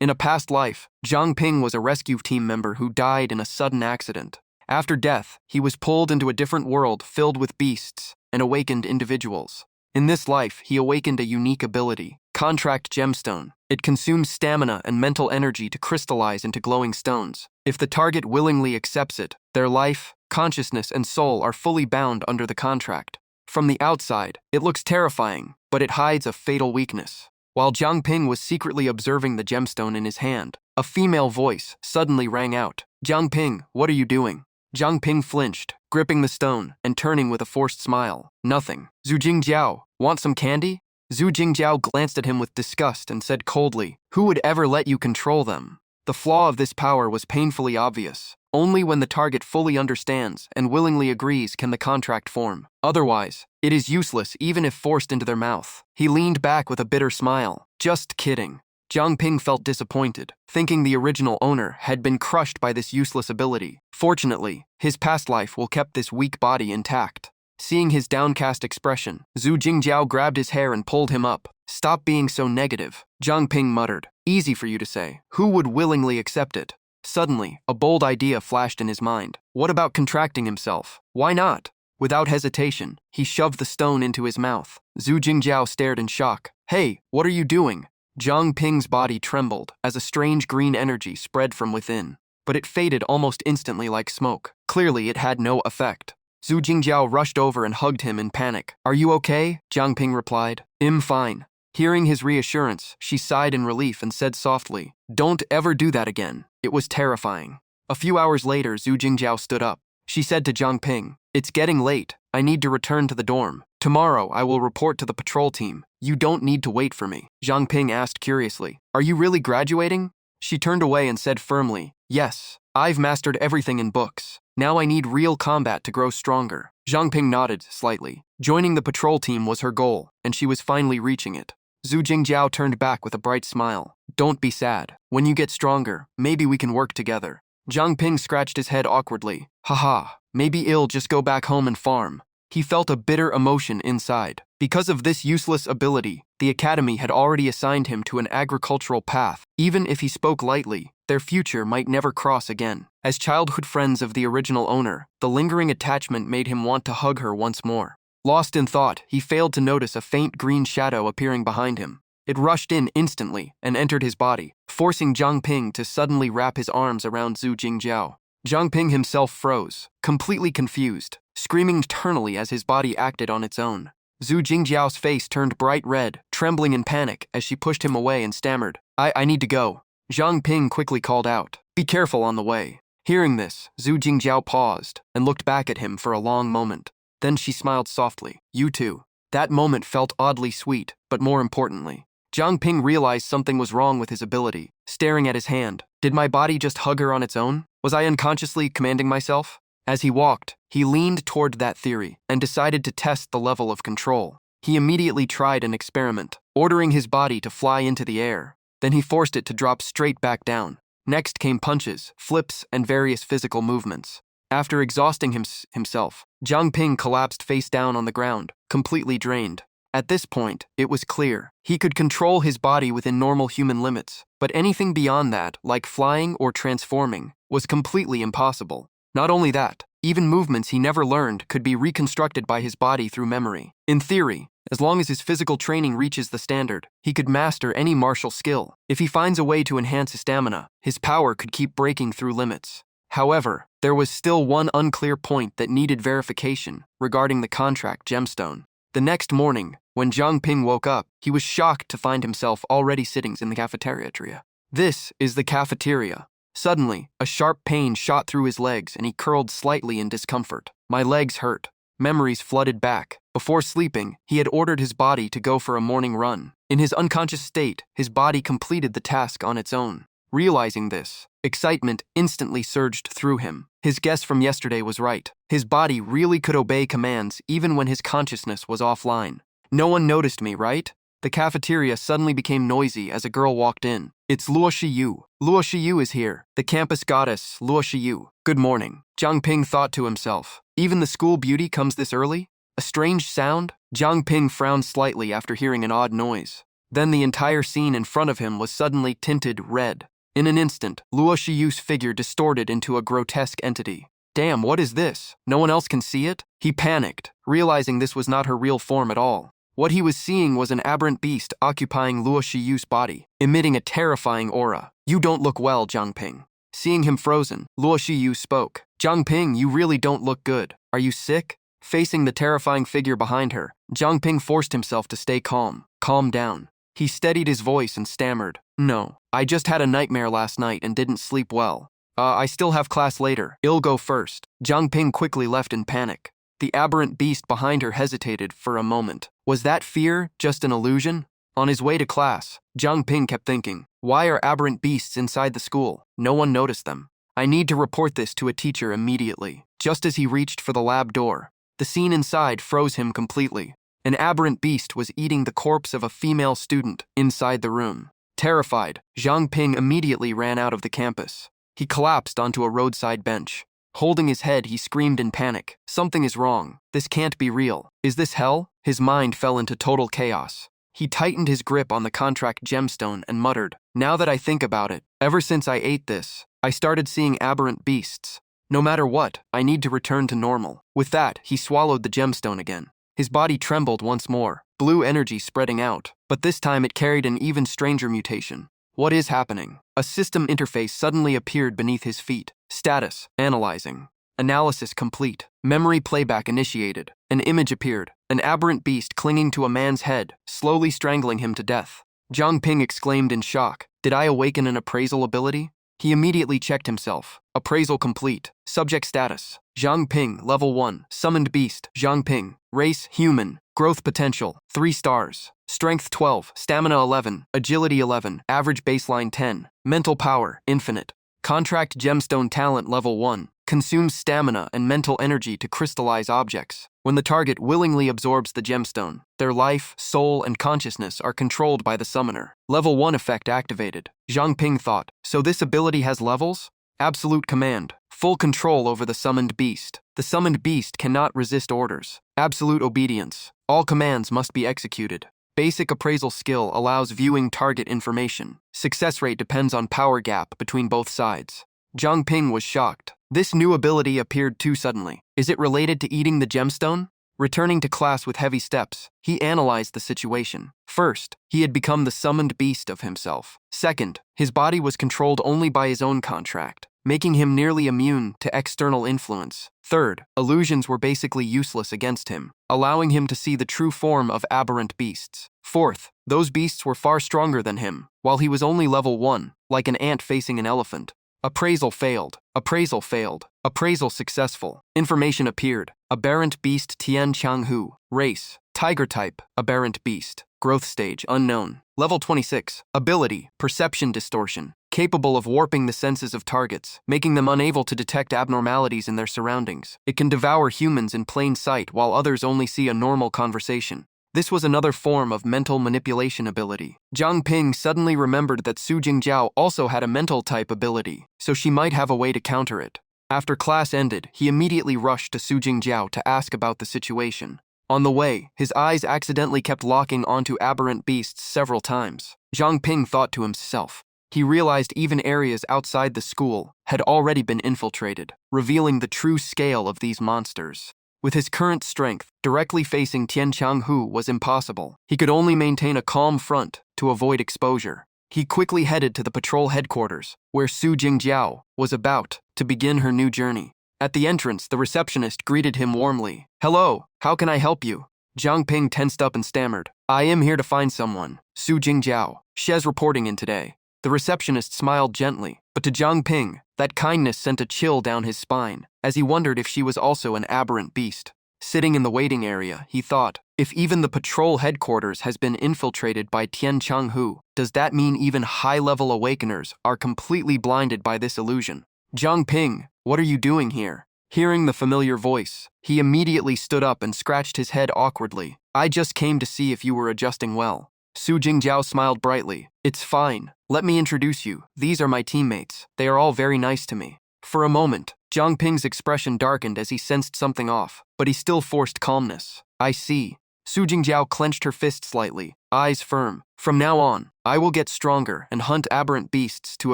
In a past life, Zhang Ping was a rescue team member who died in a sudden accident. After death, he was pulled into a different world filled with beasts and awakened individuals. In this life, he awakened a unique ability, Contract Gemstone. It consumes stamina and mental energy to crystallize into glowing stones. If the target willingly accepts it, their life, consciousness, and soul are fully bound under the contract. From the outside, it looks terrifying, but it hides a fatal weakness. While Zhang Ping was secretly observing the gemstone in his hand, a female voice suddenly rang out. "Zhang Ping, what are you doing?" Zhang Ping flinched, gripping the stone and turning with a forced smile. "Nothing." "Zhu Jingjiao, want some candy?" Zhu Jingjiao glanced at him with disgust and said coldly, "Who would ever let you control them?" The flaw of this power was painfully obvious. Only when the target fully understands and willingly agrees can the contract form. Otherwise, it is useless even if forced into their mouth. He leaned back with a bitter smile. "Just kidding." Zhang Ping felt disappointed, thinking the original owner had been crushed by this useless ability. Fortunately, his past life will keep this weak body intact. Seeing his downcast expression, Zhu Jingjiao grabbed his hair and pulled him up. "Stop being so negative." Zhang Ping muttered. "Easy for you to say. Who would willingly accept it?" Suddenly, a bold idea flashed in his mind. What about contracting himself? Why not? Without hesitation, he shoved the stone into his mouth. Zhu Jingjiao stared in shock. "Hey, what are you doing?" Zhang Ping's body trembled as a strange green energy spread from within, but it faded almost instantly like smoke. Clearly, it had no effect. Zhu Jingjiao rushed over and hugged him in panic. "Are you okay?" Zhang Ping replied. "I'm fine." Hearing his reassurance, she sighed in relief and said softly, "Don't ever do that again." It was terrifying. A few hours later, Zhu Jingjiao stood up. She said to Zhang Ping, "It's getting late. I need to return to the dorm. Tomorrow, I will report to the patrol team. You don't need to wait for me." Zhang Ping asked curiously, "Are you really graduating?" She turned away and said firmly, "Yes, I've mastered everything in books. Now I need real combat to grow stronger." Zhang Ping nodded slightly. Joining the patrol team was her goal, and she was finally reaching it. Zhu Jingjiao turned back with a bright smile. "Don't be sad. When you get stronger, maybe we can work together." Zhang Ping scratched his head awkwardly. "Haha, maybe I'll just go back home and farm." He felt a bitter emotion inside. Because of this useless ability, the academy had already assigned him to an agricultural path. Even if he spoke lightly, their future might never cross again. As childhood friends of the original owner, the lingering attachment made him want to hug her once more. Lost in thought, he failed to notice a faint green shadow appearing behind him. It rushed in instantly and entered his body, forcing Zhang Ping to suddenly wrap his arms around Zhu Jingjiao. Zhang Ping himself froze, completely confused, screaming internally as his body acted on its own. Zhu Jingjiao's face turned bright red, trembling in panic as she pushed him away and stammered, I need to go." Zhang Ping quickly called out, "Be careful on the way." Hearing this, Zhu Jingjiao paused and looked back at him for a long moment. Then she smiled softly. "You too." That moment felt oddly sweet, but more importantly, Zhang Ping realized something was wrong with his ability. Staring at his hand, did my body just hug her on its own? Was I unconsciously commanding myself? As he walked, he leaned toward that theory and decided to test the level of control. He immediately tried an experiment, ordering his body to fly into the air. Then he forced it to drop straight back down. Next came punches, flips, and various physical movements. After exhausting himself, Zhang Ping collapsed face down on the ground, completely drained. At this point, it was clear. He could control his body within normal human limits, but anything beyond that, like flying or transforming, was completely impossible. Not only that, even movements he never learned could be reconstructed by his body through memory. In theory, as long as his physical training reaches the standard, he could master any martial skill. If he finds a way to enhance his stamina, his power could keep breaking through limits. However, there was still one unclear point that needed verification regarding the contract gemstone. The next morning, when Zhang Ping woke up, he was shocked to find himself already sitting in the cafeteria. This is the cafeteria. Suddenly, a sharp pain shot through his legs and he curled slightly in discomfort. "My legs hurt." Memories flooded back. Before sleeping, he had ordered his body to go for a morning run. In his unconscious state, his body completed the task on its own. Realizing this, excitement instantly surged through him. His guess from yesterday was right. His body really could obey commands even when his consciousness was offline. "No one noticed me, right?" The cafeteria suddenly became noisy as a girl walked in. "It's Luo Shiyu. Luo Shiyu is here. The campus goddess, Luo Shiyu. Good morning." Zhang Ping thought to himself. Even the school beauty comes this early? A strange sound? Zhang Ping frowned slightly after hearing an odd noise. Then the entire scene in front of him was suddenly tinted red. In an instant, Luo Shiyu's figure distorted into a grotesque entity. Damn, what is this? No one else can see it? He panicked, realizing this was not her real form at all. What he was seeing was an aberrant beast occupying Luo Shiyu's body, emitting a terrifying aura. You don't look well, Zhang Ping. Seeing him frozen, Luo Shiyu spoke. Zhang Ping, you really don't look good. Are you sick? Facing the terrifying figure behind her, Zhang Ping forced himself to stay calm. Calm down. He steadied his voice and stammered. No, I just had a nightmare last night and didn't sleep well. I still have class later. I'll go first. Zhang Ping quickly left in panic. The aberrant beast behind her hesitated for a moment. Was that fear just an illusion? On his way to class, Zhang Ping kept thinking, why are aberrant beasts inside the school? No one noticed them. I need to report this to a teacher immediately. Just as he reached for the lab door, the scene inside froze him completely. An aberrant beast was eating the corpse of a female student inside the room. Terrified, Zhang Ping immediately ran out of the campus. He collapsed onto a roadside bench. Holding his head, he screamed in panic. Something is wrong. This can't be real. Is this hell? His mind fell into total chaos. He tightened his grip on the contract gemstone and muttered, now that I think about it, ever since I ate this, I started seeing aberrant beasts. No matter what, I need to return to normal. With that, he swallowed the gemstone again. His body trembled once more, blue energy spreading out, but this time it carried an even stranger mutation. What is happening? A system interface suddenly appeared beneath his feet. Status, analyzing. Analysis complete. Memory playback initiated. An image appeared, an aberrant beast clinging to a man's head, slowly strangling him to death. Zhang Ping exclaimed in shock. Did I awaken an appraisal ability? He immediately checked himself. Appraisal complete. Subject status. Zhang Ping, level 1. Summoned beast. Zhang Ping. Race, human. Growth potential, 3 stars. Strength 12, stamina 11, agility 11, average baseline 10. Mental power, infinite. Contract gemstone talent level 1. Consumes stamina and mental energy to crystallize objects. When the target willingly absorbs the gemstone, their life, soul, and consciousness are controlled by the summoner. Level 1 effect activated. Zhang Ping thought, so this ability has levels? Absolute command, full control over the summoned beast. The summoned beast cannot resist orders. Absolute obedience. All commands must be executed. Basic appraisal skill allows viewing target information. Success rate depends on power gap between both sides. Zhang Ping was shocked. This new ability appeared too suddenly. Is it related to eating the gemstone? Returning to class with heavy steps, he analyzed the situation. First, he had become the summoned beast of himself. Second, his body was controlled only by his own contract, making him nearly immune to external influence. Third, illusions were basically useless against him, allowing him to see the true form of aberrant beasts. Fourth, those beasts were far stronger than him, while he was only level 1, like an ant facing an elephant. Appraisal failed. Appraisal failed. Appraisal successful. Information appeared. Aberrant beast Tian Changhu. Race, tiger type. Aberrant beast. Growth stage unknown. Level 26. Ability, perception distortion. Capable of warping the senses of targets, making them unable to detect abnormalities in their surroundings. It can devour humans in plain sight while others only see a normal conversation. This was another form of mental manipulation ability. Zhang Ping suddenly remembered that Su Jingjiao also had a mental type ability, so she might have a way to counter it. After class ended, he immediately rushed to Su Jingjiao to ask about the situation. On the way, his eyes accidentally kept locking onto aberrant beasts several times. Zhang Ping thought to himself. He realized even areas outside the school had already been infiltrated, revealing the true scale of these monsters. With his current strength, directly facing Tian Changhu was impossible. He could only maintain a calm front to avoid exposure. He quickly headed to the patrol headquarters, where Su Jingjiao was about to begin her new journey. At the entrance, the receptionist greeted him warmly. Hello, how can I help you? Zhang Ping tensed up and stammered. I am here to find someone. Su Jingjiao. She's reporting in today. The receptionist smiled gently, but to Zhang Ping, that kindness sent a chill down his spine, as he wondered if she was also an aberrant beast. Sitting in the waiting area, he thought, if even the patrol headquarters has been infiltrated by Tian Changhu, does that mean even high-level awakeners are completely blinded by this illusion? Zhang Ping, what are you doing here? Hearing the familiar voice, he immediately stood up and scratched his head awkwardly. I just came to see if you were adjusting well. Su Jingjiao smiled brightly. It's fine. Let me introduce you. These are my teammates. They are all very nice to me. For a moment, Zhang Ping's expression darkened as he sensed something off, but he still forced calmness. I see. Su Jingjiao clenched her fist slightly, eyes firm. From now on, I will get stronger and hunt aberrant beasts to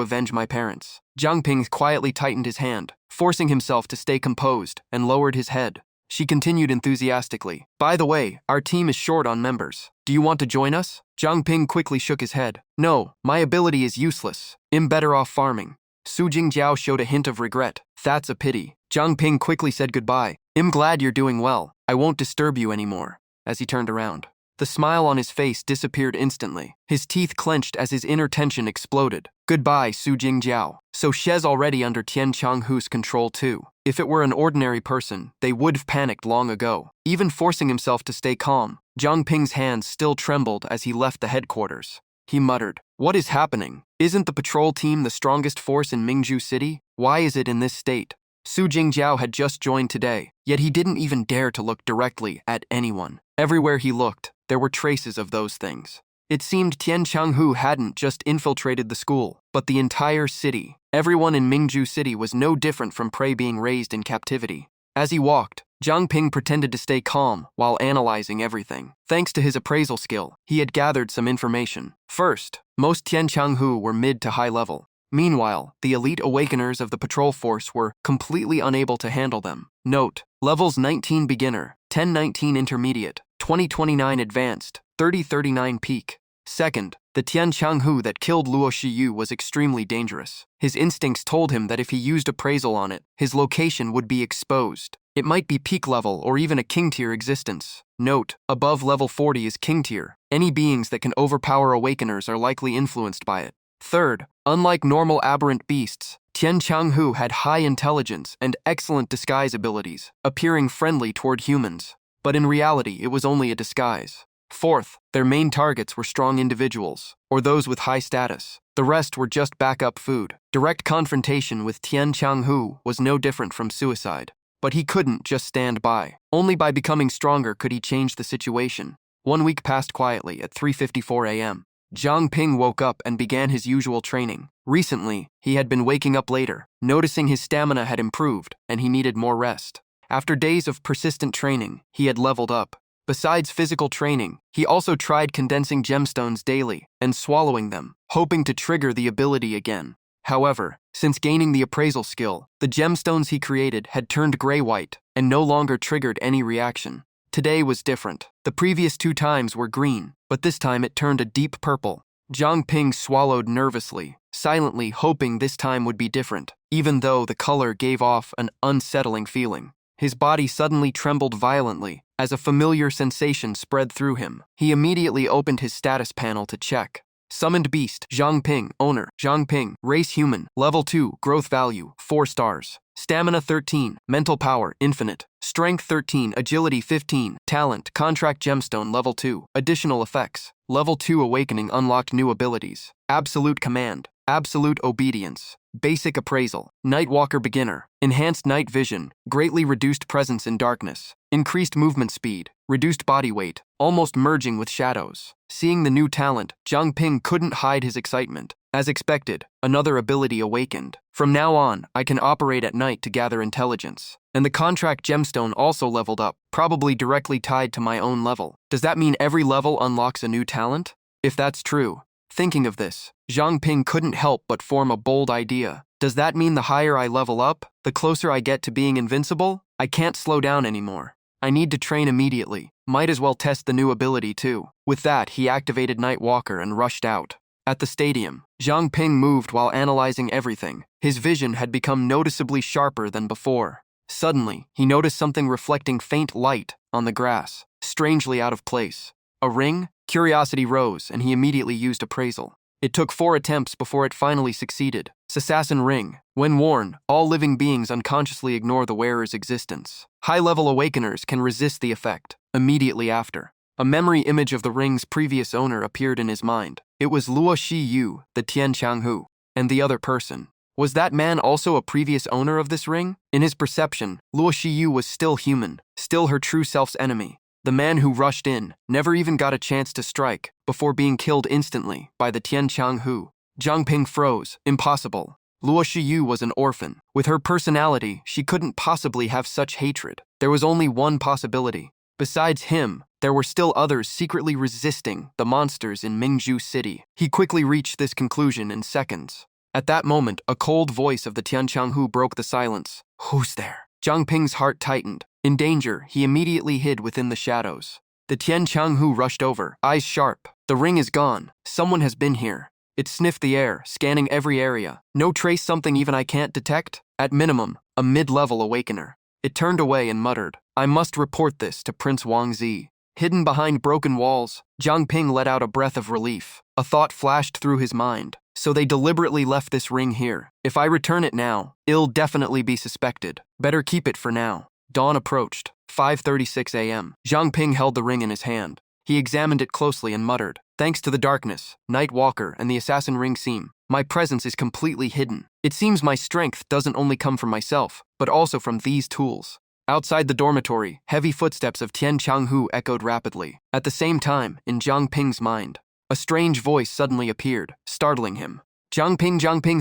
avenge my parents. Zhang Ping quietly tightened his hand, forcing himself to stay composed, and lowered his head. She continued enthusiastically. By the way, our team is short on members. Do you want to join us? Zhang Ping quickly shook his head. No, my ability is useless. I'm better off farming. Su Jingjiao showed a hint of regret. That's a pity. Zhang Ping quickly said goodbye. I'm glad you're doing well. I won't disturb you anymore. As he turned around, the smile on his face disappeared instantly. His teeth clenched as his inner tension exploded. Goodbye, Su Jingjiao. So She's already under Tian Changhu's control too. If it were an ordinary person, they would have panicked long ago. Even forcing himself to stay calm, Zhang Ping's hands still trembled as he left the headquarters. He muttered, "What is happening? Isn't the patrol team the strongest force in Mingzhu City? Why is it in this state?" Su Jingjiao had just joined today, yet he didn't even dare to look directly at anyone. Everywhere he looked, there were traces of those things. It seemed Tian Changhu hadn't just infiltrated the school, but the entire city. Everyone in Mingzhu City was no different from prey being raised in captivity. As he walked, Zhang Ping pretended to stay calm while analyzing everything. Thanks to his appraisal skill, he had gathered some information. First, most Tian Changhu were mid to high level. Meanwhile, the elite Awakeners of the patrol force were completely unable to handle them. Note, levels 19 beginner, 10-19 intermediate, 20-29 advanced, 30-39 peak. Second, the Tian Changhu that killed Luo Shiyu was extremely dangerous. His instincts told him that if he used appraisal on it, his location would be exposed. It might be peak level or even a king tier existence. Note, above level 40 is king tier. Any beings that can overpower Awakeners are likely influenced by it. Third, unlike normal aberrant beasts, Tian Changhu had high intelligence and excellent disguise abilities, appearing friendly toward humans. But in reality, it was only a disguise. Fourth, their main targets were strong individuals, or those with high status. The rest were just backup food. Direct confrontation with Tian Changhu was no different from suicide. But he couldn't just stand by. Only by becoming stronger could he change the situation. 1 week passed quietly at 3:54 a.m. Zhang Ping woke up and began his usual training. Recently, he had been waking up later, noticing his stamina had improved and he needed more rest. After days of persistent training, he had leveled up. Besides physical training, he also tried condensing gemstones daily and swallowing them, hoping to trigger the ability again. However, since gaining the appraisal skill, the gemstones he created had turned gray-white and no longer triggered any reaction. Today was different. The previous 2 times were green, but this time it turned a deep purple. Zhang Ping swallowed nervously, silently hoping this time would be different, even though the color gave off an unsettling feeling. His body suddenly trembled violently as a familiar sensation spread through him. He immediately opened his status panel to check. Summoned Beast, Zhang Ping, Owner, Zhang Ping, Race Human, Level 2, Growth Value, 4 stars. Stamina 13, Mental Power, Infinite. Strength 13, Agility 15, Talent, Contract Gemstone Level 2. Additional effects. Level 2 Awakening unlocked new abilities. Absolute Command, Absolute Obedience. Basic Appraisal, Nightwalker Beginner, Enhanced Night Vision, Greatly Reduced Presence in Darkness, Increased Movement Speed, Reduced Body Weight, Almost Merging with Shadows. Seeing the new talent, Zhang Ping couldn't hide his excitement. As expected, another ability awakened. From now on, I can operate at night to gather intelligence. And the Contract Gemstone also leveled up, probably directly tied to my own level. Does that mean every level unlocks a new talent? If that's true, thinking of this, Zhang Ping couldn't help but form a bold idea. Does that mean the higher I level up, the closer I get to being invincible? I can't slow down anymore. I need to train immediately. Might as well test the new ability too. With that, he activated Nightwalker and rushed out. At the stadium, Zhang Ping moved while analyzing everything. His vision had become noticeably sharper than before. Suddenly, he noticed something reflecting faint light on the grass, strangely out of place. A ring? Curiosity rose, and he immediately used appraisal. It took 4 attempts before it finally succeeded. Assassin Ring. When worn, all living beings unconsciously ignore the wearer's existence. High-level Awakeners can resist the effect. Immediately after, a memory image of the ring's previous owner appeared in his mind. It was Luo Shiyu, the Tian Changhu, and the other person. Was that man also a previous owner of this ring? In his perception, Luo Shiyu was still human, still her true self's enemy. The man who rushed in never even got a chance to strike before being killed instantly by the Tian Changhu. Zhang Ping froze. Impossible. Luo Shiyu was an orphan. With her personality, she couldn't possibly have such hatred. There was only one possibility. Besides him, there were still others secretly resisting the monsters in Mingju City. He quickly reached this conclusion in seconds. At that moment, a cold voice of the Tianqianghu broke the silence. "Who's there?" Zhang Ping's heart tightened. In danger, he immediately hid within the shadows. The Tianqianghu rushed over, eyes sharp. "The ring is gone. Someone has been here." It sniffed the air, scanning every area. "No trace, something even I can't detect?" At minimum, a mid-level Awakener. It turned away and muttered, "I must report this to Prince Wang Zi." Hidden behind broken walls, Zhang Ping let out a breath of relief. A thought flashed through his mind. So they deliberately left this ring here. If I return it now, it'll definitely be suspected. Better keep it for now. Dawn approached. 5:36 a.m. Zhang Ping held the ring in his hand. He examined it closely and muttered, "Thanks to the darkness, Night Walker, and the assassin ring seam, my presence is completely hidden. It seems my strength doesn't only come from myself, but also from these tools." Outside the dormitory, heavy footsteps of Tian Changhu echoed rapidly. At the same time, in Zhang Ping's mind, a strange voice suddenly appeared, startling him. Zhang Ping,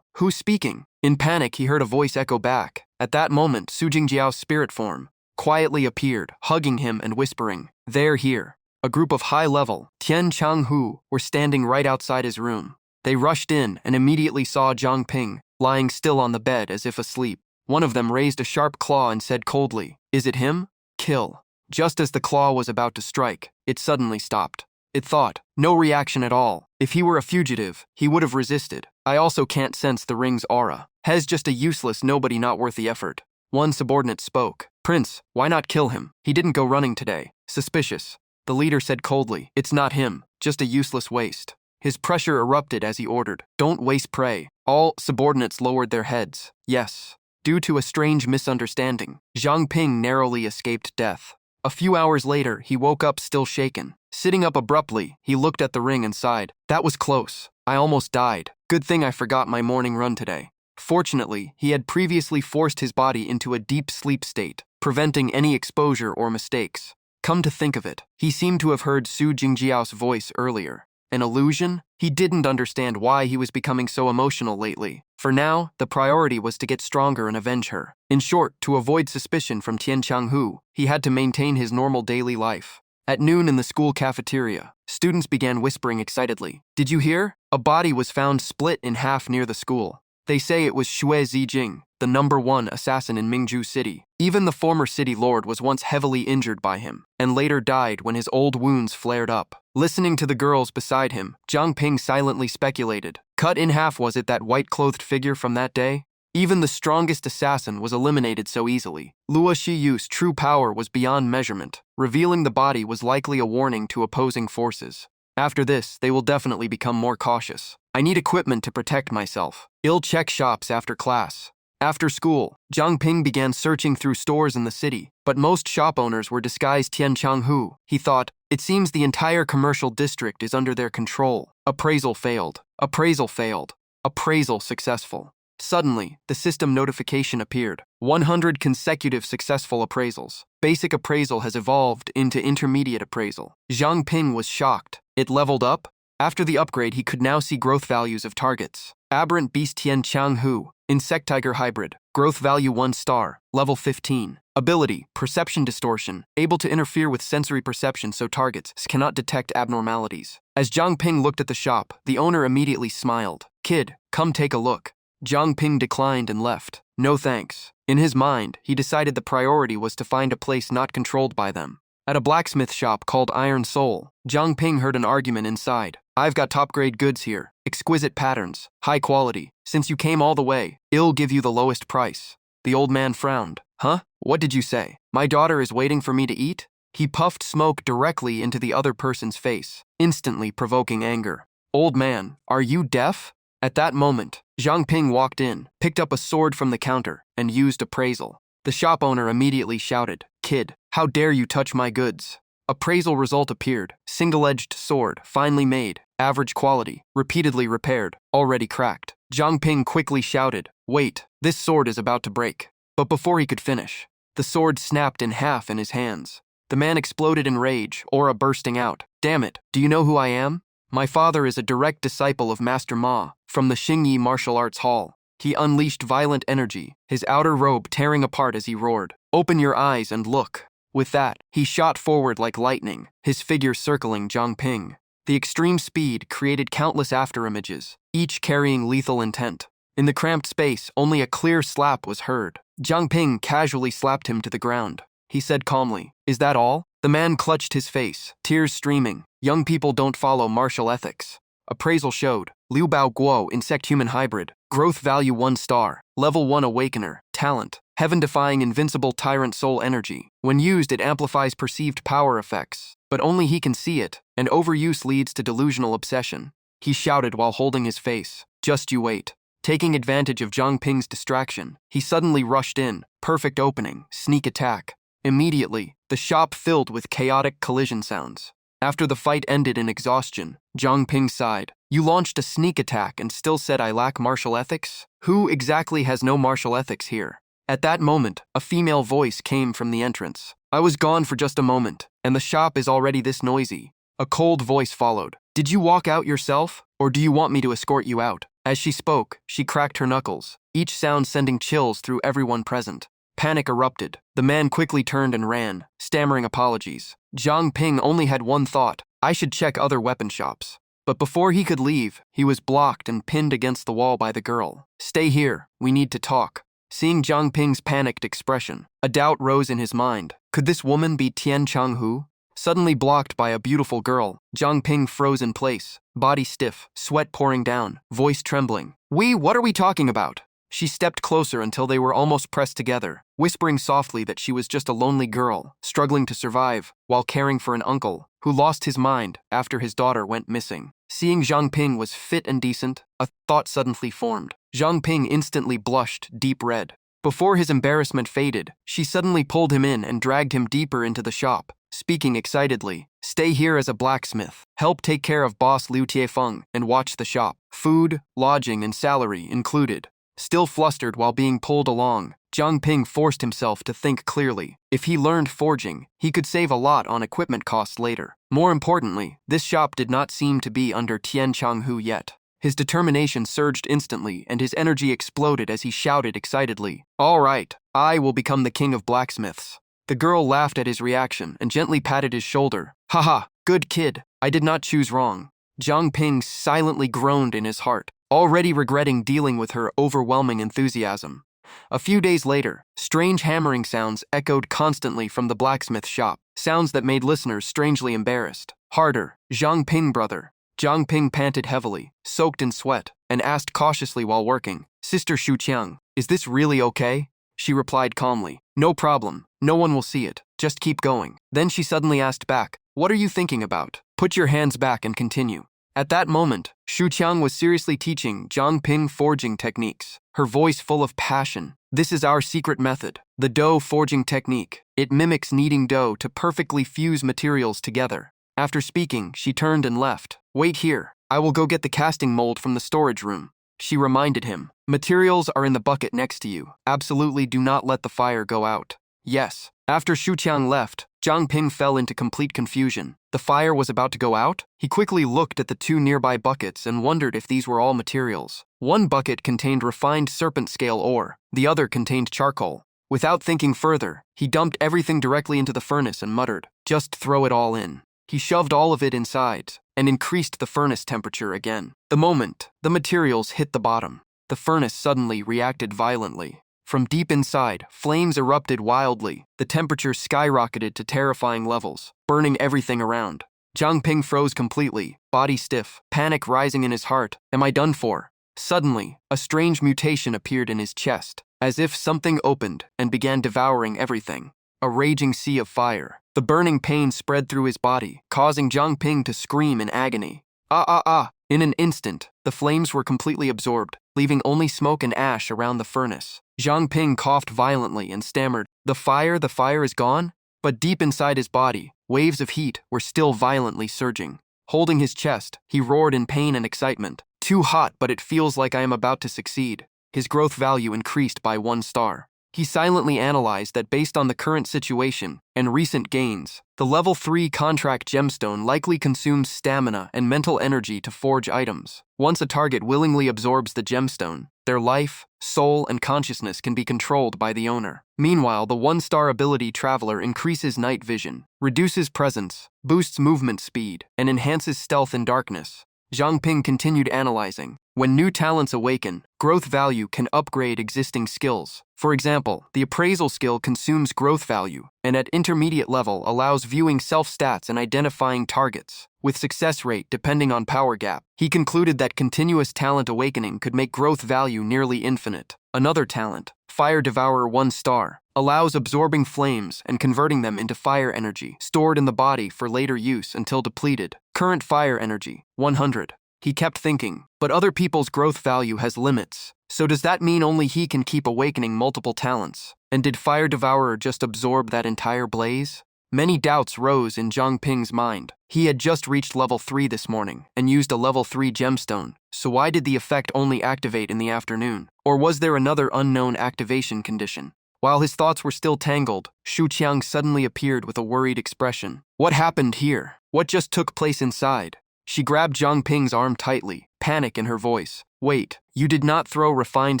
who's speaking?" In panic, he heard a voice echo back. At that moment, Su Jingjiao's spirit form quietly appeared, hugging him and whispering, "They're here." A group of high-level Tian Changhu were standing right outside his room. They rushed in and immediately saw Zhang Ping lying still on the bed as if asleep. One of them raised a sharp claw and said coldly, "Is it him? Kill." Just as the claw was about to strike, it suddenly stopped. It thought, no reaction at all. If he were a fugitive, he would have resisted. "I also can't sense the ring's aura. Hez just a useless nobody not worth the effort." One subordinate spoke. "Prince, why not kill him? He didn't go running today. Suspicious." The leader said coldly, "It's not him, just a useless waste." His pressure erupted as he ordered, "Don't waste prey." All subordinates lowered their heads. Yes. Due to a strange misunderstanding, Zhang Ping narrowly escaped death. A few hours later, he woke up still shaken. Sitting up abruptly, he looked at the ring and sighed. "That was close. I almost died. Good thing I forgot my morning run today." Fortunately, he had previously forced his body into a deep sleep state, preventing any exposure or mistakes. Come to think of it, he seemed to have heard Su Jingjiao's voice earlier. An illusion? He didn't understand why he was becoming so emotional lately. For now, the priority was to get stronger and avenge her. In short, to avoid suspicion from Tian Changhu, he had to maintain his normal daily life. At noon in the school cafeteria, students began whispering excitedly. "Did you hear? A body was found split in half near the school. They say it was Xue Zijing, the #1 assassin in Mingju City. Even the former city lord was once heavily injured by him, and later died when his old wounds flared up." Listening to the girls beside him, Zhang Ping silently speculated. Cut in half, was it that white-clothed figure from that day? Even the strongest assassin was eliminated so easily. Luo Shiyu's true power was beyond measurement. Revealing the body was likely a warning to opposing forces. After this, they will definitely become more cautious. I need equipment to protect myself. I'll check shops after class. After school, Zhang Ping began searching through stores in the city, but most shop owners were disguised Tian Changhu. He thought, it seems the entire commercial district is under their control. Appraisal failed. Appraisal failed. Appraisal successful. Suddenly, the system notification appeared. 100 consecutive successful appraisals. Basic appraisal has evolved into intermediate appraisal. Zhang Ping was shocked. It leveled up? After the upgrade, he could now see growth values of targets. Aberrant Beast Tian Changhu, Insect Tiger Hybrid, growth value 1 star, level 15. Ability, Perception Distortion, able to interfere with sensory perception so targets cannot detect abnormalities. As Zhang Ping looked at the shop, the owner immediately smiled. "Kid, come take a look." Zhang Ping declined and left. No thanks. In his mind, he decided the priority was to find a place not controlled by them. At a blacksmith shop called Iron Soul, Zhang Ping heard an argument inside. "I've got top-grade goods here. Exquisite patterns. High quality. Since you came all the way, I'll give you the lowest price." The old man frowned. "Huh? What did you say? My daughter is waiting for me to eat?" He puffed smoke directly into the other person's face, instantly provoking anger. "Old man, are you deaf?" At that moment, Zhang Ping walked in, picked up a sword from the counter, and used appraisal. The shop owner immediately shouted, "Kid, how dare you touch my goods?" Appraisal result appeared. Single-edged sword, finely made, average quality, repeatedly repaired, already cracked. Zhang Ping quickly shouted, "Wait, this sword is about to break." But before he could finish, the sword snapped in half in his hands. The man exploded in rage, aura bursting out. "Damn it, do you know who I am? My father is a direct disciple of Master Ma, from the Xingyi Martial Arts Hall." He unleashed violent energy, his outer robe tearing apart as he roared, "Open your eyes and look." With that, he shot forward like lightning, his figure circling Zhang Ping. The extreme speed created countless afterimages, each carrying lethal intent. In the cramped space, only a clear slap was heard. Zhang Ping casually slapped him to the ground. He said calmly, "Is that all?" The man clutched his face, tears streaming. Young people don't follow martial ethics. Appraisal showed, Liu Bao Guo, insect-human hybrid, growth value 1 star, level 1 Awakener, talent, heaven-defying invincible tyrant soul energy. When used, it amplifies perceived power effects, but only he can see it, and overuse leads to delusional obsession. He shouted while holding his face, "Just you wait." Taking advantage of Zhang Ping's distraction, he suddenly rushed in, perfect opening, sneak attack. Immediately, the shop filled with chaotic collision sounds. After the fight ended in exhaustion, Zhang Ping sighed. "You launched a sneak attack and still said I lack martial ethics? Who exactly has no martial ethics here?" At that moment, a female voice came from the entrance. "I was gone for just a moment, and the shop is already this noisy." A cold voice followed. "Did you walk out yourself, or do you want me to escort you out?" As she spoke, she cracked her knuckles, each sound sending chills through everyone present. Panic erupted. The man quickly turned and ran, stammering apologies. Zhang Ping only had one thought: I should check other weapon shops. But before he could leave, he was blocked and pinned against the wall by the girl. "Stay here, we need to talk." Seeing Zhang Ping's panicked expression, a doubt rose in his mind. Could this woman be Tian Changhu? Suddenly blocked by a beautiful girl, Zhang Ping froze in place, body stiff, sweat pouring down, voice trembling. What are we talking about?" She stepped closer until they were almost pressed together, whispering softly that she was just a lonely girl, struggling to survive, while caring for an uncle, who lost his mind after his daughter went missing. Seeing Zhang Ping was fit and decent, a thought suddenly formed. Zhang Ping instantly blushed deep red. Before his embarrassment faded, she suddenly pulled him in and dragged him deeper into the shop, speaking excitedly. "Stay here as a blacksmith, help take care of boss Liu Tiefeng, and watch the shop. Food, lodging, and salary included." Still flustered while being pulled along, Zhang Ping forced himself to think clearly. If he learned forging, he could save a lot on equipment costs later. More importantly, this shop did not seem to be under Tian Changhu yet. His determination surged instantly, and his energy exploded as he shouted excitedly, "All right, I will become the king of blacksmiths." The girl laughed at his reaction and gently patted his shoulder. "Haha, good kid, I did not choose wrong." Zhang Ping silently groaned in his heart, already regretting dealing with her overwhelming enthusiasm. A few days later, strange hammering sounds echoed constantly from the blacksmith shop, sounds that made listeners strangely embarrassed. "Harder, Zhang Ping brother." Zhang Ping panted heavily, soaked in sweat, and asked cautiously while working, "Sister Shu Qiang, is this really okay?" She replied calmly, "No problem, no one will see it, just keep going." Then she suddenly asked back, "What are you thinking about? Put your hands back and continue." At that moment, Shu Qiang was seriously teaching Zhang Ping forging techniques, her voice full of passion. "This is our secret method, the dough forging technique. It mimics kneading dough to perfectly fuse materials together." After speaking, she turned and left. "Wait here, I will go get the casting mold from the storage room." She reminded him, "Materials are in the bucket next to you. Absolutely do not let the fire go out." "Yes." After Shu Qiang left, Zhang Ping fell into complete confusion. The fire was about to go out? He quickly looked at the two nearby buckets and wondered if these were all materials. One bucket contained refined serpent scale ore, the other contained charcoal. Without thinking further, he dumped everything directly into the furnace and muttered, "Just throw it all in." He shoved all of it inside and increased the furnace temperature again. The moment the materials hit the bottom, the furnace suddenly reacted violently. From deep inside, flames erupted wildly. The temperature skyrocketed to terrifying levels, burning everything around. Zhang Ping froze completely, body stiff, panic rising in his heart. Am I done for? Suddenly, a strange mutation appeared in his chest, as if something opened and began devouring everything. A raging sea of fire. The burning pain spread through his body, causing Zhang Ping to scream in agony. Ah! In an instant, the flames were completely absorbed, leaving only smoke and ash around the furnace. Zhang Ping coughed violently and stammered, the fire is gone?" But deep inside his body, waves of heat were still violently surging. Holding his chest, he roared in pain and excitement. "Too hot, but it feels like I am about to succeed." His growth value increased by 1 star. He silently analyzed that based on the current situation and recent gains, the level 3 contract gemstone likely consumes stamina and mental energy to forge items. Once a target willingly absorbs the gemstone, their life, soul, and consciousness can be controlled by the owner. Meanwhile, the 1-star ability Traveler increases night vision, reduces presence, boosts movement speed, and enhances stealth in darkness. Zhang Ping continued analyzing. When new talents awaken, growth value can upgrade existing skills. For example, the appraisal skill consumes growth value, and at intermediate level allows viewing self-stats and identifying targets, with success rate depending on power gap. He concluded that continuous talent awakening could make growth value nearly infinite. Another talent, Fire Devourer 1-star, allows absorbing flames and converting them into fire energy, stored in the body for later use until depleted. Current fire energy, 100. He kept thinking, but other people's growth value has limits, so does that mean only he can keep awakening multiple talents? And did Fire Devourer just absorb that entire blaze? Many doubts rose in Zhang Ping's mind. He had just reached level 3 this morning and used a level 3 gemstone, so why did the effect only activate in the afternoon? Or was there another unknown activation condition? While his thoughts were still tangled, Shu Qiang suddenly appeared with a worried expression. What happened here? What just took place inside? She grabbed Zhang Ping's arm tightly, panic in her voice. Wait, you did not throw refined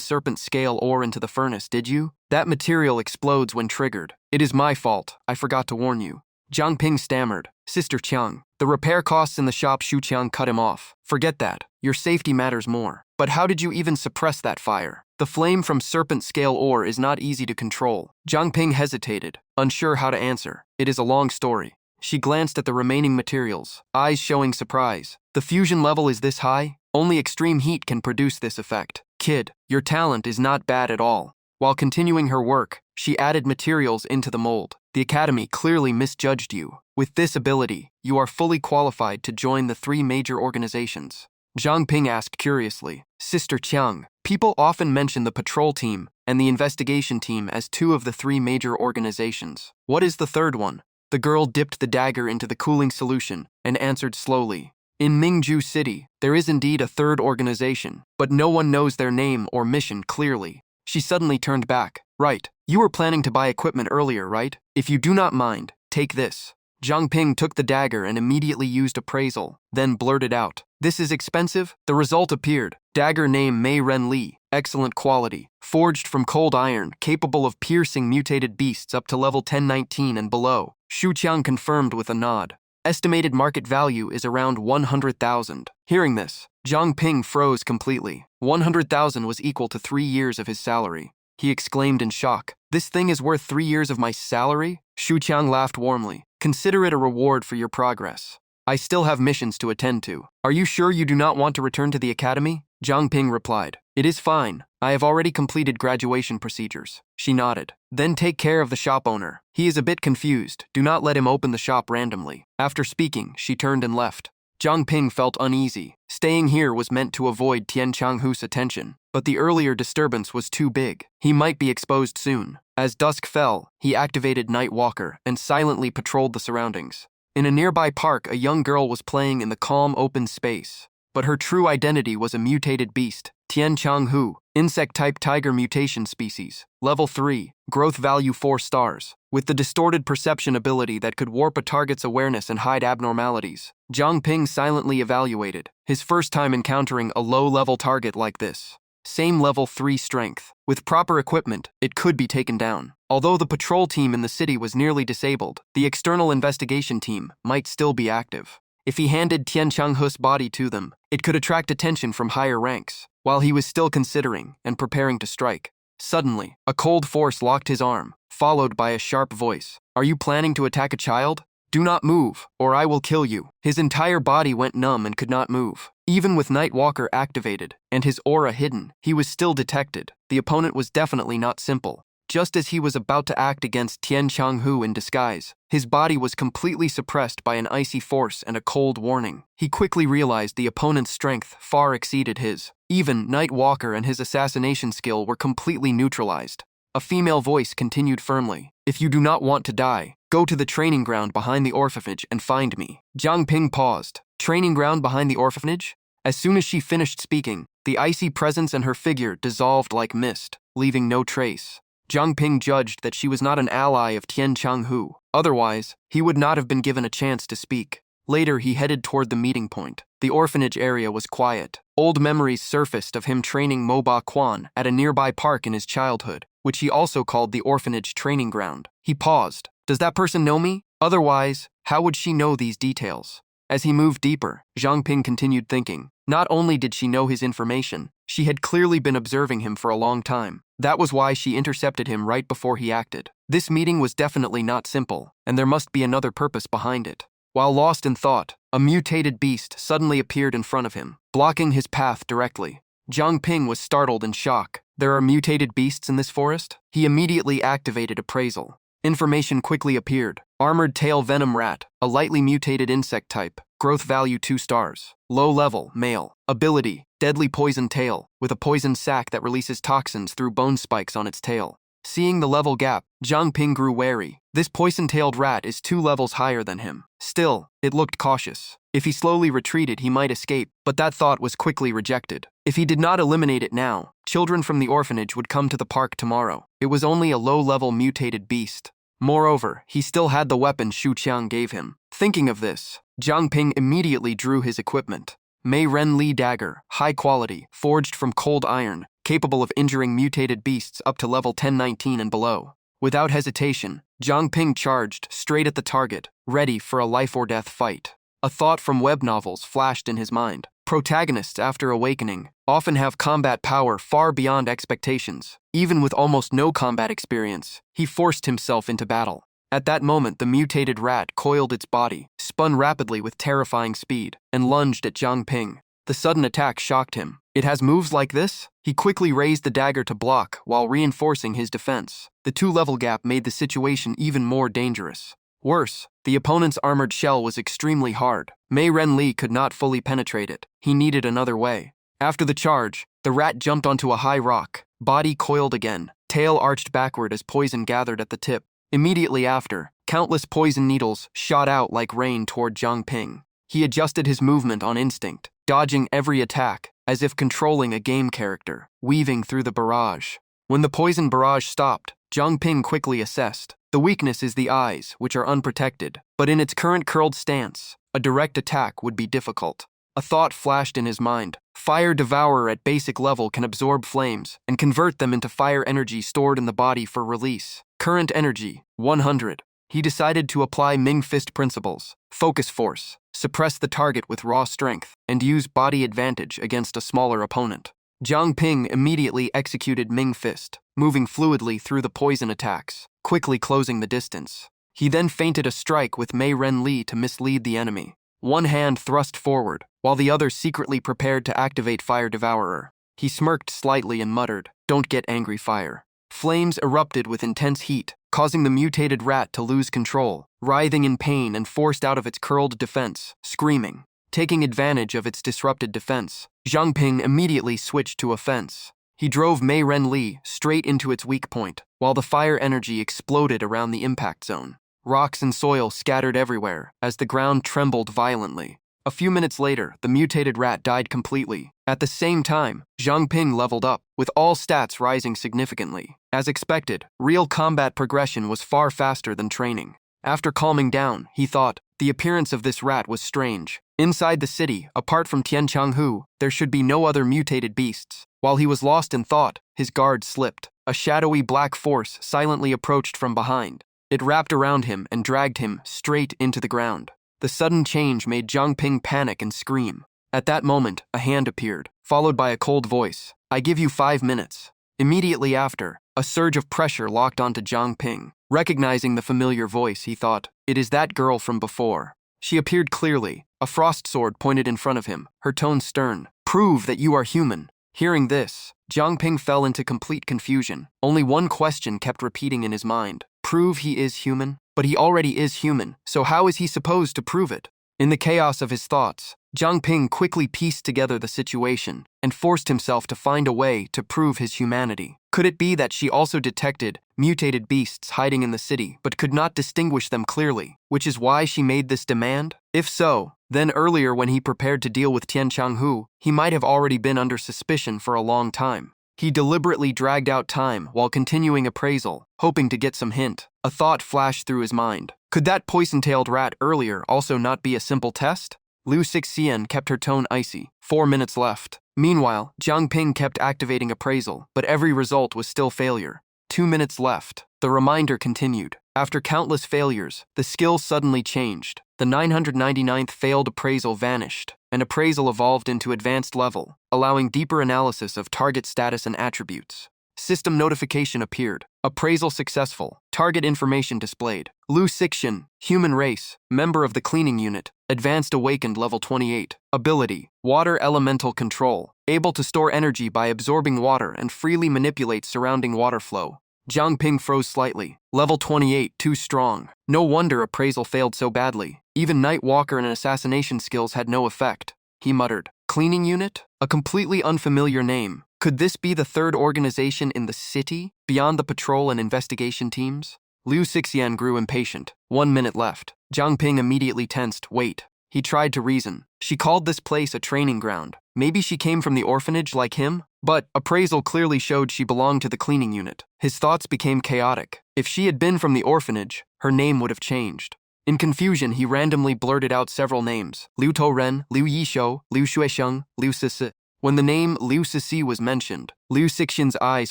serpent scale ore into the furnace, did you? That material explodes when triggered. It is my fault, I forgot to warn you. Zhang Ping stammered. Sister Qiang, the repair costs in the shop. Shu Qiang cut him off. Forget that, your safety matters more. But how did you even suppress that fire? The flame from serpent scale ore is not easy to control. Zhang Ping hesitated, unsure how to answer. It is a long story. She glanced at the remaining materials, eyes showing surprise. The fusion level is this high? Only extreme heat can produce this effect. Kid, your talent is not bad at all. While continuing her work, she added materials into the mold. The Academy clearly misjudged you. With this ability, you are fully qualified to join the 3 major organizations. Zhang Ping asked curiously. Sister Qiang, people often mention the patrol team and the investigation team as 2 of the 3 major organizations. What is the third one? The girl dipped the dagger into the cooling solution and answered slowly. In Mingju City, there is indeed a 3rd organization, but no one knows their name or mission clearly. She suddenly turned back. Right, you were planning to buy equipment earlier, right? If you do not mind, take this. Zhang Ping took the dagger and immediately used appraisal, then blurted out. This is expensive? The result appeared. Dagger name Mei Ren Li, excellent quality, forged from cold iron, capable of piercing mutated beasts up to level 1019 and below. Shu Qiang confirmed with a nod. Estimated market value is around 100,000. Hearing this, Zhang Ping froze completely. 100,000 was equal to 3 years of his salary. He exclaimed in shock. This thing is worth 3 years of my salary? Shu Qiang laughed warmly. Consider it a reward for your progress. I still have missions to attend to. Are you sure you do not want to return to the academy? Zhang Ping replied. It is fine. I have already completed graduation procedures. She nodded. Then take care of the shop owner. He is a bit confused. Do not let him open the shop randomly. After speaking, she turned and left. Zhang Ping felt uneasy. Staying here was meant to avoid Tian Changhu's attention, but the earlier disturbance was too big. He might be exposed soon. As dusk fell, he activated Night Walker and silently patrolled the surroundings. In a nearby park, a young girl was playing in the calm open space, but her true identity was a mutated beast, Tian Changhu, insect-type tiger mutation species, level 3, growth value 4 stars, with the distorted perception ability that could warp a target's awareness and hide abnormalities. Zhang Ping silently evaluated, his first time encountering a low-level target like this. Same level 3 strength. With proper equipment, it could be taken down. Although the patrol team in the city was nearly disabled, the external investigation team might still be active. If he handed Tian Changhu's body to them, it could attract attention from higher ranks. While he was still considering and preparing to strike, suddenly, a cold force locked his arm, followed by a sharp voice. Are you planning to attack a child? Do not move, or I will kill you. His entire body went numb and could not move. Even with Night Walker activated and his aura hidden, he was still detected. The opponent was definitely not simple. Just as he was about to act against Tian Changhu in disguise, his body was completely suppressed by an icy force and a cold warning. He quickly realized the opponent's strength far exceeded his. Even Night Walker and his assassination skill were completely neutralized. A female voice continued firmly. If you do not want to die, go to the training ground behind the orphanage and find me. Zhang Ping paused. Training ground behind the orphanage? As soon as she finished speaking, the icy presence and her figure dissolved like mist, leaving no trace. Jiang Ping judged that she was not an ally of Tian Changhu. Otherwise, he would not have been given a chance to speak. Later, he headed toward the meeting point. The orphanage area was quiet. Old memories surfaced of him training Mo Ba Quan at a nearby park in his childhood, which he also called the orphanage training ground. He paused. Does that person know me? Otherwise, how would she know these details? As he moved deeper, Jiang Ping continued thinking. Not only did she know his information, she had clearly been observing him for a long time. That was why she intercepted him right before he acted. This meeting was definitely not simple, and there must be another purpose behind it. While lost in thought, a mutated beast suddenly appeared in front of him, blocking his path directly. Jiang Ping was startled in shock. There are mutated beasts in this forest? He immediately activated appraisal. Information quickly appeared. Armored tail venom rat, a lightly mutated insect type. Growth value 2 stars. Low level, male. Ability, deadly poison tail, with a poison sac that releases toxins through bone spikes on its tail. Seeing the level gap, Jiang Ping grew wary. This poison-tailed rat is 2 levels higher than him. Still, it looked cautious. If he slowly retreated, he might escape, but that thought was quickly rejected. If he did not eliminate it now, children from the orphanage would come to the park tomorrow. It was only a low-level mutated beast. Moreover, he still had the weapon Xu Qiang gave him. Thinking of this, Jiang Ping immediately drew his equipment. Mei Ren Li dagger, high quality, forged from cold iron, capable of injuring mutated beasts up to level 1019 and below. Without hesitation, Jiang Ping charged straight at the target, ready for a life-or-death fight. A thought from web novels flashed in his mind. Protagonists after awakening often have combat power far beyond expectations. Even with almost no combat experience, he forced himself into battle. At that moment, the mutated rat coiled its body, spun rapidly with terrifying speed, and lunged at Jiang Ping. The sudden attack shocked him. It has moves like this? He quickly raised the dagger to block while reinforcing his defense. The 2-level gap made the situation even more dangerous. Worse, the opponent's armored shell was extremely hard. Mei Ren Li could not fully penetrate it. He needed another way. After the charge, the rat jumped onto a high rock. Body coiled again, tail arched backward as poison gathered at the tip. Immediately after, countless poison needles shot out like rain toward Jiang Ping. He adjusted his movement on instinct, dodging every attack, as if controlling a game character, weaving through the barrage. When the poison barrage stopped, Jiang Ping quickly assessed. The weakness is the eyes, which are unprotected, but in its current curled stance, a direct attack would be difficult. A thought flashed in his mind. Fire Devourer at basic level can absorb flames and convert them into fire energy stored in the body for release. Current energy, 100. He decided to apply Ming Fist principles, focus force, suppress the target with raw strength, and use body advantage against a smaller opponent. Jiang Ping immediately executed Ming Fist, moving fluidly through the poison attacks, quickly closing the distance. He then feinted a strike with Mei Ren Li to mislead the enemy. One hand thrust forward, while the other secretly prepared to activate Fire Devourer. He smirked slightly and muttered, "Don't get angry, fire." Flames erupted with intense heat, causing the mutated rat to lose control, writhing in pain and forced out of its curled defense, screaming. Taking advantage of its disrupted defense, Jiang Ping immediately switched to offense. He drove Mei Ren Li straight into its weak point, while the fire energy exploded around the impact zone. Rocks and soil scattered everywhere as the ground trembled violently. A few minutes later, the mutated rat died completely. At the same time, Jiang Ping leveled up, with all stats rising significantly. As expected, real combat progression was far faster than training. After calming down, he thought, the appearance of this rat was strange. Inside the city, apart from Tian Changhu, there should be no other mutated beasts. While he was lost in thought, his guard slipped. A shadowy black force silently approached from behind. It wrapped around him and dragged him straight into the ground. The sudden change made Jiang Ping panic and scream. At that moment, a hand appeared, followed by a cold voice. "I give you 5 minutes." Immediately after, a surge of pressure locked onto Jiang Ping. Recognizing the familiar voice, he thought, it is that girl from before. She appeared clearly, a frost sword pointed in front of him, her tone stern. "Prove that you are human." Hearing this, Jiang Ping fell into complete confusion. Only one question kept repeating in his mind. Prove he is human? But he already is human, so how is he supposed to prove it? In the chaos of his thoughts, Jiang Ping quickly pieced together the situation and forced himself to find a way to prove his humanity. Could it be that she also detected mutated beasts hiding in the city but could not distinguish them clearly, which is why she made this demand? If so, then earlier when he prepared to deal with Tian Changhu, he might have already been under suspicion for a long time. He deliberately dragged out time while continuing appraisal, hoping to get some hint. A thought flashed through his mind. Could that poison-tailed rat earlier also not be a simple test? Liu Sixian kept her tone icy. 4 minutes left. Meanwhile, Jiang Ping kept activating appraisal, but every result was still failure. 2 minutes left. The reminder continued. After countless failures, the skill suddenly changed. The 999th failed appraisal vanished, and appraisal evolved into advanced level, allowing deeper analysis of target status and attributes. System notification appeared. Appraisal successful. Target information displayed. Liu Sixian, human race, member of the cleaning unit, advanced awakened level 28. Ability, water elemental control, able to store energy by absorbing water and freely manipulate surrounding water flow. Jiang Ping froze slightly. Level 28, too strong. No wonder appraisal failed so badly. Even Night Walker and assassination skills had no effect. He muttered. Cleaning unit? A completely unfamiliar name. Could this be the third organization in the city, beyond the patrol and investigation teams? Liu Sixian grew impatient. 1 minute left. Jiang Ping immediately tensed. Wait. He tried to reason. She called this place a training ground. Maybe she came from the orphanage like him? But appraisal clearly showed she belonged to the cleaning unit. His thoughts became chaotic. If she had been from the orphanage, her name would have changed. In confusion, he randomly blurted out several names. Liu Touren, Liu Yishou, Liu Xuexiang, Liu Sisi. When the name Liu Sisi was mentioned, Liu Sixian's eyes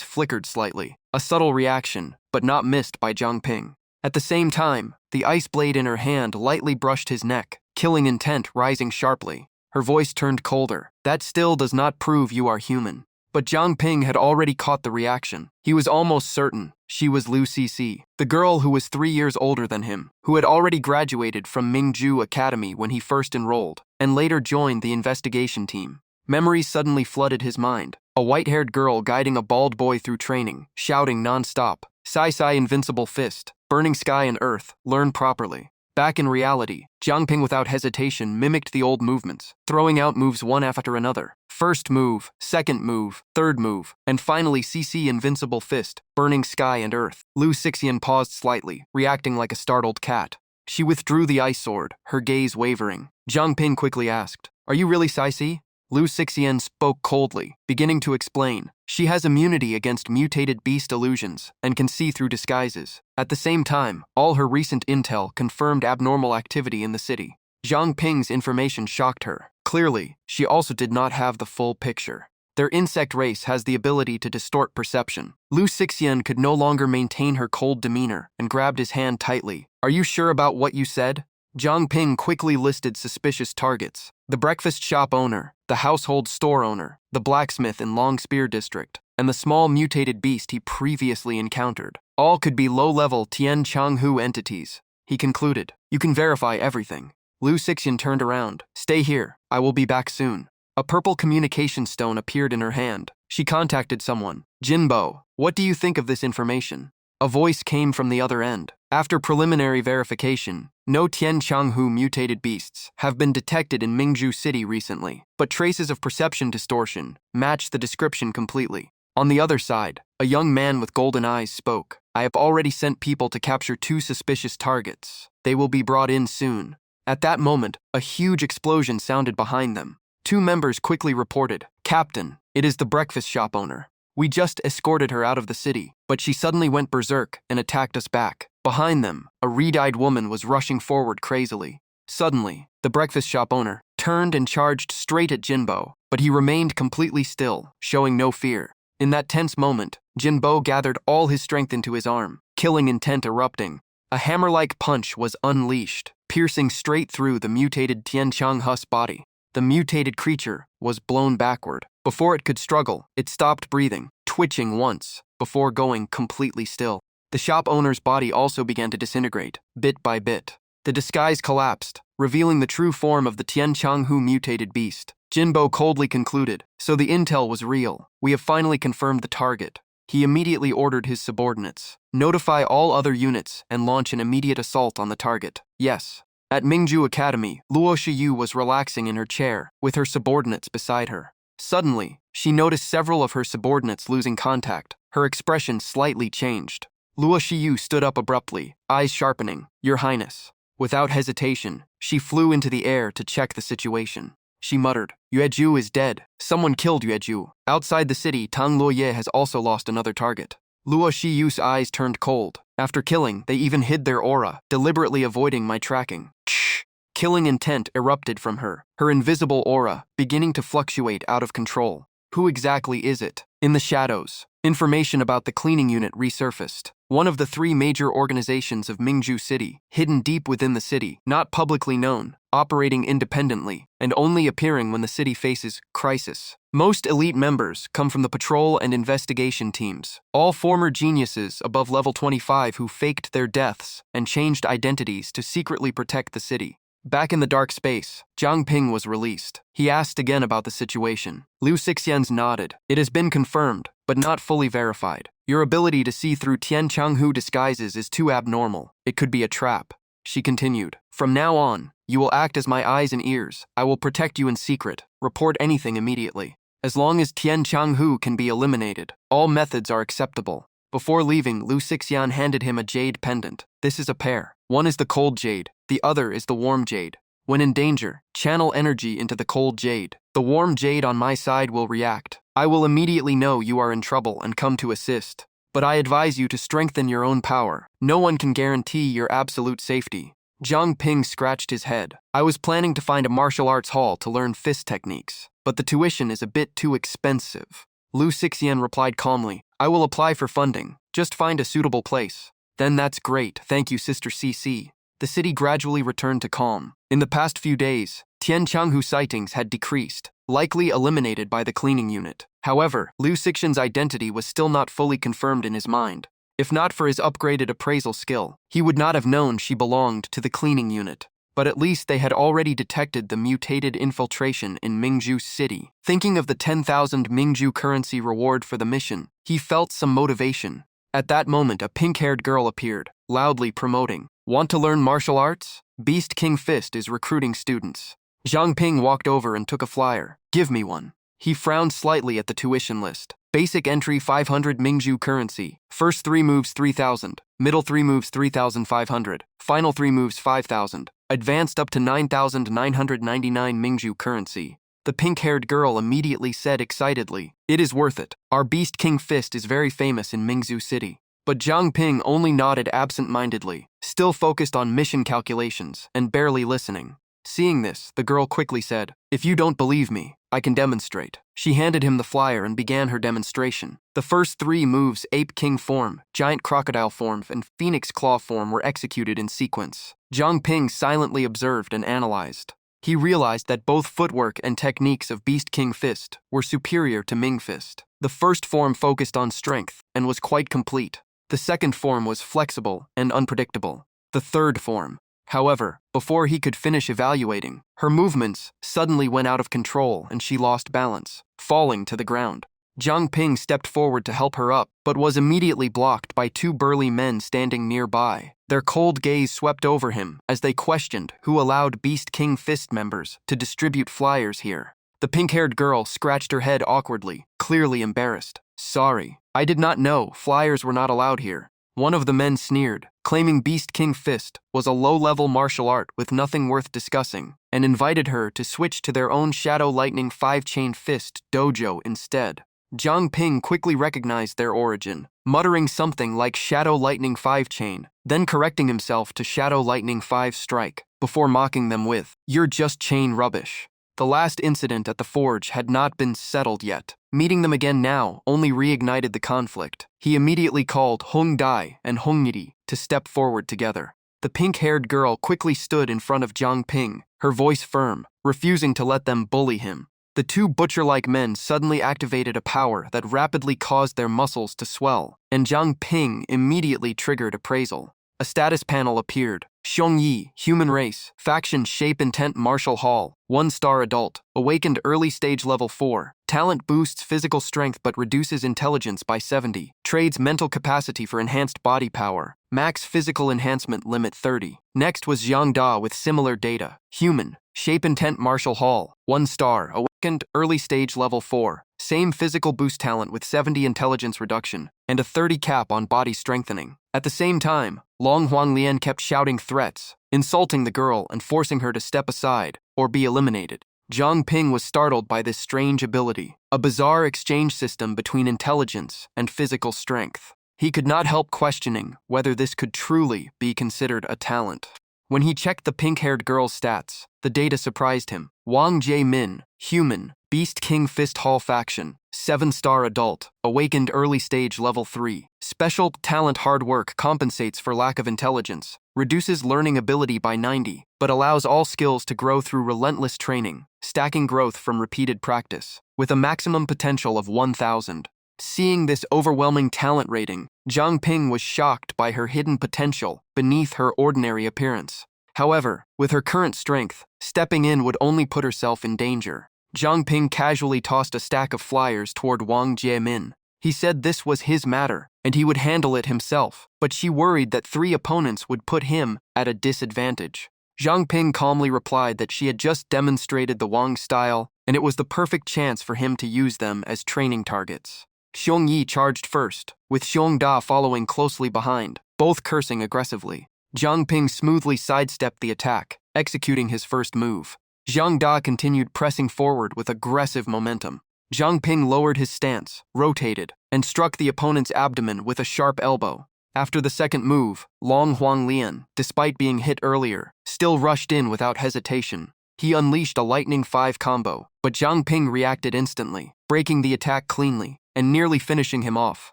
flickered slightly. A subtle reaction, but not missed by Jiang Ping. At the same time, the ice blade in her hand lightly brushed his neck, killing intent rising sharply. Her voice turned colder. That still does not prove you are human. But Jiang Ping had already caught the reaction. He was almost certain she was Liu Sisi, the girl who was 3 years older than him, who had already graduated from Mingju Academy when he first enrolled, and later joined the investigation team. Memories suddenly flooded his mind. A white-haired girl guiding a bald boy through training, shouting non-stop. Sci-fi invincible fist, burning sky and earth, learn properly. Back in reality, Jiang Ping without hesitation mimicked the old movements, throwing out moves one after another. First move, second move, third move, and finally CC invincible fist, burning sky and earth. Liu Sixian paused slightly, reacting like a startled cat. She withdrew the ice sword, her gaze wavering. Jiang Ping quickly asked, "Are you really Sisi?" Liu Sixian spoke coldly, beginning to explain. She has immunity against mutated beast illusions and can see through disguises. At the same time, all her recent intel confirmed abnormal activity in the city. Jiang Ping's information shocked her. Clearly, she also did not have the full picture. Their insect race has the ability to distort perception. Liu Sixian could no longer maintain her cold demeanor and grabbed his hand tightly. "Are you sure about what you said?" Jiang Ping quickly listed suspicious targets. The breakfast shop owner, the household store owner, the blacksmith in Long Spear District, and the small mutated beast he previously encountered. All could be low-level Tian Changhu entities. He concluded, "You can verify everything." Liu Sixian turned around. "Stay here. I will be back soon." A purple communication stone appeared in her hand. She contacted someone. "Jinbo, what do you think of this information?" A voice came from the other end. After preliminary verification, no Tian Changhu mutated beasts have been detected in Mingju City recently, but traces of perception distortion match the description completely. On the other side, a young man with golden eyes spoke. "I have already sent people to capture 2 suspicious targets. They will be brought in soon." At that moment, a huge explosion sounded behind them. 2 members quickly reported, "Captain, it is the breakfast shop owner. We just escorted her out of the city, but she suddenly went berserk and attacked us back." Behind them, a red-eyed woman was rushing forward crazily. Suddenly, the breakfast shop owner turned and charged straight at Jinbo, but he remained completely still, showing no fear. In that tense moment, Jinbo gathered all his strength into his arm, killing intent erupting. A hammer-like punch was unleashed, piercing straight through the mutated Tianchang Hus body. The mutated creature was blown backward. Before it could struggle, it stopped breathing, twitching once, before going completely still. The shop owner's body also began to disintegrate, bit by bit. The disguise collapsed, revealing the true form of the Tian Changhu mutated beast. Jinbo coldly concluded, "So the intel was real. We have finally confirmed the target." He immediately ordered his subordinates, "Notify all other units and launch an immediate assault on the target." Yes. At Mingju Academy, Luo Shiyu was relaxing in her chair, with her subordinates beside her. Suddenly, she noticed several of her subordinates losing contact. Her expression slightly changed. Luo Shiyu stood up abruptly, eyes sharpening. "Your Highness." Without hesitation, she flew into the air to check the situation. She muttered, Yueju is dead. Someone killed Yueju. Outside the city, Tang Luoye has also lost another target. Luo Shiyu's eyes turned cold. After killing, they even hid their aura, deliberately avoiding my tracking. Shh! Killing intent erupted from her, her invisible aura beginning to fluctuate out of control. Who exactly is it? In the shadows, information about the cleaning unit resurfaced. One of the three major organizations of Mingju City, hidden deep within the city, not publicly known, operating independently, and only appearing when the city faces crisis. Most elite members come from the patrol and investigation teams, all former geniuses above level 25 who faked their deaths and changed identities to secretly protect the city. Back in the dark space, Zhang Ping was released. He asked again about the situation. Liu Xixian's nodded. It has been confirmed, but not fully verified. Your ability to see through Tian Changhu disguises is too abnormal. It could be a trap. She continued. From now on, you will act as my eyes and ears. I will protect you in secret. Report anything immediately. As long as Tian Changhu can be eliminated, all methods are acceptable. Before leaving, Liu Xixian handed him a jade pendant. This is a pair. One is the cold jade, the other is the warm jade. When in danger, channel energy into the cold jade. The warm jade on my side will react. I will immediately know you are in trouble and come to assist. But I advise you to strengthen your own power. No one can guarantee your absolute safety. Zhang Ping scratched his head. I was planning to find a martial arts hall to learn fist techniques, but the tuition is a bit too expensive. Liu Xixian replied calmly, I will apply for funding. Just find a suitable place. Then that's great, thank you Sister CC. The city gradually returned to calm. In the past few days, Tian Changhu sightings had decreased, likely eliminated by the cleaning unit. However, Liu Xixian's identity was still not fully confirmed in his mind. If not for his upgraded appraisal skill, he would not have known she belonged to the cleaning unit. But at least they had already detected the mutated infiltration in Mingju City. Thinking of the 10,000 Mingju currency reward for the mission, he felt some motivation. At that moment, a pink-haired girl appeared, loudly promoting, Want to learn martial arts? Beast King Fist is recruiting students. Zhang Ping walked over and took a flyer. Give me one. He frowned slightly at the tuition list. Basic entry 500 Mingju currency. First 3 moves 3,000. Middle 3 moves 3,500. Final 3 moves 5,000. Advanced up to 9,999 Mingju currency. The pink-haired girl immediately said excitedly, It is worth it. Our Beast King Fist is very famous in Mingzu City. But Zhang Ping only nodded absent-mindedly, still focused on mission calculations and barely listening. Seeing this, the girl quickly said, If you don't believe me, I can demonstrate. She handed him the flyer and began her demonstration. The first 3 moves, Ape King form, Giant Crocodile form, and Phoenix Claw form were executed in sequence. Zhang Ping silently observed and analyzed. He realized that both footwork and techniques of Beast King Fist were superior to Ming Fist. The first form focused on strength and was quite complete. The second form was flexible and unpredictable. The third form, however, before he could finish evaluating, her movements suddenly went out of control and she lost balance, falling to the ground. Zhang Ping stepped forward to help her up, but was immediately blocked by 2 burly men standing nearby. Their cold gaze swept over him as they questioned who allowed Beast King Fist members to distribute flyers here. The pink-haired girl scratched her head awkwardly, clearly embarrassed. Sorry, I did not know flyers were not allowed here. One of the men sneered, claiming Beast King Fist was a low-level martial art with nothing worth discussing, and invited her to switch to their own Shadow Lightning 5-chain fist dojo instead. Zhang Ping quickly recognized their origin, muttering something like Shadow Lightning 5-chain, then correcting himself to Shadow Lightning 5 strike, before mocking them with, You're just chain rubbish. The last incident at the forge had not been settled yet. Meeting them again now only reignited the conflict. He immediately called Hong Dai and Hong Yiri to step forward together. The pink-haired girl quickly stood in front of Zhang Ping, her voice firm, refusing to let them bully him. The 2 butcher-like men suddenly activated a power that rapidly caused their muscles to swell, and Zhang Ping immediately triggered appraisal. A status panel appeared. Xiongyi, Human Race, Faction Shape Intent Martial Hall, 1-star Adult, Awakened Early Stage Level 4, Talent boosts physical strength but reduces intelligence by 70, Trades mental capacity for enhanced body power, Max Physical Enhancement Limit 30. Next was Jiang Da with similar data, Human, Shape Intent Martial Hall, 1-star, Awakened Early Stage Level 4, same physical boost talent with 70 intelligence reduction, and a 30 cap on body strengthening. At the same time, Long Huanglian kept shouting threats, insulting the girl and forcing her to step aside or be eliminated. Zhang Ping was startled by this strange ability, a bizarre exchange system between intelligence and physical strength. He could not help questioning whether this could truly be considered a talent. When he checked the pink-haired girl's stats, the data surprised him. Wang Jae-min, human, Beast King Fist Hall faction, 7-star adult, awakened early stage level 3. Special talent hard work compensates for lack of intelligence, reduces learning ability by 90, but allows all skills to grow through relentless training, stacking growth from repeated practice, with a maximum potential of 1,000. Seeing this overwhelming talent rating, Zhang Ping was shocked by her hidden potential beneath her ordinary appearance. However, with her current strength, stepping in would only put herself in danger. Zhang Ping casually tossed a stack of flyers toward Wang Jiemin. He said this was his matter, and he would handle it himself, but she worried that 3 opponents would put him at a disadvantage. Zhang Ping calmly replied that she had just demonstrated the Wang style, and it was the perfect chance for him to use them as training targets. Xiong Yi charged first, with Xiong Da following closely behind, both cursing aggressively. Zhang Ping smoothly sidestepped the attack, executing his first move. Xiong Da continued pressing forward with aggressive momentum. Zhang Ping lowered his stance, rotated, and struck the opponent's abdomen with a sharp elbow. After the second move, Long Huanglian, despite being hit earlier, still rushed in without hesitation. He unleashed a Lightning 5 combo, but Zhang Ping reacted instantly, breaking the attack cleanly and nearly finishing him off,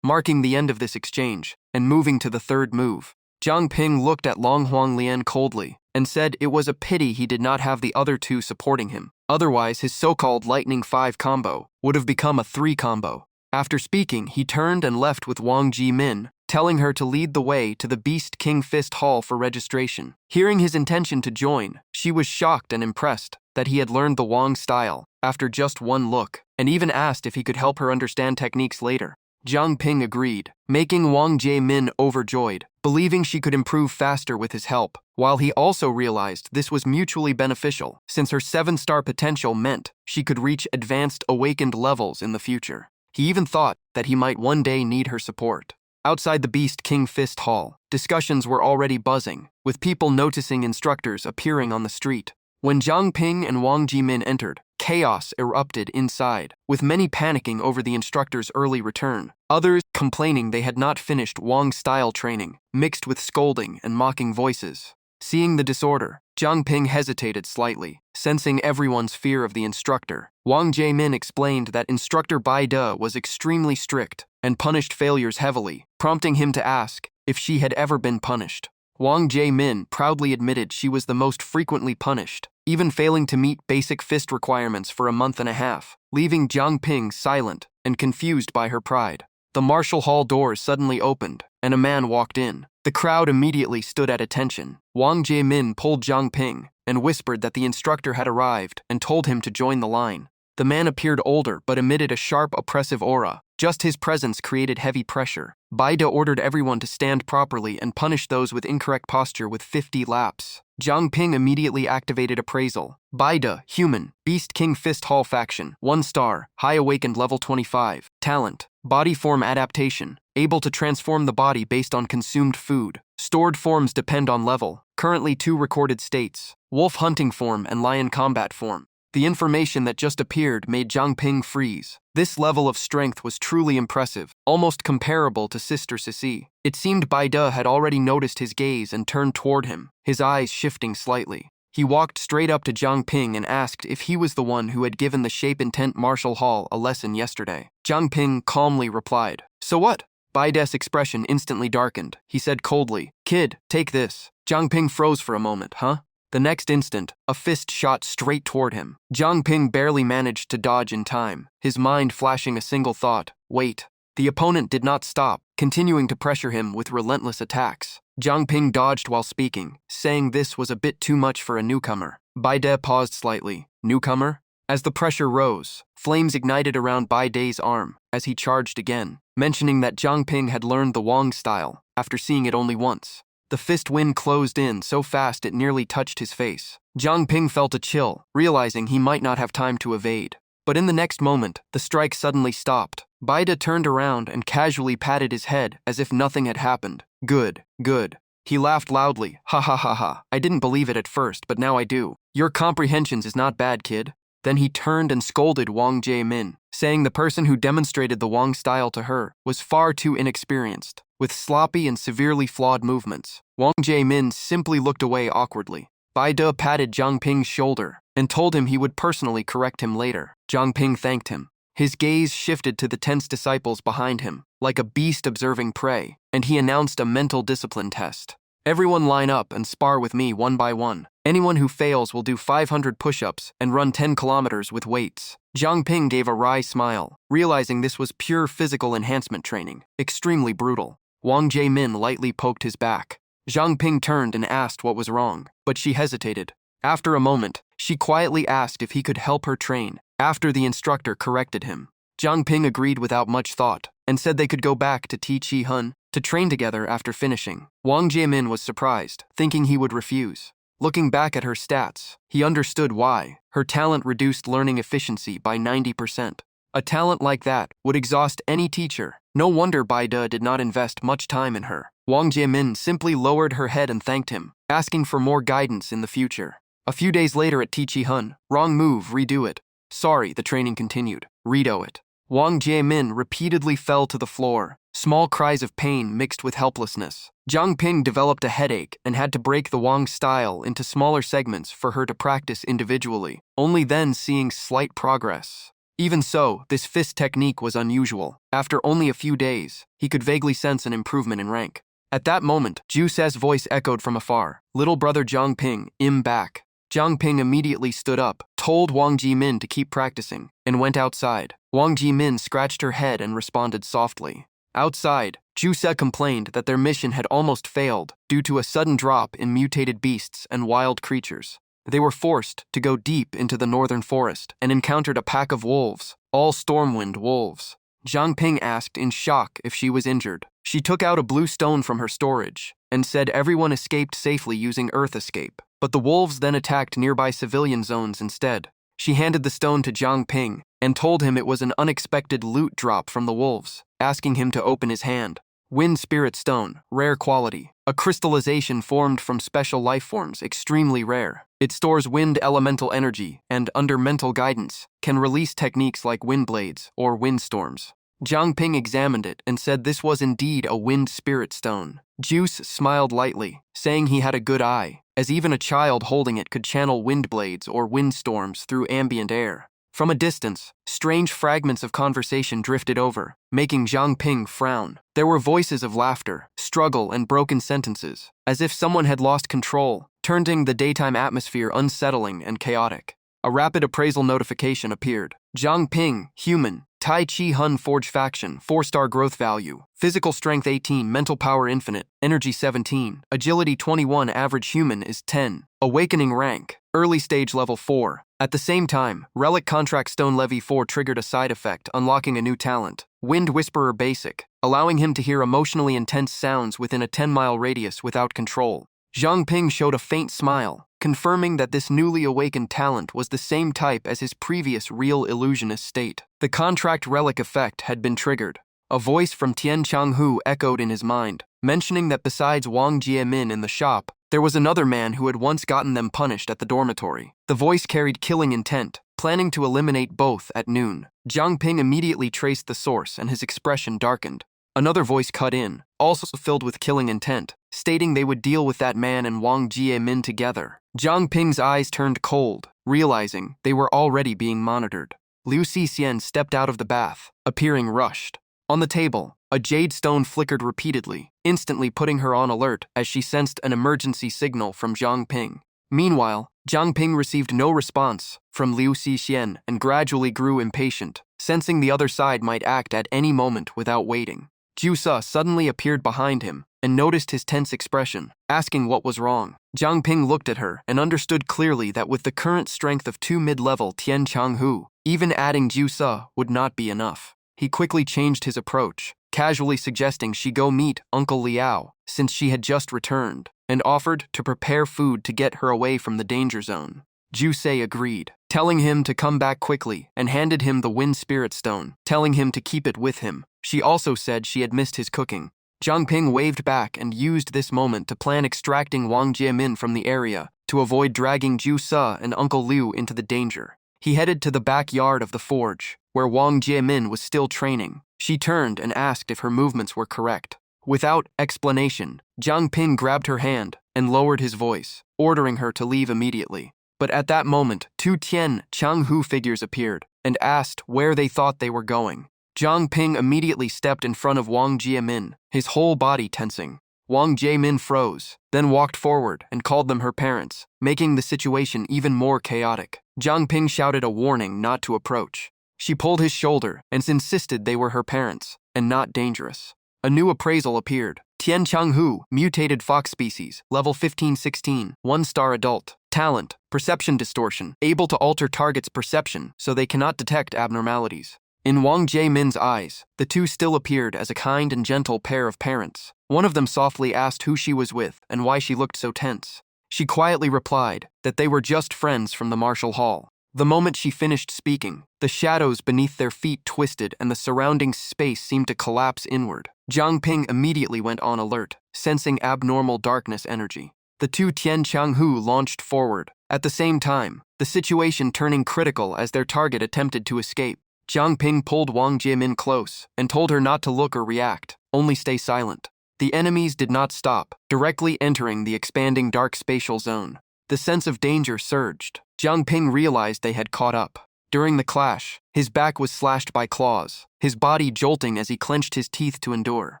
marking the end of this exchange, and moving to the third move. Zhang Ping looked at Long Huanglian coldly and said it was a pity he did not have the other 2 supporting him. Otherwise, his so-called Lightning 5 combo would have become a 3 combo. After speaking, he turned and left with Wang Jimin, telling her to lead the way to the Beast King Fist Hall for registration. Hearing his intention to join, she was shocked and impressed that he had learned the Wang style after just one look, and even asked if he could help her understand techniques later. Zhang Ping agreed, making Wang Jae-min overjoyed, believing she could improve faster with his help, while he also realized this was mutually beneficial, since her 7-star potential meant she could reach advanced awakened levels in the future. He even thought that he might one day need her support. Outside the Beast King Fist Hall, discussions were already buzzing, with people noticing instructors appearing on the street. When Zhang Ping and Wang Jimin entered, chaos erupted inside, with many panicking over the instructor's early return, others complaining they had not finished Wang-style training, mixed with scolding and mocking voices. Seeing the disorder, Zhang Ping hesitated slightly, sensing everyone's fear of the instructor. Wang Jaemin explained that instructor Bai De was extremely strict and punished failures heavily, prompting him to ask if she had ever been punished. Wang Jaemin proudly admitted she was the most frequently punished, even failing to meet basic fist requirements for a month and a half, leaving Zhang Ping silent and confused by her pride. The martial hall doors suddenly opened, and a man walked in. The crowd immediately stood at attention. Wang Jaemin pulled Zhang Ping and whispered that the instructor had arrived and told him to join the line. The man appeared older but emitted a sharp, oppressive aura. Just his presence created heavy pressure. Bai De ordered everyone to stand properly and punish those with incorrect posture with 50 laps. Zhang Ping immediately activated appraisal. Bai De, human, Beast King Fist Hall faction, 1 star, high awakened level 25. Talent, body form adaptation, able to transform the body based on consumed food. Stored forms depend on level. Currently 2 recorded states, wolf hunting form and lion combat form. The information that just appeared made Zhang Ping freeze. This level of strength was truly impressive, almost comparable to Sister Sissi. It seemed Bai De had already noticed his gaze and turned toward him, his eyes shifting slightly. He walked straight up to Zhang Ping and asked if he was the one who had given the Shape Intent Martial Hall a lesson yesterday. Zhang Ping calmly replied, "So what?" Bai De's expression instantly darkened. He said coldly, "Kid, take this." Zhang Ping froze for a moment, "Huh?" The next instant, a fist shot straight toward him. Zhang Ping barely managed to dodge in time, his mind flashing a single thought, wait. The opponent did not stop, continuing to pressure him with relentless attacks. Zhang Ping dodged while speaking, saying this was a bit too much for a newcomer. Bai De paused slightly. Newcomer? As the pressure rose, flames ignited around Bai De's arm as he charged again, mentioning that Zhang Ping had learned the Wang style after seeing it only once. The fist wind closed in so fast it nearly touched his face. Zhang Ping felt a chill, realizing he might not have time to evade. But in the next moment, the strike suddenly stopped. Bai De turned around and casually patted his head as if nothing had happened. Good, good. He laughed loudly. Ha ha ha ha. I didn't believe it at first, but now I do. Your comprehensions is not bad, kid. Then he turned and scolded Wang Jiemin, saying the person who demonstrated the Wang style to her was far too inexperienced, with sloppy and severely flawed movements. Wang Jiemin simply looked away awkwardly. Bai De patted Zhang Ping's shoulder and told him he would personally correct him later. Zhang Ping thanked him. His gaze shifted to the tense disciples behind him, like a beast observing prey, and he announced a mental discipline test. Everyone line up and spar with me one by one. Anyone who fails will do 500 push-ups and run 10 kilometers with weights. Zhang Ping gave a wry smile, realizing this was pure physical enhancement training, extremely brutal. Wang Jiemin lightly poked his back. Zhang Ping turned and asked what was wrong, but she hesitated. After a moment, she quietly asked if he could help her train, after the instructor corrected him. Zhang Ping agreed without much thought, and said they could go back to Ti Chi Hun to train together after finishing. Wang Jiemin was surprised, thinking he would refuse. Looking back at her stats, he understood why. Her talent reduced learning efficiency by 90%. A talent like that would exhaust any teacher. No wonder Bai De did not invest much time in her. Wang Jiemin simply lowered her head and thanked him, asking for more guidance in the future. A few days later at Ti Chi Hun, wrong move, redo it. Sorry, the training continued. Redo it. Wang Jiemin repeatedly fell to the floor, small cries of pain mixed with helplessness. Zhang Ping developed a headache and had to break the Wang style into smaller segments for her to practice individually, only then seeing slight progress. Even so, this fist technique was unusual. After only a few days, he could vaguely sense an improvement in rank. At that moment, Ju Se's voice echoed from afar. Little brother Zhang Ping, I'm back. Zhang Ping immediately stood up, told Wang Jimin to keep practicing, and went outside. Wang Jimin scratched her head and responded softly. Outside, Ju Se complained that their mission had almost failed due to a sudden drop in mutated beasts and wild creatures. They were forced to go deep into the northern forest and encountered a pack of wolves, all Stormwind wolves. Zhang Ping asked in shock if she was injured. She took out a blue stone from her storage and said everyone escaped safely using Earth Escape, but the wolves then attacked nearby civilian zones instead. She handed the stone to Zhang Ping and told him it was an unexpected loot drop from the wolves, asking him to open his hand. Wind Spirit Stone, rare quality. A crystallization formed from special life forms, extremely rare. It stores wind elemental energy and, under mental guidance, can release techniques like wind blades or wind storms. Zhang Ping examined it and said this was indeed a Wind Spirit Stone. Juice smiled lightly, saying he had a good eye, as even a child holding it could channel wind blades or wind storms through ambient air. From a distance, strange fragments of conversation drifted over, making Zhang Ping frown. There were voices of laughter, struggle, and broken sentences, as if someone had lost control, turning the daytime atmosphere unsettling and chaotic. A rapid appraisal notification appeared. Zhang Ping, human, Tai Chi Hun Forge faction, 4-star growth value, physical strength 18, mental power infinite, energy 17, agility 21, average human is 10, awakening rank, early stage level 4. At the same time, Relic Contract Stone Levy 4 triggered a side effect, unlocking a new talent, Wind Whisperer Basic, allowing him to hear emotionally intense sounds within a 10-mile radius without control. Zhang Ping showed a faint smile, confirming that this newly awakened talent was the same type as his previous real illusionist state. The contract relic effect had been triggered. A voice from Tian Changhu echoed in his mind, mentioning that besides Wang Jiemin in the shop, there was another man who had once gotten them punished at the dormitory. The voice carried killing intent, planning to eliminate both at noon. Zhang Ping immediately traced the source and his expression darkened. Another voice cut in, also filled with killing intent, stating they would deal with that man and Wang Jiemin together. Zhang Ping's eyes turned cold, realizing they were already being monitored. Liu Xixien stepped out of the bath, appearing rushed. On the table, a jade stone flickered repeatedly, instantly putting her on alert as she sensed an emergency signal from Zhang Ping. Meanwhile, Zhang Ping received no response from Liu Xixien and gradually grew impatient, sensing the other side might act at any moment without waiting. Ju Se suddenly appeared behind him and noticed his tense expression, asking what was wrong. Zhang Ping looked at her and understood clearly that with the current strength of 2 mid-level Tian Changhu, even adding Ju Se would not be enough. He quickly changed his approach, casually suggesting she go meet Uncle Liao since she had just returned, and offered to prepare food to get her away from the danger zone. Ju Se agreed, telling him to come back quickly, and handed him the Wind Spirit Stone, telling him to keep it with him. She also said she had missed his cooking. Zhang Ping waved back and used this moment to plan extracting Wang Jiemin from the area to avoid dragging Ju Se and Uncle Liu into the danger. He headed to the backyard of the forge, where Wang Jiemin was still training. She turned and asked if her movements were correct. Without explanation, Zhang Ping grabbed her hand and lowered his voice, ordering her to leave immediately. But at that moment, two Tian Changhu figures appeared and asked where they thought they were going. Zhang Ping immediately stepped in front of Wang Jiemin, his whole body tensing. Wang Jiemin froze, then walked forward and called them her parents, making the situation even more chaotic. Zhang Ping shouted a warning not to approach. She pulled his shoulder and insisted they were her parents, and not dangerous. A new appraisal appeared. Tian Changhu, mutated fox species, level 15-16, 1-star adult. Talent, perception distortion, able to alter target's perception so they cannot detect abnormalities. In Wang Jiemin's eyes, the two still appeared as a kind and gentle pair of parents. One of them softly asked who she was with and why she looked so tense. She quietly replied that they were just friends from the martial hall. The moment she finished speaking, the shadows beneath their feet twisted and the surrounding space seemed to collapse inward. Zhang Ping immediately went on alert, sensing abnormal darkness energy. The two Tian Changhu launched forward. At the same time, the situation turning critical as their target attempted to escape. Zhang Ping pulled Wang Jiemin close and told her not to look or react, only stay silent. The enemies did not stop, directly entering the expanding dark spatial zone. The sense of danger surged. Zhang Ping realized they had caught up. During the clash, his back was slashed by claws, his body jolting as he clenched his teeth to endure.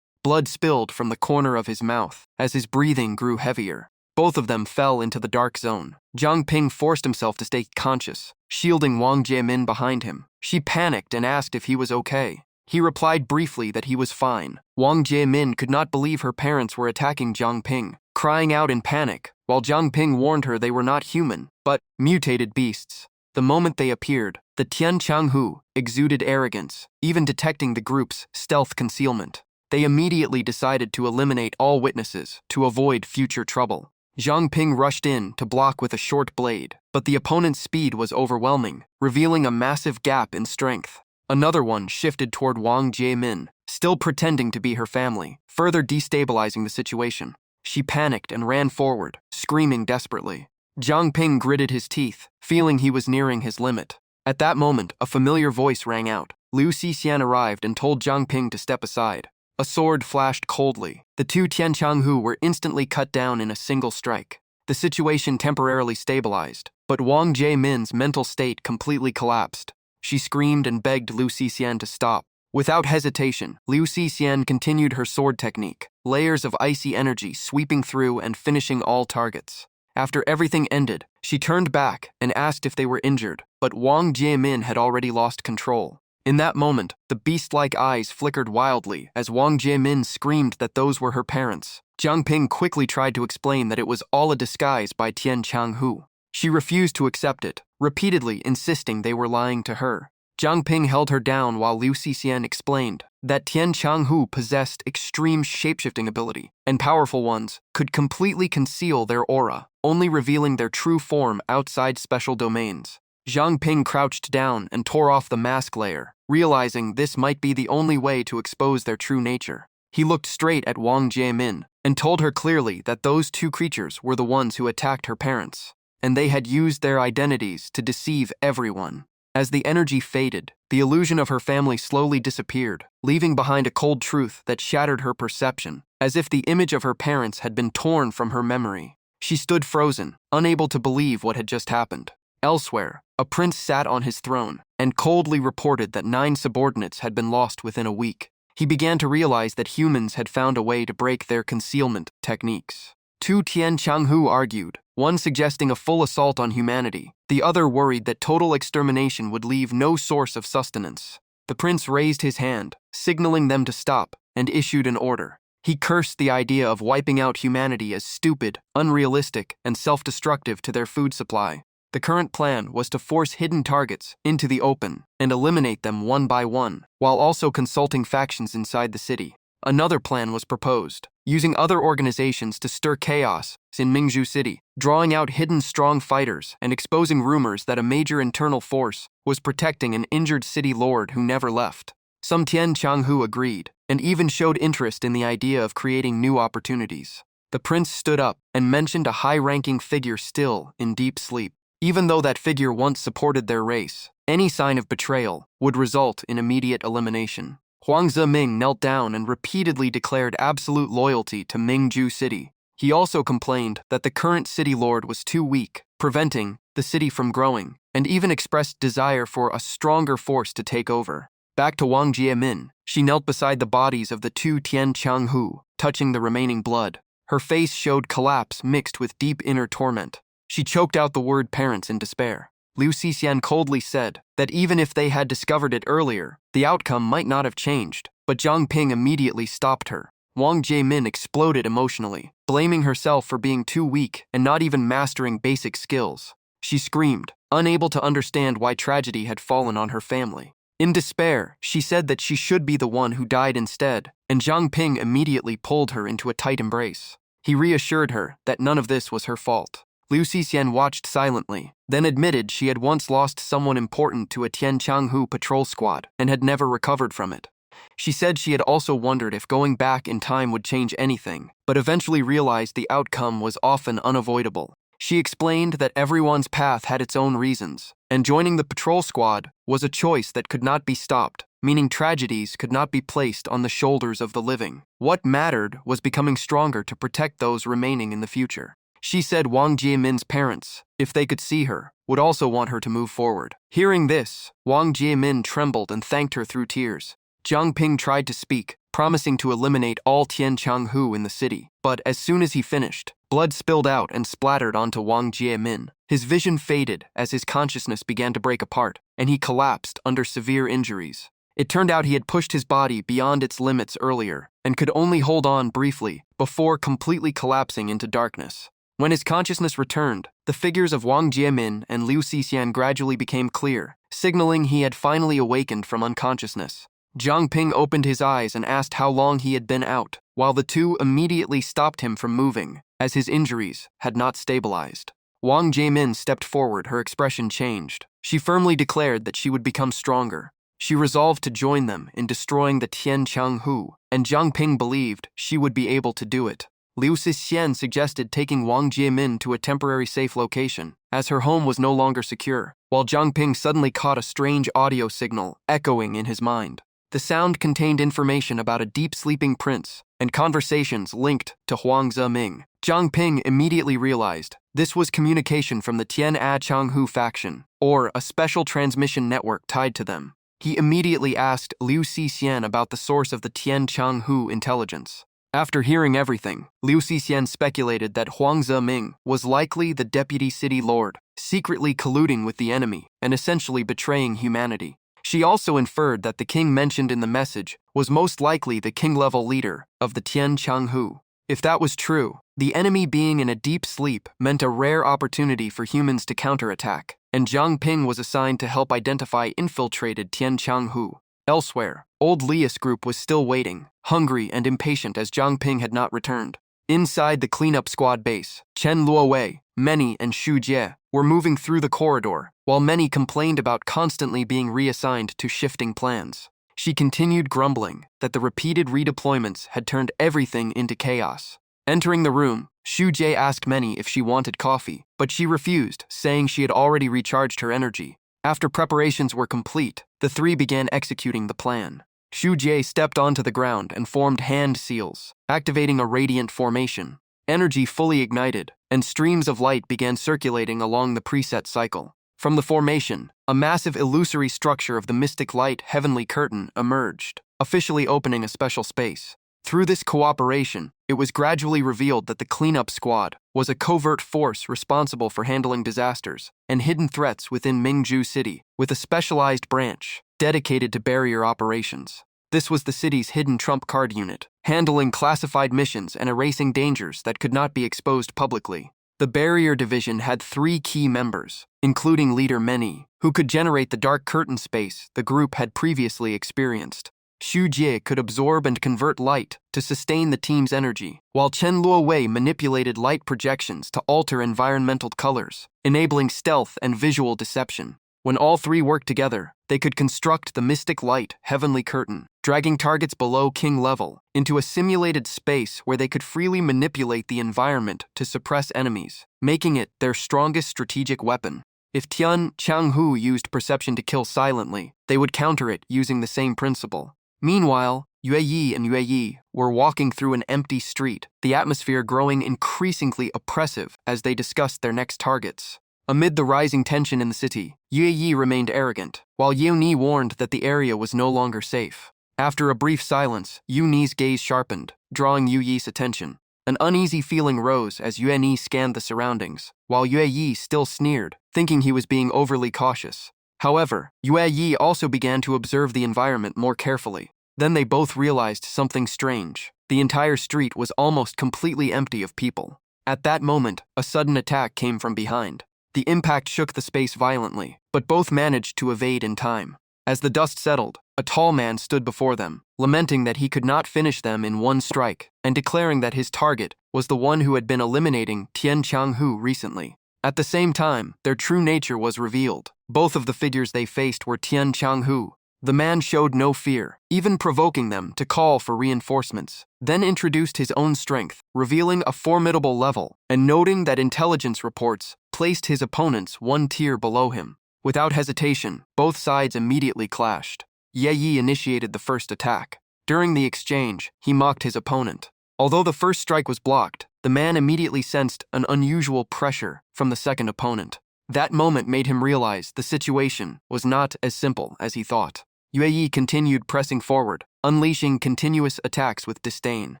Blood spilled from the corner of his mouth as his breathing grew heavier. Both of them fell into the dark zone. Zhang Ping forced himself to stay conscious, shielding Wang Jiemin behind him. She panicked and asked if he was okay. He replied briefly that he was fine. Wang Jiemin could not believe her parents were attacking Zhang Ping, crying out in panic, while Zhang Ping warned her they were not human, but mutated beasts. The moment they appeared, the Tian Changhu exuded arrogance, even detecting the group's stealth concealment. They immediately decided to eliminate all witnesses to avoid future trouble. Zhang Ping rushed in to block with a short blade, but the opponent's speed was overwhelming, revealing a massive gap in strength. Another one shifted toward Wang Jiemin, still pretending to be her family, further destabilizing the situation. She panicked and ran forward, screaming desperately. Zhang Ping gritted his teeth, feeling he was nearing his limit. At that moment, a familiar voice rang out. Liu Xixian arrived and told Zhang Ping to step aside. A sword flashed coldly. The two Tian Changhu were instantly cut down in a single strike. The situation temporarily stabilized, but Wang Jiemin's mental state completely collapsed. She screamed and begged Liu Xixian to stop. Without hesitation, Liu Xixian continued her sword technique, layers of icy energy sweeping through and finishing all targets. After everything ended, she turned back and asked if they were injured, but Wang Jiemin had already lost control. In that moment, the beast-like eyes flickered wildly as Wang Jiemin screamed that those were her parents. Zhang Ping quickly tried to explain that it was all a disguise by Tian Changhu. She refused to accept it, repeatedly insisting they were lying to her. Zhang Ping held her down while Liu Xixian explained that Tian Changhu possessed extreme shapeshifting ability, and powerful ones could completely conceal their aura, only revealing their true form outside special domains. Zhang Ping crouched down and tore off the mask layer, realizing this might be the only way to expose their true nature. He looked straight at Wang Jiemin and told her clearly that those two creatures were the ones who attacked her parents, and they had used their identities to deceive everyone. As the energy faded, the illusion of her family slowly disappeared, leaving behind a cold truth that shattered her perception, as if the image of her parents had been torn from her memory. She stood frozen, unable to believe what had just happened. Elsewhere, a prince sat on his throne and coldly reported that 9 subordinates had been lost within a week. He began to realize that humans had found a way to break their concealment techniques. Two Tian Changhu argued, one suggesting a full assault on humanity, the other worried that total extermination would leave no source of sustenance. The prince raised his hand, signaling them to stop, and issued an order. He cursed the idea of wiping out humanity as stupid, unrealistic, and self-destructive to their food supply. The current plan was to force hidden targets into the open and eliminate them one by one, while also consulting factions inside the city. Another plan was proposed, using other organizations to stir chaos in Mingzhu City, drawing out hidden strong fighters and exposing rumors that a major internal force was protecting an injured city lord who never left. Some Tian Changhu agreed, and even showed interest in the idea of creating new opportunities. The prince stood up and mentioned a high-ranking figure still in deep sleep. Even though that figure once supported their race, any sign of betrayal would result in immediate elimination. Huang Ziming knelt down and repeatedly declared absolute loyalty to Mingju City. He also complained that the current city lord was too weak, preventing the city from growing, and even expressed desire for a stronger force to take over. Back to Wang Jiemin, she knelt beside the bodies of the two Tian Changhu, touching the remaining blood. Her face showed collapse mixed with deep inner torment. She choked out the word parents in despair. Liu Xixian coldly said that even if they had discovered it earlier, the outcome might not have changed, but Zhang Ping immediately stopped her. Wang Jiemin exploded emotionally, blaming herself for being too weak and not even mastering basic skills. She screamed, unable to understand why tragedy had fallen on her family. In despair, she said that she should be the one who died instead, and Zhang Ping immediately pulled her into a tight embrace. He reassured her that none of this was her fault. Liu Xixian watched silently, then admitted she had once lost someone important to a Tian Changhu patrol squad and had never recovered from it. She said she had also wondered if going back in time would change anything, but eventually realized the outcome was often unavoidable. She explained that everyone's path had its own reasons, and joining the patrol squad was a choice that could not be stopped, meaning tragedies could not be placed on the shoulders of the living. What mattered was becoming stronger to protect those remaining in the future. She said Wang Jiemin's parents, if they could see her, would also want her to move forward. Hearing this, Wang Jiemin trembled and thanked her through tears. Zhang Ping tried to speak, promising to eliminate all Tian Changhu in the city, but as soon as he finished, blood spilled out and splattered onto Wang Jiemin. His vision faded as his consciousness began to break apart, and he collapsed under severe injuries. It turned out he had pushed his body beyond its limits earlier, and could only hold on briefly before completely collapsing into darkness. When his consciousness returned, the figures of Wang Jiemin and Liu Xixian gradually became clear, signaling he had finally awakened from unconsciousness. Zhang Ping opened his eyes and asked how long he had been out, while the two immediately stopped him from moving, as his injuries had not stabilized. Wang Jiemin stepped forward, her expression changed. She firmly declared that she would become stronger. She resolved to join them in destroying the Tian Changhu, and Zhang Ping believed she would be able to do it. Liu Xixian suggested taking Wang Jiemin to a temporary safe location, as her home was no longer secure, while Zhang Ping suddenly caught a strange audio signal echoing in his mind. The sound contained information about a deep-sleeping prince and conversations linked to Huang Ziming. Zhang Ping immediately realized this was communication from the Tian A Changhu faction, or a special transmission network tied to them. He immediately asked Liu Xixian about the source of the Tian Changhu intelligence. After hearing everything, Liu Xixian speculated that Huang Ziming was likely the deputy city lord, secretly colluding with the enemy and essentially betraying humanity. She also inferred that the king mentioned in the message was most likely the king-level leader of the Tian Changhu. If that was true, the enemy being in a deep sleep meant a rare opportunity for humans to counterattack, and Zhang Ping was assigned to help identify infiltrated Tian Changhu. Elsewhere, old Lias group was still waiting, hungry and impatient as Zhang Ping had not returned. Inside the cleanup squad base, Chen Luowei, Many, and Xu Jie were moving through the corridor, while Many complained about constantly being reassigned to shifting plans. She continued grumbling that the repeated redeployments had turned everything into chaos. Entering the room, Xu Jie asked Many if she wanted coffee, but she refused, saying she had already recharged her energy. After preparations were complete, the three began executing the plan. Xu Jie stepped onto the ground and formed hand seals, activating a radiant formation. Energy fully ignited, and streams of light began circulating along the preset cycle. From the formation, a massive illusory structure of the mystic light heavenly curtain emerged, officially opening a special space. Through this cooperation, it was gradually revealed that the cleanup squad was a covert force responsible for handling disasters and hidden threats within Mingju City, with a specialized branch dedicated to barrier operations. This was the city's hidden trump card unit, handling classified missions and erasing dangers that could not be exposed publicly. The barrier division had 3 key members, including leader Many, who could generate the dark curtain space the group had previously experienced. Xu Jie could absorb and convert light to sustain the team's energy, while Chen Luowei manipulated light projections to alter environmental colors, enabling stealth and visual deception. When all 3 worked together, they could construct the mystic light heavenly curtain, dragging targets below king level into a simulated space where they could freely manipulate the environment to suppress enemies, making it their strongest strategic weapon. If Tian Changhu used perception to kill silently, they would counter it using the same principle. Meanwhile, Yue Yi and Yue Yi were walking through an empty street, the atmosphere growing increasingly oppressive as they discussed their next targets. Amid the rising tension in the city, Yue Yi remained arrogant, while Yue Ni warned that the area was no longer safe. After a brief silence, Yue Ni's gaze sharpened, drawing Yue Yi's attention. An uneasy feeling rose as Yue Ni scanned the surroundings, while Yue Yi still sneered, thinking he was being overly cautious. However, Yue Yi also began to observe the environment more carefully. Then they both realized something strange. The entire street was almost completely empty of people. At that moment, a sudden attack came from behind. The impact shook the space violently, but both managed to evade in time. As the dust settled, a tall man stood before them, lamenting that he could not finish them in one strike, and declaring that his target was the one who had been eliminating Tian Changhu recently. At the same time, their true nature was revealed. Both of the figures they faced were Tian Changhu. The man showed no fear, even provoking them to call for reinforcements, then introduced his own strength, revealing a formidable level, and noting that intelligence reports placed his opponents one tier below him. Without hesitation, both sides immediately clashed. Ye Yi initiated the first attack. During the exchange, he mocked his opponent. Although the first strike was blocked, the man immediately sensed an unusual pressure from the second opponent. That moment made him realize the situation was not as simple as he thought. Yue Yi continued pressing forward, unleashing continuous attacks with disdain.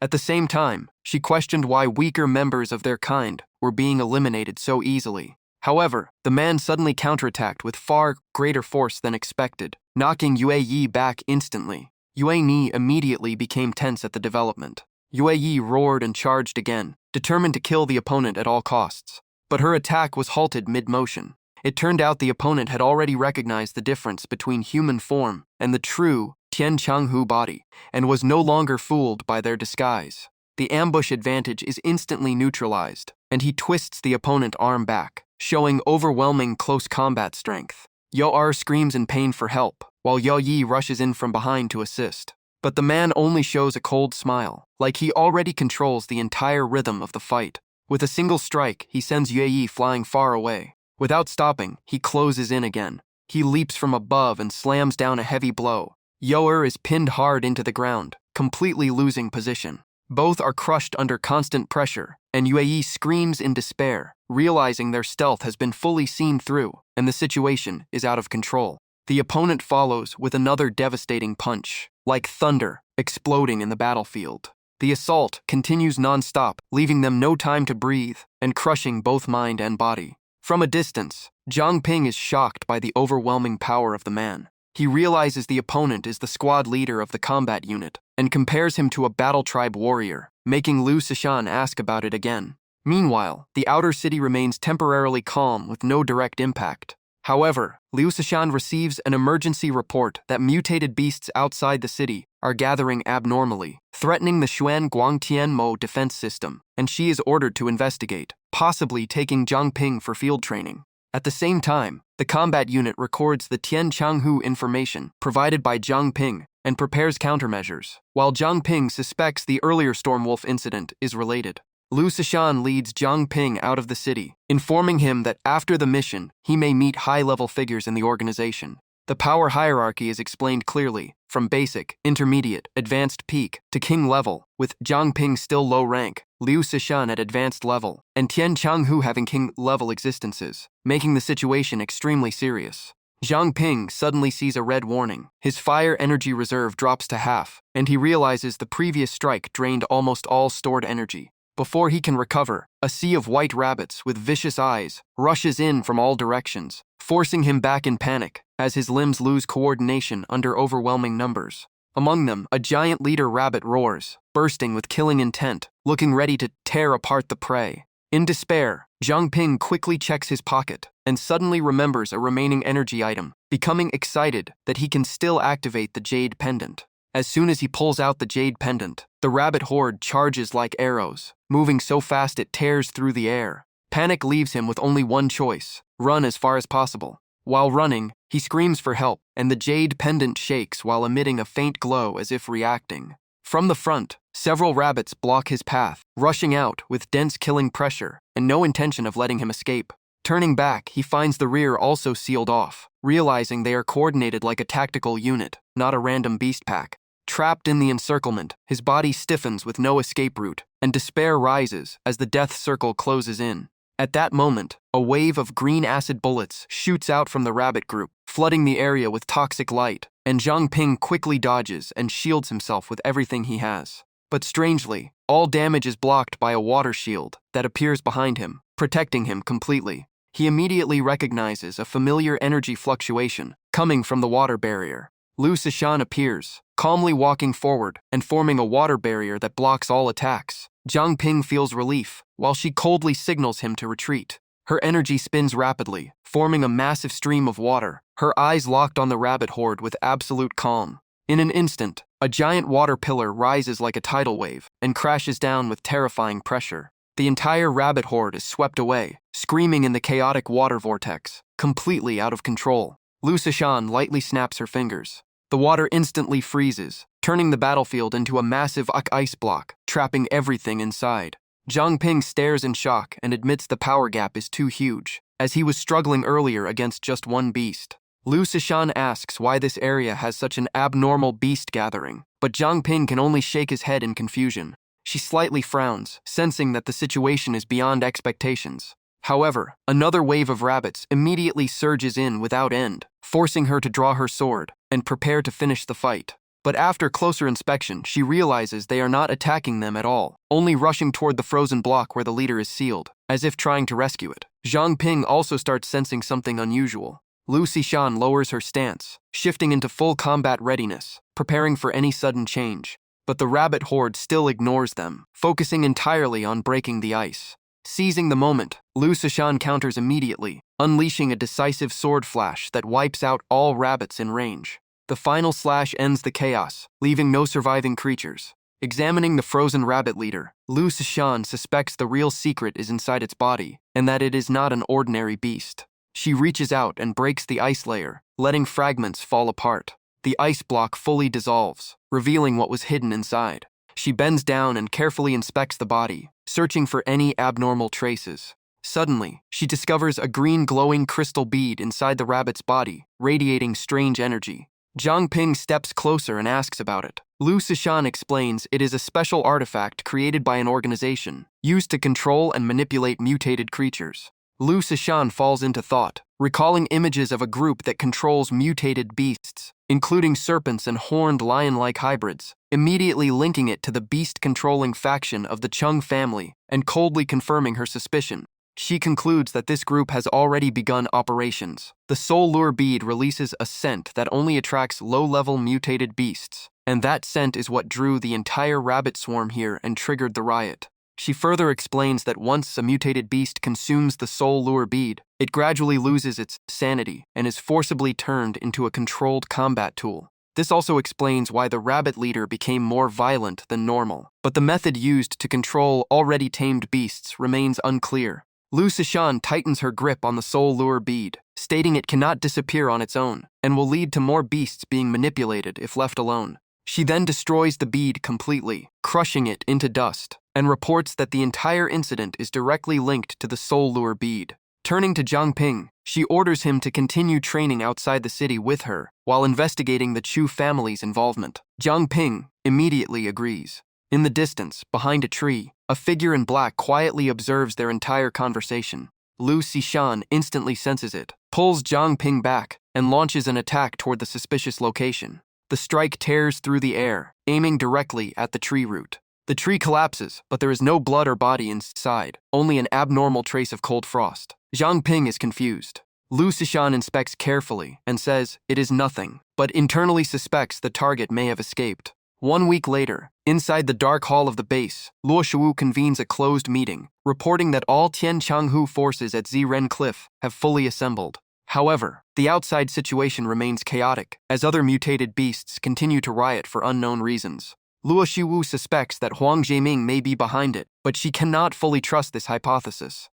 At the same time, she questioned why weaker members of their kind were being eliminated so easily. However, the man suddenly counterattacked with far greater force than expected, knocking Yue Yi back instantly. Yue Ni immediately became tense at the development. Yue Yi roared and charged again, determined to kill the opponent at all costs. But her attack was halted mid-motion. It turned out the opponent had already recognized the difference between human form and the true Tian Changhu body, and was no longer fooled by their disguise. The ambush advantage is instantly neutralized, and he twists the opponent's arm back, showing overwhelming close combat strength. Yo-Er screams in pain for help, while Yo-Yi rushes in from behind to assist. But the man only shows a cold smile, like he already controls the entire rhythm of the fight. With a single strike, he sends Yue-Yi flying far away. Without stopping, he closes in again. He leaps from above and slams down a heavy blow. Yo-Er is pinned hard into the ground, completely losing position. Both are crushed under constant pressure, and Yue-Yi screams in despair, realizing their stealth has been fully seen through, and the situation is out of control. The opponent follows with another devastating punch, like thunder, exploding in the battlefield. The assault continues non-stop, leaving them no time to breathe, and crushing both mind and body. From a distance, Zhang Ping is shocked by the overwhelming power of the man. He realizes the opponent is the squad leader of the combat unit, and compares him to a battle tribe warrior, making Liu Sishan ask about it again. Meanwhile, the outer city remains temporarily calm with no direct impact. However, Liu Sishan receives an emergency report that mutated beasts outside the city are gathering abnormally, threatening the Xuan Guangtianmo defense system, and she is ordered to investigate, possibly taking Zhang Ping for field training. At the same time, the combat unit records the Tian Changhu information provided by Zhang Ping and prepares countermeasures, while Zhang Ping suspects the earlier Stormwolf incident is related. Liu Sishan leads Zhang Ping out of the city, informing him that after the mission, he may meet high-level figures in the organization. The power hierarchy is explained clearly, from basic, intermediate, advanced peak to king level, with Zhang Ping still low rank, Liu Sishan at advanced level, and Tian Changhu having king level existences, making the situation extremely serious. Zhang Ping suddenly sees a red warning. His fire energy reserve drops to half, and he realizes the previous strike drained almost all stored energy. Before he can recover, a sea of white rabbits with vicious eyes rushes in from all directions, forcing him back in panic as his limbs lose coordination under overwhelming numbers. Among them, a giant leader rabbit roars, bursting with killing intent, looking ready to tear apart the prey. In despair, Zhang Ping quickly checks his pocket and suddenly remembers a remaining energy item, becoming excited that he can still activate the jade pendant. As soon as he pulls out the jade pendant, the rabbit horde charges like arrows, moving so fast it tears through the air. Panic leaves him with only one choice: run as far as possible. While running, he screams for help, and the jade pendant shakes while emitting a faint glow as if reacting. From the front, several rabbits block his path, rushing out with dense killing pressure and no intention of letting him escape. Turning back, he finds the rear also sealed off, realizing they are coordinated like a tactical unit, not a random beast pack. Trapped in the encirclement, his body stiffens with no escape route, and despair rises as the death circle closes in. At that moment, a wave of green acid bullets shoots out from the rabbit group, flooding the area with toxic light, and Zhang Ping quickly dodges and shields himself with everything he has. But strangely, all damage is blocked by a water shield that appears behind him, protecting him completely. He immediately recognizes a familiar energy fluctuation coming from the water barrier. Lu Sishan appears, calmly walking forward and forming a water barrier that blocks all attacks. Zhang Ping feels relief, while she coldly signals him to retreat. Her energy spins rapidly, forming a massive stream of water, her eyes locked on the rabbit horde with absolute calm. In an instant, a giant water pillar rises like a tidal wave and crashes down with terrifying pressure. The entire rabbit horde is swept away, screaming in the chaotic water vortex, completely out of control. Lu Sishan lightly snaps her fingers. The water instantly freezes, turning the battlefield into a massive ice block, trapping everything inside. Zhang Ping stares in shock and admits the power gap is too huge, as he was struggling earlier against just one beast. Lu Sishan asks why this area has such an abnormal beast gathering, but Zhang Ping can only shake his head in confusion. She slightly frowns, sensing that the situation is beyond expectations. However, another wave of rabbits immediately surges in without end, forcing her to draw her sword and prepare to finish the fight. But after closer inspection, she realizes they are not attacking them at all, only rushing toward the frozen block where the leader is sealed, as if trying to rescue it. Zhang Ping also starts sensing something unusual. Lu Sishan lowers her stance, shifting into full combat readiness, preparing for any sudden change. But the rabbit horde still ignores them, focusing entirely on breaking the ice. Seizing the moment, Lu Sishan counters immediately, unleashing a decisive sword flash that wipes out all rabbits in range. The final slash ends the chaos, leaving no surviving creatures. Examining the frozen rabbit leader, Lu Sishan suspects the real secret is inside its body, and that it is not an ordinary beast. She reaches out and breaks the ice layer, letting fragments fall apart. The ice block fully dissolves, revealing what was hidden inside. She bends down and carefully inspects the body, searching for any abnormal traces. Suddenly, she discovers a green glowing crystal bead inside the rabbit's body, radiating strange energy. Zhang Ping steps closer and asks about it. Lu Sishan explains it is a special artifact created by an organization, used to control and manipulate mutated creatures. Lu Sishan falls into thought, recalling images of a group that controls mutated beasts, including serpents and horned lion-like hybrids, immediately linking it to the beast-controlling faction of the Chung family and coldly confirming her suspicion. She concludes that this group has already begun operations. The soul lure bead releases a scent that only attracts low-level mutated beasts, and that scent is what drew the entire rabbit swarm here and triggered the riot. She further explains that once a mutated beast consumes the soul lure bead, it gradually loses its sanity and is forcibly turned into a controlled combat tool. This also explains why the rabbit leader became more violent than normal, but the method used to control already tamed beasts remains unclear. Lu Sishan tightens her grip on the soul lure bead, stating it cannot disappear on its own and will lead to more beasts being manipulated if left alone. She then destroys the bead completely, crushing it into dust, and reports that the entire incident is directly linked to the soul lure bead. Turning to Zhang Ping, she orders him to continue training outside the city with her while investigating the Chu family's involvement. Zhang Ping immediately agrees. In the distance, behind a tree, a figure in black quietly observes their entire conversation. Lu Sishan instantly senses it, pulls Zhang Ping back, and launches an attack toward the suspicious location. The strike tears through the air, aiming directly at the tree root. The tree collapses, but there is no blood or body inside, only an abnormal trace of cold frost. Zhang Ping is confused. Lu Sishan inspects carefully and says it is nothing, but internally suspects the target may have escaped. 1 week later, inside the dark hall of the base, Luo Shuwu convenes a closed meeting, reporting that all Tian Changhu forces at Ziren Cliff have fully assembled. However, the outside situation remains chaotic, as other mutated beasts continue to riot for unknown reasons. Luo Shuwu suspects that Huang Jieming may be behind it, but she cannot fully trust this hypothesis.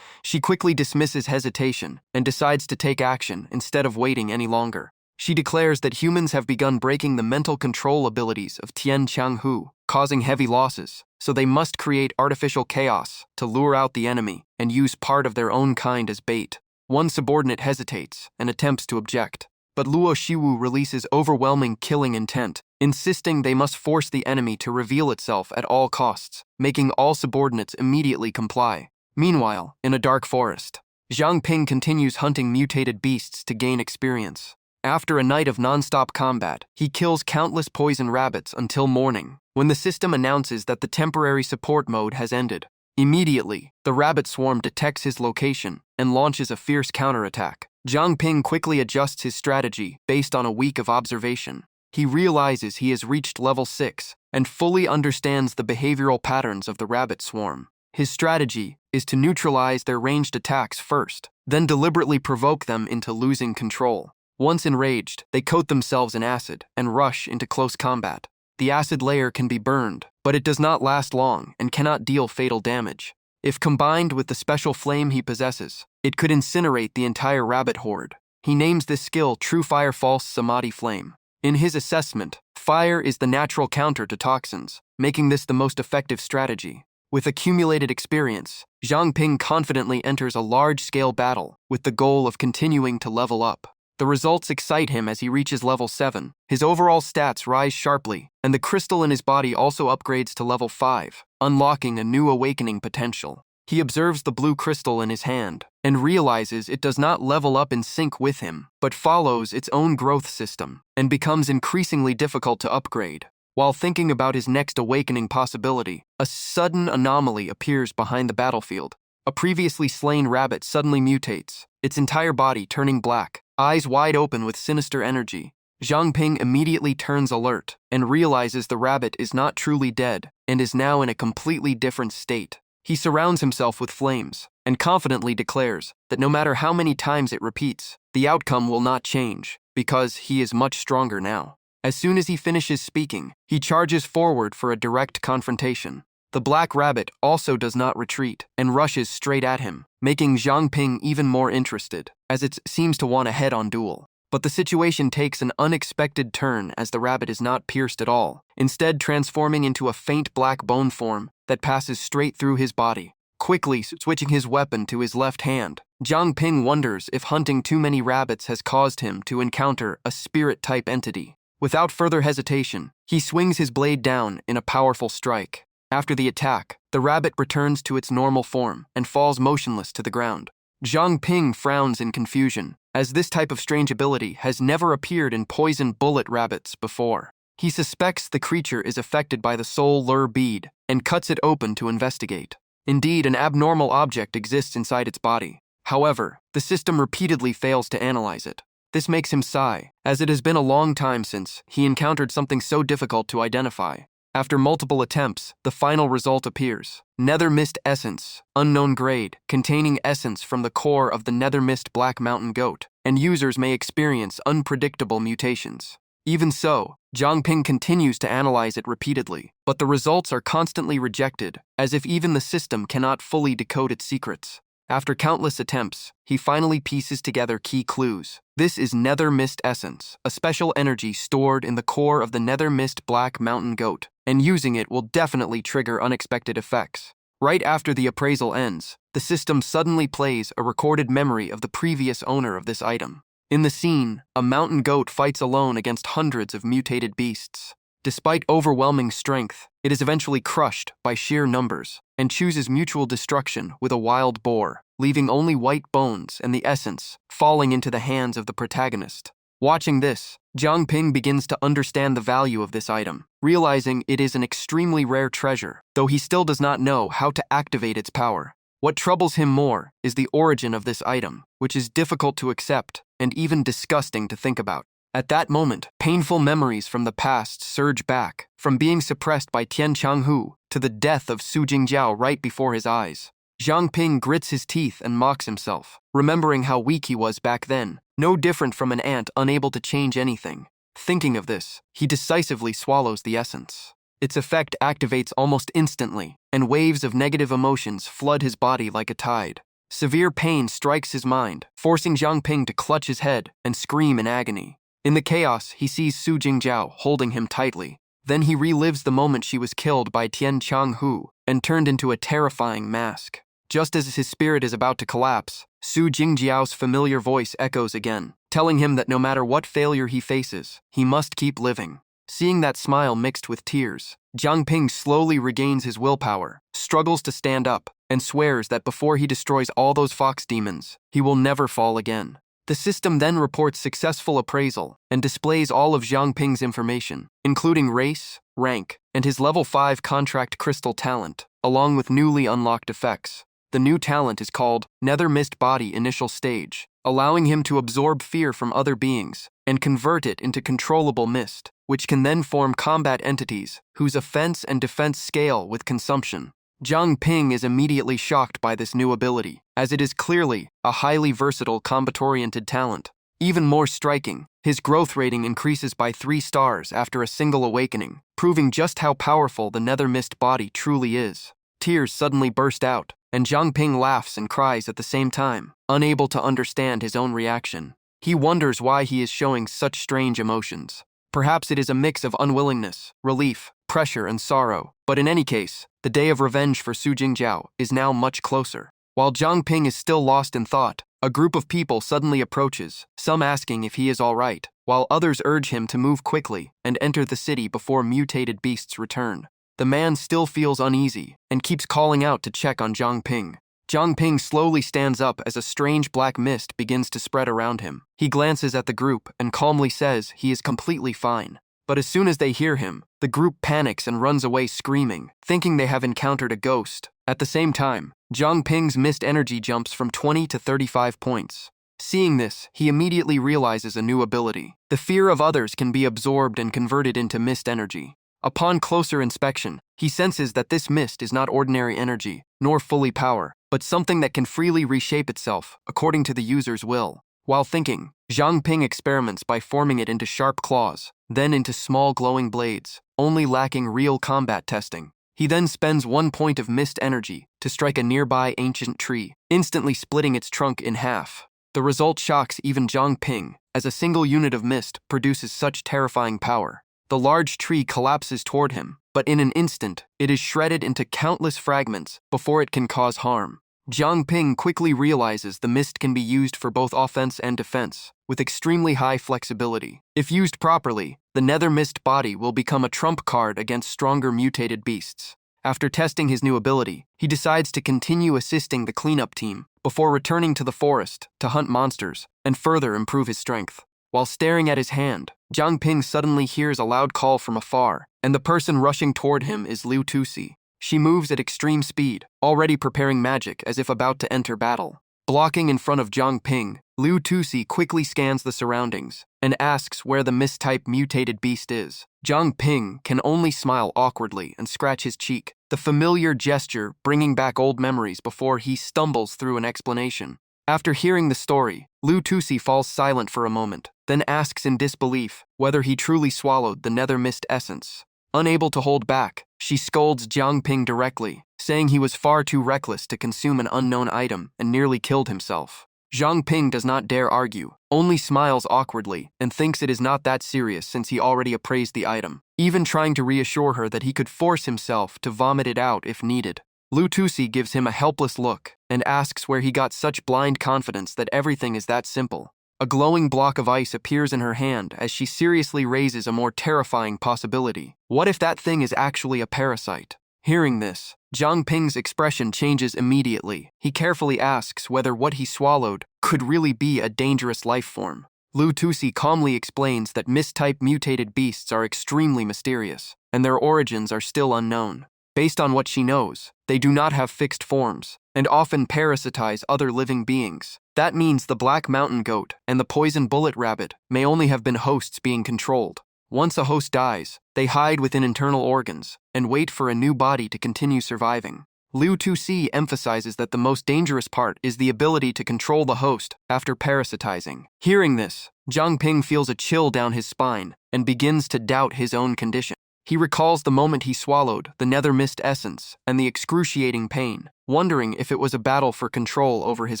She quickly dismisses hesitation and decides to take action instead of waiting any longer. She declares that humans have begun breaking the mental control abilities of Tian Changhu, causing heavy losses, so they must create artificial chaos to lure out the enemy and use part of their own kind as bait. One subordinate hesitates and attempts to object, but Luo Shiwu releases overwhelming killing intent, insisting they must force the enemy to reveal itself at all costs, making all subordinates immediately comply. Meanwhile, in a dark forest, Zhang Ping continues hunting mutated beasts to gain experience. After a night of non-stop combat, he kills countless poison rabbits until morning, when the system announces that the temporary support mode has ended. Immediately, the rabbit swarm detects his location and launches a fierce counterattack. Zhang Ping quickly adjusts his strategy based on a week of observation. He realizes he has reached level 6 and fully understands the behavioral patterns of the rabbit swarm. His strategy is to neutralize their ranged attacks first, then deliberately provoke them into losing control. Once enraged, they coat themselves in acid and rush into close combat. The acid layer can be burned, but it does not last long and cannot deal fatal damage. If combined with the special flame he possesses, it could incinerate the entire rabbit horde. He names this skill True Fire False Samadhi Flame. In his assessment, fire is the natural counter to toxins, making this the most effective strategy. With accumulated experience, Zhang Ping confidently enters a large-scale battle with the goal of continuing to level up. The results excite him as he reaches level 7. His overall stats rise sharply, and the crystal in his body also upgrades to level 5, unlocking a new awakening potential. He observes the blue crystal in his hand and realizes it does not level up in sync with him, but follows its own growth system and becomes increasingly difficult to upgrade. While thinking about his next awakening possibility, a sudden anomaly appears behind the battlefield. A previously slain rabbit suddenly mutates, its entire body turning black, eyes wide open with sinister energy. Zhang Ping immediately turns alert and realizes the rabbit is not truly dead and is now in a completely different state. He surrounds himself with flames and confidently declares that no matter how many times it repeats, the outcome will not change because he is much stronger now. As soon as he finishes speaking, he charges forward for a direct confrontation. The black rabbit also does not retreat and rushes straight at him, making Zhang Ping even more interested, as it seems to want a head-on duel. But the situation takes an unexpected turn as the rabbit is not pierced at all, instead transforming into a faint black bone form that passes straight through his body. Quickly switching his weapon to his left hand, Zhang Ping wonders if hunting too many rabbits has caused him to encounter a spirit-type entity. Without further hesitation, he swings his blade down in a powerful strike. After the attack, the rabbit returns to its normal form and falls motionless to the ground. Zhang Ping frowns in confusion, as this type of strange ability has never appeared in poison bullet rabbits before. He suspects the creature is affected by the soul lure bead and cuts it open to investigate. Indeed, an abnormal object exists inside its body. However, the system repeatedly fails to analyze it. This makes him sigh, as it has been a long time since he encountered something so difficult to identify. After multiple attempts, the final result appears. Nether Mist Essence, unknown grade, containing essence from the core of the Nether Mist Black Mountain Goat, and users may experience unpredictable mutations. Even so, Zhang Ping continues to analyze it repeatedly, but the results are constantly rejected, as if even the system cannot fully decode its secrets. After countless attempts, he finally pieces together key clues. This is Nether Mist Essence, a special energy stored in the core of the Nether Mist Black Mountain Goat, and using it will definitely trigger unexpected effects. Right after the appraisal ends, the system suddenly plays a recorded memory of the previous owner of this item. In the scene, a mountain goat fights alone against hundreds of mutated beasts. Despite overwhelming strength, it is eventually crushed by sheer numbers and chooses mutual destruction with a wild boar, leaving only white bones and the essence falling into the hands of the protagonist. Watching this, Zhang Ping begins to understand the value of this item, realizing it is an extremely rare treasure, though he still does not know how to activate its power. What troubles him more is the origin of this item, which is difficult to accept and even disgusting to think about. At that moment, painful memories from the past surge back, from being suppressed by Tian Changhu to the death of Su Jingjiao right before his eyes. Zhang Ping grits his teeth and mocks himself, remembering how weak he was back then, no different from an ant unable to change anything. Thinking of this, he decisively swallows the essence. Its effect activates almost instantly, and waves of negative emotions flood his body like a tide. Severe pain strikes his mind, forcing Zhang Ping to clutch his head and scream in agony. In the chaos, he sees Su Jingjiao holding him tightly. Then he relives the moment she was killed by Tian Changhu and turned into a terrifying mask. Just as his spirit is about to collapse, Su Jingjiao's familiar voice echoes again, telling him that no matter what failure he faces, he must keep living. Seeing that smile mixed with tears, Jiang Ping slowly regains his willpower, struggles to stand up, and swears that before he destroys all those fox demons, he will never fall again. The system then reports successful appraisal and displays all of Jiang Ping's information, including race, rank, and his level 5 contract crystal talent, along with newly unlocked effects. The new talent is called Nether Mist Body Initial Stage, allowing him to absorb fear from other beings and convert it into controllable mist, which can then form combat entities whose offense and defense scale with consumption. Jiang Ping is immediately shocked by this new ability, as it is clearly a highly versatile combat-oriented talent. Even more striking, his growth rating increases by 3 stars after a single awakening, proving just how powerful the Nether Mist Body truly is. Tears suddenly burst out, and Jiang Ping laughs and cries at the same time, unable to understand his own reaction. He wonders why he is showing such strange emotions. Perhaps it is a mix of unwillingness, relief, pressure, and sorrow, but in any case, the day of revenge for Su Jingjiao is now much closer. While Jiang Ping is still lost in thought, a group of people suddenly approaches, some asking if he is all right, while others urge him to move quickly and enter the city before mutated beasts return. The man still feels uneasy and keeps calling out to check on Jiang Ping. Jiang Ping slowly stands up as a strange black mist begins to spread around him. He glances at the group and calmly says he is completely fine. But as soon as they hear him, the group panics and runs away screaming, thinking they have encountered a ghost. At the same time, Jiang Ping's mist energy jumps from 20 to 35 points. Seeing this, he immediately realizes a new ability. The fear of others can be absorbed and converted into mist energy. Upon closer inspection, he senses that this mist is not ordinary energy, nor fully power, but something that can freely reshape itself according to the user's will. While thinking, Jiang Ping experiments by forming it into sharp claws, then into small glowing blades, only lacking real combat testing. He then spends 1 point of mist energy to strike a nearby ancient tree, instantly splitting its trunk in half. The result shocks even Jiang Ping, as a single unit of mist produces such terrifying power. The large tree collapses toward him, but in an instant, it is shredded into countless fragments before it can cause harm. Jiang Ping quickly realizes the mist can be used for both offense and defense, with extremely high flexibility. If used properly, the Nether Mist Body will become a trump card against stronger mutated beasts. After testing his new ability, he decides to continue assisting the cleanup team before returning to the forest to hunt monsters and further improve his strength. While staring at his hand, Jiang Ping suddenly hears a loud call from afar, and the person rushing toward him is Liu Tusi. She moves at extreme speed, already preparing magic as if about to enter battle. Blocking in front of Jiang Ping, Liu Tusi quickly scans the surroundings and asks where the mist-type mutated beast is. Jiang Ping can only smile awkwardly and scratch his cheek, the familiar gesture bringing back old memories before he stumbles through an explanation. After hearing the story, Liu Tusi falls silent for a moment, then asks in disbelief whether he truly swallowed the Nether Mist essence. Unable to hold back, she scolds Jiang Ping directly, saying he was far too reckless to consume an unknown item and nearly killed himself. Jiang Ping does not dare argue, only smiles awkwardly and thinks it is not that serious since he already appraised the item, even trying to reassure her that he could force himself to vomit it out if needed. Liu Tusi gives him a helpless look and asks where he got such blind confidence that everything is that simple. A glowing block of ice appears in her hand as she seriously raises a more terrifying possibility. What if that thing is actually a parasite? Hearing this, Jiang Ping's expression changes immediately. He carefully asks whether what he swallowed could really be a dangerous life form. Liu Tusi calmly explains that mist-type mutated beasts are extremely mysterious, and their origins are still unknown. Based on what she knows, they do not have fixed forms, and often parasitize other living beings. That means the black mountain goat and the poison bullet rabbit may only have been hosts being controlled. Once a host dies, they hide within internal organs and wait for a new body to continue surviving. Liu Tusi emphasizes that the most dangerous part is the ability to control the host after parasitizing. Hearing this, Jiang Ping feels a chill down his spine and begins to doubt his own condition. He recalls the moment he swallowed the Nether Mist essence and the excruciating pain, wondering if it was a battle for control over his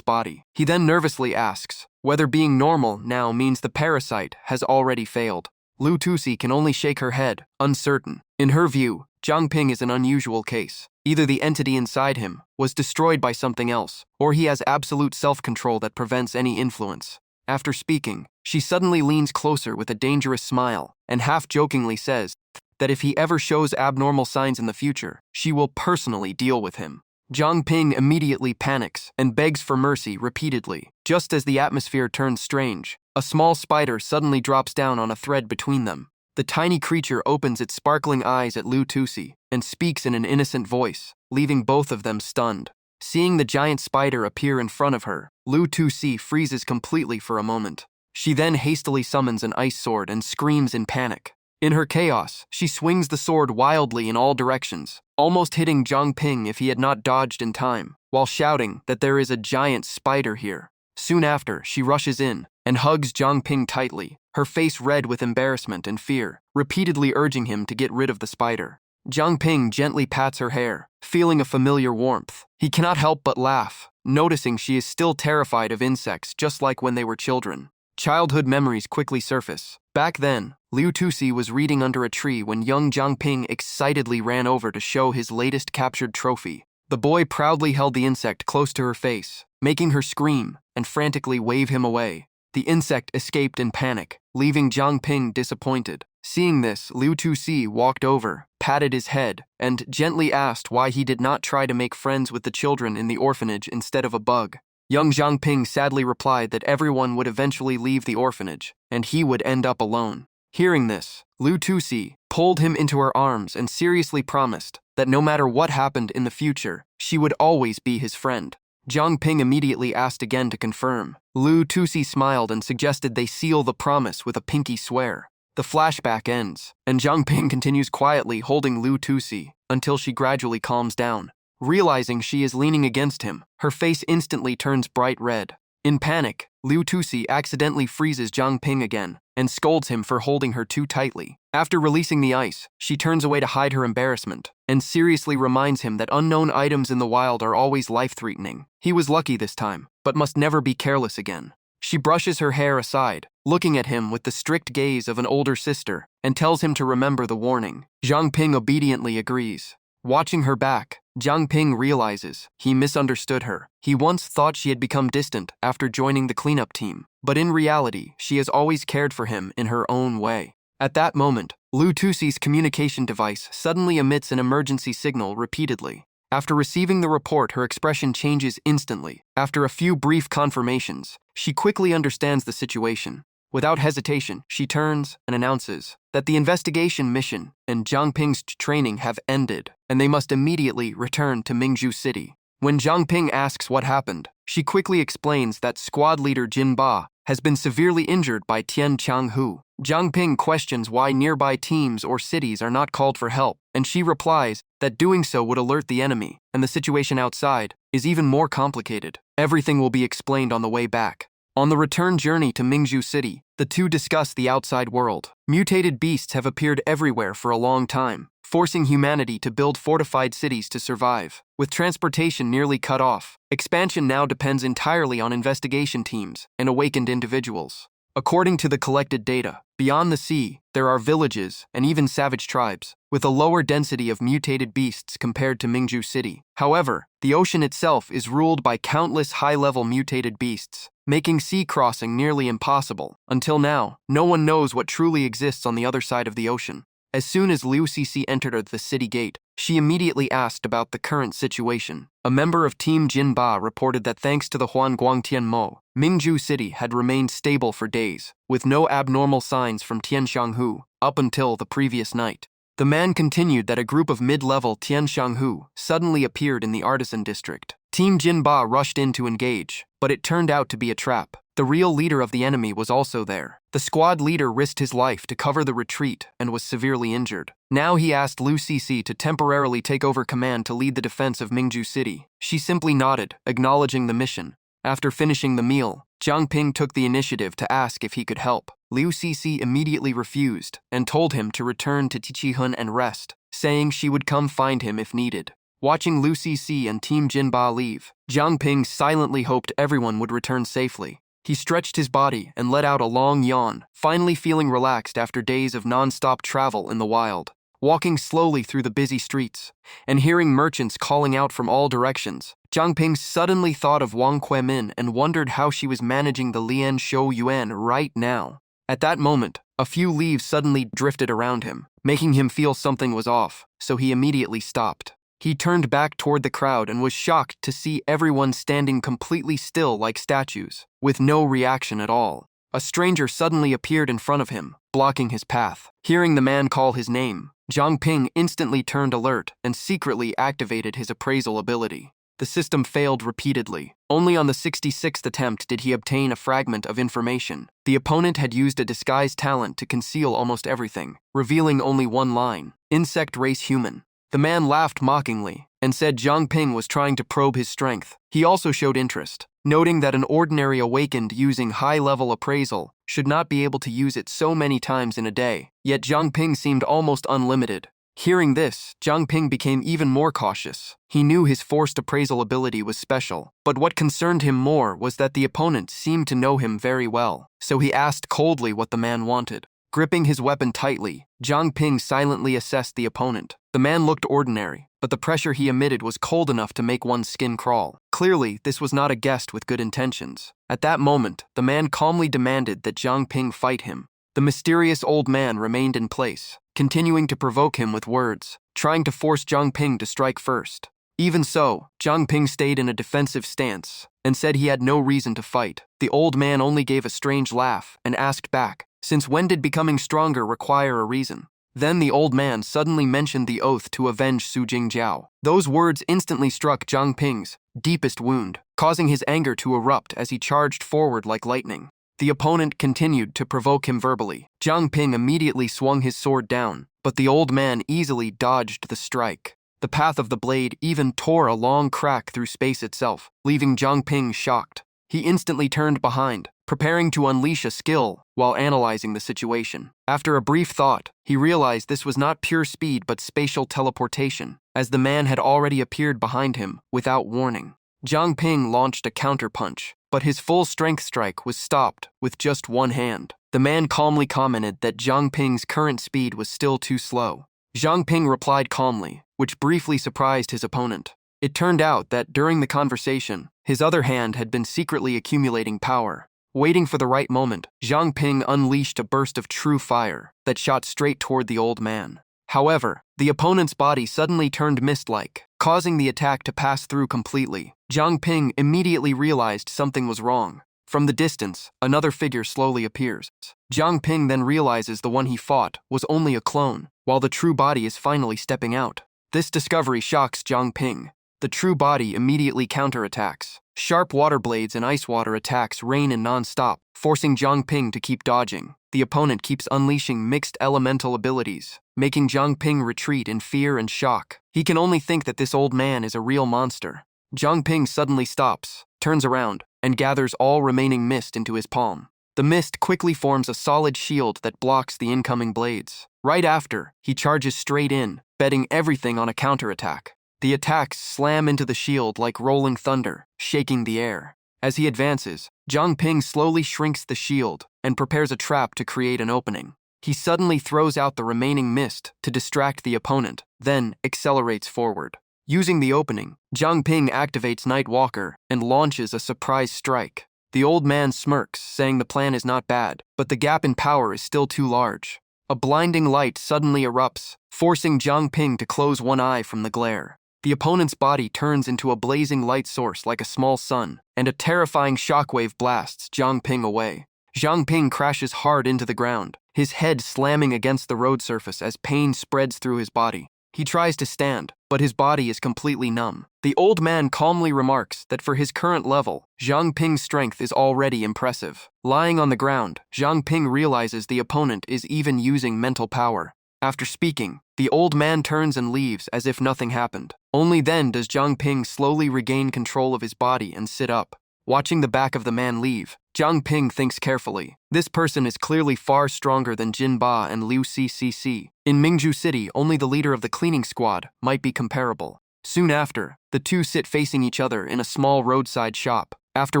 body. He then nervously asks whether being normal now means the parasite has already failed. Lu Tusi can only shake her head, uncertain. In her view, Zhang Ping is an unusual case. Either the entity inside him was destroyed by something else, or he has absolute self-control that prevents any influence. After speaking, she suddenly leans closer with a dangerous smile and half-jokingly says that if he ever shows abnormal signs in the future, she will personally deal with him. Zhang Ping immediately panics and begs for mercy repeatedly. Just as the atmosphere turns strange, a small spider suddenly drops down on a thread between them. The tiny creature opens its sparkling eyes at Lu Tusi and speaks in an innocent voice, leaving both of them stunned. Seeing the giant spider appear in front of her, Lu Tusi freezes completely for a moment. She then hastily summons an ice sword and screams in panic. In her chaos, she swings the sword wildly in all directions, almost hitting Zhang Ping if he had not dodged in time, while shouting that there is a giant spider here. Soon after, she rushes in and hugs Zhang Ping tightly, her face red with embarrassment and fear, repeatedly urging him to get rid of the spider. Zhang Ping gently pats her hair, feeling a familiar warmth. He cannot help but laugh, noticing she is still terrified of insects just like when they were children. Childhood memories quickly surface. Back then, Liu Tusi was reading under a tree when young Zhang Ping excitedly ran over to show his latest captured trophy. The boy proudly held the insect close to her face, making her scream and frantically wave him away. The insect escaped in panic, leaving Zhang Ping disappointed. Seeing this, Liu Tusi walked over, patted his head, and gently asked why he did not try to make friends with the children in the orphanage instead of a bug. Young Zhang Ping sadly replied that everyone would eventually leave the orphanage, and he would end up alone. Hearing this, Lu Tusi pulled him into her arms and seriously promised that no matter what happened in the future, she would always be his friend. Zhang Ping immediately asked again to confirm. Lu Tusi smiled and suggested they seal the promise with a pinky swear. The flashback ends, and Zhang Ping continues quietly holding Lu Tusi until she gradually calms down. Realizing she is leaning against him, her face instantly turns bright red. In panic, Liu Tusi accidentally freezes Zhang Ping again and scolds him for holding her too tightly. After releasing the ice, she turns away to hide her embarrassment and seriously reminds him that unknown items in the wild are always life-threatening. He was lucky this time, but must never be careless again. She brushes her hair aside, looking at him with the strict gaze of an older sister, and tells him to remember the warning. Zhang Ping obediently agrees. Watching her back, Zhang Ping realizes he misunderstood her. He once thought she had become distant after joining the cleanup team, but in reality, she has always cared for him in her own way. At that moment, Lu Tusi's communication device suddenly emits an emergency signal repeatedly. After receiving the report, her expression changes instantly. After a few brief confirmations, she quickly understands the situation. Without hesitation, she turns and announces that the investigation mission and Zhang Ping's training have ended, and they must immediately return to Mingzhu City. When Zhang Ping asks what happened, she quickly explains that squad leader Jin Ba has been severely injured by Tian Changhu. Zhang Ping questions why nearby teams or cities are not called for help, and she replies that doing so would alert the enemy, and the situation outside is even more complicated. Everything will be explained on the way back. On the return journey to Mingzhu City, the two discuss the outside world. Mutated beasts have appeared everywhere for a long time, forcing humanity to build fortified cities to survive. With transportation nearly cut off, expansion now depends entirely on investigation teams and awakened individuals. According to the collected data, beyond the sea, there are villages and even savage tribes, with a lower density of mutated beasts compared to Mingzhu City. However, the ocean itself is ruled by countless high-level mutated beasts, making sea crossing nearly impossible. Until now, no one knows what truly exists on the other side of the ocean. As soon as Liu Cixi entered the city gate, she immediately asked about the current situation. A member of Team Jin Ba reported that thanks to the Huan Guangtian Mo, Mingzhu City had remained stable for days, with no abnormal signs from Tian Shanghu up until the previous night. The man continued that a group of mid-level Tian Shanghu suddenly appeared in the artisan district. Team Jin Ba rushed in to engage, but it turned out to be a trap. The real leader of the enemy was also there. The squad leader risked his life to cover the retreat and was severely injured. Now he asked Liu Cixi to temporarily take over command to lead the defense of Mingzhu City. She simply nodded, acknowledging the mission. After finishing the meal, Zhang Ping took the initiative to ask if he could help. Liu Cixi immediately refused and told him to return to Tichihun and rest, saying she would come find him if needed. Watching Liu Cixi and Team Jin Ba leave, Zhang Ping silently hoped everyone would return safely. He stretched his body and let out a long yawn, finally feeling relaxed after days of non-stop travel in the wild. Walking slowly through the busy streets and hearing merchants calling out from all directions, Jiang Ping suddenly thought of Wang Kuemin and wondered how she was managing the Lian Shou Yuan right now. At that moment, a few leaves suddenly drifted around him, making him feel something was off, so he immediately stopped. He turned back toward the crowd and was shocked to see everyone standing completely still like statues, with no reaction at all. A stranger suddenly appeared in front of him, blocking his path. Hearing the man call his name, Jiang Ping instantly turned alert and secretly activated his appraisal ability. The system failed repeatedly. Only on the 66th attempt did he obtain a fragment of information. The opponent had used a disguise talent to conceal almost everything, revealing only one line: insect race human. The man laughed mockingly and said Jiang Ping was trying to probe his strength. He also showed interest, noting that an ordinary awakened using high-level appraisal should not be able to use it so many times in a day, yet Jiang Ping seemed almost unlimited. Hearing this, Jiang Ping became even more cautious. He knew his forced appraisal ability was special, but what concerned him more was that the opponent seemed to know him very well, so he asked coldly what the man wanted. Gripping his weapon tightly, Jiang Ping silently assessed the opponent. The man looked ordinary, but the pressure he emitted was cold enough to make one's skin crawl. Clearly, this was not a guest with good intentions. At that moment, the man calmly demanded that Jiang Ping fight him. The mysterious old man remained in place, continuing to provoke him with words, trying to force Jiang Ping to strike first. Even so, Jiang Ping stayed in a defensive stance and said he had no reason to fight. The old man only gave a strange laugh and asked back, "Since when did becoming stronger require a reason?" Then the old man suddenly mentioned the oath to avenge Su Jingjiao. Those words instantly struck Jiang Ping's deepest wound, causing his anger to erupt as he charged forward like lightning. The opponent continued to provoke him verbally. Jiang Ping immediately swung his sword down, but the old man easily dodged the strike. The path of the blade even tore a long crack through space itself, leaving Jiang Ping shocked. He instantly turned behind, preparing to unleash a skill while analyzing the situation. After a brief thought, he realized this was not pure speed but spatial teleportation, as the man had already appeared behind him without warning. Jiang Ping launched a counterpunch, but his full-strength strike was stopped with just one hand. The man calmly commented that Jiang Ping's current speed was still too slow. Jiang Ping replied calmly, which briefly surprised his opponent. It turned out that during the conversation, his other hand had been secretly accumulating power. Waiting for the right moment, Jiang Ping unleashed a burst of true fire that shot straight toward the old man. However, the opponent's body suddenly turned mist-like, causing the attack to pass through completely. Jiang Ping immediately realized something was wrong. From the distance, another figure slowly appears. Jiang Ping then realizes the one he fought was only a clone, while the true body is finally stepping out. This discovery shocks Jiang Ping. The true body immediately counterattacks. Sharp water blades and ice water attacks rain in non-stop, forcing Jiang Ping to keep dodging. The opponent keeps unleashing mixed elemental abilities, making Jiang Ping retreat in fear and shock. He can only think that this old man is a real monster. Jiang Ping suddenly stops, turns around, and gathers all remaining mist into his palm. The mist quickly forms a solid shield that blocks the incoming blades. Right after, he charges straight in, betting everything on a counterattack. The attacks slam into the shield like rolling thunder, shaking the air. As he advances, Jiang Ping slowly shrinks the shield and prepares a trap to create an opening. He suddenly throws out the remaining mist to distract the opponent, then accelerates forward. Using the opening, Jiang Ping activates Night Walker and launches a surprise strike. The old man smirks, saying the plan is not bad, but the gap in power is still too large. A blinding light suddenly erupts, forcing Jiang Ping to close one eye from the glare. The opponent's body turns into a blazing light source like a small sun, and a terrifying shockwave blasts Jiang Ping away. Jiang Ping crashes hard into the ground, his head slamming against the road surface as pain spreads through his body. He tries to stand, but his body is completely numb. The old man calmly remarks that for his current level, Jiang Ping's strength is already impressive. Lying on the ground, Jiang Ping realizes the opponent is even using mental power. After speaking, the old man turns and leaves as if nothing happened. Only then does Jiang Ping slowly regain control of his body and sit up. Watching the back of the man leave, Jiang Ping thinks carefully. This person is clearly far stronger than Jin Ba and Liu Cicci. In Mingzhu City, only the leader of the cleaning squad might be comparable. Soon after, the two sit facing each other in a small roadside shop. After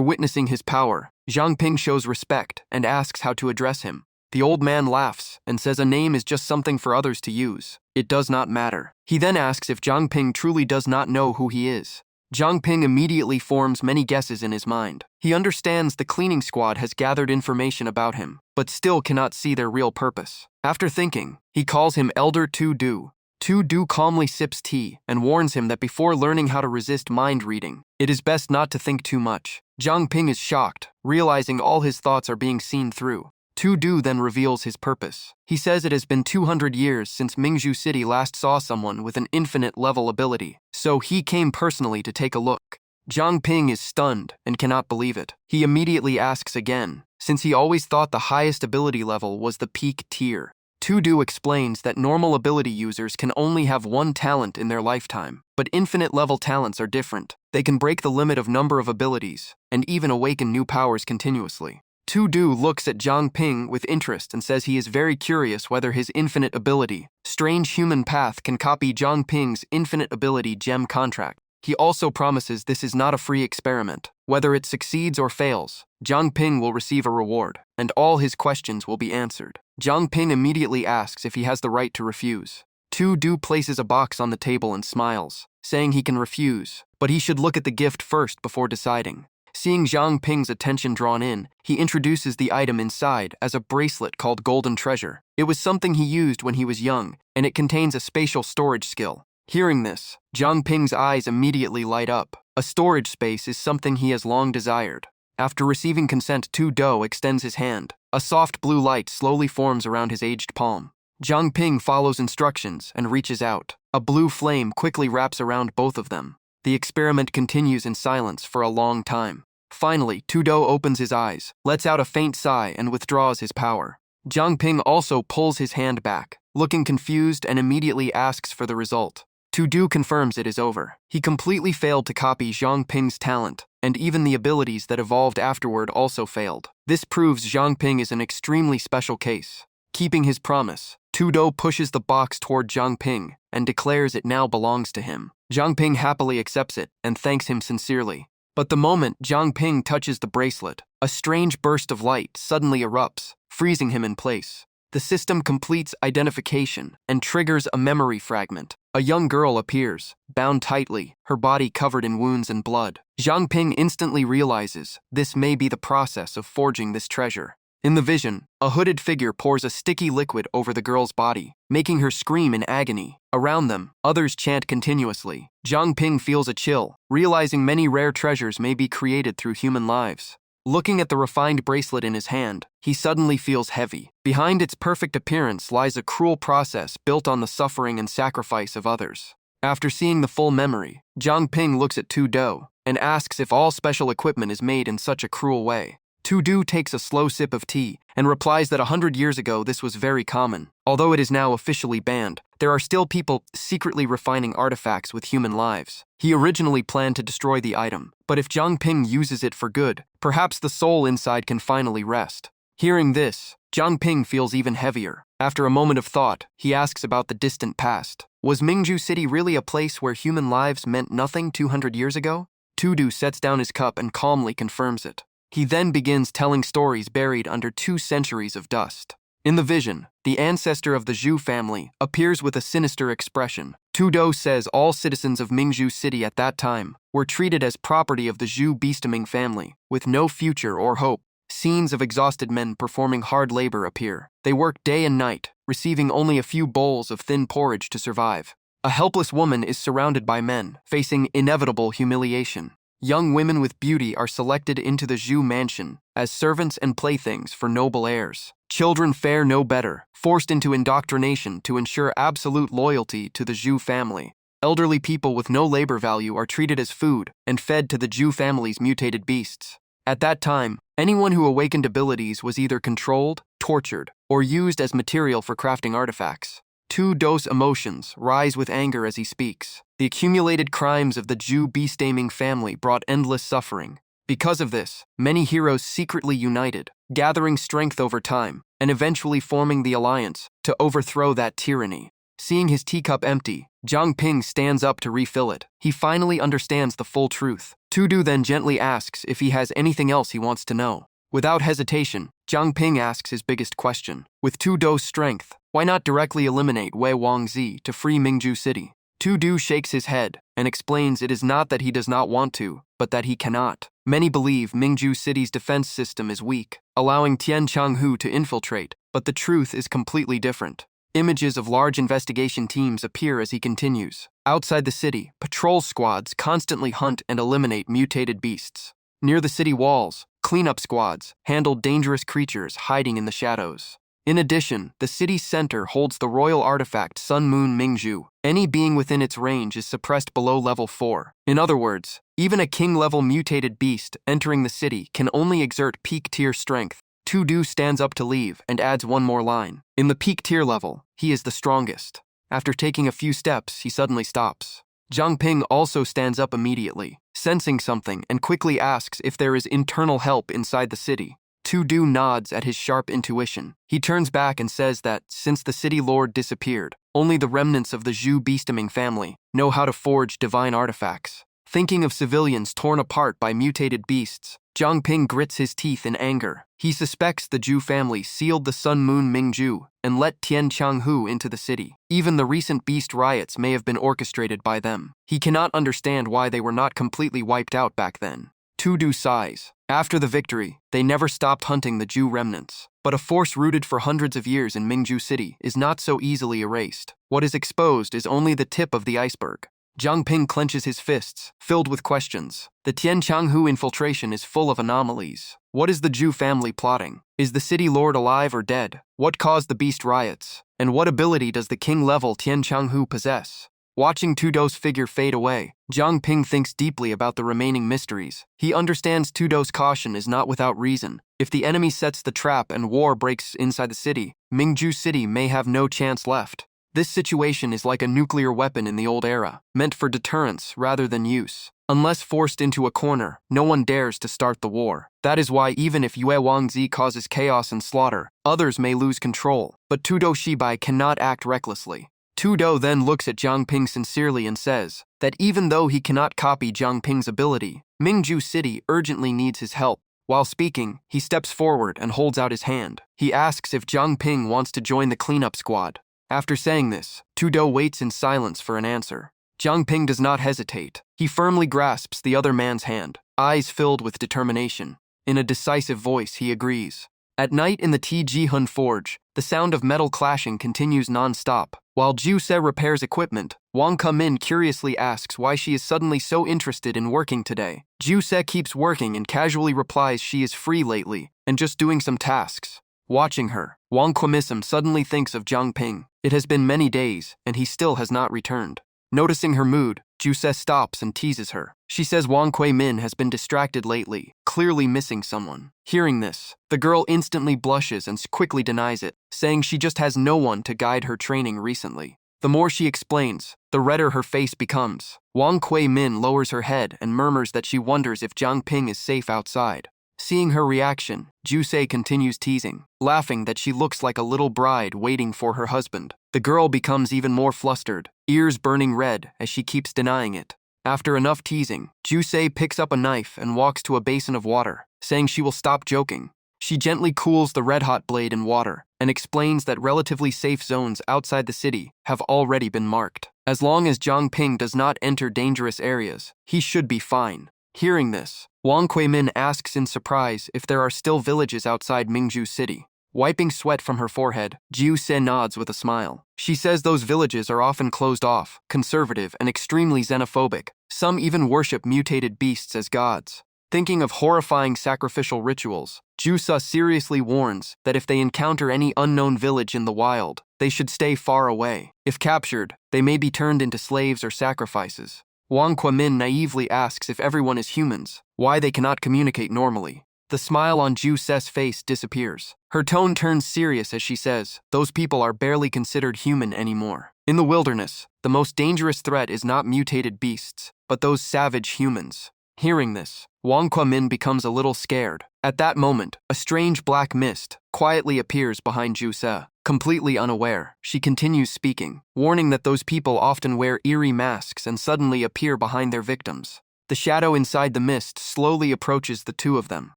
witnessing his power, Zhang Ping shows respect and asks how to address him. The old man laughs and says a name is just something for others to use. It does not matter. He then asks if Zhang Ping truly does not know who he is. Zhang Ping immediately forms many guesses in his mind. He understands the cleaning squad has gathered information about him, but still cannot see their real purpose. After thinking, he calls him Elder Tu Du. Tu Du calmly sips tea and warns him that before learning how to resist mind reading, it is best not to think too much. Zhang Ping is shocked, realizing all his thoughts are being seen through. Tu Du then reveals his purpose. He says it has been 200 years since Mingzhu City last saw someone with an infinite level ability, so he came personally to take a look. Zhang Ping is stunned and cannot believe it. He immediately asks again, since he always thought the highest ability level was the peak tier. Tu Du explains that normal ability users can only have one talent in their lifetime, but infinite level talents are different. They can break the limit of number of abilities, and even awaken new powers continuously. Tu Du looks at Zhang Ping with interest and says he is very curious whether his infinite ability, Strange Human Path, can copy Zhang Ping's infinite ability gem contract. He also promises this is not a free experiment. Whether it succeeds or fails, Zhang Ping will receive a reward, and all his questions will be answered. Zhang Ping immediately asks if he has the right to refuse. Tu Du places a box on the table and smiles, saying he can refuse, but he should look at the gift first before deciding. Seeing Zhang Ping's attention drawn in, he introduces the item inside as a bracelet called Golden Treasure. It was something he used when he was young, and it contains a spatial storage skill. Hearing this, Zhang Ping's eyes immediately light up. A storage space is something he has long desired. After receiving consent, Tu Du extends his hand. A soft blue light slowly forms around his aged palm. Zhang Ping follows instructions and reaches out. A blue flame quickly wraps around both of them. The experiment continues in silence for a long time. Finally, Tu Du opens his eyes, lets out a faint sigh, and withdraws his power. Zhang Ping also pulls his hand back, looking confused, and immediately asks for the result. Tu Du confirms it is over. He completely failed to copy Zhang Ping's talent, and even the abilities that evolved afterward also failed. This proves Zhang Ping is an extremely special case. Keeping his promise, Tu Du pushes the box toward Zhang Ping and declares it now belongs to him. Zhang Ping happily accepts it and thanks him sincerely. But the moment Zhang Ping touches the bracelet, a strange burst of light suddenly erupts, freezing him in place. The system completes identification and triggers a memory fragment. A young girl appears, bound tightly, her body covered in wounds and blood. Zhang Ping instantly realizes this may be the process of forging this treasure. In the vision, a hooded figure pours a sticky liquid over the girl's body, making her scream in agony. Around them, others chant continuously. Zhang Ping feels a chill, realizing many rare treasures may be created through human lives. Looking at the refined bracelet in his hand, he suddenly feels heavy. Behind its perfect appearance lies a cruel process built on the suffering and sacrifice of others. After seeing the full memory, Zhang Ping looks at Tu Du and asks if all special equipment is made in such a cruel way. Tu Du takes a slow sip of tea and replies that 100 years ago this was very common. Although it is now officially banned, there are still people secretly refining artifacts with human lives. He originally planned to destroy the item, but if Zhang Ping uses it for good, perhaps the soul inside can finally rest. Hearing this, Zhang Ping feels even heavier. After a moment of thought, he asks about the distant past. Was Mingzhu City really a place where human lives meant nothing 200 years ago? Tu Du sets down his cup and calmly confirms it. He then begins telling stories buried under 2 centuries of dust. In the vision, the ancestor of the Zhu family appears with a sinister expression. Tu Du says all citizens of Mingzhu City at that time were treated as property of the Zhu beastaming family, with no future or hope. Scenes of exhausted men performing hard labor appear. They work day and night, receiving only a few bowls of thin porridge to survive. A helpless woman is surrounded by men, facing inevitable humiliation. Young women with beauty are selected into the Zhu mansion as servants and playthings for noble heirs. Children fare no better, forced into indoctrination to ensure absolute loyalty to the Zhu family. Elderly people with no labor value are treated as food and fed to the Zhu family's mutated beasts. At that time, anyone who awakened abilities was either controlled, tortured, or used as material for crafting artifacts. Tu Du's emotions rise with anger as he speaks. The accumulated crimes of the Zhu beastaming family brought endless suffering. Because of this, many heroes secretly united, gathering strength over time, and eventually forming the alliance to overthrow that tyranny. Seeing his teacup empty, Zhang Ping stands up to refill it. He finally understands the full truth. Tudu then gently asks if he has anything else he wants to know. Without hesitation, Zhang Ping asks his biggest question. With Tudu's strength, why not directly eliminate Wei Wangzi to free Mingju City? Tudu shakes his head and explains it is not that he does not want to, but that he cannot. Many believe Mingju City's defense system is weak, allowing Tian Changhu to infiltrate, but the truth is completely different. Images of large investigation teams appear as he continues. Outside the city, patrol squads constantly hunt and eliminate mutated beasts. Near the city walls, cleanup squads handle dangerous creatures hiding in the shadows. In addition, the city's center holds the royal artifact Sun Moon Mingju. Any being within its range is suppressed below level 4. In other words, even a king-level mutated beast entering the city can only exert peak-tier strength. Tudu stands up to leave and adds one more line. In the peak-tier level, he is the strongest. After taking a few steps, he suddenly stops. Zhang Ping also stands up immediately, sensing something, and quickly asks if there is internal help inside the city. Tudu nods at his sharp intuition. He turns back and says that, since the city lord disappeared, only the remnants of the Zhu beastaming family know how to forge divine artifacts. Thinking of civilians torn apart by mutated beasts, Zhang Ping grits his teeth in anger. He suspects the Zhu family sealed the Sun Moon Mingju and let Tian Changhu into the city. Even the recent beast riots may have been orchestrated by them. He cannot understand why they were not completely wiped out back then. Tudu sighs. After the victory, they never stopped hunting the Zhu remnants. But a force rooted for hundreds of years in Mingju City is not so easily erased. What is exposed is only the tip of the iceberg. Zhang Ping clenches his fists, filled with questions. The Tian Changhu infiltration is full of anomalies. What is the Zhu family plotting? Is the city lord alive or dead? What caused the beast riots? And what ability does the king-level Tian Changhu possess? Watching Tudu's figure fade away, Zhang Ping thinks deeply about the remaining mysteries. He understands Tudu's caution is not without reason. If the enemy sets the trap and war breaks inside the city, Mingju City may have no chance left. This situation is like a nuclear weapon in the old era, meant for deterrence rather than use. Unless forced into a corner, no one dares to start the war. That is why even if Yue Wangzi causes chaos and slaughter, others may lose control. But Tudu Shibai cannot act recklessly. Tudu then looks at Zhang Ping sincerely and says that even though he cannot copy Zhang Ping's ability, Mingju City urgently needs his help. While speaking, he steps forward and holds out his hand. He asks if Zhang Ping wants to join the cleanup squad. After saying this, Tudu waits in silence for an answer. Zhang Ping does not hesitate. He firmly grasps the other man's hand, eyes filled with determination. In a decisive voice, he agrees. At night in the Ji-hun forge, the sound of metal clashing continues non-stop. While Ju-se repairs equipment, Wang Ke-min curiously asks why she is suddenly so interested in working today. Ju-se keeps working and casually replies she is free lately and just doing some tasks. Watching her, Wang Ke-min suddenly thinks of Zhang Ping. It has been many days, and he still has not returned. Noticing her mood, Ju-se stops and teases her. She says Wang Ke-min has been distracted lately, clearly missing someone. Hearing this, the girl instantly blushes and quickly denies it, saying she just has no one to guide her training recently. The more she explains, the redder her face becomes. Wang Ke-min lowers her head and murmurs that she wonders if Zhang Ping is safe outside. Seeing her reaction, Ju-se continues teasing, laughing that she looks like a little bride waiting for her husband. The girl becomes even more flustered, ears burning red as she keeps denying it. After enough teasing, Ju-se picks up a knife and walks to a basin of water, saying she will stop joking. She gently cools the red-hot blade in water and explains that relatively safe zones outside the city have already been marked. As long as Zhang Ping does not enter dangerous areas, he should be fine. Hearing this, Wang Ke-min asks in surprise if there are still villages outside Mingju City. Wiping sweat from her forehead, Ju-se nods with a smile. She says those villages are often closed off, conservative, and extremely xenophobic. Some even worship mutated beasts as gods. Thinking of horrifying sacrificial rituals, Ju-se seriously warns that if they encounter any unknown village in the wild, they should stay far away. If captured, they may be turned into slaves or sacrifices. Wang Ke-min naively asks if everyone is humans, why they cannot communicate normally. The smile on Ju-se's face disappears. Her tone turns serious as she says, those people are barely considered human anymore. In the wilderness, the most dangerous threat is not mutated beasts, but those savage humans. Hearing this, Wang Kuemin becomes a little scared. At that moment, a strange black mist quietly appears behind Ju Se. Completely unaware, she continues speaking, warning that those people often wear eerie masks and suddenly appear behind their victims. The shadow inside the mist slowly approaches the two of them.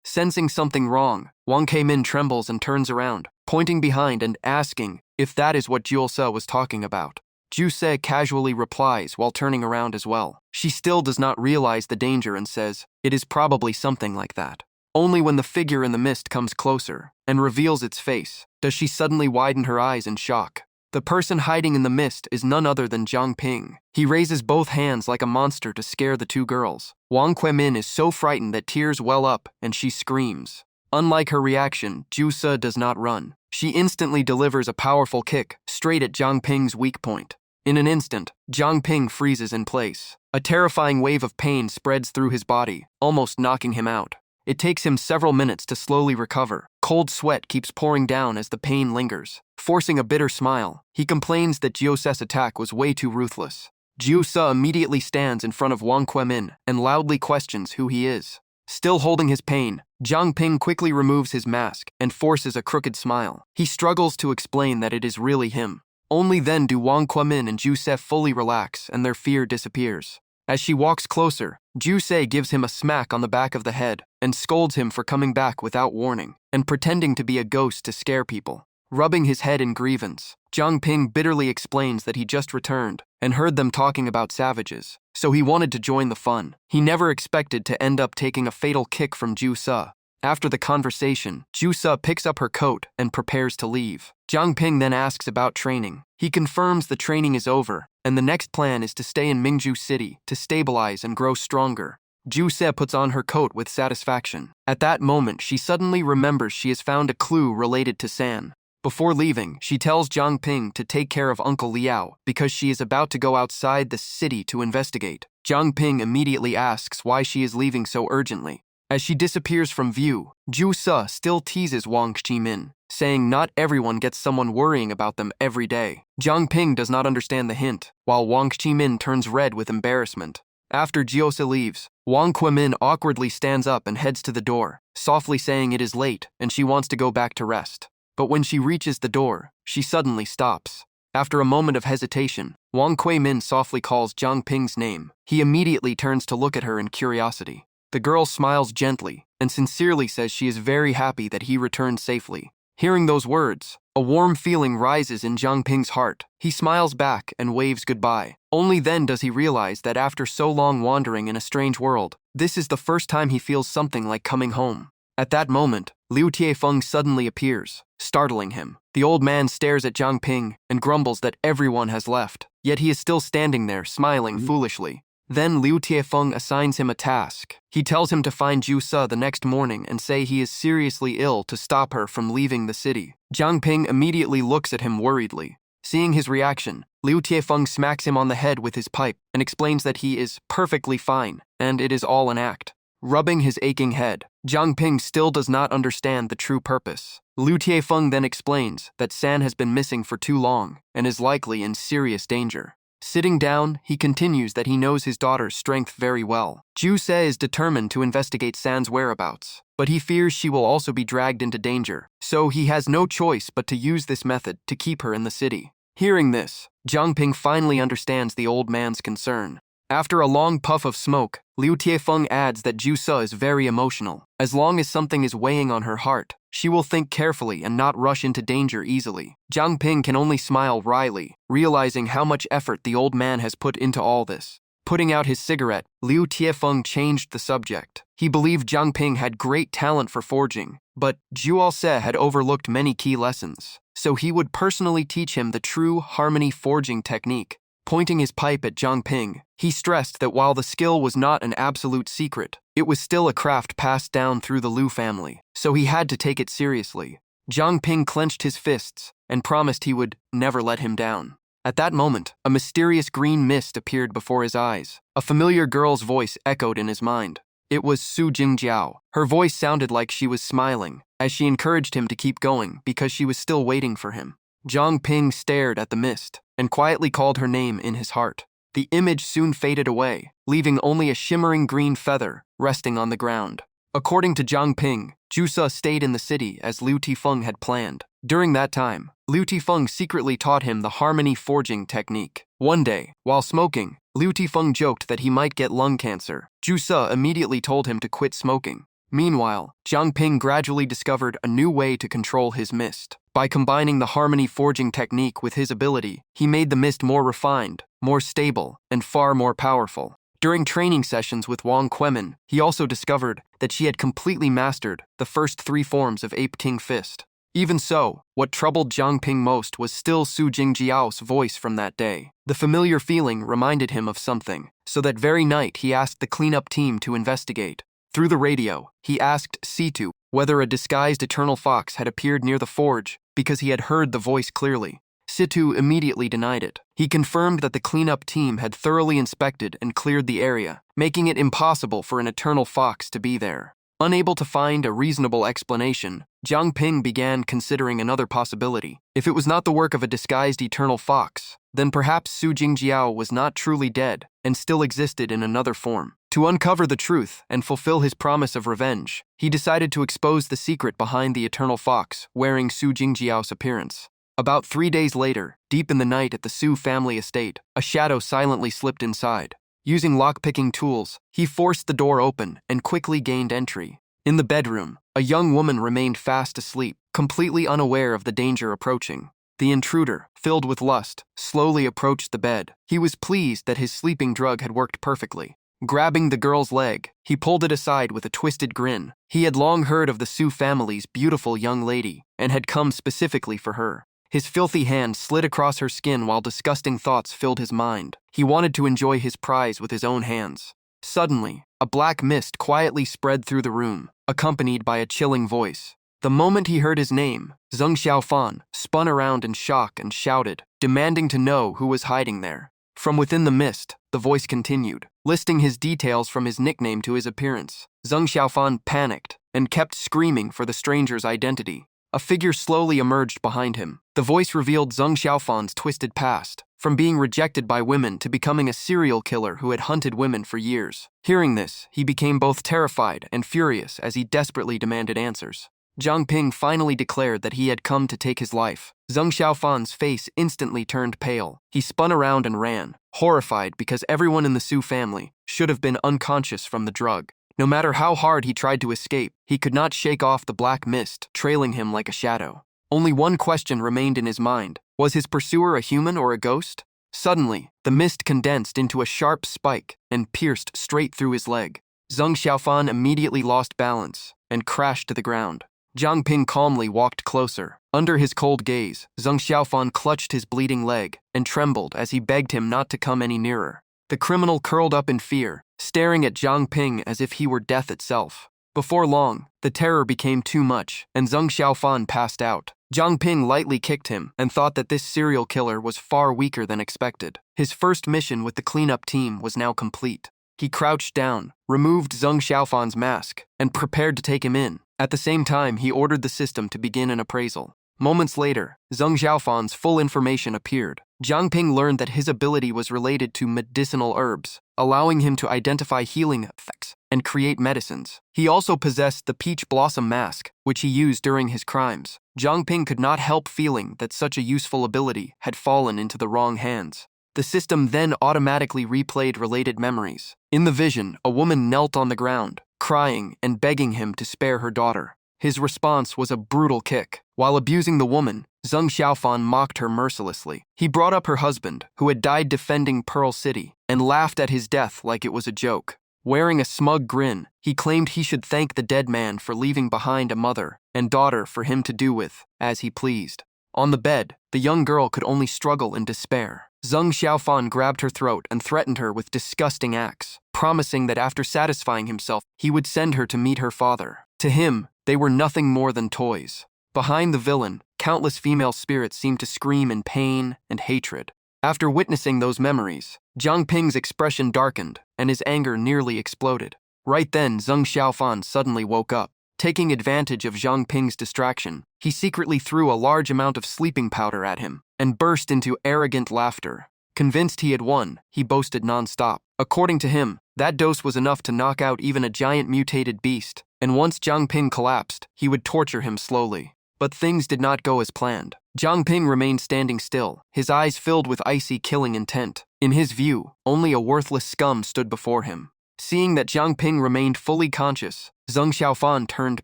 Sensing something wrong, Wang Kuemin trembles and turns around, pointing behind and asking if that is what Ju Se was talking about. Ju Se casually replies while turning around as well. She still does not realize the danger and says, "It is probably something like that." Only when the figure in the mist comes closer and reveals its face does she suddenly widen her eyes in shock. The person hiding in the mist is none other than Zhang Ping. He raises both hands like a monster to scare the two girls. Wang Kuemin is so frightened that tears well up and she screams. Unlike her reaction, Ju Se does not run. She instantly delivers a powerful kick straight at Zhang Ping's weak point. In an instant, Zhang Ping freezes in place. A terrifying wave of pain spreads through his body, almost knocking him out. It takes him several minutes to slowly recover. Cold sweat keeps pouring down as the pain lingers. Forcing a bitter smile, he complains that Ju Se's attack was way too ruthless. Ju Se immediately stands in front of Wang Kuemin and loudly questions who he is. Still holding his pain, Zhang Ping quickly removes his mask and forces a crooked smile. He struggles to explain that it is really him. Only then do Wang Kuemin and Ju Se fully relax and their fear disappears. As she walks closer, Ju Se gives him a smack on the back of the head and scolds him for coming back without warning and pretending to be a ghost to scare people. Rubbing his head in grievance, Zhang Ping bitterly explains that he just returned and heard them talking about savages, so he wanted to join the fun. He never expected to end up taking a fatal kick from Ju Se. After the conversation, Ju Se picks up her coat and prepares to leave. Zhang Ping then asks about training. He confirms the training is over, and the next plan is to stay in Mingju City to stabilize and grow stronger. Ju Se puts on her coat with satisfaction. At that moment, she suddenly remembers she has found a clue related to San. Before leaving, she tells Zhang Ping to take care of Uncle Liao because she is about to go outside the city to investigate. Zhang Ping immediately asks why she is leaving so urgently. As she disappears from view, Ju Se still teases Wang Kuemin, saying not everyone gets someone worrying about them every day. Zhang Ping does not understand the hint, while Wang Kuemin turns red with embarrassment. After Ju Se leaves, Wang Kuemin awkwardly stands up and heads to the door, softly saying it is late and she wants to go back to rest. But when she reaches the door, she suddenly stops. After a moment of hesitation, Wang Kuemin softly calls Zhang Ping's name. He immediately turns to look at her in curiosity. The girl smiles gently and sincerely says she is very happy that he returned safely. Hearing those words, a warm feeling rises in Zhang Ping's heart. He smiles back and waves goodbye. Only then does he realize that after so long wandering in a strange world, this is the first time he feels something like coming home. At that moment, Liu Tiefeng suddenly appears, startling him. The old man stares at Zhang Ping and grumbles that everyone has left, yet he is still standing there, smiling foolishly. Then Liu Tiefeng assigns him a task. He tells him to find Ju Se the next morning and say he is seriously ill to stop her from leaving the city. Zhang Ping immediately looks at him worriedly. Seeing his reaction, Liu Tiefeng smacks him on the head with his pipe and explains that he is perfectly fine and it is all an act. Rubbing his aching head, Zhang Ping still does not understand the true purpose. Liu Tiefeng then explains that San has been missing for too long and is likely in serious danger. Sitting down, he continues that he knows his daughter's strength very well. Ju Se is determined to investigate San's whereabouts, but he fears she will also be dragged into danger, so he has no choice but to use this method to keep her in the city. Hearing this, Zhang Ping finally understands the old man's concern. After a long puff of smoke, Liu Tiefeng adds that Ju Se is very emotional. As long as something is weighing on her heart, she will think carefully and not rush into danger easily. Zhang Ping can only smile wryly, realizing how much effort the old man has put into all this. Putting out his cigarette, Liu Tiefeng changed the subject. He believed Zhang Ping had great talent for forging, but Zhuo Se had overlooked many key lessons, so he would personally teach him the true harmony forging technique. Pointing his pipe at Zhang Ping, he stressed that while the skill was not an absolute secret, it was still a craft passed down through the Liu family, so he had to take it seriously. Zhang Ping clenched his fists and promised he would never let him down. At that moment, a mysterious green mist appeared before his eyes. A familiar girl's voice echoed in his mind. It was Su Jingjiao. Her voice sounded like she was smiling, as she encouraged him to keep going because she was still waiting for him. Zhang Ping stared at the mist and quietly called her name in his heart. The image soon faded away, leaving only a shimmering green feather resting on the ground. According to Zhang Ping, Jusa stayed in the city as Liu Tifeng had planned. During that time, Liu Tifeng secretly taught him the harmony forging technique. One day, while smoking, Liu Tifeng joked that he might get lung cancer. Jusa immediately told him to quit smoking. Meanwhile, Zhang Ping gradually discovered a new way to control his mist. By combining the harmony forging technique with his ability, he made the mist more refined, more stable, and far more powerful. During training sessions with Wang Quemin, he also discovered that she had completely mastered the first 3 forms of Ape King Fist. Even so, what troubled Zhang Ping most was still Su Jingjiao's voice from that day. The familiar feeling reminded him of something, so that very night he asked the cleanup team to investigate. Through the radio, he asked Situ whether a disguised Eternal Fox had appeared near the forge because he had heard the voice clearly. Situ immediately denied it. He confirmed that the cleanup team had thoroughly inspected and cleared the area, making it impossible for an Eternal Fox to be there. Unable to find a reasonable explanation, Zhang Ping began considering another possibility. If it was not the work of a disguised Eternal Fox, then perhaps Su Jingjiao was not truly dead and still existed in another form. To uncover the truth and fulfill his promise of revenge, he decided to expose the secret behind the Eternal Fox wearing Su Jingjiao's appearance. About 3 days later, deep in the night at the Su family estate, a shadow silently slipped inside. Using lock-picking tools, he forced the door open and quickly gained entry. In the bedroom, a young woman remained fast asleep, completely unaware of the danger approaching. The intruder, filled with lust, slowly approached the bed. He was pleased that his sleeping drug had worked perfectly. Grabbing the girl's leg, he pulled it aside with a twisted grin. He had long heard of the Su family's beautiful young lady and had come specifically for her. His filthy hand slid across her skin while disgusting thoughts filled his mind. He wanted to enjoy his prize with his own hands. Suddenly, a black mist quietly spread through the room, accompanied by a chilling voice. The moment he heard his name, Zheng Xiaofan spun around in shock and shouted, demanding to know who was hiding there. From within the mist, the voice continued, listing his details from his nickname to his appearance. Zheng Xiaofan panicked and kept screaming for the stranger's identity. A figure slowly emerged behind him. The voice revealed Zheng Xiaofan's twisted past, from being rejected by women to becoming a serial killer who had hunted women for years. Hearing this, he became both terrified and furious as he desperately demanded answers. Zhang Ping finally declared that he had come to take his life. Zheng Xiaofan's face instantly turned pale. He spun around and ran, horrified because everyone in the Su family should have been unconscious from the drug. No matter how hard he tried to escape, he could not shake off the black mist, trailing him like a shadow. Only one question remained in his mind. Was his pursuer a human or a ghost? Suddenly, the mist condensed into a sharp spike and pierced straight through his leg. Zheng Xiaofan immediately lost balance and crashed to the ground. Zhang Ping calmly walked closer. Under his cold gaze, Zheng Xiaofan clutched his bleeding leg and trembled as he begged him not to come any nearer. The criminal curled up in fear, staring at Zhang Ping as if he were death itself. Before long, the terror became too much, and Zheng Xiaofan passed out. Zhang Ping lightly kicked him and thought that this serial killer was far weaker than expected. His first mission with the cleanup team was now complete. He crouched down, removed Zheng Xiaofan's mask, and prepared to take him in. At the same time, he ordered the system to begin an appraisal. Moments later, Zheng Xiaofan's full information appeared. Zhang Ping learned that his ability was related to medicinal herbs, allowing him to identify healing effects and create medicines. He also possessed the peach blossom mask, which he used during his crimes. Zhang Ping could not help feeling that such a useful ability had fallen into the wrong hands. The system then automatically replayed related memories. In the vision, a woman knelt on the ground, crying and begging him to spare her daughter. His response was a brutal kick. While abusing the woman, Zheng Xiaofan mocked her mercilessly. He brought up her husband, who had died defending Pearl City, and laughed at his death like it was a joke. Wearing a smug grin, he claimed he should thank the dead man for leaving behind a mother and daughter for him to do with as he pleased. On the bed, the young girl could only struggle in despair. Zheng Xiaofan grabbed her throat and threatened her with disgusting acts, promising that after satisfying himself, he would send her to meet her father. To him, they were nothing more than toys. Behind the villain, countless female spirits seemed to scream in pain and hatred. After witnessing those memories, Zhang Ping's expression darkened and his anger nearly exploded. Right then, Zheng Xiaofan suddenly woke up. Taking advantage of Zhang Ping's distraction, he secretly threw a large amount of sleeping powder at him and burst into arrogant laughter. Convinced he had won, he boasted non-stop. According to him, that dose was enough to knock out even a giant mutated beast, and once Jiang Ping collapsed, he would torture him slowly. But things did not go as planned. Jiang Ping remained standing still, his eyes filled with icy killing intent. In his view, only a worthless scum stood before him. Seeing that Jiang Ping remained fully conscious, Zheng Xiaofan turned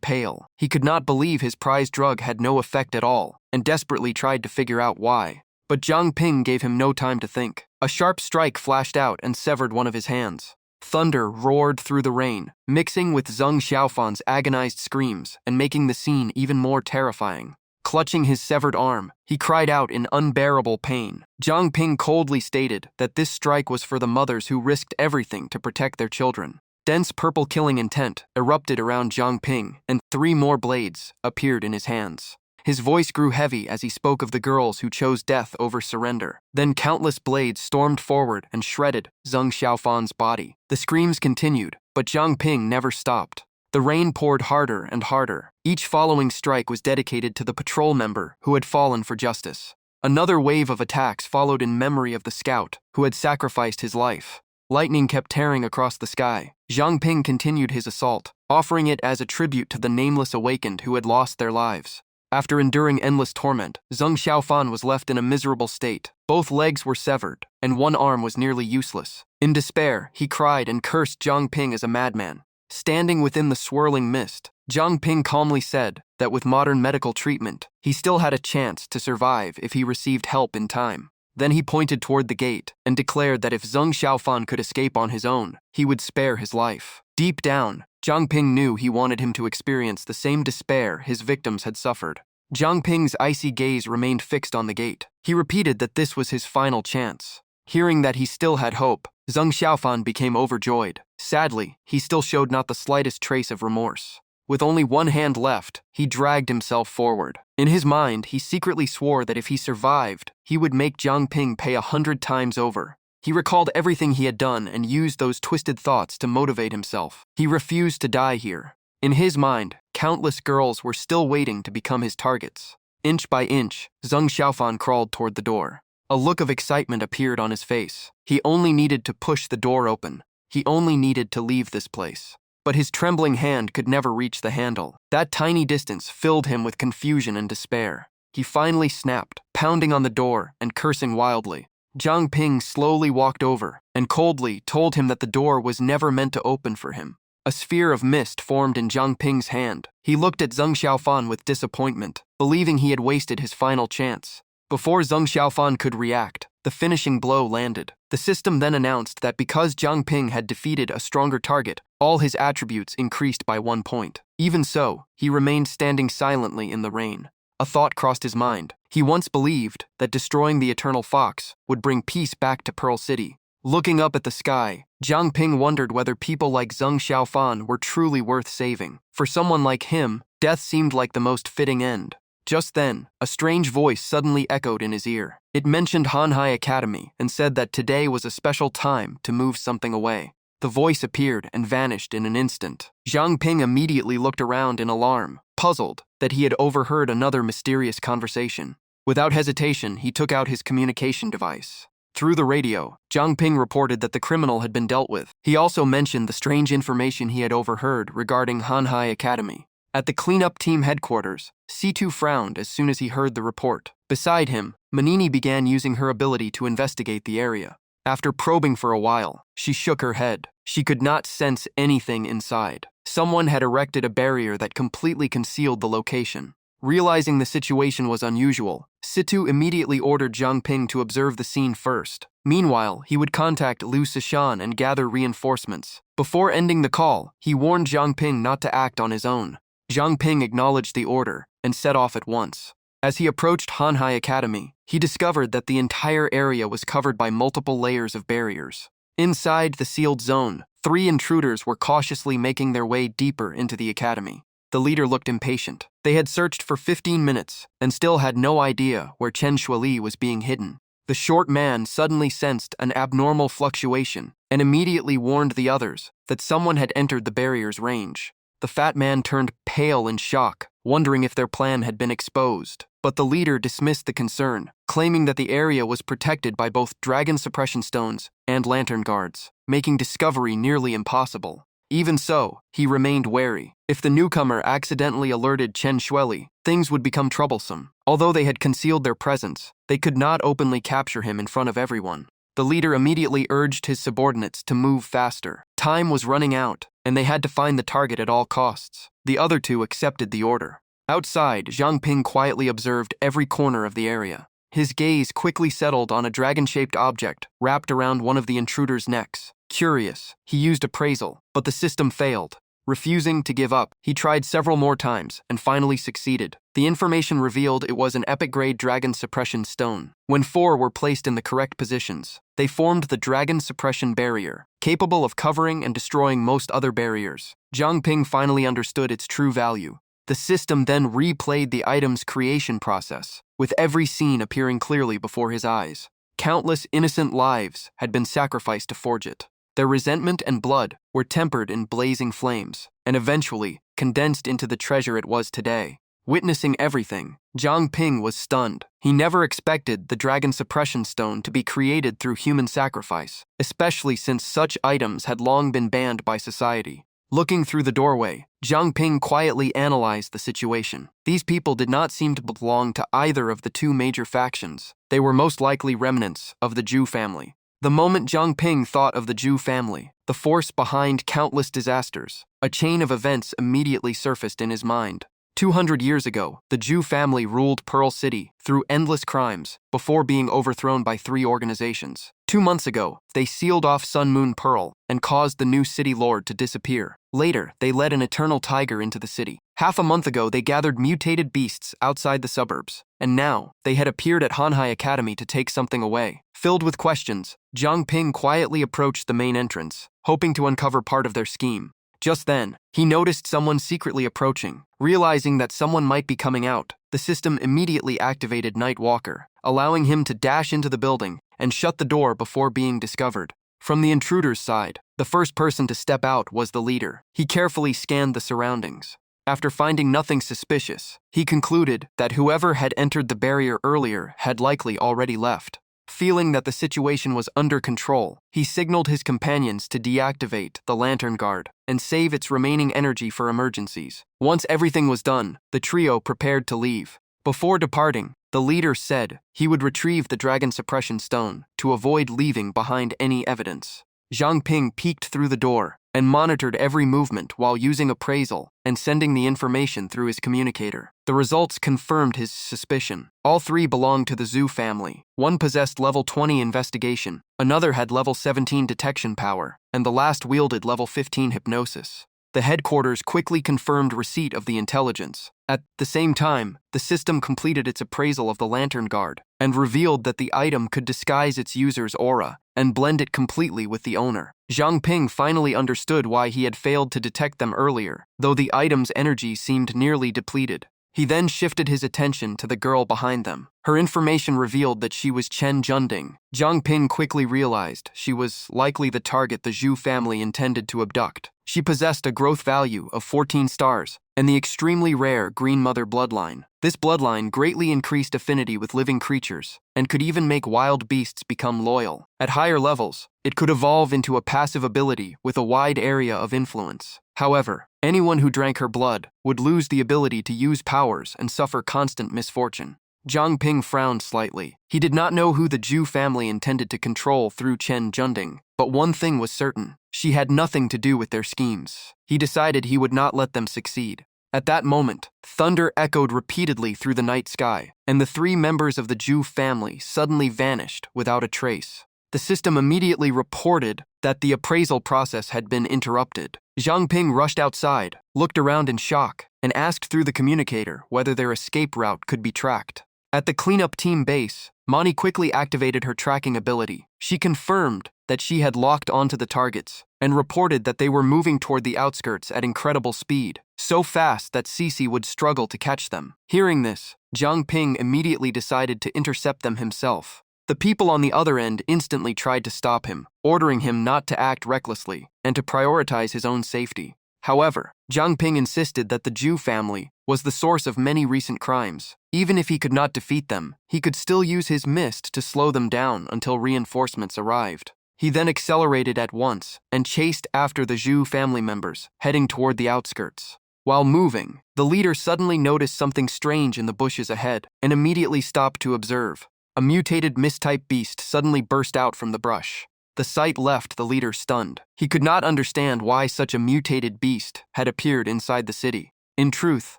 pale. He could not believe his prized drug had no effect at all, and desperately tried to figure out why. But Jiang Ping gave him no time to think. A sharp strike flashed out and severed one of his hands. Thunder roared through the rain, mixing with Zheng Xiaofan's agonized screams and making the scene even more terrifying. Clutching his severed arm, he cried out in unbearable pain. Jiang Ping coldly stated that this strike was for the mothers who risked everything to protect their children. Dense purple killing intent erupted around Jiang Ping, and 3 more blades appeared in his hands. His voice grew heavy as he spoke of the girls who chose death over surrender. Then countless blades stormed forward and shredded Zheng Xiaofan's body. The screams continued, but Jiang Ping never stopped. The rain poured harder and harder. Each following strike was dedicated to the patrol member who had fallen for justice. Another wave of attacks followed in memory of the scout who had sacrificed his life. Lightning kept tearing across the sky. Jiang Ping continued his assault, offering it as a tribute to the nameless awakened who had lost their lives. After enduring endless torment, Zheng Xiaofan was left in a miserable state. Both legs were severed, and one arm was nearly useless. In despair, he cried and cursed Jiang Ping as a madman. Standing within the swirling mist, Jiang Ping calmly said that with modern medical treatment, he still had a chance to survive if he received help in time. Then he pointed toward the gate and declared that if Zheng Xiaofan could escape on his own, he would spare his life. Deep down, Jiang Ping knew he wanted him to experience the same despair his victims had suffered. Jiang Ping's icy gaze remained fixed on the gate. He repeated that this was his final chance. Hearing that he still had hope, Zheng Xiaofan became overjoyed. Sadly, he still showed not the slightest trace of remorse. With only one hand left, he dragged himself forward. In his mind, he secretly swore that if he survived, he would make Jiang Ping pay 100 times over. He recalled everything he had done and used those twisted thoughts to motivate himself. He refused to die here. In his mind, countless girls were still waiting to become his targets. Inch by inch, Zheng Xiaofan crawled toward the door. A look of excitement appeared on his face. He only needed to push the door open. He only needed to leave this place. But his trembling hand could never reach the handle. That tiny distance filled him with confusion and despair. He finally snapped, pounding on the door and cursing wildly. Jiang Ping slowly walked over and coldly told him that the door was never meant to open for him. A sphere of mist formed in Jiang Ping's hand. He looked at Zheng Xiaofan with disappointment, believing he had wasted his final chance. Before Zheng Xiaofan could react, the finishing blow landed. The system then announced that because Jiang Ping had defeated a stronger target, all his attributes increased by 1 point. Even so, he remained standing silently in the rain. A thought crossed his mind. He once believed that destroying the Eternal Fox would bring peace back to Pearl City. Looking up at the sky, Jiang Ping wondered whether people like Zheng Xiaofan were truly worth saving. For someone like him, death seemed like the most fitting end. Just then, a strange voice suddenly echoed in his ear. It mentioned Manhwa Academy and said that today was a special time to move something away. The voice appeared and vanished in an instant. Jiang Ping immediately looked around in alarm, puzzled that he had overheard another mysterious conversation. Without hesitation, he took out his communication device. Through the radio, Jiang Ping reported that the criminal had been dealt with. He also mentioned the strange information he had overheard regarding Manhwa Academy. At the cleanup team headquarters, C2 frowned as soon as he heard the report. Beside him, Manini began using her ability to investigate the area. After probing for a while, she shook her head. She could not sense anything inside. Someone had erected a barrier that completely concealed the location. Realizing the situation was unusual, Situ immediately ordered Jiang Ping to observe the scene first. Meanwhile, he would contact Liu Sishan and gather reinforcements. Before ending the call, he warned Jiang Ping not to act on his own. Jiang Ping acknowledged the order and set off at once. As he approached Manhwa Academy, he discovered that the entire area was covered by multiple layers of barriers. Inside the sealed zone, 3 intruders were cautiously making their way deeper into the academy. The leader looked impatient. They had searched for 15 minutes and still had no idea where Chen Shuili was being hidden. The short man suddenly sensed an abnormal fluctuation and immediately warned the others that someone had entered the barrier's range. The fat man turned pale in shock, wondering if their plan had been exposed. But the leader dismissed the concern, claiming that the area was protected by both dragon suppression stones and lantern guards, making discovery nearly impossible. Even so, he remained wary. If the newcomer accidentally alerted Chen Shueli, things would become troublesome. Although they had concealed their presence, they could not openly capture him in front of everyone. The leader immediately urged his subordinates to move faster. Time was running out, and they had to find the target at all costs. The other two accepted the order. Outside, Zhang Ping quietly observed every corner of the area. His gaze quickly settled on a dragon-shaped object wrapped around one of the intruders' necks. Curious, he used appraisal, but the system failed. Refusing to give up, he tried several more times and finally succeeded. The information revealed it was an epic-grade dragon suppression stone. When 4 were placed in the correct positions, they formed the dragon suppression barrier, capable of covering and destroying most other barriers. Zhang Ping finally understood its true value. The system then replayed the item's creation process, with every scene appearing clearly before his eyes. Countless innocent lives had been sacrificed to forge it. Their resentment and blood were tempered in blazing flames, and eventually condensed into the treasure it was today. Witnessing everything, Zhang Ping was stunned. He never expected the dragon suppression stone to be created through human sacrifice, especially since such items had long been banned by society. Looking through the doorway, Zhang Ping quietly analyzed the situation. These people did not seem to belong to either of the two major factions. They were most likely remnants of the Zhu family. The moment Zhang Ping thought of the Zhu family, the force behind countless disasters, a chain of events immediately surfaced in his mind. 200 years ago, the Zhu family ruled Pearl City through endless crimes before being overthrown by 3 organizations. 2 months ago, they sealed off Sun Moon Pearl and caused the new city lord to disappear. Later, they led an eternal tiger into the city. Half a month ago, they gathered mutated beasts outside the suburbs. And now, they had appeared at Hanhai Academy to take something away. Filled with questions, Zhang Ping quietly approached the main entrance, hoping to uncover part of their scheme. Just then, he noticed someone secretly approaching. Realizing that someone might be coming out, the system immediately activated Night Walker, allowing him to dash into the building and shut the door before being discovered. From the intruder's side, the first person to step out was the leader. He carefully scanned the surroundings. After finding nothing suspicious, he concluded that whoever had entered the barrier earlier had likely already left. Feeling that the situation was under control, he signaled his companions to deactivate the lantern guard and save its remaining energy for emergencies. Once everything was done, the trio prepared to leave. Before departing, the leader said he would retrieve the dragon suppression stone to avoid leaving behind any evidence. Zhang Ping peeked through the door and monitored every movement while using appraisal and sending the information through his communicator. The results confirmed his suspicion. All 3 belonged to the Zhu family. One possessed level 20 investigation, another had level 17 detection power, and the last wielded level 15 hypnosis. The headquarters quickly confirmed receipt of the intelligence. At the same time, the system completed its appraisal of the lantern guard and revealed that the item could disguise its user's aura and blend it completely with the owner. Zhang Ping finally understood why he had failed to detect them earlier, though the item's energy seemed nearly depleted. He then shifted his attention to the girl behind them. Her information revealed that she was Chen Junding. Zhang Ping quickly realized she was likely the target the Zhu family intended to abduct. She possessed a growth value of 14 stars and the extremely rare Green Mother bloodline. This bloodline greatly increased affinity with living creatures and could even make wild beasts become loyal. At higher levels, it could evolve into a passive ability with a wide area of influence. However, anyone who drank her blood would lose the ability to use powers and suffer constant misfortune. Zhang Ping frowned slightly. He did not know who the Zhu family intended to control through Chen Junding, but one thing was certain: she had nothing to do with their schemes. He decided he would not let them succeed. At that moment, thunder echoed repeatedly through the night sky, and the 3 members of the Zhu family suddenly vanished without a trace. The system immediately reported that the appraisal process had been interrupted. Zhang Ping rushed outside, looked around in shock, and asked through the communicator whether their escape route could be tracked. At the cleanup team base, Mani quickly activated her tracking ability. She confirmed that she had locked onto the targets and reported that they were moving toward the outskirts at incredible speed, so fast that Cece would struggle to catch them. Hearing this, Zhang Ping immediately decided to intercept them himself. The people on the other end instantly tried to stop him, ordering him not to act recklessly and to prioritize his own safety. However, Zhang Ping insisted that the Zhu family was the source of many recent crimes. Even if he could not defeat them, he could still use his mist to slow them down until reinforcements arrived. He then accelerated at once and chased after the Zhu family members, heading toward the outskirts. While moving, the leader suddenly noticed something strange in the bushes ahead and immediately stopped to observe. A mutated mist-type beast suddenly burst out from the brush. The sight left the leader stunned. He could not understand why such a mutated beast had appeared inside the city. In truth,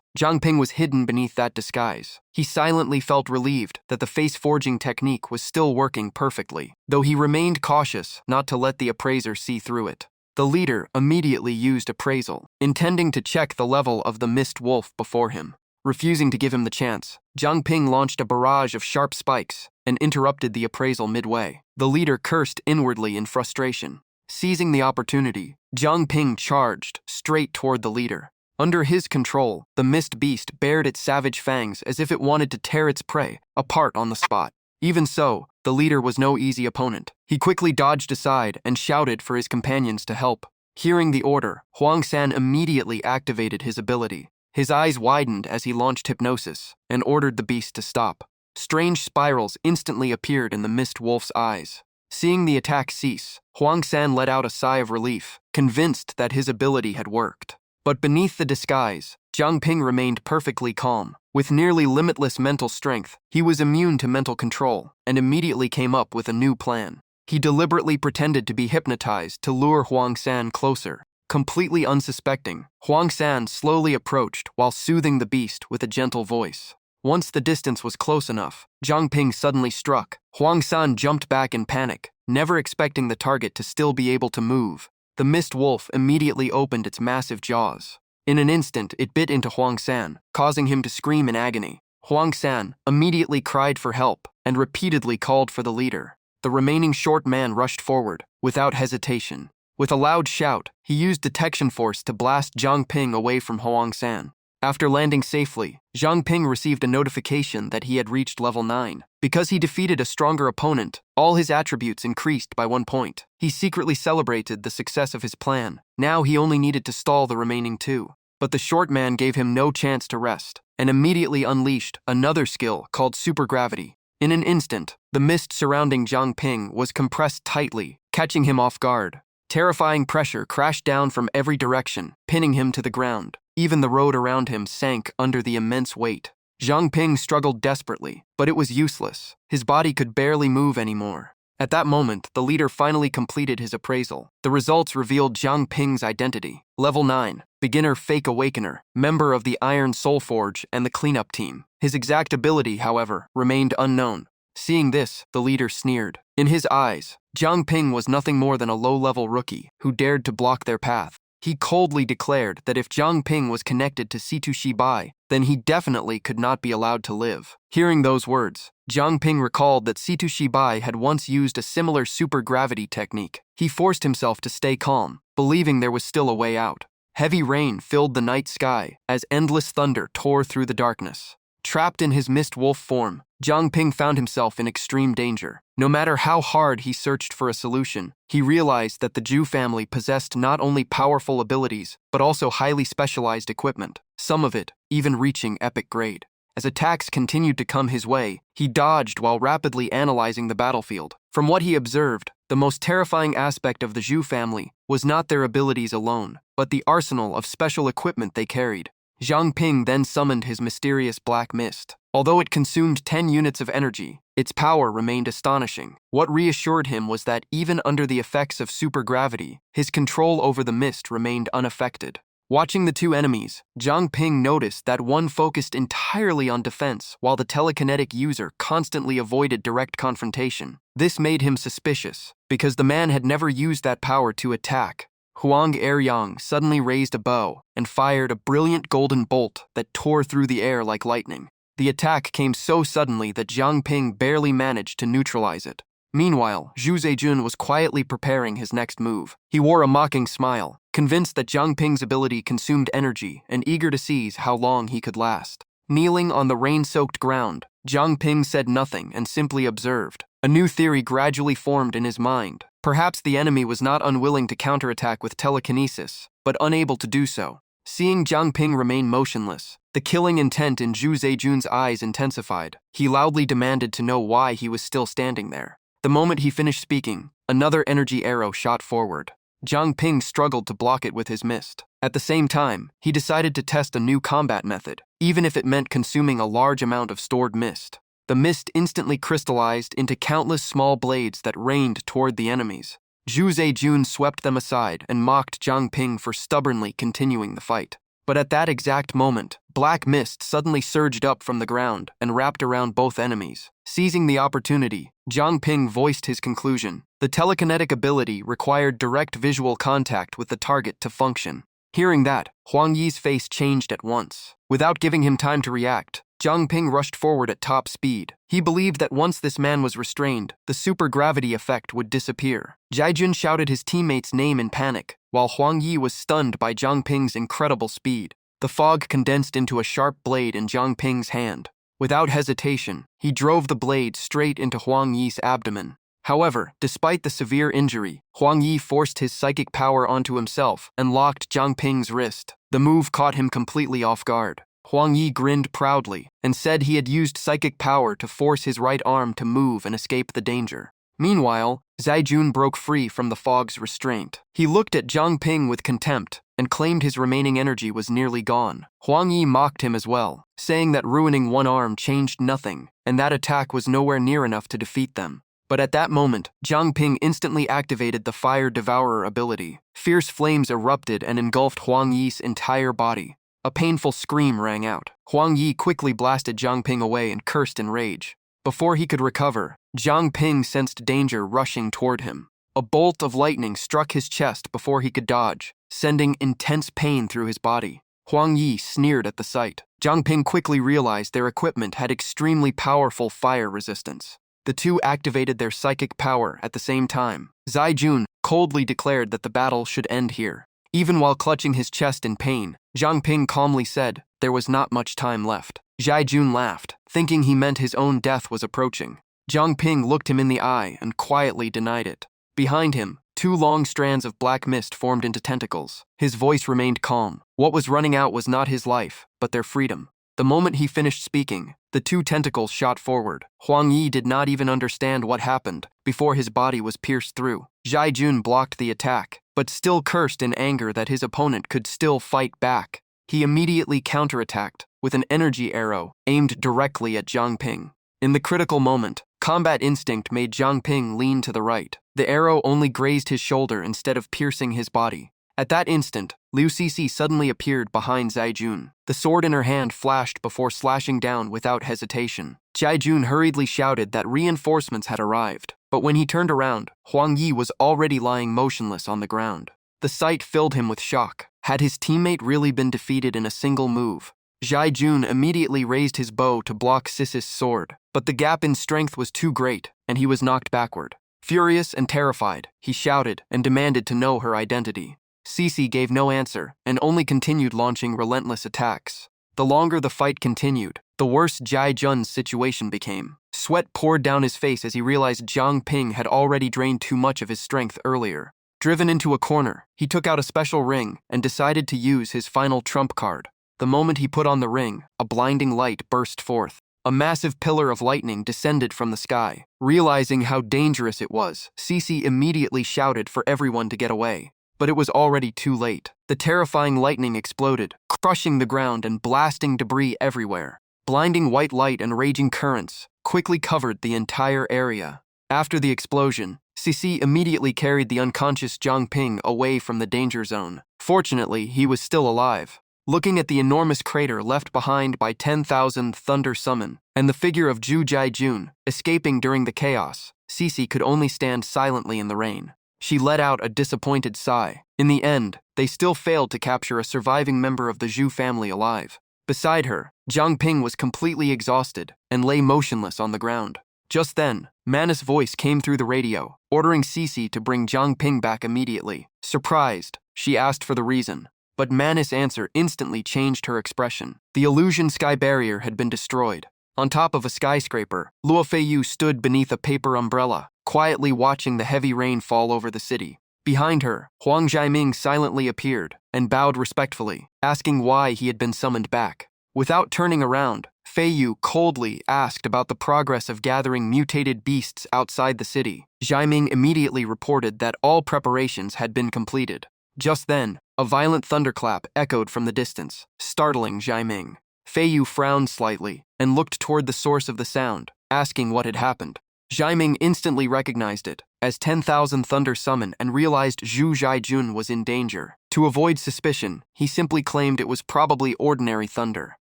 Zhang Ping was hidden beneath that disguise. He silently felt relieved that the face-forging technique was still working perfectly, though he remained cautious not to let the appraiser see through it. The leader immediately used appraisal, intending to check the level of the mist wolf before him. Refusing to give him the chance, Zhang Ping launched a barrage of sharp spikes and interrupted the appraisal midway. The leader cursed inwardly in frustration. Seizing the opportunity, Zhang Ping charged straight toward the leader. Under his control, the mist beast bared its savage fangs as if it wanted to tear its prey apart on the spot. Even so, the leader was no easy opponent. He quickly dodged aside and shouted for his companions to help. Hearing the order, Huang San immediately activated his ability. His eyes widened as he launched hypnosis and ordered the beast to stop. Strange spirals instantly appeared in the mist wolf's eyes. Seeing the attack cease, Huang San let out a sigh of relief, convinced that his ability had worked. But beneath the disguise, Zhang Ping remained perfectly calm. With nearly limitless mental strength, he was immune to mental control and immediately came up with a new plan. He deliberately pretended to be hypnotized to lure Huang San closer. Completely unsuspecting, Huang San slowly approached while soothing the beast with a gentle voice. Once the distance was close enough, Zhang Ping suddenly struck. Huang San jumped back in panic, never expecting the target to still be able to move. The mist wolf immediately opened its massive jaws. In an instant, it bit into Huang San, causing him to scream in agony. Huang San immediately cried for help and repeatedly called for the leader. The remaining short man rushed forward, without hesitation. With a loud shout, he used detection force to blast Zhang Ping away from Huang San. After landing safely, Zhang Ping received a notification that he had reached level 9. Because he defeated a stronger opponent, all his attributes increased by 1 point. He secretly celebrated the success of his plan. Now he only needed to stall the remaining 2. But the short man gave him no chance to rest, and immediately unleashed another skill called supergravity. In an instant, the mist surrounding Zhang Ping was compressed tightly, catching him off guard. Terrifying pressure crashed down from every direction, pinning him to the ground. Even the road around him sank under the immense weight. Zhang Ping struggled desperately, but it was useless. His body could barely move anymore. At that moment, the leader finally completed his appraisal. The results revealed Zhang Ping's identity. Level 9, beginner fake Awakener, member of the Iron Soul Forge and the cleanup team. His exact ability, however, remained unknown. Seeing this, the leader sneered. In his eyes, Zhang Ping was nothing more than a low-level rookie who dared to block their path. He coldly declared that if Zhang Ping was connected to Situ Shibai, then he definitely could not be allowed to live. Hearing those words, Zhang Ping recalled that Situ Shibai had once used a similar supergravity technique. He forced himself to stay calm, believing there was still a way out. Heavy rain filled the night sky as endless thunder tore through the darkness. Trapped in his mist wolf form, Zhang Ping found himself in extreme danger. No matter how hard he searched for a solution, he realized that the Zhu family possessed not only powerful abilities, but also highly specialized equipment, some of it even reaching epic grade. As attacks continued to come his way, he dodged while rapidly analyzing the battlefield. From what he observed, the most terrifying aspect of the Zhu family was not their abilities alone, but the arsenal of special equipment they carried. Zhang Ping then summoned his mysterious black mist. Although it consumed 10 units of energy, its power remained astonishing. What reassured him was that even under the effects of supergravity, his control over the mist remained unaffected. Watching the two enemies, Zhang Ping noticed that one focused entirely on defense, while the telekinetic user constantly avoided direct confrontation. This made him suspicious, because the man had never used that power to attack. Huang Eryang suddenly raised a bow and fired a brilliant golden bolt that tore through the air like lightning. The attack came so suddenly that Zhang Ping barely managed to neutralize it. Meanwhile, Zhu Zejun was quietly preparing his next move. He wore a mocking smile, convinced that Zhang Ping's ability consumed energy and eager to seize how long he could last. Kneeling on the rain-soaked ground, Zhang Ping said nothing and simply observed. A new theory gradually formed in his mind. Perhaps the enemy was not unwilling to counterattack with telekinesis, but unable to do so. Seeing Zhang Ping remain motionless, The killing intent in Zhu Zejun's eyes intensified. He loudly demanded to know why he was still standing there. The moment he finished speaking, another energy arrow shot forward. Zhang Ping struggled to block it with his mist. At the same time, he decided to test a new combat method, even if it meant consuming a large amount of stored mist. The mist instantly crystallized into countless small blades that rained toward the enemies. Zhu Zejun swept them aside and mocked Zhang Ping for stubbornly continuing the fight. But at that exact moment, black mist suddenly surged up from the ground and wrapped around both enemies. Seizing the opportunity, Zhang Ping voiced his conclusion. The telekinetic ability required direct visual contact with the target to function. Hearing that, Huang Yi's face changed at once. Without giving him time to react, Zhang Ping rushed forward at top speed. He believed that once this man was restrained, the supergravity effect would disappear. Jaijun shouted his teammate's name in panic, while Huang Yi was stunned by Zhang Ping's incredible speed. The fog condensed into a sharp blade in Zhang Ping's hand. Without hesitation, he drove the blade straight into Huang Yi's abdomen. However, despite the severe injury, Huang Yi forced his psychic power onto himself and locked Zhang Ping's wrist. The move caught him completely off guard. Huang Yi grinned proudly and said he had used psychic power to force his right arm to move and escape the danger. Meanwhile, Zaijun broke free from the fog's restraint. He looked at Zhang Ping with contempt and claimed his remaining energy was nearly gone. Huang Yi mocked him as well, saying that ruining one arm changed nothing and that attack was nowhere near enough to defeat them. But at that moment, Zhang Ping instantly activated the Fire Devourer ability. Fierce flames erupted and engulfed Huang Yi's entire body. A painful scream rang out. Huang Yi quickly blasted Zhang Ping away and cursed in rage. Before he could recover, Zhang Ping sensed danger rushing toward him. A bolt of lightning struck his chest before he could dodge, sending intense pain through his body. Huang Yi sneered at the sight. Zhang Ping quickly realized their equipment had extremely powerful fire resistance. The two activated their psychic power at the same time. Zaijun coldly declared that the battle should end here. Even while clutching his chest in pain, Zhang Ping calmly said there was not much time left. Zaijun laughed, thinking he meant his own death was approaching. Zhang Ping looked him in the eye and quietly denied it. Behind him, two long strands of black mist formed into tentacles. His voice remained calm. What was running out was not his life, but their freedom. The moment he finished speaking, the two tentacles shot forward. Huang Yi did not even understand what happened before his body was pierced through. Zaijun blocked the attack, but still cursed in anger that his opponent could still fight back. He immediately counterattacked with an energy arrow aimed directly at Zhang Ping. In the critical moment, combat instinct made Zhang Ping lean to the right. The arrow only grazed his shoulder instead of piercing his body. At that instant, Liu Sisi suddenly appeared behind Zaijun. The sword in her hand flashed before slashing down without hesitation. Zaijun hurriedly shouted that reinforcements had arrived, but when he turned around, Huang Yi was already lying motionless on the ground. The sight filled him with shock. Had his teammate really been defeated in a single move? Zaijun immediately raised his bow to block Sisi's sword, but the gap in strength was too great, and he was knocked backward. Furious and terrified, he shouted and demanded to know her identity. Sisi gave no answer and only continued launching relentless attacks. The longer the fight continued, the worse Zaijun's situation became. Sweat poured down his face as he realized Zhang Ping had already drained too much of his strength earlier. Driven into a corner, he took out a special ring and decided to use his final trump card. The moment he put on the ring, a blinding light burst forth. A massive pillar of lightning descended from the sky. Realizing how dangerous it was, Sisi immediately shouted for everyone to get away. But it was already too late. The terrifying lightning exploded, crushing the ground and blasting debris everywhere. Blinding white light and raging currents quickly covered the entire area. After the explosion, Sisi immediately carried the unconscious Zhang Ping away from the danger zone. Fortunately, he was still alive. Looking at the enormous crater left behind by 10,000 Thunder Summon and the figure of Zhu Zaijun escaping during the chaos, Sisi could only stand silently in the rain. She let out a disappointed sigh. In the end, they still failed to capture a surviving member of the Zhu family alive. Beside her, Zhang Ping was completely exhausted and lay motionless on the ground. Just then, Manus' voice came through the radio, ordering Sisi to bring Zhang Ping back immediately. Surprised, she asked for the reason, but Manus' answer instantly changed her expression. The illusion sky barrier had been destroyed. On top of a skyscraper, Luo Feiyu stood beneath a paper umbrella, quietly watching the heavy rain fall over the city. Behind her, Huang Zhaiming silently appeared and bowed respectfully, asking why he had been summoned back. Without turning around, Fei Yu coldly asked about the progress of gathering mutated beasts outside the city. Zhai Ming immediately reported that all preparations had been completed. Just then, a violent thunderclap echoed from the distance, startling Zhai Ming. Fei Yu frowned slightly and looked toward the source of the sound, asking what had happened. Zhai Ming instantly recognized it as 10,000 Thunder Summon and realized Zhu Zhaijun was in danger. To avoid suspicion, he simply claimed it was probably ordinary thunder.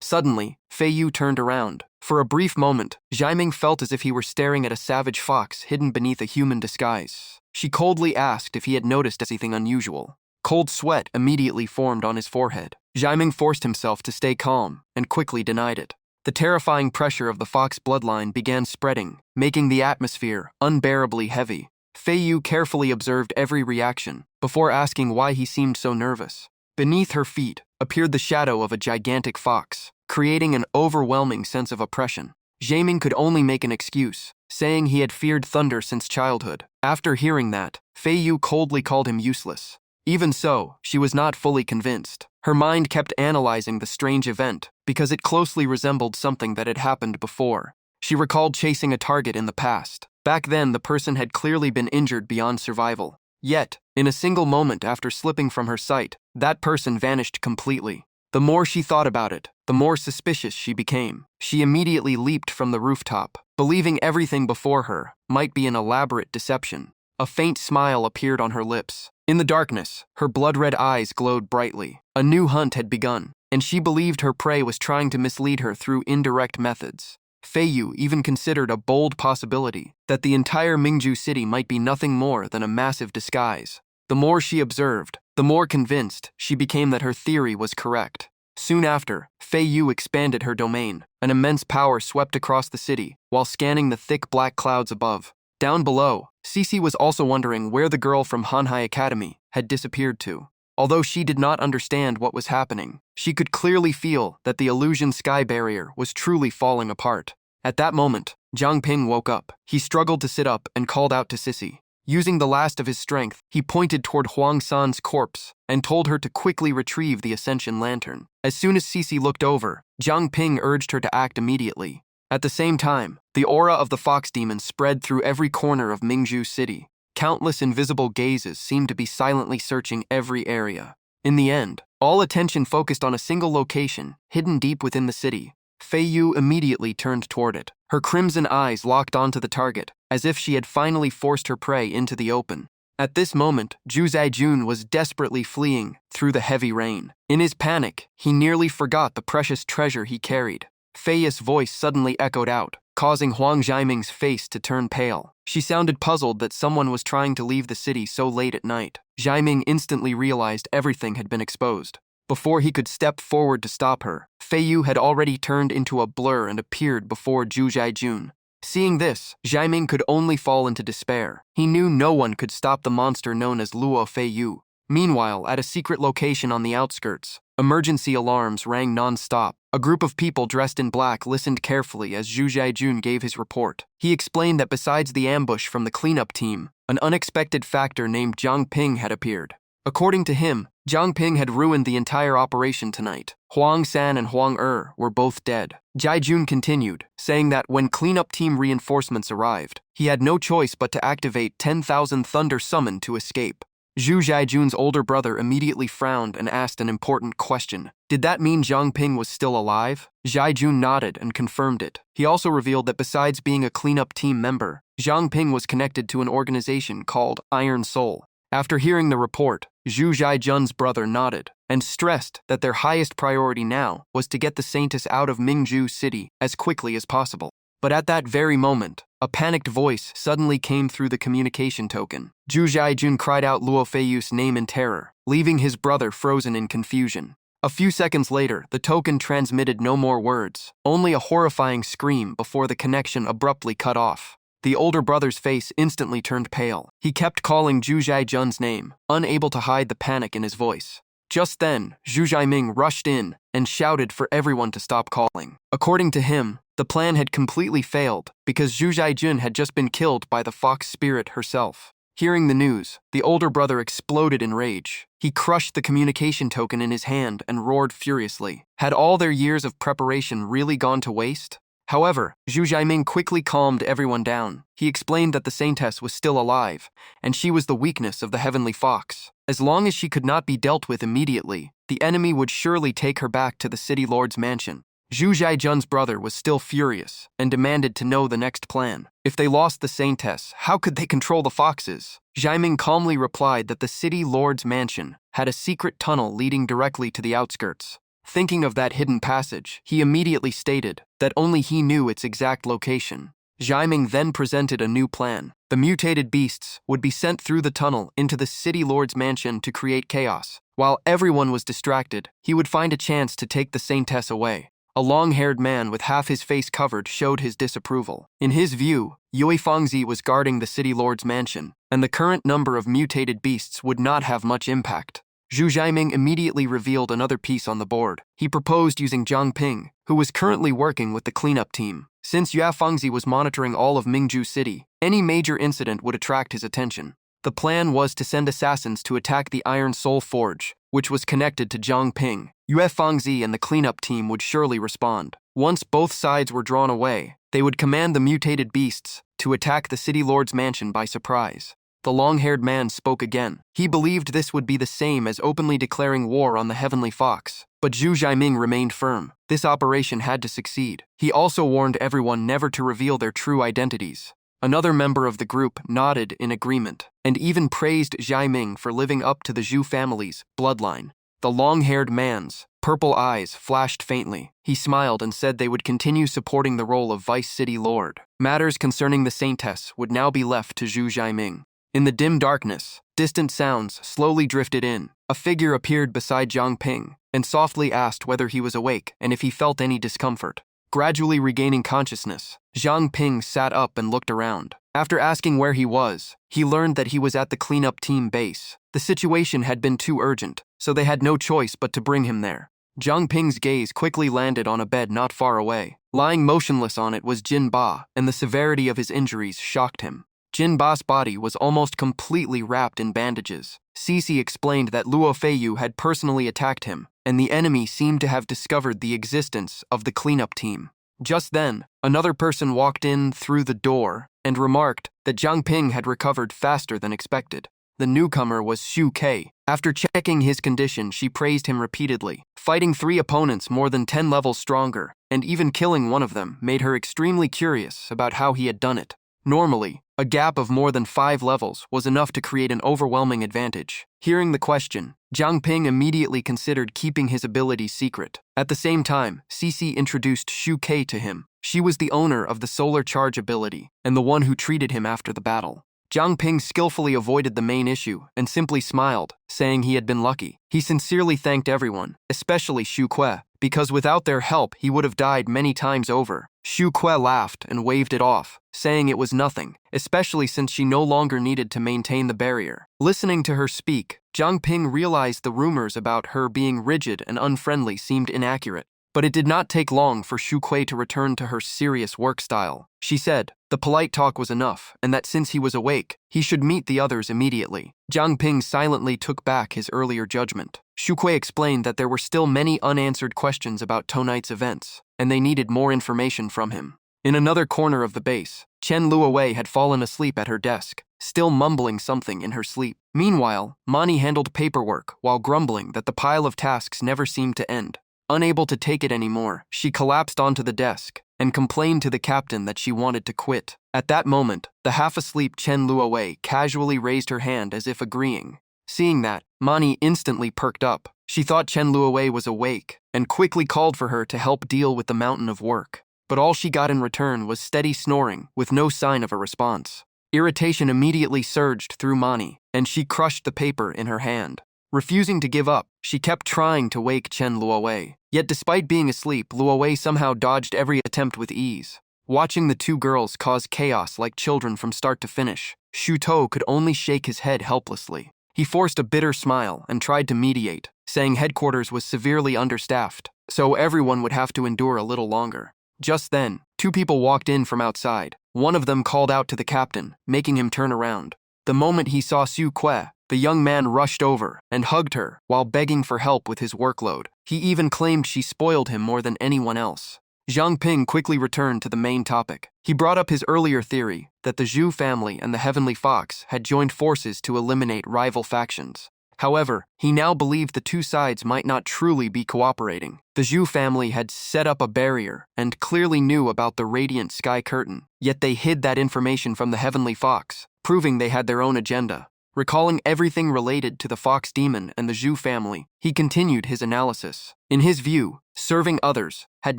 Suddenly, Fei Yu turned around. For a brief moment, Zhai Ming felt as if he were staring at a savage fox hidden beneath a human disguise. She coldly asked if he had noticed anything unusual. Cold sweat immediately formed on his forehead. Zhai Ming forced himself to stay calm and quickly denied it. The terrifying pressure of the fox bloodline began spreading, making the atmosphere unbearably heavy. Fei Yu carefully observed every reaction before asking why he seemed so nervous. Beneath her feet appeared the shadow of a gigantic fox, creating an overwhelming sense of oppression. Zhai Ming could only make an excuse, saying he had feared thunder since childhood. After hearing that, Fei Yu coldly called him useless. Even so, she was not fully convinced. Her mind kept analyzing the strange event because it closely resembled something that had happened before. She recalled chasing a target in the past. Back then, the person had clearly been injured beyond survival. Yet, in a single moment after slipping from her sight, that person vanished completely. The more she thought about it, the more suspicious she became. She immediately leaped from the rooftop, believing everything before her might be an elaborate deception. A faint smile appeared on her lips. In the darkness, her blood-red eyes glowed brightly. A new hunt had begun, and she believed her prey was trying to mislead her through indirect methods. Fei Yu even considered a bold possibility that the entire Mingju city might be nothing more than a massive disguise. The more she observed, the more convinced she became that her theory was correct. Soon after, Fei Yu expanded her domain. An immense power swept across the city while scanning the thick black clouds above. Down below, Cece was also wondering where the girl from Manhwa Academy had disappeared to. Although she did not understand what was happening, she could clearly feel that the illusion sky barrier was truly falling apart. At that moment, Jiang Ping woke up. He struggled to sit up and called out to Cece. Using the last of his strength, he pointed toward Huang San's corpse and told her to quickly retrieve the Ascension Lantern. As soon as Cece looked over, Jiang Ping urged her to act immediately. At the same time, the aura of the fox demon spread through every corner of Mingju City. Countless invisible gazes seemed to be silently searching every area. In the end, all attention focused on a single location, hidden deep within the city. Fei Yu immediately turned toward it. Her crimson eyes locked onto the target, as if she had finally forced her prey into the open. At this moment, Zhu Zhaijun was desperately fleeing through the heavy rain. In his panic, he nearly forgot the precious treasure he carried. Fei Yu's voice suddenly echoed out, causing Huang Zhaiming's face to turn pale. She sounded puzzled that someone was trying to leave the city so late at night. Zhaiming instantly realized everything had been exposed. Before he could step forward to stop her, Fei Yu had already turned into a blur and appeared before Zhu Zhaijun. Seeing this, Zhaiming could only fall into despair. He knew no one could stop the monster known as Luo Fei Yu. Meanwhile, at a secret location on the outskirts, emergency alarms rang non-stop. A group of people dressed in black listened carefully as Zhu Zhaijun gave his report. He explained that besides the ambush from the cleanup team, an unexpected factor named Jiang Ping had appeared. According to him, Jiang Ping had ruined the entire operation tonight. Huang San and Huang were both dead. Zhaijun continued, saying that when cleanup team reinforcements arrived, he had no choice but to activate 10,000 Thunder Summon to escape. Zhu Zhaijun's older brother immediately frowned and asked an important question. Did that mean Jiang Ping was still alive? Zhaijun nodded and confirmed it. He also revealed that besides being a cleanup team member, Jiang Ping was connected to an organization called Iron Soul. After hearing the report, Zhu Zhaijun's brother nodded and stressed that their highest priority now was to get the Saintess out of Mingju City as quickly as possible. But at that very moment, a panicked voice suddenly came through the communication token. Zhu Zhaijun cried out Luo Fei Yu's name in terror, leaving his brother frozen in confusion. A few seconds later, the token transmitted no more words, only a horrifying scream before the connection abruptly cut off. The older brother's face instantly turned pale. He kept calling Zhu Zhaijun's name, unable to hide the panic in his voice. Just then, Zhu Zhaiming rushed in and shouted for everyone to stop calling. According to him, the plan had completely failed because Zhu Zhaijun had just been killed by the fox spirit herself. Hearing the news, the older brother exploded in rage. He crushed the communication token in his hand and roared furiously. Had all their years of preparation really gone to waste? However, Zhu Jiaming quickly calmed everyone down. He explained that the Saintess was still alive, and she was the weakness of the Heavenly Fox. As long as she could not be dealt with immediately, the enemy would surely take her back to the city lord's mansion. Zhu Zhaijun's brother was still furious and demanded to know the next plan. If they lost the Saintess, how could they control the foxes? Jiaming calmly replied that the city lord's mansion had a secret tunnel leading directly to the outskirts. Thinking of that hidden passage, he immediately stated that only he knew its exact location. Jiaming then presented a new plan. The mutated beasts would be sent through the tunnel into the city lord's mansion to create chaos. While everyone was distracted, he would find a chance to take the Saintess away. A long-haired man with half his face covered showed his disapproval. In his view, Yue Fangzi was guarding the city lord's mansion, and the current number of mutated beasts would not have much impact. Zhu Jiaming immediately revealed another piece on the board. He proposed using Zhang Ping, who was currently working with the cleanup team. Since Yue Fangzi was monitoring all of Mingju City, any major incident would attract his attention. The plan was to send assassins to attack the Iron Soul Forge, which was connected to Zhang Ping. Yue Fangzi and the cleanup team would surely respond. Once both sides were drawn away, they would command the mutated beasts to attack the city lord's mansion by surprise. The long-haired man spoke again. He believed this would be the same as openly declaring war on the Heavenly Fox. But Zhu Jiaming remained firm. This operation had to succeed. He also warned everyone never to reveal their true identities. Another member of the group nodded in agreement, and even praised Jiaming for living up to the Zhu family's bloodline. The long-haired man's purple eyes flashed faintly. He smiled and said they would continue supporting the role of Vice City Lord. Matters concerning the Saintess would now be left to Zhu Jiaming. In the dim darkness, distant sounds slowly drifted in. A figure appeared beside Zhang Ping and softly asked whether he was awake and if he felt any discomfort. Gradually regaining consciousness, Zhang Ping sat up and looked around. After asking where he was, he learned that he was at the cleanup team base. The situation had been too urgent, so they had no choice but to bring him there. Zhang Ping's gaze quickly landed on a bed not far away. Lying motionless on it was Jin Ba, and the severity of his injuries shocked him. Jin Ba's body was almost completely wrapped in bandages. Cici explained that Luo Feiyu had personally attacked him, and the enemy seemed to have discovered the existence of the cleanup team. Just then, another person walked in through the door and remarked that Zhang Ping had recovered faster than expected. The newcomer was Xu Kei. After checking his condition, she praised him repeatedly. Fighting 3 opponents more than 10 levels stronger, and even killing one of them, made her extremely curious about how he had done it. Normally, a gap of more than 5 levels was enough to create an overwhelming advantage. Hearing the question, Zhang Ping immediately considered keeping his abilities secret. At the same time, Cici introduced Xu Kei to him. She was the owner of the solar charge ability, and the one who treated him after the battle. Zhang Ping skillfully avoided the main issue and simply smiled, saying he had been lucky. He sincerely thanked everyone, especially Xu Kui, because without their help he would have died many times over. Xu Kui laughed and waved it off, saying it was nothing, especially since she no longer needed to maintain the barrier. Listening to her speak, Zhang Ping realized the rumors about her being rigid and unfriendly seemed inaccurate. But it did not take long for Xu Kui to return to her serious work style. She said the polite talk was enough, and that since he was awake, he should meet the others immediately. Zhang Ping silently took back his earlier judgment. Xu Kui explained that there were still many unanswered questions about tonight's events, and they needed more information from him. In another corner of the base, Chen Luowei had fallen asleep at her desk, still mumbling something in her sleep. Meanwhile, Mani handled paperwork while grumbling that the pile of tasks never seemed to end. Unable to take it anymore, she collapsed onto the desk and complained to the captain that she wanted to quit. At that moment, the half-asleep Chen Luowei casually raised her hand as if agreeing. Seeing that, Mani instantly perked up. She thought Chen Luowei was awake and quickly called for her to help deal with the mountain of work. But all she got in return was steady snoring with no sign of a response. Irritation immediately surged through Mani, and she crushed the paper in her hand. Refusing to give up, she kept trying to wake Chen Luowei. Yet despite being asleep, Luowei somehow dodged every attempt with ease. Watching the 2 girls cause chaos like children from start to finish, Xu Tou could only shake his head helplessly. He forced a bitter smile and tried to mediate, saying headquarters was severely understaffed, so everyone would have to endure a little longer. Just then, 2 people walked in from outside. One of them called out to the captain, making him turn around. The moment he saw Xu Kui, The young man rushed over and hugged her while begging for help with his workload. He even claimed she spoiled him more than anyone else. Zhang Ping quickly returned to the main topic. He brought up his earlier theory that the Zhu family and the Heavenly Fox had joined forces to eliminate rival factions. However, he now believed the two sides might not truly be cooperating. The Zhu family had set up a barrier and clearly knew about the radiant sky curtain, yet they hid that information from the Heavenly Fox, proving they had their own agenda. Recalling everything related to the Fox Demon and the Zhu family, he continued his analysis. In his view, serving others had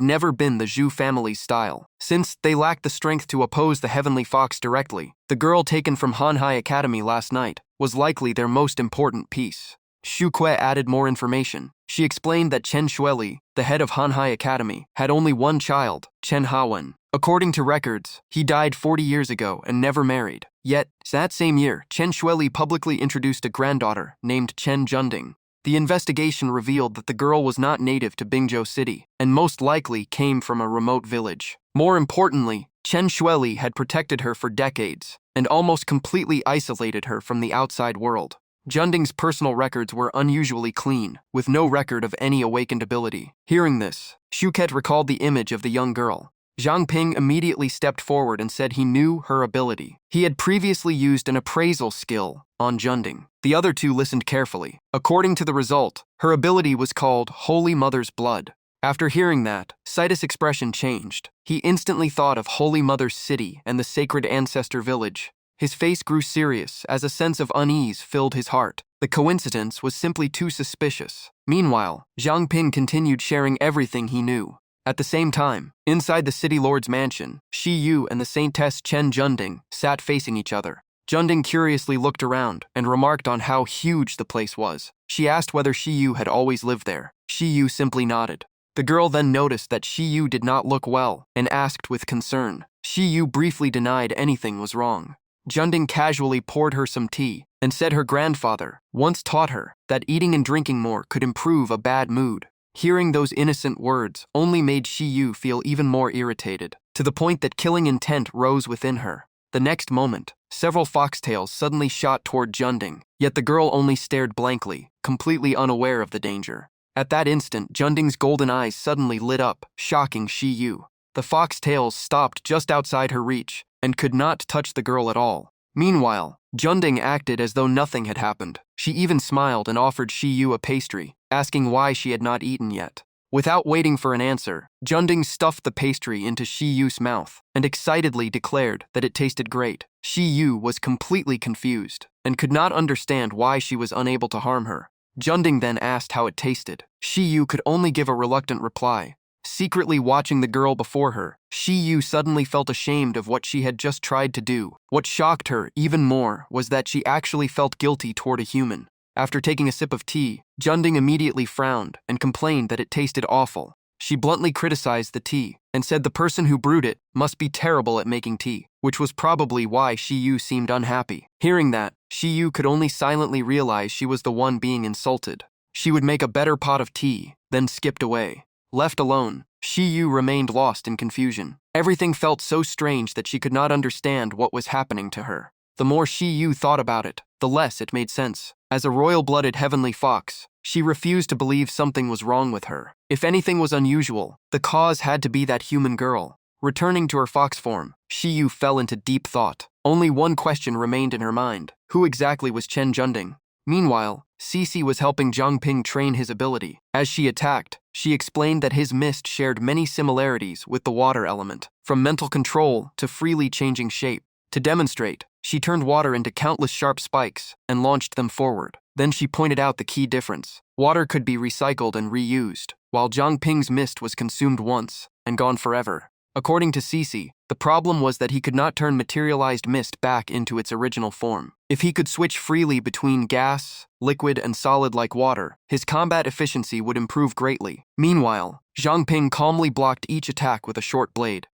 never been the Zhu family's style. Since they lacked the strength to oppose the Heavenly Fox directly, the girl taken from Manhwa Academy last night was likely their most important piece. Xu Kuei added more information. She explained that Chen Xueli, the head of Manhwa Academy, had only one child, Chen Hawen. According to records, he died 40 years ago and never married. Yet, that same year, Chen Xueli publicly introduced a granddaughter named Chen Junding. The investigation revealed that the girl was not native to Bingzhou City and most likely came from a remote village. More importantly, Chen Xueli had protected her for decades and almost completely isolated her from the outside world. Junding's personal records were unusually clean, with no record of any awakened ability. Hearing this, Shuket recalled the image of the young girl. Zhang Ping immediately stepped forward and said he knew her ability. He had previously used an appraisal skill on Junding. The other two listened carefully. According to the result, her ability was called Holy Mother's Blood. After hearing that, Citus' expression changed. He instantly thought of Holy Mother's city and the sacred ancestor village. His face grew serious as a sense of unease filled his heart. The coincidence was simply too suspicious. Meanwhile, Zhang Ping continued sharing everything he knew. At the same time, inside the city lord's mansion, Shi Yu and the Saintess Chen Junding sat facing each other. Junding curiously looked around and remarked on how huge the place was. She asked whether Shi Yu had always lived there. Shi Yu simply nodded. The girl then noticed that Shi Yu did not look well and asked with concern. Shi Yu briefly denied anything was wrong. Junding casually poured her some tea and said her grandfather once taught her that eating and drinking more could improve a bad mood. Hearing those innocent words only made Shi Yu feel even more irritated, to the point that killing intent rose within her. The next moment, several foxtails suddenly shot toward Junding, yet the girl only stared blankly, completely unaware of the danger. At that instant, Junding's golden eyes suddenly lit up, shocking Shi Yu. The foxtails stopped just outside her reach and could not touch the girl at all. Meanwhile, Junding acted as though nothing had happened. She even smiled and offered Shi Yu a pastry, asking why she had not eaten yet. Without waiting for an answer, Junding stuffed the pastry into Shi Yu's mouth and excitedly declared that it tasted great. Shi Yu was completely confused and could not understand why she was unable to harm her. Junding then asked how it tasted. Shi Yu could only give a reluctant reply. Secretly watching the girl before her, Shi Yu suddenly felt ashamed of what she had just tried to do. What shocked her even more was that she actually felt guilty toward a human. After taking a sip of tea, Junding immediately frowned and complained that it tasted awful. She bluntly criticized the tea and said the person who brewed it must be terrible at making tea, which was probably why Shi Yu seemed unhappy. Hearing that, Shi Yu could only silently realize she was the one being insulted. She would make a better pot of tea, then skipped away. Left alone, Shi Yu remained lost in confusion. Everything felt so strange that she could not understand what was happening to her. The more Shi Yu thought about it, the less it made sense. As a royal-blooded heavenly fox, she refused to believe something was wrong with her. If anything was unusual, the cause had to be that human girl. Returning to her fox form, Shi Yu fell into deep thought. Only one question remained in her mind. Who exactly was Chen Junding? Meanwhile, Cece was helping Zhang Ping train his ability. As she attacked, she explained that his mist shared many similarities with the water element, from mental control to freely changing shape. To demonstrate, she turned water into countless sharp spikes and launched them forward. Then she pointed out the key difference. Water could be recycled and reused, while Zhang Ping's mist was consumed once and gone forever. According to Cece, the problem was that he could not turn materialized mist back into its original form. If he could switch freely between gas, liquid, and solid like water, his combat efficiency would improve greatly. Meanwhile, Zhang Ping calmly blocked each attack with a short blade.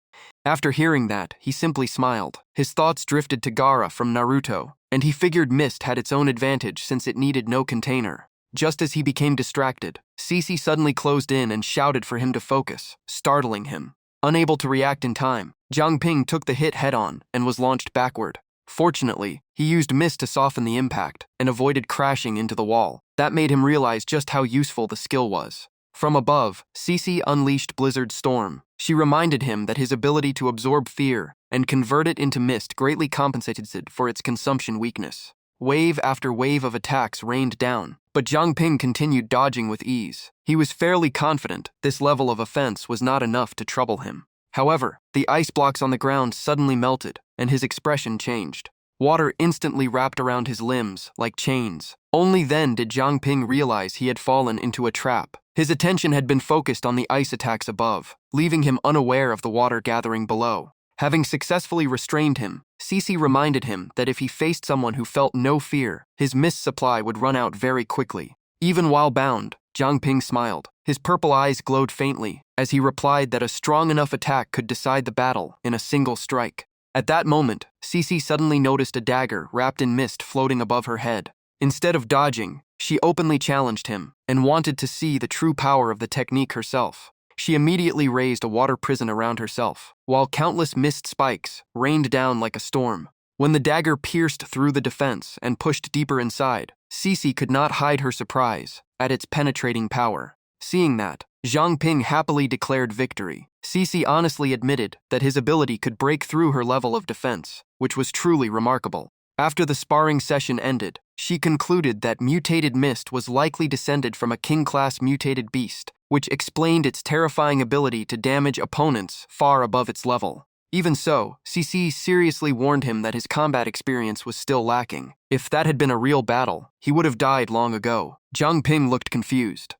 After hearing that, he simply smiled. His thoughts drifted to Gaara from Naruto, and he figured mist had its own advantage since it needed no container. Just as he became distracted, Cece suddenly closed in and shouted for him to focus, startling him. Unable to react in time, Zhang Ping took the hit head-on and was launched backward. Fortunately, he used mist to soften the impact and avoided crashing into the wall. That made him realize just how useful the skill was. From above, Cece unleashed Blizzard Storm. She reminded him that his ability to absorb fear and convert it into mist greatly compensated for its consumption weakness. Wave after wave of attacks rained down, but Zhang Ping continued dodging with ease. He was fairly confident this level of offense was not enough to trouble him. However, the ice blocks on the ground suddenly melted, and his expression changed. Water instantly wrapped around his limbs like chains. Only then did Zhang Ping realize he had fallen into a trap. His attention had been focused on the ice attacks above, leaving him unaware of the water gathering below. Having successfully restrained him, Cece reminded him that if he faced someone who felt no fear, his mist supply would run out very quickly. Even while bound, Zhang Ping smiled. His purple eyes glowed faintly as he replied that a strong enough attack could decide the battle in a single strike. At that moment, Cece suddenly noticed a dagger wrapped in mist floating above her head. Instead of dodging, she openly challenged him and wanted to see the true power of the technique herself. She immediately raised a water prison around herself, while countless mist spikes rained down like a storm. When the dagger pierced through the defense and pushed deeper inside, Cece could not hide her surprise at its penetrating power. Seeing that, Zhang Ping happily declared victory. Cece honestly admitted that his ability could break through her level of defense, which was truly remarkable. After the sparring session ended, she concluded that mutated mist was likely descended from a king-class mutated beast, which explained its terrifying ability to damage opponents far above its level. Even so, Cece seriously warned him that his combat experience was still lacking. If that had been a real battle, he would have died long ago. Zhang Ping looked confused.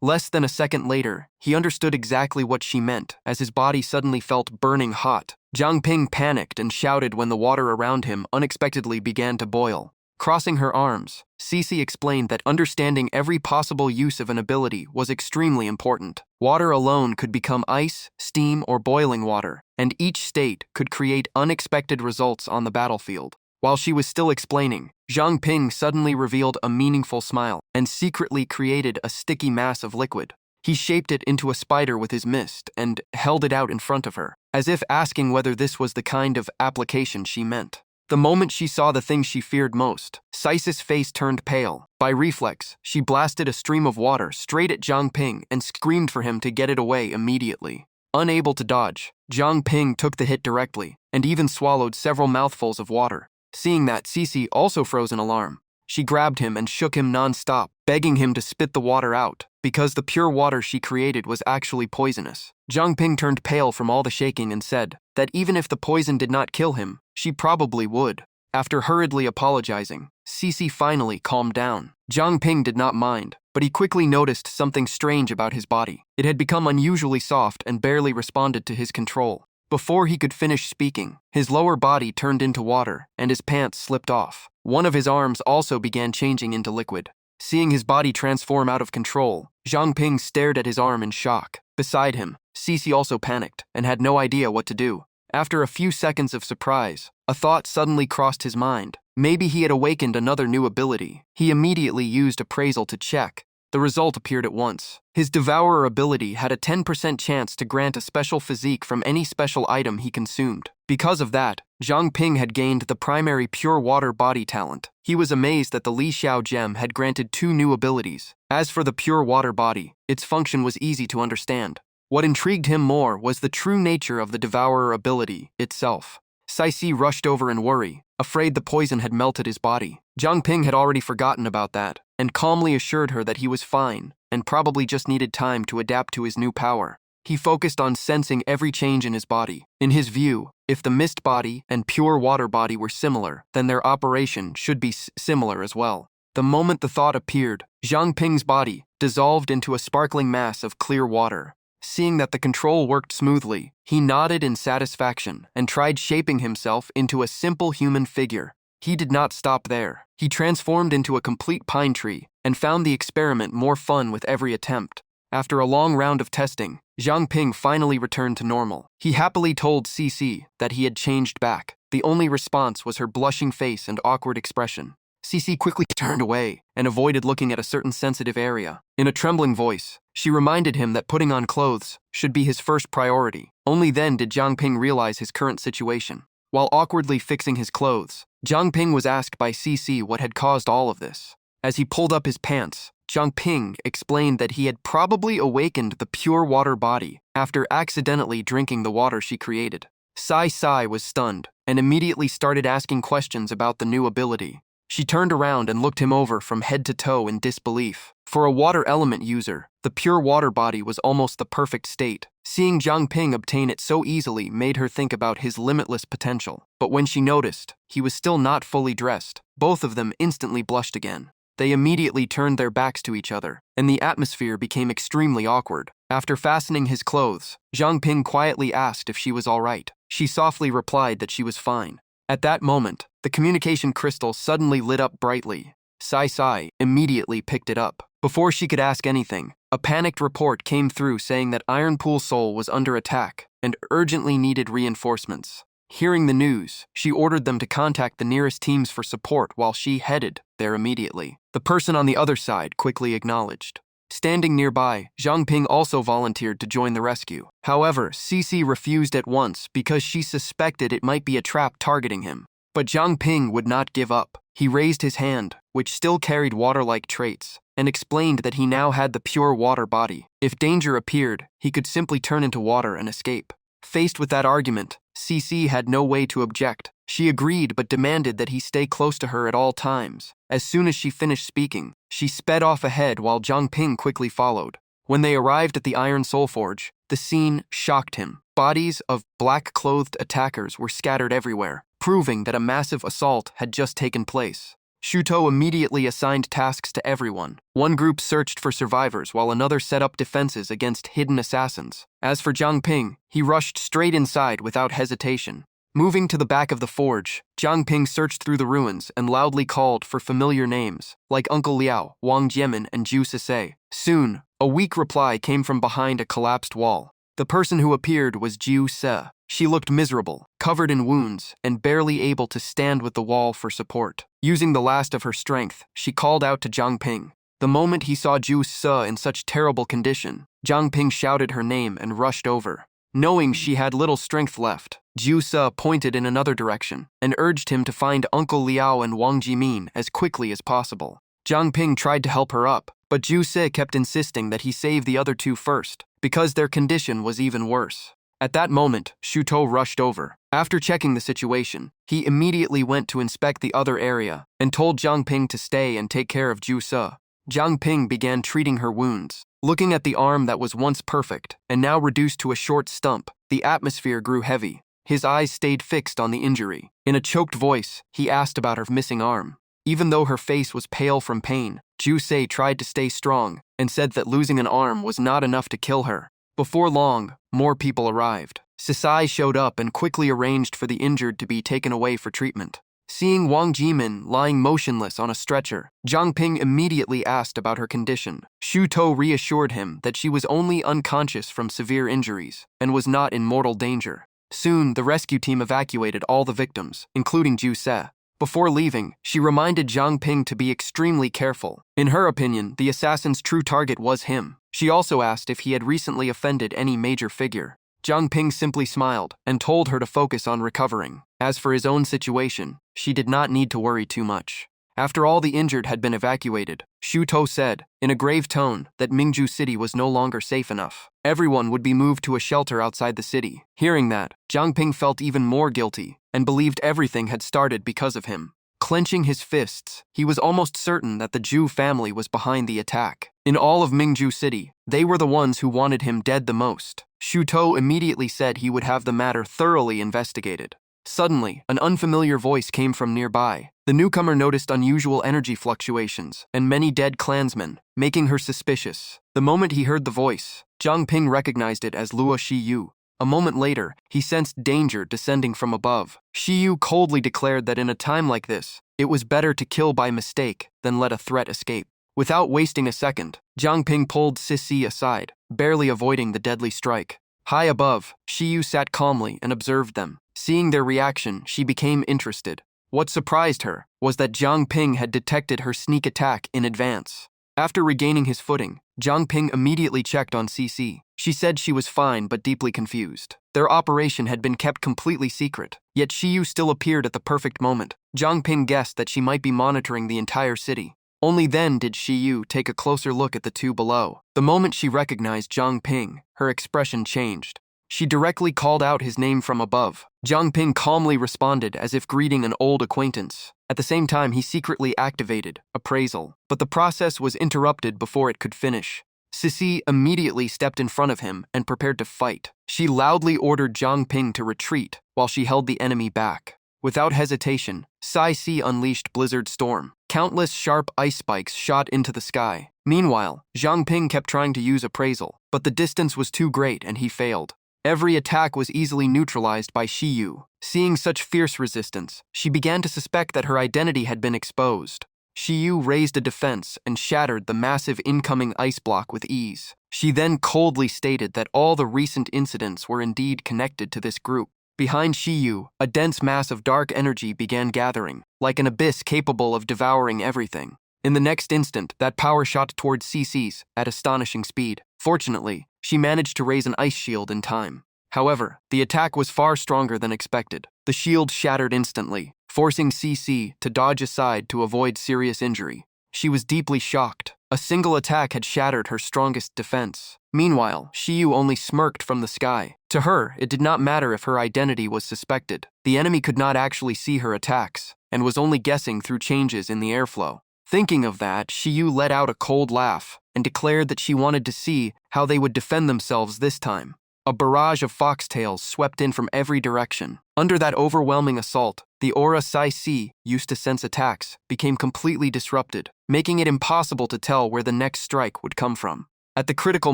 Less than a second later, he understood exactly what she meant, as his body suddenly felt burning hot. Zhang Ping panicked and shouted when the water around him unexpectedly began to boil. Crossing her arms, Cece explained that understanding every possible use of an ability was extremely important. Water alone could become ice, steam, or boiling water, and each state could create unexpected results on the battlefield. While she was still explaining, Zhang Ping suddenly revealed a meaningful smile and secretly created a sticky mass of liquid. He shaped it into a spider with his mist and held it out in front of her, as if asking whether this was the kind of application she meant. The moment she saw the thing she feared most, Cice's face turned pale. By reflex, she blasted a stream of water straight at Zhang Ping and screamed for him to get it away immediately. Unable to dodge, Zhang Ping took the hit directly and even swallowed several mouthfuls of water. Seeing that, Cece also froze in alarm. She grabbed him and shook him non-stop, begging him to spit the water out, because the pure water she created was actually poisonous. Zhang Ping turned pale from all the shaking and said that even if the poison did not kill him, she probably would. After hurriedly apologizing, Cece finally calmed down. Zhang Ping did not mind, but he quickly noticed something strange about his body. It had become unusually soft and barely responded to his control. Before he could finish speaking, his lower body turned into water and his pants slipped off. One of his arms also began changing into liquid. Seeing his body transform out of control, Zhang Ping stared at his arm in shock. Beside him, Cece also panicked and had no idea what to do. After a few seconds of surprise, a thought suddenly crossed his mind. Maybe he had awakened another new ability. He immediately used appraisal to check. The result appeared at once. His Devourer ability had a 10% chance to grant a special physique from any special item he consumed. Because of that, Zhang Ping had gained the primary pure water body talent. He was amazed that the Li Xiao gem had granted 2 new abilities. As for the pure water body, its function was easy to understand. What intrigued him more was the true nature of the Devourer ability itself. Cece rushed over in worry, afraid the poison had melted his body. Zhang Ping had already forgotten about that, and calmly assured her that he was fine, and probably just needed time to adapt to his new power. He focused on sensing every change in his body. In his view, if the mist body and pure water body were similar, then their operation should be similar as well. The moment the thought appeared, Zhang Ping's body dissolved into a sparkling mass of clear water. Seeing that the control worked smoothly, he nodded in satisfaction and tried shaping himself into a simple human figure. He did not stop there. He transformed into a complete pine tree and found the experiment more fun with every attempt. After a long round of testing, Zhang Ping finally returned to normal. He happily told Cece that he had changed back. The only response was her blushing face and awkward expression. Cece quickly turned away and avoided looking at a certain sensitive area. In a trembling voice, she reminded him that putting on clothes should be his first priority. Only then did Zhang Ping realize his current situation. While awkwardly fixing his clothes, Jiang Ping was asked by CC what had caused all of this. As he pulled up his pants, Jiang Ping explained that he had probably awakened the pure water body after accidentally drinking the water she created. Sai was stunned and immediately started asking questions about the new ability. She turned around and looked him over from head to toe in disbelief. For a water element user, the pure water body was almost the perfect state. Seeing Jiang Ping obtain it so easily made her think about his limitless potential. But when she noticed he was still not fully dressed, both of them instantly blushed again. They immediately turned their backs to each other, and the atmosphere became extremely awkward. After fastening his clothes, Jiang Ping quietly asked if she was all right. She softly replied that she was fine. At that moment, the communication crystal suddenly lit up brightly. Sai immediately picked it up. Before she could ask anything, a panicked report came through saying that Iron Pool Seoul was under attack and urgently needed reinforcements. Hearing the news, she ordered them to contact the nearest teams for support while she headed there immediately. The person on the other side quickly acknowledged. Standing nearby, Jiang Ping also volunteered to join the rescue. However, CC refused at once because she suspected it might be a trap targeting him. But Jiang Ping would not give up. He raised his hand, which still carried water-like traits, and explained that he now had the pure water body. If danger appeared, he could simply turn into water and escape. Faced with that argument, CC had no way to object. She agreed but demanded that he stay close to her at all times. As soon as she finished speaking, she sped off ahead while Jiang Ping quickly followed. When they arrived at the Iron Soul Forge, the scene shocked him. Bodies of black-clothed attackers were scattered everywhere, proving that a massive assault had just taken place. Shuto immediately assigned tasks to everyone. One group searched for survivors while another set up defenses against hidden assassins. As for Jiang Ping, he rushed straight inside without hesitation. Moving to the back of the forge, Jiang Ping searched through the ruins and loudly called for familiar names, like Uncle Liao, Wang Jianmin, and Zhu Sisei. Soon, a weak reply came from behind a collapsed wall. The person who appeared was Zhu Se. She looked miserable, covered in wounds, and barely able to stand with the wall for support. Using the last of her strength, she called out to Jiang Ping. The moment he saw Zhu Se in such terrible condition, Jiang Ping shouted her name and rushed over. Knowing she had little strength left, Zhu Se pointed in another direction and urged him to find Uncle Liao and Wang Jimin as quickly as possible. Jiang Ping tried to help her up, but Zhu Se kept insisting that he save the other two first, because their condition was even worse. At that moment, Shuto rushed over. After checking the situation, he immediately went to inspect the other area and told Jiang Ping to stay and take care of Zhu Se. Jiang Ping began treating her wounds. Looking at the arm that was once perfect and now reduced to a short stump, the atmosphere grew heavy. His eyes stayed fixed on the injury. In a choked voice, he asked about her missing arm. Even though her face was pale from pain, Zhu Se tried to stay strong and said that losing an arm was not enough to kill her. Before long, more people arrived. Sisai showed up and quickly arranged for the injured to be taken away for treatment. Seeing Wang Jimin lying motionless on a stretcher, Jiang Ping immediately asked about her condition. Shuto reassured him that she was only unconscious from severe injuries and was not in mortal danger. Soon, the rescue team evacuated all the victims, including Zhu Se. Before leaving, she reminded Jiang Ping to be extremely careful. In her opinion, the assassin's true target was him. She also asked if he had recently offended any major figure. Jiang Ping simply smiled and told her to focus on recovering. As for his own situation, she did not need to worry too much. After all the injured had been evacuated, Shuto said, in a grave tone, that Mingju City was no longer safe enough. Everyone would be moved to a shelter outside the city. Hearing that, Jiang Ping felt even more guilty and believed everything had started because of him. Clenching his fists, he was almost certain that the Zhu family was behind the attack. In all of Mingju City, they were the ones who wanted him dead the most. Shuto immediately said he would have the matter thoroughly investigated. Suddenly, an unfamiliar voice came from nearby. The newcomer noticed unusual energy fluctuations and many dead clansmen, making her suspicious. The moment he heard the voice, Jiang Ping recognized it as Luo Shiyu. A moment later, he sensed danger descending from above. Shiyu coldly declared that in a time like this, it was better to kill by mistake than let a threat escape. Without wasting a second, Jiang Ping pulled Sisi aside, barely avoiding the deadly strike. High above, Shiyu sat calmly and observed them. Seeing their reaction, she became interested. What surprised her was that Jiang Ping had detected her sneak attack in advance. After regaining his footing, Jiang Ping immediately checked on Cici. She said she was fine but deeply confused. Their operation had been kept completely secret, yet Shiyu still appeared at the perfect moment. Zhang Ping guessed that she might be monitoring the entire city. Only then did Shi Yu take a closer look at the two below. The moment she recognized Zhang Ping, her expression changed. She directly called out his name from above. Zhang Ping calmly responded as if greeting an old acquaintance. At the same time, he secretly activated appraisal, but the process was interrupted before it could finish. Sisi immediately stepped in front of him and prepared to fight. She loudly ordered Zhang Ping to retreat while she held the enemy back. Without hesitation, Sai-Si unleashed Blizzard Storm. Countless sharp ice spikes shot into the sky. Meanwhile, Zhang Ping kept trying to use appraisal, but the distance was too great and he failed. Every attack was easily neutralized by Shi Yu. Seeing such fierce resistance, she began to suspect that her identity had been exposed. Shi Yu raised a defense and shattered the massive incoming ice block with ease. She then coldly stated that all the recent incidents were indeed connected to this group. Behind Shi Yu, a dense mass of dark energy began gathering, like an abyss capable of devouring everything. In the next instant, that power shot towards Sisi's at astonishing speed. Fortunately, she managed to raise an ice shield in time. However, the attack was far stronger than expected. The shield shattered instantly, forcing Sisi to dodge aside to avoid serious injury. She was deeply shocked. A single attack had shattered her strongest defense. Meanwhile, Shi Yu only smirked from the sky. To her, it did not matter if her identity was suspected. The enemy could not actually see her attacks, and was only guessing through changes in the airflow. Thinking of that, Shi Yu let out a cold laugh and declared that she wanted to see how they would defend themselves this time. A barrage of foxtails swept in from every direction. Under that overwhelming assault, the aura Sai-Si, used to sense attacks, became completely disrupted, making it impossible to tell where the next strike would come from. At the critical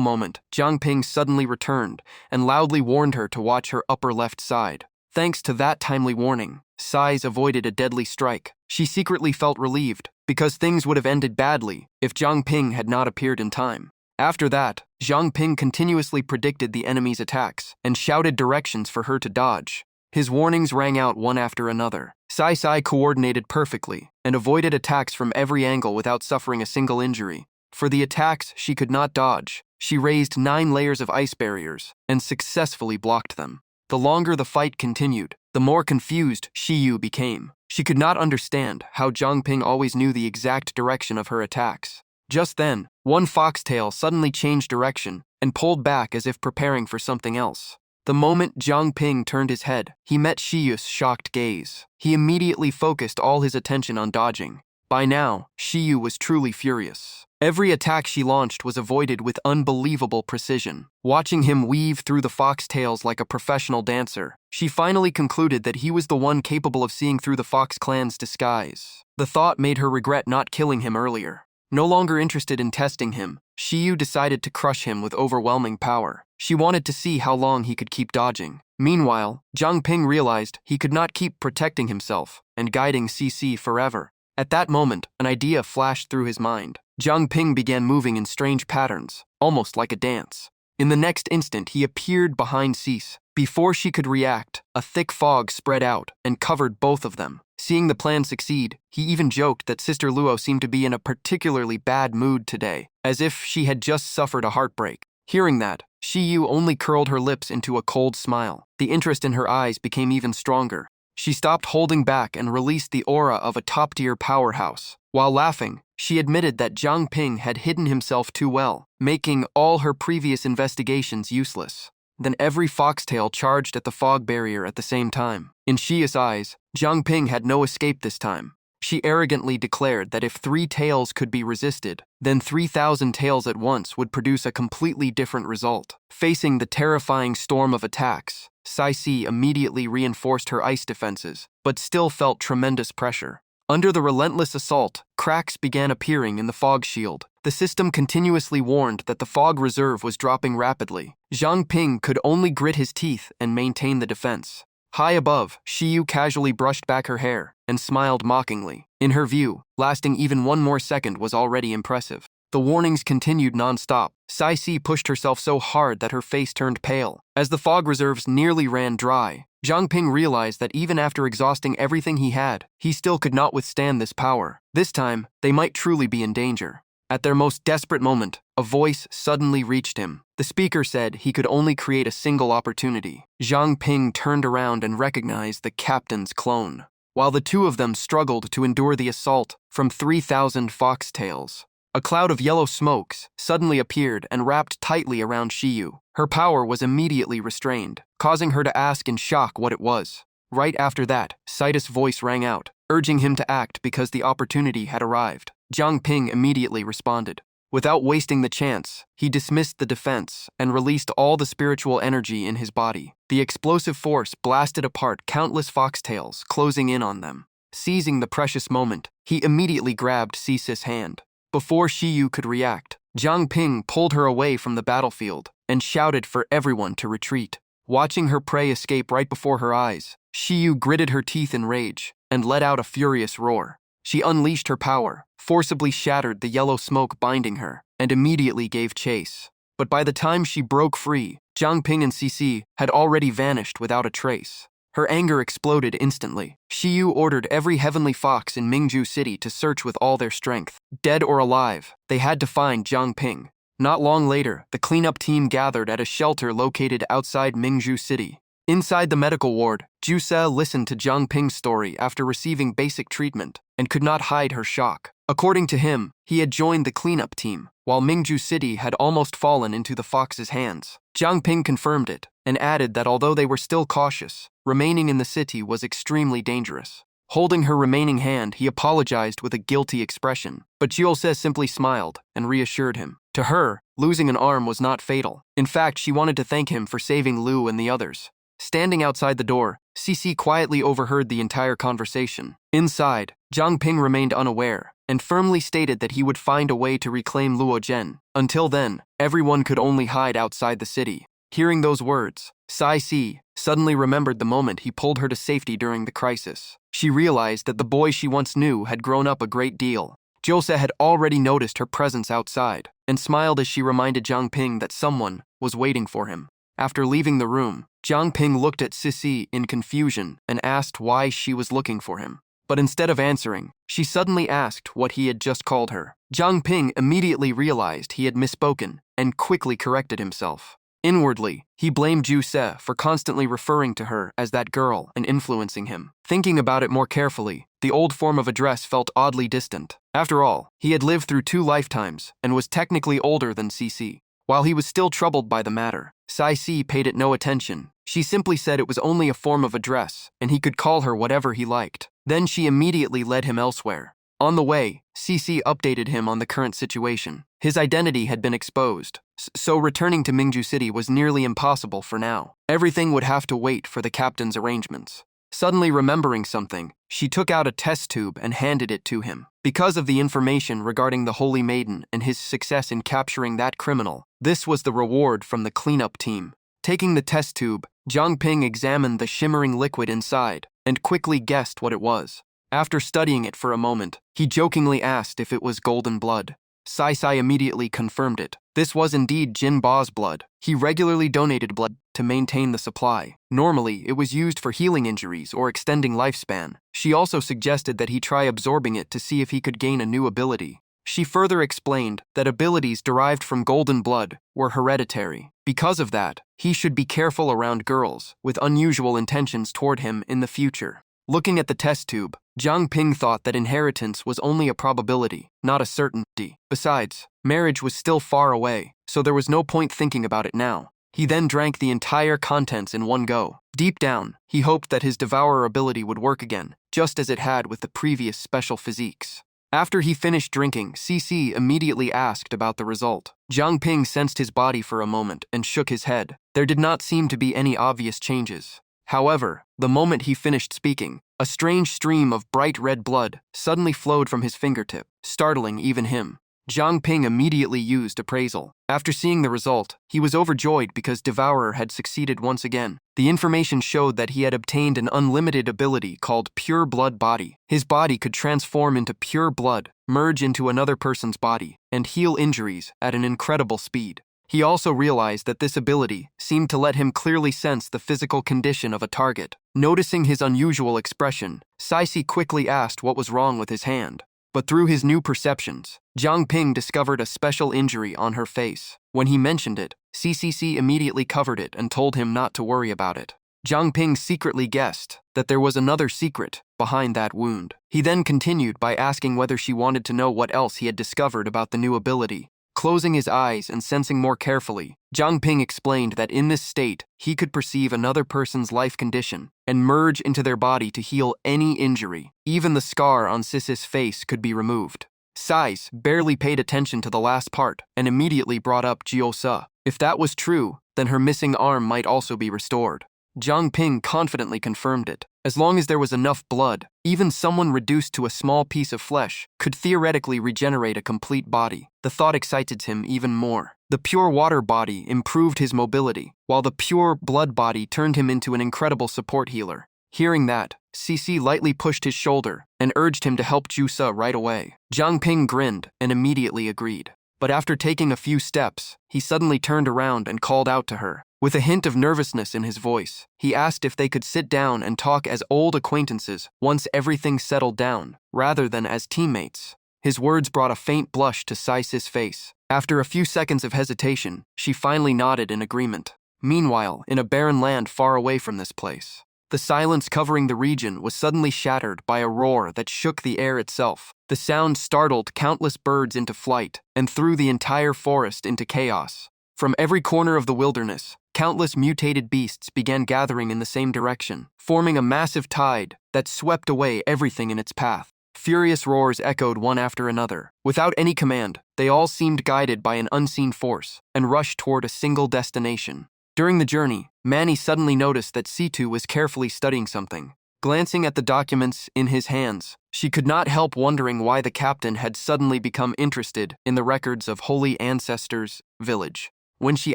moment, Zhang Ping suddenly returned and loudly warned her to watch her upper left side. Thanks to that timely warning, Sai avoided a deadly strike. She secretly felt relieved, because things would have ended badly if Zhang Ping had not appeared in time. After that, Zhang Ping continuously predicted the enemy's attacks and shouted directions for her to dodge. His warnings rang out one after another. Sai coordinated perfectly and avoided attacks from every angle without suffering a single injury. For the attacks she could not dodge, she raised 9 layers of ice barriers and successfully blocked them. The longer the fight continued, the more confused Shi Yu became. She could not understand how Zhang Ping always knew the exact direction of her attacks. Just then, one foxtail suddenly changed direction and pulled back as if preparing for something else. The moment Zhang Ping turned his head, he met Shi Yu's shocked gaze. He immediately focused all his attention on dodging. By now, Shi Yu was truly furious. Every attack she launched was avoided with unbelievable precision. Watching him weave through the foxtails like a professional dancer, she finally concluded that he was the one capable of seeing through the Fox clan's disguise. The thought made her regret not killing him earlier. No longer interested in testing him, Shi Yu decided to crush him with overwhelming power. She wanted to see how long he could keep dodging. Meanwhile, Zhang Ping realized he could not keep protecting himself and guiding Sisi forever. At that moment, an idea flashed through his mind. Zhang Ping began moving in strange patterns, almost like a dance. In the next instant, he appeared behind Sisi. Before she could react, a thick fog spread out and covered both of them. Seeing the plan succeed, he even joked that Sister Luo seemed to be in a particularly bad mood today, as if she had just suffered a heartbreak. Hearing that, Shi Yu only curled her lips into a cold smile. The interest in her eyes became even stronger. She stopped holding back and released the aura of a top-tier powerhouse. While laughing, she admitted that Zhang Ping had hidden himself too well, making all her previous investigations useless. Then every foxtail charged at the fog barrier at the same time. In Shia's eyes, Zhang Ping had no escape this time. She arrogantly declared that if 3 tails could be resisted, then 3,000 tails at once would produce a completely different result. Facing the terrifying storm of attacks, Sai-Si immediately reinforced her ice defenses, but still felt tremendous pressure. Under the relentless assault, cracks began appearing in the fog shield. The system continuously warned that the fog reserve was dropping rapidly. Zhang Ping could only grit his teeth and maintain the defense. High above, Shi Yu casually brushed back her hair and smiled mockingly. In her view, lasting even one more second was already impressive. The warnings continued non-stop. Sai-Si pushed herself so hard that her face turned pale. As the fog reserves nearly ran dry, Zhang Ping realized that even after exhausting everything he had, he still could not withstand this power. This time, they might truly be in danger. At their most desperate moment, a voice suddenly reached him. The speaker said he could only create a single opportunity. Zhang Ping turned around and recognized the captain's clone. while the two of them struggled to endure the assault from 3,000 foxtails. A cloud of yellow smokes suddenly appeared and wrapped tightly around Shiyu. Her power was immediately restrained, causing her to ask in shock what it was. Right after that, Citus' voice rang out, urging him to act because the opportunity had arrived. Jiang Ping immediately responded. Without wasting the chance, he dismissed the defense and released all the spiritual energy in his body. The explosive force blasted apart countless foxtails, closing in on them. Seizing the precious moment, he immediately grabbed Cicis' hand. Before Shiyu could react, Jiang Ping pulled her away from the battlefield and shouted for everyone to retreat. Watching her prey escape right before her eyes, Shiyu gritted her teeth in rage and let out a furious roar. She unleashed her power, forcibly shattered the yellow smoke binding her, and immediately gave chase. But by the time she broke free, Jiang Ping and Cici had already vanished without a trace. Her anger exploded instantly. Shiyu ordered every heavenly fox in Mingju City to search with all their strength. Dead or alive, they had to find Jiang Ping. Not long later, the cleanup team gathered at a shelter located outside Mingju City. Inside the medical ward, Juse listened to Jiang Ping's story after receiving basic treatment and could not hide her shock. According to him, he had joined the cleanup team, while Mingju City had almost fallen into the fox's hands. Jiang Ping confirmed it and added that although they were still cautious, remaining in the city was extremely dangerous. Holding her remaining hand, he apologized with a guilty expression, but Juse simply smiled and reassured him. To her, losing an arm was not fatal. In fact, she wanted to thank him for saving Lu and the others. Standing outside the door, Cici quietly overheard the entire conversation. Inside, Jiang Ping remained unaware and firmly stated that he would find a way to reclaim Luo Zhen. Until then, everyone could only hide outside the city. Hearing those words, Cici suddenly remembered the moment he pulled her to safety during the crisis. She realized that the boy she once knew had grown up a great deal. Jose had already noticed her presence outside and smiled as she reminded Jiang Ping that someone was waiting for him. After leaving the room, Jiang Ping looked at Cici in confusion and asked why she was looking for him. But instead of answering, she suddenly asked what he had just called her. Jiang Ping immediately realized he had misspoken and quickly corrected himself. Inwardly, he blamed Juse for constantly referring to her as that girl and influencing him. Thinking about it more carefully, the old form of address felt oddly distant. After all, he had lived through 2 lifetimes and was technically older than Cici. While he was still troubled by the matter, Cici paid it no attention. She simply said it was only a form of address and he could call her whatever he liked. Then she immediately led him elsewhere. On the way, Cici updated him on the current situation. His identity had been exposed, so returning to Mingju City was nearly impossible for now. Everything would have to wait for the captain's arrangements. Suddenly remembering something, she took out a test tube and handed it to him. Because of the information regarding the Holy Maiden and his success in capturing that criminal, this was the reward from the cleanup team. Taking the test tube, Jiang Ping examined the shimmering liquid inside and quickly guessed what it was. After studying it for a moment, he jokingly asked if it was golden blood. Cici immediately confirmed it. This was indeed Jin Ba's blood. He regularly donated blood to maintain the supply. Normally, it was used for healing injuries or extending lifespan. She also suggested that he try absorbing it to see if he could gain a new ability. She further explained that abilities derived from golden blood were hereditary. Because of that, he should be careful around girls with unusual intentions toward him in the future. Looking at the test tube, Jiang Ping thought that inheritance was only a probability, not a certainty. Besides, marriage was still far away, so there was no point thinking about it now. He then drank the entire contents in one go. Deep down, he hoped that his devourer ability would work again, just as it had with the previous special physiques. After he finished drinking, Cici immediately asked about the result. Jiang Ping sensed his body for a moment and shook his head. There did not seem to be any obvious changes. However, the moment he finished speaking, a strange stream of bright red blood suddenly flowed from his fingertip, startling even him. Jiang Ping immediately used appraisal. After seeing the result, he was overjoyed because Devourer had succeeded once again. The information showed that he had obtained an unlimited ability called Pure Blood Body. His body could transform into pure blood, merge into another person's body, and heal injuries at an incredible speed. He also realized that this ability seemed to let him clearly sense the physical condition of a target. Noticing his unusual expression, Cici quickly asked what was wrong with his hand. But through his new perceptions, Jiang Ping discovered a special injury on her face. When he mentioned it, CCC immediately covered it and told him not to worry about it. Jiang Ping secretly guessed that there was another secret behind that wound. He then continued by asking whether she wanted to know what else he had discovered about the new ability. Closing his eyes and sensing more carefully, Zhang Ping explained that in this state, he could perceive another person's life condition and merge into their body to heal any injury. Even the scar on Sis's face could be removed. Sais barely paid attention to the last part and immediately brought up Jiusa. If that was true, then her missing arm might also be restored. Zhang Ping confidently confirmed it. As long as there was enough blood, even someone reduced to a small piece of flesh could theoretically regenerate a complete body. The thought excited him even more. The pure water body improved his mobility, while the pure blood body turned him into an incredible support healer. Hearing that, Cici lightly pushed his shoulder and urged him to help Jusa right away. Zhang Ping grinned and immediately agreed. But after taking a few steps, he suddenly turned around and called out to her. With a hint of nervousness in his voice, he asked if they could sit down and talk as old acquaintances once everything settled down, rather than as teammates. His words brought a faint blush to Sai's face. After a few seconds of hesitation, she finally nodded in agreement. Meanwhile, in a barren land far away from this place, the silence covering the region was suddenly shattered by a roar that shook the air itself. The sound startled countless birds into flight and threw the entire forest into chaos. From every corner of the wilderness, countless mutated beasts began gathering in the same direction, forming a massive tide that swept away everything in its path. Furious roars echoed one after another. Without any command, they all seemed guided by an unseen force and rushed toward a single destination. During the journey, Manny suddenly noticed that Situ was carefully studying something. Glancing at the documents in his hands, she could not help wondering why the captain had suddenly become interested in the records of Holy Ancestors' village. When she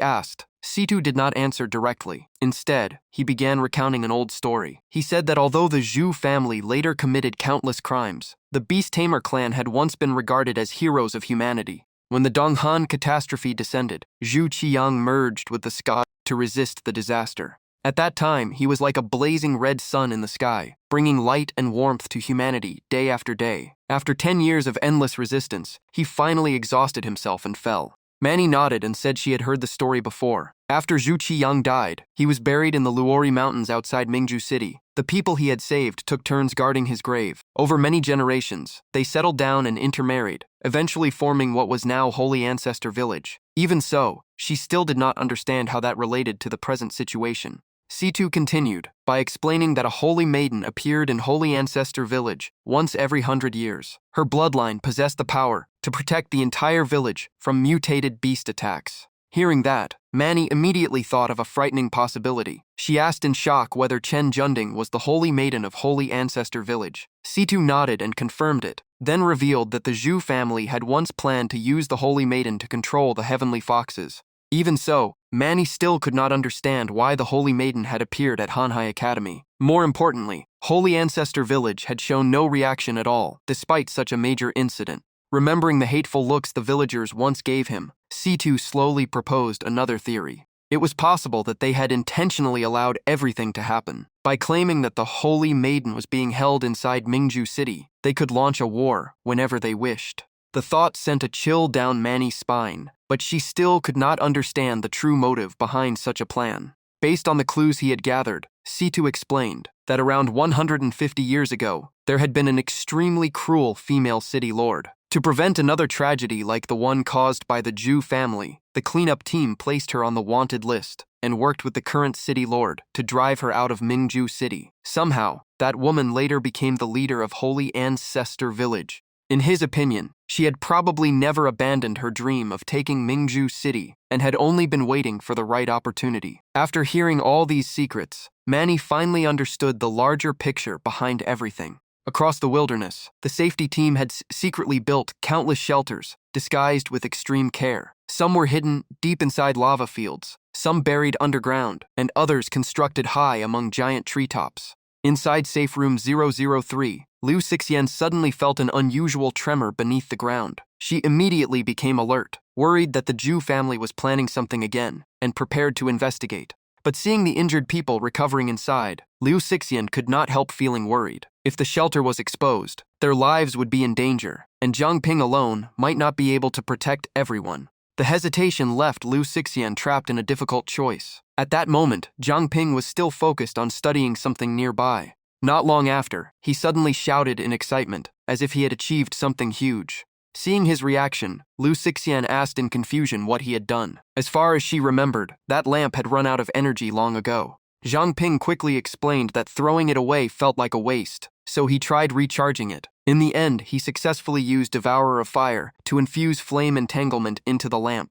asked, Situ did not answer directly. Instead, he began recounting an old story. He said that although the Zhu family later committed countless crimes, the Beast Tamer clan had once been regarded as heroes of humanity. When the Donghan catastrophe descended, Zhu Qiang merged with the sky to resist the disaster. At that time, he was like a blazing red sun in the sky, bringing light and warmth to humanity day after day. After 10 years of endless resistance, he finally exhausted himself and fell. Manny nodded and said she had heard the story before. After Zhu Qiang died, he was buried in the Luori Mountains outside Mingju City. The people he had saved took turns guarding his grave. Over many generations, they settled down and intermarried, eventually forming what was now Holy Ancestor Village. Even so, she still did not understand how that related to the present situation. Situ continued by explaining that a holy maiden appeared in Holy Ancestor Village once every 100 years. Her bloodline possessed the power to protect the entire village from mutated beast attacks. Hearing that, Manny immediately thought of a frightening possibility. She asked in shock whether Chen Junding was the holy maiden of Holy Ancestor Village. Situ nodded and confirmed it, then revealed that the Zhu family had once planned to use the holy maiden to control the heavenly foxes. Even so, Manny still could not understand why the Holy Maiden had appeared at Hanhai Academy. More importantly, Holy Ancestor Village had shown no reaction at all, despite such a major incident. Remembering the hateful looks the villagers once gave him, Situ slowly proposed another theory. It was possible that they had intentionally allowed everything to happen. By claiming that the Holy Maiden was being held inside Mingju City, they could launch a war whenever they wished. The thought sent a chill down Manny's spine, but she still could not understand the true motive behind such a plan. Based on the clues he had gathered, Situ explained that around 150 years ago, there had been an extremely cruel female city lord. To prevent another tragedy like the one caused by the Zhu family, the cleanup team placed her on the wanted list and worked with the current city lord to drive her out of Mingju City. Somehow, that woman later became the leader of Holy Ancestor Village. In his opinion, she had probably never abandoned her dream of taking Mingju City and had only been waiting for the right opportunity. After hearing all these secrets, Manny finally understood the larger picture behind everything. Across the wilderness, the safety team had secretly built countless shelters, disguised with extreme care. Some were hidden deep inside lava fields, some buried underground, and others constructed high among giant treetops. Inside Safe Room 003, Liu Xixian suddenly felt an unusual tremor beneath the ground. She immediately became alert, worried that the Zhu family was planning something again, and prepared to investigate. But seeing the injured people recovering inside, Liu Xixian could not help feeling worried. If the shelter was exposed, their lives would be in danger, and Zhang Ping alone might not be able to protect everyone. The hesitation left Liu Xixian trapped in a difficult choice. At that moment, Zhang Ping was still focused on studying something nearby. Not long after, he suddenly shouted in excitement, as if he had achieved something huge. Seeing his reaction, Lu Xixian asked in confusion what he had done. As far as she remembered, that lamp had run out of energy long ago. Zhang Ping quickly explained that throwing it away felt like a waste, so he tried recharging it. In the end, he successfully used Devourer of Fire to infuse flame entanglement into the lamp.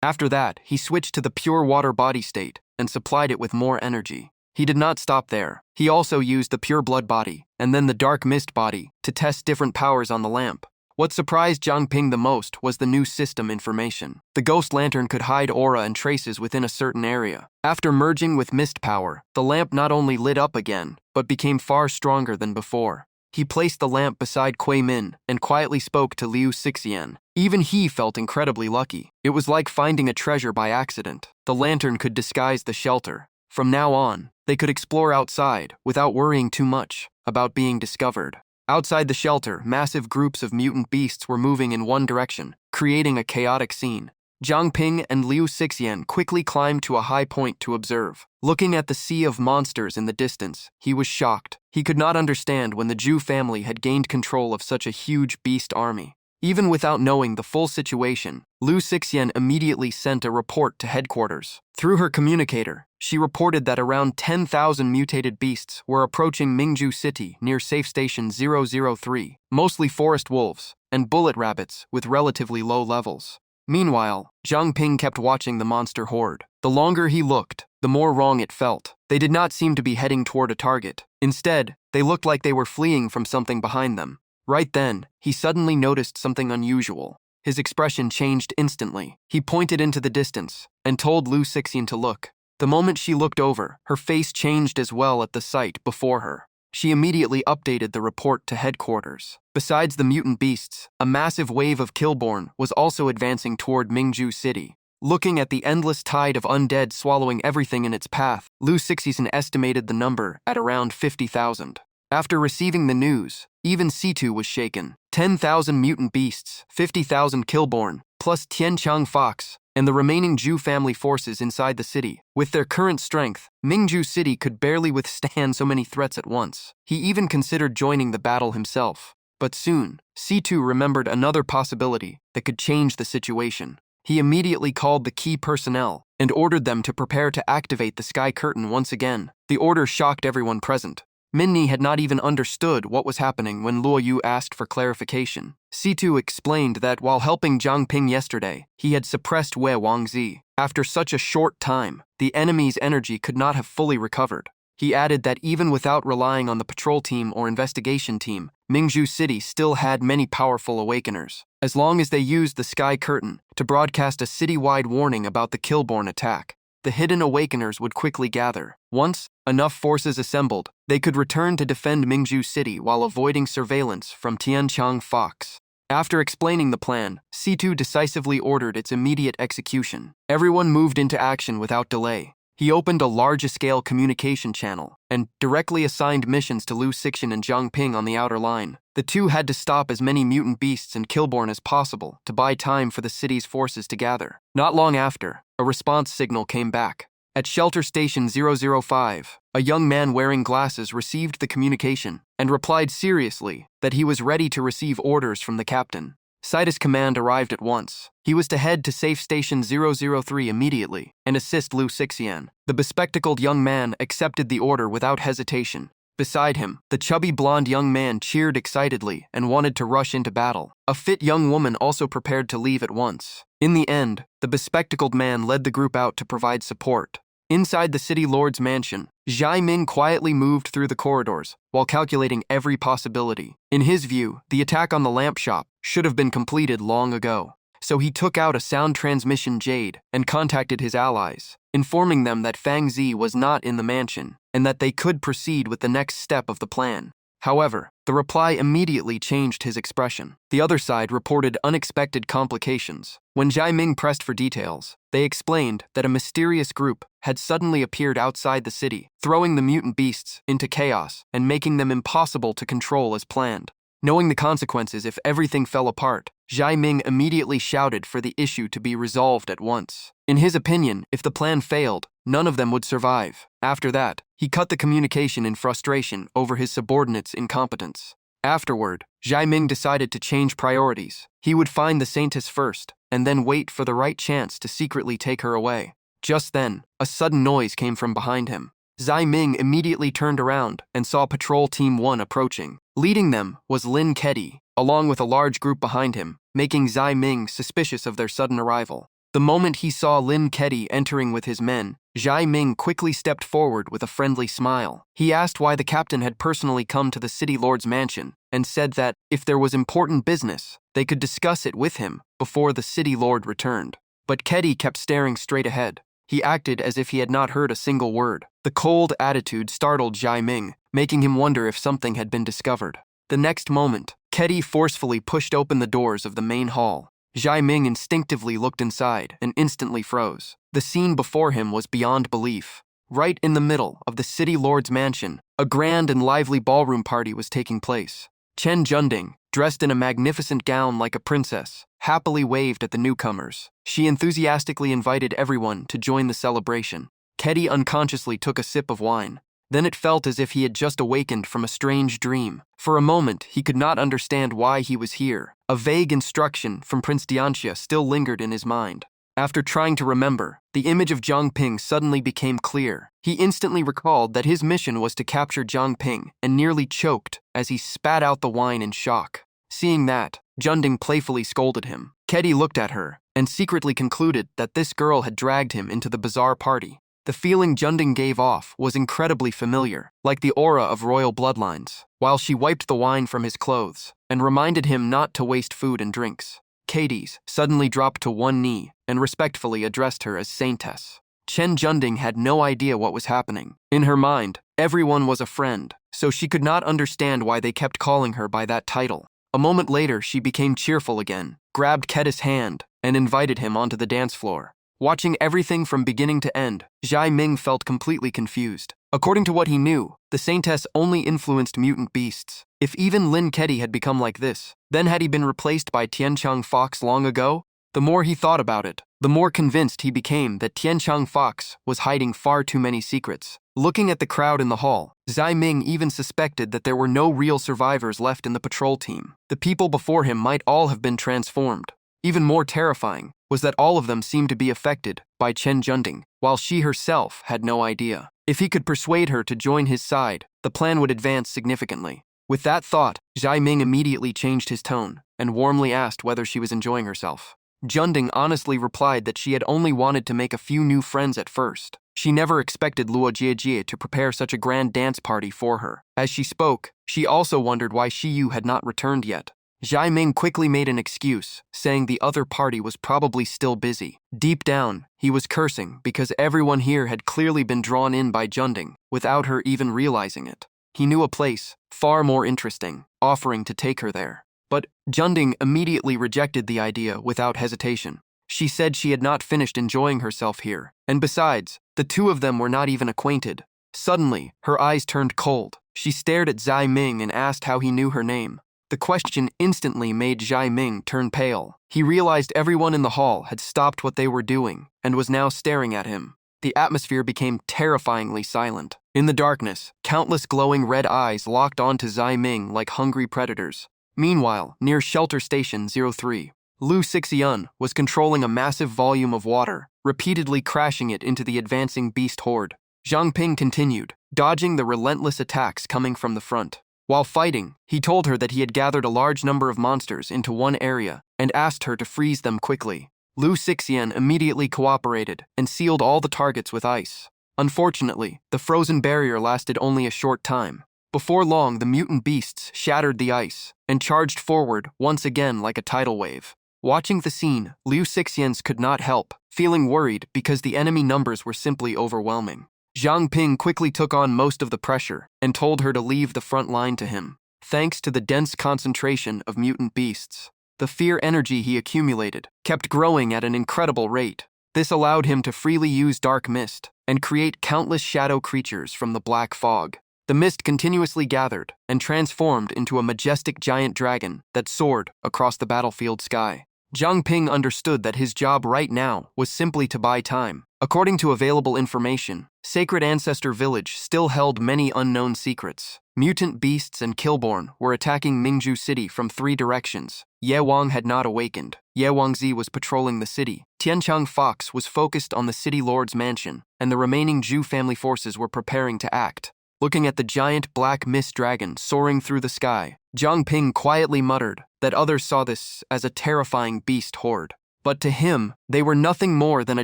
After that, he switched to the pure water body state and supplied it with more energy. He did not stop there. He also used the pure blood body and then the dark mist body to test different powers on the lamp. What surprised Zhang Ping the most was the new system information. The ghost lantern could hide aura and traces within a certain area. After merging with mist power, the lamp not only lit up again, but became far stronger than before. He placed the lamp beside Kui Min and quietly spoke to Liu Xixian. Even he felt incredibly lucky. It was like finding a treasure by accident. The lantern could disguise the shelter. From now on, they could explore outside without worrying too much about being discovered. Outside the shelter, massive groups of mutant beasts were moving in one direction, creating a chaotic scene. Zhang Ping and Liu Xixian quickly climbed to a high point to observe. Looking at the sea of monsters in the distance, he was shocked. He could not understand when the Zhu family had gained control of such a huge beast army. Even without knowing the full situation, Liu Xixian immediately sent a report to headquarters. Through her communicator, she reported that around 10,000 mutated beasts were approaching Mingzhu City near Safe Station 003, mostly forest wolves and bullet rabbits with relatively low levels. Meanwhile, Zhang Ping kept watching the monster horde. The longer he looked, the more wrong it felt. They did not seem to be heading toward a target. Instead, they looked like they were fleeing from something behind them. Right then, he suddenly noticed something unusual. His expression changed instantly. He pointed into the distance and told Liu Xixian to look. The moment she looked over, her face changed as well at the sight before her. She immediately updated the report to headquarters. Besides the mutant beasts, a massive wave of Killborn was also advancing toward Mingzhu City. Looking at the endless tide of undead swallowing everything in its path, Liu Xixian estimated the number at around 50,000. After receiving the news, even Situ was shaken. 10,000 mutant beasts, 50,000 Killborn, plus Tianqiang Fox, and the remaining Zhu family forces inside the city. With their current strength, Mingzhu City could barely withstand so many threats at once. He even considered joining the battle himself. But soon, Situ remembered another possibility that could change the situation. He immediately called the key personnel and ordered them to prepare to activate the sky curtain once again. The order shocked everyone present. Minnie had not even understood what was happening when Luo Yu asked for clarification. Situ explained that while helping Zhang Ping yesterday, he had suppressed Wei Wangzi. After such a short time, the enemy's energy could not have fully recovered. He added that even without relying on the patrol team or investigation team, Mingzhu City still had many powerful Awakeners. As long as they used the sky curtain to broadcast a city-wide warning about the Killborn attack, the hidden Awakeners would quickly gather. Once enough forces assembled, they could return to defend Mingzhu City while avoiding surveillance from Tianqiang Fox. After explaining the plan, Situ decisively ordered its immediate execution. Everyone moved into action without delay. He opened a large-scale communication channel and directly assigned missions to Liu Xixian and Zhang Ping on the outer line. The two had to stop as many mutant beasts and Killborn as possible to buy time for the city's forces to gather. Not long after, a response signal came back. At Shelter Station 005, a young man wearing glasses received the communication and replied seriously that he was ready to receive orders from the captain. Citus Command arrived at once. He was to head to Safe Station 003 immediately and assist Liu Xixian. The bespectacled young man accepted the order without hesitation. Beside him, the chubby blonde young man cheered excitedly and wanted to rush into battle. A fit young woman also prepared to leave at once. In the end, the bespectacled man led the group out to provide support. Inside the city lord's mansion, Zhai Ming quietly moved through the corridors while calculating every possibility. In his view, the attack on the lamp shop should have been completed long ago. So he took out a sound transmission jade and contacted his allies, informing them that Fang Zi was not in the mansion and that they could proceed with the next step of the plan. However, the reply immediately changed his expression. The other side reported unexpected complications. When Zhai Ming pressed for details, they explained that a mysterious group had suddenly appeared outside the city, throwing the mutant beasts into chaos and making them impossible to control as planned. Knowing the consequences if everything fell apart, Zhai Ming immediately shouted for the issue to be resolved at once. In his opinion, if the plan failed, none of them would survive. After that, he cut the communication in frustration over his subordinates' incompetence. Afterward, Zhai Ming decided to change priorities. He would find the Saintess first, and then wait for the right chance to secretly take her away. Just then, a sudden noise came from behind him. Zhai Ming immediately turned around and saw Patrol Team 1 approaching. Leading them was Lin Keddy, along with a large group behind him, making Zhai Ming suspicious of their sudden arrival. The moment he saw Lin Keddy entering with his men, Zhai Ming quickly stepped forward with a friendly smile. He asked why the captain had personally come to the city lord's mansion and said that, if there was important business, they could discuss it with him before the city lord returned. But Keddy kept staring straight ahead. He acted as if he had not heard a single word. The cold attitude startled Zhai Ming, making him wonder if something had been discovered. The next moment, Keddy forcefully pushed open the doors of the main hall. Zhai Ming instinctively looked inside and instantly froze. The scene before him was beyond belief. Right in the middle of the city lord's mansion, a grand and lively ballroom party was taking place. Chen Junding, dressed in a magnificent gown like a princess, happily waved at the newcomers. She enthusiastically invited everyone to join the celebration. Keddy unconsciously took a sip of wine. Then it felt as if he had just awakened from a strange dream. For a moment, he could not understand why he was here. A vague instruction from Prince Dianxia still lingered in his mind. After trying to remember, the image of Jiang Ping suddenly became clear. He instantly recalled that his mission was to capture Jiang Ping and nearly choked as he spat out the wine in shock. Seeing that, Junding playfully scolded him. Keddy looked at her and secretly concluded that this girl had dragged him into the bizarre party. The feeling Junding gave off was incredibly familiar, like the aura of royal bloodlines, while she wiped the wine from his clothes and reminded him not to waste food and drinks. Keddy suddenly dropped to one knee and respectfully addressed her as Saintess. Chen Junding had no idea what was happening. In her mind, everyone was a friend, so she could not understand why they kept calling her by that title. A moment later, she became cheerful again, grabbed Keddy's hand, and invited him onto the dance floor. Watching everything from beginning to end, Zhai Ming felt completely confused. According to what he knew, the Saintess only influenced mutant beasts. If even Lin Keddy had become like this, then had he been replaced by Tianchang Fox long ago? The more he thought about it, the more convinced he became that Tianchang Fox was hiding far too many secrets. Looking at the crowd in the hall, Zhai Ming even suspected that there were no real survivors left in the patrol team. The people before him might all have been transformed. Even more terrifying was that all of them seemed to be affected by Chen Junding, while she herself had no idea. If he could persuade her to join his side, the plan would advance significantly. With that thought, Zhai Ming immediately changed his tone and warmly asked whether she was enjoying herself. Junding honestly replied that she had only wanted to make a few new friends at first. She never expected Luo Jiejie to prepare such a grand dance party for her. As she spoke, she also wondered why Shi Yu had not returned yet. Zhai Ming quickly made an excuse, saying the other party was probably still busy. Deep down, he was cursing because everyone here had clearly been drawn in by Junding, without her even realizing it. He knew a place, far more interesting, offering to take her there. But Junding immediately rejected the idea without hesitation. She said she had not finished enjoying herself here, and besides, the two of them were not even acquainted. Suddenly, her eyes turned cold. She stared at Zhai Ming and asked how he knew her name. The question instantly made Zhai Ming turn pale. He realized everyone in the hall had stopped what they were doing and was now staring at him. The atmosphere became terrifyingly silent. In the darkness, countless glowing red eyes locked onto Zhai Ming like hungry predators. Meanwhile, near Shelter Station 03, Lu Xixian was controlling a massive volume of water, repeatedly crashing it into the advancing beast horde. Jiang Ping continued, dodging the relentless attacks coming from the front. While fighting, he told her that he had gathered a large number of monsters into one area and asked her to freeze them quickly. Lu Xixian immediately cooperated and sealed all the targets with ice. Unfortunately, the frozen barrier lasted only a short time. Before long, the mutant beasts shattered the ice and charged forward once again like a tidal wave. Watching the scene, Liu Xixian's could not help, feeling worried because the enemy numbers were simply overwhelming. Jiang Ping quickly took on most of the pressure and told her to leave the front line to him. Thanks to the dense concentration of mutant beasts, the fear energy he accumulated kept growing at an incredible rate. This allowed him to freely use dark mist and create countless shadow creatures from the black fog. The mist continuously gathered and transformed into a majestic giant dragon that soared across the battlefield sky. Zhang Ping understood that his job right now was simply to buy time. According to available information, Sacred Ancestor Village still held many unknown secrets. Mutant beasts and Killborn were attacking Mingju City from 3 directions. Ye Wang had not awakened. Ye Wangzi was patrolling the city. Tianchang Fox was focused on the city lord's mansion, and the remaining Zhu family forces were preparing to act. Looking at the giant black mist dragon soaring through the sky, Zhang Ping quietly muttered that others saw this as a terrifying beast horde. But to him, they were nothing more than a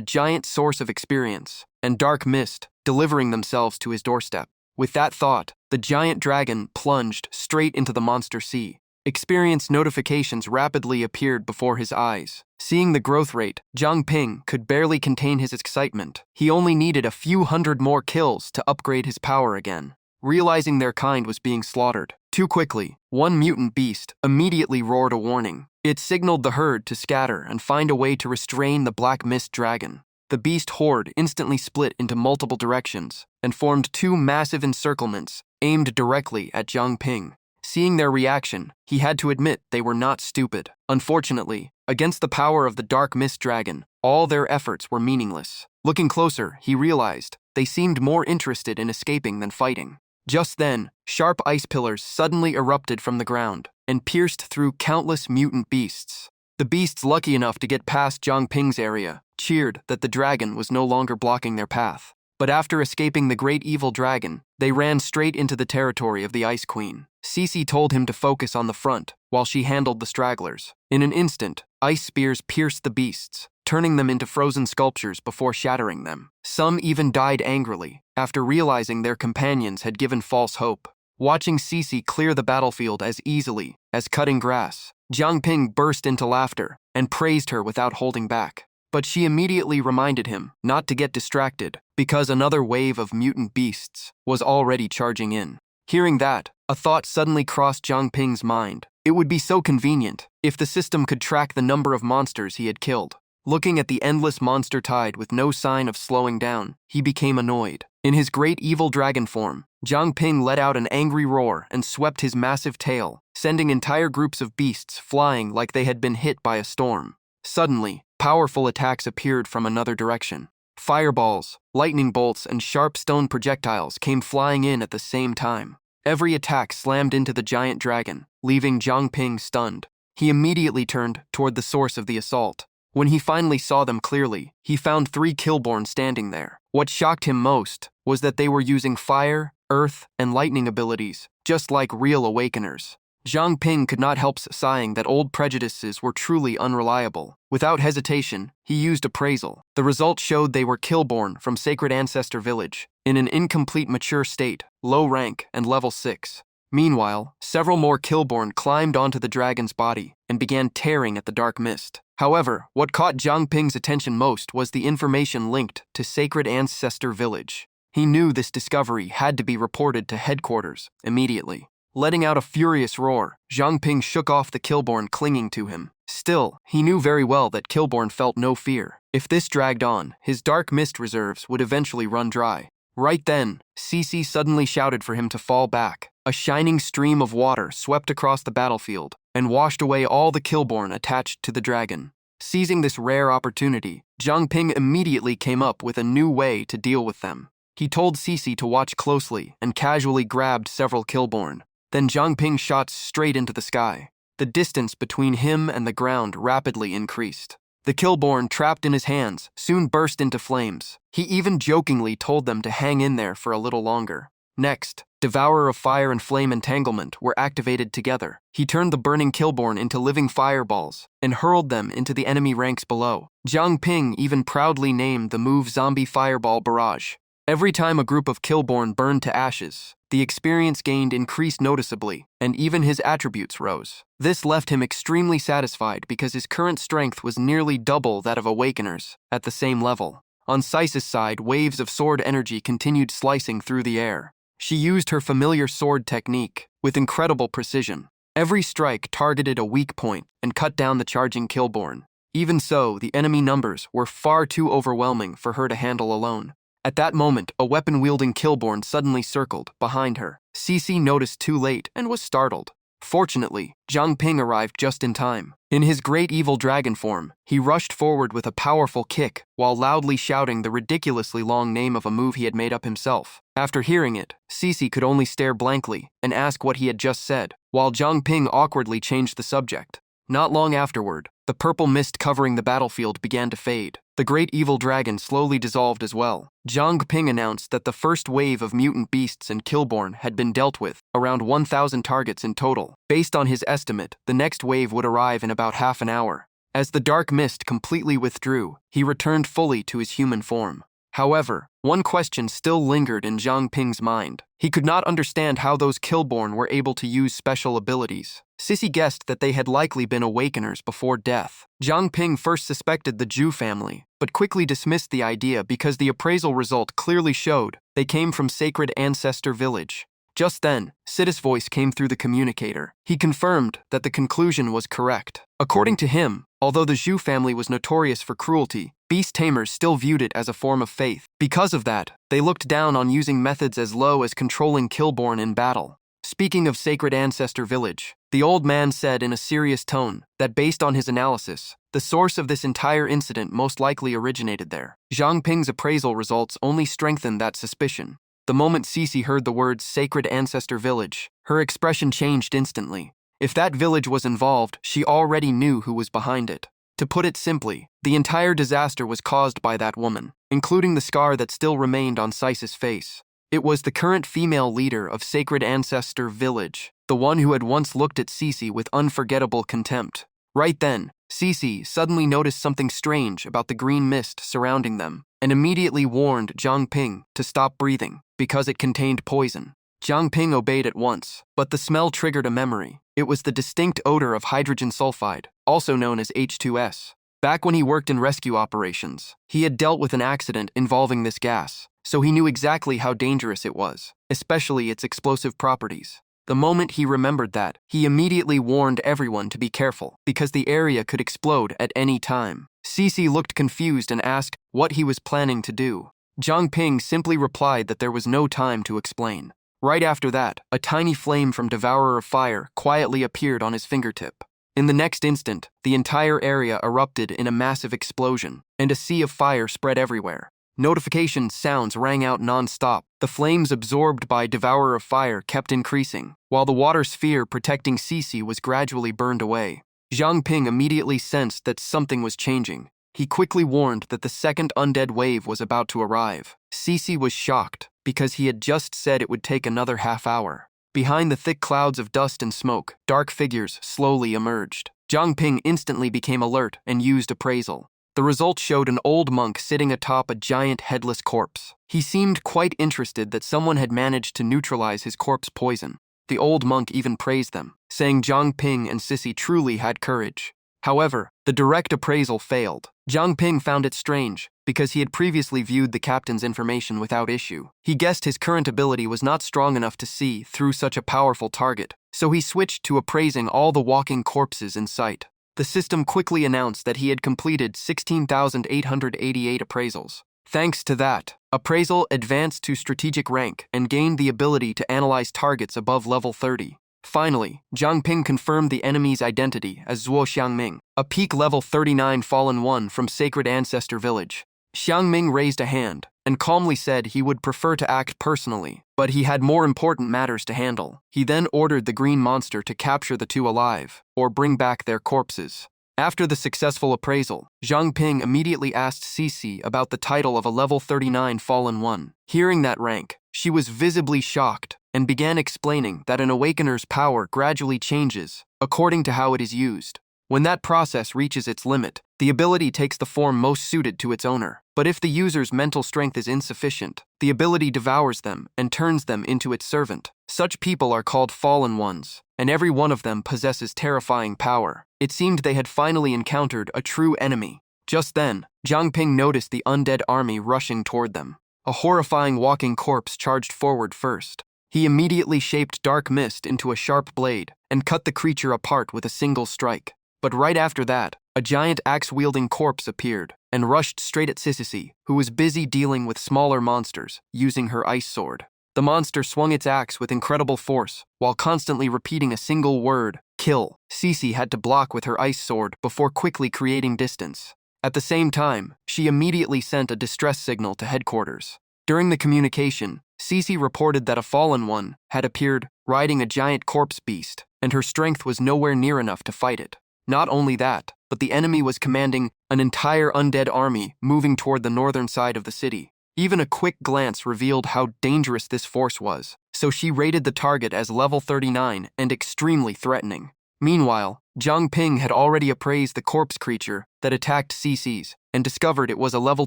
giant source of experience and dark mist delivering themselves to his doorstep. With that thought, the giant dragon plunged straight into the monster sea. Experience notifications rapidly appeared before his eyes. Seeing the growth rate, Zhang Ping could barely contain his excitement. He only needed a few hundred more kills to upgrade his power again. Realizing their kind was being slaughtered too quickly, one mutant beast immediately roared a warning. It signaled the herd to scatter and find a way to restrain the black mist dragon. The beast horde instantly split into multiple directions and formed 2 massive encirclements aimed directly at Zhang Ping. Seeing their reaction, he had to admit they were not stupid. Unfortunately, against the power of the dark mist dragon, all their efforts were meaningless. Looking closer, he realized they seemed more interested in escaping than fighting. Just then, sharp ice pillars suddenly erupted from the ground and pierced through countless mutant beasts. The beasts lucky enough to get past Zhang Ping's area cheered that the dragon was no longer blocking their path. But after escaping the great evil dragon, they ran straight into the territory of the Ice Queen. Cece told him to focus on the front while she handled the stragglers. In an instant, ice spears pierced the beasts, turning them into frozen sculptures before shattering them. Some even died angrily after realizing their companions had given false hope. Watching Cece clear the battlefield as easily as cutting grass, Zhang Ping burst into laughter and praised her without holding back. But she immediately reminded him not to get distracted because another wave of mutant beasts was already charging in. Hearing that, a thought suddenly crossed Zhang Ping's mind. It would be so convenient if the system could track the number of monsters he had killed. Looking at the endless monster tide with no sign of slowing down, he became annoyed. In his great evil dragon form, Zhang Ping let out an angry roar and swept his massive tail, sending entire groups of beasts flying like they had been hit by a storm. Suddenly, powerful attacks appeared from another direction. Fireballs, lightning bolts, and sharp stone projectiles came flying in at the same time. Every attack slammed into the giant dragon, leaving Zhang Ping stunned. He immediately turned toward the source of the assault. When he finally saw them clearly, he found 3 Killborn standing there. What shocked him most was that they were using fire, earth, and lightning abilities, just like real Awakeners. Zhang Ping could not help sighing that old prejudices were truly unreliable. Without hesitation, he used appraisal. The result showed they were Killborn from Sacred Ancestor Village, in an incomplete mature state, low rank, and level 6. Meanwhile, several more Killborn climbed onto the dragon's body and began tearing at the dark mist. However, what caught Zhang Ping's attention most was the information linked to Sacred Ancestor Village. He knew this discovery had to be reported to headquarters immediately. Letting out a furious roar, Zhang Ping shook off the Killborn clinging to him. Still, he knew very well that Killborn felt no fear. If this dragged on, his dark mist reserves would eventually run dry. Right then, Cece suddenly shouted for him to fall back. A shining stream of water swept across the battlefield and washed away all the Killborn attached to the dragon. Seizing this rare opportunity, Zhang Ping immediately came up with a new way to deal with them. He told Cece to watch closely and casually grabbed several Killborn. Then Zhang Ping shot straight into the sky. The distance between him and the ground rapidly increased. The Killborn trapped in his hands soon burst into flames. He even jokingly told them to hang in there for a little longer. Next, Devourer of Fire and Flame Entanglement were activated together. He turned the burning Killborn into living fireballs and hurled them into the enemy ranks below. Zhang Ping even proudly named the move Zombie Fireball Barrage. Every time a group of Killborn burned to ashes, the experience gained increased noticeably, and even his attributes rose. This left him extremely satisfied because his current strength was nearly double that of Awakeners at the same level. On Cice's side, waves of sword energy continued slicing through the air. She used her familiar sword technique with incredible precision. Every strike targeted a weak point and cut down the charging Killborn. Even so, the enemy numbers were far too overwhelming for her to handle alone. At that moment, a weapon-wielding Killborn suddenly circled behind her. Cece noticed too late and was startled. Fortunately, Zhang Ping arrived just in time. In his great evil dragon form, he rushed forward with a powerful kick while loudly shouting the ridiculously long name of a move he had made up himself. After hearing it, Cece could only stare blankly and ask what he had just said, while Zhang Ping awkwardly changed the subject. Not long afterward, the purple mist covering the battlefield began to fade. The great evil dragon slowly dissolved as well. Zhang Ping announced that the first wave of mutant beasts and killborn had been dealt with, around 1,000 targets in total. Based on his estimate, the next wave would arrive in about half an hour. As the dark mist completely withdrew, he returned fully to his human form. However, one question still lingered in Zhang Ping's mind. He could not understand how those killborn were able to use special abilities. Sissy guessed that they had likely been Awakeners before death. Zhang Ping first suspected the Zhu family, but quickly dismissed the idea because the appraisal result clearly showed they came from Sacred Ancestor Village. Just then, Sidda's voice came through the communicator. He confirmed that the conclusion was correct. According to him, although the Zhu family was notorious for cruelty, beast tamers still viewed it as a form of faith. Because of that, they looked down on using methods as low as controlling killborn in battle. Speaking of Sacred Ancestor Village, the old man said in a serious tone that based on his analysis, the source of this entire incident most likely originated there. Zhang Ping's appraisal results only strengthened that suspicion. The moment Cece heard the words Sacred Ancestor Village, her expression changed instantly. If that village was involved, she already knew who was behind it. To put it simply, the entire disaster was caused by that woman, including the scar that still remained on Cice's face. It was the current female leader of Sacred Ancestor Village, the one who had once looked at Cece with unforgettable contempt. Right then, Cece suddenly noticed something strange about the green mist surrounding them, and immediately warned Zhang Ping to stop breathing, because it contained poison. Zhang Ping obeyed at once, but the smell triggered a memory. It was the distinct odor of hydrogen sulfide, also known as H2S. Back when he worked in rescue operations, he had dealt with an accident involving this gas, so he knew exactly how dangerous it was, especially its explosive properties. The moment he remembered that, he immediately warned everyone to be careful, because the area could explode at any time. Cece looked confused and asked what he was planning to do. Zhang Ping simply replied that there was no time to explain. Right after that, a tiny flame from Devourer of Fire quietly appeared on his fingertip. In the next instant, the entire area erupted in a massive explosion, and a sea of fire spread everywhere. Notification sounds rang out non-stop. The flames absorbed by Devourer of Fire kept increasing, while the water sphere protecting Cece was gradually burned away. Zhang Ping immediately sensed that something was changing. He quickly warned that the second undead wave was about to arrive. Cece was shocked, because he had just said it would take another half hour. Behind the thick clouds of dust and smoke, dark figures slowly emerged. Zhang Ping instantly became alert and used appraisal. The result showed an old monk sitting atop a giant headless corpse. He seemed quite interested that someone had managed to neutralize his corpse poison. The old monk even praised them, saying Zhang Ping and Cece truly had courage. However, the direct appraisal failed. Zhang Ping found it strange, because he had previously viewed the captain's information without issue. He guessed his current ability was not strong enough to see through such a powerful target, so he switched to appraising all the walking corpses in sight. The system quickly announced that he had completed 16,888 appraisals. Thanks to that, appraisal advanced to strategic rank and gained the ability to analyze targets above level 30. Finally, Zhang Ping confirmed the enemy's identity as Zhuo Xiangming, a peak level 39 fallen one from Sacred Ancestor Village. Xiangming raised a hand and calmly said he would prefer to act personally, but he had more important matters to handle. He then ordered the green monster to capture the two alive, or bring back their corpses. After the successful appraisal, Zhang Ping immediately asked Cece about the title of a level 39 fallen one. Hearing that rank, she was visibly shocked and began explaining that an Awakener's power gradually changes according to how it is used. When that process reaches its limit, the ability takes the form most suited to its owner. But if the user's mental strength is insufficient, the ability devours them and turns them into its servant. Such people are called Fallen Ones, and every one of them possesses terrifying power. It seemed they had finally encountered a true enemy. Just then, Zhang Ping noticed the undead army rushing toward them. A horrifying walking corpse charged forward first. He immediately shaped dark mist into a sharp blade and cut the creature apart with a single strike. But right after that, a giant axe-wielding corpse appeared and rushed straight at Cece, who was busy dealing with smaller monsters using her ice sword. The monster swung its axe with incredible force, while constantly repeating a single word, kill. Cece had to block with her ice sword before quickly creating distance. At the same time, she immediately sent a distress signal to headquarters. During the communication, Cece reported that a fallen one had appeared riding a giant corpse beast, and her strength was nowhere near enough to fight it. Not only that, but the enemy was commanding an entire undead army moving toward the northern side of the city. Even a quick glance revealed how dangerous this force was, so she rated the target as level 39 and extremely threatening. Meanwhile, Zhang Ping had already appraised the corpse creature that attacked Cece's and discovered it was a level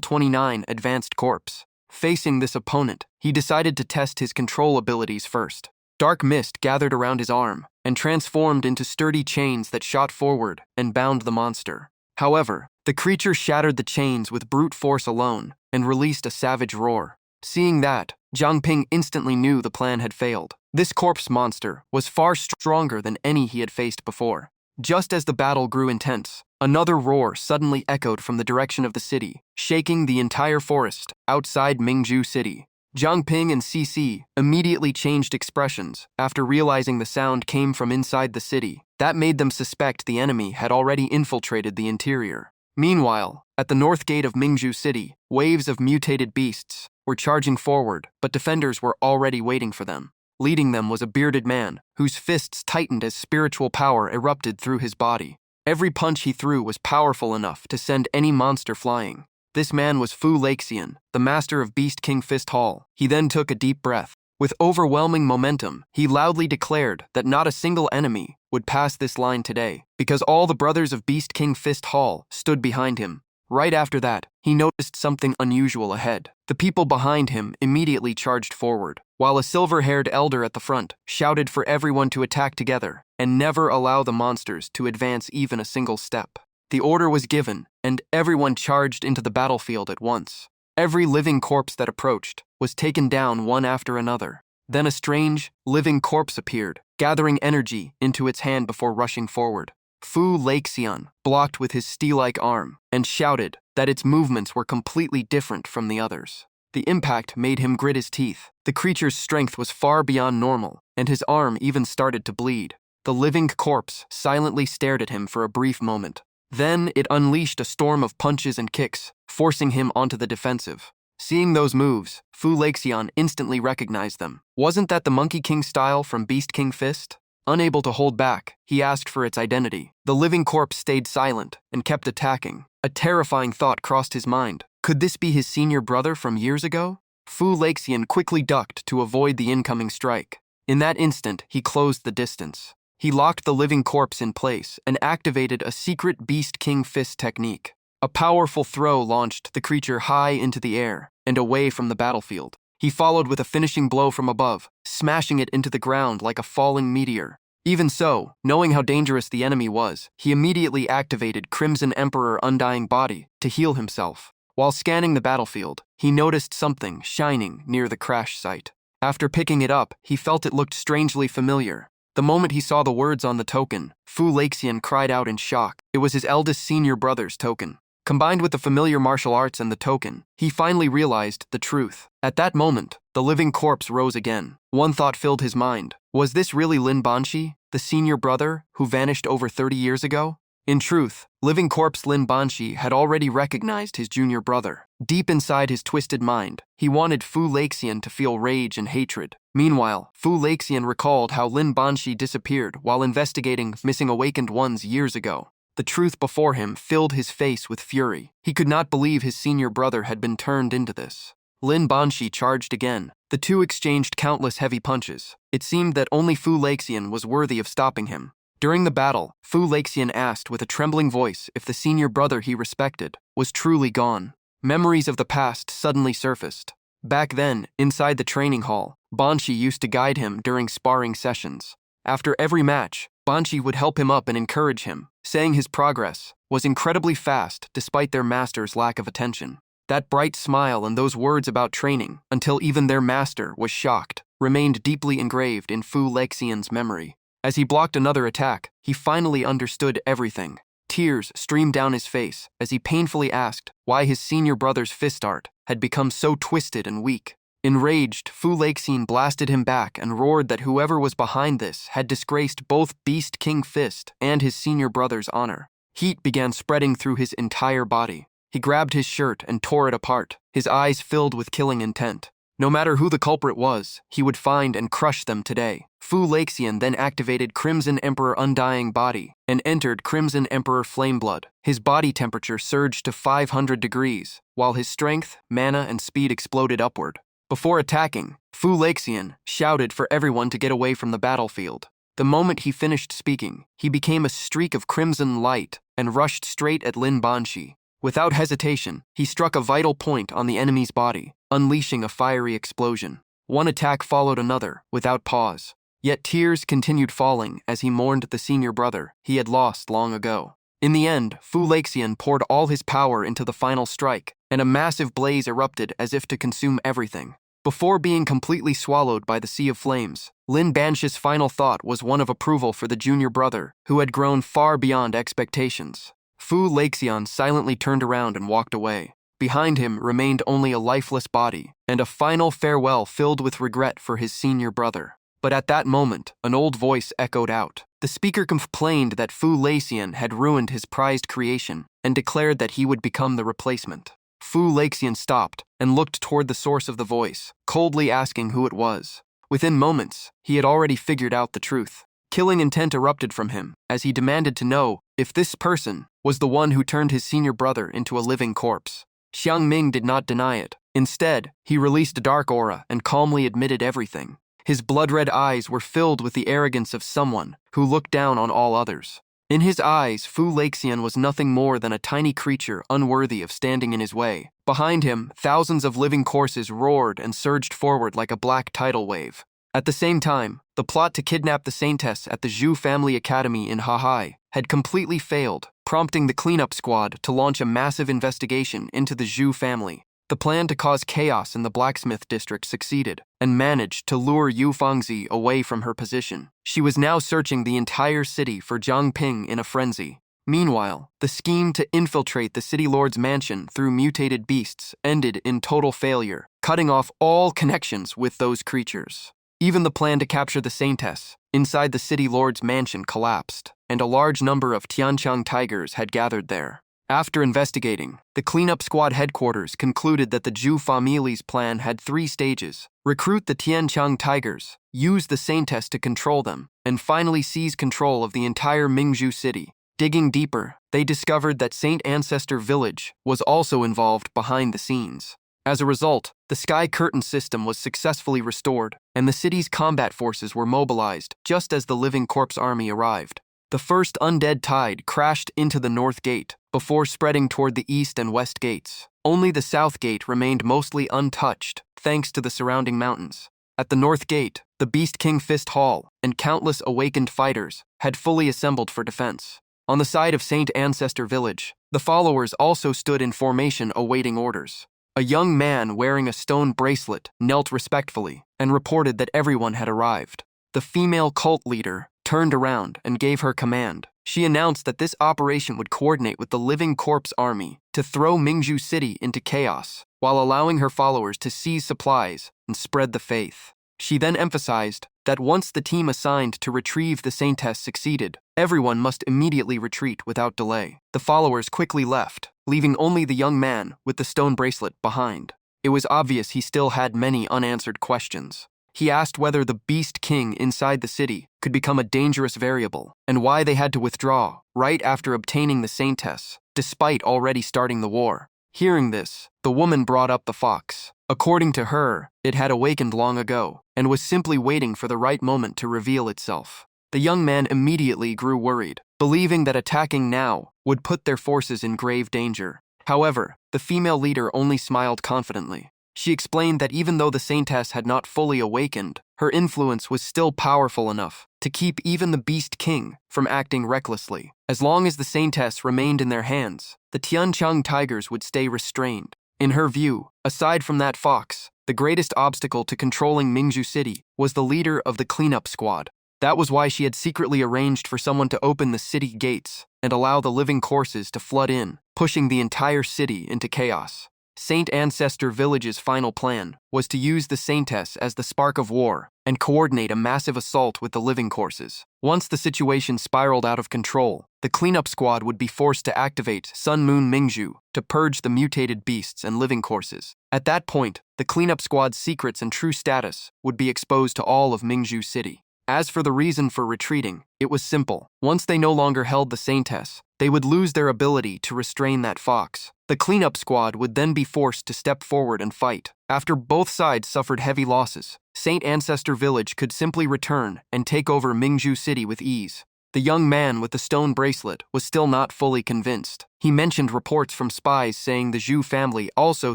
29 advanced corpse. Facing this opponent, he decided to test his control abilities first. Dark mist gathered around his arm and transformed into sturdy chains that shot forward and bound the monster. However, the creature shattered the chains with brute force alone and released a savage roar. Seeing that, Zhang Ping instantly knew the plan had failed. This corpse monster was far stronger than any he had faced before. Just as the battle grew intense, another roar suddenly echoed from the direction of the city, shaking the entire forest outside Mingzhu City. Zhang Ping and Cece immediately changed expressions after realizing the sound came from inside the city. That made them suspect the enemy had already infiltrated the interior. Meanwhile, at the north gate of Mingzhu City, waves of mutated beasts were charging forward, but defenders were already waiting for them. Leading them was a bearded man, whose fists tightened as spiritual power erupted through his body. Every punch he threw was powerful enough to send any monster flying. This man was Fu Laixian, the master of Beast King Fist Hall. He then took a deep breath. With overwhelming momentum, he loudly declared that not a single enemy would pass this line today, because all the brothers of Beast King Fist Hall stood behind him. Right after that, he noticed something unusual ahead. The people behind him immediately charged forward, while a silver-haired elder at the front shouted for everyone to attack together and never allow the monsters to advance even a single step. The order was given, and everyone charged into the battlefield at once. Every living corpse that approached was taken down one after another. Then a strange, living corpse appeared, gathering energy into its hand before rushing forward. Fu Laixian blocked with his steel-like arm and shouted that its movements were completely different from the others. The impact made him grit his teeth. The creature's strength was far beyond normal, and his arm even started to bleed. The living corpse silently stared at him for a brief moment. Then it unleashed a storm of punches and kicks, forcing him onto the defensive. Seeing those moves, Fu Laixian instantly recognized them. Wasn't that the Monkey King style from Beast King Fist? Unable to hold back, he asked for its identity. The living corpse stayed silent and kept attacking. A terrifying thought crossed his mind. Could this be his senior brother from years ago? Fu Laixian quickly ducked to avoid the incoming strike. In that instant, he closed the distance. He locked the living corpse in place and activated a secret Beast King Fist technique. A powerful throw launched the creature high into the air and away from the battlefield. He followed with a finishing blow from above, smashing it into the ground like a falling meteor. Even so, knowing how dangerous the enemy was, he immediately activated Crimson Emperor Undying Body to heal himself. While scanning the battlefield, he noticed something shining near the crash site. After picking it up, he felt it looked strangely familiar. The moment he saw the words on the token, Fu Laixian cried out in shock. It was his eldest senior brother's token. Combined with the familiar martial arts and the token, he finally realized the truth. At that moment, the living corpse rose again. One thought filled his mind. Was this really Lin Banshi, the senior brother who vanished over 30 years ago? In truth, living corpse Lin Banshi had already recognized his junior brother. Deep inside his twisted mind, he wanted Fu Laixian to feel rage and hatred. Meanwhile, Fu Laixian recalled how Lin Banshi disappeared while investigating missing awakened ones years ago. The truth before him filled his face with fury. He could not believe his senior brother had been turned into this. Lin Banshi charged again. The two exchanged countless heavy punches. It seemed that only Fu Laixian was worthy of stopping him. During the battle, Fu Laixian asked with a trembling voice if the senior brother he respected was truly gone. Memories of the past suddenly surfaced. Back then, inside the training hall, Banshi used to guide him during sparring sessions. After every match, Banshi would help him up and encourage him, saying his progress was incredibly fast despite their master's lack of attention. That bright smile and those words about training, until even their master was shocked, remained deeply engraved in Fu Laixian's memory. As he blocked another attack, he finally understood everything. Tears streamed down his face as he painfully asked why his senior brother's fist art had become so twisted and weak. Enraged, Fu Leixin blasted him back and roared that whoever was behind this had disgraced both Beast King Fist and his senior brother's honor. Heat began spreading through his entire body. He grabbed his shirt and tore it apart, his eyes filled with killing intent. No matter who the culprit was, he would find and crush them today. Fu Leixin then activated Crimson Emperor Undying Body and entered Crimson Emperor Flameblood. His body temperature surged to 500 degrees, while his strength, mana, and speed exploded upward. Before attacking, Fu Leixin shouted for everyone to get away from the battlefield. The moment he finished speaking, he became a streak of crimson light and rushed straight at Lin Banshi. Without hesitation, he struck a vital point on the enemy's body, unleashing a fiery explosion. One attack followed another, without pause. Yet tears continued falling as he mourned the senior brother he had lost long ago. In the end, Fu Leixin poured all his power into the final strike, and a massive blaze erupted as if to consume everything. Before being completely swallowed by the sea of flames, Lin Banshi's final thought was one of approval for the junior brother, who had grown far beyond expectations. Fu Leixin silently turned around and walked away. Behind him remained only a lifeless body, and a final farewell filled with regret for his senior brother. But at that moment, an old voice echoed out. The speaker complained that Fu Leixin had ruined his prized creation and declared that he would become the replacement. Fu Leixin stopped and looked toward the source of the voice, coldly asking who it was. Within moments, he had already figured out the truth. Killing intent erupted from him as he demanded to know if this person was the one who turned his senior brother into a living corpse. Xiang Ming did not deny it. Instead, he released a dark aura and calmly admitted everything. His blood-red eyes were filled with the arrogance of someone who looked down on all others. In his eyes, Fu Leixin was nothing more than a tiny creature unworthy of standing in his way. Behind him, thousands of living corpses roared and surged forward like a black tidal wave. At the same time, the plot to kidnap the Saintess at the Zhu Family Academy in Hahai had completely failed, prompting the cleanup squad to launch a massive investigation into the Zhu family. The plan to cause chaos in the blacksmith district succeeded and managed to lure Yu Fangzi away from her position. She was now searching the entire city for Jiang Ping in a frenzy. Meanwhile, the scheme to infiltrate the city lord's mansion through mutated beasts ended in total failure, cutting off all connections with those creatures. Even the plan to capture the Saintess inside the city lord's mansion collapsed, and a large number of Tianqiang tigers had gathered there. After investigating, the cleanup squad headquarters concluded that the Zhu family's plan had 3 stages: recruit the Tianqiang tigers, use the Saintess to control them, and finally seize control of the entire Mingzhu city. Digging deeper, they discovered that Saint Ancestor Village was also involved behind the scenes. As a result, the Sky Curtain system was successfully restored, and the city's combat forces were mobilized just as the Living Corpse army arrived. The first undead tide crashed into the north gate before spreading toward the east and west gates. Only the south gate remained mostly untouched, thanks to the surrounding mountains. At the north gate, the Beast King Fist Hall and countless awakened fighters had fully assembled for defense. On the side of Saint Ancestor Village, the followers also stood in formation awaiting orders. A young man wearing a stone bracelet knelt respectfully and reported that everyone had arrived. The female cult leader turned around and gave her command. She announced that this operation would coordinate with the Living Corpse army to throw Mingzhu City into chaos, while allowing her followers to seize supplies and spread the faith. She then emphasized that once the team assigned to retrieve the Saintess succeeded, everyone must immediately retreat without delay. The followers quickly left, leaving only the young man with the stone bracelet behind. It was obvious he still had many unanswered questions. He asked whether the Beast King inside the city could become a dangerous variable, and why they had to withdraw right after obtaining the Saintess, despite already starting the war. Hearing this, the woman brought up the fox. According to her, it had awakened long ago, and was simply waiting for the right moment to reveal itself. The young man immediately grew worried, believing that attacking now would put their forces in grave danger. However, the female leader only smiled confidently. She explained that even though the Saintess had not fully awakened, her influence was still powerful enough to keep even the Beast King from acting recklessly. As long as the Saintess remained in their hands, the Tianqiang tigers would stay restrained. In her view, aside from that fox, the greatest obstacle to controlling Mingzhu City was the leader of the cleanup squad. That was why she had secretly arranged for someone to open the city gates and allow the living corpses to flood in, pushing the entire city into chaos. Saint Ancestor Village's final plan was to use the Saintess as the spark of war and coordinate a massive assault with the living courses. Once the situation spiraled out of control, the cleanup squad would be forced to activate Sun Moon Mingju to purge the mutated beasts and living courses. At that point, the cleanup squad's secrets and true status would be exposed to all of Mingju City. As for the reason for retreating, it was simple. Once they no longer held the Saintess, they would lose their ability to restrain that fox. The cleanup squad would then be forced to step forward and fight. After both sides suffered heavy losses, Saint Ancestor Village could simply return and take over Mingju City with ease. The young man with the stone bracelet was still not fully convinced. He mentioned reports from spies saying the Zhu family also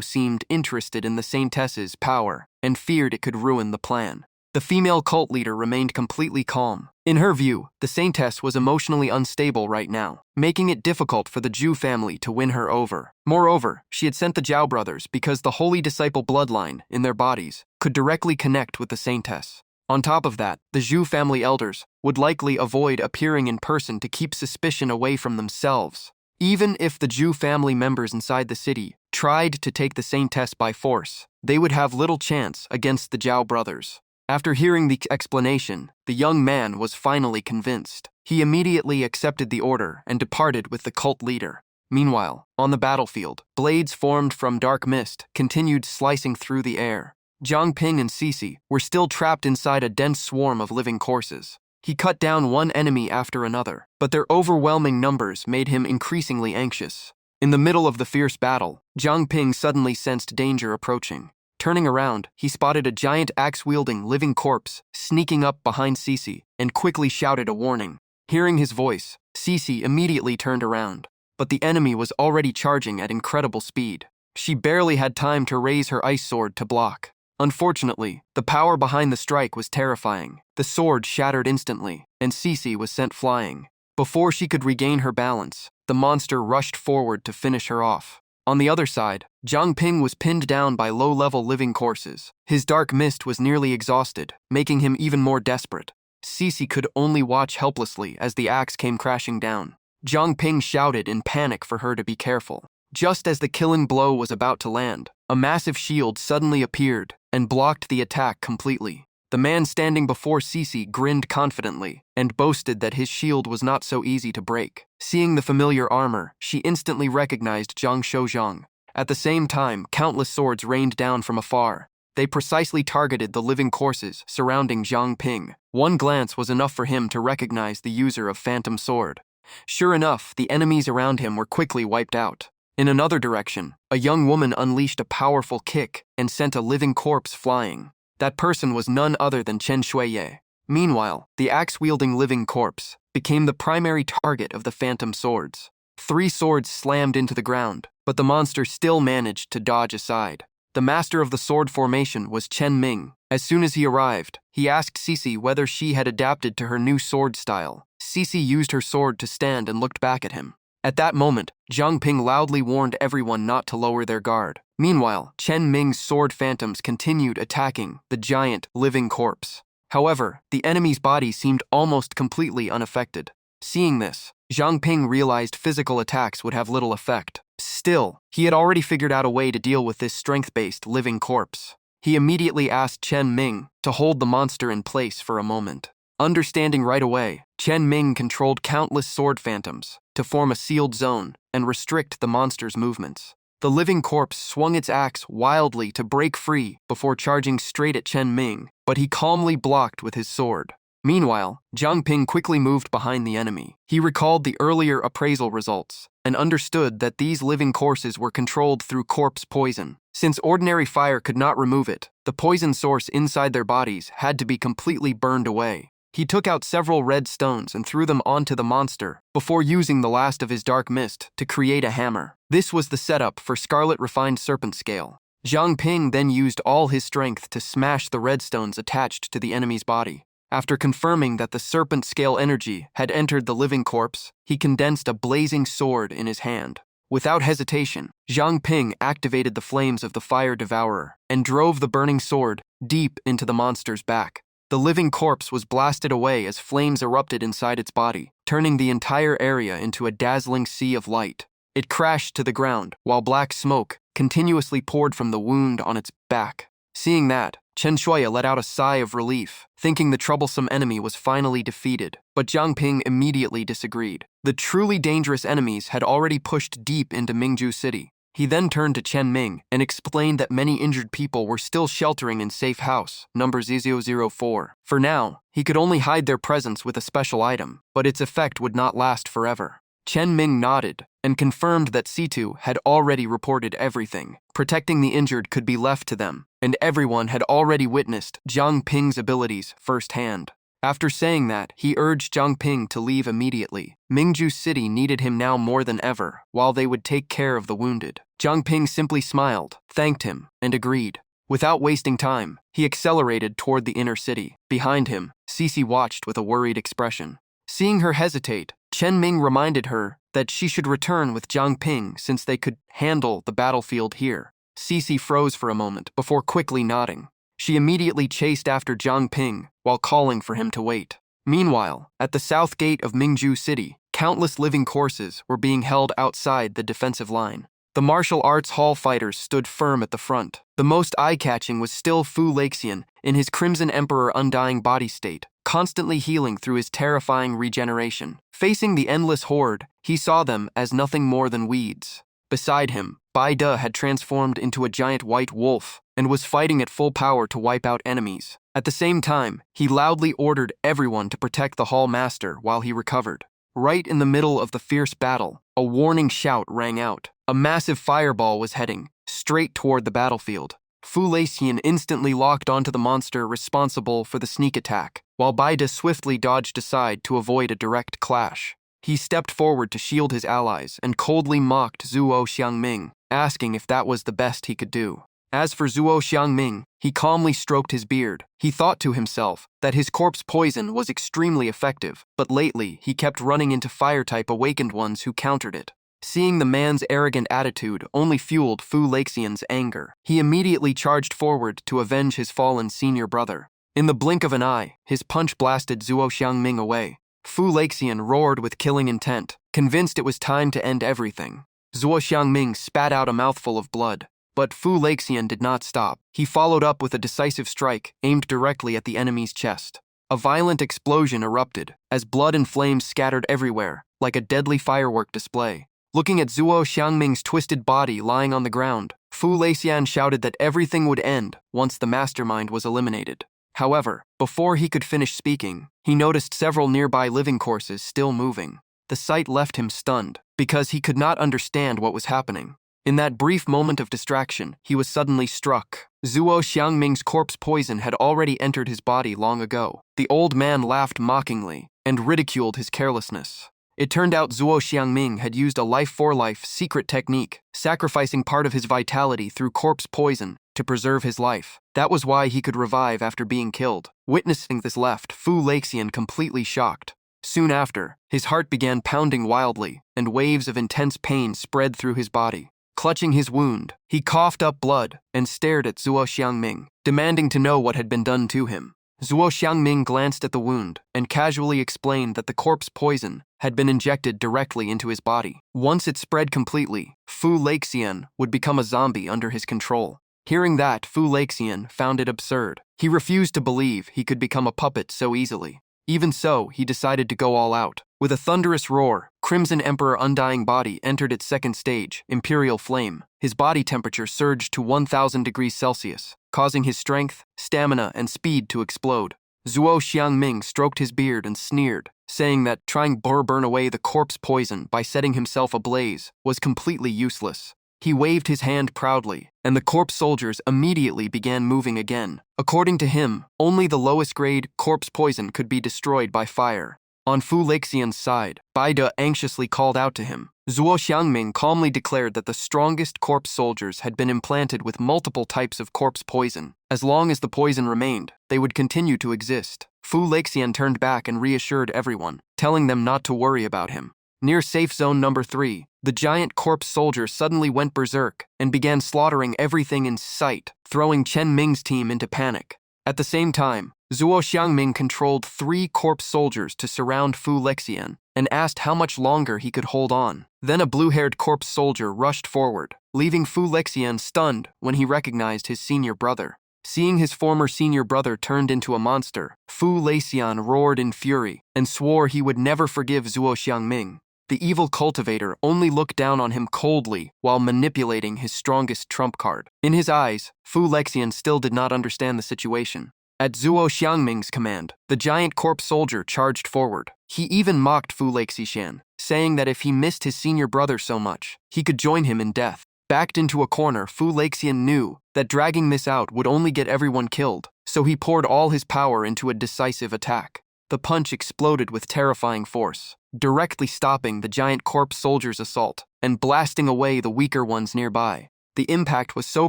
seemed interested in the Saintess's power and feared it could ruin the plan. The female cult leader remained completely calm. In her view, the Saintess was emotionally unstable right now, making it difficult for the Zhu family to win her over. Moreover, she had sent the Zhao brothers because the Holy Disciple bloodline in their bodies could directly connect with the Saintess. On top of that, the Zhu family elders would likely avoid appearing in person to keep suspicion away from themselves. Even if the Zhu family members inside the city tried to take the Saintess by force, they would have little chance against the Zhao brothers. After hearing the explanation, the young man was finally convinced. He immediately accepted the order and departed with the cult leader. Meanwhile, on the battlefield, blades formed from dark mist continued slicing through the air. Zhang Ping and Cece were still trapped inside a dense swarm of living courses. He cut down one enemy after another, but their overwhelming numbers made him increasingly anxious. In the middle of the fierce battle, Zhang Ping suddenly sensed danger approaching. Turning around, he spotted a giant axe-wielding living corpse sneaking up behind Cece and quickly shouted a warning. Hearing his voice, Cece immediately turned around, but the enemy was already charging at incredible speed. She barely had time to raise her ice sword to block. Unfortunately, the power behind the strike was terrifying. The sword shattered instantly, and Cece was sent flying. Before she could regain her balance, the monster rushed forward to finish her off. On the other side, Zhang Ping was pinned down by low-level living courses. His dark mist was nearly exhausted, making him even more desperate. Cece could only watch helplessly as the axe came crashing down. Zhang Ping shouted in panic for her to be careful. Just as the killing blow was about to land, a massive shield suddenly appeared and blocked the attack completely. The man standing before Cece grinned confidently and boasted that his shield was not so easy to break. Seeing the familiar armor, she instantly recognized Zhang Shouzhang. At the same time, countless swords rained down from afar. They precisely targeted the living courses surrounding Zhang Ping. One glance was enough for him to recognize the user of Phantom Sword. Sure enough, the enemies around him were quickly wiped out. In another direction, a young woman unleashed a powerful kick and sent a living corpse flying. That person was none other than Chen Shuiye. Meanwhile, the axe-wielding living corpse became the primary target of the phantom swords. 3 swords slammed into the ground, but the monster still managed to dodge aside. The master of the sword formation was Chen Ming. As soon as he arrived, he asked Cece whether she had adapted to her new sword style. Cece used her sword to stand and looked back at him. At that moment, Zhang Ping loudly warned everyone not to lower their guard. Meanwhile, Chen Ming's sword phantoms continued attacking the giant living corpse. However, the enemy's body seemed almost completely unaffected. Seeing this, Zhang Ping realized physical attacks would have little effect. Still, he had already figured out a way to deal with this strength-based living corpse. He immediately asked Chen Ming to hold the monster in place for a moment. Understanding right away, Chen Ming controlled countless sword phantoms to form a sealed zone and restrict the monster's movements. The living corpse swung its axe wildly to break free before charging straight at Chen Ming, but he calmly blocked with his sword. Meanwhile, Zhang Ping quickly moved behind the enemy. He recalled the earlier appraisal results and understood that these living corpses were controlled through corpse poison. Since ordinary fire could not remove it, the poison source inside their bodies had to be completely burned away. He took out several red stones and threw them onto the monster before using the last of his dark mist to create a hammer. This was the setup for Scarlet Refined Serpent Scale. Zhang Ping then used all his strength to smash the red stones attached to the enemy's body. After confirming that the serpent scale energy had entered the living corpse, he condensed a blazing sword in his hand. Without hesitation, Zhang Ping activated the flames of the Fire Devourer and drove the burning sword deep into the monster's back. The living corpse was blasted away as flames erupted inside its body, turning the entire area into a dazzling sea of light. It crashed to the ground, while black smoke continuously poured from the wound on its back. Seeing that, Chen Shuya let out a sigh of relief, thinking the troublesome enemy was finally defeated. But Jiang Ping immediately disagreed. The truly dangerous enemies had already pushed deep into Mingju City. He then turned to Chen Ming and explained that many injured people were still sheltering in safe house, number 004. For now, he could only hide their presence with a special item, but its effect would not last forever. Chen Ming nodded and confirmed that Situ had already reported everything. Protecting the injured could be left to them, and everyone had already witnessed Jiang Ping's abilities firsthand. After saying that, he urged Jiang Ping to leave immediately. Mingju City needed him now more than ever, while they would take care of the wounded. Jiang Ping simply smiled, thanked him, and agreed. Without wasting time, he accelerated toward the inner city. Behind him, Cece watched with a worried expression. Seeing her hesitate, Chen Ming reminded her that she should return with Jiang Ping since they could handle the battlefield here. Cece froze for a moment before quickly nodding. She immediately chased after Jiang Ping while calling for him to wait. Meanwhile, at the south gate of Mingju City, countless living corpses were being held outside the defensive line. The martial arts hall fighters stood firm at the front. The most eye-catching was still Fu Leixin in his Crimson Emperor undying body state, constantly healing through his terrifying regeneration. Facing the endless horde, he saw them as nothing more than weeds. Beside him, Bai De had transformed into a giant white wolf and was fighting at full power to wipe out enemies. At the same time, he loudly ordered everyone to protect the hall master while he recovered. Right in the middle of the fierce battle, a warning shout rang out. A massive fireball was heading straight toward the battlefield. Fu Leixin instantly locked onto the monster responsible for the sneak attack, while Bai De swiftly dodged aside to avoid a direct clash. He stepped forward to shield his allies and coldly mocked Zuo Xiangming, asking if that was the best he could do. As for Zuo Xiangming, he calmly stroked his beard. He thought to himself that his corpse poison was extremely effective, but lately he kept running into fire-type awakened ones who countered it. Seeing the man's arrogant attitude only fueled Fu Leixin's anger. He immediately charged forward to avenge his fallen senior brother. In the blink of an eye, his punch blasted Zuo Xiangming away. Fu Leixin roared with killing intent, convinced it was time to end everything. Zuo Xiangming spat out a mouthful of blood, but Fu Leixin did not stop. He followed up with a decisive strike aimed directly at the enemy's chest. A violent explosion erupted as blood and flames scattered everywhere, like a deadly firework display. Looking at Zuo Xiangming's twisted body lying on the ground, Fu Leixin shouted that everything would end once the mastermind was eliminated. However, before he could finish speaking, he noticed several nearby living corpses still moving. The sight left him stunned, because he could not understand what was happening. In that brief moment of distraction, he was suddenly struck. Zuo Xiangming's corpse poison had already entered his body long ago. The old man laughed mockingly and ridiculed his carelessness. It turned out Zuo Xiangming had used a life-for-life secret technique, sacrificing part of his vitality through corpse poison to preserve his life. That was why he could revive after being killed. Witnessing this left Fu Leixin completely shocked. Soon after, his heart began pounding wildly, and waves of intense pain spread through his body. Clutching his wound, he coughed up blood and stared at Zuo Xiangming, demanding to know what had been done to him. Zuo Xiangming glanced at the wound and casually explained that the corpse poison had been injected directly into his body. Once it spread completely, Fu Leixin would become a zombie under his control. Hearing that, Fu Leixin found it absurd. He refused to believe he could become a puppet so easily. Even so, he decided to go all out. With a thunderous roar, Crimson Emperor Undying Body entered its second stage, Imperial Flame. His body temperature surged to 1000 degrees Celsius, causing his strength, stamina, and speed to explode. Zuo Xiangming stroked his beard and sneered, saying that trying to burn away the corpse poison by setting himself ablaze was completely useless. He waved his hand proudly, and the corpse soldiers immediately began moving again. According to him, only the lowest grade corpse poison could be destroyed by fire. On Fu Leixin's side, Bai De anxiously called out to him. Zuo Xiangming calmly declared that the strongest corpse soldiers had been implanted with multiple types of corpse poison. As long as the poison remained, they would continue to exist. Fu Leixin turned back and reassured everyone, telling them not to worry about him. Near safe zone number 3, the giant corpse soldier suddenly went berserk and began slaughtering everything in sight, throwing Chen Ming's team into panic. At the same time, Zuo Xiangming controlled 3 corpse soldiers to surround Fu Lexian and asked how much longer he could hold on. Then a blue-haired corpse soldier rushed forward, leaving Fu Lexian stunned when he recognized his senior brother. Seeing his former senior brother turned into a monster, Fu Lexian roared in fury and swore he would never forgive Zuo Xiangming. The evil cultivator only looked down on him coldly while manipulating his strongest trump card. In his eyes, Fu Lexian still did not understand the situation. At Zuo Xiangming's command, the giant corpse soldier charged forward. He even mocked Fu Lexian, saying that if he missed his senior brother so much, he could join him in death. Backed into a corner, Fu Lexian knew that dragging this out would only get everyone killed, so he poured all his power into a decisive attack. The punch exploded with terrifying force, directly stopping the giant corpse soldier's assault and blasting away the weaker ones nearby. The impact was so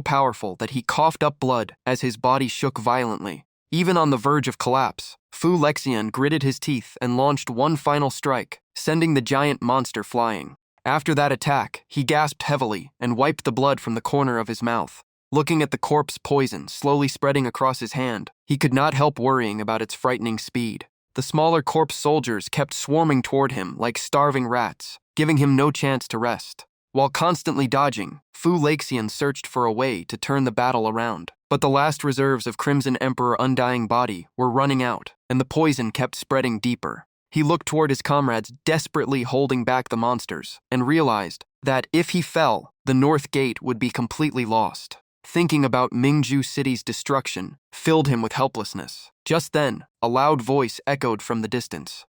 powerful that he coughed up blood as his body shook violently. Even on the verge of collapse, Fu Lexian gritted his teeth and launched one final strike, sending the giant monster flying. After that attack, he gasped heavily and wiped the blood from the corner of his mouth. Looking at the corpse poison slowly spreading across his hand, he could not help worrying about its frightening speed. The smaller corpse soldiers kept swarming toward him like starving rats, giving him no chance to rest. While constantly dodging, Fu Lexian searched for a way to turn the battle around. But the last reserves of Crimson Emperor Undying Body were running out, and the poison kept spreading deeper. He looked toward his comrades desperately holding back the monsters, and realized that if he fell, the North Gate would be completely lost. Thinking about Mingju City's destruction filled him with helplessness. Just then, a loud voice echoed from the distance.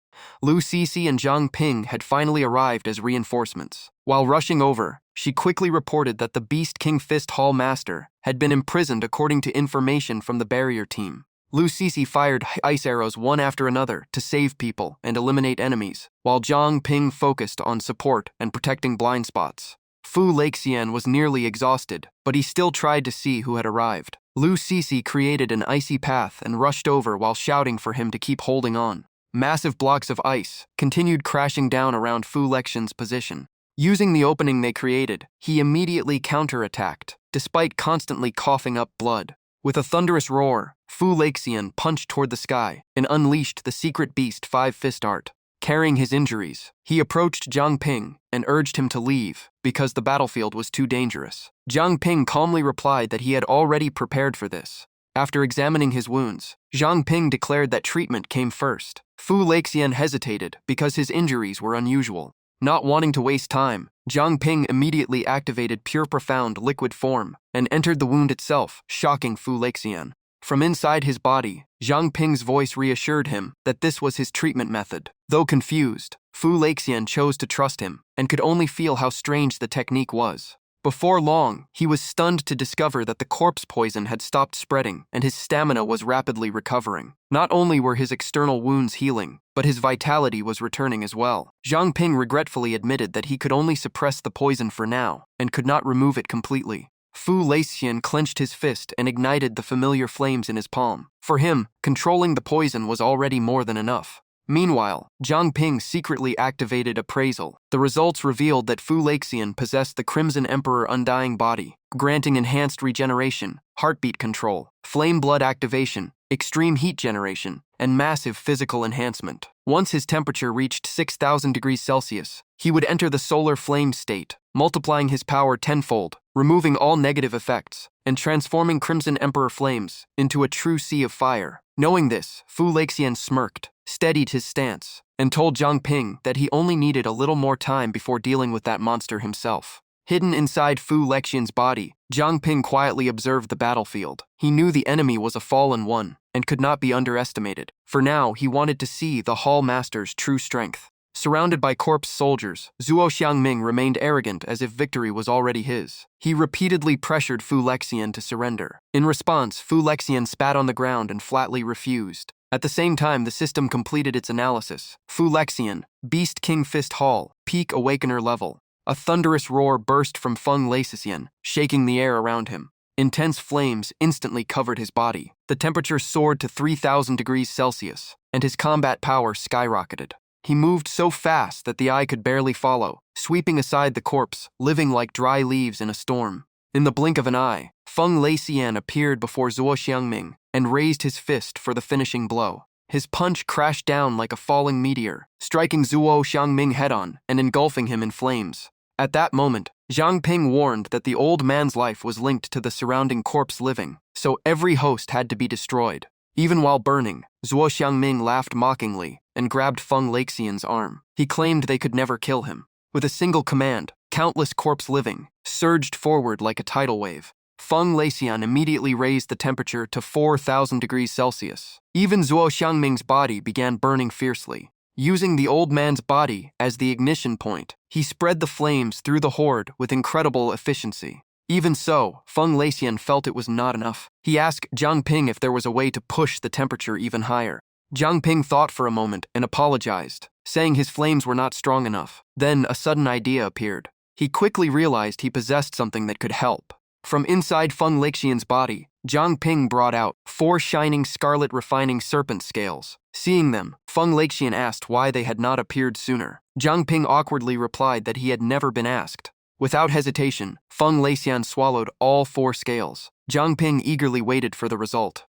Lu Sisi and Zhang Ping had finally arrived as reinforcements. While rushing over, she quickly reported that the Beast King Fist Hall Master had been imprisoned according to information from the barrier team. Lu Sisi fired ice arrows one after another to save people and eliminate enemies, while Zhang Ping focused on support and protecting blind spots. Fu Lexian was nearly exhausted, but he still tried to see who had arrived. Lu Sisi created an icy path and rushed over while shouting for him to keep holding on. Massive blocks of ice continued crashing down around Fu Lexian's position. Using the opening they created, he immediately counterattacked, despite constantly coughing up blood. With a thunderous roar, Fu Lexian punched toward the sky and unleashed the secret beast 5-fist art. Carrying his injuries, he approached Zhang Ping and urged him to leave because the battlefield was too dangerous. Zhang Ping calmly replied that he had already prepared for this. After examining his wounds, Zhang Ping declared that treatment came first. Fu Lexian hesitated because his injuries were unusual. Not wanting to waste time, Zhang Ping immediately activated Pure Profound liquid form and entered the wound itself, shocking Fu Lexian. From inside his body, Zhang Ping's voice reassured him that this was his treatment method. Though confused, Fu Lexian chose to trust him and could only feel how strange the technique was. Before long, he was stunned to discover that the corpse poison had stopped spreading and his stamina was rapidly recovering. Not only were his external wounds healing, but his vitality was returning as well. Zhang Ping regretfully admitted that he could only suppress the poison for now and could not remove it completely. Fu Lexian clenched his fist and ignited the familiar flames in his palm. For him, controlling the poison was already more than enough. Meanwhile, Zhang Ping secretly activated Appraisal. The results revealed that Fu Lexian possessed the Crimson Emperor Undying Body, granting enhanced regeneration, heartbeat control, flame blood activation, extreme heat generation, and massive physical enhancement. Once his temperature reached 6,000 degrees Celsius, he would enter the solar flame state, multiplying his power tenfold, removing all negative effects, and transforming Crimson Emperor flames into a true sea of fire. Knowing this, Fu Lexian smirked, steadied his stance, and told Zhang Ping that he only needed a little more time before dealing with that monster himself. Hidden inside Fu Lexian's body, Zhang Ping quietly observed the battlefield. He knew the enemy was a fallen one and could not be underestimated. For now, he wanted to see the Hall Master's true strength. Surrounded by corpse soldiers, Zuo Xiangming remained arrogant as if victory was already his. He repeatedly pressured Fu Lexian to surrender. In response, Fu Lexian spat on the ground and flatly refused. At the same time, the system completed its analysis. Fu Lexian, Beast King Fist Hall, peak Awakener level. A thunderous roar burst from Feng Lexian, shaking the air around him. Intense flames instantly covered his body. The temperature soared to 3,000 degrees Celsius, and his combat power skyrocketed. He moved so fast that the eye could barely follow, sweeping aside the corpse, living like dry leaves in a storm. In the blink of an eye, Feng Lexian appeared before Zuo Xiangming, and raised his fist for the finishing blow. His punch crashed down like a falling meteor, striking Zuo Xiangming head-on and engulfing him in flames. At that moment, Zhang Ping warned that the old man's life was linked to the surrounding corpse living, so every host had to be destroyed. Even while burning, Zuo Xiangming laughed mockingly and grabbed Feng Laxian's arm. He claimed they could never kill him. With a single command, countless corpse living surged forward like a tidal wave. Feng Laxian immediately raised the temperature to 4,000 degrees Celsius. Even Zuo Xiangming's body began burning fiercely. Using the old man's body as the ignition point, he spread the flames through the horde with incredible efficiency. Even so, Feng Laxian felt it was not enough. He asked Zhang Ping if there was a way to push the temperature even higher. Zhang Ping thought for a moment and apologized, saying his flames were not strong enough. Then a sudden idea appeared. He quickly realized he possessed something that could help. From inside Feng Laxian's body, Zhang Ping brought out 4 shining scarlet refining serpent scales. Seeing them, Feng Laxian asked why they had not appeared sooner. Zhang Ping awkwardly replied that he had never been asked. Without hesitation, Feng Laxian swallowed all 4 scales. Zhang Ping eagerly waited for the result.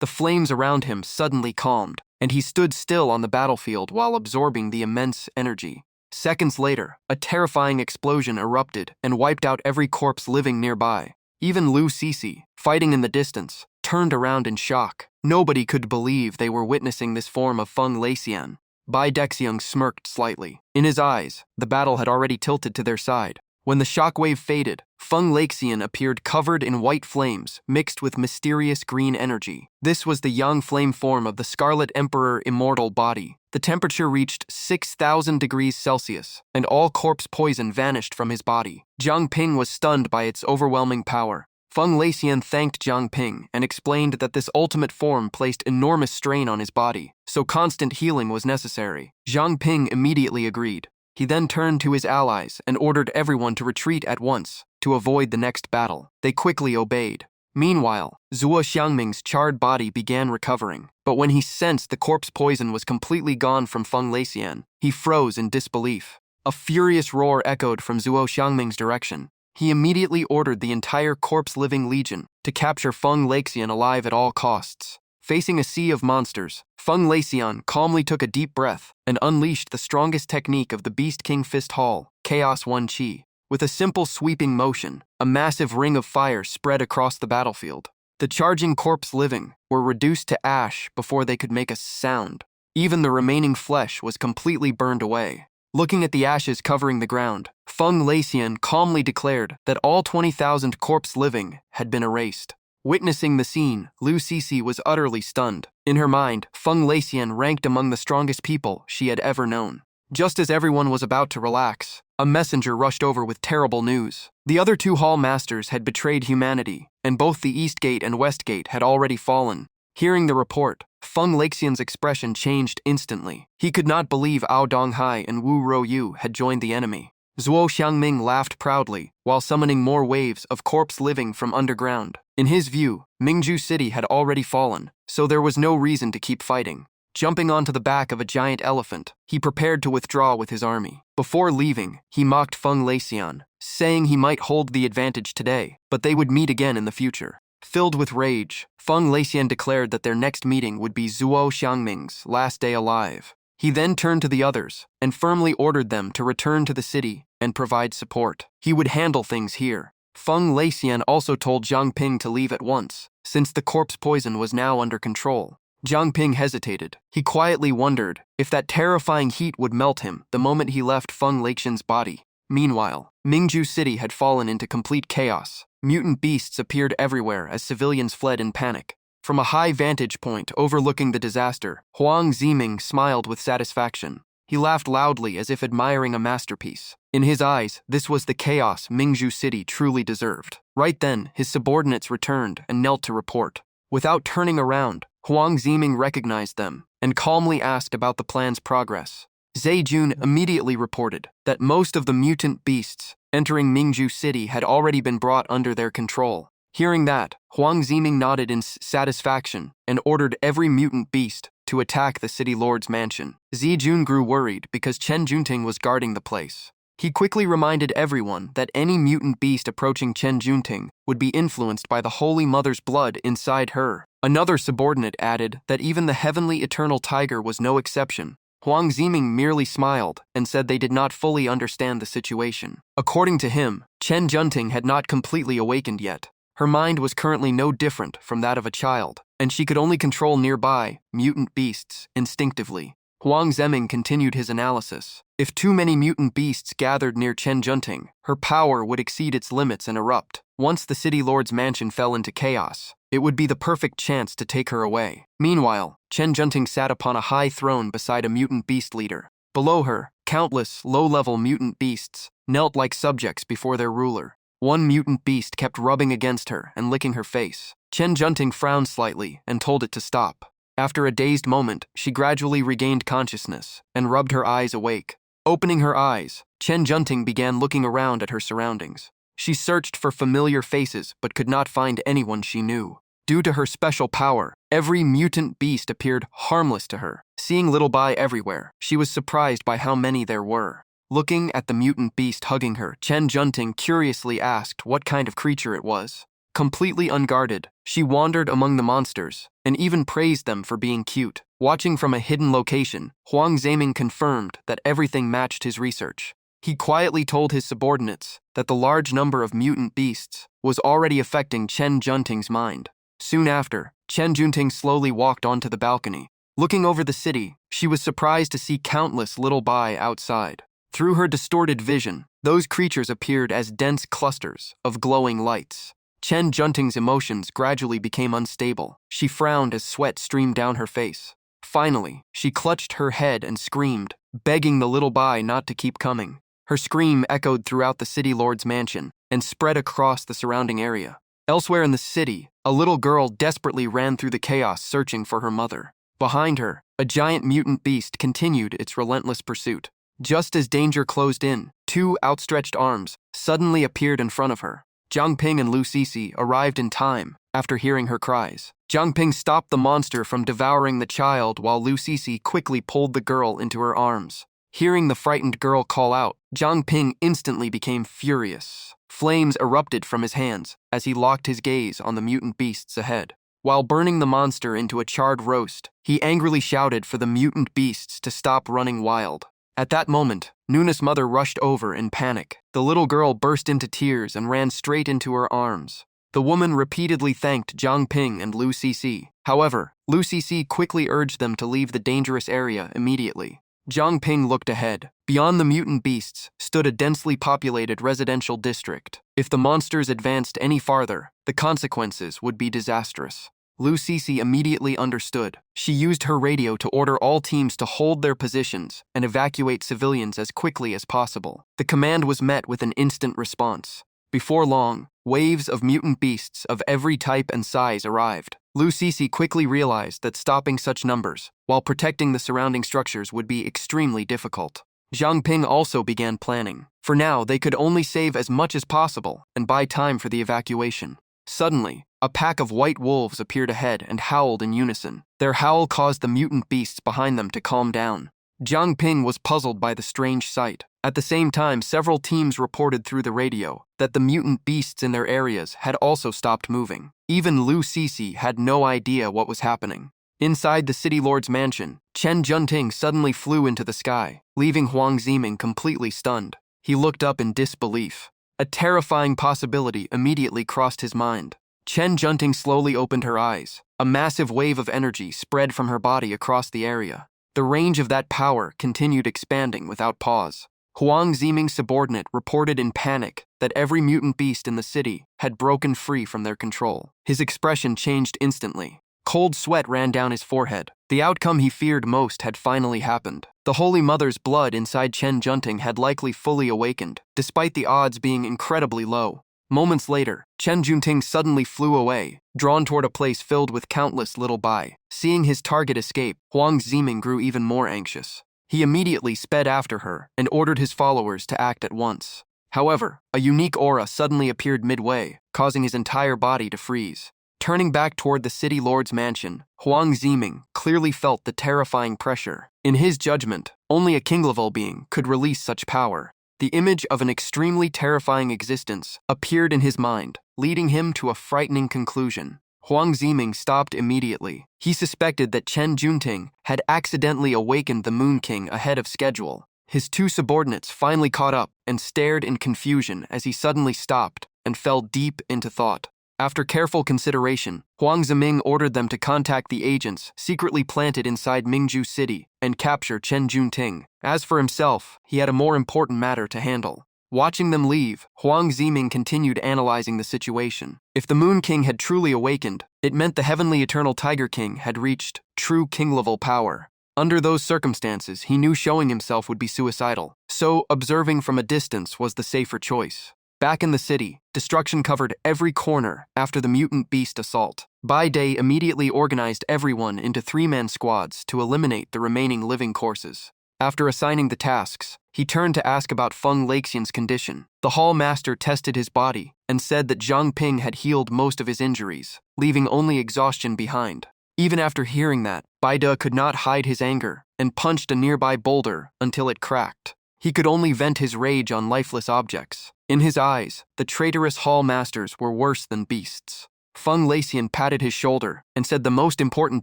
The flames around him suddenly calmed, and he stood still on the battlefield while absorbing the immense energy. Seconds later, a terrifying explosion erupted and wiped out every corpse living nearby. Even Lu Sisi, fighting in the distance, turned around in shock. Nobody could believe they were witnessing this form of Feng Laxian. Bai Dexiang smirked slightly. In his eyes, the battle had already tilted to their side. When the shockwave faded, Feng Laxian appeared covered in white flames mixed with mysterious green energy. This was the yang flame form of the Scarlet Emperor immortal body. The temperature reached 6,000 degrees Celsius, and all corpse poison vanished from his body. Zhang Ping was stunned by its overwhelming power. Feng Laxian thanked Zhang Ping and explained that this ultimate form placed enormous strain on his body, so constant healing was necessary. Zhang Ping immediately agreed. He then turned to his allies and ordered everyone to retreat at once to avoid the next battle. They quickly obeyed. Meanwhile, Zuo Xiangming's charred body began recovering, but when he sensed the corpse poison was completely gone from Feng Laxian, he froze in disbelief. A furious roar echoed from Zuo Xiangming's direction. He immediately ordered the entire corpse-living legion to capture Feng Laxian alive at all costs. Facing a sea of monsters, Feng Laxian calmly took a deep breath and unleashed the strongest technique of the Beast King Fist Hall, Chaos 1 Chi. With a simple sweeping motion, a massive ring of fire spread across the battlefield. The charging corpse living were reduced to ash before they could make a sound. Even the remaining flesh was completely burned away. Looking at the ashes covering the ground, Feng Laxian calmly declared that all 20,000 corpse living had been erased. Witnessing the scene, Lu Sisi was utterly stunned. In her mind, Feng Laxian ranked among the strongest people she had ever known. Just as everyone was about to relax, a messenger rushed over with terrible news. The other 2 hall masters had betrayed humanity, and both the East Gate and West Gate had already fallen. Hearing the report, Feng Laxian's expression changed instantly. He could not believe Ao Donghai and Wu Rouyu had joined the enemy. Zuo Xiangming laughed proudly, while summoning more waves of corpse living from underground. In his view, Mingju City had already fallen, so there was no reason to keep fighting. Jumping onto the back of a giant elephant, he prepared to withdraw with his army. Before leaving, he mocked Feng Laxian, saying he might hold the advantage today, but they would meet again in the future. Filled with rage, Feng Laxian declared that their next meeting would be Zuo Xiangming's last day alive. He then turned to the others and firmly ordered them to return to the city and provide support. He would handle things here. Feng Laxian also told Zhang Ping to leave at once, since the corpse poison was now under control. Zhang Ping hesitated. He quietly wondered if that terrifying heat would melt him the moment he left Feng Laxian's body. Meanwhile, Mingju City had fallen into complete chaos. Mutant beasts appeared everywhere as civilians fled in panic. From a high vantage point overlooking the disaster, Huang Ziming smiled with satisfaction. He laughed loudly as if admiring a masterpiece. In his eyes, this was the chaos Mingju City truly deserved. Right then, his subordinates returned and knelt to report. Without turning around, Huang Ziming recognized them and calmly asked about the plan's progress. Zejun immediately reported that most of the mutant beasts entering Mingju City had already been brought under their control. Hearing that, Huang Ziming nodded in satisfaction and ordered every mutant beast to attack the city lord's mansion. Zejun grew worried because Chen Junting was guarding the place. He quickly reminded everyone that any mutant beast approaching Chen Junting would be influenced by the Holy Mother's blood inside her. Another subordinate added that even the heavenly eternal tiger was no exception. Huang Ziming merely smiled and said they did not fully understand the situation. According to him, Chen Junting had not completely awakened yet. Her mind was currently no different from that of a child, and she could only control nearby mutant beasts instinctively. Huang Ziming continued his analysis. If too many mutant beasts gathered near Chen Junting, her power would exceed its limits and erupt. Once the city lord's mansion fell into chaos, it would be the perfect chance to take her away. Meanwhile, Chen Junting sat upon a high throne beside a mutant beast leader. Below her, countless low-level mutant beasts knelt like subjects before their ruler. One mutant beast kept rubbing against her and licking her face. Chen Junting frowned slightly and told it to stop. After a dazed moment, she gradually regained consciousness and rubbed her eyes awake. Opening her eyes, Chen Junting began looking around at her surroundings. She searched for familiar faces but could not find anyone she knew. Due to her special power, every mutant beast appeared harmless to her. Seeing Little Bai everywhere, she was surprised by how many there were. Looking at the mutant beast hugging her, Chen Junting curiously asked what kind of creature it was. Completely unguarded, she wandered among the monsters and even praised them for being cute. Watching from a hidden location, Huang Ziming confirmed that everything matched his research. He quietly told his subordinates that the large number of mutant beasts was already affecting Chen Junting's mind. Soon after, Chen Junting slowly walked onto the balcony. Looking over the city, she was surprised to see countless Little Bai outside. Through her distorted vision, those creatures appeared as dense clusters of glowing lights. Chen Junting's emotions gradually became unstable. She frowned as sweat streamed down her face. Finally, she clutched her head and screamed, begging the Little Bai not to keep coming. Her scream echoed throughout the city lord's mansion and spread across the surrounding area. Elsewhere in the city, a little girl desperately ran through the chaos searching for her mother. Behind her, a giant mutant beast continued its relentless pursuit. Just as danger closed in, two outstretched arms suddenly appeared in front of her. Jiang Ping and Lu Sisi arrived in time after hearing her cries. Jiang Ping stopped the monster from devouring the child while Lu Sisi quickly pulled the girl into her arms. Hearing the frightened girl call out, Jiang Ping instantly became furious. Flames erupted from his hands as he locked his gaze on the mutant beasts ahead. While burning the monster into a charred roast, he angrily shouted for the mutant beasts to stop running wild. At that moment, Nuna's mother rushed over in panic. The little girl burst into tears and ran straight into her arms. The woman repeatedly thanked Jiang Ping and Lu Sisi. However, Lu Sisi quickly urged them to leave the dangerous area immediately. Jiang Ping looked ahead. Beyond the mutant beasts stood a densely populated residential district. If the monsters advanced any farther, the consequences would be disastrous. Lu Sisi immediately understood. She used her radio to order all teams to hold their positions and evacuate civilians as quickly as possible. The command was met with an instant response. Before long, waves of mutant beasts of every type and size arrived. Lu Sisi quickly realized that stopping such numbers, while protecting the surrounding structures, would be extremely difficult. Jiang Ping also began planning. For now, they could only save as much as possible and buy time for the evacuation. Suddenly, a pack of white wolves appeared ahead and howled in unison. Their howl caused the mutant beasts behind them to calm down. Jiang Ping was puzzled by the strange sight. At the same time, several teams reported through the radio that the mutant beasts in their areas had also stopped moving. Even Lu Sisi had no idea what was happening. Inside the city lord's mansion, Chen Junting suddenly flew into the sky, leaving Huang Ziming completely stunned. He looked up in disbelief. A terrifying possibility immediately crossed his mind. Chen Junting slowly opened her eyes. A massive wave of energy spread from her body across the area. The range of that power continued expanding without pause. Huang Ziming's subordinate reported in panic that every mutant beast in the city had broken free from their control. His expression changed instantly. Cold sweat ran down his forehead. The outcome he feared most had finally happened. The Holy Mother's blood inside Chen Junting had likely fully awakened, despite the odds being incredibly low. Moments later, Chen Junting suddenly flew away, drawn toward a place filled with countless Little Bai. Seeing his target escape, Huang Ziming grew even more anxious. He immediately sped after her and ordered his followers to act at once. However, a unique aura suddenly appeared midway, causing his entire body to freeze. Turning back toward the city lord's mansion, Huang Ziming clearly felt the terrifying pressure. In his judgment, only a king-level being could release such power. The image of an extremely terrifying existence appeared in his mind, leading him to a frightening conclusion. Huang Ziming stopped immediately. He suspected that Chen Junting had accidentally awakened the Moon King ahead of schedule. His two subordinates finally caught up and stared in confusion as he suddenly stopped and fell deep into thought. After careful consideration, Huang Ziming ordered them to contact the agents secretly planted inside Mingju City and capture Chen Junting. As for himself, he had a more important matter to handle. Watching them leave, Huang Ziming continued analyzing the situation. If the Moon King had truly awakened, it meant the Heavenly Eternal Tiger King had reached true king-level power. Under those circumstances, he knew showing himself would be suicidal, so observing from a distance was the safer choice. Back in the city, destruction covered every corner after the mutant beast assault. Bai Day immediately organized everyone into three-man squads to eliminate the remaining living corpses. After assigning the tasks, he turned to ask about Feng Laxian's condition. The hall master tested his body and said that Zhang Ping had healed most of his injuries, leaving only exhaustion behind. Even after hearing that, Bai De could not hide his anger and punched a nearby boulder until it cracked. He could only vent his rage on lifeless objects. In his eyes, the traitorous hall masters were worse than beasts. Feng Laxian patted his shoulder and said the most important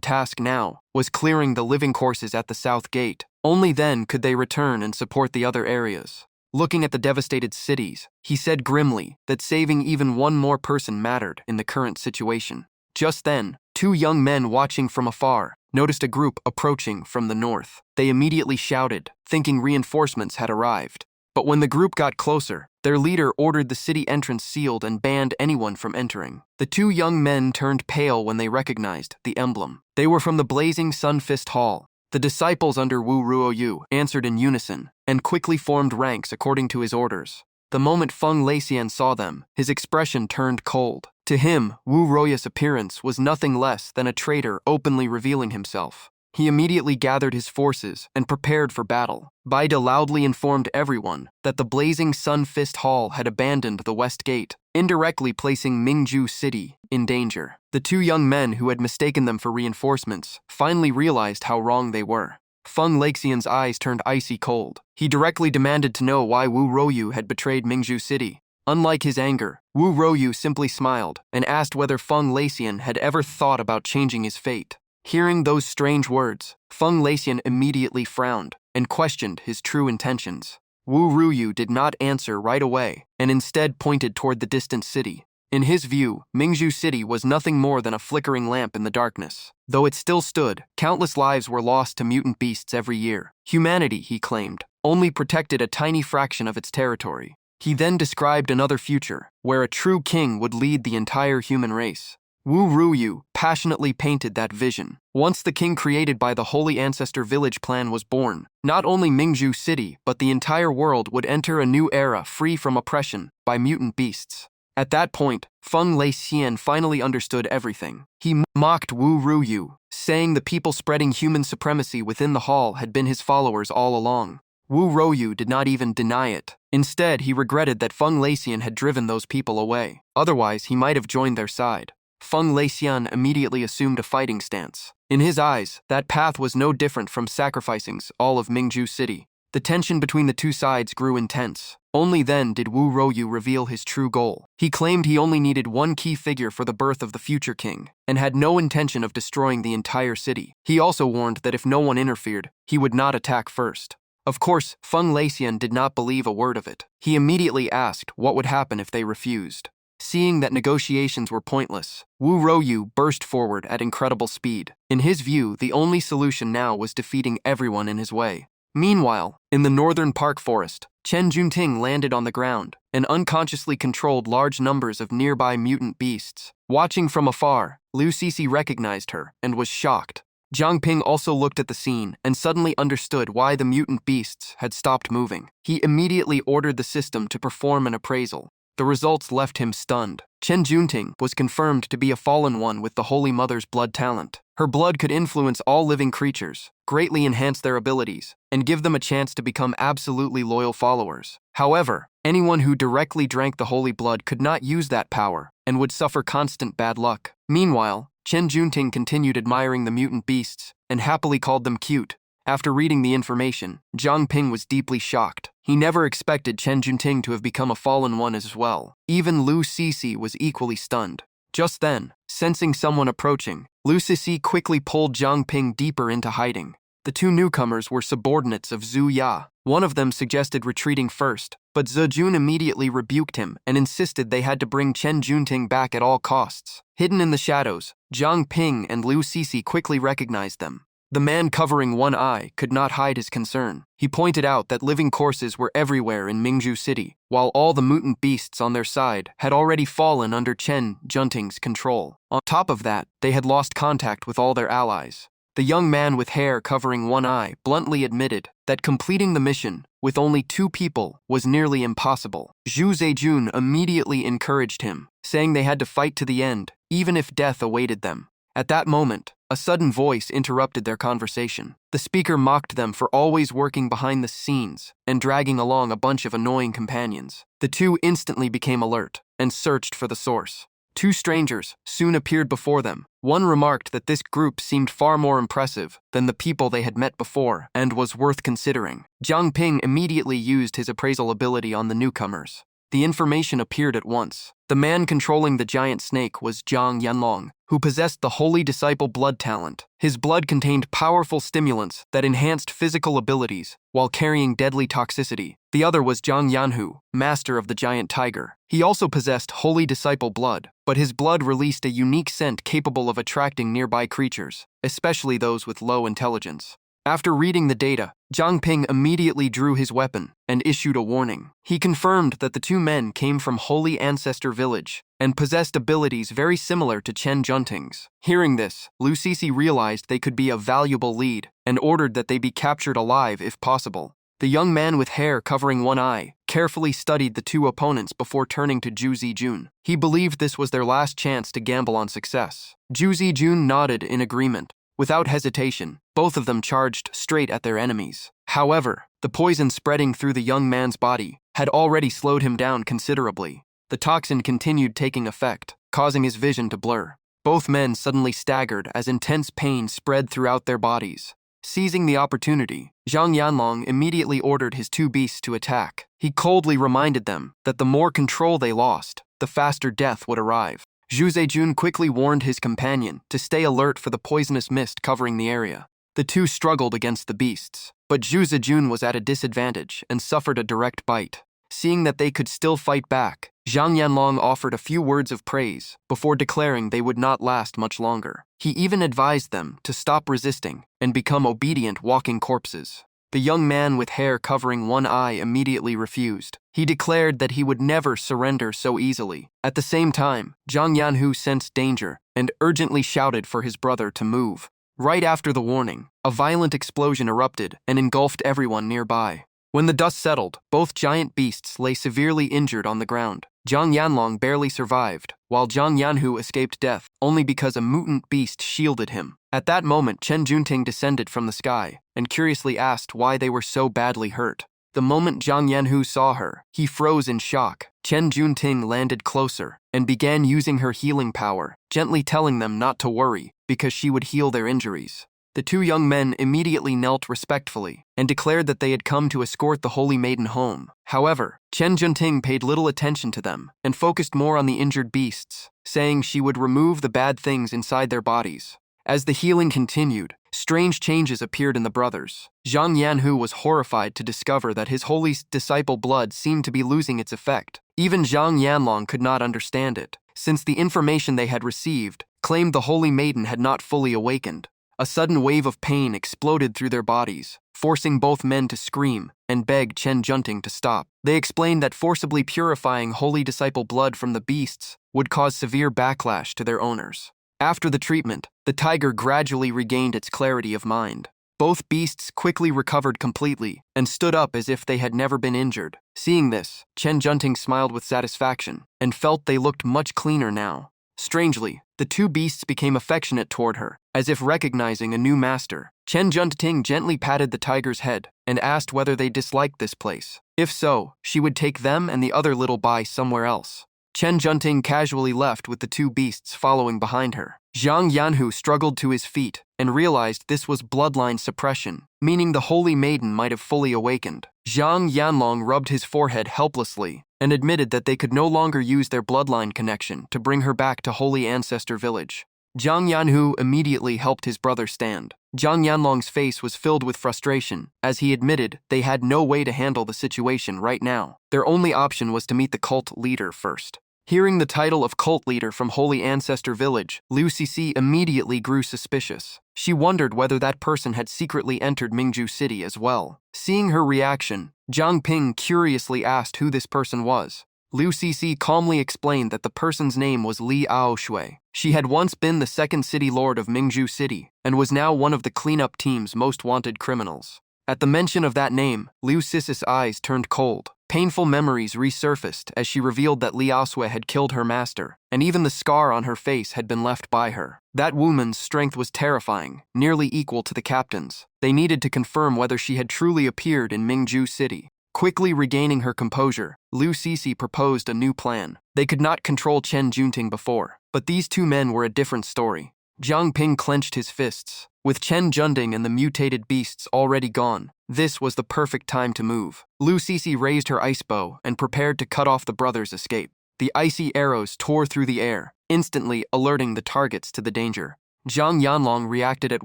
task now was clearing the living corpses at the south gate. Only then could they return and support the other areas. Looking at the devastated cities, he said grimly that saving even one more person mattered in the current situation. Just then, two young men watching from afar noticed a group approaching from the north. They immediately shouted, thinking reinforcements had arrived. But when the group got closer, their leader ordered the city entrance sealed and banned anyone from entering. The two young men turned pale when they recognized the emblem. They were from the blazing Sun Fist Hall. The disciples under Wu Ruoyu answered in unison and quickly formed ranks according to his orders. The moment Feng Laxian saw them, his expression turned cold. To him, Wu Ruoyu's appearance was nothing less than a traitor openly revealing himself. He immediately gathered his forces and prepared for battle. Bai De loudly informed everyone that the blazing Sun Fist Hall had abandoned the West Gate, indirectly placing Mingju City in danger. The two young men who had mistaken them for reinforcements finally realized how wrong they were. Feng Laxian's eyes turned icy cold. He directly demanded to know why Wu Ruoyu had betrayed Mingju City. Unlike his anger, Wu Ruoyu simply smiled and asked whether Feng Laxian had ever thought about changing his fate. Hearing those strange words, Feng Laxian immediately frowned and questioned his true intentions. Wu Ruoyu did not answer right away and instead pointed toward the distant city. In his view, Mingju City was nothing more than a flickering lamp in the darkness. Though it still stood, countless lives were lost to mutant beasts every year. Humanity, he claimed, only protected a tiny fraction of its territory. He then described another future, where a true king would lead the entire human race. Wu Ruoyu passionately painted that vision. Once the king created by the Holy Ancestor Village plan was born, not only Mingju City but the entire world would enter a new era free from oppression by mutant beasts. At that point, Feng Laxian finally understood everything. He mocked Wu Ruoyu, saying the people spreading human supremacy within the hall had been his followers all along. Wu Ruoyu did not even deny it. Instead, he regretted that Feng Laxian had driven those people away. Otherwise, he might have joined their side. Feng Laxian immediately assumed a fighting stance. In his eyes, that path was no different from sacrificing all of Mingju City. The tension between the two sides grew intense. Only then did Wu Ruoyu reveal his true goal. He claimed he only needed one key figure for the birth of the future king, and had no intention of destroying the entire city. He also warned that if no one interfered, he would not attack first. Of course, Feng Laxian did not believe a word of it. He immediately asked what would happen if they refused. Seeing that negotiations were pointless, Wu Ruoyu burst forward at incredible speed. In his view, the only solution now was defeating everyone in his way. Meanwhile, in the northern park forest, Chen Junting landed on the ground and unconsciously controlled large numbers of nearby mutant beasts. Watching from afar, Liu Sisi recognized her and was shocked. Zhang Ping also looked at the scene and suddenly understood why the mutant beasts had stopped moving. He immediately ordered the system to perform an appraisal. The results left him stunned. Chen Junting was confirmed to be a fallen one with the Holy Mother's blood talent. Her blood could influence all living creatures, greatly enhance their abilities, and give them a chance to become absolutely loyal followers. However, anyone who directly drank the holy blood could not use that power and would suffer constant bad luck. Meanwhile, Chen Junting continued admiring the mutant beasts and happily called them cute. After reading the information, Zhang Ping was deeply shocked. He never expected Chen Junting to have become a fallen one as well. Even Liu Sisi was equally stunned. Just then, Sensing someone approaching, Lu Sisi quickly pulled Zhang Ping deeper into hiding. The two newcomers were subordinates of Zhu Ya. One of them suggested retreating first, but Ze Jun immediately rebuked him and insisted they had to bring Chen Junting back at all costs. Hidden in the shadows, Zhang Ping and Lu Sisi quickly recognized them. The man covering one eye could not hide his concern. He pointed out that living corpses were everywhere in Mingzhu City, while all the mutant beasts on their side had already fallen under Chen Junting's control. On top of that, they had lost contact with all their allies. The young man with hair covering one eye bluntly admitted that completing the mission with only 2 people was nearly impossible. Zhu Zejun immediately encouraged him, saying they had to fight to the end, even if death awaited them. At that moment, a sudden voice interrupted their conversation. The speaker mocked them for always working behind the scenes and dragging along a bunch of annoying companions. The two instantly became alert and searched for the source. 2 strangers soon appeared before them. One remarked that this group seemed far more impressive than the people they had met before and was worth considering. Zhang Ping immediately used his appraisal ability on the newcomers. The information appeared at once. The man controlling the giant snake was Zhang Yanlong, who possessed the Holy Disciple blood talent. His blood contained powerful stimulants that enhanced physical abilities while carrying deadly toxicity. The other was Zhang Yanhu, master of the giant tiger. He also possessed Holy Disciple blood, but his blood released a unique scent capable of attracting nearby creatures, especially those with low intelligence. After reading the data, Zhang Ping immediately drew his weapon and issued a warning. He confirmed that the 2 men came from Holy Ancestor Village and possessed abilities very similar to Chen Junting's. Hearing this, Lu Sisi realized they could be a valuable lead and ordered that they be captured alive if possible. The young man with hair covering one eye carefully studied the 2 opponents before turning to Zhu Zijun. He believed this was their last chance to gamble on success. Zhu Zijun nodded in agreement. Without hesitation, both of them charged straight at their enemies. However, the poison spreading through the young man's body had already slowed him down considerably. The toxin continued taking effect, causing his vision to blur. Both men suddenly staggered as intense pain spread throughout their bodies. Seizing the opportunity, Zhang Yanlong immediately ordered his 2 beasts to attack. He coldly reminded them that the more control they lost, the faster death would arrive. Zhu Zejun quickly warned his companion to stay alert for the poisonous mist covering the area. The 2 struggled against the beasts, but Zhu Zejun was at a disadvantage and suffered a direct bite. Seeing that they could still fight back, Zhang Yanlong offered a few words of praise before declaring they would not last much longer. He even advised them to stop resisting and become obedient walking corpses. The young man with hair covering one eye immediately refused. He declared that he would never surrender so easily. At the same time, Zhang Yanhu sensed danger and urgently shouted for his brother to move. Right after the warning, a violent explosion erupted and engulfed everyone nearby. When the dust settled, both giant beasts lay severely injured on the ground. Zhang Yanlong barely survived, while Zhang Yanhu escaped death only because a mutant beast shielded him. At that moment, Chen Junting descended from the sky and curiously asked why they were so badly hurt. The moment Zhang Yanhu saw her, he froze in shock. Chen Junting landed closer and began using her healing power, gently telling them not to worry because she would heal their injuries. The 2 young men immediately knelt respectfully and declared that they had come to escort the Holy Maiden home. However, Chen Junting paid little attention to them and focused more on the injured beasts, saying she would remove the bad things inside their bodies. As the healing continued, strange changes appeared in the brothers. Zhang Yanhu was horrified to discover that his Holy Disciple blood seemed to be losing its effect. Even Zhang Yanlong could not understand it, since the information they had received claimed the Holy Maiden had not fully awakened. A sudden wave of pain exploded through their bodies, forcing both men to scream and beg Chen Junting to stop. They explained that forcibly purifying Holy Disciple blood from the beasts would cause severe backlash to their owners. After the treatment, the tiger gradually regained its clarity of mind. Both beasts quickly recovered completely and stood up as if they had never been injured. Seeing this, Chen Junting smiled with satisfaction and felt they looked much cleaner now. Strangely, the 2 beasts became affectionate toward her, as if recognizing a new master. Chen Junting gently patted the tiger's head and asked whether they disliked this place. If so, she would take them and the other little bai somewhere else. Chen Junting casually left with the 2 beasts following behind her. Zhang Yanhu struggled to his feet and realized this was bloodline suppression, meaning the Holy Maiden might have fully awakened. Zhang Yanlong rubbed his forehead helplessly and admitted that they could no longer use their bloodline connection to bring her back to Holy Ancestor Village. Zhang Yanhu immediately helped his brother stand. Zhang Yanlong's face was filled with frustration, as he admitted they had no way to handle the situation right now. Their only option was to meet the cult leader first. Hearing the title of cult leader from Holy Ancestor Village, Liu Cixi immediately grew suspicious. She wondered whether that person had secretly entered Mingju City as well. Seeing her reaction, Zhang Ping curiously asked who this person was. Liu Cixi calmly explained that the person's name was Li Aoshui. She had once been the second city lord of Mingju City and was now one of the cleanup team's most wanted criminals. At the mention of that name, Liu Cixis' eyes turned cold. Painful memories resurfaced as she revealed that Li Aoshui had killed her master, and even the scar on her face had been left by her. That woman's strength was terrifying, nearly equal to the captain's. They needed to confirm whether she had truly appeared in Mingju City. Quickly regaining her composure, Liu Cixi proposed a new plan. They could not control Chen Junting before, but these two men were a different story. Zhang Ping clenched his fists. With Chen Junting and the mutated beasts already gone, this was the perfect time to move. Liu Cixi raised her ice bow and prepared to cut off the brothers' escape. The icy arrows tore through the air, instantly alerting the targets to the danger. Zhang Yanlong reacted at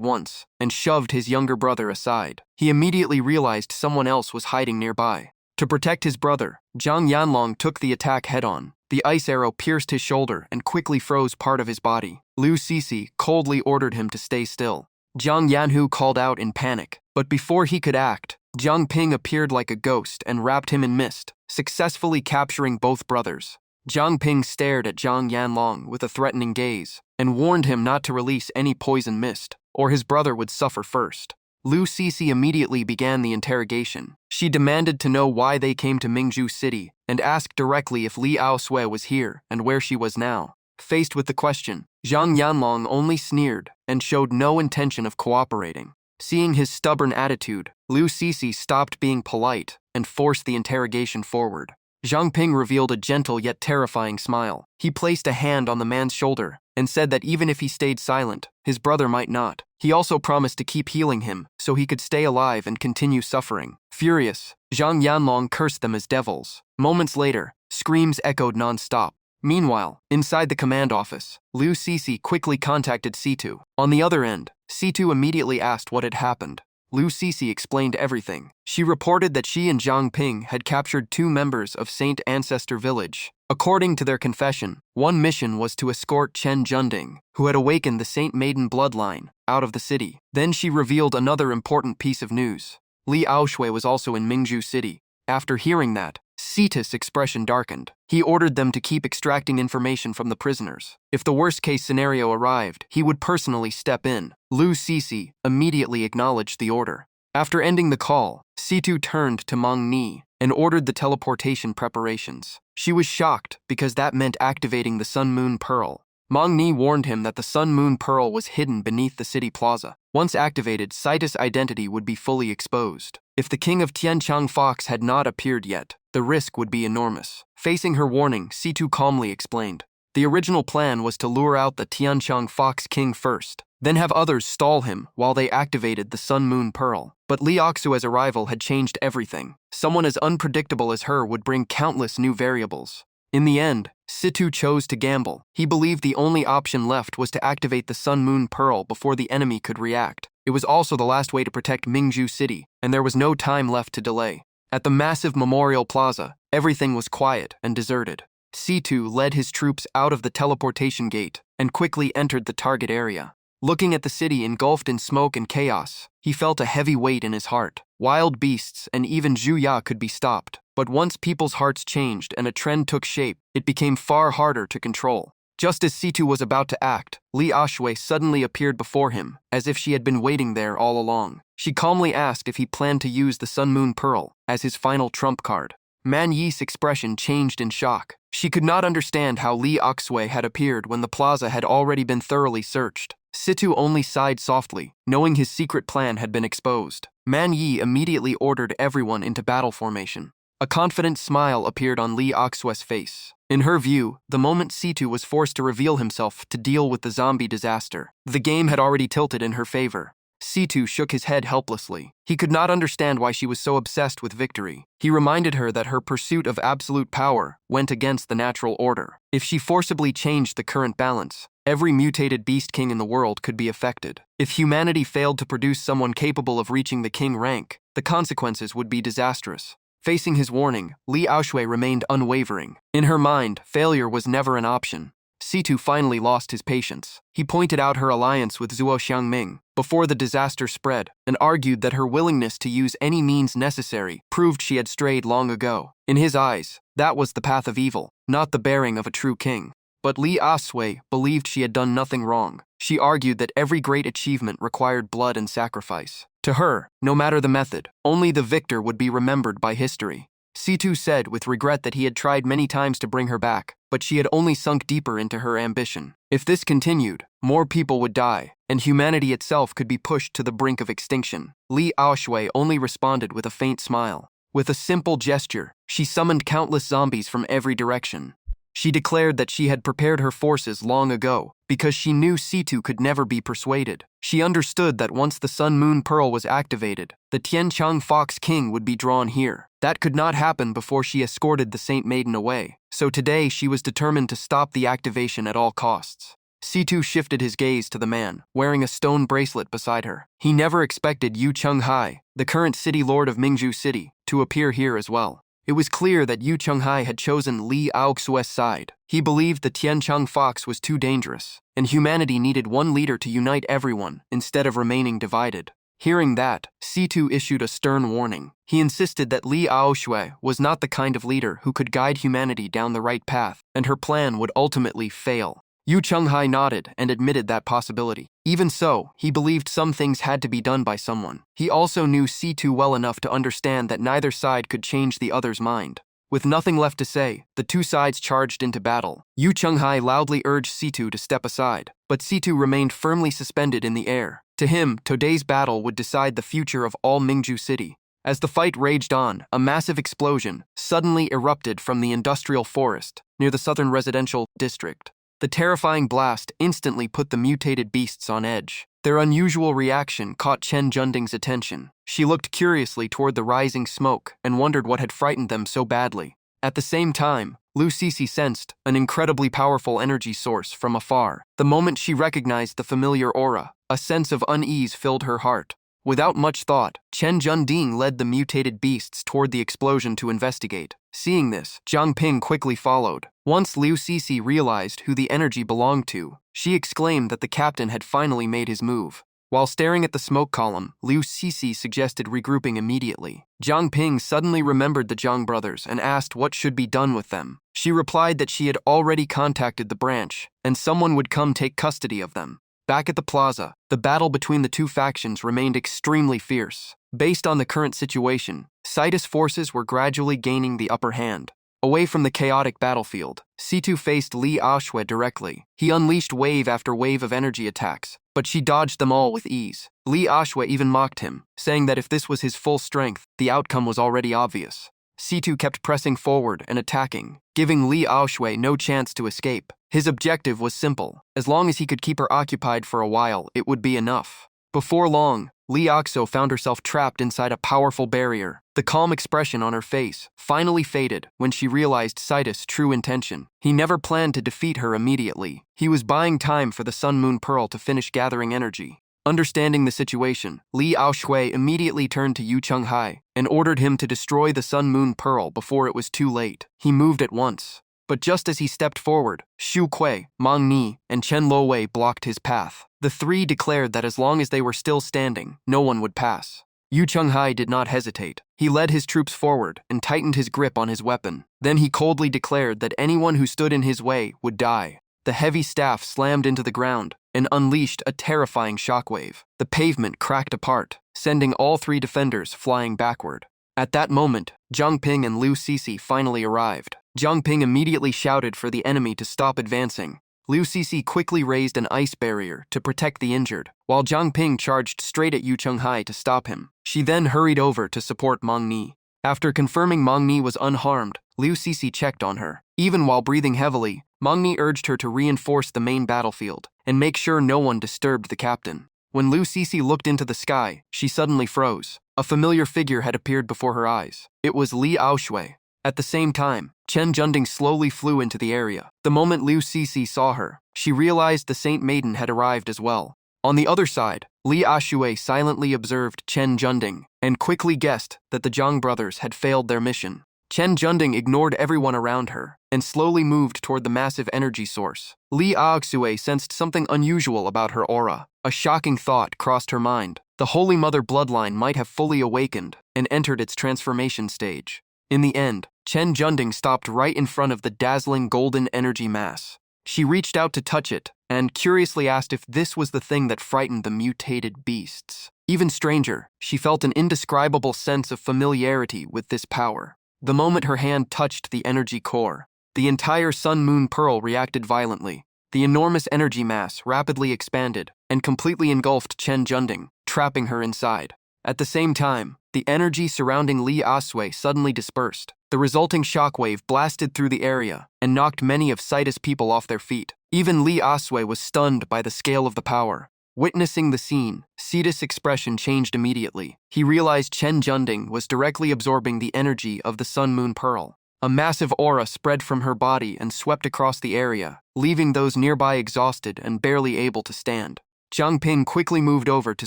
once and shoved his younger brother aside. He immediately realized someone else was hiding nearby. To protect his brother, Zhang Yanlong took the attack head-on. The ice arrow pierced his shoulder and quickly froze part of his body. Liu Cixi coldly ordered him to stay still. Zhang Yanhu called out in panic, but before he could act, Zhang Ping appeared like a ghost and wrapped him in mist, successfully capturing both brothers. Zhang Ping stared at Zhang Yanlong with a threatening gaze and warned him not to release any poison mist, or his brother would suffer first. Liu Cixi immediately began the interrogation. She demanded to know why they came to Mingju City and asked directly if Li Aoshui was here and where she was now. Faced with the question, Zhang Yanlong only sneered and showed no intention of cooperating. Seeing his stubborn attitude, Liu Cixi stopped being polite and forced the interrogation forward. Zhang Ping revealed a gentle yet terrifying smile. He placed a hand on the man's shoulder and said that even if he stayed silent, his brother might not. He also promised to keep healing him so he could stay alive and continue suffering. Furious, Zhang Yanlong cursed them as devils. Moments later, screams echoed non-stop. Meanwhile, inside the command office, Liu Cixi quickly contacted Situ. On the other end, Situ immediately asked what had happened. Liu Cixi explained everything. She reported that she and Zhang Ping had captured 2 members of Saint Ancestor Village. According to their confession, one mission was to escort Chen Junting, who had awakened the Saint Maiden bloodline, out of the city. Then she revealed another important piece of news. Li Aoshui was also in Mingju City. After hearing that, Situs' expression darkened. He ordered them to keep extracting information from the prisoners. If the worst-case scenario arrived, he would personally step in. Liu Cixi immediately acknowledged the order. After ending the call, Situ turned to Meng Ni and ordered the teleportation preparations. She was shocked because that meant activating the Sun Moon Pearl. Meng Ni warned him that the Sun Moon Pearl was hidden beneath the city plaza. Once activated, Situs' identity would be fully exposed. If the king of Tianchang Fox had not appeared yet, the risk would be enormous. Facing her warning, Situ calmly explained. The original plan was to lure out the Tianchang Fox king first, then have others stall him while they activated the Sun Moon Pearl. But Li Aoshui's arrival had changed everything. Someone as unpredictable as her would bring countless new variables. In the end, Situ chose to gamble. He believed the only option left was to activate the Sun Moon Pearl before the enemy could react. It was also the last way to protect Mingju City, and there was no time left to delay. At the massive memorial plaza, everything was quiet and deserted. Situ led his troops out of the teleportation gate and quickly entered the target area. Looking at the city engulfed in smoke and chaos, he felt a heavy weight in his heart. Wild beasts and even Zhu Ya could be stopped, but once people's hearts changed and a trend took shape, it became far harder to control. Just as Situ was about to act, Li Aoshui suddenly appeared before him, as if she had been waiting there all along. She calmly asked if he planned to use the Sun Moon Pearl as his final trump card. Man Yi's expression changed in shock. She could not understand how Li Aoshui had appeared when the plaza had already been thoroughly searched. Situ only sighed softly, knowing his secret plan had been exposed. Man Yi immediately ordered everyone into battle formation. A confident smile appeared on Li Aoshui's face. In her view, the moment Situ was forced to reveal himself to deal with the zombie disaster, the game had already tilted in her favor. Situ shook his head helplessly. He could not understand why she was so obsessed with victory. He reminded her that her pursuit of absolute power went against the natural order. If she forcibly changed the current balance, every mutated beast king in the world could be affected. If humanity failed to produce someone capable of reaching the king rank, the consequences would be disastrous. Facing his warning, Li Aoshui remained unwavering. In her mind, failure was never an option. Situ finally lost his patience. He pointed out her alliance with Zuo Xiangming before the disaster spread and argued that her willingness to use any means necessary proved she had strayed long ago. In his eyes, that was the path of evil, not the bearing of a true king. But Li Aoshui believed she had done nothing wrong. She argued that every great achievement required blood and sacrifice. To her, no matter the method, only the victor would be remembered by history. Situ said with regret that he had tried many times to bring her back, but she had only sunk deeper into her ambition. If this continued, more people would die, and humanity itself could be pushed to the brink of extinction. Li Aoshui only responded with a faint smile. With a simple gesture, she summoned countless zombies from every direction. She declared that she had prepared her forces long ago, because she knew Situ could never be persuaded. She understood that once the Sun Moon Pearl was activated, the Tianqiang Fox King would be drawn here. That could not happen before she escorted the Saint Maiden away, so today she was determined to stop the activation at all costs. Situ shifted his gaze to the man, wearing a stone bracelet beside her. He never expected Yu Chunghai, the current city lord of Mingzhu City, to appear here as well. It was clear that Yu Chunghai had chosen Li Aoshui's side. He believed the Tianqiang Fox was too dangerous, and humanity needed one leader to unite everyone instead of remaining divided. Hearing that, Situ issued a stern warning. He insisted that Li Aoshui was not the kind of leader who could guide humanity down the right path, and her plan would ultimately fail. Yu Chunghai nodded and admitted that possibility. Even so, he believed some things had to be done by someone. He also knew Situ well enough to understand that neither side could change the other's mind. With nothing left to say, the two sides charged into battle. Yu Chunghai loudly urged Situ to step aside, but Situ remained firmly suspended in the air. To him, today's battle would decide the future of all Mingzhu City. As the fight raged on, a massive explosion suddenly erupted from the industrial forest near the southern residential district. The terrifying blast instantly put the mutated beasts on edge. Their unusual reaction caught Chen Junding's attention. She looked curiously toward the rising smoke and wondered what had frightened them so badly. At the same time, Lu Sisi sensed an incredibly powerful energy source from afar. The moment she recognized the familiar aura, a sense of unease filled her heart. Without much thought, Chen Junding led the mutated beasts toward the explosion to investigate. Seeing this, Jiang Ping quickly followed. Once Liu Sisi realized who the energy belonged to, she exclaimed that the captain had finally made his move. While staring at the smoke column, Liu Sisi suggested regrouping immediately. Jiang Ping suddenly remembered the Jiang brothers and asked what should be done with them. She replied that she had already contacted the branch, and someone would come take custody of them. Back at the plaza, the battle between the two factions remained extremely fierce. Based on the current situation, Citus forces were gradually gaining the upper hand. Away from the chaotic battlefield, Situ faced Li Aoshui directly. He unleashed wave after wave of energy attacks, but she dodged them all with ease. Li Aoshui even mocked him, saying that if this was his full strength, the outcome was already obvious. Situ kept pressing forward and attacking, giving Li Aoshui no chance to escape. His objective was simple. As long as he could keep her occupied for a while, it would be enough. Before long, Li Aoshui found herself trapped inside a powerful barrier. The calm expression on her face finally faded when she realized Citus' true intention. He never planned to defeat her immediately. He was buying time for the Sun Moon Pearl to finish gathering energy. Understanding the situation, Li Aoshui immediately turned to Yu Chunghai and ordered him to destroy the Sun Moon Pearl before it was too late. He moved at once. But just as he stepped forward, Xu Kui, Meng Ni, and Chen Luowei blocked his path. The three declared that as long as they were still standing, no one would pass. Yu Chunghai did not hesitate. He led his troops forward and tightened his grip on his weapon. Then he coldly declared that anyone who stood in his way would die. The heavy staff slammed into the ground and unleashed a terrifying shockwave. The pavement cracked apart, sending all three defenders flying backward. At that moment, Jiang Ping and Liu Sisi finally arrived. Jiang Ping immediately shouted for the enemy to stop advancing. Liu Sisi quickly raised an ice barrier to protect the injured, while Jiang Ping charged straight at Yu Chunghai to stop him. She then hurried over to support Meng Ni. After confirming Meng Ni was unharmed, Liu Sisi checked on her. Even while breathing heavily, Meng Ni urged her to reinforce the main battlefield and make sure no one disturbed the captain. When Lu Sisi looked into the sky, she suddenly froze. A familiar figure had appeared before her eyes. It was Li Aoshui. At the same time, Chen Junding slowly flew into the area. The moment Lu Sisi saw her, she realized the Saint Maiden had arrived as well. On the other side, Li Aoshui silently observed Chen Junding and quickly guessed that the Zhang brothers had failed their mission. Chen Junding ignored everyone around her and slowly moved toward the massive energy source. Li Aoshui sensed something unusual about her aura. A shocking thought crossed her mind. The Holy Mother bloodline might have fully awakened and entered its transformation stage. In the end, Chen Junding stopped right in front of the dazzling golden energy mass. She reached out to touch it and curiously asked if this was the thing that frightened the mutated beasts. Even stranger, she felt an indescribable sense of familiarity with this power. The moment her hand touched the energy core, the entire Sun-Moon Pearl reacted violently. The enormous energy mass rapidly expanded and completely engulfed Chen Junding, trapping her inside. At the same time, the energy surrounding Li Aoshui suddenly dispersed. The resulting shockwave blasted through the area and knocked many of Citus people off their feet. Even Li Aoshui was stunned by the scale of the power. Witnessing the scene, Citus' expression changed immediately. He realized Chen Junding was directly absorbing the energy of the Sun-Moon Pearl. A massive aura spread from her body and swept across the area, leaving those nearby exhausted and barely able to stand. Zhang Ping quickly moved over to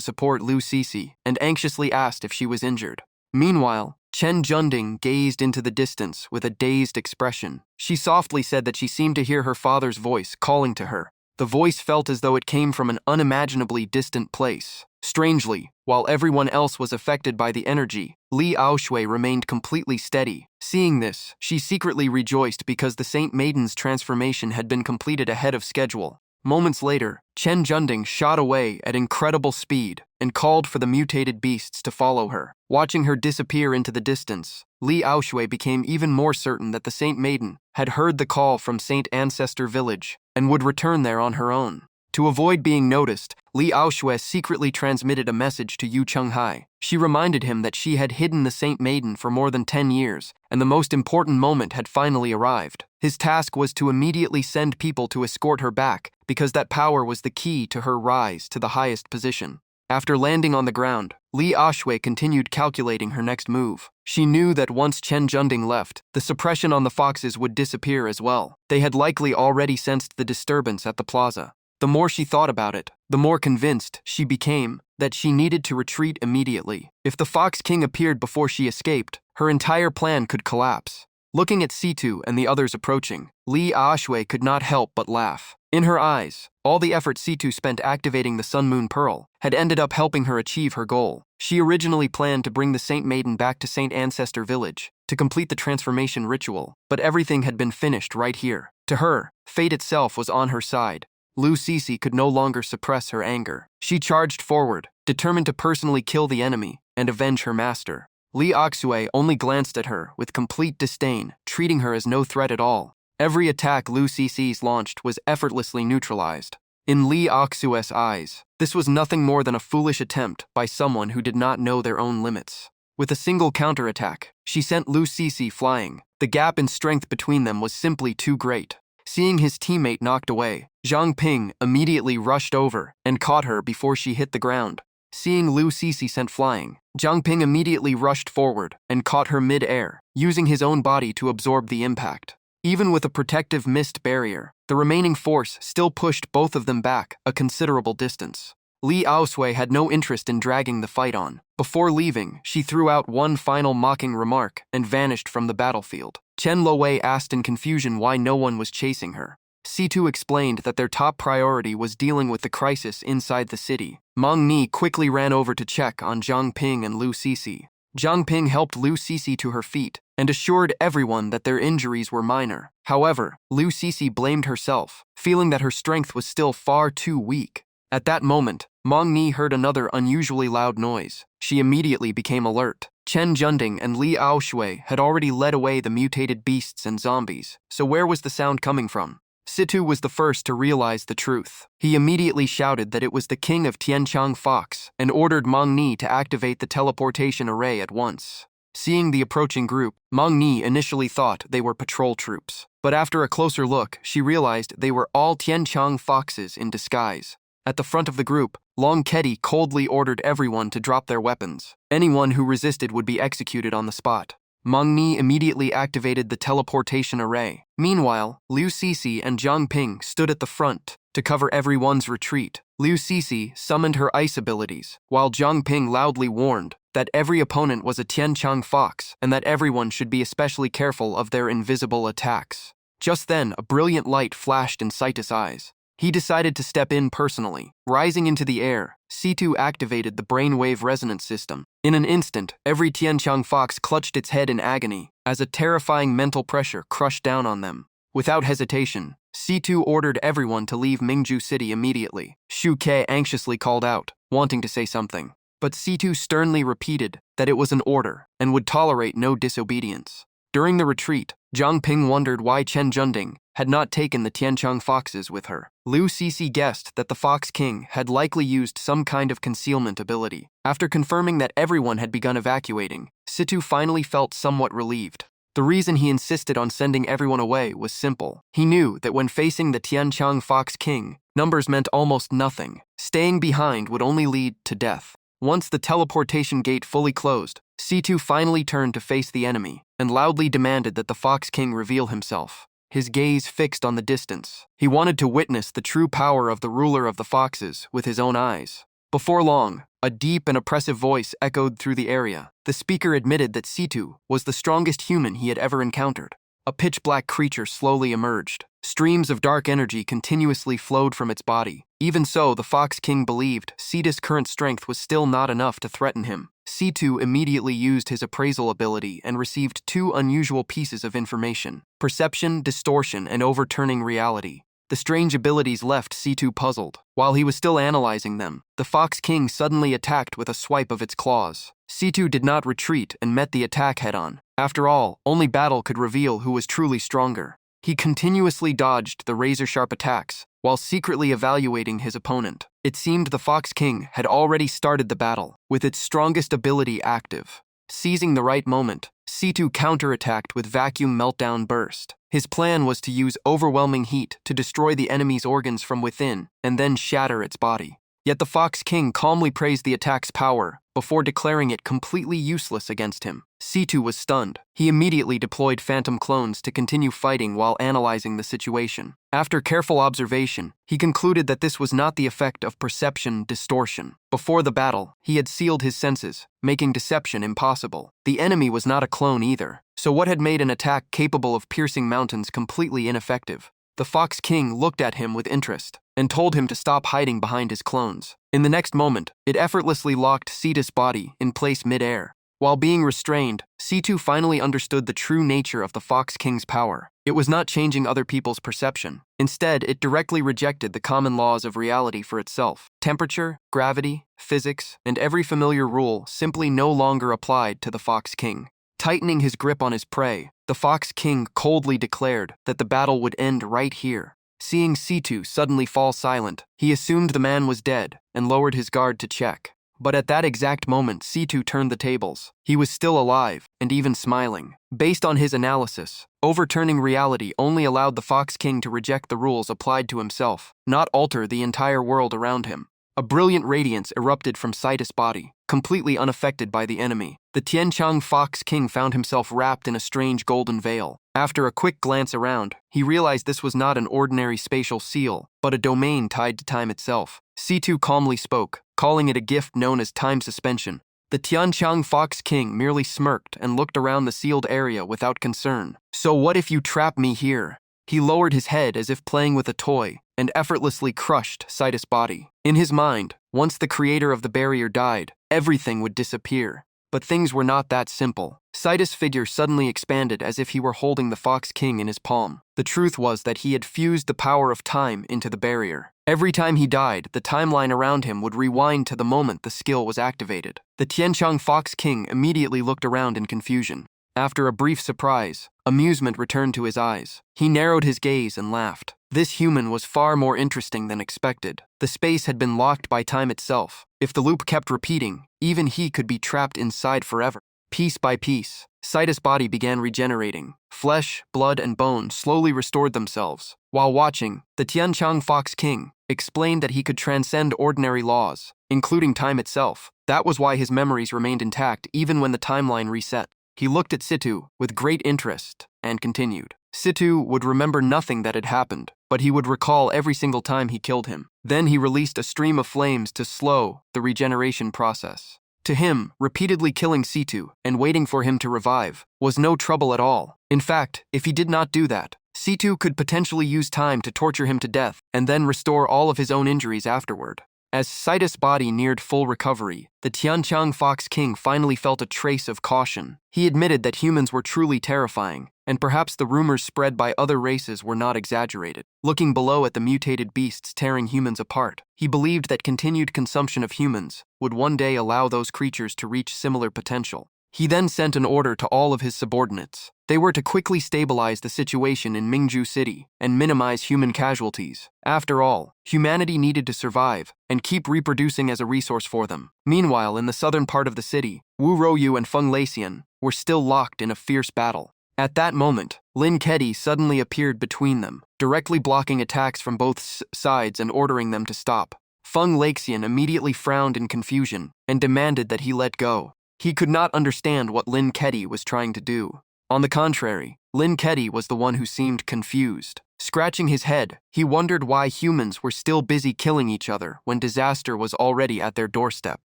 support Lu Sisi and anxiously asked if she was injured. Meanwhile, Chen Junding gazed into the distance with a dazed expression. She softly said that she seemed to hear her father's voice calling to her. The voice felt as though it came from an unimaginably distant place. Strangely, while everyone else was affected by the energy, Li Aoshui remained completely steady. Seeing this, she secretly rejoiced because the Saint Maiden's transformation had been completed ahead of schedule. Moments later, Chen Junding shot away at incredible speed and called for the mutated beasts to follow her. Watching her disappear into the distance, Li Aoshui became even more certain that the Saint Maiden had heard the call from Saint Ancestor Village and would return there on her own. To avoid being noticed, Li Aoshui secretly transmitted a message to Yu Chenghai. She reminded him that she had hidden the Saint Maiden for more than 10 years, and the most important moment had finally arrived. His task was to immediately send people to escort her back, because that power was the key to her rise to the highest position. After landing on the ground, Li Aoshui continued calculating her next move. She knew that once Chen Junding left, the suppression on the foxes would disappear as well. They had likely already sensed the disturbance at the plaza. The more she thought about it, the more convinced she became that she needed to retreat immediately. If the Fox King appeared before she escaped, her entire plan could collapse. Looking at Situ and the others approaching, Li Aoshui could not help but laugh. In her eyes, all the effort Situ spent activating the Sun-Moon Pearl had ended up helping her achieve her goal. She originally planned to bring the Saint Maiden back to Saint Ancestor Village to complete the transformation ritual, but everything had been finished right here. To her, fate itself was on her side. Lu Sisi could no longer suppress her anger. She charged forward, determined to personally kill the enemy and avenge her master. Li Aoshui only glanced at her with complete disdain, treating her as no threat at all. Every attack Lu Sisi's launched was effortlessly neutralized. In Li Aoshui's eyes, this was nothing more than a foolish attempt by someone who did not know their own limits. With a single counterattack, she sent Lu Sisi flying. The gap in strength between them was simply too great. Seeing his teammate knocked away, Zhang Ping immediately rushed over and caught her before she hit the ground. Seeing Lu Sisi sent flying, Zhang Ping immediately rushed forward and caught her mid-air, using his own body to absorb the impact. Even with a protective mist barrier, the remaining force still pushed both of them back a considerable distance. Li Aoshui had no interest in dragging the fight on. Before leaving, she threw out one final mocking remark and vanished from the battlefield. Chen Luowei asked in confusion why no one was chasing her. Situ explained that their top priority was dealing with the crisis inside the city. Meng Ni quickly ran over to check on Zhang Ping and Lu Sisi. Zhang Ping helped Lu Sisi to her feet and assured everyone that their injuries were minor. However, Lu Sisi blamed herself, feeling that her strength was still far too weak. At that moment, Meng Ni heard another unusually loud noise. She immediately became alert. Chen Junding and Li Aoshui had already led away the mutated beasts and zombies, so where was the sound coming from? Situ was the first to realize the truth. He immediately shouted that it was the king of Tianchang Fox and ordered Meng Ni to activate the teleportation array at once. Seeing the approaching group, Meng Ni initially thought they were patrol troops, but after a closer look, she realized they were all Tianchang Foxes in disguise. At the front of the group, Long Kedi coldly ordered everyone to drop their weapons. Anyone who resisted would be executed on the spot. Mangni immediately activated the teleportation array. Meanwhile, Liu Sisi and Zhang Ping stood at the front to cover everyone's retreat. Liu Sisi summoned her ice abilities, while Zhang Ping loudly warned that every opponent was a Tianqiang fox and that everyone should be especially careful of their invisible attacks. Just then, a brilliant light flashed in Citus' eyes. He decided to step in personally. Rising into the air, C2 activated the brainwave resonance system. In an instant, every Tianqiang fox clutched its head in agony as a terrifying mental pressure crushed down on them. Without hesitation, C2 ordered everyone to leave Mingju City immediately. Shu Ke anxiously called out, wanting to say something. But C2 sternly repeated that it was an order and would tolerate no disobedience. During the retreat, Zhang Ping wondered why Chen Zhending had not taken the Tianqiang foxes with her. Liu Sisi guessed that the Fox King had likely used some kind of concealment ability. After confirming that everyone had begun evacuating, Situ finally felt somewhat relieved. The reason he insisted on sending everyone away was simple. He knew that when facing the Tianqiang Fox King, numbers meant almost nothing. Staying behind would only lead to death. Once the teleportation gate fully closed, C2 finally turned to face the enemy and loudly demanded that the Fox King reveal himself. His gaze fixed on the distance. He wanted to witness the true power of the ruler of the foxes with his own eyes. Before long, a deep and oppressive voice echoed through the area. The speaker admitted that C2 was the strongest human he had ever encountered. A pitch-black creature slowly emerged. Streams of dark energy continuously flowed from its body. Even so, the Fox King believed C2's current strength was still not enough to threaten him. C2 immediately used his appraisal ability and received two unusual pieces of information: perception, distortion, and overturning reality. The strange abilities left C2 puzzled. While he was still analyzing them, the Fox King suddenly attacked with a swipe of its claws. C2 did not retreat and met the attack head-on. After all, only battle could reveal who was truly stronger. He continuously dodged the razor-sharp attacks while secretly evaluating his opponent. It seemed the Fox King had already started the battle, with its strongest ability active. Seizing the right moment, C2 counterattacked with Vacuum Meltdown Burst. His plan was to use overwhelming heat to destroy the enemy's organs from within and then shatter its body. Yet the Fox King calmly praised the attack's power before declaring it completely useless against him. C2 was stunned. He immediately deployed phantom clones to continue fighting while analyzing the situation. After careful observation, he concluded that this was not the effect of perception distortion. Before the battle, he had sealed his senses, making deception impossible. The enemy was not a clone either, so what had made an attack capable of piercing mountains completely ineffective? The Fox King looked at him with interest and told him to stop hiding behind his clones. In the next moment, it effortlessly locked C2's body in place mid-air. While being restrained, C2 finally understood the true nature of the Fox King's power. It was not changing other people's perception. Instead, it directly rejected the common laws of reality for itself. Temperature, gravity, physics, and every familiar rule simply no longer applied to the Fox King. Tightening his grip on his prey, the Fox King coldly declared that the battle would end right here. Seeing C2 suddenly fall silent, he assumed the man was dead and lowered his guard to check. But at that exact moment, C2 turned the tables. He was still alive and even smiling. Based on his analysis, overturning reality only allowed the Fox King to reject the rules applied to himself, not alter the entire world around him. A brilliant radiance erupted from Citus' body, completely unaffected by the enemy. The Tianqiang Fox King found himself wrapped in a strange golden veil. After a quick glance around, he realized this was not an ordinary spatial seal, but a domain tied to time itself. C2 calmly spoke, calling it a gift known as time suspension. The Tianqiang Fox King merely smirked and looked around the sealed area without concern. "So what if you trap me here?" He lowered his head as if playing with a toy and effortlessly crushed Citus' body. In his mind, once the creator of the barrier died, everything would disappear. But things were not that simple. Citus' figure suddenly expanded as if he were holding the Fox King in his palm. The truth was that he had fused the power of time into the barrier. Every time he died, the timeline around him would rewind to the moment the skill was activated. The Tianqiang Fox King immediately looked around in confusion. After a brief surprise, amusement returned to his eyes. He narrowed his gaze and laughed. This human was far more interesting than expected. The space had been locked by time itself. If the loop kept repeating, even he could be trapped inside forever. Piece by piece, Citus' body began regenerating. Flesh, blood, and bone slowly restored themselves. While watching, the Tianqiang Fox King explained that he could transcend ordinary laws, including time itself. That was why his memories remained intact even when the timeline reset. He looked at Situ with great interest and continued. Situ would remember nothing that had happened, but he would recall every single time he killed him. Then he released a stream of flames to slow the regeneration process. To him, repeatedly killing Situ and waiting for him to revive was no trouble at all. In fact, if he did not do that, Situ could potentially use time to torture him to death and then restore all of his own injuries afterward. As Situs' body neared full recovery, the Tianqiang Fox King finally felt a trace of caution. He admitted that humans were truly terrifying, and perhaps the rumors spread by other races were not exaggerated. Looking below at the mutated beasts tearing humans apart, he believed that continued consumption of humans would one day allow those creatures to reach similar potential. He then sent an order to all of his subordinates. They were to quickly stabilize the situation in Mingju City and minimize human casualties. After all, humanity needed to survive and keep reproducing as a resource for them. Meanwhile, in the southern part of the city, Wu Rouyu and Feng Leixian were still locked in a fierce battle. At that moment, Lin Kedi suddenly appeared between them, directly blocking attacks from both sides and ordering them to stop. Feng Leixian immediately frowned in confusion and demanded that he let go. He could not understand what Lin Kedi was trying to do. On the contrary, Lin Kedi was the one who seemed confused. Scratching his head, he wondered why humans were still busy killing each other when disaster was already at their doorstep.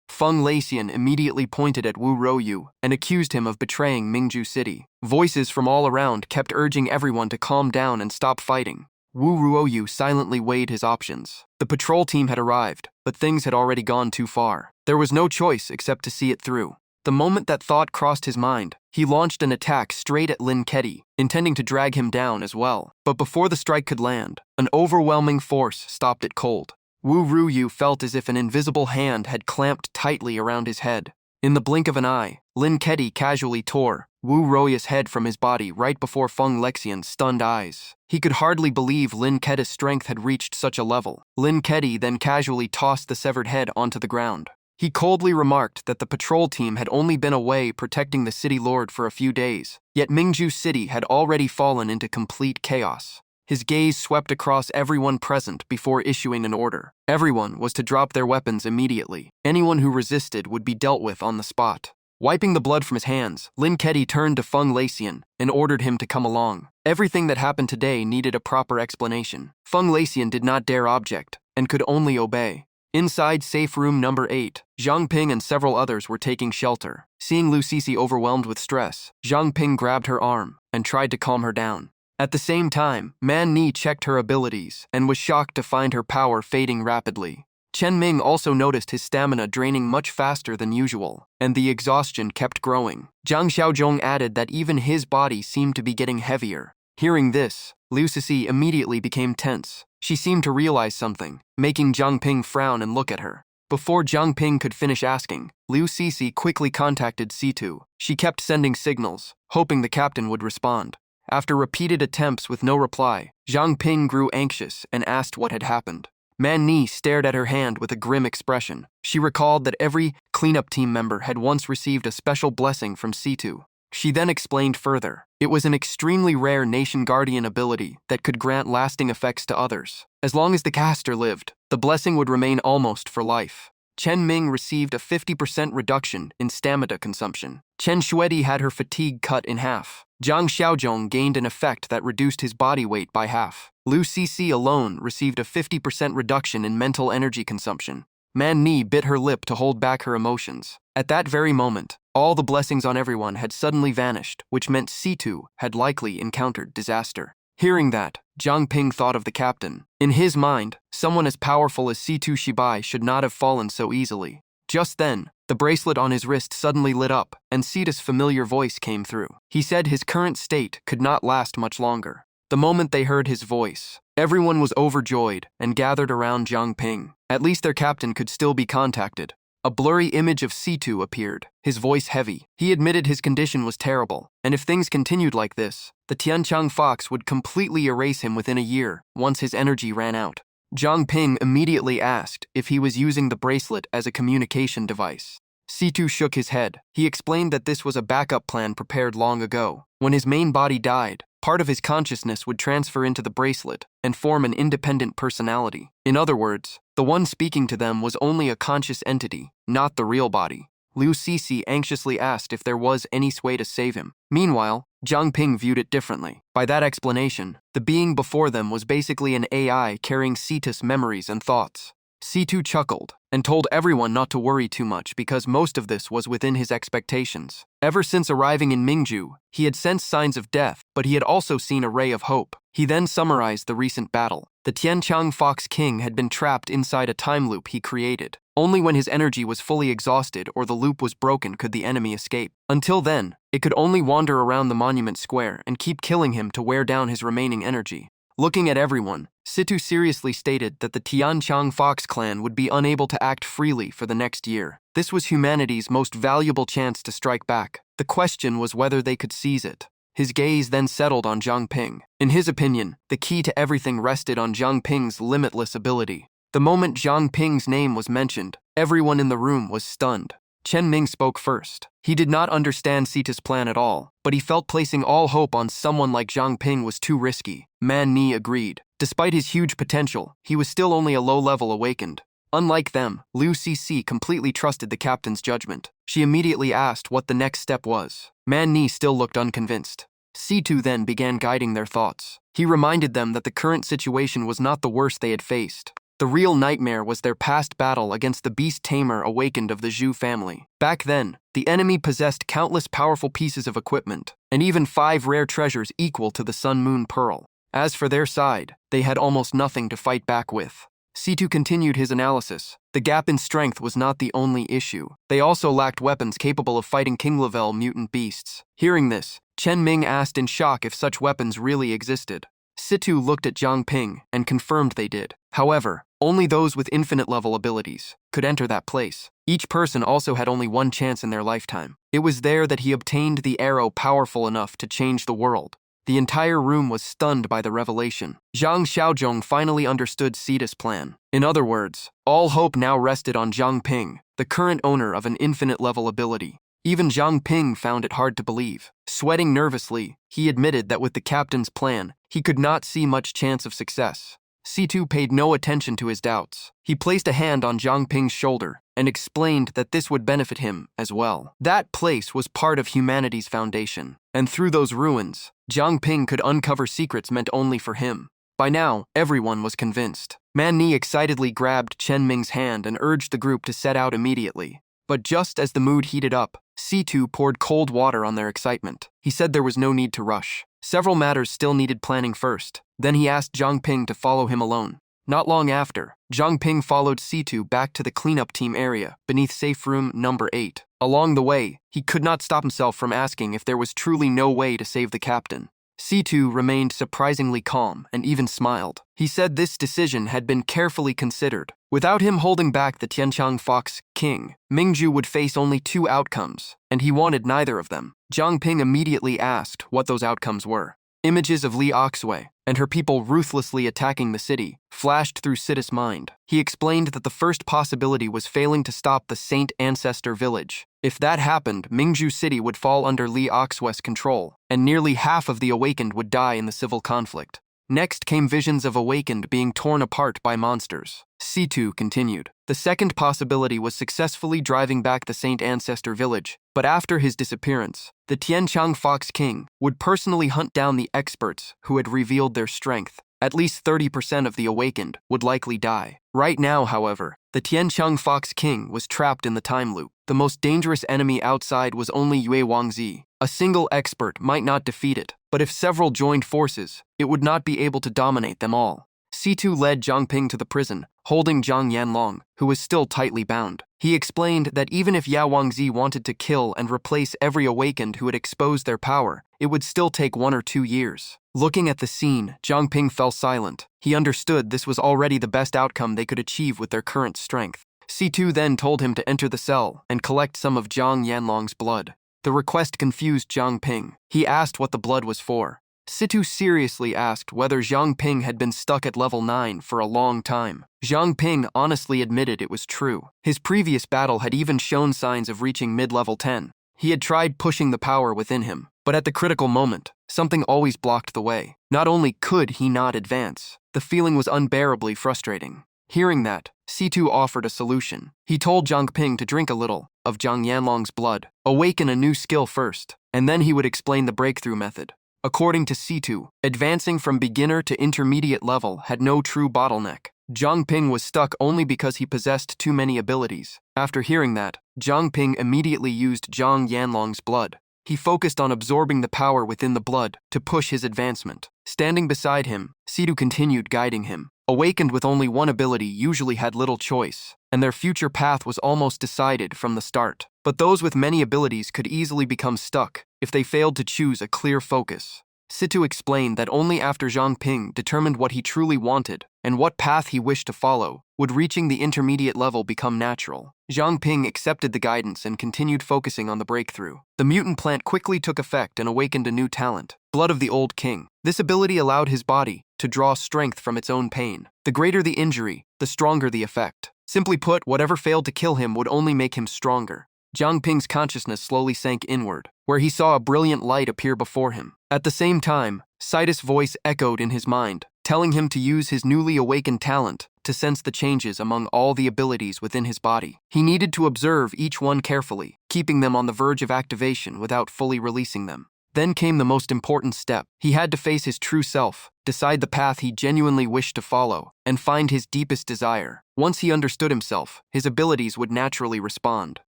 Feng Leixian immediately pointed at Wu Rouyu and accused him of betraying Mingju City. Voices from all around kept urging everyone to calm down and stop fighting. Wu Rouyu silently weighed his options. The patrol team had arrived, but things had already gone too far. There was no choice except to see it through. The moment that thought crossed his mind, he launched an attack straight at Lin Kedi, intending to drag him down as well. But before the strike could land, an overwhelming force stopped it cold. Wu Rouyu felt as if an invisible hand had clamped tightly around his head. In the blink of an eye, Lin Kedi casually tore Wu Royu's head from his body right before Feng Leixian's stunned eyes. He could hardly believe Lin Kedi's strength had reached such a level. Lin Kedi then casually tossed the severed head onto the ground. He coldly remarked that the patrol team had only been away protecting the city lord for a few days, yet Mingju City had already fallen into complete chaos. His gaze swept across everyone present before issuing an order. Everyone was to drop their weapons immediately. Anyone who resisted would be dealt with on the spot. Wiping the blood from his hands, Lin Kedi turned to Feng Leixian and ordered him to come along. Everything that happened today needed a proper explanation. Feng Leixian did not dare object and could only obey. Inside safe room number 8, Zhang Ping and several others were taking shelter. Seeing Lu Sisi overwhelmed with stress, Zhang Ping grabbed her arm and tried to calm her down. At the same time, Man Ni checked her abilities and was shocked to find her power fading rapidly. Chen Ming also noticed his stamina draining much faster than usual, and the exhaustion kept growing. Zhang Xiaozhong added that even his body seemed to be getting heavier. Hearing this, Lu Sisi immediately became tense. She seemed to realize something, making Zhang Ping frown and look at her. Before Zhang Ping could finish asking, Liu Sisi quickly contacted C2. She kept sending signals, hoping the captain would respond. After repeated attempts with no reply, Zhang Ping grew anxious and asked what had happened. Man Ni stared at her hand with a grim expression. She recalled that every cleanup team member had once received a special blessing from C2. She then explained further. It was an extremely rare Nation Guardian ability that could grant lasting effects to others. As long as the caster lived, the blessing would remain almost for life. Chen Ming received a 50% reduction in stamina consumption. Chen Shuedi had her fatigue cut in half. Zhang Xiaozhong gained an effect that reduced his body weight by half. Lu Cixi alone received a 50% reduction in mental energy consumption. Man Ni bit her lip to hold back her emotions. At that very moment, all the blessings on everyone had suddenly vanished, which meant C2 had likely encountered disaster. Hearing that, Zhang Ping thought of the captain. In his mind, someone as powerful as C2 Shibai should not have fallen so easily. Just then, the bracelet on his wrist suddenly lit up, and Sita's familiar voice came through. He said his current state could not last much longer. The moment they heard his voice, everyone was overjoyed and gathered around Zhang Ping. At least their captain could still be contacted. A blurry image of C2 appeared, his voice heavy. He admitted his condition was terrible, and if things continued like this, the Tianqiang Fox would completely erase him within a year, once his energy ran out. Zhang Ping immediately asked if he was using the bracelet as a communication device. C2 shook his head. He explained that this was a backup plan prepared long ago. When his main body died, part of his consciousness would transfer into the bracelet and form an independent personality. In other words, the one speaking to them was only a conscious entity, not the real body. Liu Cixi anxiously asked if there was any way to save him. Meanwhile, Zhang Ping viewed it differently. By that explanation, the being before them was basically an AI carrying Cetus memories and thoughts. C2 chuckled and told everyone not to worry too much because most of this was within his expectations. Ever since arriving in Mingju, he had sensed signs of death, but he had also seen a ray of hope. He then summarized the recent battle. The Tianqiang Fox King had been trapped inside a time loop he created. Only when his energy was fully exhausted or the loop was broken could the enemy escape. Until then, it could only wander around the monument square and keep killing him to wear down his remaining energy. Looking at everyone, Situ seriously stated that the Tianqiang Fox clan would be unable to act freely for the next year. This was humanity's most valuable chance to strike back. The question was whether they could seize it. His gaze then settled on Zhang Ping. In his opinion, the key to everything rested on Zhang Ping's limitless ability. The moment Zhang Ping's name was mentioned, everyone in the room was stunned. Chen Ming spoke first. He did not understand Sita's plan at all, but he felt placing all hope on someone like Zhang Ping was too risky. Man Ni agreed. Despite his huge potential, he was still only a low-level awakened. Unlike them, Liu Cixi completely trusted the captain's judgment. She immediately asked what the next step was. Man Ni still looked unconvinced. C2 then began guiding their thoughts. He reminded them that the current situation was not the worst they had faced. The real nightmare was their past battle against the beast tamer awakened of the Zhu family. Back then, the enemy possessed countless powerful pieces of equipment, and even 5 rare treasures equal to the Sun Moon Pearl. As for their side, they had almost nothing to fight back with. C2 continued his analysis. The gap in strength was not the only issue. They also lacked weapons capable of fighting king-level mutant beasts. Hearing this, Chen Ming asked in shock if such weapons really existed. Situ looked at Zhang Ping and confirmed they did. However, only those with infinite-level abilities could enter that place. Each person also had only one chance in their lifetime. It was there that he obtained the arrow powerful enough to change the world. The entire room was stunned by the revelation. Zhang Xiaozhong finally understood Sita's plan. In other words, all hope now rested on Zhang Ping, the current owner of an infinite-level ability. Even Zhang Ping found it hard to believe. Sweating nervously, he admitted that with the captain's plan, he could not see much chance of success. C2 paid no attention to his doubts. He placed a hand on Zhang Ping's shoulder and explained that this would benefit him as well. That place was part of humanity's foundation, and through those ruins, Zhang Ping could uncover secrets meant only for him. By now, everyone was convinced. Man Ni excitedly grabbed Chen Ming's hand and urged the group to set out immediately. But just as the mood heated up, C2 poured cold water on their excitement. He said there was no need to rush. Several matters still needed planning first. Then he asked Zhang Ping to follow him alone. Not long after, Zhang Ping followed C2 back to the cleanup team area beneath safe room number 8. Along the way, he could not stop himself from asking if there was truly no way to save the captain. C2 remained surprisingly calm and even smiled. He said this decision had been carefully considered. Without him holding back the Tianqiang Fox King, Mingju would face only 2 outcomes, and he wanted neither of them. Zhang Ping immediately asked what those outcomes were. Images of Li Oxwei and her people ruthlessly attacking the city flashed through Sita's mind. He explained that the first possibility was failing to stop the Saint Ancestor village. If that happened, Mingju City would fall under Li Oxwei's control, and nearly half of the Awakened would die in the civil conflict. Next came visions of Awakened being torn apart by monsters. C2 continued. The second possibility was successfully driving back the Saint Ancestor village, but after his disappearance, the Tianqiang Fox King would personally hunt down the experts who had revealed their strength. At least 30% of the Awakened would likely die. Right now, however, the Tianqiang Fox King was trapped in the time loop. The most dangerous enemy outside was only Yue Wangzi. A single expert might not defeat it, but if several joined forces, it would not be able to dominate them all. C2 led Zhang Ping to the prison, holding Zhang Yanlong, who was still tightly bound. He explained that even if Yao Wangzi wanted to kill and replace every Awakened who had exposed their power, it would still take 1 or 2 years. Looking at the scene, Zhang Ping fell silent. He understood this was already the best outcome they could achieve with their current strength. C2 then told him to enter the cell and collect some of Zhang Yanlong's blood. The request confused Zhang Ping. He asked what the blood was for. C2 seriously asked whether Zhang Ping had been stuck at level 9 for a long time. Zhang Ping honestly admitted it was true. His previous battle had even shown signs of reaching mid-level 10. He had tried pushing the power within him, But at the critical moment, something always blocked the way. Not only could he not advance, the feeling was unbearably frustrating. Hearing that, Situ offered a solution. He told Zhang Ping to drink a little of Zhang Yanlong's blood, awaken a new skill first, and then he would explain the breakthrough method. According to Situ, advancing from beginner to intermediate level had no true bottleneck. Zhang Ping was stuck only because he possessed too many abilities. After hearing that, Zhang Ping immediately used Zhang Yanlong's blood. He focused on absorbing the power within the blood to push his advancement. Standing beside him, Situ continued guiding him. Awakened with only one ability usually had little choice, and their future path was almost decided from the start. But those with many abilities could easily become stuck if they failed to choose a clear focus. Situ explained that only after Zhang Ping determined what he truly wanted and what path he wished to follow, would reaching the intermediate level become natural. Zhang Ping accepted the guidance and continued focusing on the breakthrough. The mutant plant quickly took effect and awakened a new talent, Blood of the Old King. This ability allowed his body to draw strength from its own pain. The greater the injury, the stronger the effect. Simply put, whatever failed to kill him would only make him stronger. Zhang Ping's consciousness slowly sank inward, where he saw a brilliant light appear before him. At the same time, Situs' voice echoed in his mind, telling him to use his newly awakened talent to sense the changes among all the abilities within his body. He needed to observe each one carefully, keeping them on the verge of activation without fully releasing them. Then came the most important step. He had to face his true self, decide the path he genuinely wished to follow, and find his deepest desire. Once he understood himself, his abilities would naturally respond.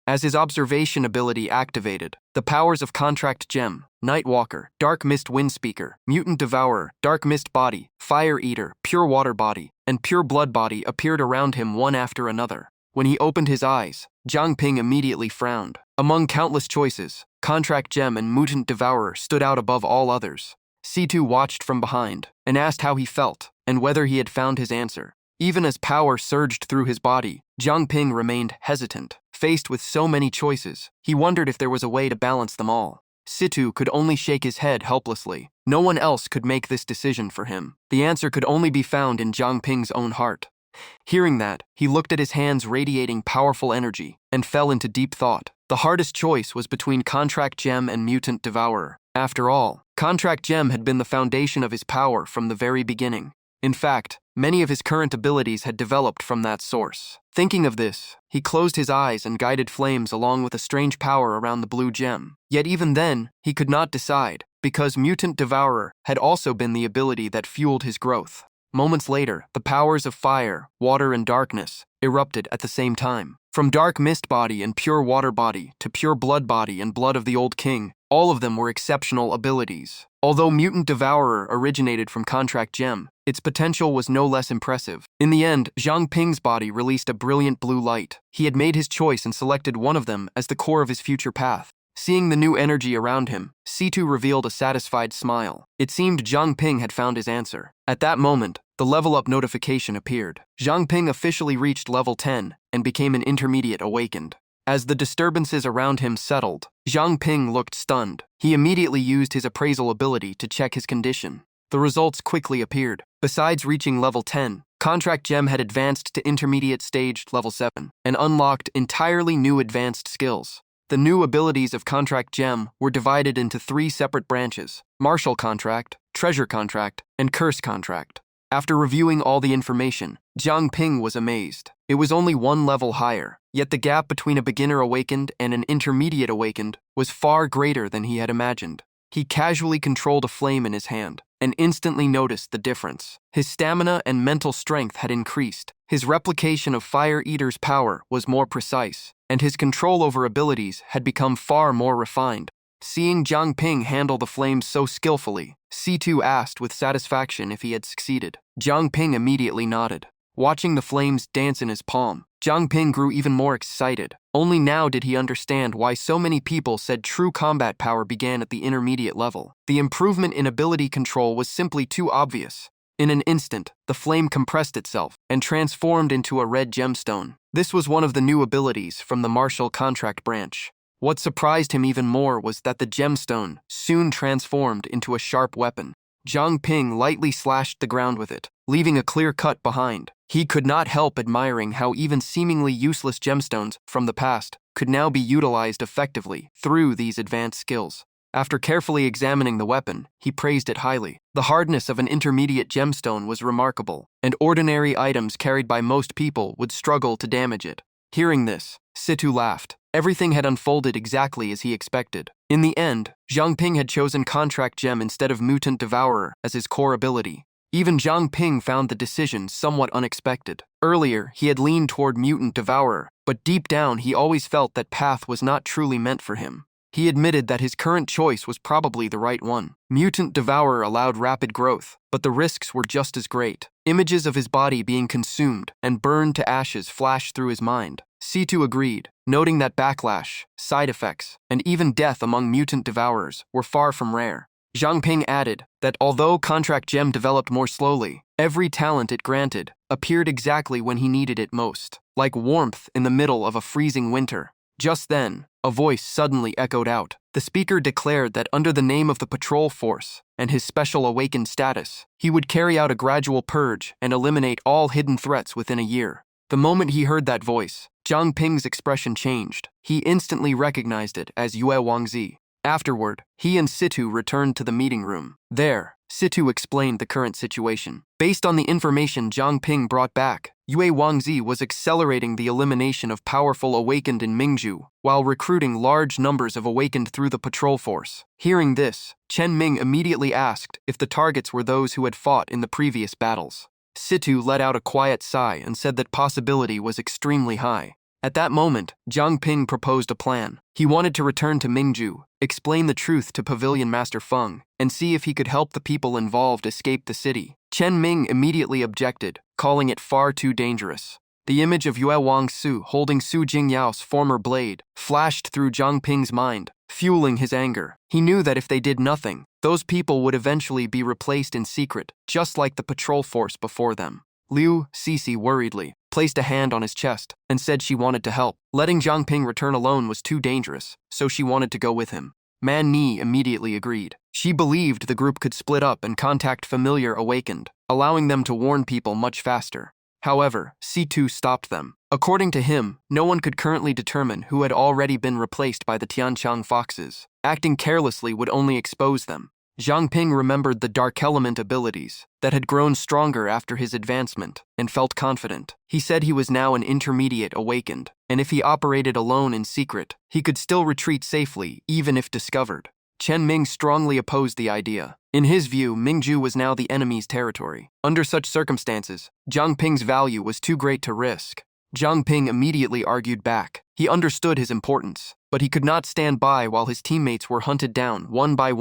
As his observation ability activated, the powers of Contract Gem, Nightwalker, Dark Mist Windspeaker, Mutant Devourer, Dark Mist Body, Fire Eater, Pure Water Body, and Pure Blood Body appeared around him one after another. When he opened his eyes, Zhang Ping immediately frowned. Among countless choices, Contract Gem and Mutant Devourer stood out above all others. Situ watched from behind and asked how he felt and whether he had found his answer. Even as power surged through his body, Zhang Ping remained hesitant. Faced with so many choices, he wondered if there was a way to balance them all. Situ could only shake his head helplessly. No one else could make this decision for him. The answer could only be found in Zhang Ping's own heart. Hearing that, he looked at his hands radiating powerful energy and fell into deep thought. The hardest choice was between Contract Gem and Mutant Devourer. After all, Contract Gem had been the foundation of his power from the very beginning. In fact, many of his current abilities had developed from that source. Thinking of this, he closed his eyes and guided flames along with a strange power around the blue gem. Yet even then, he could not decide, because Mutant Devourer had also been the ability that fueled his growth. Moments later, the powers of fire, water, and darkness erupted at the same time. From Dark Mist Body and Pure Water Body to Pure Blood Body and Blood of the Old King, all of them were exceptional abilities. Although Mutant Devourer originated from Contract Gem, its potential was no less impressive. In the end, Zhang Ping's body released a brilliant blue light. He had made his choice and selected one of them as the core of his future path. Seeing the new energy around him, Situ revealed a satisfied smile. It seemed Zhang Ping had found his answer. At that moment, the level up notification appeared. Zhang Ping officially reached level 10 and became an intermediate awakened. As the disturbances around him settled, Zhang Ping looked stunned. He immediately used his appraisal ability to check his condition. The results quickly appeared. Besides reaching level 10, Contract Gem had advanced to intermediate stage level 7 and unlocked entirely new advanced skills. The new abilities of Contract Gem were divided into 3 separate branches: Martial Contract, Treasure Contract, and Curse Contract. After reviewing all the information, Zhang Ping was amazed. It was only 1 level higher, yet the gap between a beginner awakened and an intermediate awakened was far greater than he had imagined. He casually controlled a flame in his hand and instantly noticed the difference. His stamina and mental strength had increased. His replication of Fire Eater's power was more precise, and his control over abilities had become far more refined. Seeing Zhang Ping handle the flames so skillfully, C2 asked with satisfaction if he had succeeded. Zhang Ping immediately nodded. Watching the flames dance in his palm, Zhang Ping grew even more excited. Only now did he understand why so many people said true combat power began at the intermediate level. The improvement in ability control was simply too obvious. In an instant, the flame compressed itself and transformed into a red gemstone. This was one of the new abilities from the Martial Contract branch. What surprised him even more was that the gemstone soon transformed into a sharp weapon. Zhang Ping lightly slashed the ground with it, leaving a clear cut behind. He could not help admiring how even seemingly useless gemstones from the past could now be utilized effectively through these advanced skills. After carefully examining the weapon, he praised it highly. The hardness of an intermediate gemstone was remarkable, and ordinary items carried by most people would struggle to damage it. Hearing this, Situ laughed. Everything had unfolded exactly as he expected. In the end, Zhang Ping had chosen Contract Gem instead of Mutant Devourer as his core ability. Even Zhang Ping found the decision somewhat unexpected. Earlier, he had leaned toward Mutant Devourer, but deep down he always felt that path was not truly meant for him. He admitted that his current choice was probably the right one. Mutant Devourer allowed rapid growth, but the risks were just as great. Images of his body being consumed and burned to ashes flashed through his mind. C2 agreed, noting that backlash, side effects, and even death among mutant devourers were far from rare. Zhang Ping added that although Contract Gem developed more slowly, every talent it granted appeared exactly when he needed it most, like warmth in the middle of a freezing winter. Just then, a voice suddenly echoed out. The speaker declared that under the name of the patrol force and his special awakened status, he would carry out a gradual purge and eliminate all hidden threats within a year. The moment he heard that voice, Zhang Ping's expression changed. He instantly recognized it as Yue Wangzi. Afterward, he and Situ returned to the meeting room. There, Situ explained the current situation. Based on the information Zhang Ping brought back, Yue Wangzi was accelerating the elimination of powerful awakened in Mingzhu, while recruiting large numbers of awakened through the patrol force. Hearing this, Chen Ming immediately asked if the targets were those who had fought in the previous battles. Situ let out a quiet sigh and said that possibility was extremely high. At that moment, Zhang Ping proposed a plan. He wanted to return to Mingzhu, explain the truth to Pavilion Master Feng, and see if he could help the people involved escape the city. Chen Ming immediately objected, calling it far too dangerous. The image of Yue Wangsu holding Su Jingyao's former blade flashed through Zhang Ping's mind, fueling his anger. He knew that if they did nothing, those people would eventually be replaced in secret, just like the patrol force before them. Liu Cixi worriedly placed a hand on his chest and said she wanted to help. Letting Zhang Ping return alone was too dangerous, so she wanted to go with him. Man Ni immediately agreed. She believed the group could split up and contact Familiar Awakened, allowing them to warn people much faster. However, C2 stopped them. According to him, no one could currently determine who had already been replaced by the Tianqiang foxes. Acting carelessly would only expose them. Zhang Ping remembered the dark element abilities that had grown stronger after his advancement and felt confident. He said he was now an intermediate awakened, and if he operated alone in secret, he could still retreat safely even if discovered. Chen Ming strongly opposed the idea. In his view, Mingzhu was now the enemy's territory. Under such circumstances, Zhang Ping's value was too great to risk. Zhang Ping immediately argued back. He understood his importance, but he could not stand by while his teammates were hunted down one by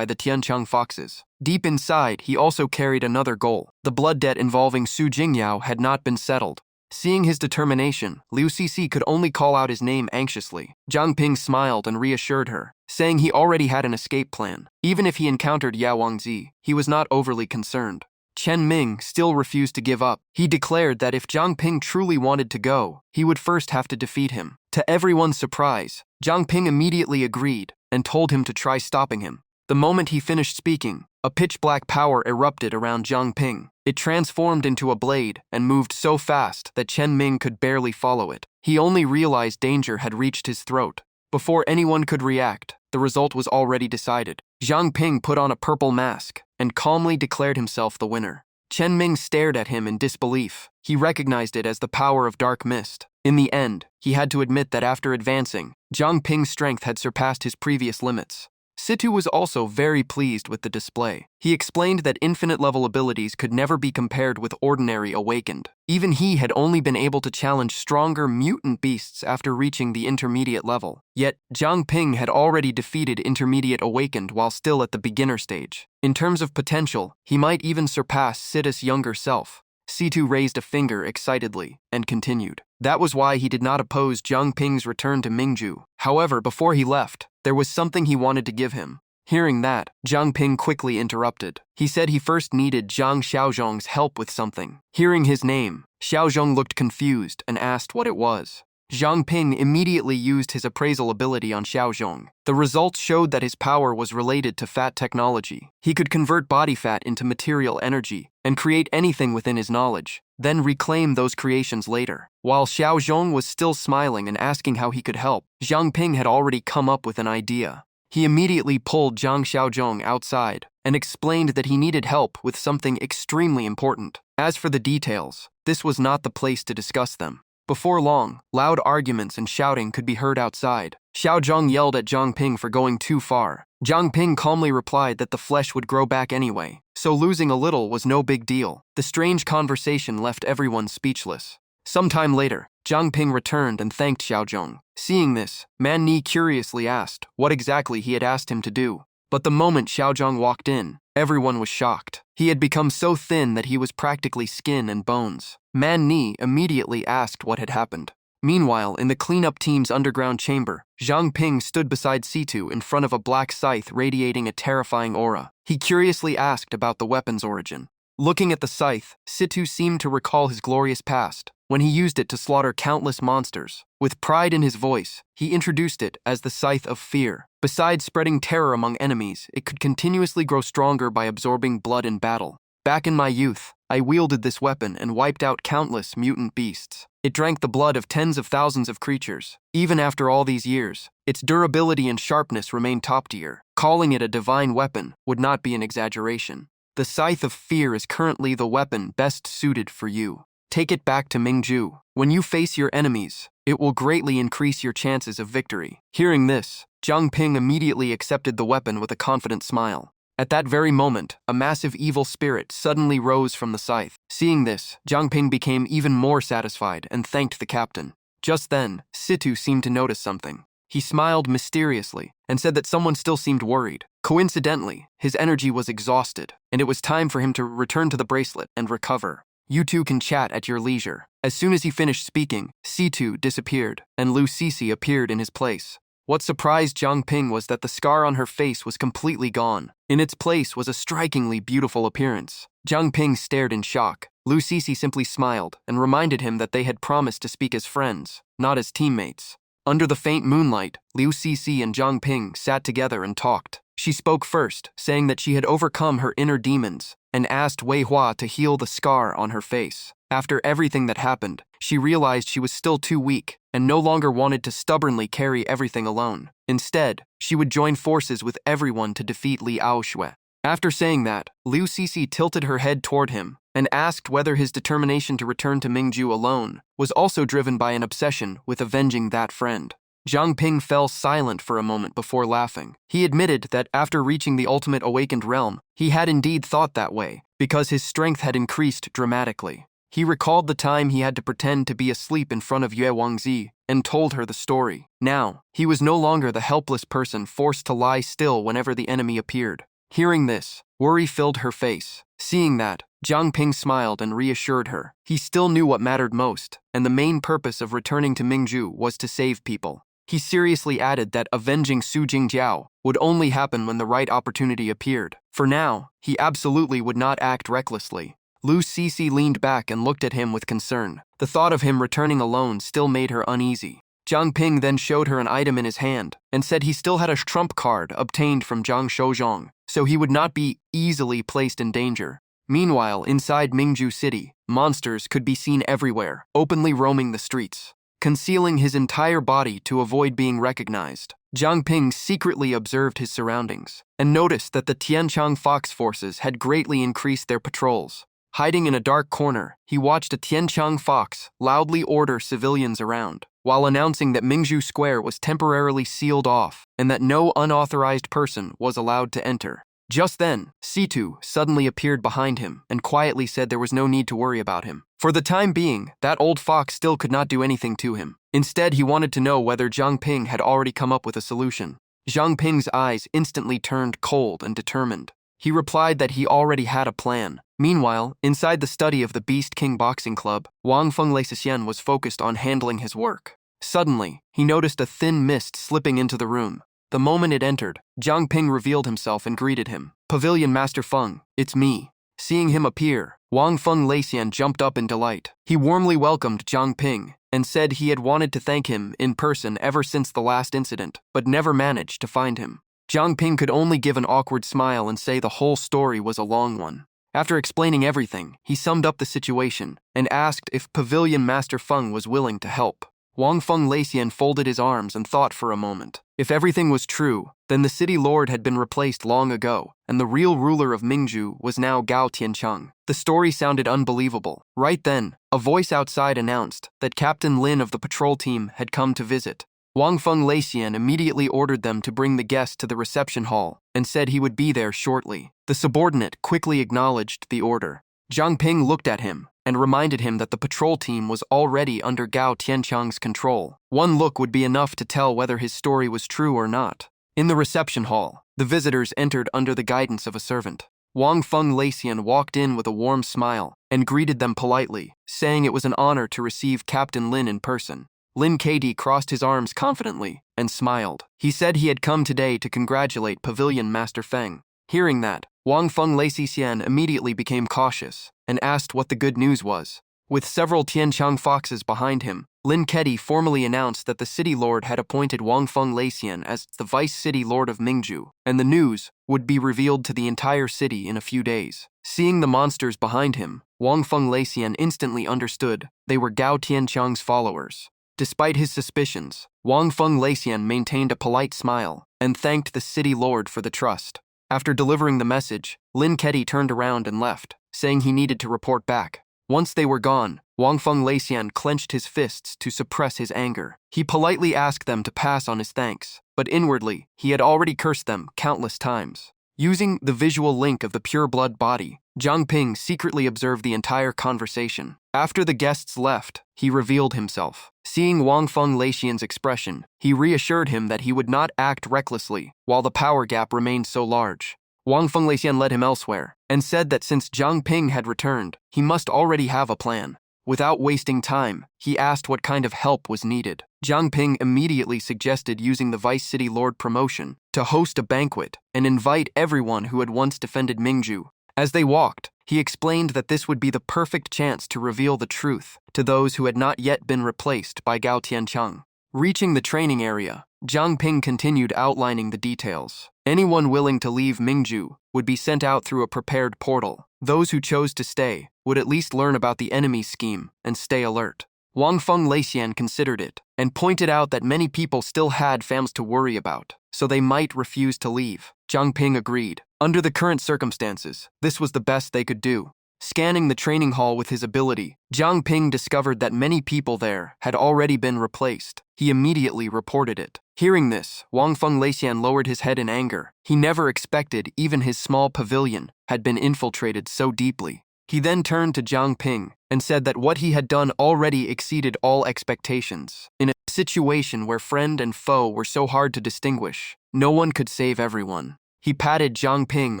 the Tianqiang foxes. Deep inside, he also carried another goal. The blood debt involving Su Jingyao had not been settled. Seeing his determination, Liu Cixi could only call out his name anxiously. Zhang Ping smiled and reassured her, saying he already had an escape plan. Even if he encountered Yue Wangzi, he was not overly concerned. Chen Ming still refused to give up. He declared that if Zhang Ping truly wanted to go, he would first have to defeat him. To everyone's surprise, Zhang Ping immediately agreed and told him to try stopping him. The moment he finished speaking, a pitch-black power erupted around Zhang Ping. It transformed into a blade and moved so fast that Chen Ming could barely follow it. He only realized danger had reached his throat. Before anyone could react, the result was already decided. Zhang Ping put on a purple mask and calmly declared himself the winner. Chen Ming stared at him in disbelief. He recognized it as the power of dark mist. In the end, he had to admit that after advancing, Zhang Ping's strength had surpassed his previous limits. Situ was also very pleased with the display. He explained that infinite-level abilities could never be compared with ordinary awakened. Even he had only been able to challenge stronger mutant beasts after reaching the intermediate level. Yet, Zhang Ping had already defeated intermediate awakened while still at the beginner stage. In terms of potential, he might even surpass Siddha's younger self. C2 raised a finger excitedly and continued. That was why he did not oppose Zhang Ping's return to Mingzhu. However, before he left, there was something he wanted to give him. Hearing that, Zhang Ping quickly interrupted. He said he first needed Zhang Xiaozhong's help with something. Hearing his name, Xiaozhong looked confused and asked what it was. Zhang Ping immediately used his appraisal ability on Xiaozhong. The results showed that his power was related to fat technology. He could convert body fat into material energy and create anything within his knowledge, then reclaim those creations later. While Xiaozhong was still smiling and asking how he could help, Zhang Ping had already come up with an idea. He immediately pulled Zhang Xiaozhong outside and explained that he needed help with something extremely important. As for the details, this was not the place to discuss them. Before long, loud arguments and shouting could be heard outside. Xiaozhong yelled at Zhang Ping for going too far. Zhang Ping calmly replied that the flesh would grow back anyway, so losing a little was no big deal. The strange conversation left everyone speechless. Sometime later, Zhang Ping returned and thanked Xiaozhong. Seeing this, Man Ni curiously asked what exactly he had asked him to do. But the moment Xiaozhong walked in, everyone was shocked. He had become so thin that he was practically skin and bones. Man Ni immediately asked what had happened. Meanwhile, in the cleanup team's underground chamber, Zhang Ping stood beside Situ in front of a black scythe radiating a terrifying aura. He curiously asked about the weapon's origin. Looking at the scythe, Situ seemed to recall his glorious past, when he used it to slaughter countless monsters. With pride in his voice, he introduced it as the Scythe of Fear. Besides spreading terror among enemies, it could continuously grow stronger by absorbing blood in battle. Back in my youth, I wielded this weapon and wiped out countless mutant beasts. It drank the blood of tens of thousands of creatures. Even after all these years, its durability and sharpness remained top tier. Calling it a divine weapon would not be an exaggeration. The Scythe of Fear is currently the weapon best suited for you. Take it back to Mingju. When you face your enemies, it will greatly increase your chances of victory. Hearing this, Zhang Ping immediately accepted the weapon with a confident smile. At that very moment, a massive evil spirit suddenly rose from the scythe. Seeing this, Zhang Ping became even more satisfied and thanked the captain. Just then, Situ seemed to notice something. He smiled mysteriously and said that someone still seemed worried. Coincidentally, his energy was exhausted, and it was time for him to return to the bracelet and recover. You two can chat at your leisure. As soon as he finished speaking, Situ disappeared, and Lu Sisi appeared in his place. What surprised Zhang Ping was that the scar on her face was completely gone. In its place was a strikingly beautiful appearance. Zhang Ping stared in shock. Lu Sisi simply smiled and reminded him that they had promised to speak as friends, not as teammates. Under the faint moonlight, Liu Sisi and Zhang Ping sat together and talked. She spoke first, saying that she had overcome her inner demons and asked Wei Hua to heal the scar on her face. After everything that happened, she realized she was still too weak and no longer wanted to stubbornly carry everything alone. Instead, she would join forces with everyone to defeat Li Aoshui. After saying that, Liu Sisi tilted her head toward him and asked whether his determination to return to Mingju alone was also driven by an obsession with avenging that friend. Zhang Ping fell silent for a moment before laughing. He admitted that after reaching the ultimate awakened realm, he had indeed thought that way, because his strength had increased dramatically. He recalled the time he had to pretend to be asleep in front of Yue Wangzi and told her the story. Now, he was no longer the helpless person forced to lie still whenever the enemy appeared. Hearing this, worry filled her face. Seeing that, Zhang Ping smiled and reassured her. He still knew what mattered most, and the main purpose of returning to Mingju was to save people. He seriously added that avenging Su Jingjiao would only happen when the right opportunity appeared. For now, he absolutely would not act recklessly. Lu Sisi leaned back and looked at him with concern. The thought of him returning alone still made her uneasy. Zhang Ping then showed her an item in his hand and said he still had a trump card obtained from Zhang Shouzhong, so he would not be easily placed in danger. Meanwhile, inside Mingju City, monsters could be seen everywhere, openly roaming the streets, concealing his entire body to avoid being recognized. Zhang Ping secretly observed his surroundings and noticed that the Tianchang Fox forces had greatly increased their patrols. Hiding in a dark corner, he watched a Tianchang Fox loudly order civilians around, while announcing that Mingju Square was temporarily sealed off and that no unauthorized person was allowed to enter. Just then, Situ suddenly appeared behind him and quietly said there was no need to worry about him. For the time being, that old fox still could not do anything to him. Instead, he wanted to know whether Zhang Ping had already come up with a solution. Zhang Ping's eyes instantly turned cold and determined. He replied that he already had a plan. Meanwhile, inside the study of the Beast King Boxing Club, Wang Feng Leisician was focused on handling his work. Suddenly, he noticed a thin mist slipping into the room. The moment it entered, Zhang Ping revealed himself and greeted him. "Pavilion Master Feng, it's me." Seeing him appear, Wang Feng Leisian jumped up in delight. He warmly welcomed Zhang Ping and said he had wanted to thank him in person ever since the last incident, but never managed to find him. Zhang Ping could only give an awkward smile and say the whole story was a long one. After explaining everything, he summed up the situation and asked if Pavilion Master Feng was willing to help. Wang Feng Leixian folded his arms and thought for a moment. If everything was true, then the city lord had been replaced long ago, and the real ruler of Mingzhu was now Gao Tiancheng. The story sounded unbelievable. Right then, a voice outside announced that Captain Lin of the patrol team had come to visit. Wang Feng Leixian immediately ordered them to bring the guest to the reception hall and said he would be there shortly. The subordinate quickly acknowledged the order. Zhang Ping looked at him and reminded him that the patrol team was already under Gao Tiancheng's control. One look would be enough to tell whether his story was true or not. In the reception hall, the visitors entered under the guidance of a servant. Wang Feng Leixian walked in with a warm smile and greeted them politely, saying it was an honor to receive Captain Lin in person. Lin Kedi crossed his arms confidently and smiled. He said he had come today to congratulate Pavilion Master Feng. Hearing that, Wang Feng Leixian immediately became cautious and asked what the good news was. With several Tiancheng foxes behind him, Lin Kedi formally announced that the city lord had appointed Wang Feng Leixian as the vice city lord of Mingzhu, and the news would be revealed to the entire city in a few days. Seeing the monsters behind him, Wang Feng Leixian instantly understood they were Gao Tiancheng's followers. Despite his suspicions, Wang Feng Leixian maintained a polite smile and thanked the city lord for the trust. After delivering the message, Lin Kedi turned around and left, saying he needed to report back. Once they were gone, Wang Feng Leixian clenched his fists to suppress his anger. He politely asked them to pass on his thanks, but inwardly, he had already cursed them countless times. Using the visual link of the pure-blood body, Zhang Ping secretly observed the entire conversation. After the guests left, he revealed himself. Seeing Wang Feng Leixian's expression, he reassured him that he would not act recklessly while the power gap remained so large. Wang Feng Leixian led him elsewhere and said that since Zhang Ping had returned, he must already have a plan. Without wasting time, he asked what kind of help was needed. Zhang Ping immediately suggested using the Vice City Lord promotion to host a banquet and invite everyone who had once defended Mingzhu. As they walked, he explained that this would be the perfect chance to reveal the truth to those who had not yet been replaced by Gao Tiancheng. Reaching the training area, Zhang Ping continued outlining the details. Anyone willing to leave Mingzhu would be sent out through a prepared portal. Those who chose to stay would at least learn about the enemy's scheme and stay alert. Wang Feng Leixian considered it and pointed out that many people still had families to worry about, so they might refuse to leave. Zhang Ping agreed. Under the current circumstances, this was the best they could do. Scanning the training hall with his ability, Zhang Ping discovered that many people there had already been replaced. He immediately reported it. Hearing this, Wang Feng Leixian lowered his head in anger. He never expected even his small pavilion had been infiltrated so deeply. He then turned to Zhang Ping and said that what he had done already exceeded all expectations. In a situation where friend and foe were so hard to distinguish, no one could save everyone. He patted Zhang Ping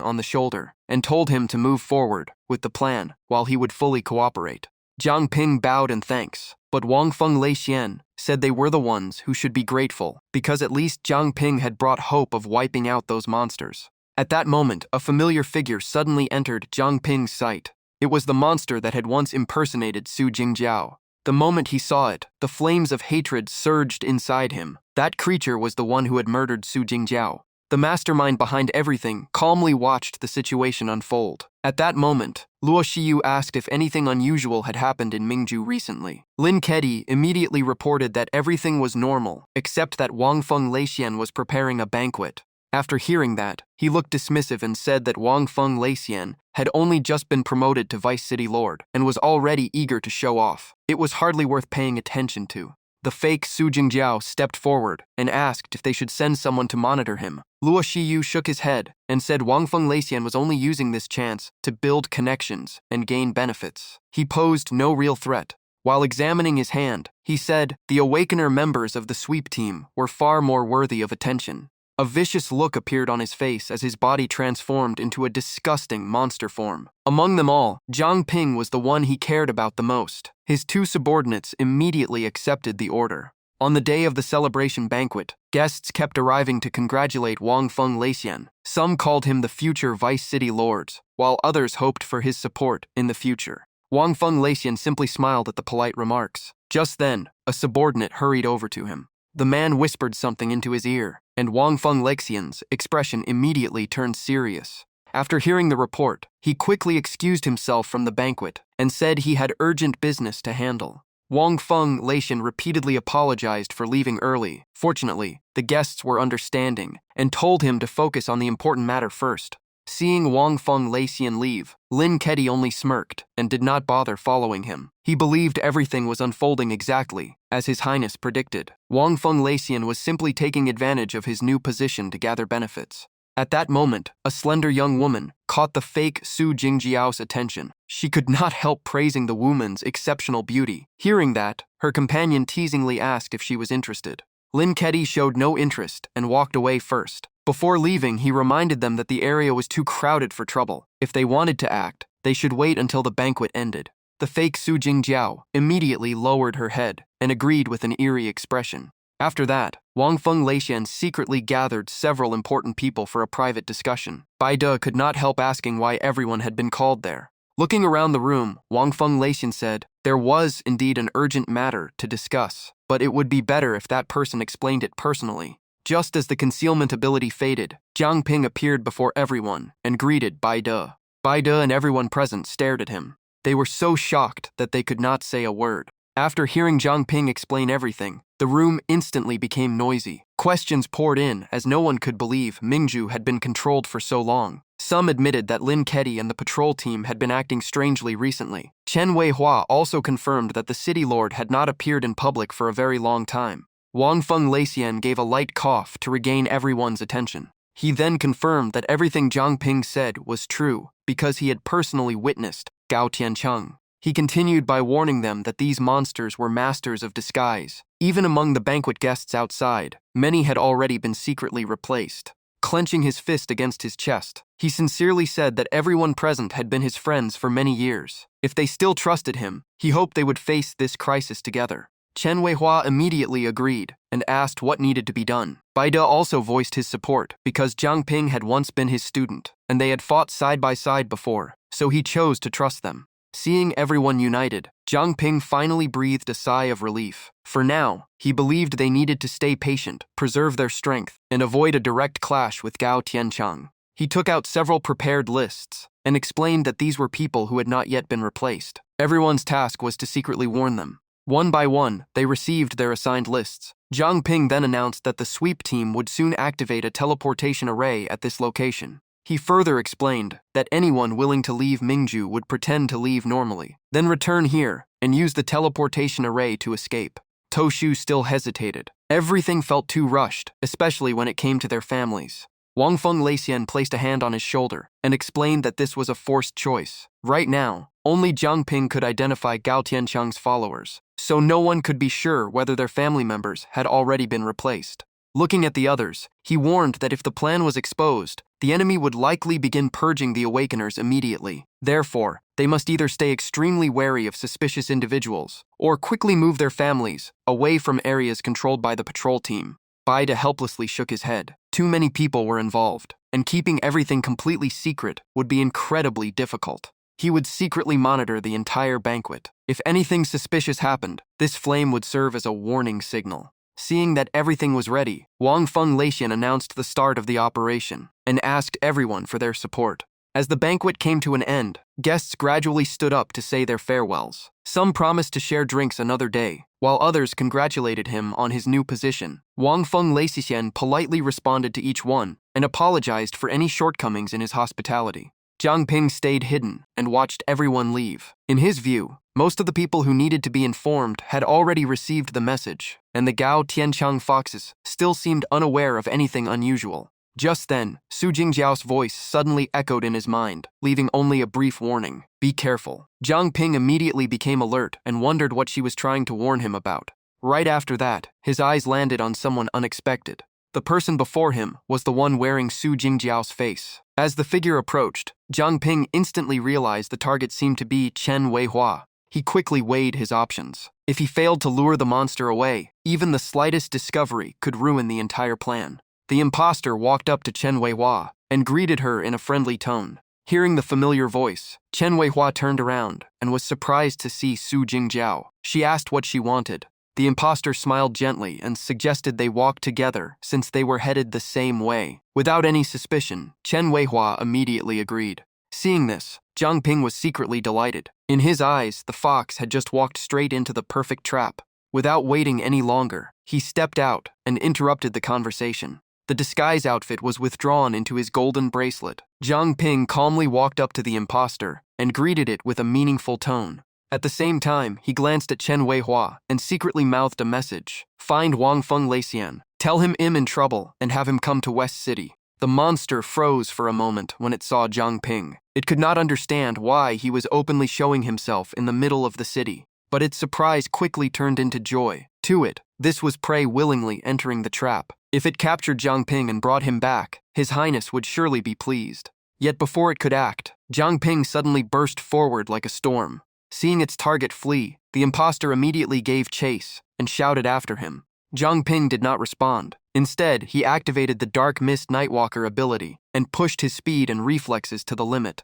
on the shoulder and told him to move forward with the plan while he would fully cooperate. Zhang Ping bowed in thanks, but Wang Feng Leixian said they were the ones who should be grateful because at least Zhang Ping had brought hope of wiping out those monsters. At that moment, a familiar figure suddenly entered Zhang Ping's sight. It was the monster that had once impersonated Su Jingjiao. The moment he saw it, the flames of hatred surged inside him. That creature was the one who had murdered Su Jingjiao. The mastermind behind everything calmly watched the situation unfold. At that moment, Luo Xiyu asked if anything unusual had happened in Mingzhu recently. Lin Kedi immediately reported that everything was normal, except that Wang Feng Leixian was preparing a banquet. After hearing that, he looked dismissive and said that Wang Feng Leixian had only just been promoted to Vice City Lord and was already eager to show off. It was hardly worth paying attention to. The fake Su Jingjiao stepped forward and asked if they should send someone to monitor him. Luo Xiyu shook his head and said Wang Feng Leixian was only using this chance to build connections and gain benefits. He posed no real threat. While examining his hand, he said the Awakener members of the sweep team were far more worthy of attention. A vicious look appeared on his face as his body transformed into a disgusting monster form. Among them all, Zhang Ping was the one he cared about the most. His two subordinates immediately accepted the order. On the day of the celebration banquet, guests kept arriving to congratulate Wang Feng Leixian. Some called him the future Vice City Lords, while others hoped for his support in the future. Wang Feng Leixian simply smiled at the polite remarks. Just then, a subordinate hurried over to him. The man whispered something into his ear, and Wang Feng Leixian's expression immediately turned serious. After hearing the report, he quickly excused himself from the banquet and said he had urgent business to handle. Wang Feng Leixian repeatedly apologized for leaving early. Fortunately, the guests were understanding and told him to focus on the important matter first. Seeing Wang Feng Leixian leave, Lin Kedi only smirked and did not bother following him. He believed everything was unfolding exactly as His Highness predicted. Wang Feng Leixian was simply taking advantage of his new position to gather benefits. At that moment, a slender young woman caught the fake Su Jingjiao's attention. She could not help praising the woman's exceptional beauty. Hearing that, her companion teasingly asked if she was interested. Lin Kedi showed no interest and walked away first. Before leaving, he reminded them that the area was too crowded for trouble. If they wanted to act, they should wait until the banquet ended. The fake Su Jingjiao immediately lowered her head and agreed with an eerie expression. After that, Wang Feng Leixian secretly gathered several important people for a private discussion. Bai De could not help asking why everyone had been called there. Looking around the room, Wang Feng Leixian said, there was indeed an urgent matter to discuss, but it would be better if that person explained it personally. Just as the concealment ability faded, Jiang Ping appeared before everyone and greeted Bai De. Bai De and everyone present stared at him. They were so shocked that they could not say a word. After hearing Jiang Ping explain everything, the room instantly became noisy. Questions poured in as no one could believe Mingju had been controlled for so long. Some admitted that Lin Kedi and the patrol team had been acting strangely recently. Chen Weihua also confirmed that the city lord had not appeared in public for a very long time. Wang Feng Leixian gave a light cough to regain everyone's attention. He then confirmed that everything Jiang Ping said was true because he had personally witnessed Gao Tiancheng. He continued by warning them that these monsters were masters of disguise. Even among the banquet guests outside, many had already been secretly replaced. Clenching his fist against his chest, he sincerely said that everyone present had been his friends for many years. If they still trusted him, he hoped they would face this crisis together. Chen Weihua immediately agreed and asked what needed to be done. Bai De also voiced his support because Jiang Ping had once been his student, and they had fought side by side before, so he chose to trust them. Seeing everyone united, Jiang Ping finally breathed a sigh of relief. For now, he believed they needed to stay patient, preserve their strength, and avoid a direct clash with Gao Tiancheng. He took out several prepared lists and explained that these were people who had not yet been replaced. Everyone's task was to secretly warn them. One by one, they received their assigned lists. Jiang Ping then announced that the sweep team would soon activate a teleportation array at this location. He further explained that anyone willing to leave Mingju would pretend to leave normally, then return here and use the teleportation array to escape. Toshu still hesitated. Everything felt too rushed, especially when it came to their families. Wang Feng Leixian placed a hand on his shoulder and explained that this was a forced choice. Right now, only Jiang Ping could identify Gao Tiancheng's followers, so no one could be sure whether their family members had already been replaced. Looking at the others, he warned that if the plan was exposed, the enemy would likely begin purging the Awakeners immediately. Therefore, they must either stay extremely wary of suspicious individuals or quickly move their families away from areas controlled by the patrol team. Bai De helplessly shook his head. Too many people were involved, and keeping everything completely secret would be incredibly difficult. He would secretly monitor the entire banquet. If anything suspicious happened, this flame would serve as a warning signal. Seeing that everything was ready, Wang Feng Leixian announced the start of the operation and asked everyone for their support. As the banquet came to an end, guests gradually stood up to say their farewells. Some promised to share drinks another day, while others congratulated him on his new position. Wang Feng Leixian politely responded to each one and apologized for any shortcomings in his hospitality. Jiang Ping stayed hidden and watched everyone leave. In his view, most of the people who needed to be informed had already received the message, and the Gao Tiancheng foxes still seemed unaware of anything unusual. Just then, Su Jingjiao's voice suddenly echoed in his mind, leaving only a brief warning. Be careful. Jiang Ping immediately became alert and wondered what she was trying to warn him about. Right after that, his eyes landed on someone unexpected. The person before him was the one wearing Su Jingjiao's face. As the figure approached, Jiang Ping instantly realized the target seemed to be Chen Weihua. He quickly weighed his options. If he failed to lure the monster away, even the slightest discovery could ruin the entire plan. The imposter walked up to Chen Weihua and greeted her in a friendly tone. Hearing the familiar voice, Chen Weihua turned around and was surprised to see Su Jingjiao. She asked what she wanted. The imposter smiled gently and suggested they walk together since they were headed the same way. Without any suspicion, Chen Weihua immediately agreed. Seeing this, Jiang Ping was secretly delighted. In his eyes, the fox had just walked straight into the perfect trap. Without waiting any longer, he stepped out and interrupted the conversation. The disguise outfit was withdrawn into his golden bracelet. Zhang Ping calmly walked up to the imposter and greeted it with a meaningful tone. At the same time, he glanced at Chen Weihua and secretly mouthed a message. Find Wang Feng Leixian. Tell him I'm in trouble and have him come to West City. The monster froze for a moment when it saw Zhang Ping. It could not understand why he was openly showing himself in the middle of the city, but its surprise quickly turned into joy. To it, this was prey willingly entering the trap. If it captured Zhang Ping and brought him back, His Highness would surely be pleased. Yet before it could act, Zhang Ping suddenly burst forward like a storm. Seeing its target flee, the imposter immediately gave chase and shouted after him. Zhang Ping did not respond. Instead, he activated the Dark Mist Nightwalker ability and pushed his speed and reflexes to the limit.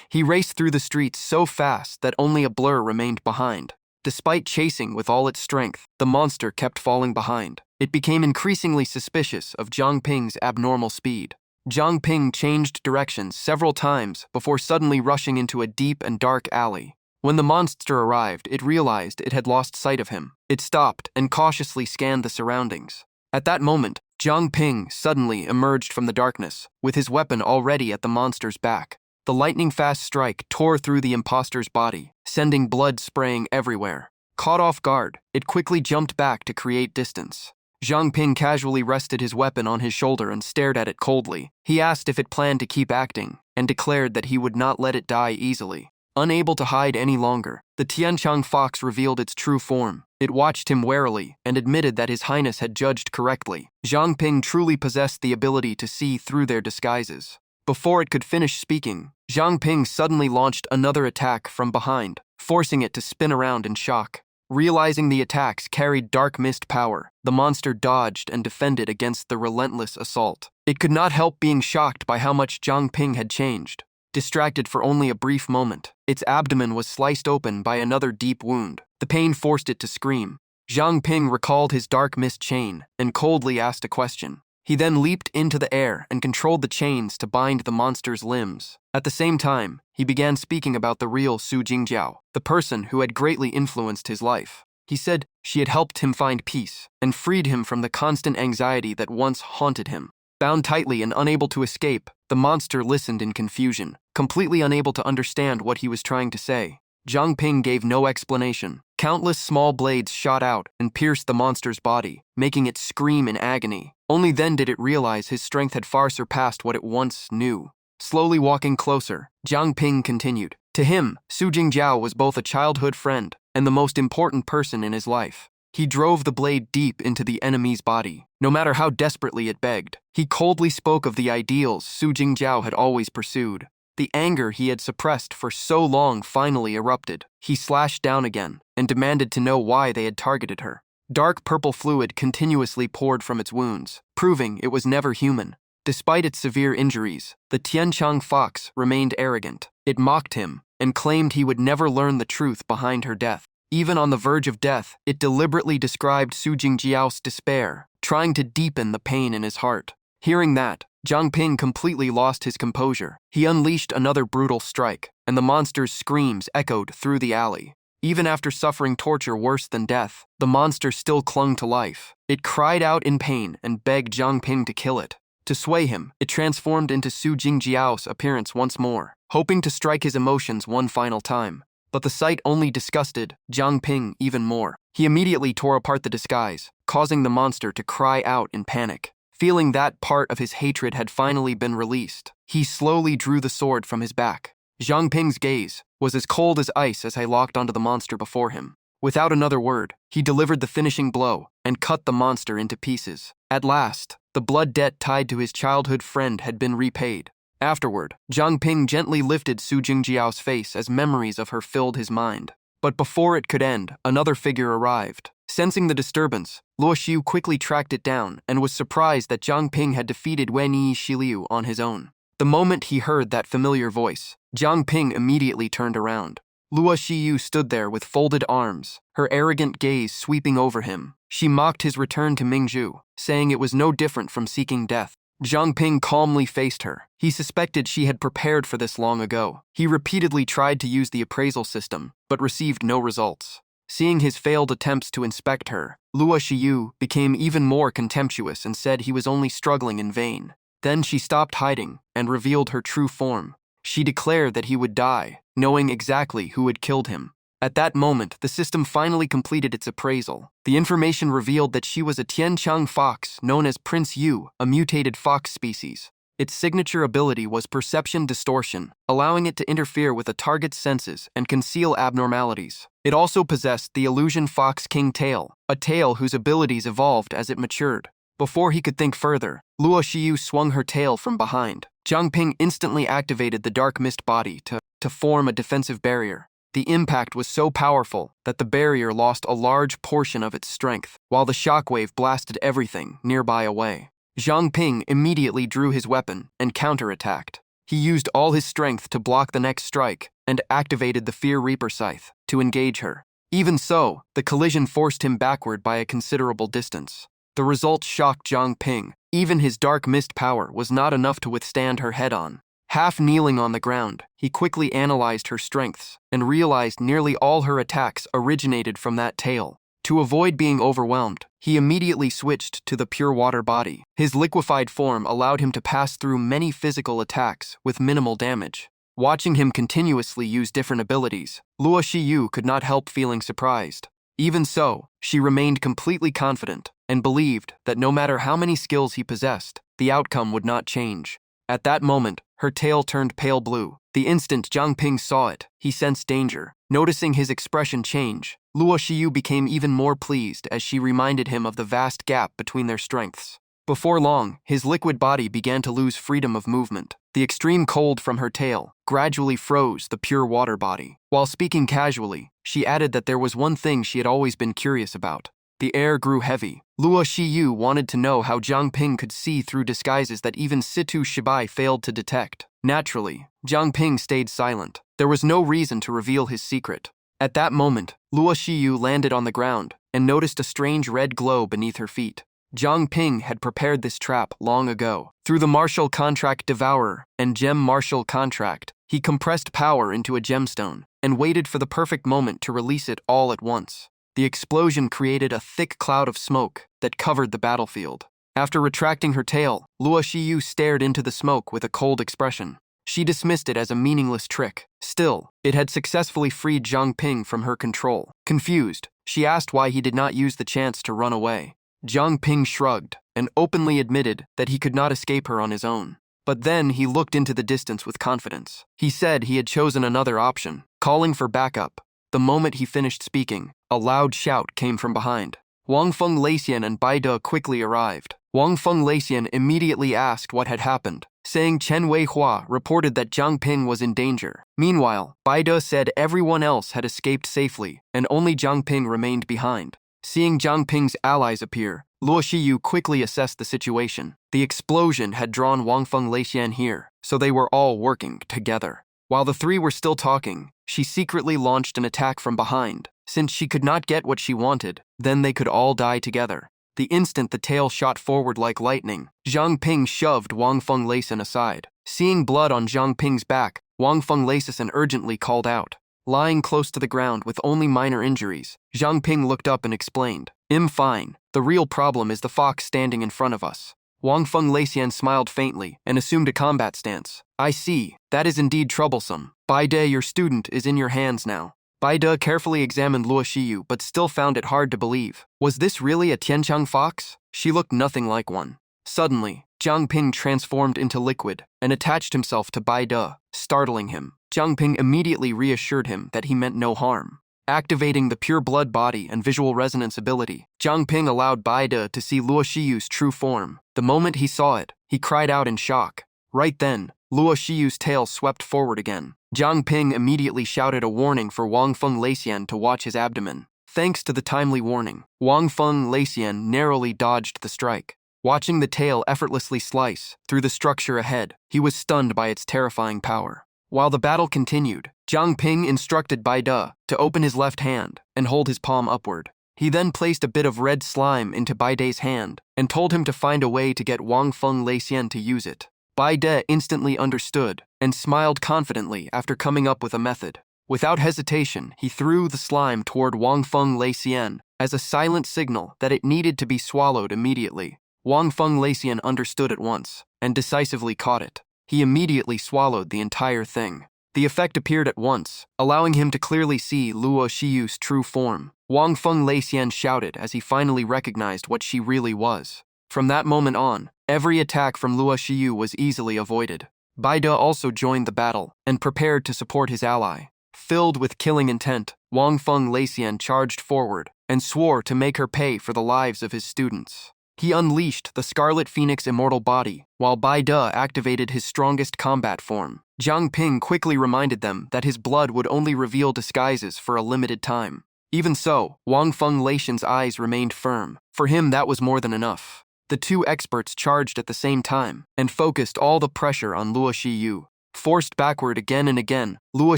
He raced through the streets so fast that only a blur remained behind. Despite chasing with all its strength, the monster kept falling behind. It became increasingly suspicious of Zhang Ping's abnormal speed. Zhang Ping changed directions several times before suddenly rushing into a deep and dark alley. When the monster arrived, it realized it had lost sight of him. It stopped and cautiously scanned the surroundings. At that moment, Zhang Ping suddenly emerged from the darkness, with his weapon already at the monster's back. The lightning-fast strike tore through the imposter's body, sending blood spraying everywhere. Caught off guard, it quickly jumped back to create distance. Zhang Ping casually rested his weapon on his shoulder and stared at it coldly. He asked if it planned to keep acting, and declared that he would not let it die easily. Unable to hide any longer, the Tianchang fox revealed its true form. It watched him warily and admitted that His Highness had judged correctly. Zhang Ping truly possessed the ability to see through their disguises. Before it could finish speaking, Zhang Ping suddenly launched another attack from behind, forcing it to spin around in shock. Realizing the attacks carried dark mist power, the monster dodged and defended against the relentless assault. It could not help being shocked by how much Zhang Ping had changed. Distracted for only a brief moment, its abdomen was sliced open by another deep wound. The pain forced it to scream. Zhang Ping recalled his dark mist chain and coldly asked a question. He then leaped into the air and controlled the chains to bind the monster's limbs. At the same time, he began speaking about the real Su Jingjiao, the person who had greatly influenced his life. He said she had helped him find peace and freed him from the constant anxiety that once haunted him. Bound tightly and unable to escape, the monster listened in confusion, completely unable to understand what he was trying to say. Zhang Ping gave no explanation. Countless small blades shot out and pierced the monster's body, making it scream in agony. Only then did it realize his strength had far surpassed what it once knew. Slowly walking closer, Zhang Ping continued. To him, Su Jingjiao was both a childhood friend and the most important person in his life. He drove the blade deep into the enemy's body, no matter how desperately it begged. He coldly spoke of the ideals Su Jingjiao had always pursued. The anger he had suppressed for so long finally erupted. He slashed down again and demanded to know why they had targeted her. Dark purple fluid continuously poured from its wounds, proving it was never human. Despite its severe injuries, the Tianchang fox remained arrogant. It mocked him and claimed he would never learn the truth behind her death. Even on the verge of death, it deliberately described Su Jingjiao's despair, trying to deepen the pain in his heart. Hearing that, Zhang Ping completely lost his composure. He unleashed another brutal strike, and the monster's screams echoed through the alley. Even after suffering torture worse than death, the monster still clung to life. It cried out in pain and begged Zhang Ping to kill it. To sway him, it transformed into Su Jingjiao's appearance once more, hoping to strike his emotions one final time. But the sight only disgusted Zhang Ping even more. He immediately tore apart the disguise, causing the monster to cry out in panic. Feeling that part of his hatred had finally been released, he slowly drew the sword from his back. Zhang Ping's gaze was as cold as ice as he locked onto the monster before him. Without another word, he delivered the finishing blow and cut the monster into pieces. At last, the blood debt tied to his childhood friend had been repaid. Afterward, Zhang Ping gently lifted Su Jingjiao's face as memories of her filled his mind. But before it could end, another figure arrived. Sensing the disturbance, Luo Xiu quickly tracked it down and was surprised that Zhang Ping had defeated Wen Yi Shiliu on his own. The moment he heard that familiar voice, Zhang Ping immediately turned around. Luo Xiu stood there with folded arms, her arrogant gaze sweeping over him. She mocked his return to Mingzhu, saying it was no different from seeking death. Zhang Ping calmly faced her. He suspected she had prepared for this long ago. He repeatedly tried to use the appraisal system, but received no results. Seeing his failed attempts to inspect her, Luo Shiyu became even more contemptuous and said he was only struggling in vain. Then she stopped hiding and revealed her true form. She declared that he would die, knowing exactly who had killed him. At that moment, the system finally completed its appraisal. The information revealed that she was a Tianchang fox known as Prince Yu, a mutated fox species. Its signature ability was perception distortion, allowing it to interfere with a target's senses and conceal abnormalities. It also possessed the illusion fox king tail, a tail whose abilities evolved as it matured. Before he could think further, Luo Shiyu swung her tail from behind. Zhang Ping instantly activated the dark mist body to form a defensive barrier. The impact was so powerful that the barrier lost a large portion of its strength, while the shockwave blasted everything nearby away. Zhang Ping immediately drew his weapon and counterattacked. He used all his strength to block the next strike and activated the Fear Reaper scythe to engage her. Even so, the collision forced him backward by a considerable distance. The result shocked Zhang Ping. Even his dark mist power was not enough to withstand her head-on. Half kneeling on the ground, he quickly analyzed her strengths and realized nearly all her attacks originated from that tail. To avoid being overwhelmed, he immediately switched to the pure water body. His liquefied form allowed him to pass through many physical attacks with minimal damage. Watching him continuously use different abilities, Luo Shiyu could not help feeling surprised. Even so, she remained completely confident and believed that no matter how many skills he possessed, the outcome would not change. At that moment, her tail turned pale blue. The instant Zhang Ping saw it, he sensed danger. Noticing his expression change, Luo Shiyu became even more pleased as she reminded him of the vast gap between their strengths. Before long, his liquid body began to lose freedom of movement. The extreme cold from her tail gradually froze the pure water body. While speaking casually, she added that there was one thing she had always been curious about. The air grew heavy. Luo Shiyu wanted to know how Zhang Ping could see through disguises that even Situ Shibai failed to detect. Naturally, Zhang Ping stayed silent. There was no reason to reveal his secret. At that moment, Luo Shiyu landed on the ground and noticed a strange red glow beneath her feet. Zhang Ping had prepared this trap long ago. Through the Martial Contract Devourer and Gem Martial Contract, he compressed power into a gemstone and waited for the perfect moment to release it all at once. The explosion created a thick cloud of smoke that covered the battlefield. After retracting her tail, Luo Shiyu stared into the smoke with a cold expression. She dismissed it as a meaningless trick. Still, it had successfully freed Zhang Ping from her control. Confused, she asked why he did not use the chance to run away. Zhang Ping shrugged and openly admitted that he could not escape her on his own. But then he looked into the distance with confidence. He said he had chosen another option, calling for backup. The moment he finished speaking, a loud shout came from behind. Wang Feng Leixian and Bai De quickly arrived. Wang Feng Leixian immediately asked what had happened, saying Chen Weihua reported that Zhang Ping was in danger. Meanwhile, Bai De said everyone else had escaped safely and only Zhang Ping remained behind. Seeing Zhang Ping's allies appear, Luo Shiyu quickly assessed the situation. The explosion had drawn Wang Feng Leixian here, so they were all working together. While the three were still talking, she secretly launched an attack from behind. Since she could not get what she wanted, then they could all die together. The instant the tail shot forward like lightning, Zhang Ping shoved Wang Feng Leixian aside. Seeing blood on Zhang Ping's back, Wang Feng Leixian urgently called out. Lying close to the ground with only minor injuries, Zhang Ping looked up and explained, "I'm fine. The real problem is the fox standing in front of us." Wang Feng Leixian smiled faintly and assumed a combat stance. "I see. That is indeed troublesome. Bai De, your student, is in your hands now." Bai De carefully examined Luo Shiyu but still found it hard to believe. Was this really a Tianchang fox? She looked nothing like one. Suddenly, Zhang Ping transformed into liquid and attached himself to Bai De, startling him. Zhang Ping immediately reassured him that he meant no harm. Activating the pure blood body and visual resonance ability, Zhang Ping allowed Bai De to see Luo Shiyu's true form. The moment he saw it, he cried out in shock. Right then, Luo Shiyu's tail swept forward again. Zhang Ping immediately shouted a warning for Wang Feng Leixian to watch his abdomen. Thanks to the timely warning, Wang Feng Leixian narrowly dodged the strike. Watching the tail effortlessly slice through the structure ahead, he was stunned by its terrifying power. While the battle continued, Zhang Ping instructed Bai De to open his left hand and hold his palm upward. He then placed a bit of red slime into Bai De's hand and told him to find a way to get Wang Feng Leixian to use it. Bai De instantly understood and smiled confidently after coming up with a method. Without hesitation, he threw the slime toward Wang Feng Leixian as a silent signal that it needed to be swallowed immediately. Wang Feng Leixian understood at once and decisively caught it. He immediately swallowed the entire thing. The effect appeared at once, allowing him to clearly see Luo Xiyu's true form. Wang Feng Leixian shouted as he finally recognized what she really was. From that moment on, every attack from Luo Xiyu was easily avoided. Bai De also joined the battle and prepared to support his ally. Filled with killing intent, Wang Feng Leixian charged forward and swore to make her pay for the lives of his students. He unleashed the Scarlet Phoenix immortal body, while Bai De activated his strongest combat form. Jiang Ping quickly reminded them that his blood would only reveal disguises for a limited time. Even so, Wang Feng Leixian's eyes remained firm. For him, that was more than enough. The two experts charged at the same time and focused all the pressure on Luo Xiyu. Forced backward again and again, Luo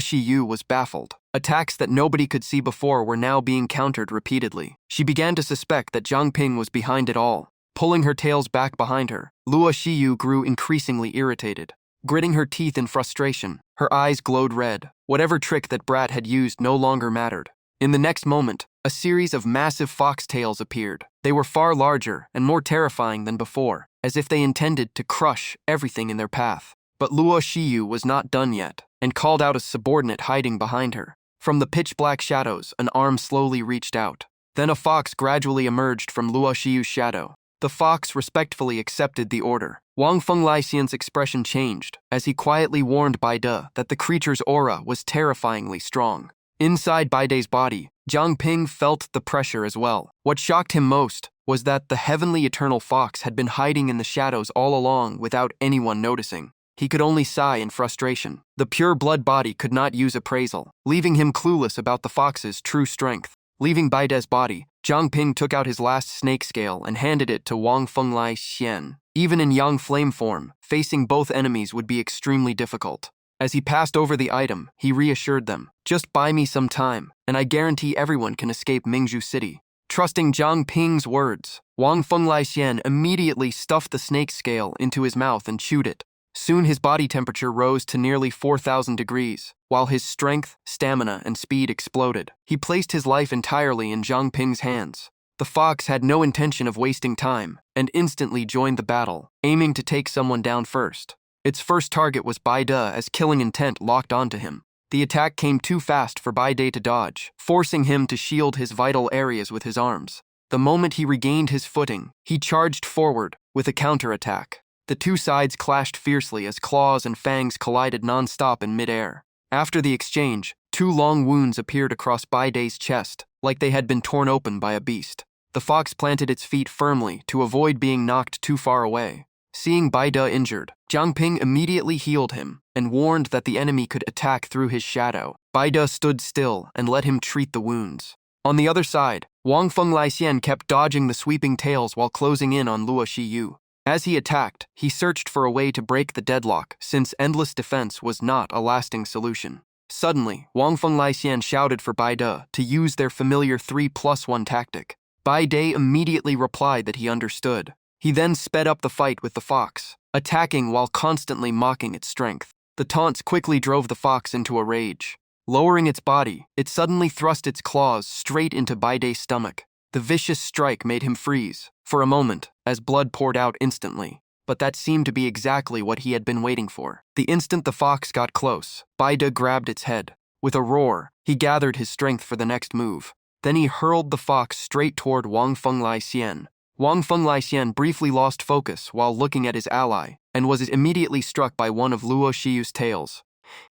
Xiyu was baffled. Attacks that nobody could see before were now being countered repeatedly. She began to suspect that Jiang Ping was behind it all. Pulling her tails back behind her, Luo Xiyu grew increasingly irritated. Gritting her teeth in frustration, her eyes glowed red. Whatever trick that brat had used no longer mattered. In the next moment, a series of massive foxtails appeared. They were far larger and more terrifying than before, as if they intended to crush everything in their path. But Luo Xiyu was not done yet, and called out a subordinate hiding behind her. From the pitch-black shadows, an arm slowly reached out. Then a fox gradually emerged from Luo Xiyu's shadow. The fox respectfully accepted the order. Wang Feng Leixian's expression changed as he quietly warned Bai De that the creature's aura was terrifyingly strong. Inside Bai De's body, Jiang Ping felt the pressure as well. What shocked him most was that the heavenly eternal fox had been hiding in the shadows all along without anyone noticing. He could only sigh in frustration. The pure blood body could not use appraisal, leaving him clueless about the fox's true strength. Leaving Bai De's body, Jiang Ping took out his last snake scale and handed it to Wang Feng Leixian. Even in Yang Flame form, facing both enemies would be extremely difficult. As he passed over the item, he reassured them, "Just buy me some time, and I guarantee everyone can escape Mingzhu City." Trusting Jiang Ping's words, Wang Feng Leixian immediately stuffed the snake scale into his mouth and chewed it. Soon his body temperature rose to nearly 4,000 degrees, while his strength, stamina, and speed exploded. He placed his life entirely in Jiang Ping's hands. The fox had no intention of wasting time, and instantly joined the battle, aiming to take someone down first. Its first target was Bai De as killing intent locked onto him. The attack came too fast for Bai De to dodge, forcing him to shield his vital areas with his arms. The moment he regained his footing, he charged forward with a counterattack. The two sides clashed fiercely as claws and fangs collided non-stop in midair. After the exchange, two long wounds appeared across Bai De's chest, like they had been torn open by a beast. The fox planted its feet firmly to avoid being knocked too far away. Seeing Bai De injured, Jiang Ping immediately healed him and warned that the enemy could attack through his shadow. Bai De stood still and let him treat the wounds. On the other side, Wang Feng Leixian kept dodging the sweeping tails while closing in on Luo Xiyu. As he attacked, he searched for a way to break the deadlock, since endless defense was not a lasting solution. Suddenly, Wang Feng Leixian shouted for Bai De to use their familiar 3+1 tactic. Bai De immediately replied that he understood. He then sped up the fight with the fox, attacking while constantly mocking its strength. The taunts quickly drove the fox into a rage. Lowering its body, it suddenly thrust its claws straight into Bai De's stomach. The vicious strike made him freeze, for a moment, as blood poured out instantly. But that seemed to be exactly what he had been waiting for. The instant the fox got close, Bai De grabbed its head. With a roar, he gathered his strength for the next move. Then he hurled the fox straight toward Wang Feng Leixian. Wang Feng Leixian briefly lost focus while looking at his ally, and was immediately struck by one of Luo Xiyu's tails.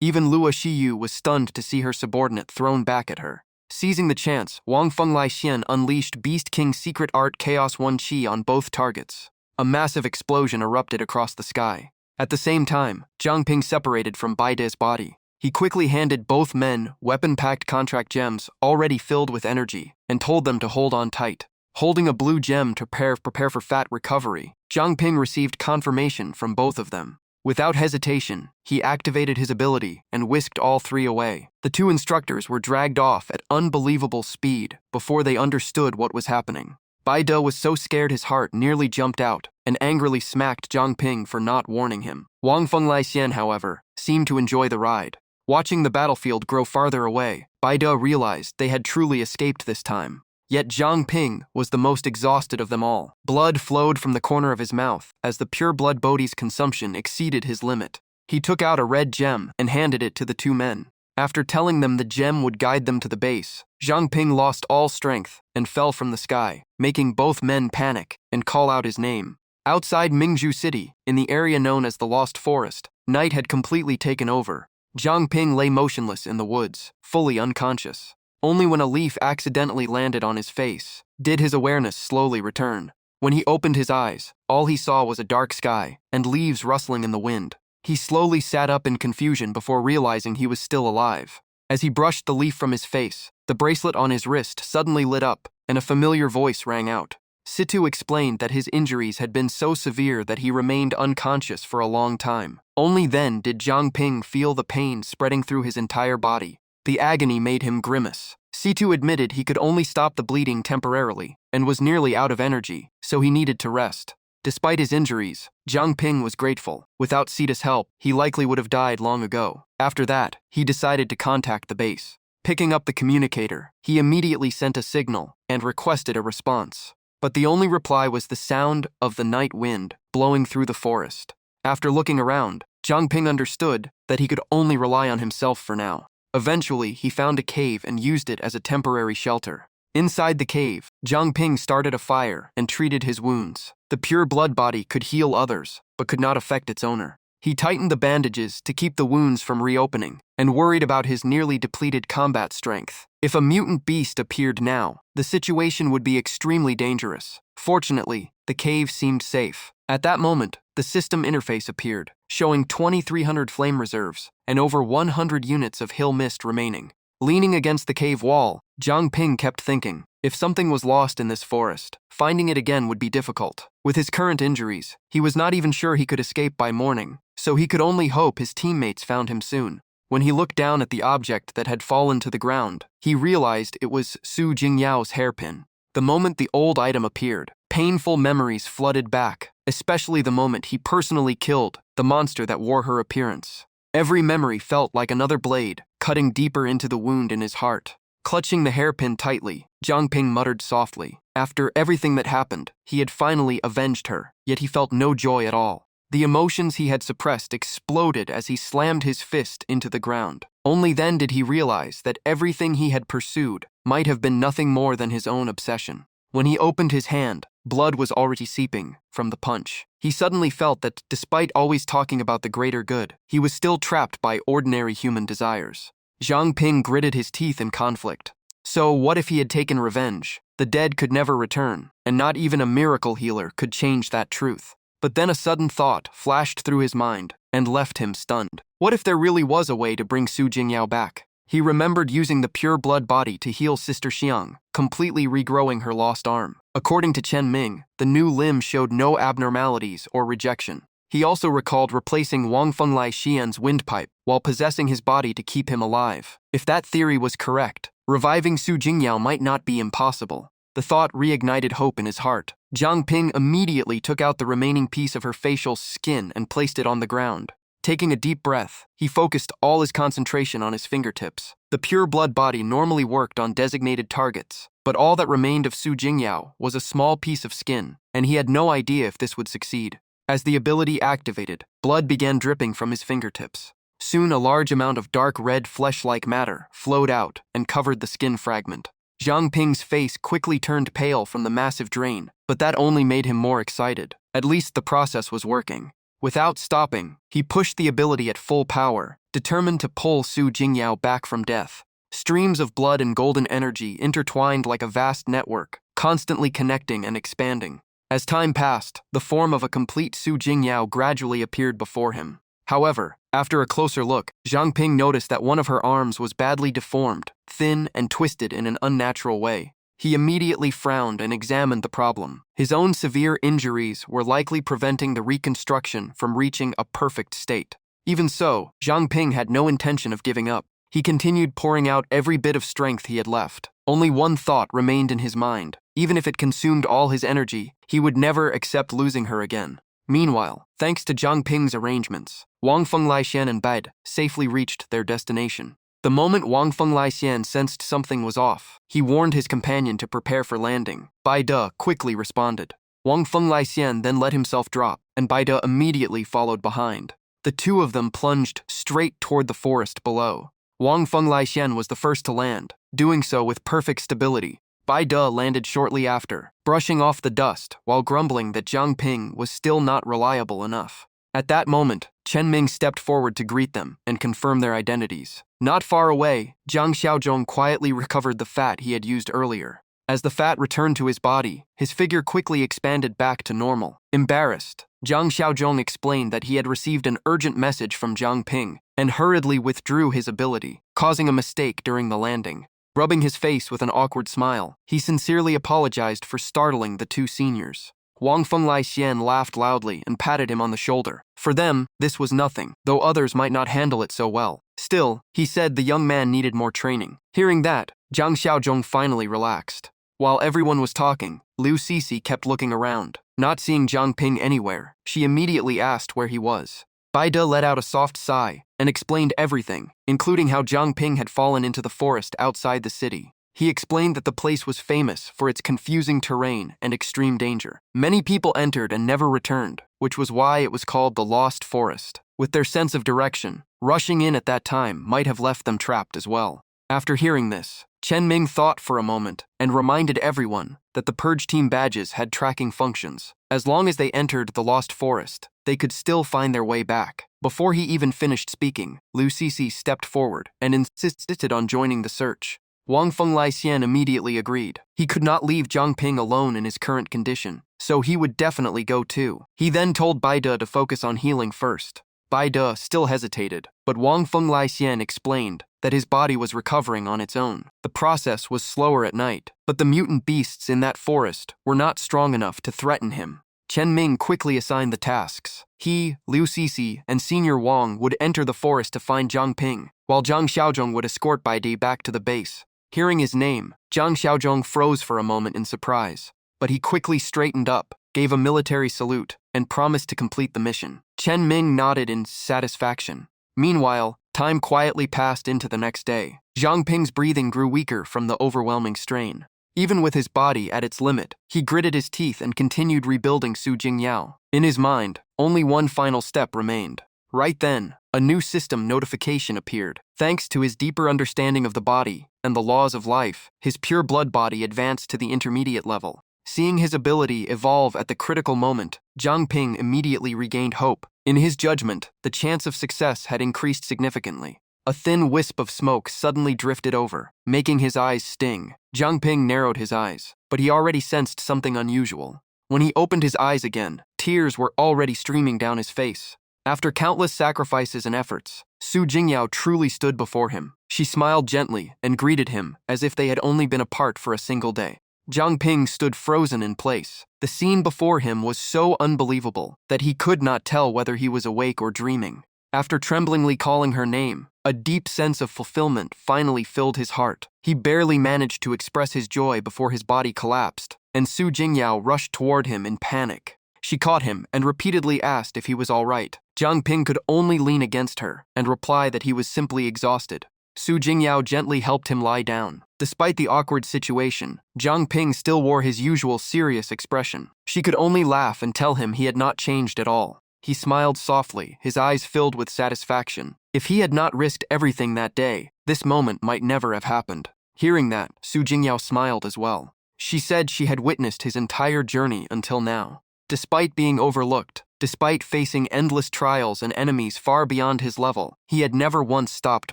Even Luo Xiyu was stunned to see her subordinate thrown back at her. Seizing the chance, Wang Feng Leixian unleashed Beast King's secret art Chaos 1 Qi on both targets. A massive explosion erupted across the sky. At the same time, Jiang Ping separated from Bai De's body. He quickly handed both men weapon-packed contract gems already filled with energy and told them to hold on tight. Holding a blue gem to prepare for fat recovery, Jiang Ping received confirmation from both of them. Without hesitation, he activated his ability and whisked all three away. The two instructors were dragged off at unbelievable speed before they understood what was happening. Baidu was so scared his heart nearly jumped out and angrily smacked Zhang Ping for not warning him. Wang Fenglaixian, however, seemed to enjoy the ride. Watching the battlefield grow farther away, Baidu realized they had truly escaped this time. Yet Zhang Ping was the most exhausted of them all. Blood flowed from the corner of his mouth as the pure blood Bodhi's consumption exceeded his limit. He took out a red gem and handed it to the two men. After telling them the gem would guide them to the base, Zhang Ping lost all strength and fell from the sky, making both men panic and call out his name. Outside Mingzhu City, in the area known as the Lost Forest, night had completely taken over. Zhang Ping lay motionless in the woods, fully unconscious. Only when a leaf accidentally landed on his face did his awareness slowly return. When he opened his eyes, all he saw was a dark sky and leaves rustling in the wind. He slowly sat up in confusion before realizing he was still alive. As he brushed the leaf from his face, the bracelet on his wrist suddenly lit up, and a familiar voice rang out. Situ explained that his injuries had been so severe that he remained unconscious for a long time. Only then did Zhang Ping feel the pain spreading through his entire body. The agony made him grimace. Situ admitted he could only stop the bleeding temporarily and was nearly out of energy, so he needed to rest. Despite his injuries, Zhang Ping was grateful. Without Sita's help, he likely would have died long ago. After that, he decided to contact the base. Picking up the communicator, he immediately sent a signal and requested a response. But the only reply was the sound of the night wind blowing through the forest. After looking around, Zhang Ping understood that he could only rely on himself for now. Eventually, he found a cave and used it as a temporary shelter. Inside the cave, Zhang Ping started a fire and treated his wounds. The pure blood body could heal others, but could not affect its owner. He tightened the bandages to keep the wounds from reopening and worried about his nearly depleted combat strength. If a mutant beast appeared now, the situation would be extremely dangerous. Fortunately, the cave seemed safe. At that moment, the system interface appeared, showing 2,300 flame reserves and over 100 units of hill mist remaining. Leaning against the cave wall, Zhang Ping kept thinking, if something was lost in this forest, finding it again would be difficult. With his current injuries, he was not even sure he could escape by morning, so he could only hope his teammates found him soon. When he looked down at the object that had fallen to the ground, he realized it was Su Jingyao's hairpin. The moment the old item appeared, painful memories flooded back, especially the moment he personally killed the monster that wore her appearance. Every memory felt like another blade, cutting deeper into the wound in his heart. Clutching the hairpin tightly, Zhang Ping muttered softly. After everything that happened, he had finally avenged her, yet he felt no joy at all. The emotions he had suppressed exploded as he slammed his fist into the ground. Only then did he realize that everything he had pursued might have been nothing more than his own obsession. When he opened his hand, blood was already seeping from the punch. He suddenly felt that despite always talking about the greater good, he was still trapped by ordinary human desires. Zhang Ping gritted his teeth in conflict. So what if he had taken revenge? The dead could never return, and not even a miracle healer could change that truth. But then a sudden thought flashed through his mind and left him stunned. What if there really was a way to bring Su Jingyao back? He remembered using the pure blood body to heal Sister Xiang, completely regrowing her lost arm. According to Chen Ming, the new limb showed no abnormalities or rejection. He also recalled replacing Wang Fenglaixian's windpipe while possessing his body to keep him alive. If that theory was correct, reviving Su Jingyao might not be impossible. The thought reignited hope in his heart. Zhang Ping immediately took out the remaining piece of her facial skin and placed it on the ground. Taking a deep breath, he focused all his concentration on his fingertips. The pure blood body normally worked on designated targets, but all that remained of Su Jingyao was a small piece of skin, and he had no idea if this would succeed. As the ability activated, blood began dripping from his fingertips. Soon a large amount of dark red flesh-like matter flowed out and covered the skin fragment. Zhang Ping's face quickly turned pale from the massive drain, but that only made him more excited. At least the process was working. Without stopping, he pushed the ability at full power, determined to pull Su Jingyao back from death. Streams of blood and golden energy intertwined like a vast network, constantly connecting and expanding. As time passed, the form of a complete Su Jingyao gradually appeared before him. However, after a closer look, Zhang Ping noticed that one of her arms was badly deformed, thin and twisted in an unnatural way. He immediately frowned and examined the problem. His own severe injuries were likely preventing the reconstruction from reaching a perfect state. Even so, Zhang Ping had no intention of giving up. He continued pouring out every bit of strength he had left. Only one thought remained in his mind. Even if it consumed all his energy, he would never accept losing her again. Meanwhile, thanks to Zhang Ping's arrangements, Wang Fenglaixan and Bai De safely reached their destination. The moment Wang Fenglaixan sensed something was off, he warned his companion to prepare for landing. Bai De quickly responded. Wang Fenglaixan then let himself drop, and Bai De immediately followed behind. The two of them plunged straight toward the forest below. Wang Fenglaixan was the first to land, doing so with perfect stability. Bai De landed shortly after, brushing off the dust while grumbling that Zhang Ping was still not reliable enough. At that moment, Chen Ming stepped forward to greet them and confirm their identities. Not far away, Zhang Xiaozhong quietly recovered the fat he had used earlier. As the fat returned to his body, his figure quickly expanded back to normal. Embarrassed, Zhang Xiaozhong explained that he had received an urgent message from Zhang Ping and hurriedly withdrew his ability, causing a mistake during the landing. Rubbing his face with an awkward smile, he sincerely apologized for startling the two seniors. Wang Fenglaixan laughed loudly and patted him on the shoulder. For them, this was nothing, though others might not handle it so well. Still, he said the young man needed more training. Hearing that, Zhang Xiaozhong finally relaxed. While everyone was talking, Liu Sisi kept looking around. Not seeing Zhang Ping anywhere, she immediately asked where he was. Bai De let out a soft sigh and explained everything, including how Zhang Ping had fallen into the forest outside the city. He explained that the place was famous for its confusing terrain and extreme danger. Many people entered and never returned, which was why it was called the Lost Forest. With their sense of direction, rushing in at that time might have left them trapped as well. After hearing this, Chen Ming thought for a moment and reminded everyone that the Purge Team badges had tracking functions. As long as they entered the Lost Forest, they could still find their way back. Before he even finished speaking, Liu Sisi stepped forward and insisted on joining the search. Wang Fenglaixan immediately agreed. He could not leave Zhang Ping alone in his current condition, so he would definitely go too. He then told Bai De to focus on healing first. Bai De still hesitated, but Wang Fenglaixan explained that his body was recovering on its own. The process was slower at night, but the mutant beasts in that forest were not strong enough to threaten him. Chen Ming quickly assigned the tasks. He, Liu Sisi, and Senior Wang would enter the forest to find Zhang Ping, while Zhang Xiaozhong would escort Bai De back to the base. Hearing his name, Zhang Xiaozhong froze for a moment in surprise, but he quickly straightened up, gave a military salute, and promised to complete the mission. Chen Ming nodded in satisfaction. Meanwhile, time quietly passed into the next day. Zhang Ping's breathing grew weaker from the overwhelming strain. Even with his body at its limit, he gritted his teeth and continued rebuilding Su Jingyao. In his mind, only one final step remained. Right then, a new system notification appeared. Thanks to his deeper understanding of the body and the laws of life, his pure blood body advanced to the intermediate level. Seeing his ability evolve at the critical moment, Zhang Ping immediately regained hope. In his judgment, the chance of success had increased significantly. A thin wisp of smoke suddenly drifted over, making his eyes sting. Zhang Ping narrowed his eyes, but he already sensed something unusual. When he opened his eyes again, tears were already streaming down his face. After countless sacrifices and efforts, Su Jingyao truly stood before him. She smiled gently and greeted him as if they had only been apart for a single day. Zhang Ping stood frozen in place. The scene before him was so unbelievable that he could not tell whether he was awake or dreaming. After tremblingly calling her name, a deep sense of fulfillment finally filled his heart. He barely managed to express his joy before his body collapsed, and Su Jingyao rushed toward him in panic. She caught him and repeatedly asked if he was all right. Zhang Ping could only lean against her and reply that he was simply exhausted. Su Jingyao gently helped him lie down. Despite the awkward situation, Zhang Ping still wore his usual serious expression. She could only laugh and tell him he had not changed at all. He smiled softly, his eyes filled with satisfaction. If he had not risked everything that day, this moment might never have happened. Hearing that, Su Jingyao smiled as well. She said she had witnessed his entire journey until now. Despite being overlooked, despite facing endless trials and enemies far beyond his level, he had never once stopped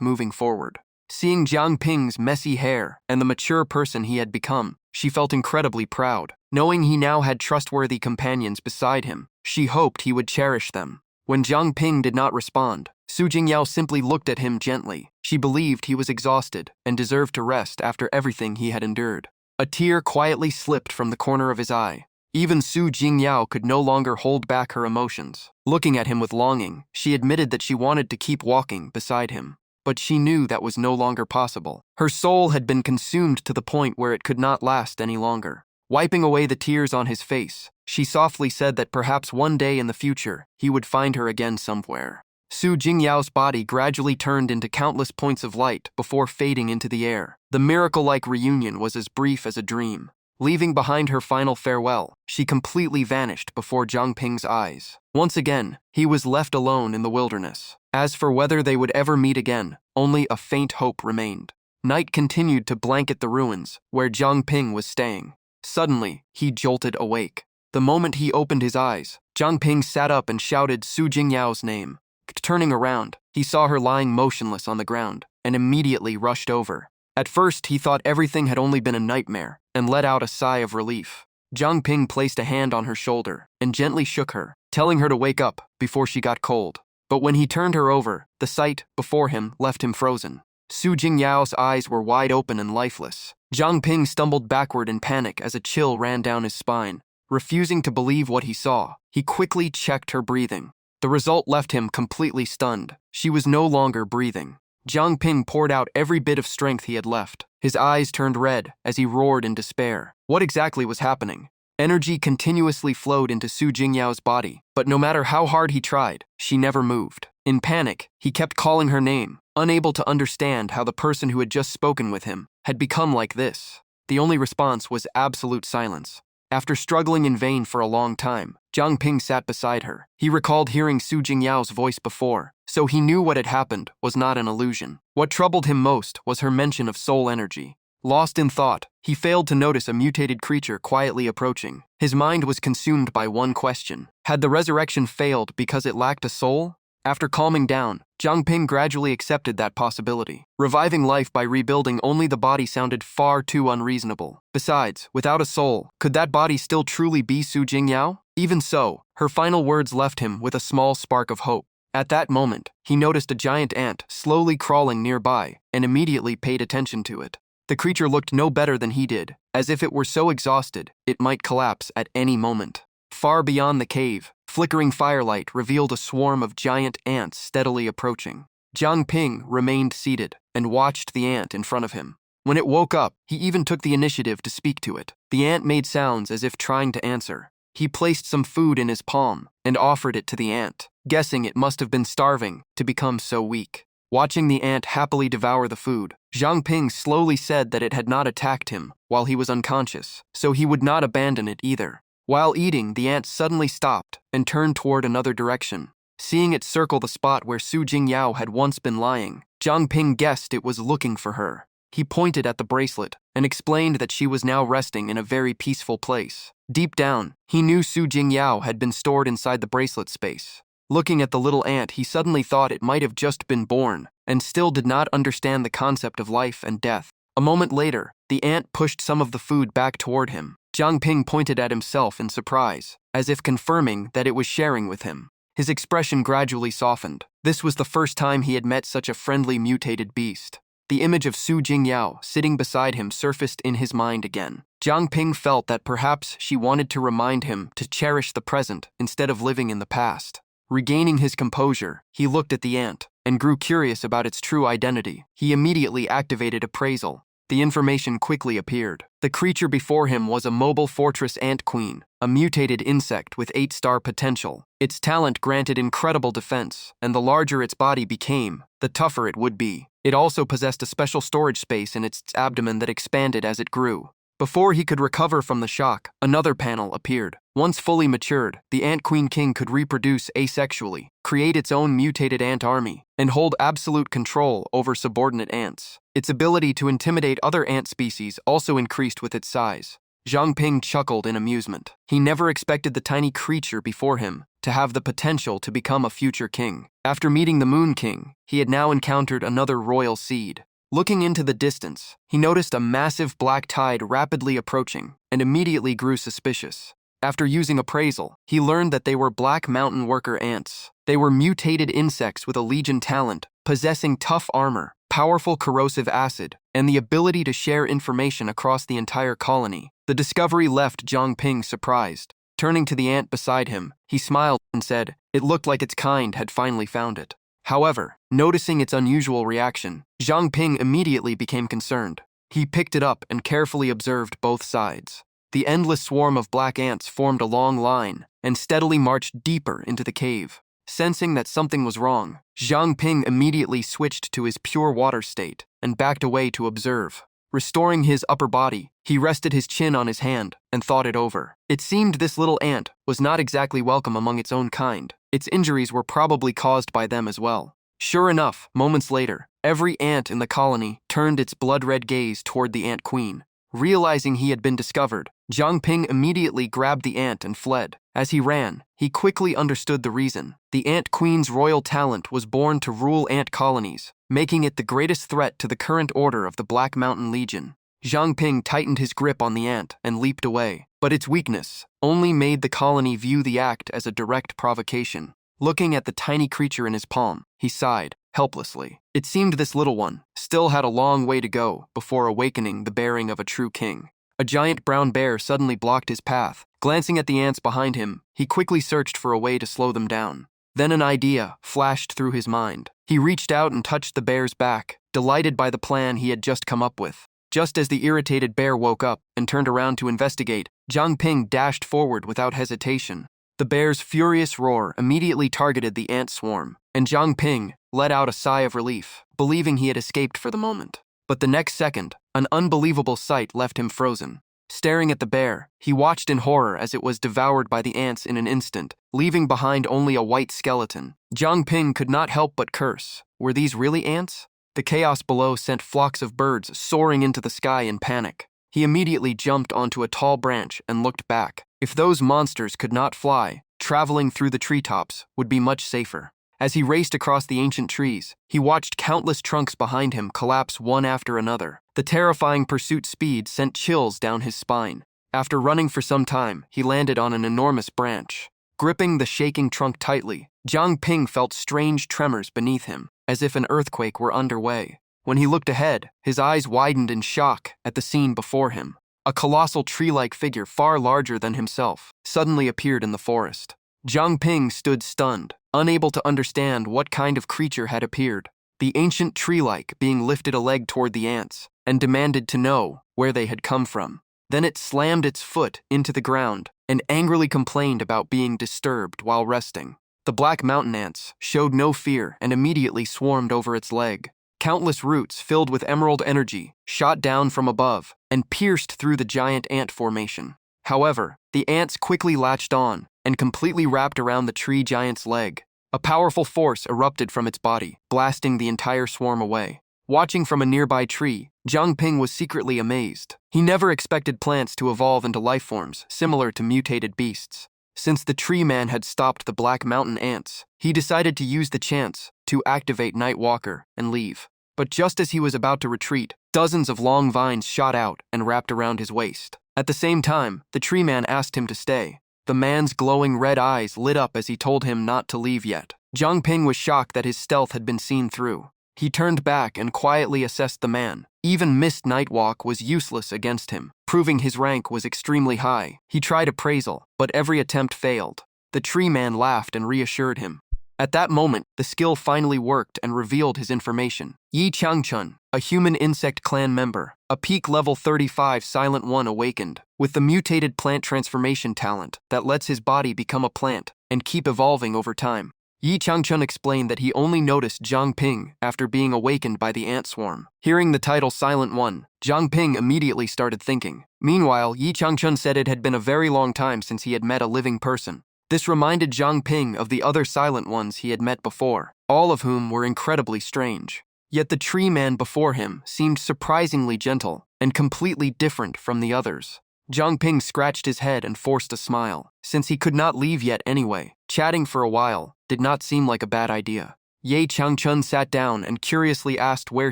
moving forward. Seeing Zhang Ping's messy hair and the mature person he had become, she felt incredibly proud. Knowing he now had trustworthy companions beside him, she hoped he would cherish them. When Zhang Ping did not respond, Su Jingyao simply looked at him gently. She believed he was exhausted and deserved to rest after everything he had endured. A tear quietly slipped from the corner of his eye. Even Su Jingyao could no longer hold back her emotions. Looking at him with longing, she admitted that she wanted to keep walking beside him. But she knew that was no longer possible. Her soul had been consumed to the point where it could not last any longer. Wiping away the tears on his face, she softly said that perhaps one day in the future, he would find her again somewhere. Su Jingyao's body gradually turned into countless points of light before fading into the air. The miracle-like reunion was as brief as a dream. Leaving behind her final farewell, she completely vanished before Zhang Ping's eyes. Once again, he was left alone in the wilderness. As for whether they would ever meet again, only a faint hope remained. Night continued to blanket the ruins where Zhang Ping was staying. Suddenly, he jolted awake. The moment he opened his eyes, Zhang Ping sat up and shouted Su Jingyao's name. Turning around, he saw her lying motionless on the ground and immediately rushed over. At first, he thought everything had only been a nightmare and let out a sigh of relief. Zhang Ping placed a hand on her shoulder and gently shook her, telling her to wake up before she got cold. But when he turned her over, the sight before him left him frozen. Su Jingyao's eyes were wide open and lifeless. Zhang Ping stumbled backward in panic as a chill ran down his spine. Refusing to believe what he saw, he quickly checked her breathing. The result left him completely stunned. She was no longer breathing. Zhang Ping poured out every bit of strength he had left. His eyes turned red as he roared in despair. What exactly was happening? Energy continuously flowed into Su Jingyao's body, but no matter how hard he tried, she never moved. In panic, he kept calling her name, unable to understand how the person who had just spoken with him had become like this. The only response was absolute silence. After struggling in vain for a long time, Zhang Ping sat beside her. He recalled hearing Su Jingyao's voice before, so he knew what had happened was not an illusion. What troubled him most was her mention of soul energy. Lost in thought, he failed to notice a mutated creature quietly approaching. His mind was consumed by one question. Had the resurrection failed because it lacked a soul? After calming down, Zhang Ping gradually accepted that possibility. Reviving life by rebuilding only the body sounded far too unreasonable. Besides, without a soul, could that body still truly be Su Jingyao? Even so, her final words left him with a small spark of hope. At that moment, he noticed a giant ant slowly crawling nearby and immediately paid attention to it. The creature looked no better than he did, as if it were so exhausted, it might collapse at any moment. Far beyond the cave, flickering firelight revealed a swarm of giant ants steadily approaching. Zhang Ping remained seated and watched the ant in front of him. When it woke up, he even took the initiative to speak to it. The ant made sounds as if trying to answer. He placed some food in his palm and offered it to the ant, guessing it must have been starving to become so weak. Watching the ant happily devour the food, Zhang Ping slowly said that it had not attacked him while he was unconscious, so he would not abandon it either. While eating, the ant suddenly stopped and turned toward another direction. Seeing it circle the spot where Su Jingyao had once been lying, Zhang Ping guessed it was looking for her. He pointed at the bracelet and explained that she was now resting in a very peaceful place. Deep down, he knew Su Jingyao had been stored inside the bracelet space. Looking at the little ant, he suddenly thought it might have just been born and still did not understand the concept of life and death. A moment later, the ant pushed some of the food back toward him. Zhang Ping pointed at himself in surprise, as if confirming that it was sharing with him. His expression gradually softened. This was the first time he had met such a friendly mutated beast. The image of Su Jingyao sitting beside him surfaced in his mind again. Zhang Ping felt that perhaps she wanted to remind him to cherish the present instead of living in the past. Regaining his composure, he looked at the ant and grew curious about its true identity. He immediately activated appraisal. The information quickly appeared. The creature before him was a mobile fortress ant queen, a mutated insect with 8-star potential. Its talent granted incredible defense, and the larger its body became, the tougher it would be. It also possessed a special storage space in its abdomen that expanded as it grew. Before he could recover from the shock, another panel appeared. Once fully matured, the Ant Queen King could reproduce asexually, create its own mutated ant army, and hold absolute control over subordinate ants. Its ability to intimidate other ant species also increased with its size. Zhang Ping chuckled in amusement. He never expected the tiny creature before him to have the potential to become a future king. After meeting the Moon King, he had now encountered another royal seed. Looking into the distance, he noticed a massive black tide rapidly approaching and immediately grew suspicious. After using appraisal, he learned that they were black mountain worker ants. They were mutated insects with a legion talent, possessing tough armor, powerful corrosive acid, and the ability to share information across the entire colony. The discovery left Zhang Ping surprised. Turning to the ant beside him, he smiled and said it looked like its kind had finally found it. However, noticing its unusual reaction, Zhang Ping immediately became concerned. He picked it up and carefully observed both sides. The endless swarm of black ants formed a long line and steadily marched deeper into the cave. Sensing that something was wrong, Zhang Ping immediately switched to his pure water state and backed away to observe. Restoring his upper body, he rested his chin on his hand and thought it over. It seemed this little ant was not exactly welcome among its own kind. Its injuries were probably caused by them as well. Sure enough, moments later, every ant in the colony turned its blood-red gaze toward the ant queen. Realizing he had been discovered, Zhang Ping immediately grabbed the ant and fled. As he ran, he quickly understood the reason. The ant queen's royal talent was born to rule ant colonies, making it the greatest threat to the current order of the Black Mountain Legion. Zhang Ping tightened his grip on the ant and leaped away, but its weakness only made the colony view the act as a direct provocation. Looking at the tiny creature in his palm, he sighed helplessly. It seemed this little one still had a long way to go before awakening the bearing of a true king. A giant brown bear suddenly blocked his path. Glancing at the ants behind him, he quickly searched for a way to slow them down. Then an idea flashed through his mind. He reached out and touched the bear's back, delighted by the plan he had just come up with. Just as the irritated bear woke up and turned around to investigate, Zhang Ping dashed forward without hesitation. The bear's furious roar immediately targeted the ant swarm, and Zhang Ping let out a sigh of relief, believing he had escaped for the moment. But the next second, an unbelievable sight left him frozen. Staring at the bear, he watched in horror as it was devoured by the ants in an instant, leaving behind only a white skeleton. Zhang Ping could not help but curse. Were these really ants? The chaos below sent flocks of birds soaring into the sky in panic. He immediately jumped onto a tall branch and looked back. If those monsters could not fly, traveling through the treetops would be much safer. As he raced across the ancient trees, he watched countless trunks behind him collapse one after another. The terrifying pursuit speed sent chills down his spine. After running for some time, he landed on an enormous branch. Gripping the shaking trunk tightly, Zhang Ping felt strange tremors beneath him, as if an earthquake were underway. When he looked ahead, his eyes widened in shock at the scene before him. A colossal tree-like figure far larger than himself suddenly appeared in the forest. Zhang Ping stood stunned, unable to understand what kind of creature had appeared. The ancient tree-like being lifted a leg toward the ants and demanded to know where they had come from. Then it slammed its foot into the ground and angrily complained about being disturbed while resting. The black mountain ants showed no fear and immediately swarmed over its leg. Countless roots filled with emerald energy shot down from above and pierced through the giant ant formation. However, the ants quickly latched on and completely wrapped around the tree giant's leg. A powerful force erupted from its body, blasting the entire swarm away. Watching from a nearby tree, Zhang Ping was secretly amazed. He never expected plants to evolve into life forms similar to mutated beasts. Since the tree man had stopped the Black Mountain ants, he decided to use the chance to activate Nightwalker and leave. But just as he was about to retreat, dozens of long vines shot out and wrapped around his waist. At the same time, the tree man asked him to stay. The man's glowing red eyes lit up as he told him not to leave yet. Zhang Ping was shocked that his stealth had been seen through. He turned back and quietly assessed the man. Even Mist Nightwalk was useless against him, proving his rank was extremely high. He tried appraisal, but every attempt failed. The tree man laughed and reassured him. At that moment, the skill finally worked and revealed his information. Yi Changchun, a human insect clan member, a peak level 35 Silent One awakened, with the mutated plant transformation talent that lets his body become a plant and keep evolving over time. Yi Changchun explained that he only noticed Zhang Ping after being awakened by the ant swarm. Hearing the title Silent One, Zhang Ping immediately started thinking. Meanwhile, Yi Changchun said it had been a very long time since he had met a living person. This reminded Zhang Ping of the other Silent Ones he had met before, all of whom were incredibly strange. Yet the tree man before him seemed surprisingly gentle and completely different from the others. Zhang Ping scratched his head and forced a smile. Since he could not leave yet anyway, chatting for a while did not seem like a bad idea. Ye Changchun sat down and curiously asked where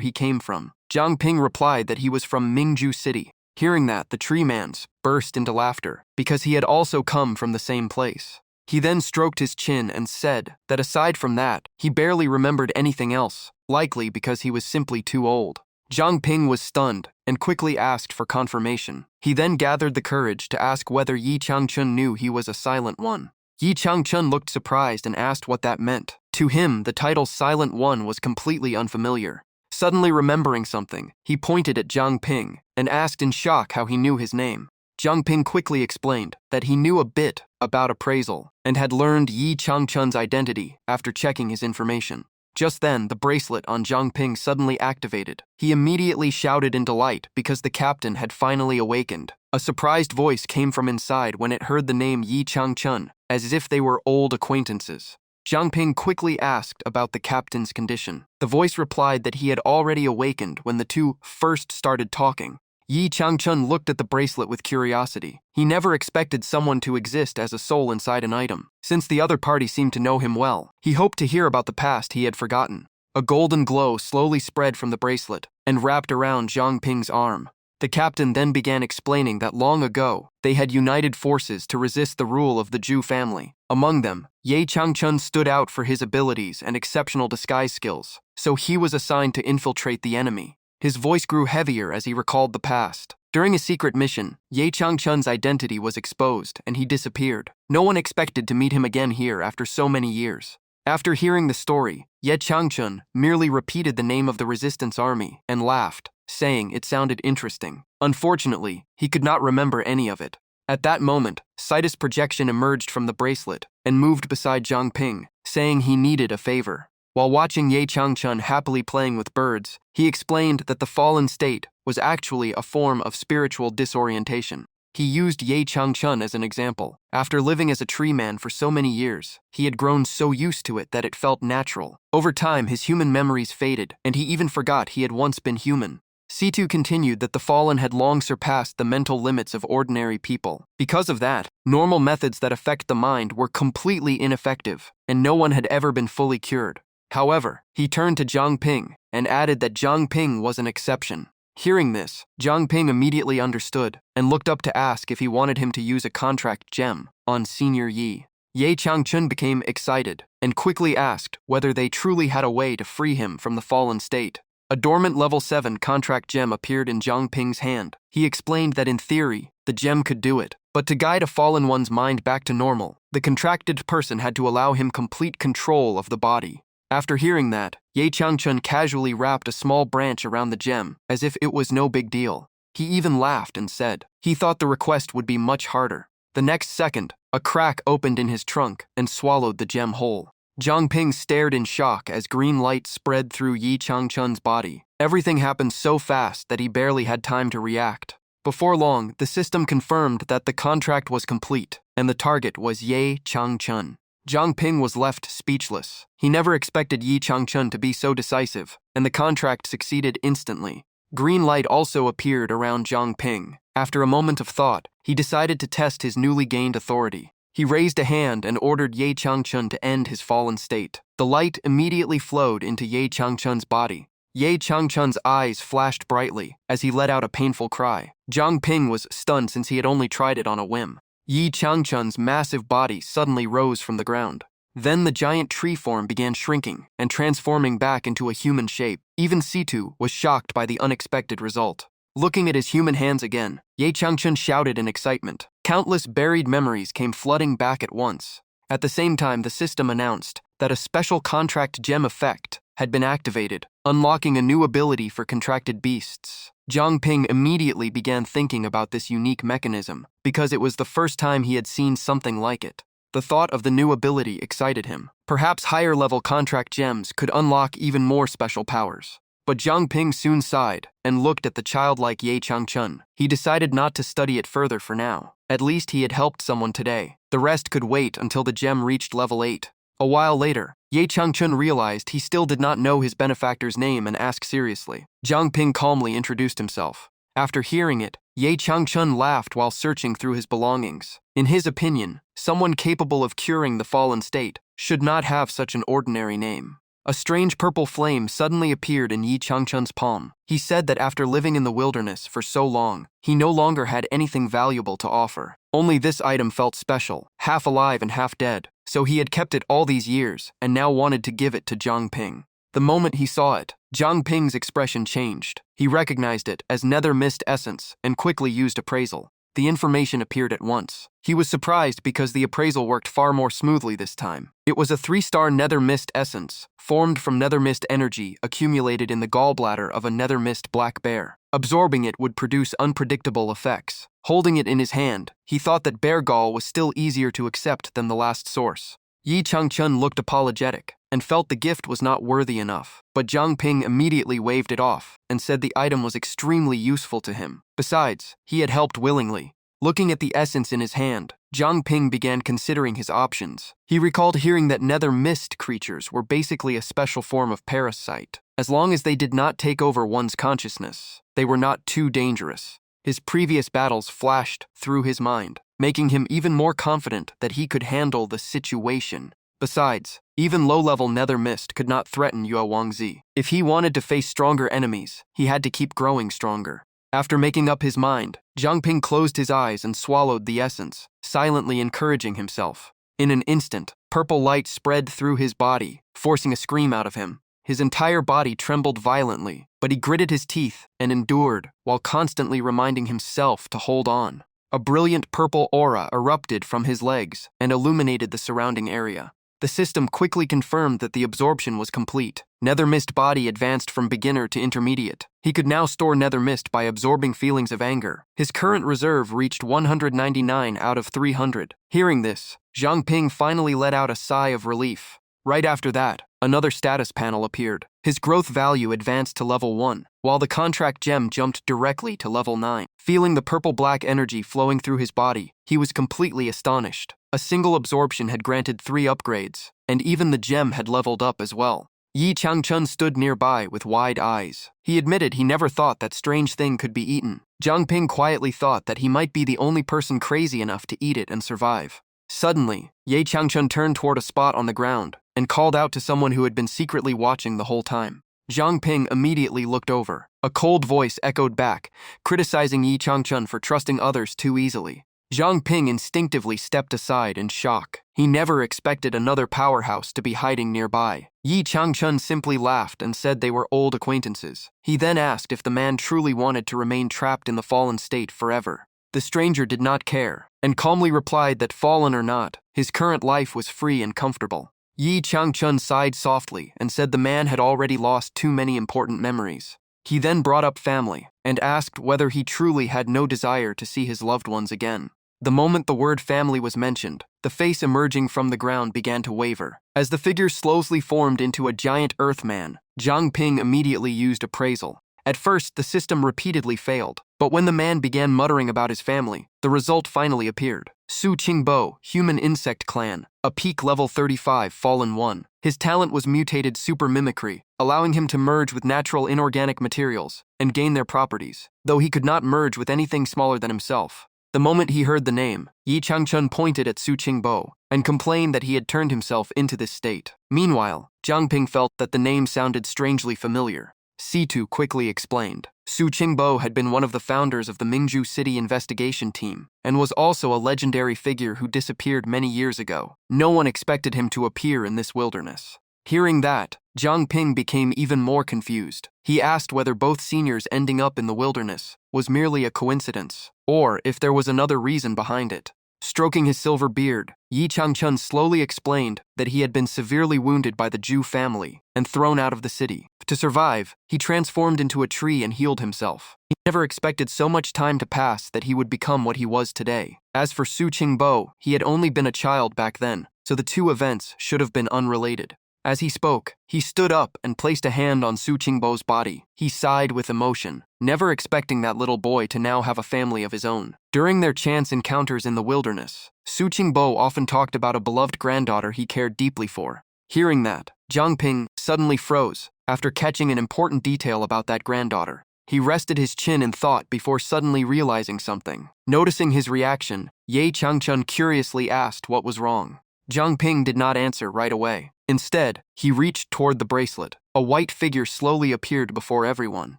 he came from. Zhang Ping replied that he was from Mingju City. Hearing that, the tree man burst into laughter, because he had also come from the same place. He then stroked his chin and said that aside from that, he barely remembered anything else, likely because he was simply too old. Zhang Ping was stunned and quickly asked for confirmation. He then gathered the courage to ask whether Yi Changchun knew he was a Silent One. Yi Changchun looked surprised and asked what that meant. To him, the title Silent One was completely unfamiliar. Suddenly remembering something, he pointed at Zhang Ping and asked in shock how he knew his name. Zhang Ping quickly explained that he knew a bit about appraisal and had learned Yi Changchun's identity after checking his information. Just then, the bracelet on Zhang Ping suddenly activated. He immediately shouted in delight because the captain had finally awakened. A surprised voice came from inside when it heard the name Yi Changchun, as if they were old acquaintances. Zhang Ping quickly asked about the captain's condition. The voice replied that he had already awakened when the two first started talking. Yi Changchun looked at the bracelet with curiosity. He never expected someone to exist as a soul inside an item. Since the other party seemed to know him well, he hoped to hear about the past he had forgotten. A golden glow slowly spread from the bracelet and wrapped around Zhang Ping's arm. The captain then began explaining that long ago, they had united forces to resist the rule of the Zhu family. Among them, Yi Changchun stood out for his abilities and exceptional disguise skills, so he was assigned to infiltrate the enemy. His voice grew heavier as he recalled the past. During a secret mission, Yi Changchun's identity was exposed and he disappeared. No one expected to meet him again here after so many years. After hearing the story, Yi Changchun merely repeated the name of the resistance army and laughed, saying it sounded interesting. Unfortunately, he could not remember any of it. At that moment, Citus projection emerged from the bracelet and moved beside Zhang Ping, saying he needed a favor. While watching Yi Changchun happily playing with birds, he explained that the fallen state was actually a form of spiritual disorientation. He used Yi Changchun as an example. After living as a tree man for so many years, he had grown so used to it that it felt natural. Over time, his human memories faded, and he even forgot he had once been human. C2 continued that the fallen had long surpassed the mental limits of ordinary people. Because of that, normal methods that affect the mind were completely ineffective, and no one had ever been fully cured. However, he turned to Zhang Ping and added that Zhang Ping was an exception. Hearing this, Zhang Ping immediately understood and looked up to ask if he wanted him to use a contract gem on Senior Yi. Yi Changchun became excited and quickly asked whether they truly had a way to free him from the fallen state. A dormant level 7 contract gem appeared in Zhang Ping's hand. He explained that in theory, the gem could do it, but to guide a fallen one's mind back to normal, the contracted person had to allow him complete control of the body. After hearing that, Yi Changchun casually wrapped a small branch around the gem, as if it was no big deal. He even laughed and said he thought the request would be much harder. The next second, a crack opened in his trunk and swallowed the gem whole. Zhang Ping stared in shock as green light spread through Yi Changchun's body. Everything happened so fast that he barely had time to react. Before long, the system confirmed that the contract was complete, and the target was Yi Changchun. Zhang Ping was left speechless. He never expected Yi Changchun to be so decisive, and the contract succeeded instantly. Green light also appeared around Zhang Ping. After a moment of thought, he decided to test his newly gained authority. He raised a hand and ordered Yi Changchun to end his fallen state. The light immediately flowed into Yi Changchun's body. Yi Changchun's eyes flashed brightly as he let out a painful cry. Zhang Ping was stunned since he had only tried it on a whim. Yi Changchun's massive body suddenly rose from the ground. Then the giant tree form began shrinking and transforming back into a human shape. Even C2 was shocked by the unexpected result. Looking at his human hands again, Yi Changchun shouted in excitement. Countless buried memories came flooding back at once. At the same time, the system announced that a special contract gem effect had been activated, unlocking a new ability for contracted beasts. Zhang Ping immediately began thinking about this unique mechanism, because it was the first time he had seen something like it. The thought of the new ability excited him. Perhaps higher-level contract gems could unlock even more special powers. But Zhang Ping soon sighed and looked at the childlike Yi Changchun. He decided not to study it further for now. At least he had helped someone today. The rest could wait until the gem reached level 8. A while later, Yi Changchun realized he still did not know his benefactor's name and asked seriously. Zhang Ping calmly introduced himself. After hearing it, Yi Changchun laughed while searching through his belongings. In his opinion, someone capable of curing the fallen state should not have such an ordinary name. A strange purple flame suddenly appeared in Yi Changchun's palm. He said that after living in the wilderness for so long, he no longer had anything valuable to offer. Only this item felt special, half alive and half dead, so he had kept it all these years and now wanted to give it to Zhang Ping. The moment he saw it, Jiang Ping's expression changed. He recognized it as nether mist essence and quickly used appraisal. The information appeared at once. He was surprised because the appraisal worked far more smoothly this time. It was a 3-star nether mist essence, formed from nether mist energy accumulated in the gallbladder of a nether mist black bear. Absorbing it would produce unpredictable effects. Holding it in his hand, he thought that bear gall was still easier to accept than the last source. Yi Changchun looked apologetic and felt the gift was not worthy enough, but Jiang Ping immediately waved it off and said the item was extremely useful to him. Besides, he had helped willingly. Looking at the essence in his hand, Jiang Ping began considering his options. He recalled hearing that nether mist creatures were basically a special form of parasite. As long as they did not take over one's consciousness, they were not too dangerous. His previous battles flashed through his mind, making him even more confident that he could handle the situation. Besides, even low-level nether mist could not threaten Yue Wangzi. If he wanted to face stronger enemies, he had to keep growing stronger. After making up his mind, Jiang Ping closed his eyes and swallowed the essence, silently encouraging himself. In an instant, purple light spread through his body, forcing a scream out of him. His entire body trembled violently, but he gritted his teeth and endured, while constantly reminding himself to hold on. A brilliant purple aura erupted from his legs and illuminated the surrounding area. The system quickly confirmed that the absorption was complete. Nether mist body advanced from beginner to intermediate. He could now store nether mist by absorbing feelings of anger. His current reserve reached 199 out of 300. Hearing this, Jiang Ping finally let out a sigh of relief. Right after that, another status panel appeared. His growth value advanced to level 1, while the contract gem jumped directly to level 9. Feeling the purple-black energy flowing through his body, he was completely astonished. A single absorption had granted 3 upgrades, and even the gem had leveled up as well. Yi Changchun stood nearby with wide eyes. He admitted he never thought that strange thing could be eaten. Jiang Ping quietly thought that he might be the only person crazy enough to eat it and survive. Suddenly, Yi Changchun turned toward a spot on the ground and called out to someone who had been secretly watching the whole time. Jiang Ping immediately looked over. A cold voice echoed back, criticizing Yi Changchun for trusting others too easily. Jiang Ping instinctively stepped aside in shock. He never expected another powerhouse to be hiding nearby. Yi Changchun simply laughed and said they were old acquaintances. He then asked if the man truly wanted to remain trapped in the fallen state forever. The stranger did not care, and calmly replied that fallen or not, his current life was free and comfortable. Yi Changchun sighed softly and said the man had already lost too many important memories. He then brought up family and asked whether he truly had no desire to see his loved ones again. The moment the word family was mentioned, the face emerging from the ground began to waver. As the figure slowly formed into a giant earthman, Jiang Ping immediately used appraisal. At first, the system repeatedly failed, but when the man began muttering about his family, the result finally appeared. Su Qingbo, Human Insect Clan, a peak level 35 Fallen 1. His talent was mutated super mimicry, allowing him to merge with natural inorganic materials and gain their properties, though he could not merge with anything smaller than himself. The moment he heard the name, Yi Changchun pointed at Su Qingbo and complained that he had turned himself into this state. Meanwhile, Jiang Ping felt that the name sounded strangely familiar. Situ quickly explained. Su Qingbo had been one of the founders of the Mingju City investigation team and was also a legendary figure who disappeared many years ago. No one expected him to appear in this wilderness. Hearing that, Jiang Ping became even more confused. He asked whether both seniors ending up in the wilderness was merely a coincidence, or if there was another reason behind it. Stroking his silver beard, Yi Changchun slowly explained that he had been severely wounded by the Zhu family and thrown out of the city. To survive, he transformed into a tree and healed himself. He never expected so much time to pass that he would become what he was today. As for Su Qingbo, he had only been a child back then, so the two events should have been unrelated. As he spoke, he stood up and placed a hand on Su Qingbo's body. He sighed with emotion, never expecting that little boy to now have a family of his own. During their chance encounters in the wilderness, Su Qingbo often talked about a beloved granddaughter he cared deeply for. Hearing that, Jiang Ping suddenly froze after catching an important detail about that granddaughter. He rested his chin in thought before suddenly realizing something. Noticing his reaction, Yi Changchun curiously asked what was wrong. Jiang Ping did not answer right away. Instead, he reached toward the bracelet. A white figure slowly appeared before everyone,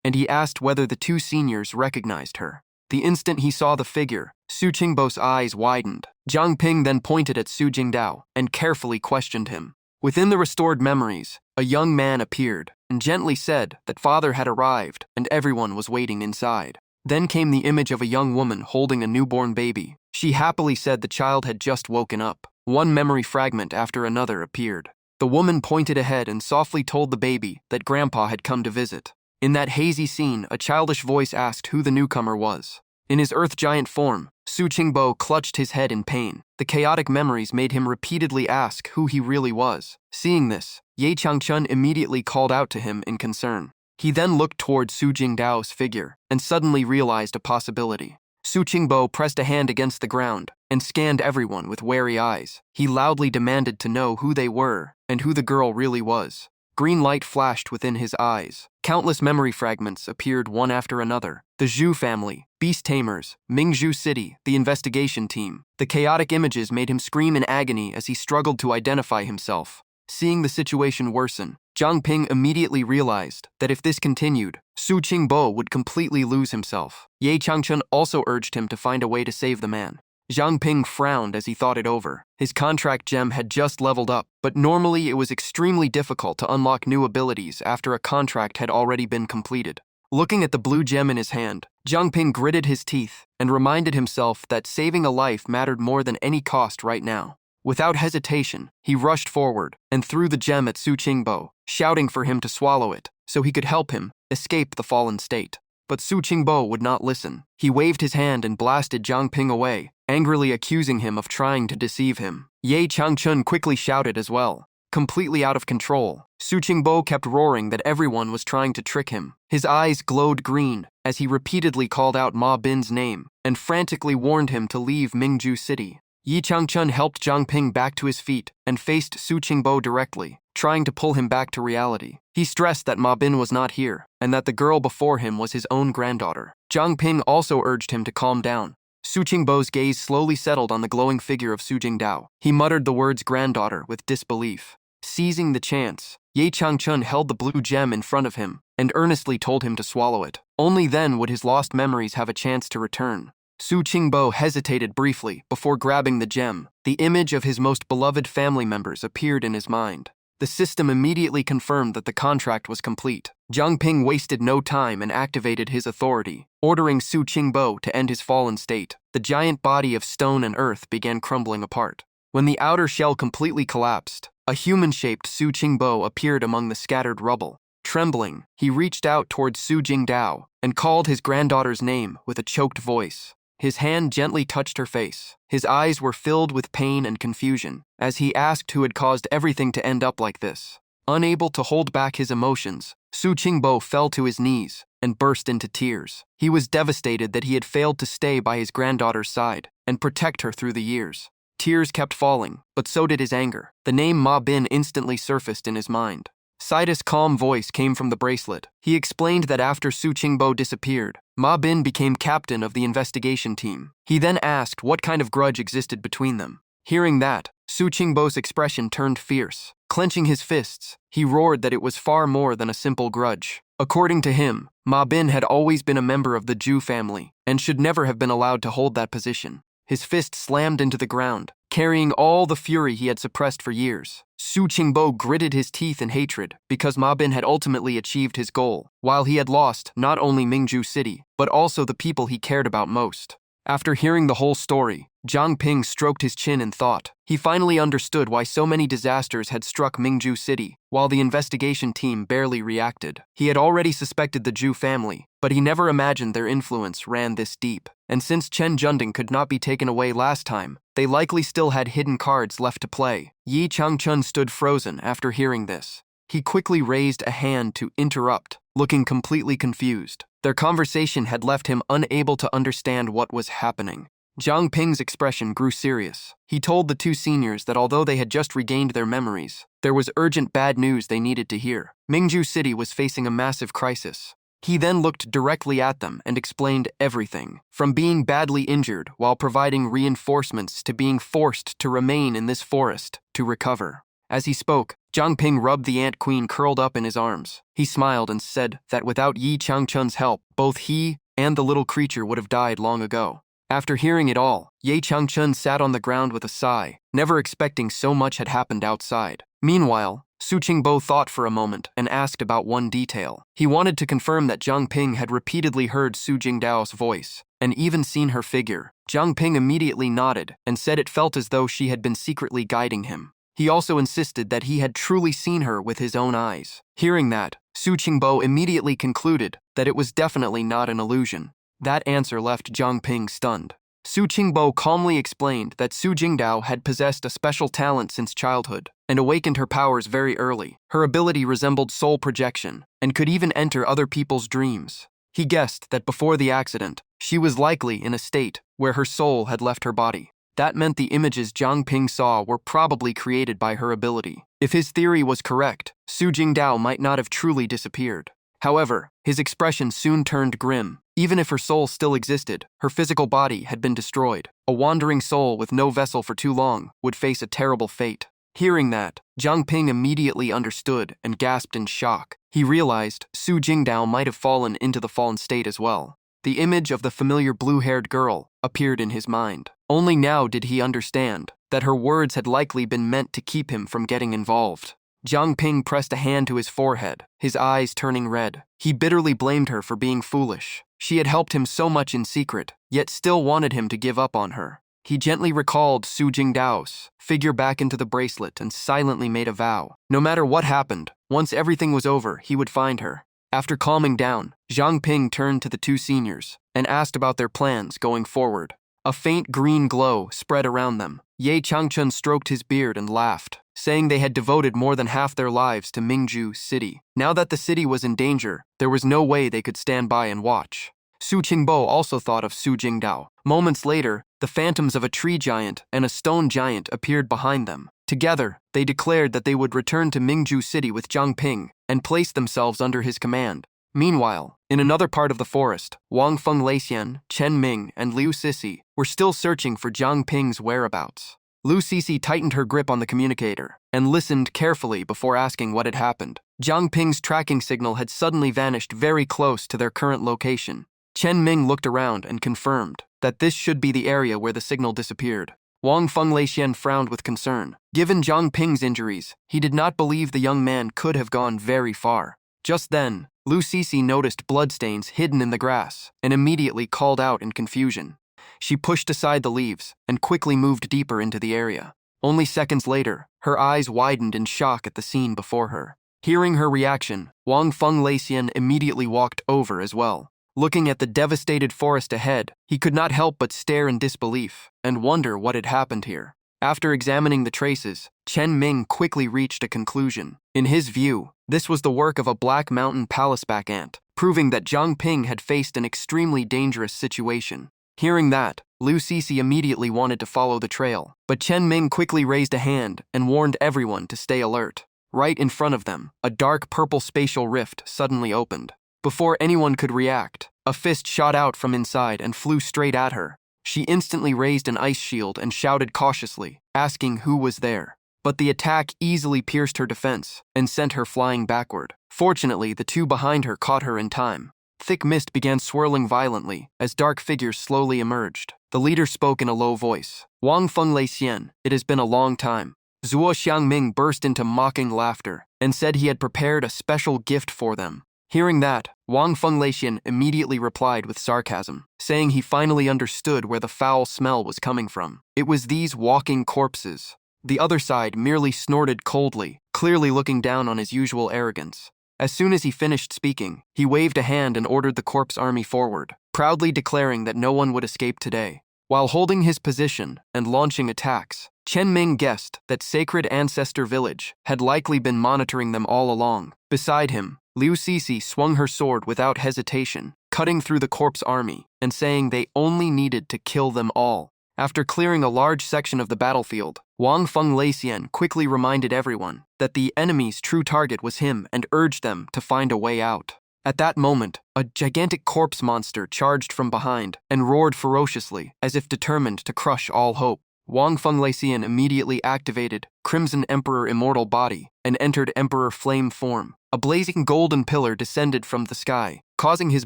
and he asked whether the two seniors recognized her. The instant he saw the figure, Su Qingbo's eyes widened. Jiang Ping then pointed at Su Jingdao and carefully questioned him. Within the restored memories, a young man appeared and gently said that father had arrived and everyone was waiting inside. Then came the image of a young woman holding a newborn baby. She happily said the child had just woken up. One memory fragment after another appeared. The woman pointed ahead and softly told the baby that grandpa had come to visit. In that hazy scene, a childish voice asked who the newcomer was. In his earth giant form, Su Qingbo clutched his head in pain. The chaotic memories made him repeatedly ask who he really was. Seeing this, Ye Changchun immediately called out to him in concern. He then looked toward Su Jingdao's figure and suddenly realized a possibility. Su Qingbo pressed a hand against the ground and scanned everyone with wary eyes. He loudly demanded to know who they were and who the girl really was. Green light flashed within his eyes. Countless memory fragments appeared one after another. The Zhu family, Beast Tamers, Mingzhu City, the investigation team. The chaotic images made him scream in agony as he struggled to identify himself. Seeing the situation worsen, Zhang Ping immediately realized that if this continued, Su Qingbo would completely lose himself. Ye Changchun also urged him to find a way to save the man. Zhang Ping frowned as he thought it over. His contract gem had just leveled up, but normally it was extremely difficult to unlock new abilities after a contract had already been completed. Looking at the blue gem in his hand, Zhang Ping gritted his teeth and reminded himself that saving a life mattered more than any cost right now. Without hesitation, he rushed forward and threw the gem at Su Qingbo, shouting for him to swallow it so he could help him escape the fallen state. But Su Qingbo would not listen. He waved his hand and blasted Zhang Ping away, angrily accusing him of trying to deceive him. Ye Changchun quickly shouted as well. Completely out of control, Su Qingbo kept roaring that everyone was trying to trick him. His eyes glowed green as he repeatedly called out Ma Bin's name and frantically warned him to leave Mingzhu City. Yi Changchun helped Zhang Ping back to his feet and faced Su Qingbo directly, trying to pull him back to reality. He stressed that Ma Bin was not here and that the girl before him was his own granddaughter. Zhang Ping also urged him to calm down. Su Qingbo's gaze slowly settled on the glowing figure of Su Jingdao. He muttered the words granddaughter with disbelief. Seizing the chance, Ye Changchun held the blue gem in front of him and earnestly told him to swallow it. Only then would his lost memories have a chance to return. Su Qingbo hesitated briefly before grabbing the gem. The image of his most beloved family members appeared in his mind. The system immediately confirmed that the contract was complete. Zhang Ping wasted no time and activated his authority, ordering Su Qingbo to end his fallen state. The giant body of stone and earth began crumbling apart. When the outer shell completely collapsed, a human-shaped Su Qingbo appeared among the scattered rubble. Trembling, he reached out towards Su Jingdao and called his granddaughter's name with a choked voice. His hand gently touched her face. His eyes were filled with pain and confusion as he asked who had caused everything to end up like this. Unable to hold back his emotions, Su Qingbo fell to his knees and burst into tears. He was devastated that he had failed to stay by his granddaughter's side and protect her through the years. Tears kept falling, but so did his anger. The name Ma Bin instantly surfaced in his mind. Saida's calm voice came from the bracelet. He explained that after Su Qingbo disappeared, Ma Bin became captain of the investigation team. He then asked what kind of grudge existed between them. Hearing that, Su Qingbo's expression turned fierce. Clenching his fists, he roared that it was far more than a simple grudge. According to him, Ma Bin had always been a member of the Zhu family and should never have been allowed to hold that position. His fist slammed into the ground, carrying all the fury he had suppressed for years. Su Qingbo gritted his teeth in hatred because Ma Bin had ultimately achieved his goal, while he had lost not only Mingzhu City, but also the people he cared about most. After hearing the whole story, Zhang Ping stroked his chin in thought. He finally understood why so many disasters had struck Mingzhu City, while the investigation team barely reacted. He had already suspected the Zhu family, but he never imagined their influence ran this deep. And since Chen Junding could not be taken away last time, they likely still had hidden cards left to play. Yi Changchun stood frozen after hearing this. He quickly raised a hand to interrupt, looking completely confused. Their conversation had left him unable to understand what was happening. Zhang Ping's expression grew serious. He told the two seniors that although they had just regained their memories, there was urgent bad news they needed to hear. Mingzhu City was facing a massive crisis. He then looked directly at them and explained everything, from being badly injured while providing reinforcements to being forced to remain in this forest to recover. As he spoke, Zhang Ping rubbed the ant queen curled up in his arms. He smiled and said that without Yi Changchun's help, both he and the little creature would have died long ago. After hearing it all, Ye Changchun sat on the ground with a sigh, never expecting so much had happened outside. Meanwhile, Su Qingbo thought for a moment and asked about one detail. He wanted to confirm that Zhang Ping had repeatedly heard Su Jingdao's voice and even seen her figure. Zhang Ping immediately nodded and said it felt as though she had been secretly guiding him. He also insisted that he had truly seen her with his own eyes. Hearing that, Su Qingbo immediately concluded that it was definitely not an illusion. That answer left Zhang Ping stunned. Su Qingbo calmly explained that Su Jingdao had possessed a special talent since childhood and awakened her powers very early. Her ability resembled soul projection and could even enter other people's dreams. He guessed that before the accident, she was likely in a state where her soul had left her body. That meant the images Zhang Ping saw were probably created by her ability. If his theory was correct, Su Jingdao might not have truly disappeared. However, his expression soon turned grim. Even if her soul still existed, her physical body had been destroyed. A wandering soul with no vessel for too long would face a terrible fate. Hearing that, Zhang Ping immediately understood and gasped in shock. He realized Su Jingdao might have fallen into the fallen state as well. The image of the familiar blue-haired girl appeared in his mind. Only now did he understand that her words had likely been meant to keep him from getting involved. Zhang Ping pressed a hand to his forehead, his eyes turning red. He bitterly blamed her for being foolish. She had helped him so much in secret, yet still wanted him to give up on her. He gently recalled Su Jingdao's figure back into the bracelet and silently made a vow. No matter what happened, once everything was over, he would find her. After calming down, Zhang Ping turned to the two seniors and asked about their plans going forward. A faint green glow spread around them. Ye Changchun stroked his beard and laughed, saying they had devoted more than half their lives to Mingju City. Now that the city was in danger, there was no way they could stand by and watch. Su Qingbo also thought of Su Jingdao. Moments later, the phantoms of a tree giant and a stone giant appeared behind them. Together, they declared that they would return to Mingju City with Zhang Ping and place themselves under his command. Meanwhile, in another part of the forest, Wang Feng Leixian, Chen Ming, and Liu Sisi were still searching for Zhang Ping's whereabouts. Liu Sisi tightened her grip on the communicator and listened carefully before asking what had happened. Zhang Ping's tracking signal had suddenly vanished very close to their current location. Chen Ming looked around and confirmed that this should be the area where the signal disappeared. Wang Feng Leixian frowned with concern. Given Zhang Ping's injuries, he did not believe the young man could have gone very far. Just then, Liu Sisi noticed bloodstains hidden in the grass and immediately called out in confusion. She pushed aside the leaves and quickly moved deeper into the area. Only seconds later, her eyes widened in shock at the scene before her. Hearing her reaction, Wang Feng Leixian immediately walked over as well. Looking at the devastated forest ahead, he could not help but stare in disbelief and wonder what had happened here. After examining the traces, Chen Ming quickly reached a conclusion. In his view, this was the work of a Black Mountain palaceback ant, proving that Zhang Ping had faced an extremely dangerous situation. Hearing that, Liu Sisi immediately wanted to follow the trail, but Chen Ming quickly raised a hand and warned everyone to stay alert. Right in front of them, a dark purple spatial rift suddenly opened. Before anyone could react, a fist shot out from inside and flew straight at her. She instantly raised an ice shield and shouted cautiously, asking who was there. But the attack easily pierced her defense and sent her flying backward. Fortunately, the two behind her caught her in time. Thick mist began swirling violently as dark figures slowly emerged. The leader spoke in a low voice. Wang Feng Leixian, it has been a long time. Zuo Xiangming burst into mocking laughter and said he had prepared a special gift for them. Hearing that, Wang Feng Leixian immediately replied with sarcasm, saying he finally understood where the foul smell was coming from. It was these walking corpses. The other side merely snorted coldly, clearly looking down on his usual arrogance. As soon as he finished speaking, he waved a hand and ordered the corpse army forward, proudly declaring that no one would escape today. While holding his position and launching attacks, Chen Ming guessed that Sacred Ancestor Village had likely been monitoring them all along. Beside him, Liu Sisi swung her sword without hesitation, cutting through the corpse army and saying they only needed to kill them all. After clearing a large section of the battlefield, Wang Feng Leixian quickly reminded everyone that the enemy's true target was him and urged them to find a way out. At that moment, a gigantic corpse monster charged from behind and roared ferociously, as if determined to crush all hope. Wang Feng Leixian immediately activated Crimson Emperor Immortal Body and entered Emperor Flame form. A blazing golden pillar descended from the sky, causing his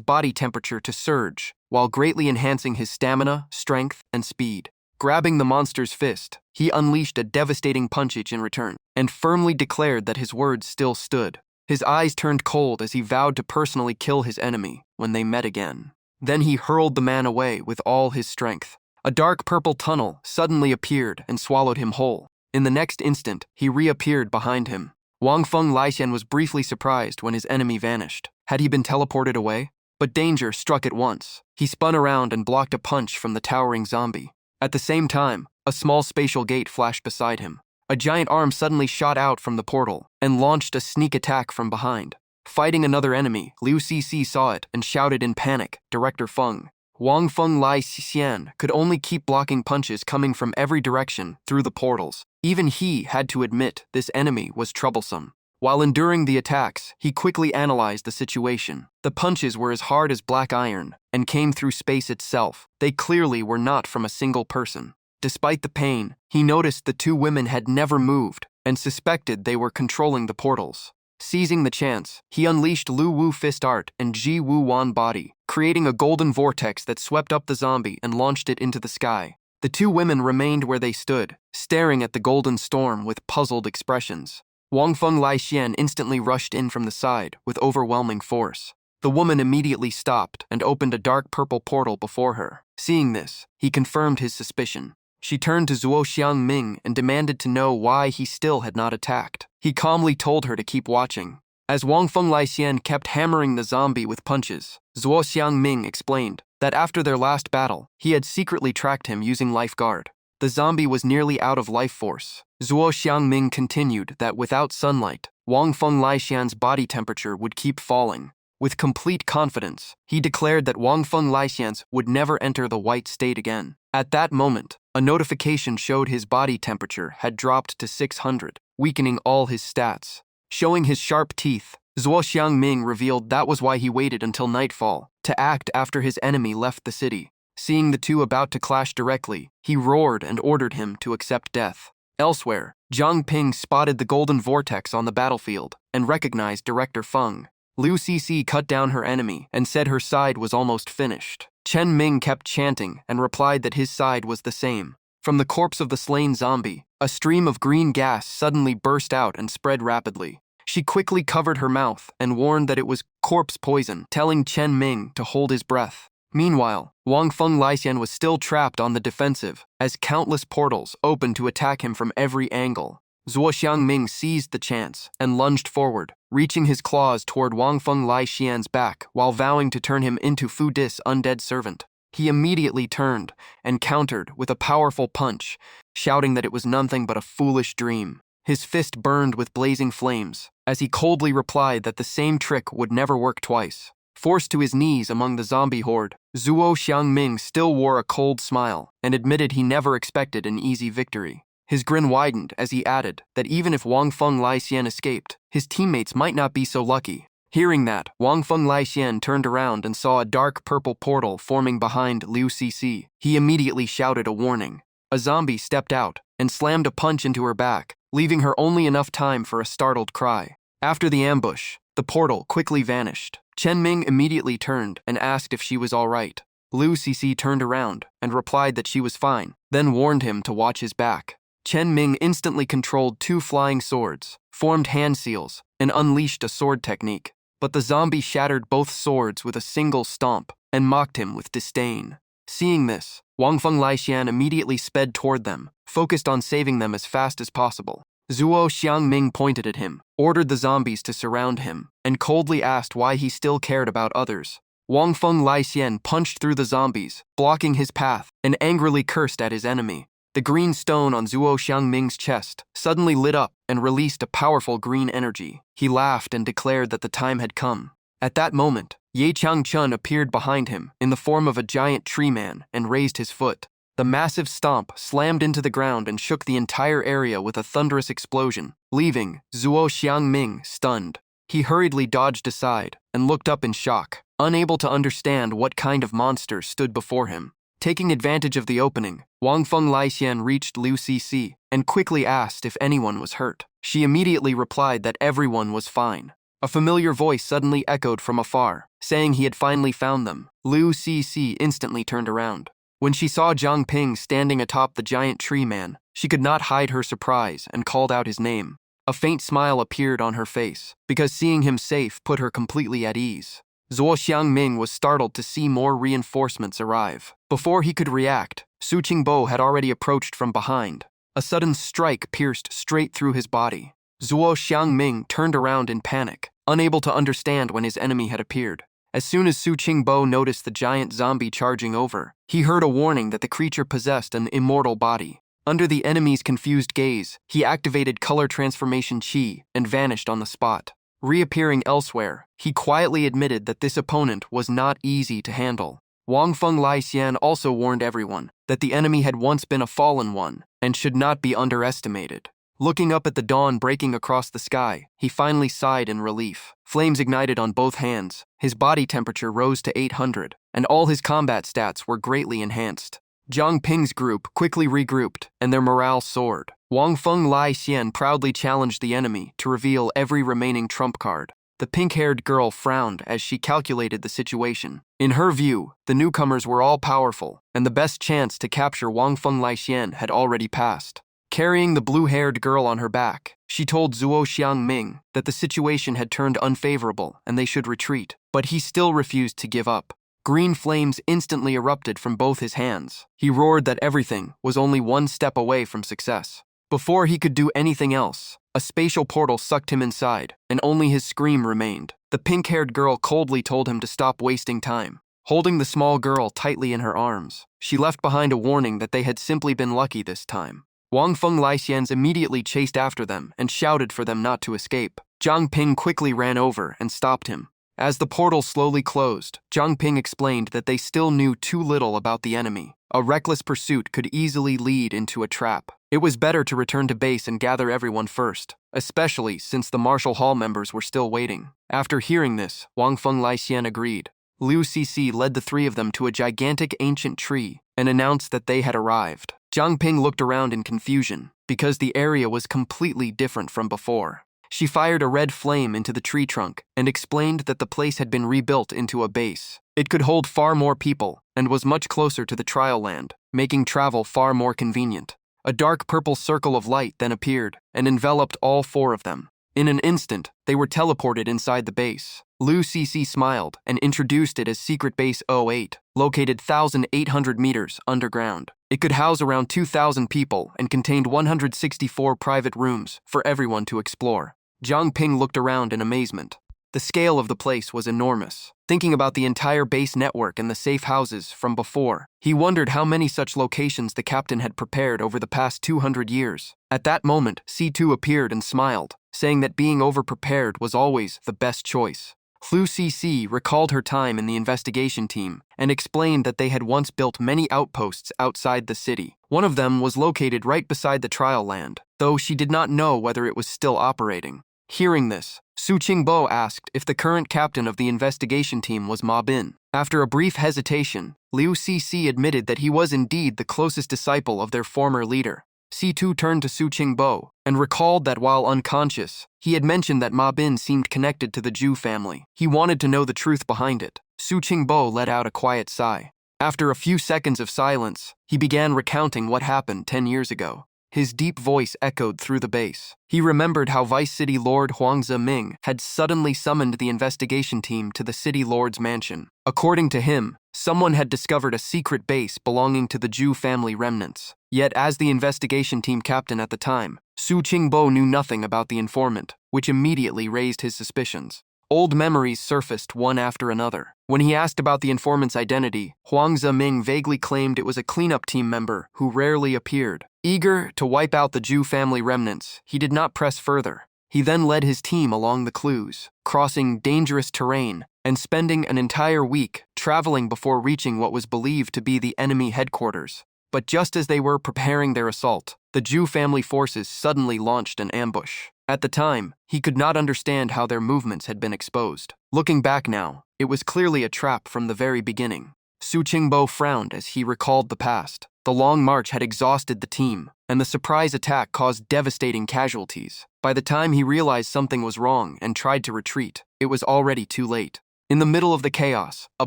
body temperature to surge, while greatly enhancing his stamina, strength, and speed. Grabbing the monster's fist, he unleashed a devastating punch in return and firmly declared that his words still stood. His eyes turned cold as he vowed to personally kill his enemy when they met again. Then he hurled the man away with all his strength. A dark purple tunnel suddenly appeared and swallowed him whole. In the next instant, he reappeared behind him. Wang Feng Laixian was briefly surprised when his enemy vanished. Had he been teleported away? But danger struck at once. He spun around and blocked a punch from the towering zombie. At the same time, a small spatial gate flashed beside him. A giant arm suddenly shot out from the portal and launched a sneak attack from behind. Fighting another enemy, Liu Cixi saw it and shouted in panic, "Director Feng." Wang Feng Laixian could only keep blocking punches coming from every direction through the portals. Even he had to admit this enemy was troublesome. While enduring the attacks, he quickly analyzed the situation. The punches were as hard as black iron and came through space itself. They clearly were not from a single person. Despite the pain, he noticed the two women had never moved and suspected they were controlling the portals. Seizing the chance, he unleashed Lu Wu Fist Art and Ji Wu Wan Body, creating a golden vortex that swept up the zombie and launched it into the sky. The two women remained where they stood, staring at the golden storm with puzzled expressions. Wang Feng Laixian instantly rushed in from the side with overwhelming force. The woman immediately stopped and opened a dark purple portal before her. Seeing this, he confirmed his suspicion. She turned to Zuo Xiangming and demanded to know why he still had not attacked. He calmly told her to keep watching. As Wang Feng Laixian kept hammering the zombie with punches, Zuo Xiangming explained that after their last battle, he had secretly tracked him using lifeguard. The zombie was nearly out of life force. Zuo Xiangming continued that without sunlight, Wang Feng Laixian's body temperature would keep falling. With complete confidence, he declared that Wang Feng Laixian's would never enter the white state again. At that moment, a notification showed his body temperature had dropped to 600, weakening all his stats. Showing his sharp teeth, Zuo Xiangming revealed that was why he waited until nightfall to act after his enemy left the city. Seeing the two about to clash directly, he roared and ordered him to accept death. Elsewhere, Zhang Ping spotted the golden vortex on the battlefield and recognized Director Feng. Liu Cixi cut down her enemy and said her side was almost finished. Chen Ming kept chanting and replied that his side was the same. From the corpse of the slain zombie, a stream of green gas suddenly burst out and spread rapidly. She quickly covered her mouth and warned that it was corpse poison, telling Chen Ming to hold his breath. Meanwhile, Wang Feng Laixian was still trapped on the defensive as countless portals opened to attack him from every angle. Zuo Xiangming seized the chance and lunged forward, reaching his claws toward Wang Feng Laixian's back while vowing to turn him into Fu Dis' undead servant. He immediately turned and countered with a powerful punch, shouting that it was nothing but a foolish dream. His fist burned with blazing flames as he coldly replied that the same trick would never work twice. Forced to his knees among the zombie horde, Zuo Xiangming still wore a cold smile and admitted he never expected an easy victory. His grin widened as he added that even if Wang Feng Laixian escaped, his teammates might not be so lucky. Hearing that, Wang Feng Laixian turned around and saw a dark purple portal forming behind Liu Cixi. He immediately shouted a warning. A zombie stepped out and slammed a punch into her back, leaving her only enough time for a startled cry. After the ambush, the portal quickly vanished. Chen Ming immediately turned and asked if she was all right. Liu Cixi turned around and replied that she was fine, then warned him to watch his back. Chen Ming instantly controlled two flying swords, formed hand seals, and unleashed a sword technique. But the zombie shattered both swords with a single stomp and mocked him with disdain. Seeing this, Wang Feng Laixian immediately sped toward them, focused on saving them as fast as possible. Zuo Xiangming pointed at him, ordered the zombies to surround him, and coldly asked why he still cared about others. Wang Feng Laixian punched through the zombies, blocking his path, and angrily cursed at his enemy. The green stone on Zuo Xiangming's chest suddenly lit up and released a powerful green energy. He laughed and declared that the time had come. At that moment, Ye Changchun appeared behind him in the form of a giant tree man and raised his foot. The massive stomp slammed into the ground and shook the entire area with a thunderous explosion, leaving Zuo Xiangming stunned. He hurriedly dodged aside and looked up in shock, unable to understand what kind of monster stood before him. Taking advantage of the opening, Wang Feng Laixian reached Liu Cixi and quickly asked if anyone was hurt. She immediately replied that everyone was fine. A familiar voice suddenly echoed from afar, saying he had finally found them. Liu Cixi instantly turned around. When she saw Zhang Ping standing atop the giant tree man, she could not hide her surprise and called out his name. A faint smile appeared on her face, because seeing him safe put her completely at ease. Zuo Xiangming was startled to see more reinforcements arrive. Before he could react, Su Qingbo had already approached from behind. A sudden strike pierced straight through his body. Zuo Xiangming turned around in panic, unable to understand when his enemy had appeared. As soon as Su Qingbo noticed the giant zombie charging over, he heard a warning that the creature possessed an immortal body. Under the enemy's confused gaze, he activated color transformation chi and vanished on the spot. Reappearing elsewhere, he quietly admitted that this opponent was not easy to handle. Wang Feng Laixian also warned everyone that the enemy had once been a fallen one and should not be underestimated. Looking up at the dawn breaking across the sky, he finally sighed in relief. Flames ignited on both hands, his body temperature rose to 800, and all his combat stats were greatly enhanced. Zhang Ping's group quickly regrouped, and their morale soared. Wang Feng Laixian proudly challenged the enemy to reveal every remaining trump card. The pink-haired girl frowned as she calculated the situation. In her view, the newcomers were all powerful, and the best chance to capture Wang Feng Laixian had already passed. Carrying the blue-haired girl on her back, she told Zuo Xiangming that the situation had turned unfavorable and they should retreat, but he still refused to give up. Green flames instantly erupted from both his hands. He roared that everything was only one step away from success. Before he could do anything else, a spatial portal sucked him inside, and only his scream remained. The pink-haired girl coldly told him to stop wasting time. Holding the small girl tightly in her arms, she left behind a warning that they had simply been lucky this time. Wang Feng Laixian immediately chased after them and shouted for them not to escape. Zhang Ping quickly ran over and stopped him. As the portal slowly closed, Zhang Ping explained that they still knew too little about the enemy. A reckless pursuit could easily lead into a trap. It was better to return to base and gather everyone first, especially since the Martial Hall members were still waiting. After hearing this, Wang Feng Laixian agreed. Liu Cixi led the three of them to a gigantic ancient tree and announced that they had arrived. Zhang Ping looked around in confusion, because the area was completely different from before. She fired a red flame into the tree trunk and explained that the place had been rebuilt into a base. It could hold far more people and was much closer to the trial land, making travel far more convenient. A dark purple circle of light then appeared and enveloped all four of them. In an instant, they were teleported inside the base. Liu Cixi smiled and introduced it as Secret Base 08, located 1,800 meters underground. It could house around 2,000 people and contained 164 private rooms for everyone to explore. Zhang Ping looked around in amazement. The scale of the place was enormous. Thinking about the entire base network and the safe houses from before, he wondered how many such locations the captain had prepared over the past 200 years. At that moment, C2 appeared and smiled, saying that being overprepared was always the best choice. Liu Cixi recalled her time in the investigation team and explained that they had once built many outposts outside the city. One of them was located right beside the trial land, though she did not know whether it was still operating. Hearing this, Su Qingbo asked if the current captain of the investigation team was Ma Bin. After a brief hesitation, Liu Cixi admitted that he was indeed the closest disciple of their former leader. C2 turned to Su Qingbo and recalled that while unconscious, he had mentioned that Ma Bin seemed connected to the Zhu family. He wanted to know the truth behind it. Su Qingbo let out a quiet sigh. After a few seconds of silence, he began recounting what happened 10 years ago. His deep voice echoed through the base. He remembered how Vice City Lord Huang Ziming had suddenly summoned the investigation team to the City Lord's mansion. According to him, someone had discovered a secret base belonging to the Zhu family remnants. Yet as the investigation team captain at the time, Su Qingbo knew nothing about the informant, which immediately raised his suspicions. Old memories surfaced one after another. When he asked about the informant's identity, Huang Ziming vaguely claimed it was a cleanup team member who rarely appeared. Eager to wipe out the Zhu family remnants, he did not press further. He then led his team along the clues, crossing dangerous terrain and spending an entire week traveling before reaching what was believed to be the enemy headquarters. But just as they were preparing their assault, the Zhu family forces suddenly launched an ambush. At the time, he could not understand how their movements had been exposed. Looking back now, it was clearly a trap from the very beginning. Su Qingbo frowned as he recalled the past. The long march had exhausted the team, and the surprise attack caused devastating casualties. By the time he realized something was wrong and tried to retreat, it was already too late. In the middle of the chaos, a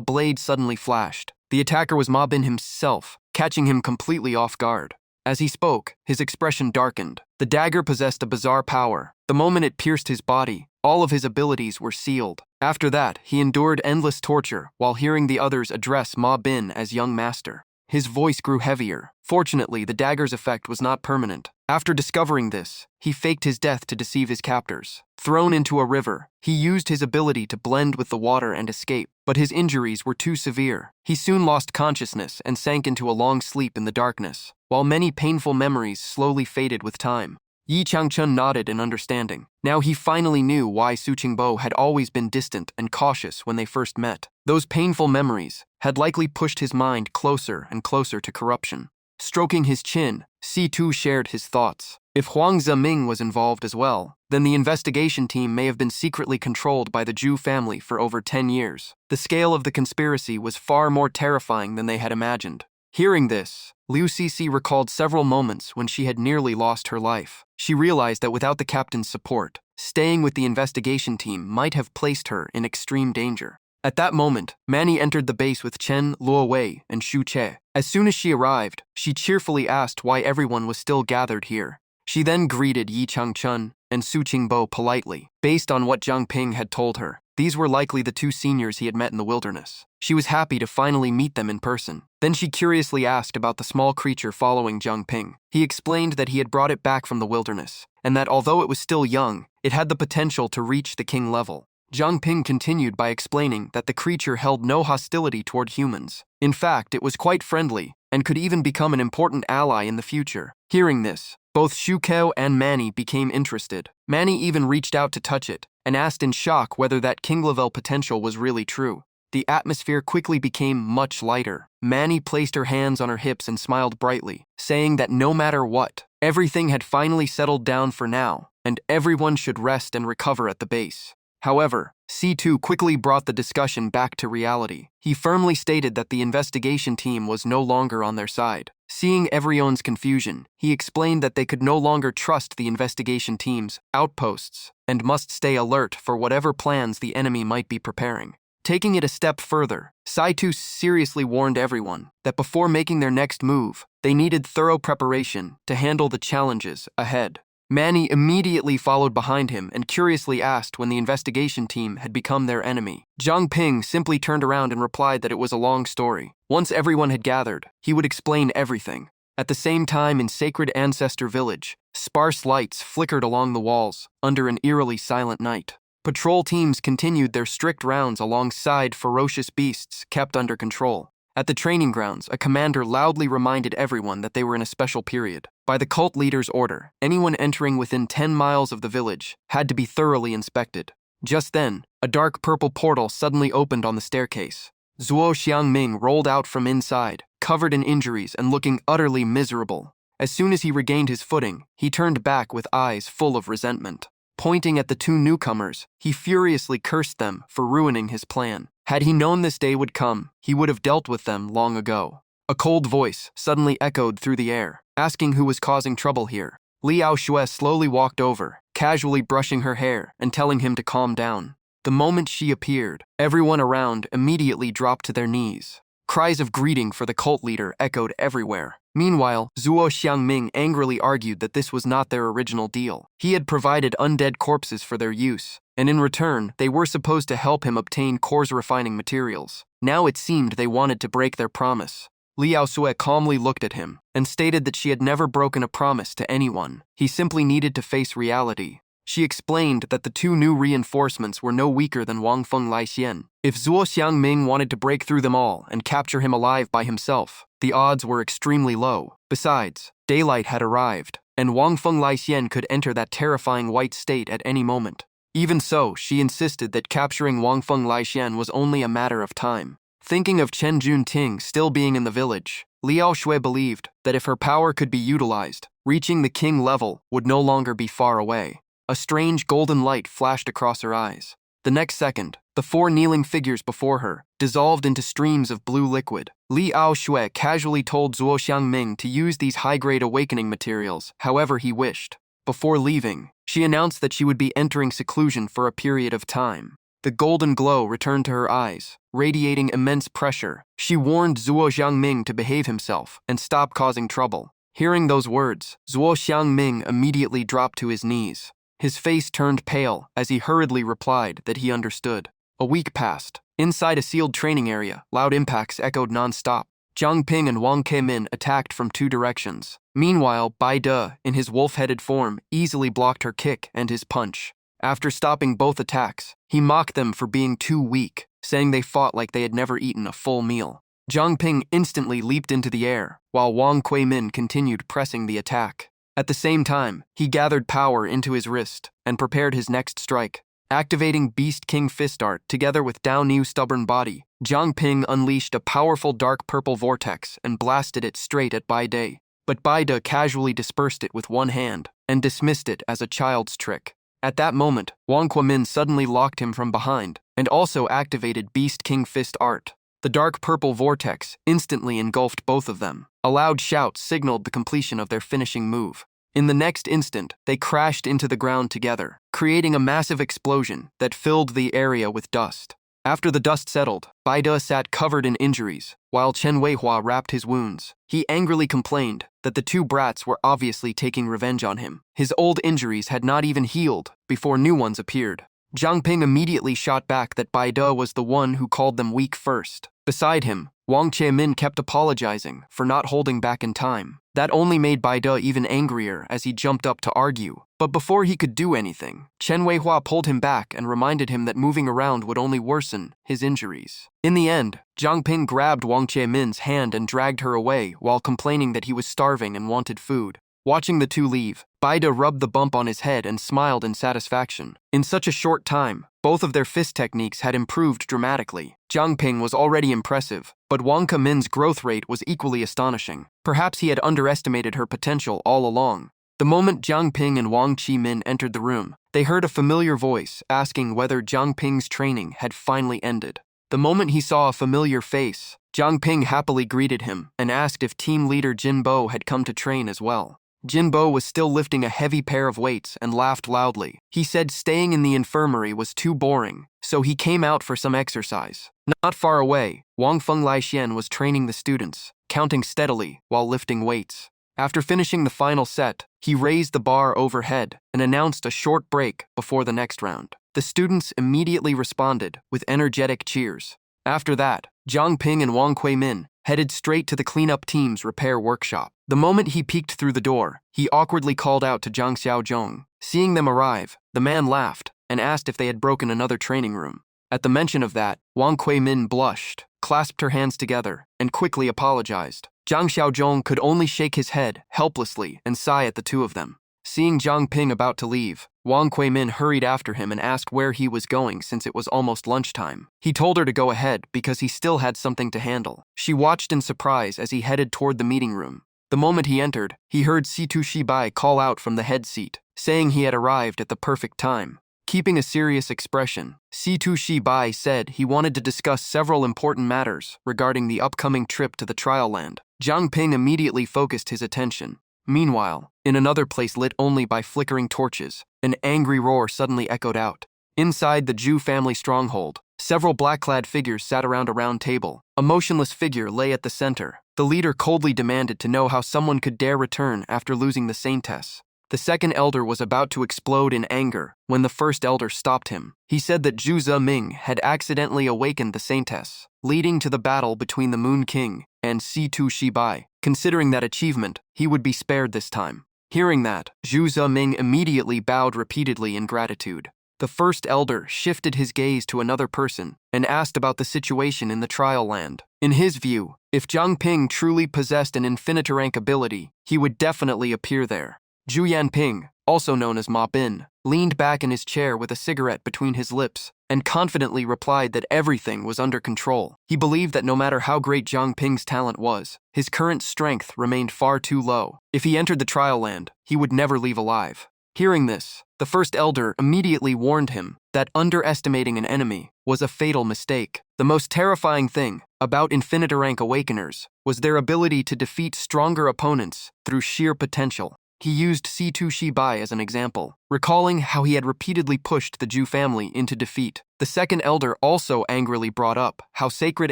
blade suddenly flashed, The attacker was Ma Bin himself, catching him completely off guard. As he spoke, his expression darkened. The dagger possessed a bizarre power. The moment it pierced his body, all of his abilities were sealed. After that, he endured endless torture while hearing the others address Ma Bin as young master. His voice grew heavier. Fortunately, the dagger's effect was not permanent. After discovering this, he faked his death to deceive his captors. Thrown into a river, he used his ability to blend with the water and escape, but his injuries were too severe. He soon lost consciousness and sank into a long sleep in the darkness, while many painful memories slowly faded with time. Yi Changchun nodded in understanding. Now he finally knew why Su Qingbo had always been distant and cautious when they first met. Those painful memories had likely pushed his mind closer and closer to corruption. Stroking his chin, Si-Tu shared his thoughts. If Huang Ziming was involved as well, then the investigation team may have been secretly controlled by the Zhu family for over 10 years. The scale of the conspiracy was far more terrifying than they had imagined. Hearing this, Liu Cixi recalled several moments when she had nearly lost her life. She realized that without the captain's support, staying with the investigation team might have placed her in extreme danger. At that moment, Manny entered the base with Chen, Luowei, and Xu Che. As soon as she arrived, she cheerfully asked why everyone was still gathered here. She then greeted Yi Changchun and Su Qingbo politely. Based on what Zhang Ping had told her, these were likely the two seniors he had met in the wilderness. She was happy to finally meet them in person. Then she curiously asked about the small creature following Zhang Ping. He explained that he had brought it back from the wilderness, and that although it was still young, it had the potential to reach the king level. Zhang Ping continued by explaining that the creature held no hostility toward humans. In fact, it was quite friendly, and could even become an important ally in the future. Hearing this, both Xu Keo and Manny became interested. Manny even reached out to touch it, and asked in shock whether that king-level potential was really true. The atmosphere quickly became much lighter. Manny placed her hands on her hips and smiled brightly, saying that no matter what, everything had finally settled down for now, and everyone should rest and recover at the base. However, C2 quickly brought the discussion back to reality. He firmly stated that the investigation team was no longer on their side. Seeing everyone's confusion, he explained that they could no longer trust the investigation team's outposts and must stay alert for whatever plans the enemy might be preparing. Taking it a step further, Sai2 seriously warned everyone that before making their next move, they needed thorough preparation to handle the challenges ahead. Manny immediately followed behind him and curiously asked when the investigation team had become their enemy. Zhang Ping simply turned around and replied that it was a long story. Once everyone had gathered, he would explain everything. At the same time, in Sacred Ancestor Village, sparse lights flickered along the walls under an eerily silent night. Patrol teams continued their strict rounds alongside ferocious beasts kept under control. At the training grounds, a commander loudly reminded everyone that they were in a special period. By the cult leader's order, anyone entering within 10 miles of the village had to be thoroughly inspected. Just then, a dark purple portal suddenly opened on the staircase. Zuo Xiangming rolled out from inside, covered in injuries and looking utterly miserable. As soon as he regained his footing, he turned back with eyes full of resentment. Pointing at the two newcomers, he furiously cursed them for ruining his plan. Had he known this day would come, he would have dealt with them long ago. A cold voice suddenly echoed through the air, asking who was causing trouble here. Liao Xue slowly walked over, casually brushing her hair and telling him to calm down. The moment she appeared, everyone around immediately dropped to their knees. Cries of greeting for the cult leader echoed everywhere. Meanwhile, Zuo Xiangming angrily argued that this was not their original deal. He had provided undead corpses for their use, and in return, they were supposed to help him obtain core's refining materials. Now it seemed they wanted to break their promise. Liao Xue calmly looked at him and stated that she had never broken a promise to anyone. He simply needed to face reality. She explained that the two new reinforcements were no weaker than Wang Feng Laixian. If Zuo Xiangming wanted to break through them all and capture him alive by himself, the odds were extremely low. Besides, daylight had arrived, and Wang Feng Laixian could enter that terrifying white state at any moment. Even so, she insisted that capturing Wang Feng Laixian was only a matter of time. Thinking of Chen Junting still being in the village, Liao Xue believed that if her power could be utilized, reaching the king level would no longer be far away. A strange golden light flashed across her eyes. The next second, the four kneeling figures before her dissolved into streams of blue liquid. Liao Xue casually told Zuo Xiangming to use these high-grade awakening materials however he wished. Before leaving, she announced that she would be entering seclusion for a period of time. The golden glow returned to her eyes, radiating immense pressure. She warned Zuo Xiangming to behave himself and stop causing trouble. Hearing those words, Zuo Xiangming immediately dropped to his knees. His face turned pale as he hurriedly replied that he understood. A week passed. Inside a sealed training area, loud impacts echoed non-stop. Zhang Ping and Wang Kemin attacked from two directions. Meanwhile, Bai De, in his wolf-headed form, easily blocked her kick and his punch. After stopping both attacks, he mocked them for being too weak, saying they fought like they had never eaten a full meal. Zhang Ping instantly leaped into the air, while Wang Kuei-min continued pressing the attack. At the same time, he gathered power into his wrist and prepared his next strike. Activating Beast King Fist Art together with Dao Niu's stubborn body, Zhang Ping unleashed a powerful dark purple vortex and blasted it straight at Bai De. But Bai De casually dispersed it with one hand and dismissed it as a child's trick. At that moment, Wang Kuei-min suddenly locked him from behind and also activated Beast King Fist Art. The dark purple vortex instantly engulfed both of them. A loud shout signaled the completion of their finishing move. In the next instant, they crashed into the ground together, creating a massive explosion that filled the area with dust. After the dust settled, Bai De sat covered in injuries, while Chen Weihua wrapped his wounds. He angrily complained that the two brats were obviously taking revenge on him. His old injuries had not even healed before new ones appeared. Zhang Ping immediately shot back that Bai De was the one who called them weak first. Beside him, Wang Kemin kept apologizing for not holding back in time. That only made Bai De even angrier as he jumped up to argue. But before he could do anything, Chen Weihua pulled him back and reminded him that moving around would only worsen his injuries. In the end, Zhang Ping grabbed Wang Kemin's hand and dragged her away while complaining that he was starving and wanted food. Watching the two leave, Bai De rubbed the bump on his head and smiled in satisfaction. In such a short time, both of their fist techniques had improved dramatically. Zhang Ping was already impressive, but Wang Kemin's growth rate was equally astonishing. Perhaps he had underestimated her potential all along. The moment Zhang Ping and Wang Qi-min entered the room, they heard a familiar voice asking whether Zhang Ping's training had finally ended. The moment he saw a familiar face, Zhang Ping happily greeted him and asked if team leader Jin Bo had come to train as well. Jin Bo was still lifting a heavy pair of weights and laughed loudly. He said staying in the infirmary was too boring, so he came out for some exercise. Not far away, Wang Feng Laixian was training the students, counting steadily while lifting weights. After finishing the final set, he raised the bar overhead and announced a short break before the next round. The students immediately responded with energetic cheers. After that, Zhang Ping and Wang Kuei-min headed straight to the cleanup team's repair workshop. The moment he peeked through the door, he awkwardly called out to Zhang Xiaozhong. Seeing them arrive, the man laughed and asked if they had broken another training room. At the mention of that, Wang Kuei-min blushed, clasped her hands together, and quickly apologized. Zhang Xiaozhong could only shake his head helplessly and sigh at the two of them. Seeing Zhang Ping about to leave, Wang Kuei-min hurried after him and asked where he was going since it was almost lunchtime. He told her to go ahead because he still had something to handle. She watched in surprise as he headed toward the meeting room. The moment he entered, he heard Situ Shibai call out from the head seat, saying he had arrived at the perfect time. Keeping a serious expression, Situ Shibai said he wanted to discuss several important matters regarding the upcoming trip to the trial land. Zhang Ping immediately focused his attention. Meanwhile, in another place lit only by flickering torches, an angry roar suddenly echoed out. Inside the Zhu family stronghold, several black-clad figures sat around a round table. A motionless figure lay at the center. The leader coldly demanded to know how someone could dare return after losing the Saintess. The second elder was about to explode in anger when the first elder stopped him. He said that Zhu Zeming had accidentally awakened the Saintess, leading to the battle between the Moon King and Situ Shibai. Considering that achievement, he would be spared this time. Hearing that, Zhu Zeming immediately bowed repeatedly in gratitude. The first elder shifted his gaze to another person and asked about the situation in the trial land. In his view, if Zhang Ping truly possessed an infinite rank ability, he would definitely appear there. Zhu Yanping, also known as Ma Bin, leaned back in his chair with a cigarette between his lips and confidently replied that everything was under control. He believed that no matter how great Zhang Ping's talent was, his current strength remained far too low. If he entered the trial land, he would never leave alive. Hearing this, the first elder immediately warned him that underestimating an enemy was a fatal mistake. The most terrifying thing about infinite rank awakeners was their ability to defeat stronger opponents through sheer potential. He used Situ Shibai as an example, recalling how he had repeatedly pushed the Zhu family into defeat. The second elder also angrily brought up how Sacred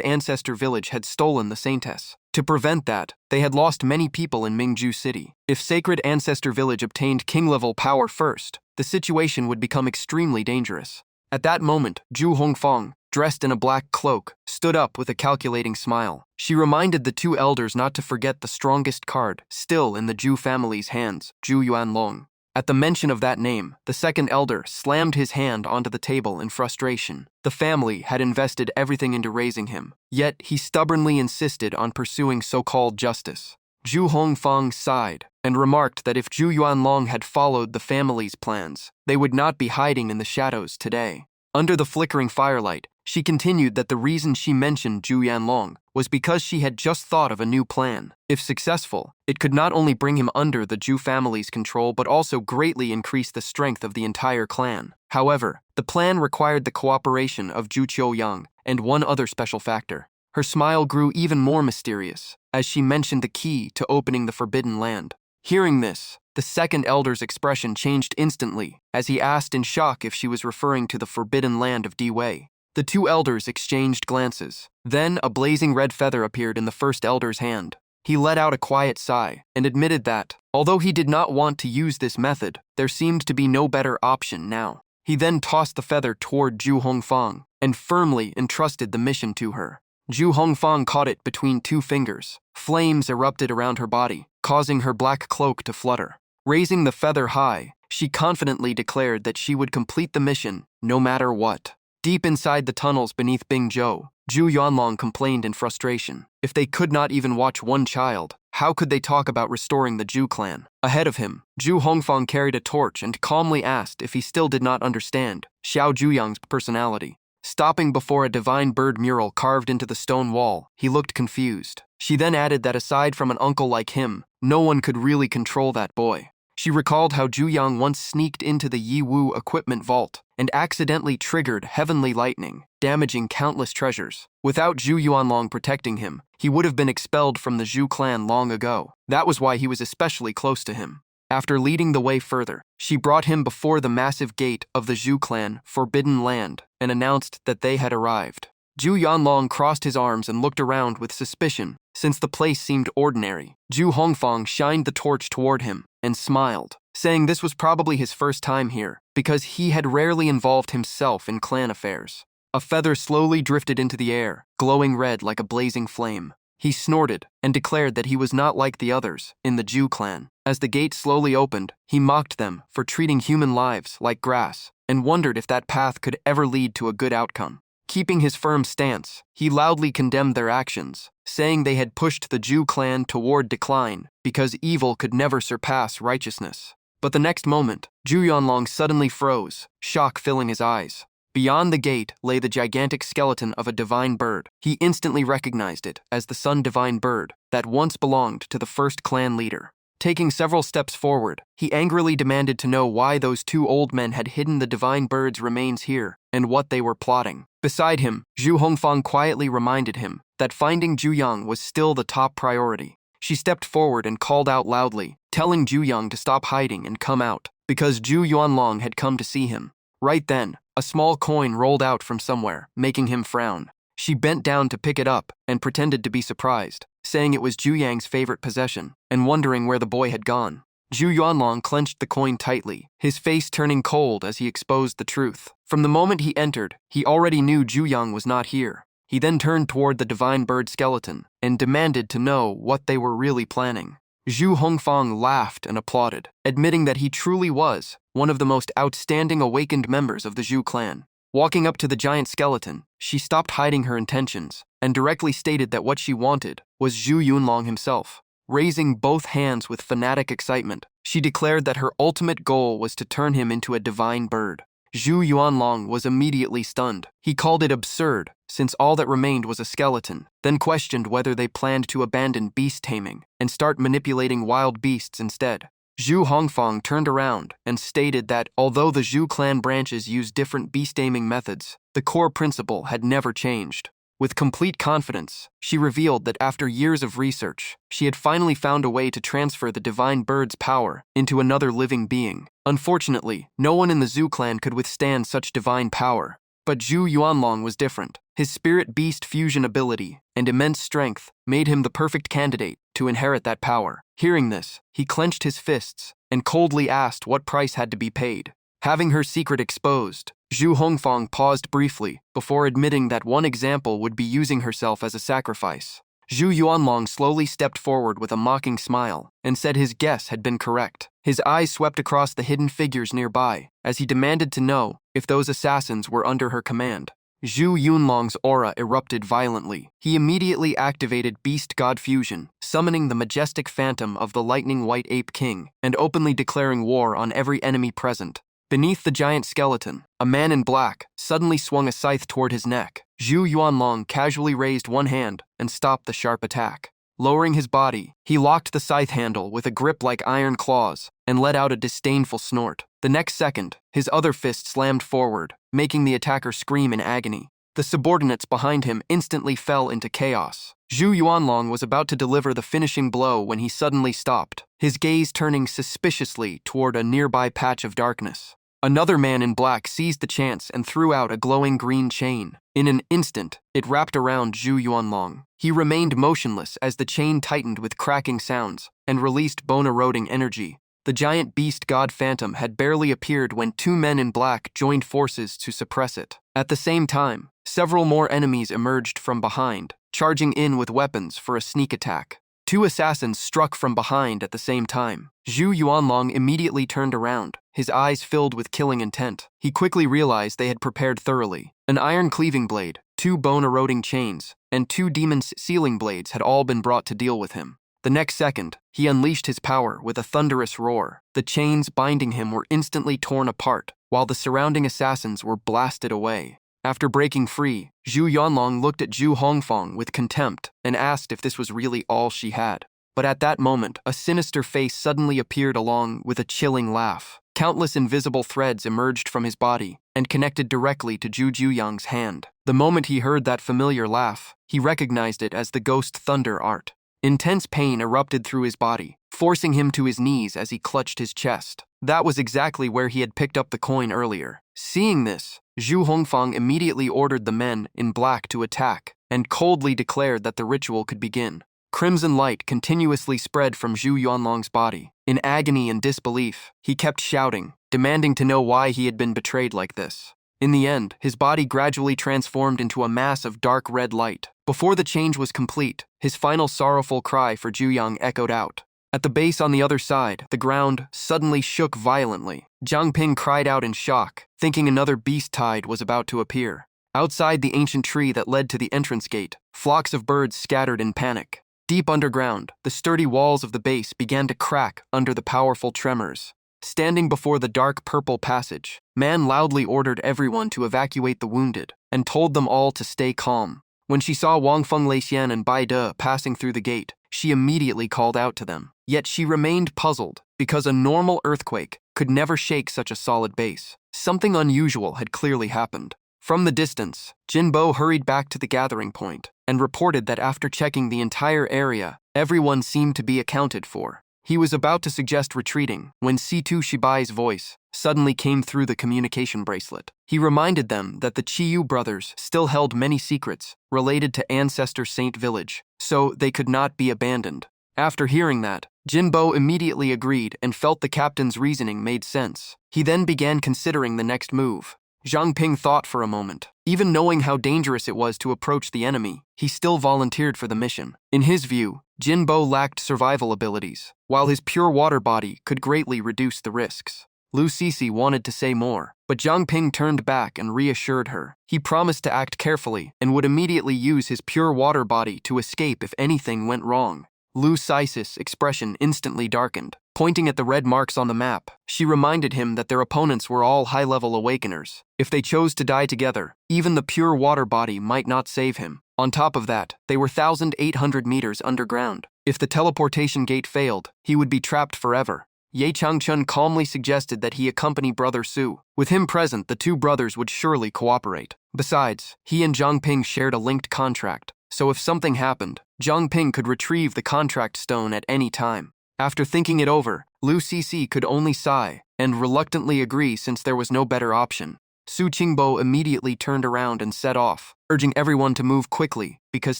Ancestor Village had stolen the Saintess. To prevent that, they had lost many people in Mingju City. If Sacred Ancestor Village obtained king-level power first, the situation would become extremely dangerous. At that moment, Zhu Hongfang, dressed in a black cloak, stood up with a calculating smile. She reminded the two elders not to forget the strongest card still in the Zhu family's hands, Zhu Yuanlong. At the mention of that name, the second elder slammed his hand onto the table in frustration. The family had invested everything into raising him, yet he stubbornly insisted on pursuing so-called justice. Zhu Hongfang sighed and remarked that if Zhu Yuanlong had followed the family's plans, they would not be hiding in the shadows today. Under the flickering firelight, she continued that the reason she mentioned Zhu Yanlong was because she had just thought of a new plan. If successful, it could not only bring him under the Zhu family's control but also greatly increase the strength of the entire clan. However, the plan required the cooperation of Zhu Qiuyang and one other special factor. Her smile grew even more mysterious as she mentioned the key to opening the Forbidden Land. Hearing this, the second elder's expression changed instantly as he asked in shock if she was referring to the Forbidden Land of Di-Wei. The two elders exchanged glances. Then a blazing red feather appeared in the first elder's hand. He let out a quiet sigh and admitted that, although he did not want to use this method, there seemed to be no better option now. He then tossed the feather toward Zhu Hongfang and firmly entrusted the mission to her. Zhu Hongfang caught it between two fingers. Flames erupted around her body, causing her black cloak to flutter. Raising the feather high, she confidently declared that she would complete the mission no matter what. Deep inside the tunnels beneath Bingzhou, Zhu Yuanlong complained in frustration. If they could not even watch one child, how could they talk about restoring the Zhu clan? Ahead of him, Zhu Hongfang carried a torch and calmly asked if he still did not understand Xiao Zhuyang's personality. Stopping before a divine bird mural carved into the stone wall, he looked confused. She then added that aside from an uncle like him, no one could really control that boy. She recalled how Zhu Yang once sneaked into the Yi Wu equipment vault and accidentally triggered heavenly lightning, damaging countless treasures. Without Zhu Yuanlong protecting him, he would have been expelled from the Zhu clan long ago. That was why he was especially close to him. After leading the way further, she brought him before the massive gate of the Zhu clan, Forbidden Land, and announced that they had arrived. Zhu Yanlong crossed his arms and looked around with suspicion, since the place seemed ordinary. Zhu Hongfang shined the torch toward him and smiled, saying this was probably his first time here, because he had rarely involved himself in clan affairs. A feather slowly drifted into the air, glowing red like a blazing flame. He snorted and declared that he was not like the others in the Zhu clan. As the gate slowly opened, he mocked them for treating human lives like grass and wondered if that path could ever lead to a good outcome. Keeping his firm stance, he loudly condemned their actions, saying they had pushed the Zhu clan toward decline because evil could never surpass righteousness. But the next moment, Zhu Yanlong suddenly froze, shock filling his eyes. Beyond the gate lay the gigantic skeleton of a divine bird. He instantly recognized it as the sun divine bird that once belonged to the first clan leader. Taking several steps forward, he angrily demanded to know why those two old men had hidden the divine bird's remains here and what they were plotting. Beside him, Zhu Hongfang quietly reminded him that finding Zhu Yang was still the top priority. She stepped forward and called out loudly, telling Zhu Yang to stop hiding and come out, because Zhu Yuanlong had come to see him. Right then, a small coin rolled out from somewhere, making him frown. She bent down to pick it up and pretended to be surprised, saying it was Zhu Yang's favorite possession, and wondering where the boy had gone. Zhu Yuanlong clenched the coin tightly, his face turning cold as he exposed the truth. From the moment he entered, he already knew Zhu Yang was not here. He then turned toward the divine bird skeleton and demanded to know what they were really planning. Zhu Hongfang laughed and applauded, admitting that he truly was one of the most outstanding awakened members of the Zhu clan. Walking up to the giant skeleton, she stopped hiding her intentions and directly stated that what she wanted was Zhu Yunlong himself. Raising both hands with fanatic excitement, she declared that her ultimate goal was to turn him into a divine bird. Zhu Yuanlong was immediately stunned. He called it absurd, since all that remained was a skeleton, then questioned whether they planned to abandon beast taming and start manipulating wild beasts instead. Zhu Hongfang turned around and stated that although the Zhu clan branches use different beast taming methods, the core principle had never changed. With complete confidence, she revealed that after years of research, she had finally found a way to transfer the divine bird's power into another living being. Unfortunately, no one in the Zhu clan could withstand such divine power. But Zhu Yuanlong was different. His spirit-beast fusion ability and immense strength made him the perfect candidate to inherit that power. Hearing this, he clenched his fists and coldly asked what price had to be paid. Having her secret exposed, Zhu Hongfang paused briefly before admitting that one example would be using herself as a sacrifice. Zhu Yuanlong slowly stepped forward with a mocking smile and said his guess had been correct. His eyes swept across the hidden figures nearby as he demanded to know if those assassins were under her command. Zhu Yunlong's aura erupted violently. He immediately activated Beast God Fusion, summoning the majestic phantom of the Lightning White Ape King and openly declaring war on every enemy present. Beneath the giant skeleton, a man in black suddenly swung a scythe toward his neck. Zhu Yuanlong casually raised one hand and stopped the sharp attack. Lowering his body, he locked the scythe handle with a grip like iron claws and let out a disdainful snort. The next second, his other fist slammed forward, making the attacker scream in agony. The subordinates behind him instantly fell into chaos. Zhu Yuanlong was about to deliver the finishing blow when he suddenly stopped, his gaze turning suspiciously toward a nearby patch of darkness. Another man in black seized the chance and threw out a glowing green chain. In an instant, it wrapped around Zhu Yuanlong. He remained motionless as the chain tightened with cracking sounds and released bone-eroding energy. The giant beast god phantom had barely appeared when two men in black joined forces to suppress it. At the same time, several more enemies emerged from behind, charging in with weapons for a sneak attack. Two assassins struck from behind at the same time. Zhu Yuanlong immediately turned around, his eyes filled with killing intent. He quickly realized they had prepared thoroughly. An iron cleaving blade, two bone-eroding chains, and two demon sealing blades had all been brought to deal with him. The next second, he unleashed his power with a thunderous roar. The chains binding him were instantly torn apart, while the surrounding assassins were blasted away. After breaking free, Zhu Yuanlong looked at Zhu Hongfang with contempt and asked if this was really all she had. But at that moment, a sinister face suddenly appeared along with a chilling laugh. Countless invisible threads emerged from his body and connected directly to Zhu Juyang's hand. The moment he heard that familiar laugh, he recognized it as the ghost thunder art. Intense pain erupted through his body, forcing him to his knees as he clutched his chest. That was exactly where he had picked up the coin earlier. Seeing this, Zhu Hongfang immediately ordered the men in black to attack and coldly declared that the ritual could begin. Crimson light continuously spread from Zhu Yuanlong's body. In agony and disbelief, he kept shouting, demanding to know why he had been betrayed like this. In the end, his body gradually transformed into a mass of dark red light. Before the change was complete, his final sorrowful cry for Zhuyang echoed out. At the base on the other side, the ground suddenly shook violently. Jiang Ping cried out in shock, thinking another beast tide was about to appear. Outside the ancient tree that led to the entrance gate, flocks of birds scattered in panic. Deep underground, the sturdy walls of the base began to crack under the powerful tremors. Standing before the dark purple passage, Man loudly ordered everyone to evacuate the wounded and told them all to stay calm. When she saw Wang Feng Leixian and Bai De passing through the gate, she immediately called out to them. Yet she remained puzzled, because a normal earthquake could never shake such a solid base. Something unusual had clearly happened. From the distance, Jinbo hurried back to the gathering point and reported that after checking the entire area, everyone seemed to be accounted for. He was about to suggest retreating when Situ Shibai's voice suddenly came through the communication bracelet. He reminded them that the Chiyu brothers still held many secrets related to Ancestor Saint Village, so they could not be abandoned. After hearing that, Jinbo immediately agreed and felt the captain's reasoning made sense. He then began considering the next move. Jiang Ping thought for a moment. Even knowing how dangerous it was to approach the enemy, he still volunteered for the mission. In his view, Jinbo lacked survival abilities, while his pure water body could greatly reduce the risks. Lu Sisi wanted to say more, but Jiang Ping turned back and reassured her. He promised to act carefully and would immediately use his pure water body to escape if anything went wrong. Lu Sisi's expression instantly darkened. Pointing at the red marks on the map, she reminded him that their opponents were all high-level Awakeners. If they chose to die together, even the pure water body might not save him. On top of that, they were 1,800 meters underground. If the teleportation gate failed, he would be trapped forever. Ye Changchun calmly suggested that he accompany Brother Su. With him present, the two brothers would surely cooperate. Besides, he and Zhang Ping shared a linked contract, so if something happened, Zhang Ping could retrieve the contract stone at any time. After thinking it over, Lu Cixi could only sigh and reluctantly agree since there was no better option. Su Qingbo immediately turned around and set off, urging everyone to move quickly because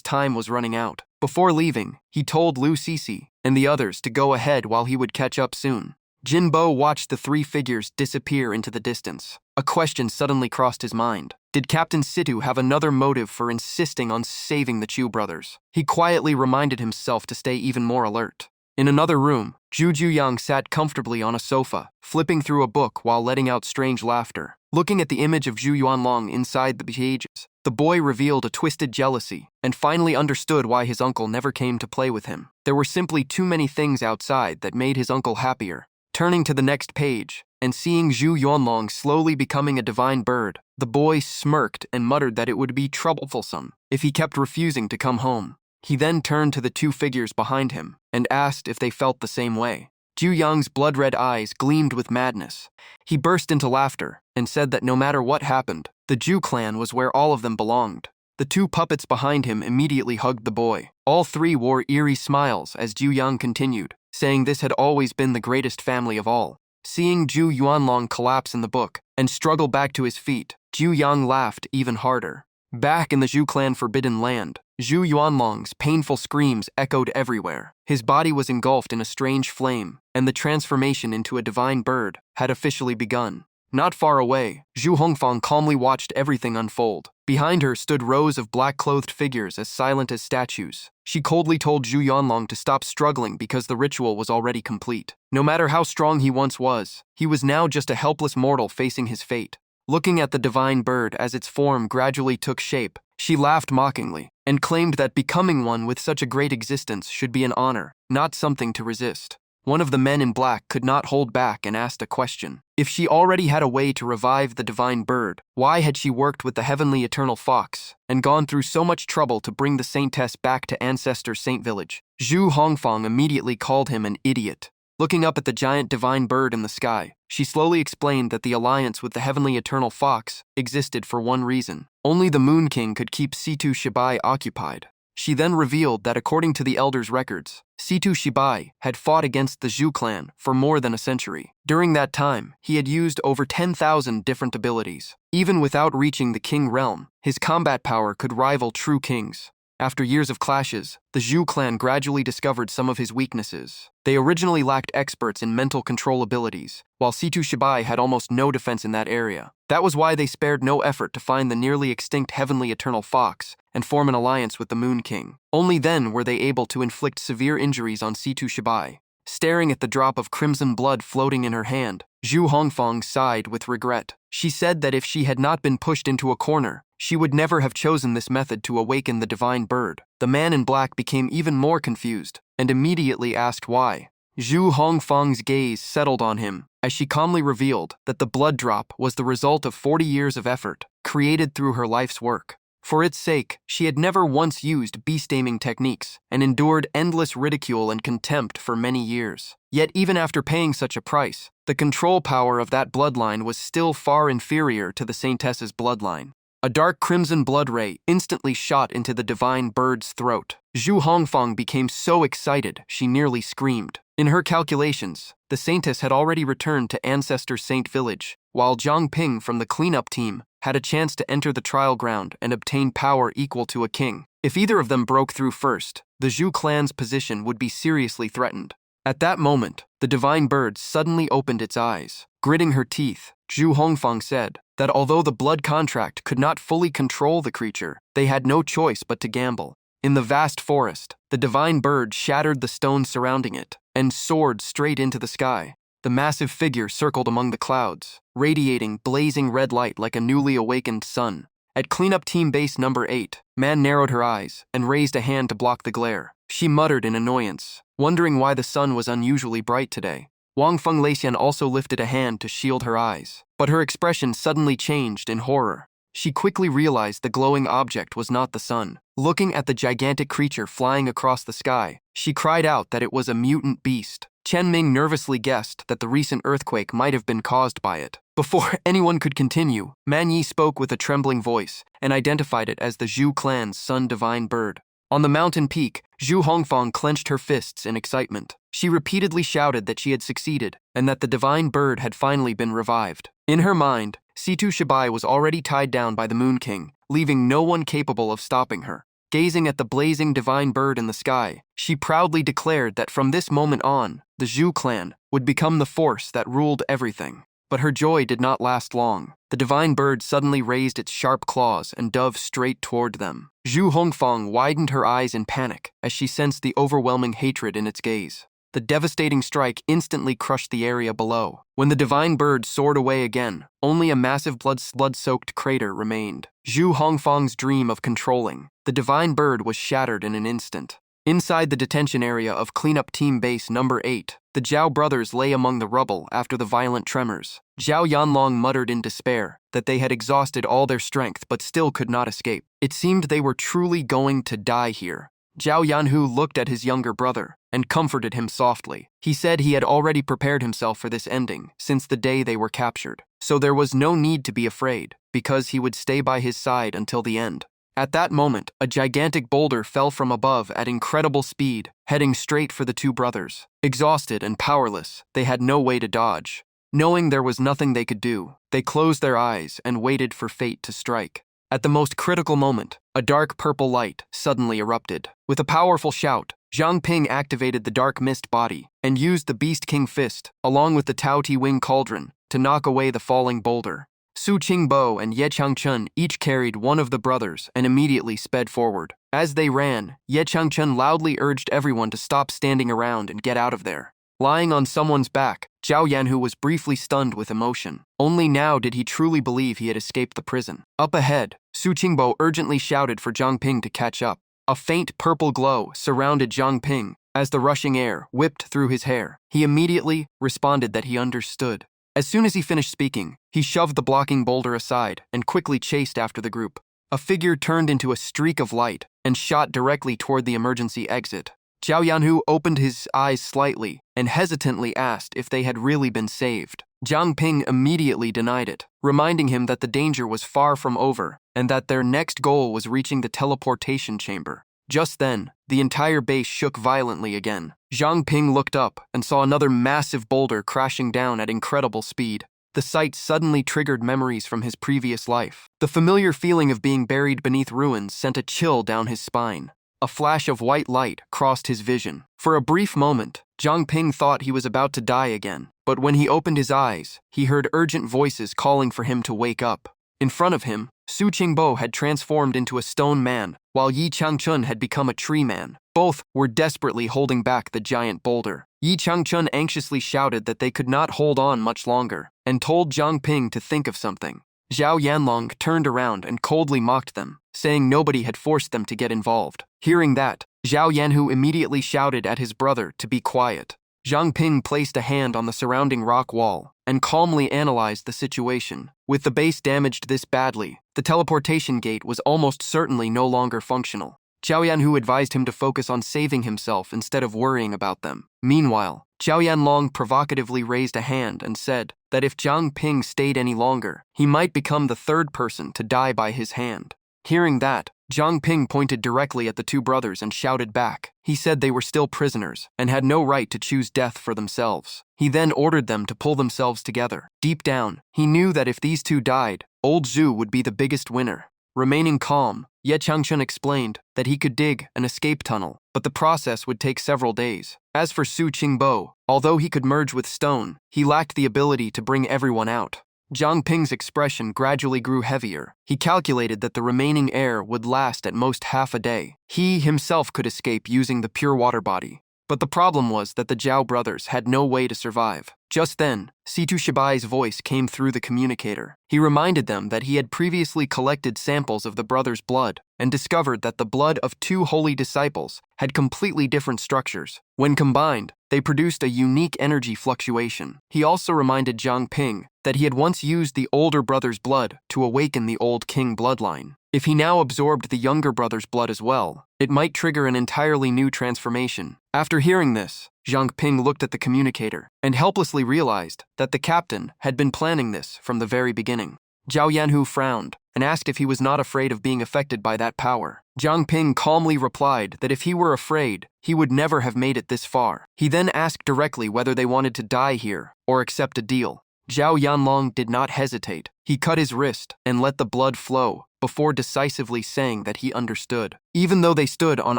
time was running out. Before leaving, he told Lu Cixi and the others to go ahead while he would catch up soon. Jinbo watched the three figures disappear into the distance. A question suddenly crossed his mind. Did Captain Situ have another motive for insisting on saving the Chu brothers? He quietly reminded himself to stay even more alert. In another room, Zhu Juyang sat comfortably on a sofa, flipping through a book while letting out strange laughter. Looking at the image of Zhu Yuanlong inside the pages, the boy revealed a twisted jealousy and finally understood why his uncle never came to play with him. There were simply too many things outside that made his uncle happier. Turning to the next page and seeing Zhu Yuanlong slowly becoming a divine bird, the boy smirked and muttered that it would be troublesome if he kept refusing to come home. He then turned to the two figures behind him and asked if they felt the same way. Zhu Yang's blood-red eyes gleamed with madness. He burst into laughter and said that no matter what happened, the Zhu clan was where all of them belonged. The two puppets behind him immediately hugged the boy. All three wore eerie smiles as Zhu Yang continued, saying this had always been the greatest family of all. Seeing Zhu Yuanlong collapse in the book and struggle back to his feet, Zhu Yang laughed even harder. Back in the Zhu clan forbidden land, Zhu Yuanlong's painful screams echoed everywhere. His body was engulfed in a strange flame, and the transformation into a divine bird had officially begun. Not far away, Zhu Hongfang calmly watched everything unfold. Behind her stood rows of black-clothed figures as silent as statues. She coldly told Zhu Yuanlong to stop struggling because the ritual was already complete. No matter how strong he once was, he was now just a helpless mortal facing his fate. Looking at the divine bird as its form gradually took shape, she laughed mockingly and claimed that becoming one with such a great existence should be an honor, not something to resist. One of the men in black could not hold back and asked a question. If she already had a way to revive the divine bird, why had she worked with the heavenly eternal fox and gone through so much trouble to bring the saintess back to ancestor Saint Village? Zhu Hongfang immediately called him an idiot. Looking up at the giant divine bird in the sky, she slowly explained that the alliance with the heavenly eternal fox existed for one reason. Only the Moon King could keep Situ Shibai occupied. She then revealed that according to the elders' records, Situ Shibai had fought against the Zhu clan for more than a century. During that time, he had used over 10,000 different abilities. Even without reaching the king realm, his combat power could rival true kings. After years of clashes, the Zhu clan gradually discovered some of his weaknesses. They originally lacked experts in mental control abilities, while Situ Shibai had almost no defense in that area. That was why they spared no effort to find the nearly extinct heavenly eternal fox and form an alliance with the Moon King. Only then were they able to inflict severe injuries on Situ Shibai. Staring at the drop of crimson blood floating in her hand, Zhu Hongfang sighed with regret. She said that if she had not been pushed into a corner, she would never have chosen this method to awaken the divine bird. The man in black became even more confused and immediately asked why. Zhu Hongfang's gaze settled on him as she calmly revealed that the blood drop was the result of 40 years of effort created through her life's work. For its sake, she had never once used beast-taming techniques and endured endless ridicule and contempt for many years. Yet even after paying such a price, the control power of that bloodline was still far inferior to the Saintess's bloodline. A dark crimson blood ray instantly shot into the divine bird's throat. Zhu Hongfang became so excited she nearly screamed. In her calculations, the Saintess had already returned to Ancestor Saint Village, while Zhang Ping from the cleanup team had a chance to enter the trial ground and obtain power equal to a king. If either of them broke through first, the Zhu clan's position would be seriously threatened. At that moment, the divine bird suddenly opened its eyes. Gritting her teeth, Zhu Hongfang said that although the blood contract could not fully control the creature, they had no choice but to gamble. In the vast forest, the divine bird shattered the stones surrounding it and soared straight into the sky. The massive figure circled among the clouds, radiating blazing red light like a newly awakened sun. At cleanup team base number 8, Man narrowed her eyes and raised a hand to block the glare. She muttered in annoyance, wondering why the sun was unusually bright today. Wang Feng Leixian also lifted a hand to shield her eyes, but her expression suddenly changed in horror. She quickly realized the glowing object was not the sun. Looking at the gigantic creature flying across the sky, she cried out that it was a mutant beast. Chen Ming nervously guessed that the recent earthquake might have been caused by it. Before anyone could continue, Man Yi spoke with a trembling voice and identified it as the Zhu clan's sun divine bird. On the mountain peak, Zhu Hongfang clenched her fists in excitement. She repeatedly shouted that she had succeeded and that the divine bird had finally been revived. In her mind, Situ Shibai was already tied down by the Moon King, leaving no one capable of stopping her. Gazing at the blazing divine bird in the sky, she proudly declared that from this moment on, the Zhu clan would become the force that ruled everything. But her joy did not last long. The divine bird suddenly raised its sharp claws and dove straight toward them. Zhu Hongfang widened her eyes in panic as she sensed the overwhelming hatred in its gaze. The devastating strike instantly crushed the area below. When the divine bird soared away again, only a massive blood-soaked crater remained. Zhu Hongfang's dream of controlling the divine bird was shattered in an instant. Inside the detention area of Cleanup Team Base Number 8, the Zhao brothers lay among the rubble after the violent tremors. Zhao Yanlong muttered in despair that they had exhausted all their strength but still could not escape. It seemed they were truly going to die here. Zhao Yanhu looked at his younger brother and comforted him softly. He said he had already prepared himself for this ending since the day they were captured, so there was no need to be afraid, because he would stay by his side until the end. At that moment, a gigantic boulder fell from above at incredible speed, heading straight for the two brothers. Exhausted and powerless, they had no way to dodge. Knowing there was nothing they could do, they closed their eyes and waited for fate to strike. At the most critical moment, a dark purple light suddenly erupted. With a powerful shout, Zhang Ping activated the dark mist body and used the Beast King fist, along with the Tao Ti Wing cauldron, to knock away the falling boulder. Su Qingbo and Ye Changchun each carried one of the brothers and immediately sped forward. As they ran, Ye Changchun loudly urged everyone to stop standing around and get out of there. Lying on someone's back, Zhao Yanhu was briefly stunned with emotion. Only now did he truly believe he had escaped the prison. Up ahead, Su Qingbo urgently shouted for Zhang Ping to catch up. A faint purple glow surrounded Zhang Ping as the rushing air whipped through his hair. He immediately responded that he understood. As soon as he finished speaking, he shoved the blocking boulder aside and quickly chased after the group. A figure turned into a streak of light and shot directly toward the emergency exit. Zhao Yanhu opened his eyes slightly and hesitantly asked if they had really been saved. Zhang Ping immediately denied it, reminding him that the danger was far from over and that their next goal was reaching the teleportation chamber. Just then, the entire base shook violently again. Zhang Ping looked up and saw another massive boulder crashing down at incredible speed. The sight suddenly triggered memories from his previous life. The familiar feeling of being buried beneath ruins sent a chill down his spine. A flash of white light crossed his vision. For a brief moment, Zhang Ping thought he was about to die again, but when he opened his eyes, he heard urgent voices calling for him to wake up. In front of him, Su Qingbo had transformed into a stone man, while Yi Changchun had become a tree man. Both were desperately holding back the giant boulder. Yi Changchun anxiously shouted that they could not hold on much longer, and told Zhang Ping to think of something. Zhao Yanlong turned around and coldly mocked them, saying nobody had forced them to get involved. Hearing that, Zhao Yanhu immediately shouted at his brother to be quiet. Zhang Ping placed a hand on the surrounding rock wall and calmly analyzed the situation. With the base damaged this badly, the teleportation gate was almost certainly no longer functional. Zhao Yanhu advised him to focus on saving himself instead of worrying about them. Meanwhile, Zhao Yanlong provocatively raised a hand and said that if Zhang Ping stayed any longer, he might become the third person to die by his hand. Hearing that, Zhang Ping pointed directly at the two brothers and shouted back. He said they were still prisoners and had no right to choose death for themselves. He then ordered them to pull themselves together. Deep down, he knew that if these two died, old Zhu would be the biggest winner. Remaining calm, Ye Changchun explained that he could dig an escape tunnel, but the process would take several days. As for Su Qingbo, although he could merge with stone, he lacked the ability to bring everyone out. Zhang Ping's expression gradually grew heavier. He calculated that the remaining air would last at most half a day. He himself could escape using the pure water body. But the problem was that the Zhao brothers had no way to survive. Just then, Situ Shibai's voice came through the communicator. He reminded them that he had previously collected samples of the brothers' blood and discovered that the blood of two holy disciples had completely different structures. When combined, they produced a unique energy fluctuation. He also reminded Zhang Ping that he had once used the older brother's blood to awaken the old king bloodline. If he now absorbed the younger brother's blood as well, it might trigger an entirely new transformation. After hearing this, Zhang Ping looked at the communicator and helplessly realized that the captain had been planning this from the very beginning. Zhao Yanhu frowned and asked if he was not afraid of being affected by that power. Zhang Ping calmly replied that if he were afraid, he would never have made it this far. He then asked directly whether they wanted to die here or accept a deal. Zhao Yanlong did not hesitate. He cut his wrist and let the blood flow before decisively saying that he understood. Even though they stood on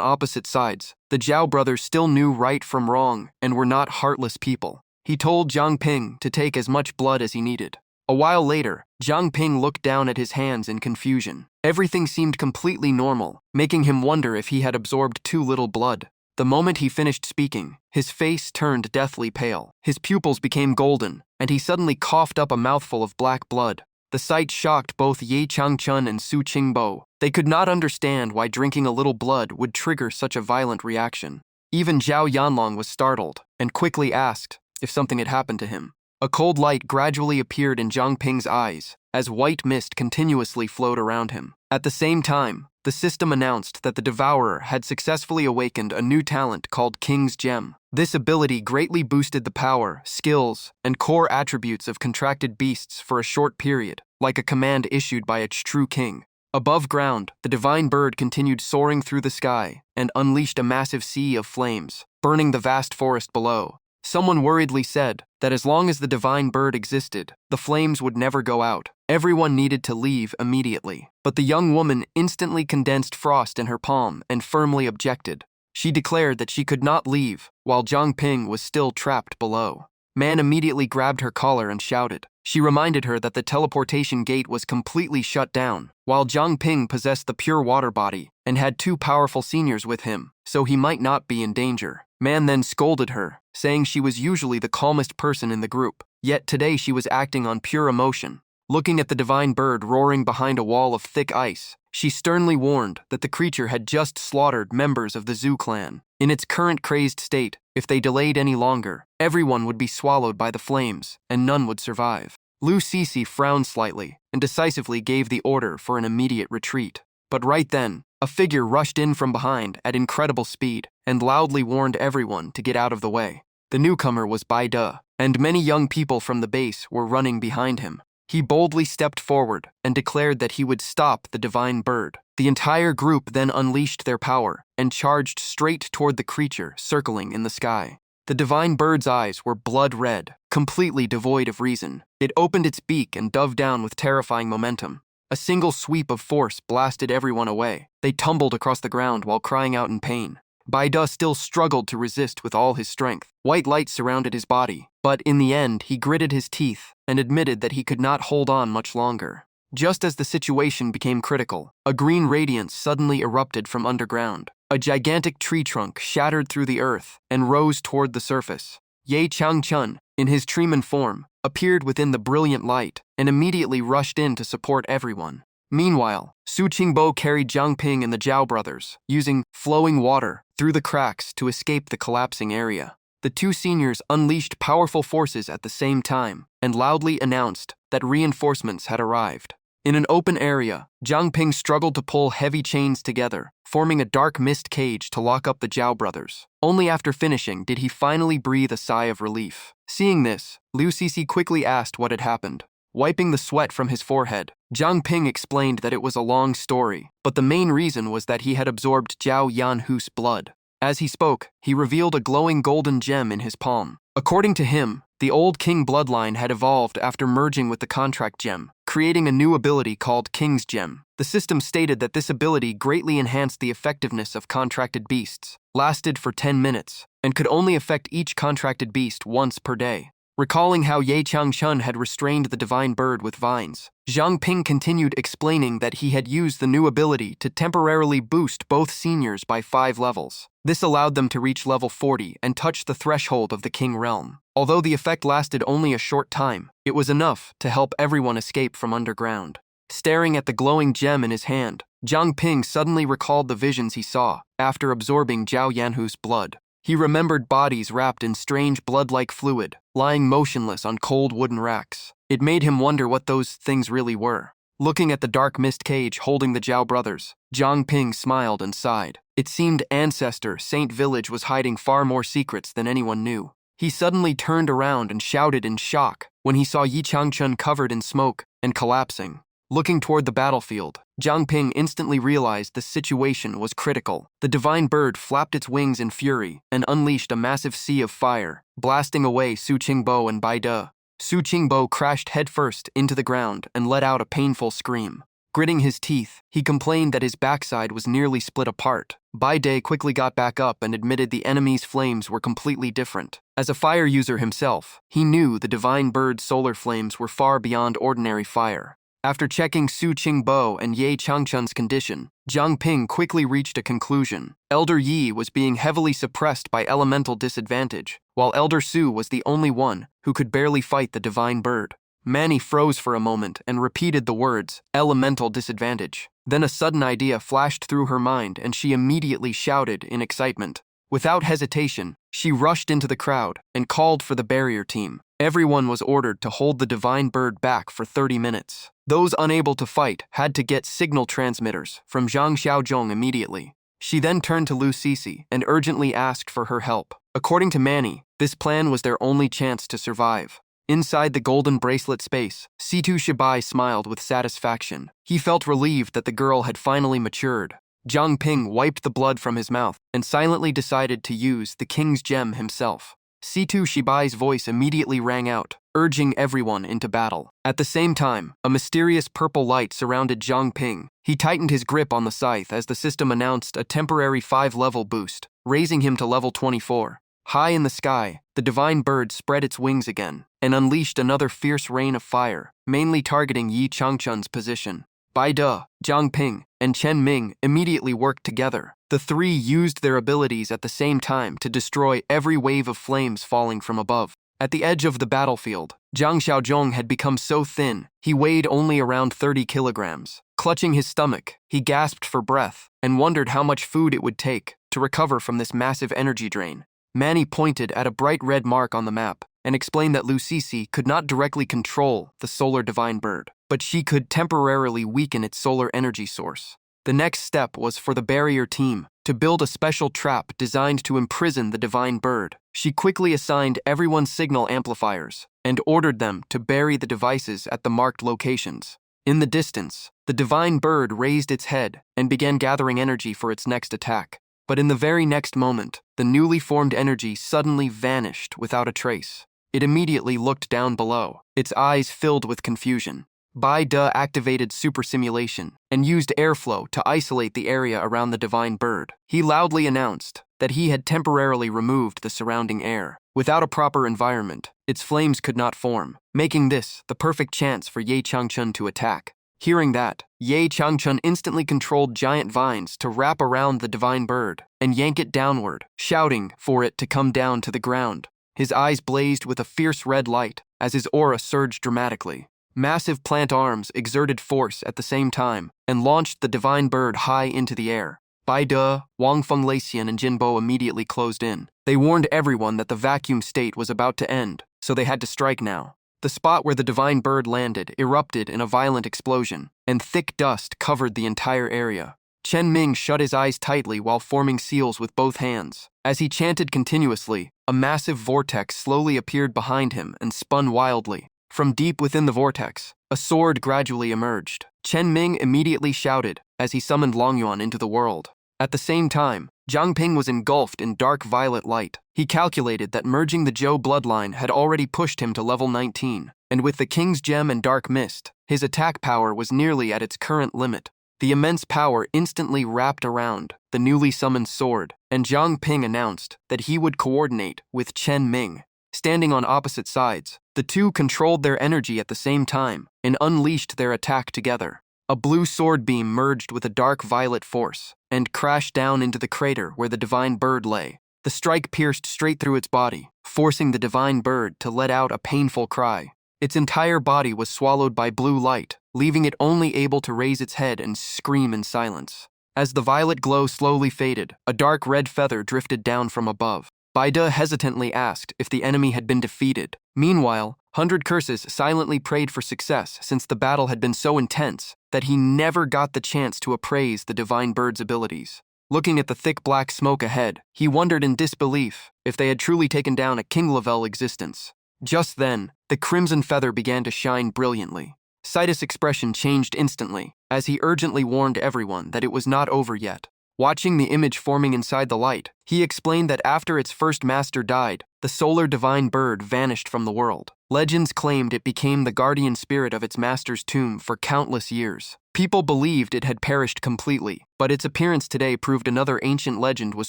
opposite sides, the Zhao brothers still knew right from wrong and were not heartless people. He told Zhang Ping to take as much blood as he needed. A while later, Zhang Ping looked down at his hands in confusion. Everything seemed completely normal, making him wonder if he had absorbed too little blood. The moment he finished speaking, his face turned deathly pale. His pupils became golden, and he suddenly coughed up a mouthful of black blood. The sight shocked both Ye Changchun and Su Qingbo. They could not understand why drinking a little blood would trigger such a violent reaction. Even Zhao Yanlong was startled and quickly asked if something had happened to him. A cold light gradually appeared in Zhang Ping's eyes as white mist continuously flowed around him. At the same time, the system announced that the Devourer had successfully awakened a new talent called King's Gem. This ability greatly boosted the power, skills, and core attributes of contracted beasts for a short period, like a command issued by its true king. Above ground, the divine bird continued soaring through the sky and unleashed a massive sea of flames, burning the vast forest below. Someone worriedly said that as long as the divine bird existed, the flames would never go out. Everyone needed to leave immediately. But the young woman instantly condensed frost in her palm and firmly objected. She declared that she could not leave while Zhang Ping was still trapped below. Man immediately grabbed her collar and shouted. She reminded her that the teleportation gate was completely shut down, while Zhang Ping possessed the pure water body and had two powerful seniors with him, so he might not be in danger. Man then scolded her, saying she was usually the calmest person in the group, yet today she was acting on pure emotion. Looking at the divine bird roaring behind a wall of thick ice, she sternly warned that the creature had just slaughtered members of the Zhu clan. In its current crazed state, if they delayed any longer, everyone would be swallowed by the flames, and none would survive. Lu Sisi frowned slightly and decisively gave the order for an immediate retreat. But right then, a figure rushed in from behind at incredible speed and loudly warned everyone to get out of the way. The newcomer was Bai De, and many young people from the base were running behind him. He boldly stepped forward and declared that he would stop the divine bird. The entire group then unleashed their power and charged straight toward the creature circling in the sky. The divine bird's eyes were blood red, completely devoid of reason. It opened its beak and dove down with terrifying momentum. A single sweep of force blasted everyone away. They tumbled across the ground while crying out in pain. Bai De still struggled to resist with all his strength. White light surrounded his body, but in the end he gritted his teeth and admitted that he could not hold on much longer. Just as the situation became critical, a green radiance suddenly erupted from underground. A gigantic tree trunk shattered through the earth and rose toward the surface. Ye Changchun, in his Treeman form, appeared within the brilliant light and immediately rushed in to support everyone. Meanwhile, Su Qingbo carried Zhang Ping and the Zhao brothers, using flowing water through the cracks to escape the collapsing area. The two seniors unleashed powerful forces at the same time and loudly announced that reinforcements had arrived. In an open area, Zhang Ping struggled to pull heavy chains together, forming a dark mist cage to lock up the Zhao brothers. Only after finishing did he finally breathe a sigh of relief. Seeing this, Liu Sisi quickly asked what had happened. Wiping the sweat from his forehead, Zhang Ping explained that it was a long story, but the main reason was that he had absorbed Zhao Yanhu's blood. As he spoke, he revealed a glowing golden gem in his palm. According to him, the old king bloodline had evolved after merging with the contract gem, creating a new ability called King's Gem. The system stated that this ability greatly enhanced the effectiveness of contracted beasts, lasted for 10 minutes, and could only affect each contracted beast once per day. Recalling how Ye Changchun had restrained the divine bird with vines, Zhang Ping continued explaining that he had used the new ability to temporarily boost both seniors by 5 levels. This allowed them to reach level 40 and touch the threshold of the King Realm. Although the effect lasted only a short time, it was enough to help everyone escape from underground. Staring at the glowing gem in his hand, Zhang Ping suddenly recalled the visions he saw after absorbing Zhao Yanhu's blood. He remembered bodies wrapped in strange blood-like fluid, lying motionless on cold wooden racks. It made him wonder what those things really were. Looking at the dark mist cage holding the Zhao brothers, Zhang Ping smiled and sighed. It seemed Ancestor Saint Village was hiding far more secrets than anyone knew. He suddenly turned around and shouted in shock when he saw Yi Changchun covered in smoke and collapsing. Looking toward the battlefield, Zhang Ping instantly realized the situation was critical. The divine bird flapped its wings in fury and unleashed a massive sea of fire, blasting away Su Qingbo and Bai De. Su Qingbo crashed headfirst into the ground and let out a painful scream. Gritting his teeth, he complained that his backside was nearly split apart. Bai De quickly got back up and admitted the enemy's flames were completely different. As a fire user himself, he knew the divine bird's solar flames were far beyond ordinary fire. After checking Su Qingbo and Ye Changchun's condition, Zhang Ping quickly reached a conclusion. Elder Yi was being heavily suppressed by elemental disadvantage, while Elder Su was the only one who could barely fight the divine bird. Manny froze for a moment and repeated the words, elemental disadvantage. Then a sudden idea flashed through her mind and she immediately shouted in excitement. Without hesitation, she rushed into the crowd and called for the barrier team. Everyone was ordered to hold the divine bird back for 30 minutes. Those unable to fight had to get signal transmitters from Zhang Xiaozhong immediately. She then turned to Lu Sisi and urgently asked for her help. According to Manny, this plan was their only chance to survive. Inside the golden bracelet space, Situ Shibai smiled with satisfaction. He felt relieved that the girl had finally matured. Zhang Ping wiped the blood from his mouth and silently decided to use the king's gem himself. Situ Shibai's voice immediately rang out, urging everyone into battle. At the same time, a mysterious purple light surrounded Zhang Ping. He tightened his grip on the scythe as the system announced a temporary 5-level boost, raising him to level 24. High in the sky, the divine bird spread its wings again and unleashed another fierce rain of fire, mainly targeting Yi Changchun's position. Bai De, Zhang Ping, and Chen Ming immediately worked together. The three used their abilities at the same time to destroy every wave of flames falling from above. At the edge of the battlefield, Zhang Xiaozhong had become so thin, he weighed only around 30 kilograms. Clutching his stomach, he gasped for breath and wondered how much food it would take to recover from this massive energy drain. Manny pointed at a bright red mark on the map and explained that Lu Sisi could not directly control the solar divine bird, but she could temporarily weaken its solar energy source. The next step was for the barrier team to build a special trap designed to imprison the divine bird. She quickly assigned everyone signal amplifiers and ordered them to bury the devices at the marked locations. In the distance, the divine bird raised its head and began gathering energy for its next attack. But in the very next moment, the newly formed energy suddenly vanished without a trace. It immediately looked down below, its eyes filled with confusion. Bai De activated super simulation and used airflow to isolate the area around the divine bird. He loudly announced that he had temporarily removed the surrounding air. Without a proper environment, its flames could not form, making this the perfect chance for Ye Changchun to attack. Hearing that, Ye Changchun instantly controlled giant vines to wrap around the divine bird and yank it downward, shouting for it to come down to the ground. His eyes blazed with a fierce red light as his aura surged dramatically. Massive plant arms exerted force at the same time and launched the divine bird high into the air. Bai De, Wang Fengleixian, and Jinbo immediately closed in. They warned everyone that the vacuum state was about to end, so they had to strike now. The spot where the divine bird landed erupted in a violent explosion, and thick dust covered the entire area. Chen Ming shut his eyes tightly while forming seals with both hands. As he chanted continuously, a massive vortex slowly appeared behind him and spun wildly. From deep within the vortex, a sword gradually emerged. Chen Ming immediately shouted as he summoned Longyuan into the world. At the same time, Zhang Ping was engulfed in dark violet light. He calculated that merging the Zhou bloodline had already pushed him to level 19, and with the King's Gem and Dark Mist, his attack power was nearly at its current limit. The immense power instantly wrapped around the newly summoned sword, and Zhang Ping announced that he would coordinate with Chen Ming. Standing on opposite sides, the two controlled their energy at the same time and unleashed their attack together. A blue sword beam merged with a dark violet force and crashed down into the crater where the divine bird lay. The strike pierced straight through its body, forcing the divine bird to let out a painful cry. Its entire body was swallowed by blue light, leaving it only able to raise its head and scream in silence. As the violet glow slowly faded, a dark red feather drifted down from above. Baida hesitantly asked if the enemy had been defeated. Meanwhile, 100 Curses silently prayed for success since the battle had been so intense that he never got the chance to appraise the divine bird's abilities. Looking at the thick black smoke ahead, he wondered in disbelief if they had truly taken down a king-level existence. Just then, the crimson feather began to shine brilliantly. Sidus' expression changed instantly, as he urgently warned everyone that it was not over yet. Watching the image forming inside the light, he explained that after its first master died, the solar divine bird vanished from the world. Legends claimed it became the guardian spirit of its master's tomb for countless years. People believed it had perished completely, but its appearance today proved another ancient legend was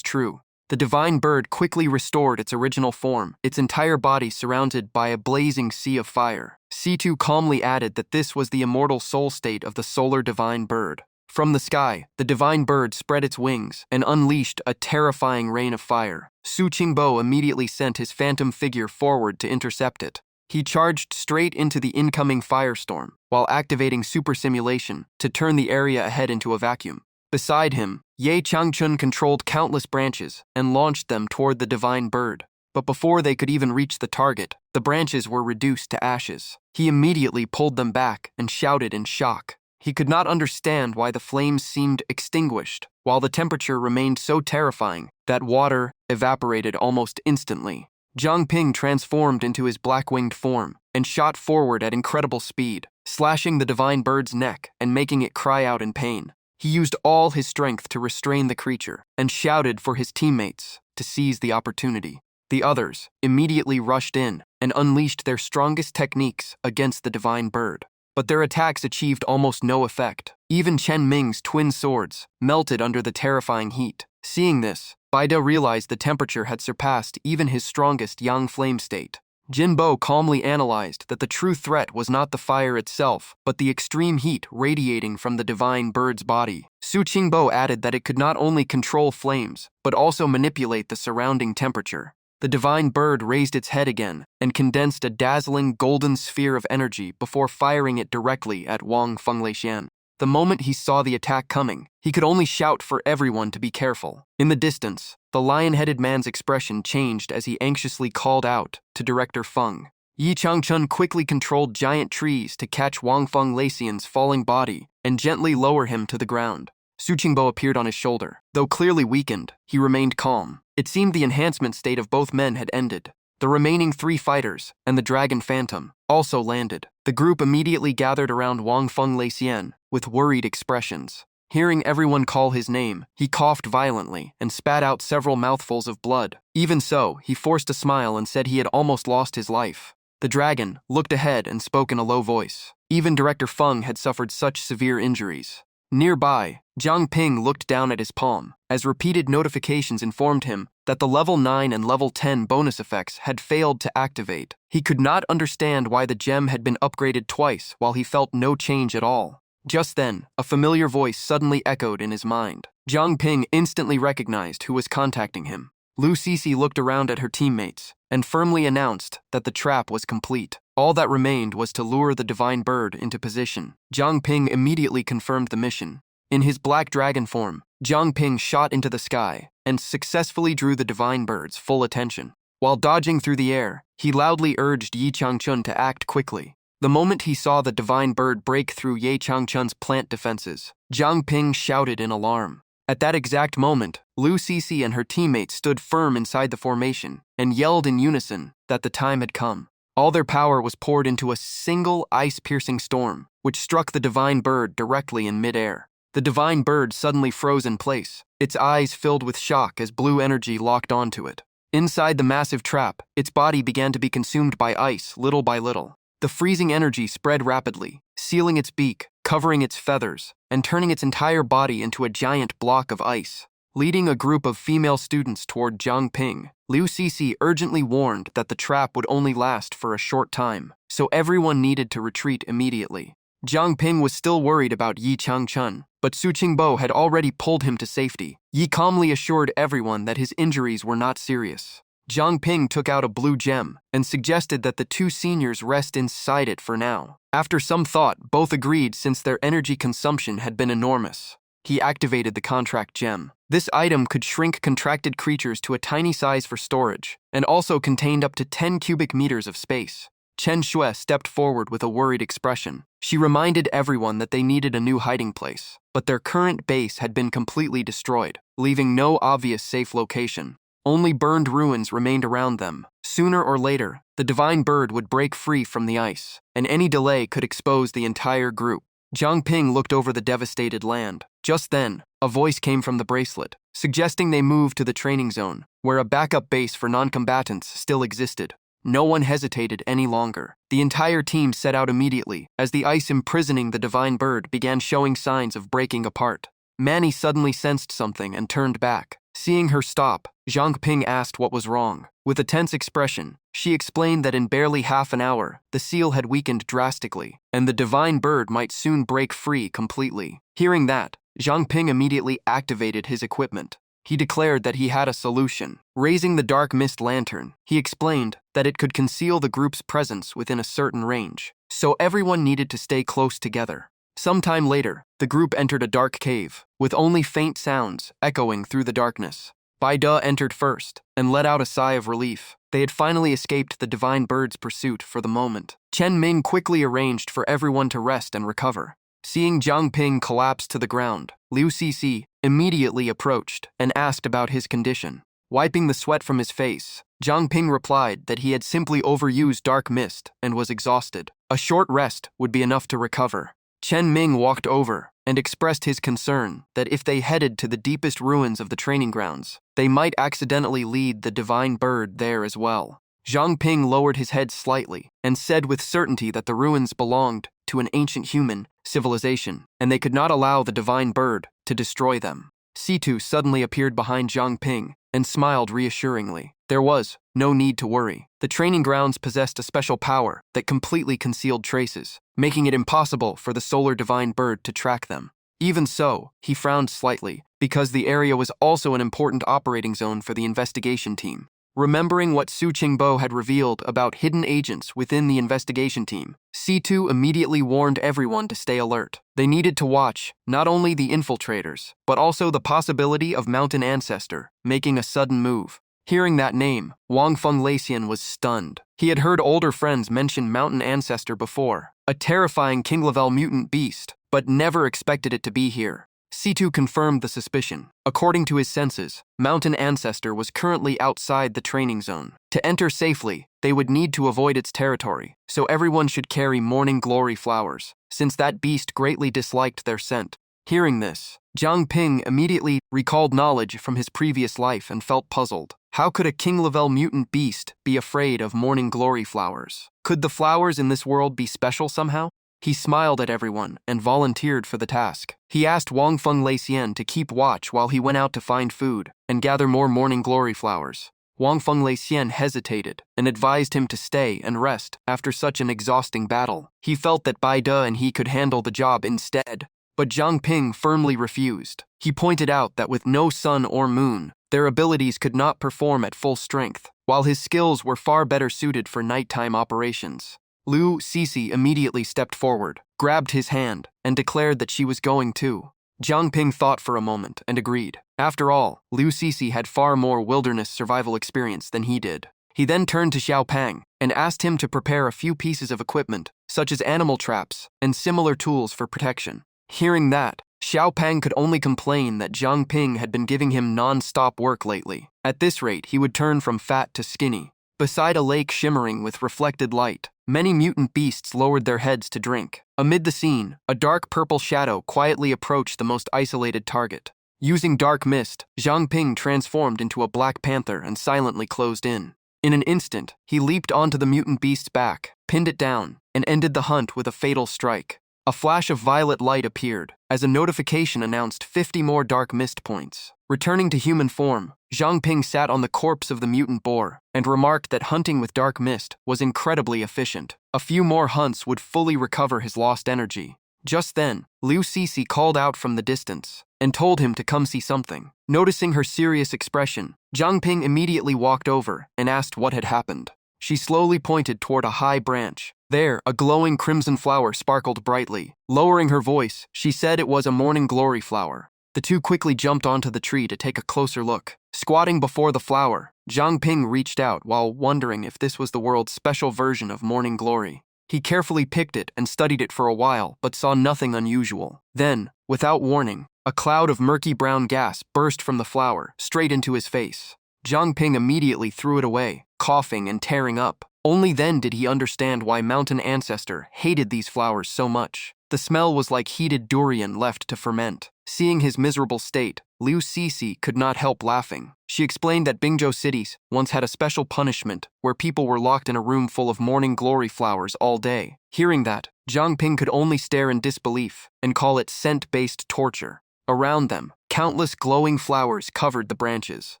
true. The divine bird quickly restored its original form, its entire body surrounded by a blazing sea of fire. C2 calmly added that this was the immortal soul state of the solar divine bird. From the sky, the divine bird spread its wings and unleashed a terrifying rain of fire. Su Qingbo immediately sent his phantom figure forward to intercept it. He charged straight into the incoming firestorm, while activating super simulation to turn the area ahead into a vacuum. Beside him, Ye Changchun controlled countless branches and launched them toward the divine bird. But before they could even reach the target, the branches were reduced to ashes. He immediately pulled them back and shouted in shock. He could not understand why the flames seemed extinguished, while the temperature remained so terrifying that water evaporated almost instantly. Zhang Ping transformed into his black-winged form and shot forward at incredible speed, slashing the divine bird's neck and making it cry out in pain. He used all his strength to restrain the creature and shouted for his teammates to seize the opportunity. The others immediately rushed in and unleashed their strongest techniques against the divine bird. But their attacks achieved almost no effect. Even Chen Ming's twin swords melted under the terrifying heat. Seeing this, Baida realized the temperature had surpassed even his strongest yang flame state. Jinbo calmly analyzed that the true threat was not the fire itself, but the extreme heat radiating from the divine bird's body. Su Qingbo added that it could not only control flames, but also manipulate the surrounding temperature. The divine bird raised its head again and condensed a dazzling golden sphere of energy before firing it directly at Wang Fengleixian. The moment he saw the attack coming, he could only shout for everyone to be careful. In the distance, the lion-headed man's expression changed as he anxiously called out to Director Feng. Yi Changchun quickly controlled giant trees to catch Wang Fengleixian's falling body and gently lower him to the ground. Su Qingbo appeared on his shoulder. Though clearly weakened, he remained calm. It seemed the enhancement state of both men had ended. The remaining 3 fighters and the Dragon Phantom also landed. The group immediately gathered around Wang Fengleixian with worried expressions. Hearing everyone call his name, he coughed violently and spat out several mouthfuls of blood. Even so, he forced a smile and said he had almost lost his life. The dragon looked ahead and spoke in a low voice. Even Director Feng had suffered such severe injuries. Nearby, Zhang Ping looked down at his palm, as repeated notifications informed him that the level 9 and level 10 bonus effects had failed to activate. He could not understand why the gem had been upgraded twice while he felt no change at all. Just then, a familiar voice suddenly echoed in his mind. Zhang Ping instantly recognized who was contacting him. Lu Sisi looked around at her teammates and firmly announced that the trap was complete. All that remained was to lure the divine bird into position. Zhang Ping immediately confirmed the mission. In his black dragon form, Zhang Ping shot into the sky and successfully drew the divine bird's full attention. While dodging through the air, he loudly urged Yi Changchun to act quickly. The moment he saw the divine bird break through Ye Changchun's plant defenses, Zhang Ping shouted in alarm. At that exact moment, Lu Sisi and her teammates stood firm inside the formation and yelled in unison that the time had come. All their power was poured into a single ice-piercing storm, which struck the divine bird directly in midair. The divine bird suddenly froze in place, its eyes filled with shock as blue energy locked onto it. Inside the massive trap, its body began to be consumed by ice little by little. The freezing energy spread rapidly, sealing its beak, covering its feathers, and turning its entire body into a giant block of ice. Leading a group of female students toward Zhang Ping, Liu Sisi urgently warned that the trap would only last for a short time, so everyone needed to retreat immediately. Zhang Ping was still worried about Yi Changchun, but Su Qingbo had already pulled him to safety. Yi calmly assured everyone that his injuries were not serious. Zhang Ping took out a blue gem and suggested that the 2 seniors rest inside it for now. After some thought, both agreed since their energy consumption had been enormous. He activated the contract gem. This item could shrink contracted creatures to a tiny size for storage, and also contained up to 10 cubic meters of space. Chen Shui stepped forward with a worried expression. She reminded everyone that they needed a new hiding place, but their current base had been completely destroyed, leaving no obvious safe location. Only burned ruins remained around them. Sooner or later, the divine bird would break free from the ice, and any delay could expose the entire group. Zhang Ping looked over the devastated land. Just then, a voice came from the bracelet, suggesting they move to the training zone, where a backup base for non-combatants still existed. No one hesitated any longer. The entire team set out immediately, as the ice imprisoning the divine bird began showing signs of breaking apart. Manny suddenly sensed something and turned back. Seeing her stop, Zhang Ping asked what was wrong. With a tense expression, she explained that in barely half an hour, the seal had weakened drastically, and the divine bird might soon break free completely. Hearing that, Zhang Ping immediately activated his equipment. He declared that he had a solution. Raising the dark mist lantern, he explained that it could conceal the group's presence within a certain range, so everyone needed to stay close together. Sometime later, the group entered a dark cave, with only faint sounds echoing through the darkness. Bai De entered first, and let out a sigh of relief. They had finally escaped the divine bird's pursuit for the moment. Chen Ming quickly arranged for everyone to rest and recover. Seeing Zhang Ping collapse to the ground, Liu Sisi immediately approached and asked about his condition. Wiping the sweat from his face, Zhang Ping replied that he had simply overused dark mist and was exhausted. A short rest would be enough to recover. Chen Ming walked over and expressed his concern that if they headed to the deepest ruins of the training grounds, they might accidentally lead the divine bird there as well. Zhang Ping lowered his head slightly and said with certainty that the ruins belonged to an ancient human civilization, and they could not allow the divine bird to destroy them. Situ suddenly appeared behind Zhang Ping and smiled reassuringly. There was no need to worry. The training grounds possessed a special power that completely concealed traces, making it impossible for the solar divine bird to track them. Even so, he frowned slightly, because the area was also an important operating zone for the investigation team. Remembering what Su Qingbo had revealed about hidden agents within the investigation team, C2 immediately warned everyone to stay alert. They needed to watch not only the infiltrators, but also the possibility of Mountain Ancestor making a sudden move. Hearing that name, Wang Fengleixian was stunned. He had heard older friends mention Mountain Ancestor before, a terrifying king-level mutant beast, but never expected it to be here. C2 confirmed the suspicion. According to his senses, Mountain Ancestor was currently outside the training zone. To enter safely, they would need to avoid its territory, so everyone should carry morning glory flowers, since that beast greatly disliked their scent. Hearing this, Zhang Ping immediately recalled knowledge from his previous life and felt puzzled. How could a king-level mutant beast be afraid of morning glory flowers? Could the flowers in this world be special somehow? He smiled at everyone and volunteered for the task. He asked Wang Fengleixian to keep watch while he went out to find food and gather more morning glory flowers. Wang Fengleixian hesitated and advised him to stay and rest after such an exhausting battle. He felt that Bai De and he could handle the job instead, but Zhang Ping firmly refused. He pointed out that with no sun or moon, their abilities could not perform at full strength, while his skills were far better suited for nighttime operations. Liu Sisi immediately stepped forward, grabbed his hand, and declared that she was going too. Zhang Ping thought for a moment and agreed. After all, Liu Sisi had far more wilderness survival experience than he did. He then turned to Xiao Pang and asked him to prepare a few pieces of equipment, such as animal traps and similar tools for protection. Hearing that, Xiao Pang could only complain that Zhang Ping had been giving him non-stop work lately. At this rate, he would turn from fat to skinny. Beside a lake shimmering with reflected light, many mutant beasts lowered their heads to drink. Amid the scene, a dark purple shadow quietly approached the most isolated target. Using dark mist, Zhang Ping transformed into a black panther and silently closed in. In an instant, he leaped onto the mutant beast's back, pinned it down, and ended the hunt with a fatal strike. A flash of violet light appeared, as a notification announced 50 more dark mist points. Returning to human form, Zhang Ping sat on the corpse of the mutant boar and remarked that hunting with dark mist was incredibly efficient. A few more hunts would fully recover his lost energy. Just then, Liu Sisi called out from the distance and told him to come see something. Noticing her serious expression, Zhang Ping immediately walked over and asked what had happened. She slowly pointed toward a high branch. There, a glowing crimson flower sparkled brightly. Lowering her voice, she said it was a morning glory flower. The two quickly jumped onto the tree to take a closer look. Squatting before the flower, Zhang Ping reached out while wondering if this was the world's special version of morning glory. He carefully picked it and studied it for a while, but saw nothing unusual. Then, without warning, a cloud of murky brown gas burst from the flower, straight into his face. Zhang Ping immediately threw it away, coughing and tearing up. Only then did he understand why Mountain Ancestor hated these flowers so much. The smell was like heated durian left to ferment. Seeing his miserable state, Liu Cixi could not help laughing. She explained that Bingzhou cities once had a special punishment where people were locked in a room full of morning glory flowers all day. Hearing that, Zhang Ping could only stare in disbelief and call it scent-based torture. Around them, countless glowing flowers covered the branches.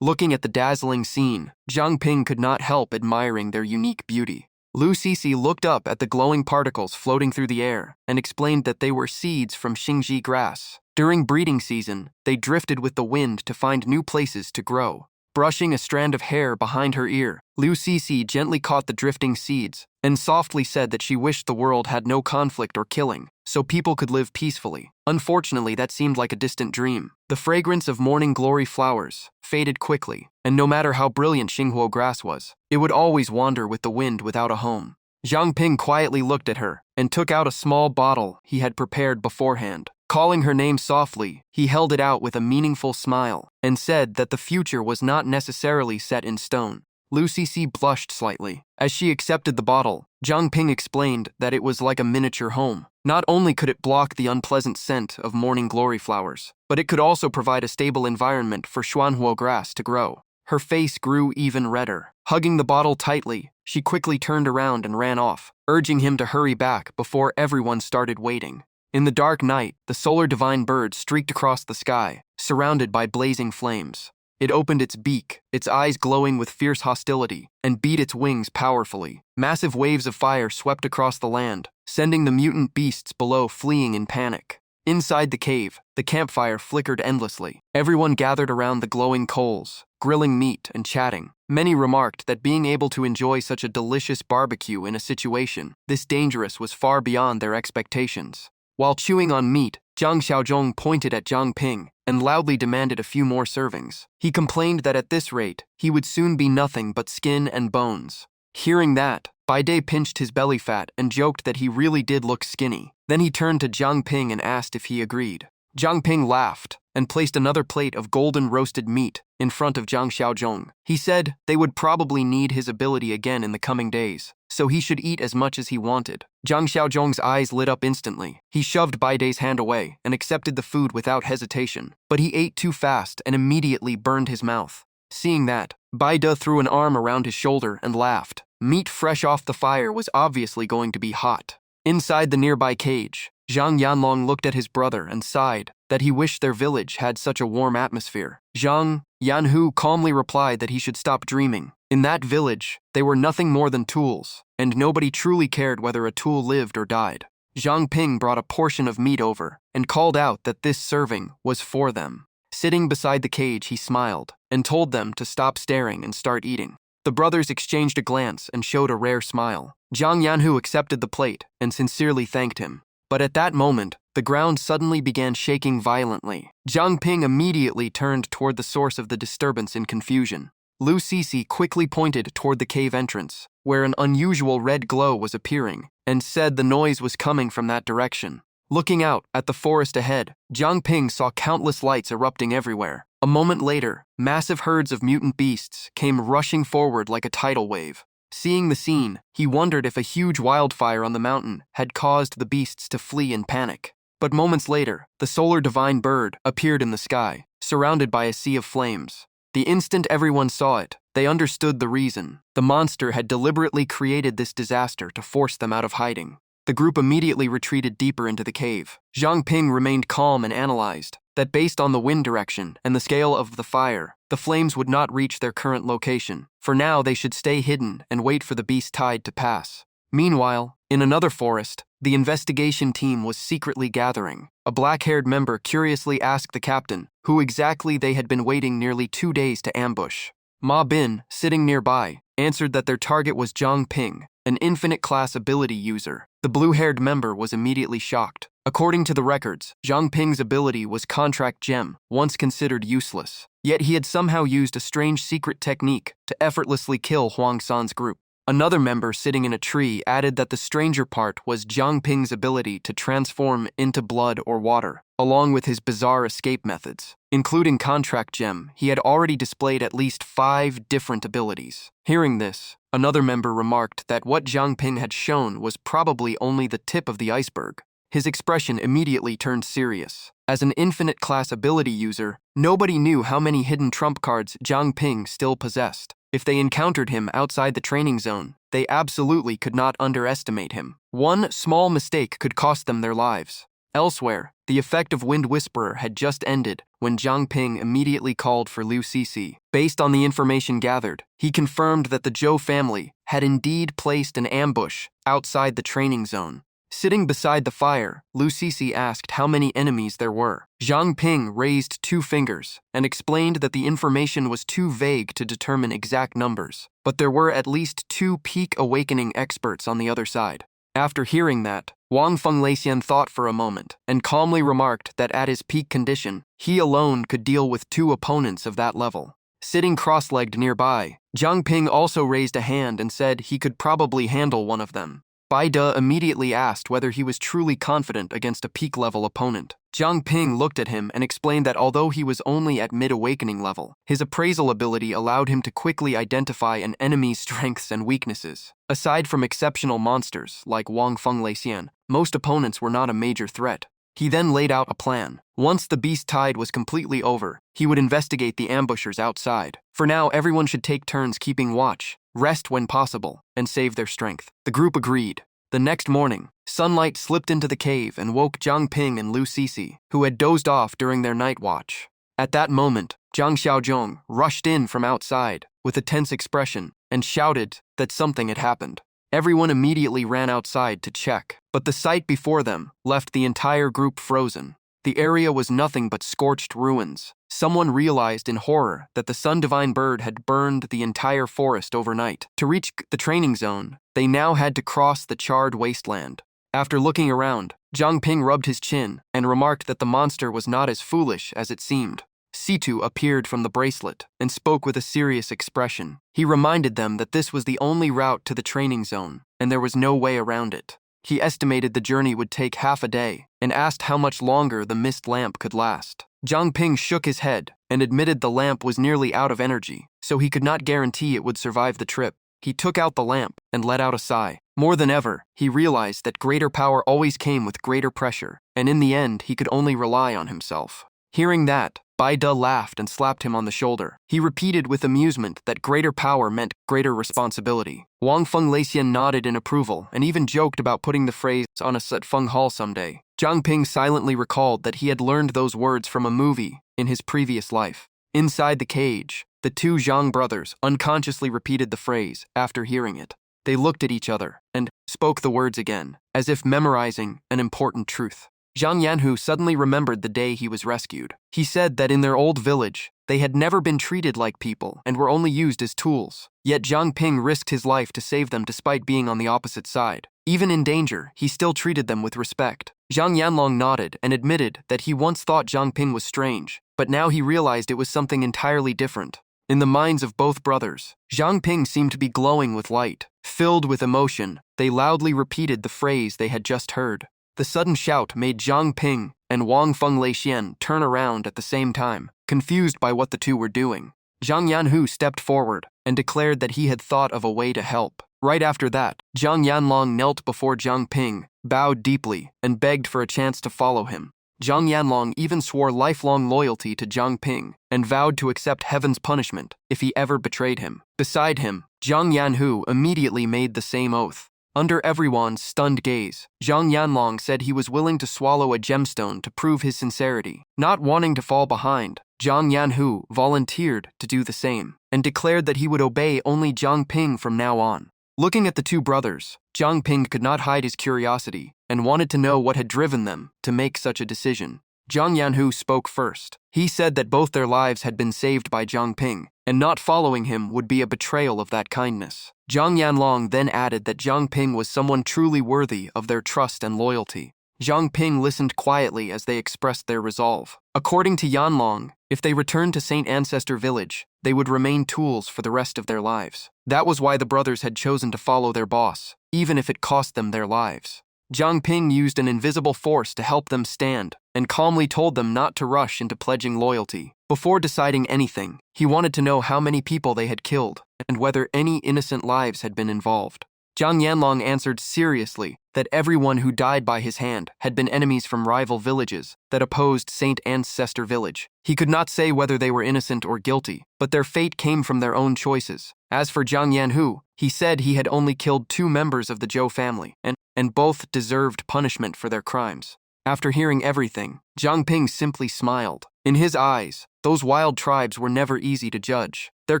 Looking at the dazzling scene, Zhang Ping could not help admiring their unique beauty. Liu Cixi looked up at the glowing particles floating through the air and explained that they were seeds from Xingji grass. During breeding season, they drifted with the wind to find new places to grow. Brushing a strand of hair behind her ear, Liu Cixi gently caught the drifting seeds and softly said that she wished the world had no conflict or killing, so people could live peacefully. Unfortunately, that seemed like a distant dream. The fragrance of morning glory flowers faded quickly, and no matter how brilliant Xinghuo grass was, it would always wander with the wind without a home. Zhang Ping quietly looked at her and took out a small bottle he had prepared beforehand. Calling her name softly, he held it out with a meaningful smile and said that the future was not necessarily set in stone. Liu Cixi blushed slightly. As she accepted the bottle, Zhang Ping explained that it was like a miniature home. Not only could it block the unpleasant scent of morning glory flowers, but it could also provide a stable environment for Xuanhuo grass to grow. Her face grew even redder. Hugging the bottle tightly, she quickly turned around and ran off, urging him to hurry back before everyone started waiting. In the dark night, the solar divine bird streaked across the sky, surrounded by blazing flames. It opened its beak, its eyes glowing with fierce hostility, and beat its wings powerfully. Massive waves of fire swept across the land, sending the mutant beasts below fleeing in panic. Inside the cave, the campfire flickered endlessly. Everyone gathered around the glowing coals, grilling meat and chatting. Many remarked that being able to enjoy such a delicious barbecue in a situation this dangerous was far beyond their expectations. While chewing on meat, Zhang Xiaozhong pointed at Zhang Ping and loudly demanded a few more servings. He complained that at this rate, he would soon be nothing but skin and bones. Hearing that, Baide pinched his belly fat and joked that he really did look skinny. Then he turned to Zhang Ping and asked if he agreed. Zhang Ping laughed and placed another plate of golden roasted meat in front of Zhang Xiaozhong. He said they would probably need his ability again in the coming days, so he should eat as much as he wanted. Zhang Xiaozhong's eyes lit up instantly. He shoved Baide's hand away and accepted the food without hesitation, but he ate too fast and immediately burned his mouth. Seeing that, Baide threw an arm around his shoulder and laughed. Meat fresh off the fire was obviously going to be hot. Inside the nearby cage, Zhang Yanlong looked at his brother and sighed that he wished their village had such a warm atmosphere. Zhang Yanhu calmly replied that he should stop dreaming. In that village, they were nothing more than tools, and nobody truly cared whether a tool lived or died. Zhang Ping brought a portion of meat over and called out that this serving was for them. Sitting beside the cage, he smiled and told them to stop staring and start eating. The brothers exchanged a glance and showed a rare smile. Zhang Yanhu accepted the plate and sincerely thanked him. But at that moment, the ground suddenly began shaking violently. Zhang Ping immediately turned toward the source of the disturbance in confusion. Liu Cixi quickly pointed toward the cave entrance, where an unusual red glow was appearing, and said the noise was coming from that direction. Looking out at the forest ahead, Zhang Ping saw countless lights erupting everywhere. A moment later, massive herds of mutant beasts came rushing forward like a tidal wave. Seeing the scene, he wondered if a huge wildfire on the mountain had caused the beasts to flee in panic. But moments later, the solar divine bird appeared in the sky, surrounded by a sea of flames. The instant everyone saw it, they understood the reason. The monster had deliberately created this disaster to force them out of hiding. The group immediately retreated deeper into the cave. Zhang Ping remained calm and analyzed that based on the wind direction and the scale of the fire, the flames would not reach their current location. For now, they should stay hidden and wait for the beast tide to pass. Meanwhile, in another forest, the investigation team was secretly gathering. A black-haired member curiously asked the captain who exactly they had been waiting nearly 2 days to ambush. Ma Bin, sitting nearby, answered that their target was Zhang Ping, an infinite class ability user. The blue-haired member was immediately shocked. According to the records, Zhang Ping's ability was Contract Gem, once considered useless. Yet he had somehow used a strange secret technique to effortlessly kill Huang San's group. Another member sitting in a tree added that the stranger part was Zhang Ping's ability to transform into blood or water, along with his bizarre escape methods. Including Contract Gem, he had already displayed at least 5 different abilities. Hearing this, another member remarked that what Zhang Ping had shown was probably only the tip of the iceberg. His expression immediately turned serious. As an infinite class ability user, nobody knew how many hidden trump cards Zhang Ping still possessed. If they encountered him outside the training zone, they absolutely could not underestimate him. One small mistake could cost them their lives. Elsewhere, the effect of Wind Whisperer had just ended when Zhang Ping immediately called for Liu Cixi. Based on the information gathered, he confirmed that the Zhou family had indeed placed an ambush outside the training zone. Sitting beside the fire, Liu Cixi asked how many enemies there were. Zhang Ping raised 2 fingers and explained that the information was too vague to determine exact numbers, but there were at least 2 peak awakening experts on the other side. After hearing that, Wang Fengleixian thought for a moment and calmly remarked that at his peak condition, he alone could deal with 2 opponents of that level. Sitting cross-legged nearby, Zhang Ping also raised a hand and said he could probably handle one of them. Bai De immediately asked whether he was truly confident against a peak-level opponent. Zhang Ping looked at him and explained that although he was only at mid-awakening level, his appraisal ability allowed him to quickly identify an enemy's strengths and weaknesses. Aside from exceptional monsters like Wang Fengleixian, most opponents were not a major threat. He then laid out a plan. Once the beast tide was completely over, he would investigate the ambushers outside. For now, everyone should take turns keeping watch, rest when possible, and save their strength. The group agreed. The next morning, sunlight slipped into the cave and woke Zhang Ping and Liu Cixi, who had dozed off during their night watch. At that moment, Zhang Xiaozhong rushed in from outside with a tense expression and shouted that something had happened. Everyone immediately ran outside to check, but the sight before them left the entire group frozen. The area was nothing but scorched ruins. Someone realized in horror that the Sun Divine Bird had burned the entire forest overnight. To reach the training zone, they now had to cross the charred wasteland. After looking around, Zhang Ping rubbed his chin and remarked that the monster was not as foolish as it seemed. Situ appeared from the bracelet and spoke with a serious expression. He reminded them that this was the only route to the training zone, and there was no way around it. He estimated the journey would take half a day and asked how much longer the mist lamp could last. Zhang Ping shook his head and admitted the lamp was nearly out of energy, so he could not guarantee it would survive the trip. He took out the lamp and let out a sigh. More than ever, he realized that greater power always came with greater pressure, and in the end, he could only rely on himself. Hearing that, Bai De laughed and slapped him on the shoulder. He repeated with amusement that greater power meant greater responsibility. Wang Fengleixian nodded in approval and even joked about putting the phrase on a set Feng Hall someday. Zhang Ping silently recalled that he had learned those words from a movie in his previous life. Inside the cage, the 2 Zhang brothers unconsciously repeated the phrase after hearing it. They looked at each other and spoke the words again, as if memorizing an important truth. Zhang Yanhu suddenly remembered the day he was rescued. He said that in their old village, they had never been treated like people and were only used as tools. Yet Zhang Ping risked his life to save them despite being on the opposite side. Even in danger, he still treated them with respect. Zhang Yanlong nodded and admitted that he once thought Zhang Ping was strange, but now he realized it was something entirely different. In the minds of both brothers, Zhang Ping seemed to be glowing with light. Filled with emotion, they loudly repeated the phrase they had just heard. The sudden shout made Zhang Ping and Wang Fengleixian turn around at the same time, confused by what the 2 were doing. Zhang Yanhu stepped forward and declared that he had thought of a way to help. Right after that, Zhang Yanlong knelt before Zhang Ping, bowed deeply, and begged for a chance to follow him. Zhang Yanlong even swore lifelong loyalty to Zhang Ping and vowed to accept heaven's punishment if he ever betrayed him. Beside him, Zhang Yanhu immediately made the same oath. Under everyone's stunned gaze, Zhang Yanlong said he was willing to swallow a gemstone to prove his sincerity. Not wanting to fall behind, Zhang Yanhu volunteered to do the same and declared that he would obey only Zhang Ping from now on. Looking at the 2 brothers, Zhang Ping could not hide his curiosity and wanted to know what had driven them to make such a decision. Zhang Yanhu spoke first. He said that both their lives had been saved by Zhang Ping, and not following him would be a betrayal of that kindness. Zhang Yanlong then added that Zhang Ping was someone truly worthy of their trust and loyalty. Zhang Ping listened quietly as they expressed their resolve. According to Yanlong, if they returned to Saint Ancestor Village, they would remain tools for the rest of their lives. That was why the brothers had chosen to follow their boss, even if it cost them their lives. Zhang Ping used an invisible force to help them stand and calmly told them not to rush into pledging loyalty. Before deciding anything, he wanted to know how many people they had killed and whether any innocent lives had been involved. Zhang Yanlong answered seriously that everyone who died by his hand had been enemies from rival villages that opposed Saint Ancestor Village. He could not say whether they were innocent or guilty, but their fate came from their own choices. As for Zhang Yanhu, he said he had only killed 2 members of the Zhou family, and both deserved punishment for their crimes. After hearing everything, Zhang Ping simply smiled. In his eyes, those wild tribes were never easy to judge. Their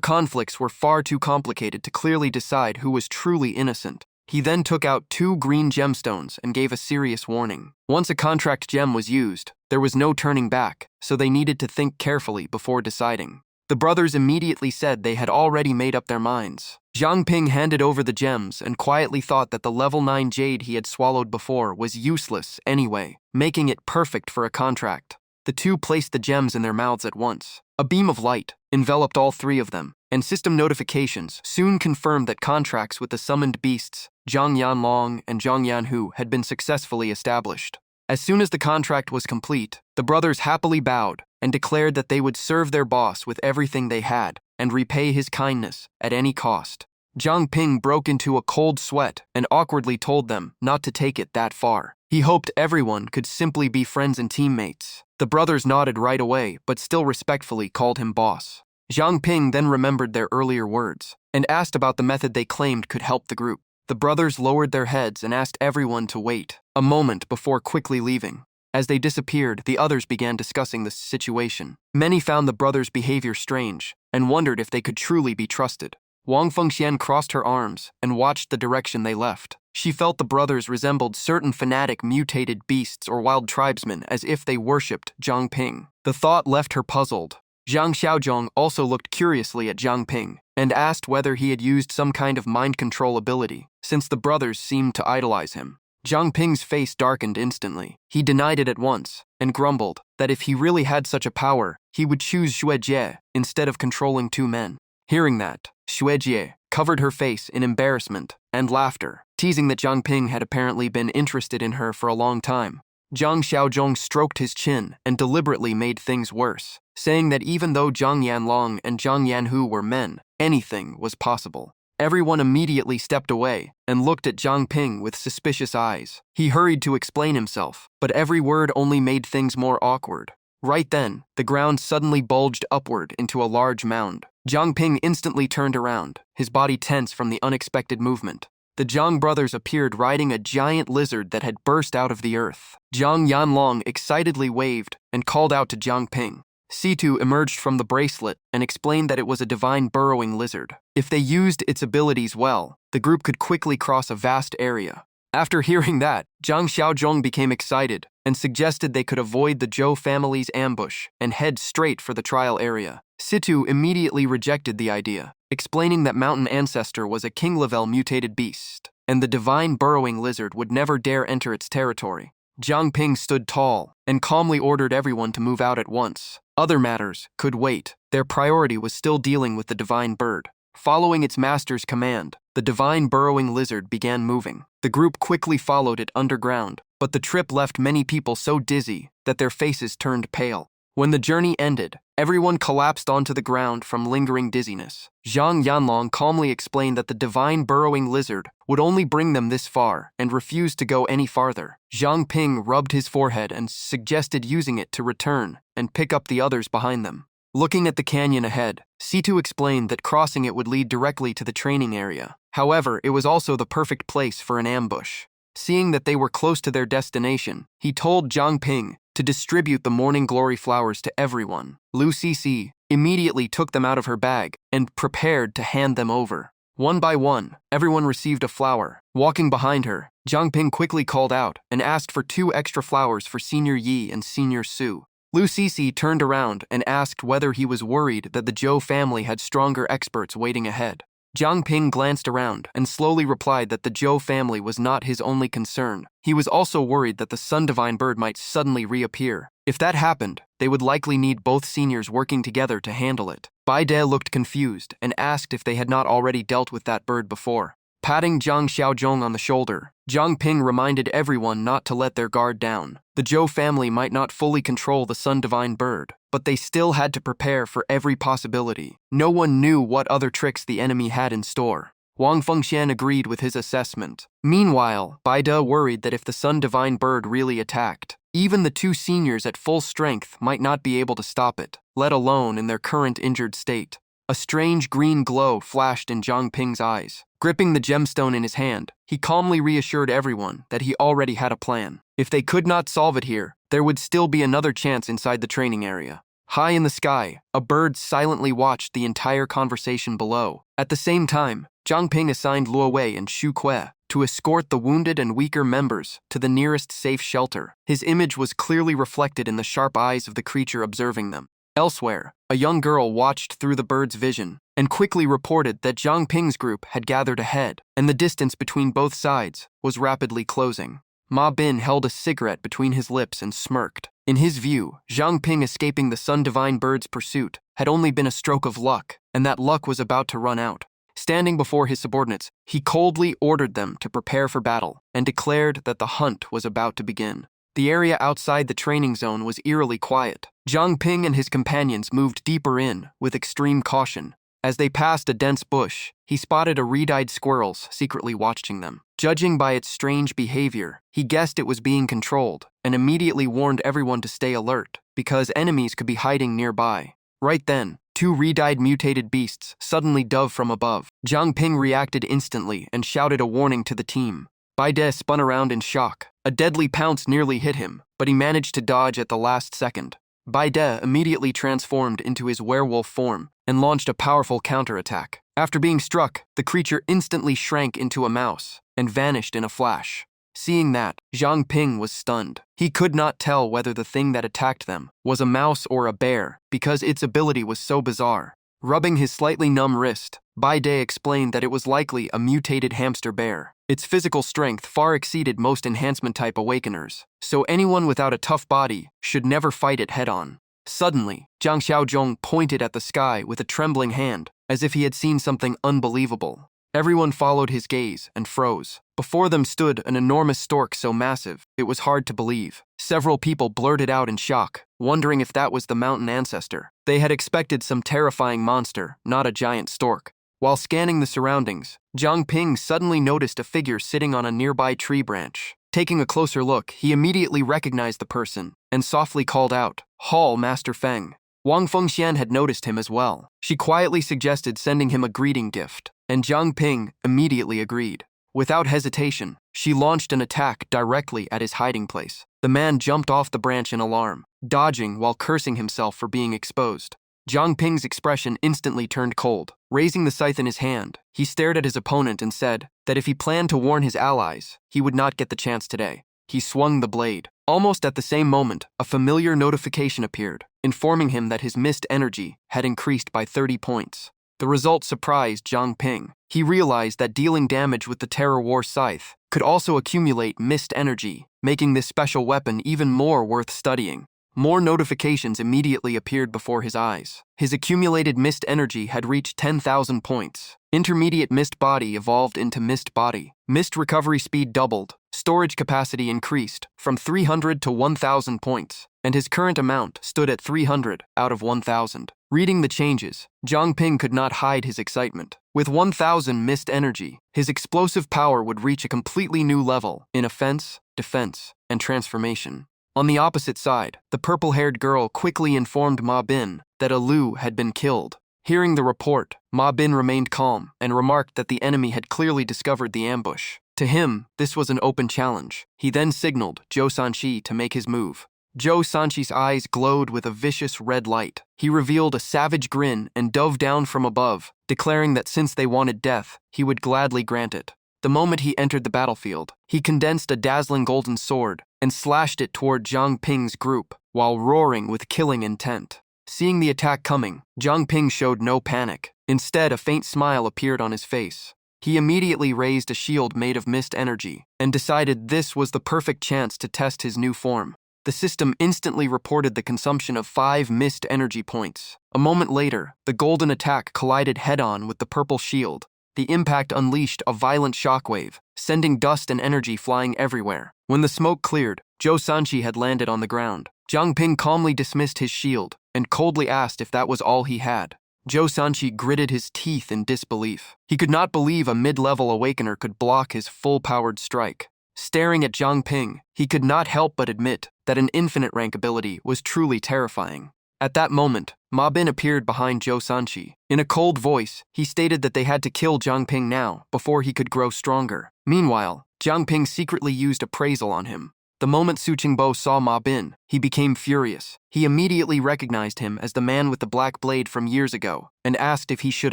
conflicts were far too complicated to clearly decide who was truly innocent. He then took out 2 green gemstones and gave a serious warning. Once a contract gem was used, there was no turning back, so they needed to think carefully before deciding. The brothers immediately said they had already made up their minds. Zhang Ping handed over the gems and quietly thought that the level 9 jade he had swallowed before was useless anyway, making it perfect for a contract. The 2 placed the gems in their mouths at once. A beam of light enveloped all 3 of them, and system notifications soon confirmed that contracts with the summoned beasts, Zhang Yanlong and Zhang Yanhu, had been successfully established. As soon as the contract was complete, the brothers happily bowed and declared that they would serve their boss with everything they had and repay his kindness at any cost. Zhang Ping broke into a cold sweat and awkwardly told them not to take it that far. He hoped everyone could simply be friends and teammates. The brothers nodded right away, but still respectfully called him boss. Zhang Ping then remembered their earlier words and asked about the method they claimed could help the group. The brothers lowered their heads and asked everyone to wait a moment before quickly leaving. As they disappeared, the others began discussing the situation. Many found the brothers' behavior strange and wondered if they could truly be trusted. Wang Fengxian crossed her arms and watched the direction they left. She felt the brothers resembled certain fanatic mutated beasts or wild tribesmen, as if they worshipped Zhang Ping. The thought left her puzzled. Zhang Xiaozhong also looked curiously at Zhang Ping and asked whether he had used some kind of mind control ability, since the brothers seemed to idolize him. Zhang Ping's face darkened instantly. He denied it at once and grumbled that if he really had such a power, he would choose Xuejie instead of controlling 2 men. Hearing that, Xuejie covered her face in embarrassment and laughter, teasing that Zhang Ping had apparently been interested in her for a long time. Zhang Xiaozhong stroked his chin and deliberately made things worse, saying that even though Zhang Yanlong and Zhang Yanhu were men, anything was possible. Everyone immediately stepped away and looked at Zhang Ping with suspicious eyes. He hurried to explain himself, but every word only made things more awkward. Right then, the ground suddenly bulged upward into a large mound. Zhang Ping instantly turned around, his body tense from the unexpected movement. The Zhang brothers appeared riding a giant lizard that had burst out of the earth. Zhang Yanlong excitedly waved and called out to Zhang Ping. Situ emerged from the bracelet and explained that it was a divine burrowing lizard. If they used its abilities well, the group could quickly cross a vast area. After hearing that, Zhang Xiaozhong became excited and suggested they could avoid the Zhou family's ambush and head straight for the trial area. Situ immediately rejected the idea, explaining that Mountain Ancestor was a king-level mutated beast, and the divine burrowing lizard would never dare enter its territory. Zhang Ping stood tall and calmly ordered everyone to move out at once. Other matters could wait. Their priority was still dealing with the divine bird. Following its master's command, the divine burrowing lizard began moving. The group quickly followed it underground, but the trip left many people so dizzy that their faces turned pale. When the journey ended, everyone collapsed onto the ground from lingering dizziness. Zhang Yanlong calmly explained that the divine burrowing lizard would only bring them this far and refused to go any farther. Zhang Ping rubbed his forehead and suggested using it to return and pick up the others behind them. Looking at the canyon ahead, Situ explained that crossing it would lead directly to the training area. However, it was also the perfect place for an ambush. Seeing that they were close to their destination, he told Zhang Ping to distribute the morning glory flowers to everyone. Lu Cixi immediately took them out of her bag and prepared to hand them over. One by one, everyone received a flower. Walking behind her, Zhang Ping quickly called out and asked for 2 extra flowers for Senior Yi and Senior Su. Lu Cixi turned around and asked whether he was worried that the Zhou family had stronger experts waiting ahead. Jiang Ping glanced around and slowly replied that the Zhou family was not his only concern. He was also worried that the Sun Divine Bird might suddenly reappear. If that happened, they would likely need both seniors working together to handle it. Bai De looked confused and asked if they had not already dealt with that bird before. Patting Zhang Xiaozhong on the shoulder, Jiang Ping reminded everyone not to let their guard down. The Zhou family might not fully control the Sun Divine Bird, but they still had to prepare for every possibility. No one knew what other tricks the enemy had in store. Wang Fengxian agreed with his assessment. Meanwhile, Bai De worried that if the Sun Divine Bird really attacked, even the two seniors at full strength might not be able to stop it, let alone in their current injured state. A strange green glow flashed in Jiang Ping's eyes. Gripping the gemstone in his hand, he calmly reassured everyone that he already had a plan. If they could not solve it here, there would still be another chance inside the training area. High in the sky, a bird silently watched the entire conversation below. At the same time, Jiang Ping assigned Luo Wei and Xu Kuei to escort the wounded and weaker members to the nearest safe shelter. His image was clearly reflected in the sharp eyes of the creature observing them. Elsewhere, a young girl watched through the bird's vision and quickly reported that Jiang Ping's group had gathered ahead, and the distance between both sides was rapidly closing. Ma Bin held a cigarette between his lips and smirked. In his view, Jiang Ping escaping the Sun Divine Bird's pursuit had only been a stroke of luck, and that luck was about to run out. Standing before his subordinates, he coldly ordered them to prepare for battle and declared that the hunt was about to begin. The area outside the training zone was eerily quiet. Jiang Ping and his companions moved deeper in with extreme caution. As they passed a dense bush, he spotted a red-eyed squirrels secretly watching them. Judging by its strange behavior, he guessed it was being controlled and immediately warned everyone to stay alert because enemies could be hiding nearby. Right then, two red-eyed mutated beasts suddenly dove from above. Jiang Ping reacted instantly and shouted a warning to the team. Bai De spun around in shock. A deadly pounce nearly hit him, but he managed to dodge at the last second. Bai De immediately transformed into his werewolf form and launched a powerful counterattack. After being struck, the creature instantly shrank into a mouse and vanished in a flash. Seeing that, Jiang Ping was stunned. He could not tell whether the thing that attacked them was a mouse or a bear because its ability was so bizarre. Rubbing his slightly numb wrist, Bai De explained that it was likely a mutated hamster bear. Its physical strength far exceeded most enhancement-type awakeners, so anyone without a tough body should never fight it head-on. Suddenly, Zhang Xiaozhong pointed at the sky with a trembling hand, as if he had seen something unbelievable. Everyone followed his gaze and froze. Before them stood an enormous stork so massive, it was hard to believe. Several people blurted out in shock, wondering if that was the mountain ancestor. They had expected some terrifying monster, not a giant stork. While scanning the surroundings, Jiang Ping suddenly noticed a figure sitting on a nearby tree branch. Taking a closer look, he immediately recognized the person and softly called out, "Hall, Master Feng." Wang Fengxian had noticed him as well. She quietly suggested sending him a greeting gift, and Jiang Ping immediately agreed. Without hesitation, she launched an attack directly at his hiding place. The man jumped off the branch in alarm, dodging while cursing himself for being exposed. Jiang Ping's expression instantly turned cold. Raising the scythe in his hand, he stared at his opponent and said that if he planned to warn his allies, he would not get the chance today. He swung the blade. Almost at the same moment, a familiar notification appeared, informing him that his mist energy had increased by 30 points. The result surprised Jiang Ping. He realized that dealing damage with the Terror War Scythe could also accumulate mist energy, making this special weapon even more worth studying. More notifications immediately appeared before his eyes. His accumulated mist energy had reached 10,000 points. Intermediate mist body evolved into mist body. Mist recovery speed doubled. Storage capacity increased from 300 to 1,000 points, and his current amount stood at 300 out of 1,000. Reading the changes, Jiang Ping could not hide his excitement. With 1,000 mist energy, his explosive power would reach a completely new level in offense, defense, and transformation. On the opposite side, the purple-haired girl quickly informed Ma Bin that Alu had been killed. Hearing the report, Ma Bin remained calm and remarked that the enemy had clearly discovered the ambush. To him, this was an open challenge. He then signaled Zhou Sanqi to make his move. Zhou Sanqi's eyes glowed with a vicious red light. He revealed a savage grin and dove down from above, declaring that since they wanted death, he would gladly grant it. The moment he entered the battlefield, he condensed a dazzling golden sword and slashed it toward Jiang Ping's group while roaring with killing intent. Seeing the attack coming, Zhang Ping showed no panic. Instead, a faint smile appeared on his face. He immediately raised a shield made of mist energy and decided this was the perfect chance to test his new form. The system instantly reported the consumption of 5 mist energy points. A moment later, the golden attack collided head-on with the purple shield. The impact unleashed a violent shockwave, sending dust and energy flying everywhere. When the smoke cleared, Zhou Sanqi had landed on the ground. Zhang Ping calmly dismissed his shield and coldly asked if that was all he had. Zhou Sanqi gritted his teeth in disbelief. He could not believe a mid-level Awakener could block his full-powered strike. Staring at Zhang Ping, he could not help but admit that an infinite rank ability was truly terrifying. At that moment, Ma Bin appeared behind Zhou Sanqi. In a cold voice, he stated that they had to kill Zhang Ping now before he could grow stronger. Meanwhile, Zhang Ping secretly used appraisal on him. The moment Su Qingbo saw Ma Bin, he became furious. He immediately recognized him as the man with the black blade from years ago and asked if he should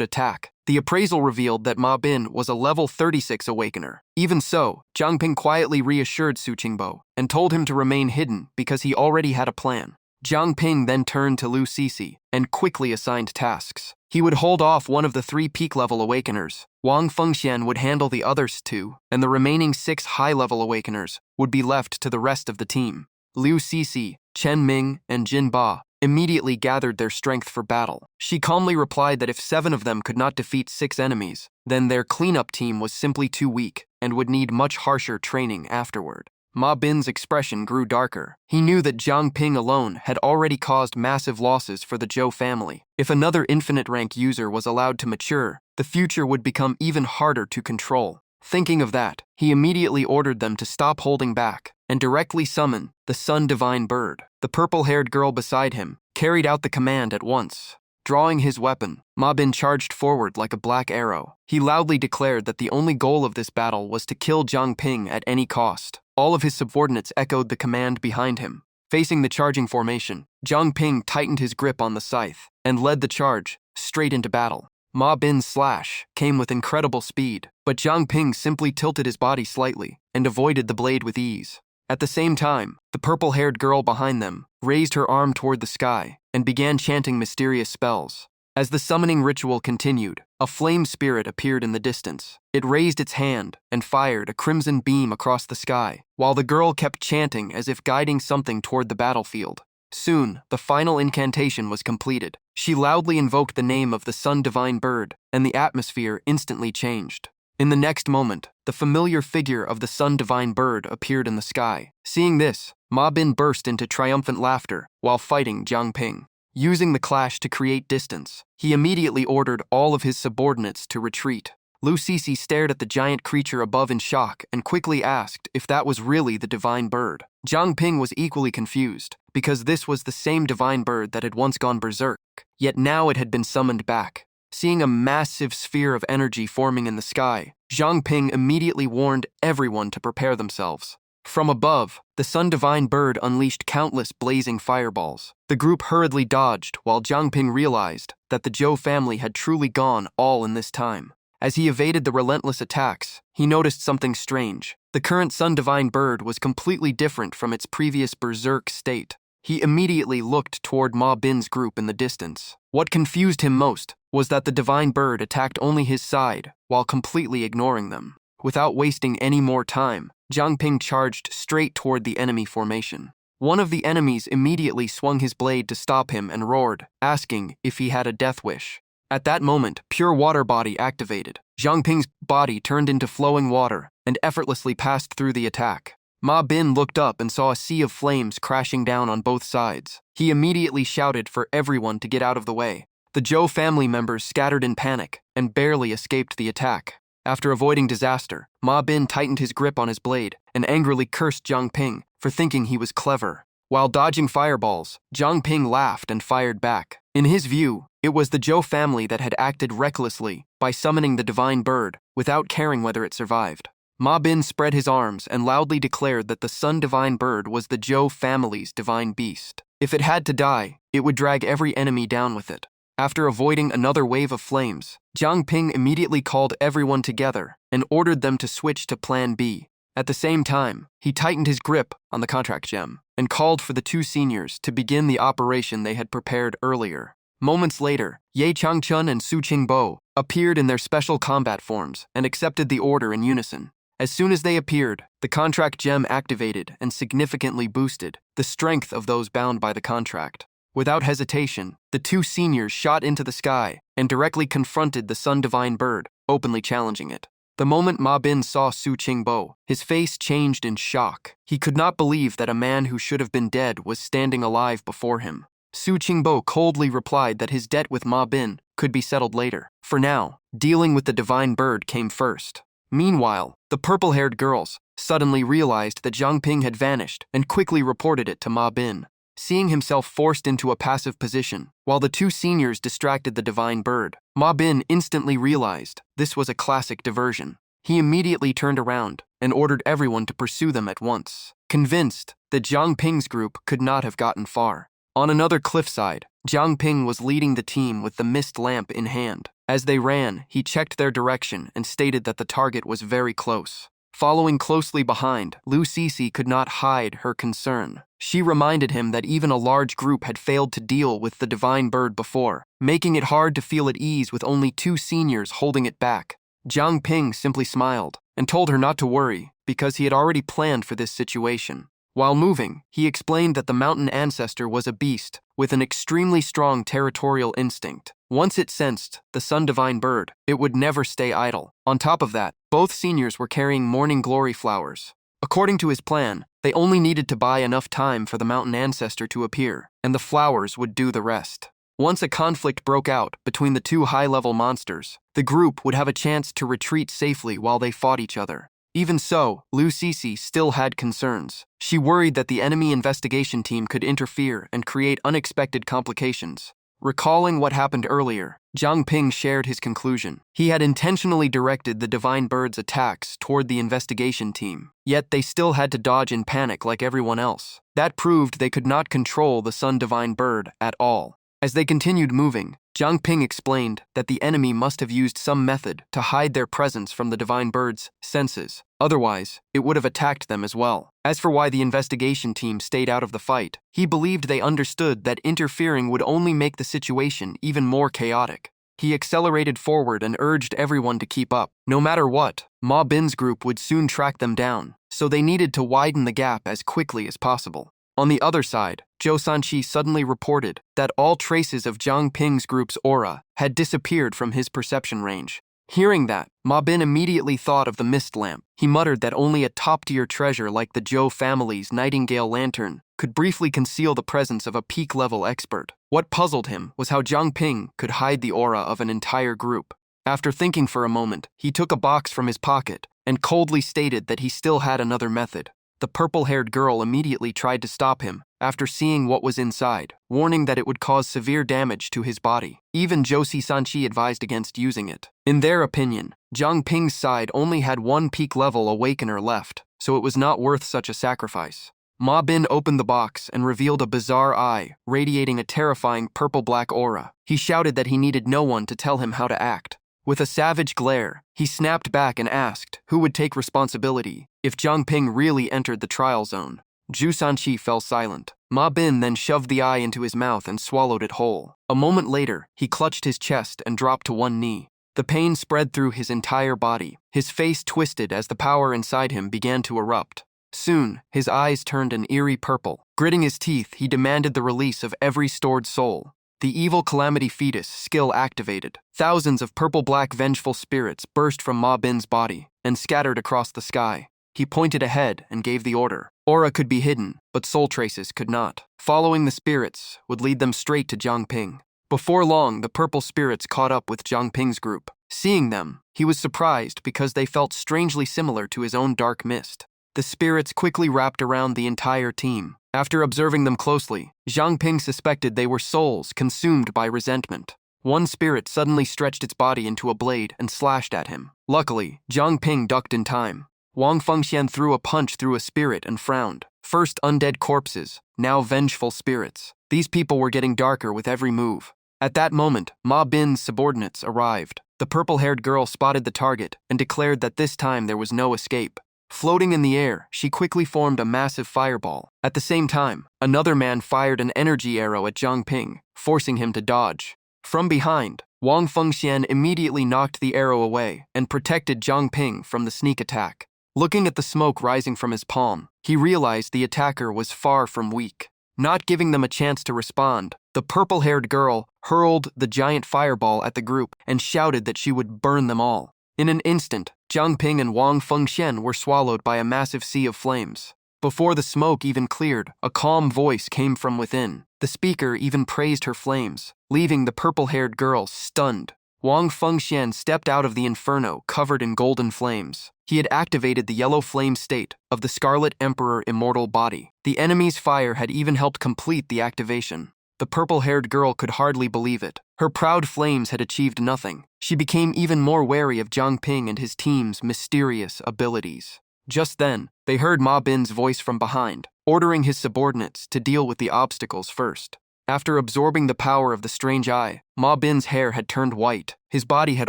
attack. The appraisal revealed that Ma Bin was a level 36 Awakener. Even so, Zhang Ping quietly reassured Su Qingbo and told him to remain hidden because he already had a plan. Zhang Ping then turned to Lu Sisi and quickly assigned tasks. He would hold off one of the 3 peak-level Awakeners. Wang Fengxian would handle the others 2, and the remaining 6 high-level Awakeners would be left to the rest of the team. Liu Sisi, Chen Ming, and Jin Ba immediately gathered their strength for battle. She calmly replied that if 7 of them could not defeat 6 enemies, then their cleanup team was simply too weak and would need much harsher training afterward. Ma Bin's expression grew darker. He knew that Zhang Ping alone had already caused massive losses for the Zhou family. If another infinite rank user was allowed to mature, the future would become even harder to control. Thinking of that, he immediately ordered them to stop holding back and directly summon the Sun Divine Bird. The purple-haired girl beside him carried out the command at once. Drawing his weapon, Ma Bin charged forward like a black arrow. He loudly declared that the only goal of this battle was to kill Zhang Ping at any cost. All of his subordinates echoed the command behind him. Facing the charging formation, Zhang Ping tightened his grip on the scythe and led the charge straight into battle. Ma Bin's slash came with incredible speed, but Zhang Ping simply tilted his body slightly and avoided the blade with ease. At the same time, the purple-haired girl behind them raised her arm toward the sky and began chanting mysterious spells. As the summoning ritual continued, a flame spirit appeared in the distance. It raised its hand and fired a crimson beam across the sky, while the girl kept chanting as if guiding something toward the battlefield. Soon, the final incantation was completed. She loudly invoked the name of the Sun Divine Bird, and the atmosphere instantly changed. In the next moment, the familiar figure of the Sun Divine Bird appeared in the sky. Seeing this, Ma Bin burst into triumphant laughter while fighting Zhang Ping. Using the clash to create distance, he immediately ordered all of his subordinates to retreat. Lu Sisi stared at the giant creature above in shock and quickly asked if that was really the Divine Bird. Zhang Ping was equally confused, because this was the same Divine Bird that had once gone berserk, yet now it had been summoned back. Seeing a massive sphere of energy forming in the sky, Zhang Ping immediately warned everyone to prepare themselves. From above, the Sun Divine Bird unleashed countless blazing fireballs. The group hurriedly dodged while Zhang Ping realized that the Zhou family had truly gone all in this time. As he evaded the relentless attacks, he noticed something strange. The current Sun Divine Bird was completely different from its previous berserk state. He immediately looked toward Ma Bin's group in the distance. What confused him most was that the Divine Bird attacked only his side while completely ignoring them. Without wasting any more time, Zhang Ping charged straight toward the enemy formation. One of the enemies immediately swung his blade to stop him and roared, asking if he had a death wish. At that moment, Pure Water Body activated. Zhang Ping's body turned into flowing water and effortlessly passed through the attack. Ma Bin looked up and saw a sea of flames crashing down on both sides. He immediately shouted for everyone to get out of the way. The Zhou family members scattered in panic and barely escaped the attack. After avoiding disaster, Ma Bin tightened his grip on his blade and angrily cursed Zhang Ping for thinking he was clever. While dodging fireballs, Zhang Ping laughed and fired back. In his view, it was the Zhou family that had acted recklessly by summoning the Divine Bird without caring whether it survived. Ma Bin spread his arms and loudly declared that the Sun Divine Bird was the Zhou family's divine beast. If it had to die, it would drag every enemy down with it. After avoiding another wave of flames, Zhang Ping immediately called everyone together and ordered them to switch to Plan B. At the same time, he tightened his grip on the contract gem and called for the two seniors to begin the operation they had prepared earlier. Moments later, Ye Changchun and Su Qingbo appeared in their special combat forms and accepted the order in unison. As soon as they appeared, the contract gem activated and significantly boosted the strength of those bound by the contract. Without hesitation, the two seniors shot into the sky and directly confronted the Sun Divine Bird, openly challenging it. The moment Ma Bin saw Su Qingbo, his face changed in shock. He could not believe that a man who should have been dead was standing alive before him. Su Qingbo coldly replied that his debt with Ma Bin could be settled later. For now, dealing with the Divine Bird came first. Meanwhile, the purple-haired girls suddenly realized that Zhang Ping had vanished and quickly reported it to Ma Bin. Seeing himself forced into a passive position, while the two seniors distracted the Divine Bird, Ma Bin instantly realized this was a classic diversion. He immediately turned around and ordered everyone to pursue them at once, convinced that Zhang Ping's group could not have gotten far. On another cliffside, Zhang Ping was leading the team with the mist lamp in hand. As they ran, he checked their direction and stated that the target was very close. Following closely behind, Lu Sisi could not hide her concern. She reminded him that even a large group had failed to deal with the Divine Bird before, making it hard to feel at ease with only two seniors holding it back. Zhang Ping simply smiled and told her not to worry because he had already planned for this situation. While moving, he explained that the mountain ancestor was a beast with an extremely strong territorial instinct. Once it sensed the Sun Divine Bird, it would never stay idle. On top of that, both seniors were carrying morning glory flowers. According to his plan, they only needed to buy enough time for the mountain ancestor to appear, and the flowers would do the rest. Once a conflict broke out between the two high-level monsters, the group would have a chance to retreat safely while they fought each other. Even so, Lu Sisi still had concerns. She worried that the enemy investigation team could interfere and create unexpected complications. Recalling what happened earlier, Zhang Ping shared his conclusion. He had intentionally directed the Divine Bird's attacks toward the investigation team, yet they still had to dodge in panic like everyone else. That proved they could not control the Sun Divine Bird at all. As they continued moving, Zhang Ping explained that the enemy must have used some method to hide their presence from the Divine Bird's senses. Otherwise, it would have attacked them as well. As for why the investigation team stayed out of the fight, he believed they understood that interfering would only make the situation even more chaotic. He accelerated forward and urged everyone to keep up. No matter what, Ma Bin's group would soon track them down, so they needed to widen the gap as quickly as possible. On the other side, Zhou Sanqi suddenly reported that all traces of Zhang Ping's group's aura had disappeared from his perception range. Hearing that, Ma Bin immediately thought of the mist lamp. He muttered that only a top-tier treasure like the Zhou family's Nightingale lantern could briefly conceal the presence of a peak-level expert. What puzzled him was how Zhang Ping could hide the aura of an entire group. After thinking for a moment, he took a box from his pocket and coldly stated that he still had another method. The purple-haired girl immediately tried to stop him after seeing what was inside, warning that it would cause severe damage to his body. Even Josie Sanqi advised against using it. In their opinion, Zhang Ping's side only had one peak-level Awakener left, so it was not worth such a sacrifice. Ma Bin opened the box and revealed a bizarre eye, radiating a terrifying purple-black aura. He shouted that he needed no one to tell him how to act. With a savage glare, he snapped back and asked who would take responsibility if Zhang Ping really entered the trial zone. Zhu Sanqi fell silent. Ma Bin then shoved the eye into his mouth and swallowed it whole. A moment later, he clutched his chest and dropped to one knee. The pain spread through his entire body. His face twisted as the power inside him began to erupt. Soon, his eyes turned an eerie purple. Gritting his teeth, he demanded the release of every stored soul. The evil calamity fetus skill activated. Thousands of purple-black vengeful spirits burst from Ma Bin's body and scattered across the sky. He pointed ahead and gave the order. Aura could be hidden, but soul traces could not. Following the spirits would lead them straight to Zhang Ping. Before long, the purple spirits caught up with Zhang Ping's group. Seeing them, he was surprised because they felt strangely similar to his own dark mist. The spirits quickly wrapped around the entire team. After observing them closely, Zhang Ping suspected they were souls consumed by resentment. One spirit suddenly stretched its body into a blade and slashed at him. Luckily, Zhang Ping ducked in time. Wang Fengxian threw a punch through a spirit and frowned. First undead corpses, now vengeful spirits. These people were getting darker with every move. At that moment, Ma Bin's subordinates arrived. The purple-haired girl spotted the target and declared that this time there was no escape. Floating in the air, she quickly formed a massive fireball. At the same time, another man fired an energy arrow at Zhang Ping, forcing him to dodge. From behind, Wang Fengxian immediately knocked the arrow away and protected Zhang Ping from the sneak attack. Looking at the smoke rising from his palm, he realized the attacker was far from weak. Not giving them a chance to respond, the purple-haired girl hurled the giant fireball at the group and shouted that she would burn them all. In an instant, Zhang Ping and Wang Fengxian were swallowed by a massive sea of flames. Before the smoke even cleared, a calm voice came from within. The speaker even praised her flames, leaving the purple-haired girl stunned. Wang Fengxian stepped out of the inferno covered in golden flames. He had activated the yellow flame state of the Scarlet Emperor immortal body. The enemy's fire had even helped complete the activation. The purple-haired girl could hardly believe it. Her proud flames had achieved nothing. She became even more wary of Zhang Ping and his team's mysterious abilities. Just then, they heard Ma Bin's voice from behind, ordering his subordinates to deal with the obstacles first. After absorbing the power of the strange eye, Ma Bin's hair had turned white. His body had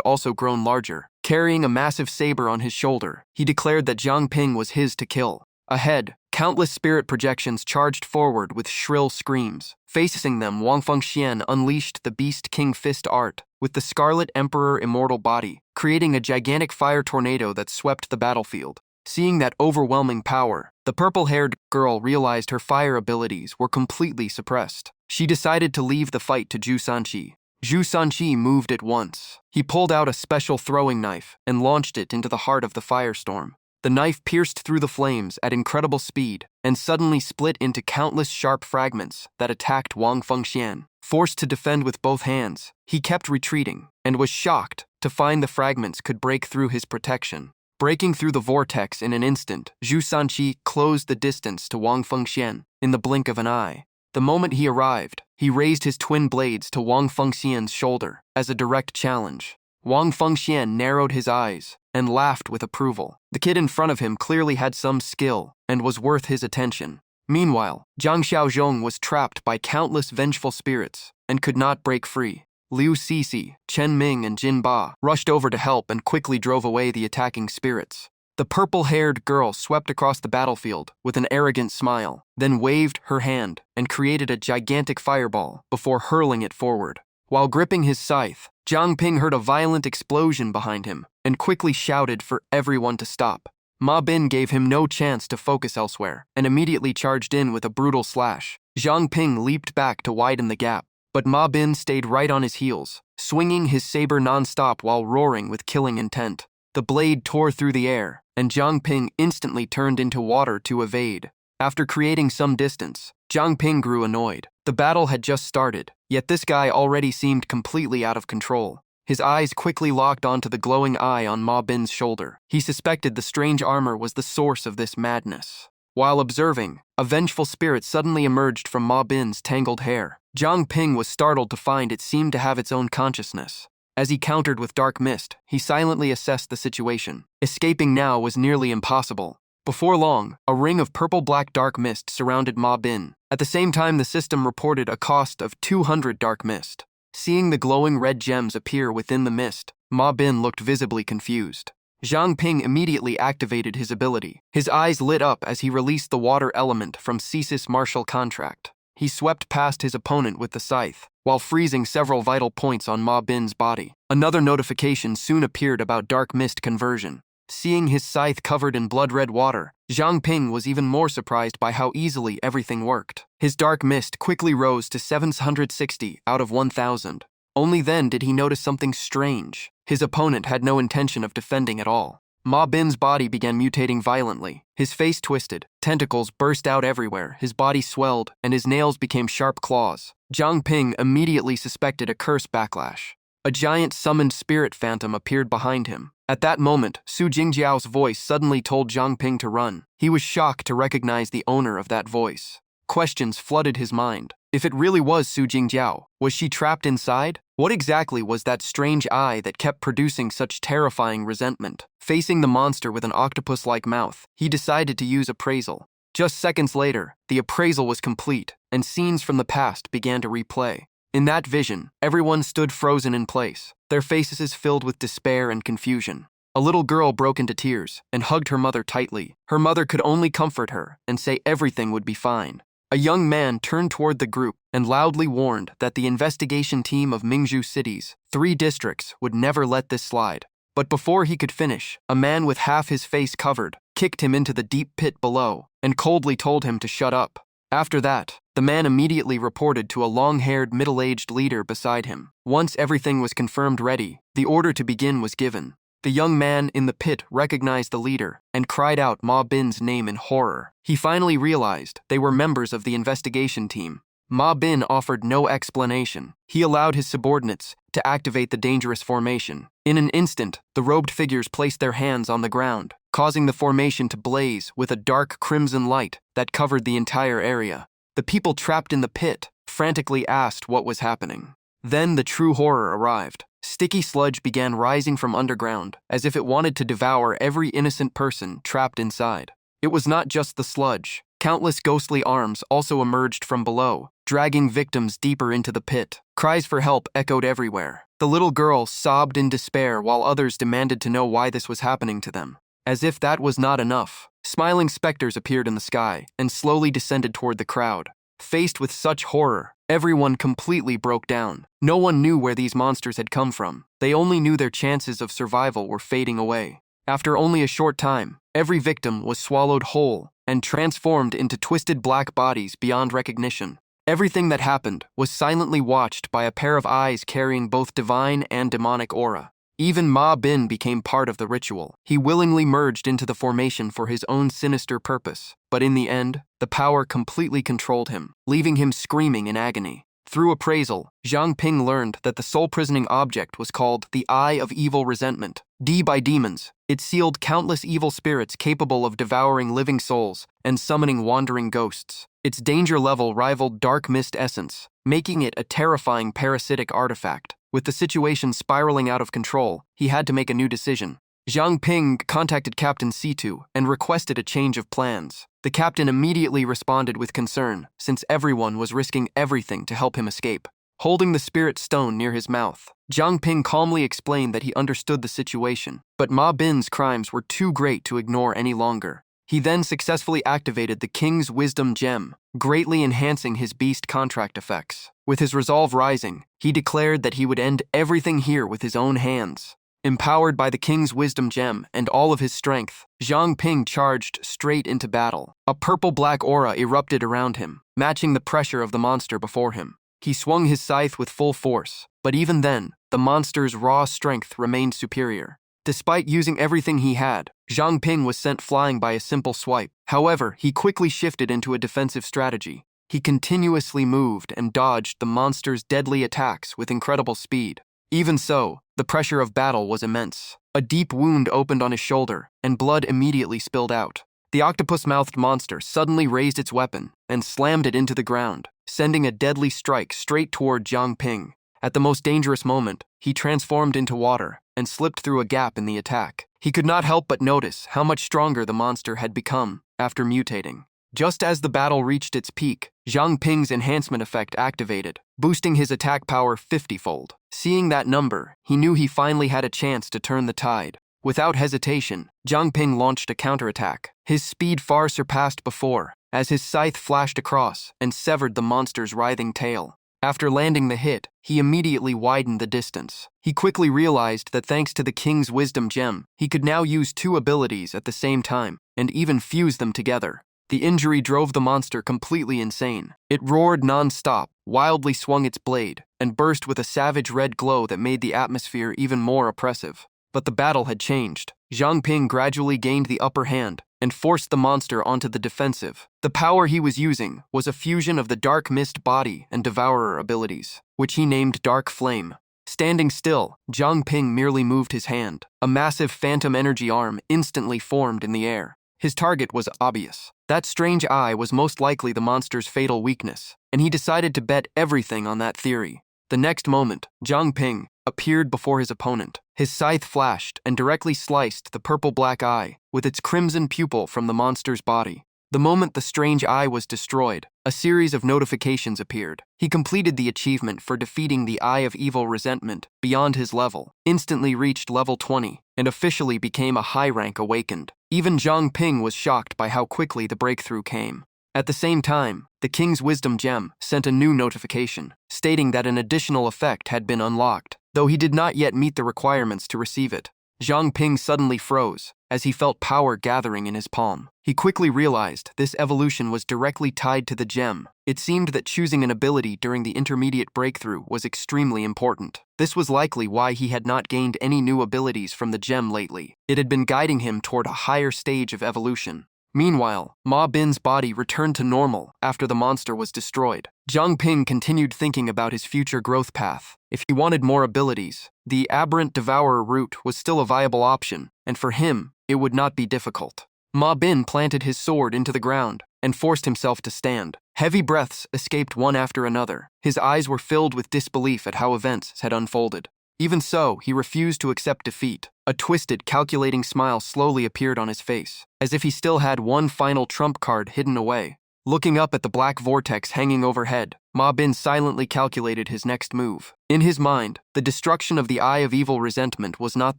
also grown larger. Carrying a massive saber on his shoulder, he declared that Zhang Ping was his to kill. Ahead, countless spirit projections charged forward with shrill screams. Facing them, Wang Fengxian unleashed the Beast King Fist art with the Scarlet Emperor immortal body, creating a gigantic fire tornado that swept the battlefield. Seeing that overwhelming power, the purple-haired girl realized her fire abilities were completely suppressed. She decided to leave the fight to Zhu Sanqi. Zhu Sanqi moved at once. He pulled out a special throwing knife and launched it into the heart of the firestorm. The knife pierced through the flames at incredible speed and suddenly split into countless sharp fragments that attacked Wang Fengxian. Forced to defend with both hands, he kept retreating and was shocked to find the fragments could break through his protection. Breaking through the vortex in an instant, Zhu Sanqi closed the distance to Wang Fengxian in the blink of an eye. The moment he arrived, he raised his twin blades to Wang Fengxian's shoulder as a direct challenge. Wang Fengxian narrowed his eyes and laughed with approval. The kid in front of him clearly had some skill and was worth his attention. Meanwhile, Zhang Xiaozhong was trapped by countless vengeful spirits and could not break free. Liu Sisi, Chen Ming, and Jin Ba rushed over to help and quickly drove away the attacking spirits. The purple-haired girl swept across the battlefield with an arrogant smile, then waved her hand and created a gigantic fireball before hurling it forward. While gripping his scythe, Zhang Ping heard a violent explosion behind him and quickly shouted for everyone to stop. Ma Bin gave him no chance to focus elsewhere and immediately charged in with a brutal slash. Zhang Ping leaped back to widen the gap, but Ma Bin stayed right on his heels, swinging his saber non-stop while roaring with killing intent. The blade tore through the air, and Zhang Ping instantly turned into water to evade. After creating some distance, Zhang Ping grew annoyed. The battle had just started, yet this guy already seemed completely out of control. His eyes quickly locked onto the glowing eye on Ma Bin's shoulder. He suspected the strange armor was the source of this madness. While observing, a vengeful spirit suddenly emerged from Ma Bin's tangled hair. Zhang Ping was startled to find it seemed to have its own consciousness. As he countered with dark mist, he silently assessed the situation. Escaping now was nearly impossible. Before long, a ring of purple-black dark mist surrounded Ma Bin. At the same time, the system reported a cost of 200 dark mist. Seeing the glowing red gems appear within the mist, Ma Bin looked visibly confused. Zhang Ping immediately activated his ability. His eyes lit up as he released the water element from Cesis Martial Contract. He swept past his opponent with the scythe, while freezing several vital points on Ma Bin's body. Another notification soon appeared about dark mist conversion. Seeing his scythe covered in blood-red water, Zhang Ping was even more surprised by how easily everything worked. His dark mist quickly rose to 760 out of 1,000. Only then did he notice something strange. His opponent had no intention of defending at all. Ma Bin's body began mutating violently. His face twisted, tentacles burst out everywhere, his body swelled, and his nails became sharp claws. Zhang Ping immediately suspected a curse backlash. A giant summoned spirit phantom appeared behind him. At that moment, Su Jingjiao's voice suddenly told Zhang Ping to run. He was shocked to recognize the owner of that voice. Questions flooded his mind. If it really was Su Jingjiao, was she trapped inside? What exactly was that strange eye that kept producing such terrifying resentment? Facing the monster with an octopus-like mouth, he decided to use appraisal. Just seconds later, the appraisal was complete, and scenes from the past began to replay. In that vision, everyone stood frozen in place, their faces filled with despair and confusion. a little girl broke into tears and hugged her mother tightly. Her mother could only comfort her and say everything would be fine. A young man turned toward the group and loudly warned that the investigation team of Mingzhu City's 3 districts would never let this slide. But before he could finish, a man with half his face covered kicked him into the deep pit below and coldly told him to shut up. After that, the man immediately reported to a long-haired, middle-aged leader beside him. Once everything was confirmed ready, the order to begin was given. The young man in the pit recognized the leader and cried out Ma Bin's name in horror. He finally realized they were members of the investigation team. Ma Bin offered no explanation. He allowed his subordinates to activate the dangerous formation. In an instant, the robed figures placed their hands on the ground, causing the formation to blaze with a dark crimson light that covered the entire area. The people trapped in the pit frantically asked what was happening. Then the true horror arrived. Sticky sludge began rising from underground, as if it wanted to devour every innocent person trapped inside. It was not just the sludge. Countless ghostly arms also emerged from below, dragging victims deeper into the pit. Cries for help echoed everywhere. The little girl sobbed in despair while others demanded to know why this was happening to them. As if that was not enough, smiling specters appeared in the sky and slowly descended toward the crowd. Faced with such horror, everyone completely broke down. No one knew where these monsters had come from. They only knew their chances of survival were fading away. After only a short time, every victim was swallowed whole and transformed into twisted black bodies beyond recognition. Everything that happened was silently watched by a pair of eyes carrying both divine and demonic aura. Even Ma Bin became part of the ritual. He willingly merged into the formation for his own sinister purpose, but in the end, the power completely controlled him, leaving him screaming in agony. Through appraisal, Zhang Ping learned that the soul-prisoning object was called the Eye of Evil Resentment. D by demons, it sealed countless evil spirits capable of devouring living souls and summoning wandering ghosts. Its danger level rivaled dark mist essence, making it a terrifying parasitic artifact. With the situation spiraling out of control, he had to make a new decision. Zhang Ping contacted Captain C2 and requested a change of plans. The captain immediately responded with concern, since everyone was risking everything to help him escape. Holding the spirit stone near his mouth, Zhang Ping calmly explained that he understood the situation, but Ma Bin's crimes were too great to ignore any longer. He then successfully activated the King's Wisdom Gem, greatly enhancing his beast contract effects. With his resolve rising, he declared that he would end everything here with his own hands. Empowered by the King's Wisdom Gem and all of his strength, Zhang Ping charged straight into battle. A purple-black aura erupted around him, matching the pressure of the monster before him. He swung his scythe with full force, but even then, the monster's raw strength remained superior. Despite using everything he had, Zhang Ping was sent flying by a simple swipe. However, he quickly shifted into a defensive strategy. He continuously moved and dodged the monster's deadly attacks with incredible speed. Even so, the pressure of battle was immense. A deep wound opened on his shoulder, and blood immediately spilled out. The octopus-mouthed monster suddenly raised its weapon and slammed it into the ground, sending a deadly strike straight toward Zhang Ping. At the most dangerous moment, he transformed into water and slipped through a gap in the attack. He could not help but notice how much stronger the monster had become after mutating. Just as the battle reached its peak, Zhang Ping's enhancement effect activated, boosting his attack power 50-fold. Seeing that number, he knew he finally had a chance to turn the tide. Without hesitation, Zhang Ping launched a counterattack. His speed far surpassed before, as his scythe flashed across and severed the monster's writhing tail. After landing the hit, he immediately widened the distance. He quickly realized that thanks to the King's Wisdom Gem, he could now use 2 abilities at the same time, and even fuse them together. The injury drove the monster completely insane. It roared non-stop, wildly swung its blade, and burst with a savage red glow that made the atmosphere even more oppressive. But the battle had changed. Zhang Ping gradually gained the upper hand and forced the monster onto the defensive. The power he was using was a fusion of the Dark Mist body and Devourer abilities, which he named Dark Flame. Standing still, Zhang Ping merely moved his hand. A massive phantom energy arm instantly formed in the air. His target was obvious. That strange eye was most likely the monster's fatal weakness, and he decided to bet everything on that theory. The next moment, Zhang Ping appeared before his opponent. His scythe flashed and directly sliced the purple-black eye with its crimson pupil from the monster's body. The The moment the strange eye was destroyed, a series of notifications appeared. He completed the achievement for defeating the Eye of Evil Resentment beyond his level, instantly reached level 20, and officially became a high-rank Awakened. Even Zhang Ping was shocked by how quickly the breakthrough came. At the same time, the King's Wisdom Gem sent a new notification, stating that an additional effect had been unlocked, though he did not yet meet the requirements to receive it. Zhang Ping suddenly froze, as he felt power gathering in his palm. He quickly realized this evolution was directly tied to the gem. It seemed that choosing an ability during the intermediate breakthrough was extremely important. This was likely why he had not gained any new abilities from the gem lately. It had been guiding him toward a higher stage of evolution. Meanwhile, Ma Bin's body returned to normal after the monster was destroyed. Zhang Ping continued thinking about his future growth path. If he wanted more abilities, the Aberrant Devourer route was still a viable option, and for him, it would not be difficult. Ma Bin planted his sword into the ground and forced himself to stand. Heavy breaths escaped one after another. His eyes were filled with disbelief at how events had unfolded. Even so, he refused to accept defeat. A twisted, calculating smile slowly appeared on his face, as if he still had one final trump card hidden away. Looking up at the black vortex hanging overhead, Ma Bin silently calculated his next move. In his mind, the destruction of the Eye of Evil Resentment was not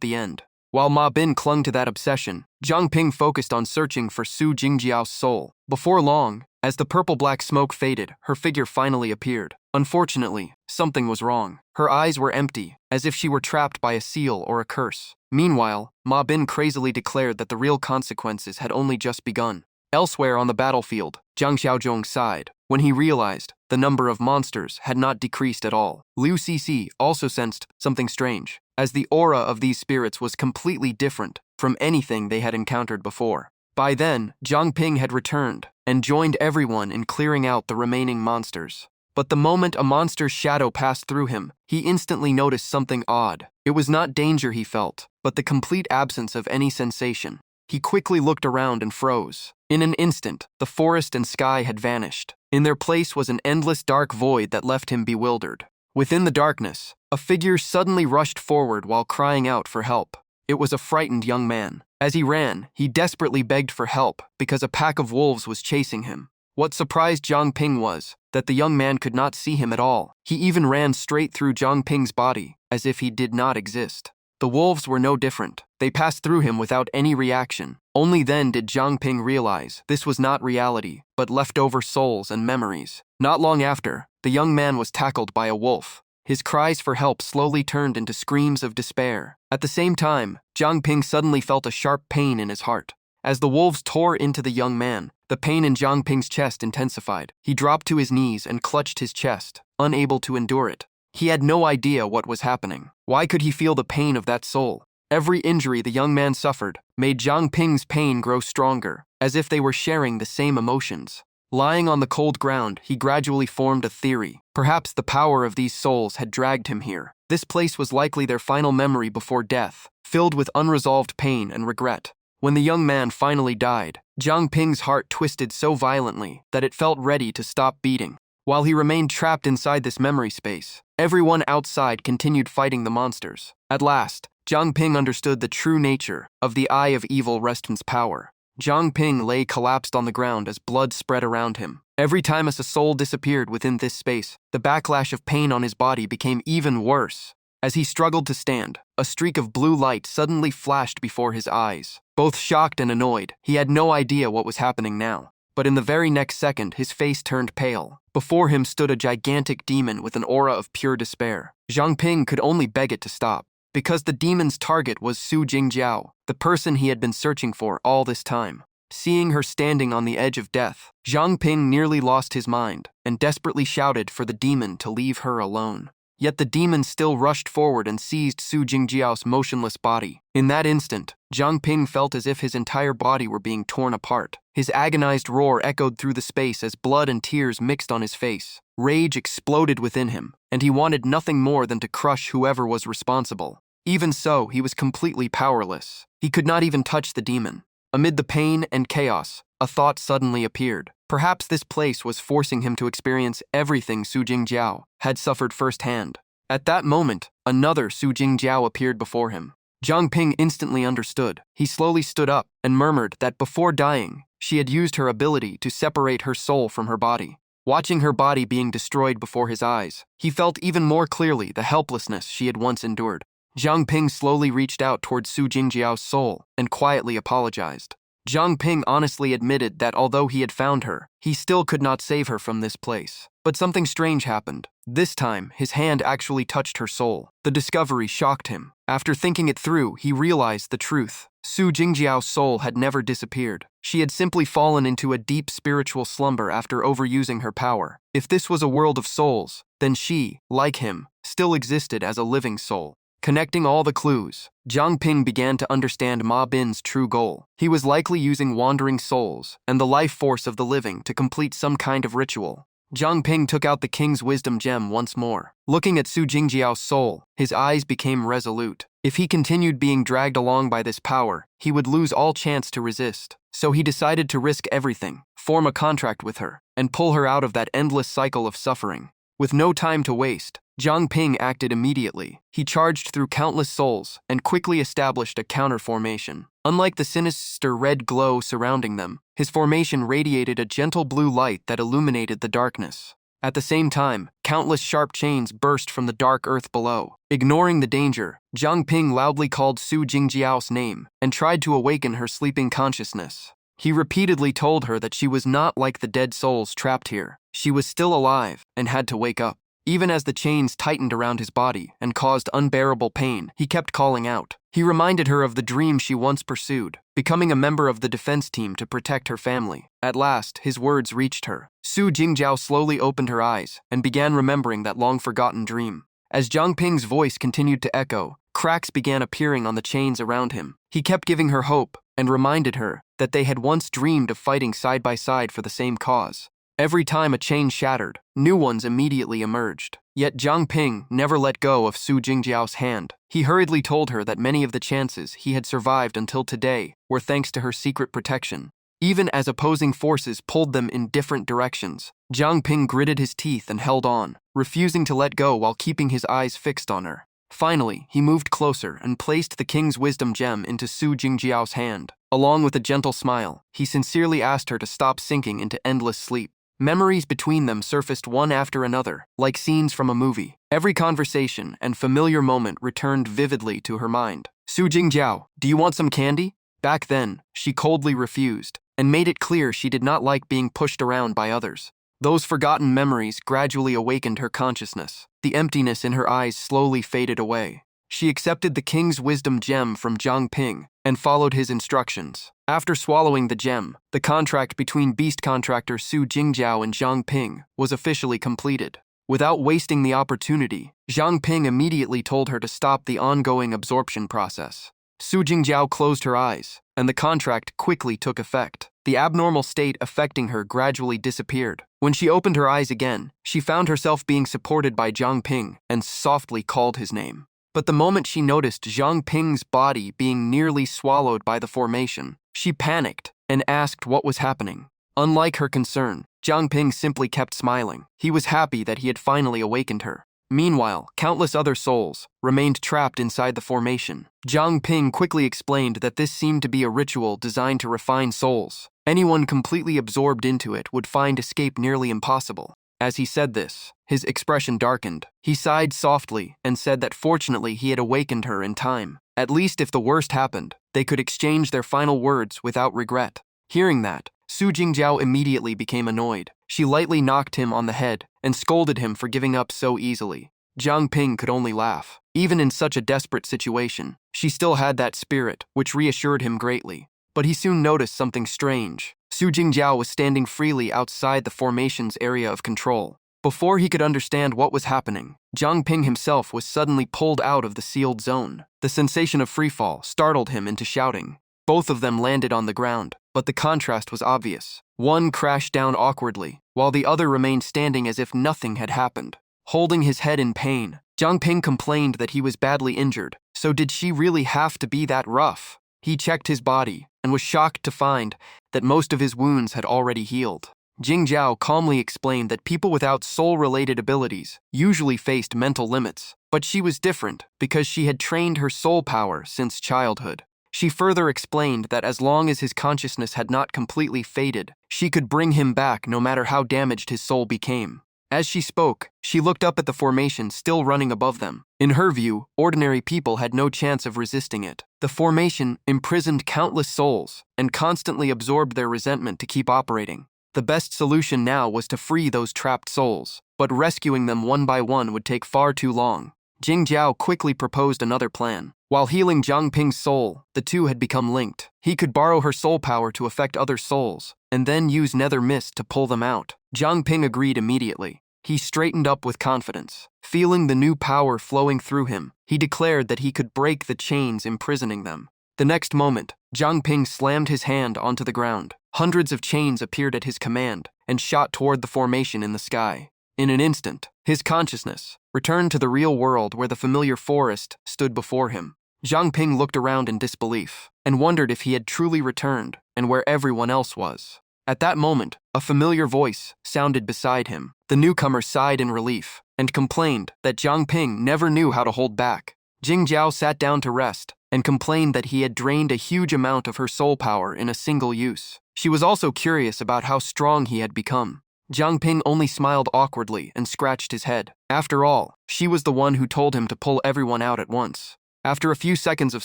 the end. While Ma Bin clung to that obsession, Zhang Ping focused on searching for Su Jingjiao's soul. Before long, as the purple-black smoke faded, her figure finally appeared. Unfortunately, something was wrong. Her eyes were empty, as if she were trapped by a seal or a curse. Meanwhile, Ma Bin crazily declared that the real consequences had only just begun. Elsewhere on the battlefield, Zhang Xiaozhong sighed when he realized the number of monsters had not decreased at all. Liu Cixi also sensed something strange, as the aura of these spirits was completely different from anything they had encountered before. By then, Zhang Ping had returned and joined everyone in clearing out the remaining monsters. But the moment a monster's shadow passed through him, he instantly noticed something odd. It was not danger he felt, but the complete absence of any sensation. He quickly looked around and froze. In an instant, the forest and sky had vanished. In their place was an endless dark void that left him bewildered. Within the darkness, a figure suddenly rushed forward while crying out for help. It was a frightened young man. As he ran, he desperately begged for help because a pack of wolves was chasing him. What surprised Zhang Ping was that the young man could not see him at all. He even ran straight through Zhang Ping's body, as if he did not exist. The wolves were no different. They passed through him without any reaction. Only then did Zhang Ping realize this was not reality, but leftover souls and memories. Not long after, the young man was tackled by a wolf. His cries for help slowly turned into screams of despair. At the same time, Zhang Ping suddenly felt a sharp pain in his heart. As the wolves tore into the young man, the pain in Zhang Ping's chest intensified. He dropped to his knees and clutched his chest, unable to endure it. He had no idea what was happening. Why could he feel the pain of that soul? Every injury the young man suffered made Zhang Ping's pain grow stronger, as if they were sharing the same emotions. Lying on the cold ground, he gradually formed a theory. Perhaps the power of these souls had dragged him here. This place was likely their final memory before death, filled with unresolved pain and regret. When the young man finally died, Zhang Ping's heart twisted so violently that it felt ready to stop beating. While he remained trapped inside this memory space, everyone outside continued fighting the monsters. At last, Zhang Ping understood the true nature of the Eye of Evil Resentment's power. Zhang Ping lay collapsed on the ground as blood spread around him. Every time a soul disappeared within this space, the backlash of pain on his body became even worse. As he struggled to stand, a streak of blue light suddenly flashed before his eyes. Both shocked and annoyed, he had no idea what was happening now. But in the very next second, his face turned pale. Before him stood a gigantic demon with an aura of pure despair. Zhang Ping could only beg it to stop, because the demon's target was Su Jingjiao, the person he had been searching for all this time. Seeing her standing on the edge of death, Zhang Ping nearly lost his mind and desperately shouted for the demon to leave her alone. Yet the demon still rushed forward and seized Su Jingjiao's motionless body. In that instant, Zhang Ping felt as if his entire body were being torn apart. His agonized roar echoed through the space as blood and tears mixed on his face. Rage exploded within him, and he wanted nothing more than to crush whoever was responsible. Even so, he was completely powerless. He could not even touch the demon. Amid the pain and chaos, a thought suddenly appeared. Perhaps this place was forcing him to experience everything Su Jingjiao had suffered firsthand. At that moment, another Su Jingjiao appeared before him. Jiang Ping instantly understood. He slowly stood up and murmured that before dying, she had used her ability to separate her soul from her body. Watching her body being destroyed before his eyes, he felt even more clearly the helplessness she had once endured. Jiang Ping slowly reached out toward Su Jingjiao's soul and quietly apologized. Jiang Ping honestly admitted that although he had found her, he still could not save her from this place. But something strange happened. This time, his hand actually touched her soul. The discovery shocked him. After thinking it through, he realized the truth. Su Jingjiao's soul had never disappeared. She had simply fallen into a deep spiritual slumber after overusing her power. If this was a world of souls, then she, like him, still existed as a living soul. Connecting all the clues, Jiang Ping began to understand Ma Bin's true goal. He was likely using wandering souls and the life force of the living to complete some kind of ritual. Jiang Ping took out the king's wisdom gem once more. Looking at Su Jingjiao's soul, his eyes became resolute. If he continued being dragged along by this power, he would lose all chance to resist. So he decided to risk everything, form a contract with her, and pull her out of that endless cycle of suffering. With no time to waste, Jiang Ping acted immediately. He charged through countless souls and quickly established a counter-formation. Unlike the sinister red glow surrounding them, his formation radiated a gentle blue light that illuminated the darkness. At the same time, countless sharp chains burst from the dark earth below. Ignoring the danger, Jiang Ping loudly called Su Jingjiao's name and tried to awaken her sleeping consciousness. He repeatedly told her that she was not like the dead souls trapped here. She was still alive and had to wake up. Even as the chains tightened around his body and caused unbearable pain, he kept calling out. He reminded her of the dream she once pursued, becoming a member of the defense team to protect her family. At last, his words reached her. Su Jingjiao slowly opened her eyes and began remembering that long-forgotten dream. As Jiang Ping's voice continued to echo, cracks began appearing on the chains around him. He kept giving her hope and reminded her that they had once dreamed of fighting side by side for the same cause. Every time a chain shattered, new ones immediately emerged. Yet Jiang Ping never let go of Su Jingjiao's hand. He hurriedly told her that many of the chances he had survived until today were thanks to her secret protection. Even as opposing forces pulled them in different directions, Jiang Ping gritted his teeth and held on, refusing to let go while keeping his eyes fixed on her. Finally, he moved closer and placed the king's wisdom gem into Su Jingjiao's hand. Along with a gentle smile, he sincerely asked her to stop sinking into endless sleep. Memories between them surfaced one after another, like scenes from a movie. Every conversation and familiar moment returned vividly to her mind. Su Jingjiao, do you want some candy? Back then, she coldly refused, and made it clear she did not like being pushed around by others. Those forgotten memories gradually awakened her consciousness. The emptiness in her eyes slowly faded away. She accepted the king's wisdom gem from Jiang Ping and followed his instructions. After swallowing the gem, the contract between beast contractor Su Jingjiao and Jiang Ping was officially completed. Without wasting the opportunity, Jiang Ping immediately told her to stop the ongoing absorption process. Su Jingjiao closed her eyes, and the contract quickly took effect. The abnormal state affecting her gradually disappeared. When she opened her eyes again, she found herself being supported by Jiang Ping and softly called his name. But the moment she noticed Jiang Ping's body being nearly swallowed by the formation, she panicked and asked what was happening. Unlike her concern, Jiang Ping simply kept smiling. He was happy that he had finally awakened her. Meanwhile, countless other souls remained trapped inside the formation. Jiang Ping quickly explained that this seemed to be a ritual designed to refine souls. Anyone completely absorbed into it would find escape nearly impossible. As he said this, his expression darkened. He sighed softly and said that fortunately he had awakened her in time. At least if the worst happened, they could exchange their final words without regret. Hearing that, Su Jingjiao immediately became annoyed. She lightly knocked him on the head and scolded him for giving up so easily. Jiang Ping could only laugh. Even in such a desperate situation, she still had that spirit, which reassured him greatly. But he soon noticed something strange. Su Jingjiao was standing freely outside the formation's area of control. Before he could understand what was happening, Jiang Ping himself was suddenly pulled out of the sealed zone. The sensation of freefall startled him into shouting. Both of them landed on the ground, but the contrast was obvious. One crashed down awkwardly, while the other remained standing as if nothing had happened. Holding his head in pain, Jiang Ping complained that he was badly injured. So did she really have to be that rough? He checked his body and was shocked to find that most of his wounds had already healed. Jingjiao calmly explained that people without soul-related abilities usually faced mental limits. But she was different because she had trained her soul power since childhood. She further explained that as long as his consciousness had not completely faded, she could bring him back no matter how damaged his soul became. As she spoke, she looked up at the formation still running above them. In her view, ordinary people had no chance of resisting it. The formation imprisoned countless souls and constantly absorbed their resentment to keep operating. The best solution now was to free those trapped souls, but rescuing them one by one would take far too long. Jing Jiao quickly proposed another plan. While healing Jiang Ping's soul, the two had become linked. He could borrow her soul power to affect other souls, and then use nether mist to pull them out. Jiang Ping agreed immediately. He straightened up with confidence. Feeling the new power flowing through him, he declared that he could break the chains imprisoning them. The next moment, Jiang Ping slammed his hand onto the ground. Hundreds of chains appeared at his command and shot toward the formation in the sky. In an instant, his consciousness returned to the real world where the familiar forest stood before him. Jiang Ping looked around in disbelief and wondered if he had truly returned and where everyone else was. At that moment, a familiar voice sounded beside him. The newcomer sighed in relief and complained that Jiang Ping never knew how to hold back. Jing Jiao sat down to rest and complained that he had drained a huge amount of her soul power in a single use. She was also curious about how strong he had become. Jiang Ping only smiled awkwardly and scratched his head. After all, she was the one who told him to pull everyone out at once. After a few seconds of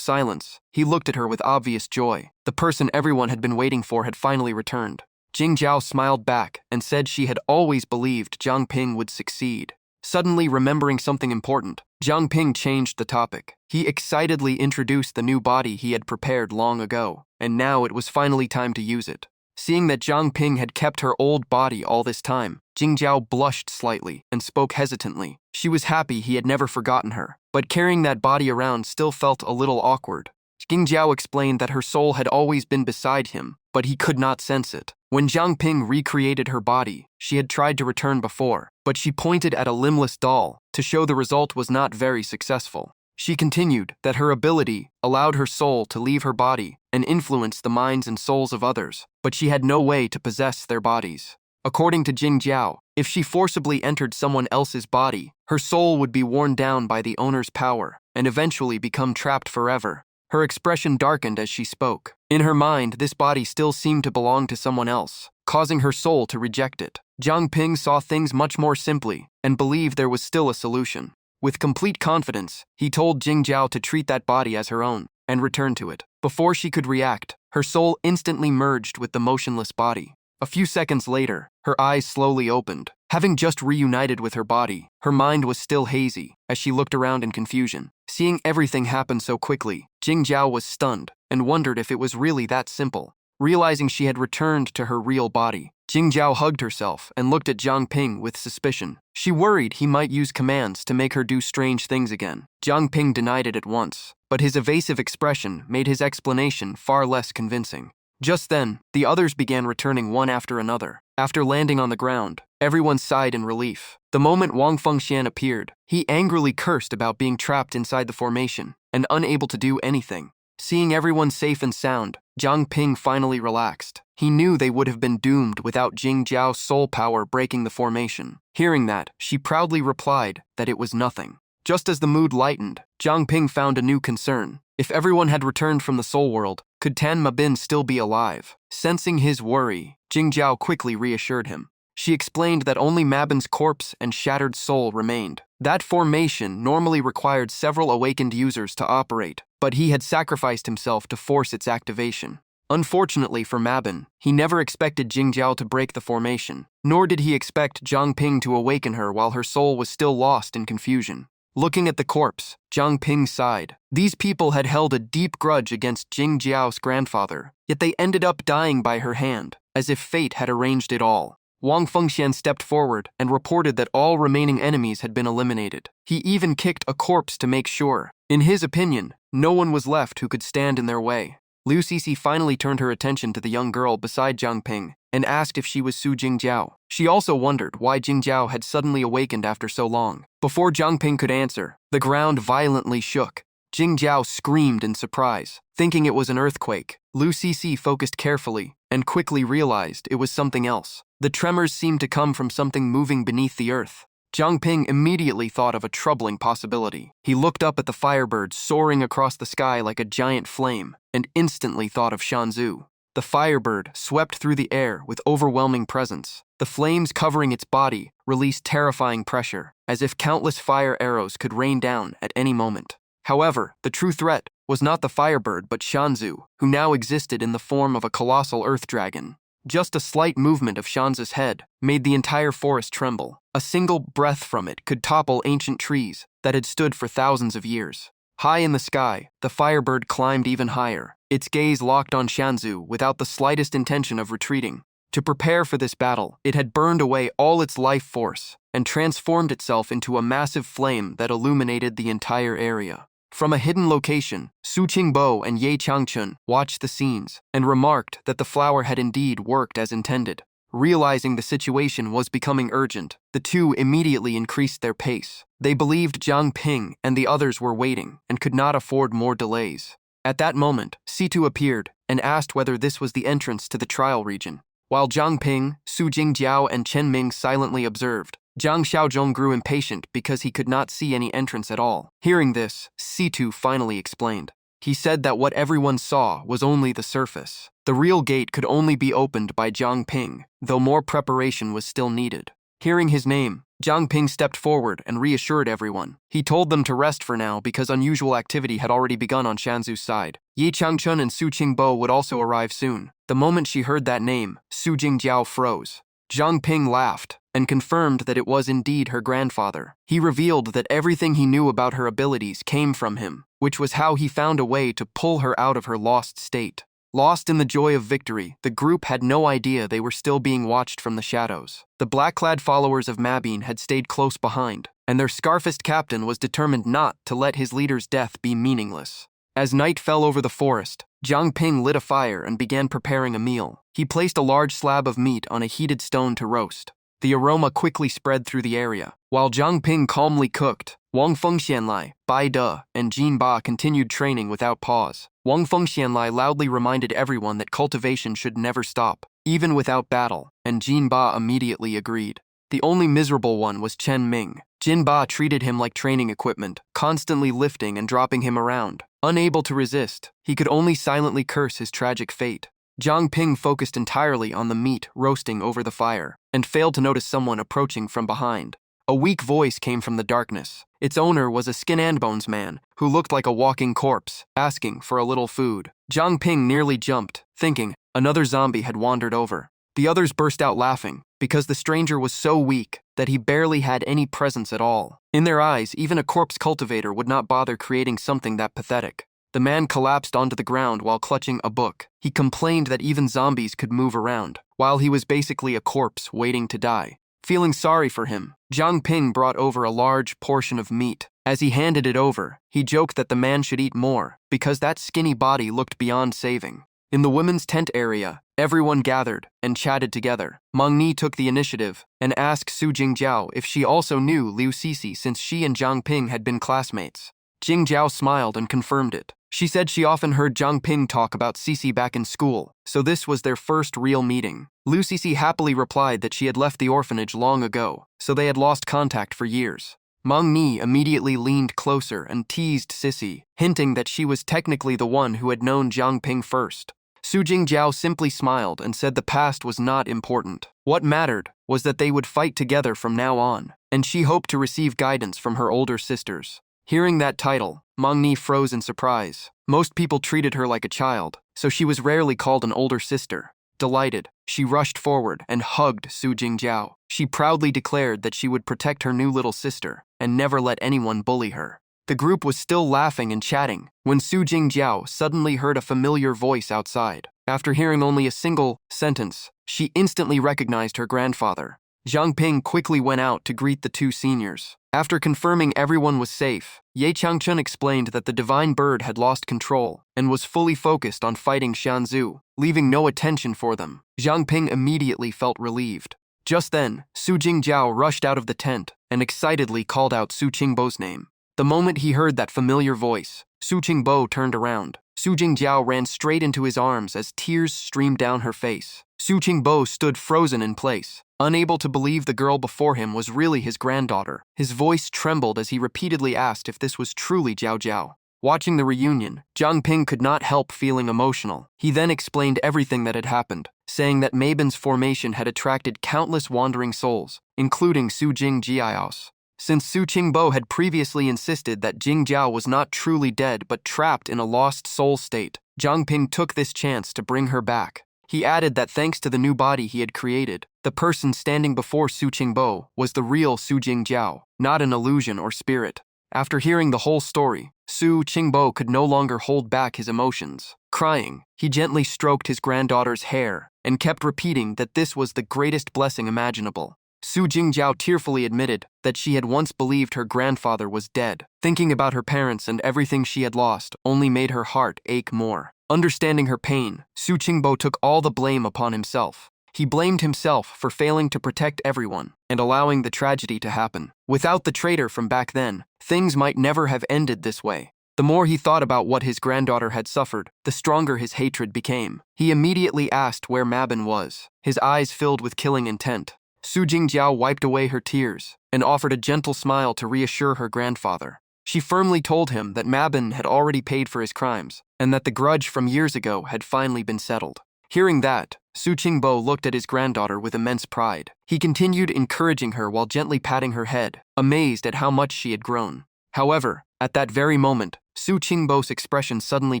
silence, he looked at her with obvious joy. The person everyone had been waiting for had finally returned. Jing Jiao smiled back and said she had always believed Jiang Ping would succeed. Suddenly remembering something important, Jiang Ping changed the topic. He excitedly introduced the new body he had prepared long ago, and now it was finally time to use it. Seeing that Jiang Ping had kept her old body all this time, Jing Jiao blushed slightly and spoke hesitantly. She was happy he had never forgotten her, but carrying that body around still felt a little awkward. Jing Jiao explained that her soul had always been beside him, but he could not sense it. When Jiang Ping recreated her body, she had tried to return before, but she pointed at a limbless doll to show the result was not very successful. She continued that her ability allowed her soul to leave her body and influence the minds and souls of others, but she had no way to possess their bodies. According to Jing Jiao, if she forcibly entered someone else's body, her soul would be worn down by the owner's power and eventually become trapped forever. Her expression darkened as she spoke. In her mind, this body still seemed to belong to someone else, causing her soul to reject it. Jiang Ping saw things much more simply and believed there was still a solution. With complete confidence, he told Jing Jiao to treat that body as her own and return to it. Before she could react, her soul instantly merged with the motionless body. A few seconds later, her eyes slowly opened. Having just reunited with her body, her mind was still hazy as she looked around in confusion. Seeing everything happen so quickly, Jing Jiao was stunned and wondered if it was really that simple. Realizing she had returned to her real body, Jing Jiao hugged herself and looked at Jiang Ping with suspicion. She worried he might use commands to make her do strange things again. Jiang Ping denied it at once, but his evasive expression made his explanation far less convincing. Just then, the others began returning one after another. After landing on the ground, everyone sighed in relief. The moment Wang Fengxian appeared, he angrily cursed about being trapped inside the formation and unable to do anything. Seeing everyone safe and sound, Jiang Ping finally relaxed. He knew they would have been doomed without Jing Jiao's soul power breaking the formation. Hearing that, she proudly replied that it was nothing. Just as the mood lightened, Jiang Ping found a new concern. If everyone had returned from the soul world, could Tan Mabin still be alive? Sensing his worry, Jing Jiao quickly reassured him. She explained that only Mabin's corpse and shattered soul remained. That formation normally required several awakened users to operate, but he had sacrificed himself to force its activation. Unfortunately for Mabin, he never expected Jing Jiao to break the formation, nor did he expect Jiang Ping to awaken her while her soul was still lost in confusion. Looking at the corpse, Jiang Ping sighed. These people had held a deep grudge against Jing Jiao's grandfather, yet they ended up dying by her hand, as if fate had arranged it all. Wang Fengxian stepped forward and reported that all remaining enemies had been eliminated. He even kicked a corpse to make sure. In his opinion, no one was left who could stand in their way. Liu Sisi finally turned her attention to the young girl beside Jiang Ping and asked if she was Su Jingjiao. She also wondered why Jingjiao had suddenly awakened after so long. Before Jiang Ping could answer, the ground violently shook. Jingjiao screamed in surprise, thinking it was an earthquake. Liu Sisi focused carefully and quickly realized it was something else. The tremors seemed to come from something moving beneath the earth. Zhang Ping immediately thought of a troubling possibility. He looked up at the firebird soaring across the sky like a giant flame and instantly thought of Shanzu. The firebird swept through the air with overwhelming presence. The flames covering its body released terrifying pressure, as if countless fire arrows could rain down at any moment. However, the true threat was not the firebird but Shanzu, who now existed in the form of a colossal earth dragon. Just a slight movement of Shanzu's head made the entire forest tremble. A single breath from it could topple ancient trees that had stood for thousands of years. High in the sky, the firebird climbed even higher, its gaze locked on Shanzu without the slightest intention of retreating. To prepare for this battle, it had burned away all its life force and transformed itself into a massive flame that illuminated the entire area. From a hidden location, Su Qingbo and Ye Changchun watched the scenes and remarked that the flower had indeed worked as intended. Realizing the situation was becoming urgent, the two immediately increased their pace. They believed Zhang Ping and the others were waiting and could not afford more delays. At that moment, Situ appeared and asked whether this was the entrance to the trial region. While Zhang Ping, Su Jingjiao, and Chen Ming silently observed, Zhang Xiaozhong grew impatient because he could not see any entrance at all. Hearing this, Situ finally explained. He said that what everyone saw was only the surface. The real gate could only be opened by Zhang Ping, though more preparation was still needed. Hearing his name, Zhang Ping stepped forward and reassured everyone. He told them to rest for now because unusual activity had already begun on Shanzu's side. Ye Changchun and Su Qingbo would also arrive soon. The moment she heard that name, Su Jingjiao froze. Zhang Ping laughed and confirmed that it was indeed her grandfather. He revealed that everything he knew about her abilities came from him, which was how he found a way to pull her out of her lost state. Lost in the joy of victory, the group had no idea they were still being watched from the shadows. The black-clad followers of Mabine had stayed close behind, and their scarfist captain was determined not to let his leader's death be meaningless. As night fell over the forest, Zhang Ping lit a fire and began preparing a meal. He placed a large slab of meat on a heated stone to roast. The aroma quickly spread through the area. While Zhang Ping calmly cooked, Wang Fengxianlai, Bai De, and Jin Ba continued training without pause. Wang Fengxianlai loudly reminded everyone that cultivation should never stop, even without battle, and Jin Ba immediately agreed. The only miserable one was Chen Ming. Jin Ba treated him like training equipment, constantly lifting and dropping him around. Unable to resist, he could only silently curse his tragic fate. Zhang Ping focused entirely on the meat roasting over the fire, and failed to notice someone approaching from behind. A weak voice came from the darkness. Its owner was a skin and bones man, who looked like a walking corpse, asking for a little food. Zhang Ping nearly jumped, thinking another zombie had wandered over. The others burst out laughing, because the stranger was so weak that he barely had any presence at all. In their eyes, even a corpse cultivator would not bother creating something that pathetic. The man collapsed onto the ground while clutching a book. He complained that even zombies could move around, while he was basically a corpse waiting to die. Feeling sorry for him, Zhang Ping brought over a large portion of meat. As he handed it over, he joked that the man should eat more, because that skinny body looked beyond saving. In the women's tent area, everyone gathered and chatted together. Meng Ni took the initiative and asked Su Jingjiao if she also knew Liu Sisi since she and Zhang Ping had been classmates. Jingjiao smiled and confirmed it. She said she often heard Zhang Ping talk about Sisi back in school, so this was their first real meeting. Liu Sisi happily replied that she had left the orphanage long ago, so they had lost contact for years. Meng Ni immediately leaned closer and teased Sisi, hinting that she was technically the one who had known Zhang Ping first. Su Jingjiao simply smiled and said the past was not important. What mattered was that they would fight together from now on, and she hoped to receive guidance from her older sisters. Hearing that title, Meng Ni froze in surprise. Most people treated her like a child, so she was rarely called an older sister. Delighted, she rushed forward and hugged Su Jingjiao. She proudly declared that she would protect her new little sister and never let anyone bully her. The group was still laughing and chatting when Su Jingjiao suddenly heard a familiar voice outside. After hearing only a single sentence, she instantly recognized her grandfather. Zhang Ping quickly went out to greet the two seniors. After confirming everyone was safe, Ye Changchun explained that the divine bird had lost control and was fully focused on fighting Shanzu, leaving no attention for them. Zhang Ping immediately felt relieved. Just then, Su Jingjiao rushed out of the tent and excitedly called out Su Qingbo's name. The moment he heard that familiar voice, Su Qingbo turned around. Su Jingjiao ran straight into his arms as tears streamed down her face. Su Qingbo stood frozen in place, unable to believe the girl before him was really his granddaughter. His voice trembled as he repeatedly asked if this was truly Jiao Jiao. Watching the reunion, Zhang Ping could not help feeling emotional. He then explained everything that had happened, saying that Mabin's formation had attracted countless wandering souls, including Su Jingjiao's. Since Su Qingbo had previously insisted that Jing Jiao was not truly dead but trapped in a lost soul state, Zhang Ping took this chance to bring her back. He added that thanks to the new body he had created, the person standing before Su Qingbo was the real Su Jingjiao, not an illusion or spirit. After hearing the whole story, Su Qingbo could no longer hold back his emotions. Crying, he gently stroked his granddaughter's hair and kept repeating that this was the greatest blessing imaginable. Su Jingjiao tearfully admitted that she had once believed her grandfather was dead. Thinking about her parents and everything she had lost only made her heart ache more. Understanding her pain, Su Qingbo took all the blame upon himself. He blamed himself for failing to protect everyone and allowing the tragedy to happen. Without the traitor from back then, things might never have ended this way. The more he thought about what his granddaughter had suffered, the stronger his hatred became. He immediately asked where Mabin was, his eyes filled with killing intent. Su Jingjiao wiped away her tears and offered a gentle smile to reassure her grandfather. She firmly told him that Mabin had already paid for his crimes and that the grudge from years ago had finally been settled. Hearing that, Su Qingbo looked at his granddaughter with immense pride. He continued encouraging her while gently patting her head, amazed at how much she had grown. However, at that very moment, Su Qingbo's expression suddenly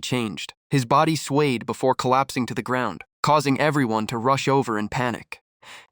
changed. His body swayed before collapsing to the ground, causing everyone to rush over in panic.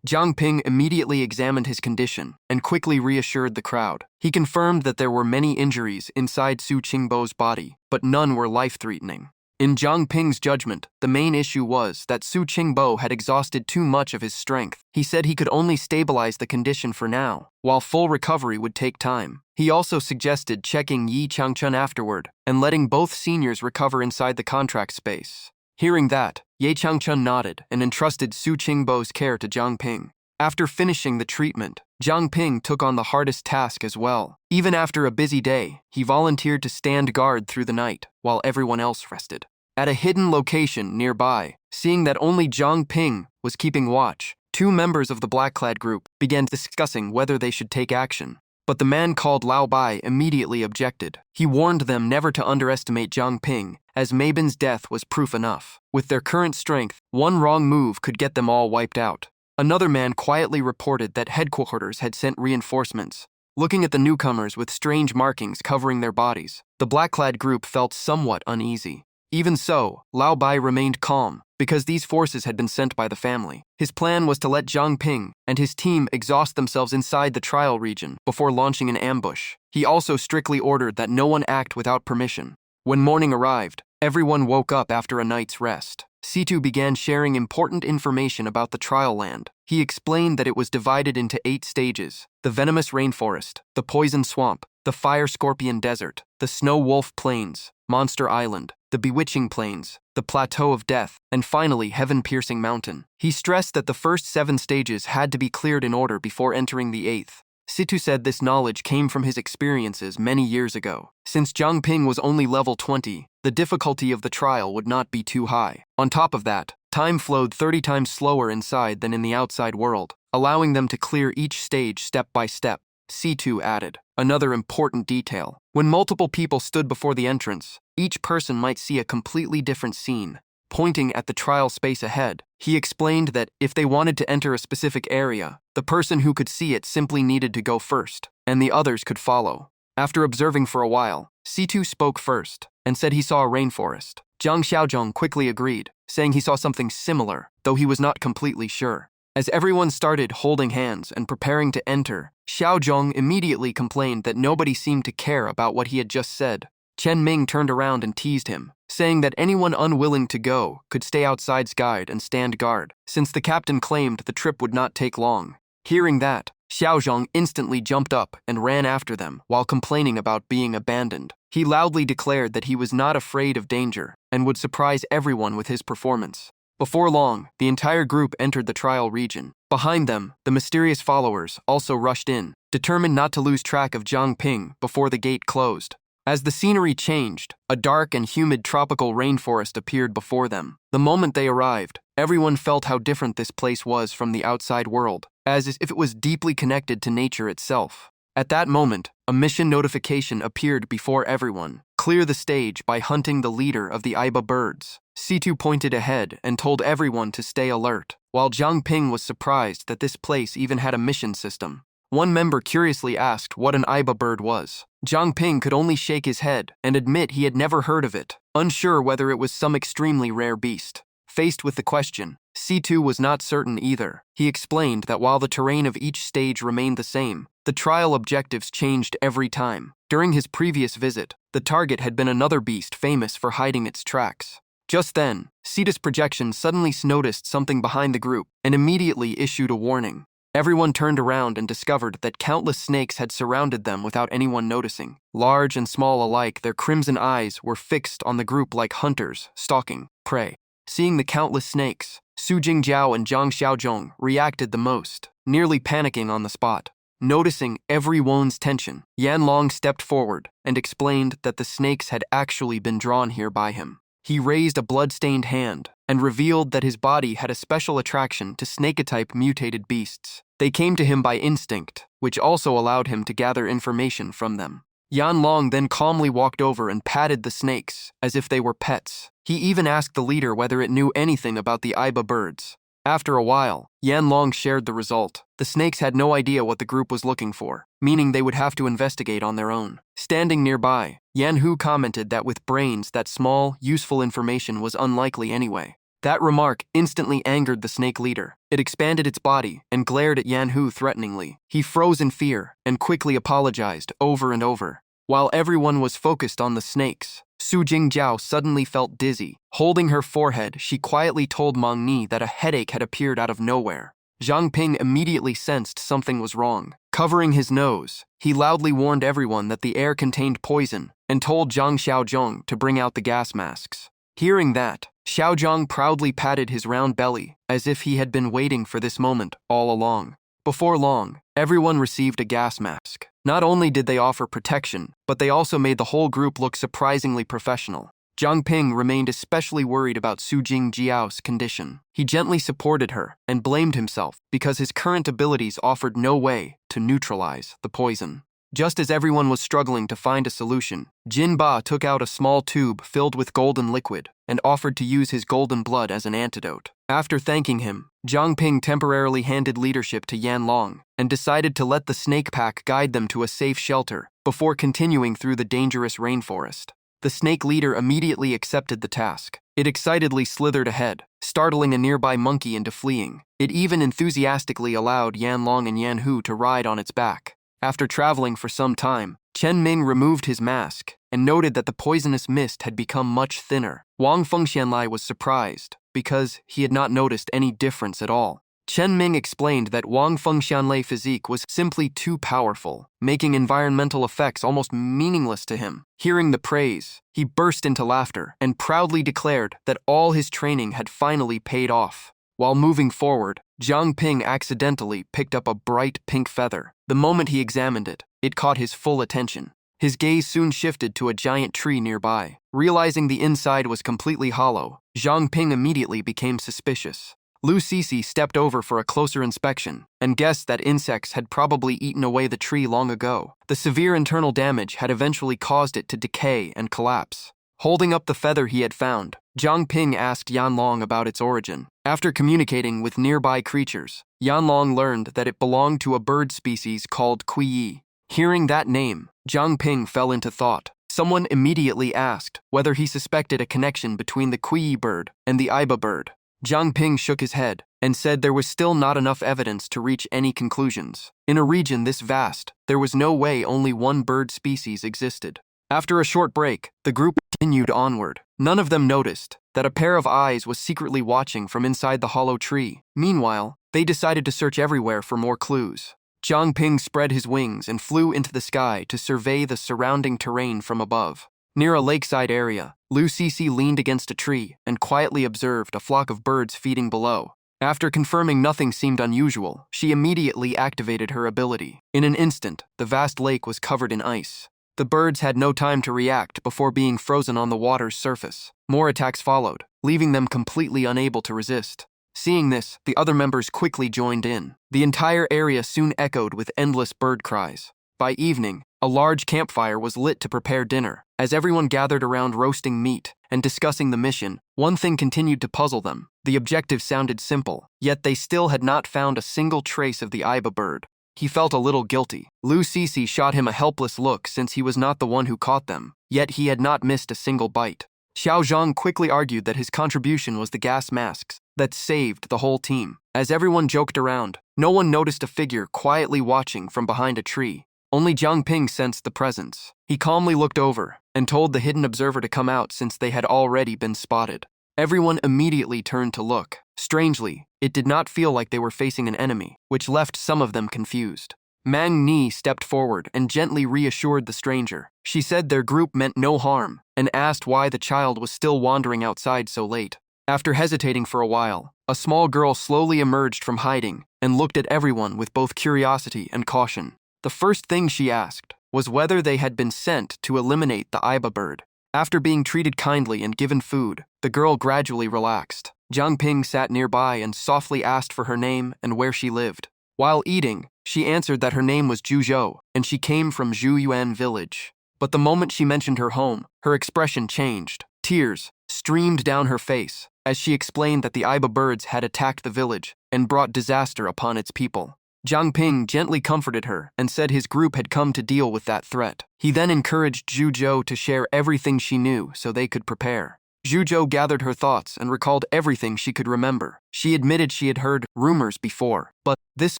Zhang Ping immediately examined his condition and quickly reassured the crowd. He confirmed that there were many injuries inside Su Qingbo's body, but none were life-threatening. In Zhang Ping's judgment, the main issue was that Su Qingbo had exhausted too much of his strength. He said he could only stabilize the condition for now, while full recovery would take time. He also suggested checking Yi Changchun afterward and letting both seniors recover inside the contract space. Hearing that, Ye Changchun nodded and entrusted Su Qingbo's care to Zhang Ping. After finishing the treatment, Zhang Ping took on the hardest task as well. Even after a busy day, he volunteered to stand guard through the night, while everyone else rested. At a hidden location nearby, seeing that only Zhang Ping was keeping watch, two members of the black-clad group began discussing whether they should take action. But the man called Lao Bai immediately objected. He warned them never to underestimate Zhang Ping, as Mabin's death was proof enough. With their current strength, one wrong move could get them all wiped out. Another man quietly reported that headquarters had sent reinforcements. Looking at the newcomers with strange markings covering their bodies, the black-clad group felt somewhat uneasy. Even so, Lao Bai remained calm, because these forces had been sent by the family. His plan was to let Zhang Ping and his team exhaust themselves inside the trial region before launching an ambush. He also strictly ordered that no one act without permission. When morning arrived, everyone woke up after a night's rest. Situ began sharing important information about the trial land. He explained that it was divided into 8 stages: the venomous rainforest, the poison swamp, the fire scorpion desert, the snow wolf plains, Monster Island, the bewitching plains, the plateau of death, and finally heaven-piercing mountain. He stressed that the first 7 stages had to be cleared in order before entering the 8th. Situ said this knowledge came from his experiences many years ago. Since Zhang Ping was only level 20, the difficulty of the trial would not be too high. On top of that, time flowed 30 times slower inside than in the outside world, allowing them to clear each stage step by step. C2 added another important detail. When multiple people stood before the entrance, each person might see a completely different scene. Pointing at the trial space ahead, he explained that if they wanted to enter a specific area, the person who could see it simply needed to go first, and the others could follow. After observing for a while, C2 spoke first and said he saw a rainforest. Zhang Xiaozhong quickly agreed, saying he saw something similar, though he was not completely sure. As everyone started holding hands and preparing to enter, Xiaozhong immediately complained that nobody seemed to care about what he had just said. Chen Ming turned around and teased him, saying that anyone unwilling to go could stay outside's guide and stand guard, since the captain claimed the trip would not take long. Hearing that, Xiaozhong instantly jumped up and ran after them while complaining about being abandoned. He loudly declared that he was not afraid of danger and would surprise everyone with his performance. Before long, the entire group entered the trial region. Behind them, the mysterious followers also rushed in, determined not to lose track of Zhang Ping before the gate closed. As the scenery changed, a dark and humid tropical rainforest appeared before them. The moment they arrived, Everyone felt how different this place was from the outside world, as if it was deeply connected to nature itself. At that moment, a mission notification appeared before everyone. Clear the stage by hunting the leader of the Iba birds. C2 pointed ahead and told everyone to stay alert, while Jiang Ping was surprised that this place even had a mission system. One member curiously asked what an Iba bird was. Jiang Ping could only shake his head and admit he had never heard of it, unsure whether it was some extremely rare beast. Faced with the question, C2 was not certain either. He explained that while the terrain of each stage remained the same, the trial objectives changed every time. During his previous visit, the target had been another beast famous for hiding its tracks. Just then, Cetus Projection suddenly noticed something behind the group and immediately issued a warning. Everyone turned around and discovered that countless snakes had surrounded them without anyone noticing. Large and small alike, their crimson eyes were fixed on the group like hunters stalking prey. Seeing the countless snakes, Su Jingjiao and Zhang Xiaozhong reacted the most, nearly panicking on the spot. Noticing everyone's tension, Yan Long stepped forward and explained that the snakes had actually been drawn here by him. He raised a blood-stained hand and revealed that his body had a special attraction to snake-type mutated beasts. They came to him by instinct, which also allowed him to gather information from them. Yan Long then calmly walked over and patted the snakes as if they were pets. He even asked the leader whether it knew anything about the Iba birds. After a while, Yan Long shared the result. The snakes had no idea what the group was looking for, meaning they would have to investigate on their own. Standing nearby, Yan Hu commented that with brains, that small, useful information was unlikely anyway. That remark instantly angered the snake leader. It expanded its body and glared at Yan Hu threateningly. He froze in fear and quickly apologized over and over. While everyone was focused on the snakes, Su Jingjiao suddenly felt dizzy. Holding her forehead, she quietly told Meng Ni that a headache had appeared out of nowhere. Jiang Ping immediately sensed something was wrong. Covering his nose, he loudly warned everyone that the air contained poison and told Zhang Xiaozhong to bring out the gas masks. Hearing that, Xiaozhong proudly patted his round belly as if he had been waiting for this moment all along. Before long, everyone received a gas mask. Not only did they offer protection, but they also made the whole group look surprisingly professional. Jiang Ping remained especially worried about Su Jingjiao's condition. He gently supported her and blamed himself because his current abilities offered no way to neutralize the poison. Just as everyone was struggling to find a solution, Jin Ba took out a small tube filled with golden liquid and offered to use his golden blood as an antidote. After thanking him, Jiang Ping temporarily handed leadership to Yan Long and decided to let the snake pack guide them to a safe shelter before continuing through the dangerous rainforest. The snake leader immediately accepted the task. It excitedly slithered ahead, startling a nearby monkey into fleeing. It even enthusiastically allowed Yan Long and Yan Hu to ride on its back. After traveling for some time, Chen Ming removed his mask and noted that the poisonous mist had become much thinner. Wang Fengxianlai was surprised because he had not noticed any difference at all. Chen Ming explained that Wang Fengxianlai's physique was simply too powerful, making environmental effects almost meaningless to him. Hearing the praise, he burst into laughter and proudly declared that all his training had finally paid off. While moving forward, Jiang Ping accidentally picked up a bright pink feather. The moment he examined it, it caught his full attention. His gaze soon shifted to a giant tree nearby. Realizing the inside was completely hollow, Jiang Ping immediately became suspicious. Lu Sisi stepped over for a closer inspection and guessed that insects had probably eaten away the tree long ago. The severe internal damage had eventually caused it to decay and collapse. Holding up the feather he had found, Jiang Ping asked Yan Long about its origin. After communicating with nearby creatures, Yan Long learned that it belonged to a bird species called Kuiyi. Hearing that name, Jiang Ping fell into thought. Someone immediately asked whether he suspected a connection between the Kuiyi bird and the Iba bird. Jiang Ping shook his head and said there was still not enough evidence to reach any conclusions. In a region this vast, there was no way only one bird species existed. After a short break, the group continued onward. None of them noticed that a pair of eyes was secretly watching from inside the hollow tree. Meanwhile, they decided to search everywhere for more clues. Jiang Ping spread his wings and flew into the sky to survey the surrounding terrain from above. Near a lakeside area, Lu Sisi leaned against a tree and quietly observed a flock of birds feeding below. After confirming nothing seemed unusual, she immediately activated her ability. In an instant, the vast lake was covered in ice. The birds had no time to react before being frozen on the water's surface. More attacks followed, leaving them completely unable to resist. Seeing this, the other members quickly joined in. The entire area soon echoed with endless bird cries. By evening, a large campfire was lit to prepare dinner. As everyone gathered around roasting meat and discussing the mission, one thing continued to puzzle them. The objective sounded simple, yet they still had not found a single trace of the Iba bird. He felt a little guilty. Lu Sisi shot him a helpless look since he was not the one who caught them, yet he had not missed a single bite. Xiao Zhang quickly argued that his contribution was the gas masks that saved the whole team. As everyone joked around, no one noticed a figure quietly watching from behind a tree. Only Jiang Ping sensed the presence. He calmly looked over and told the hidden observer to come out since they had already been spotted. Everyone immediately turned to look. Strangely, it did not feel like they were facing an enemy, which left some of them confused. Mang Ni stepped forward and gently reassured the stranger. She said their group meant no harm and asked why the child was still wandering outside so late. After hesitating for a while, a small girl slowly emerged from hiding and looked at everyone with both curiosity and caution. The first thing she asked was whether they had been sent to eliminate the Iba bird. After being treated kindly and given food, the girl gradually relaxed. Jiang Ping sat nearby and softly asked for her name and where she lived. While eating, she answered that her name was Zhu Zhou and she came from Zhuyuan village. But the moment she mentioned her home, her expression changed. Tears streamed down her face as she explained that the Iba birds had attacked the village and brought disaster upon its people. Jiang Ping gently comforted her and said his group had come to deal with that threat. He then encouraged Zhu Zhou to share everything she knew so they could prepare. Zhu Zhou gathered her thoughts and recalled everything she could remember. She admitted she had heard rumors before, but this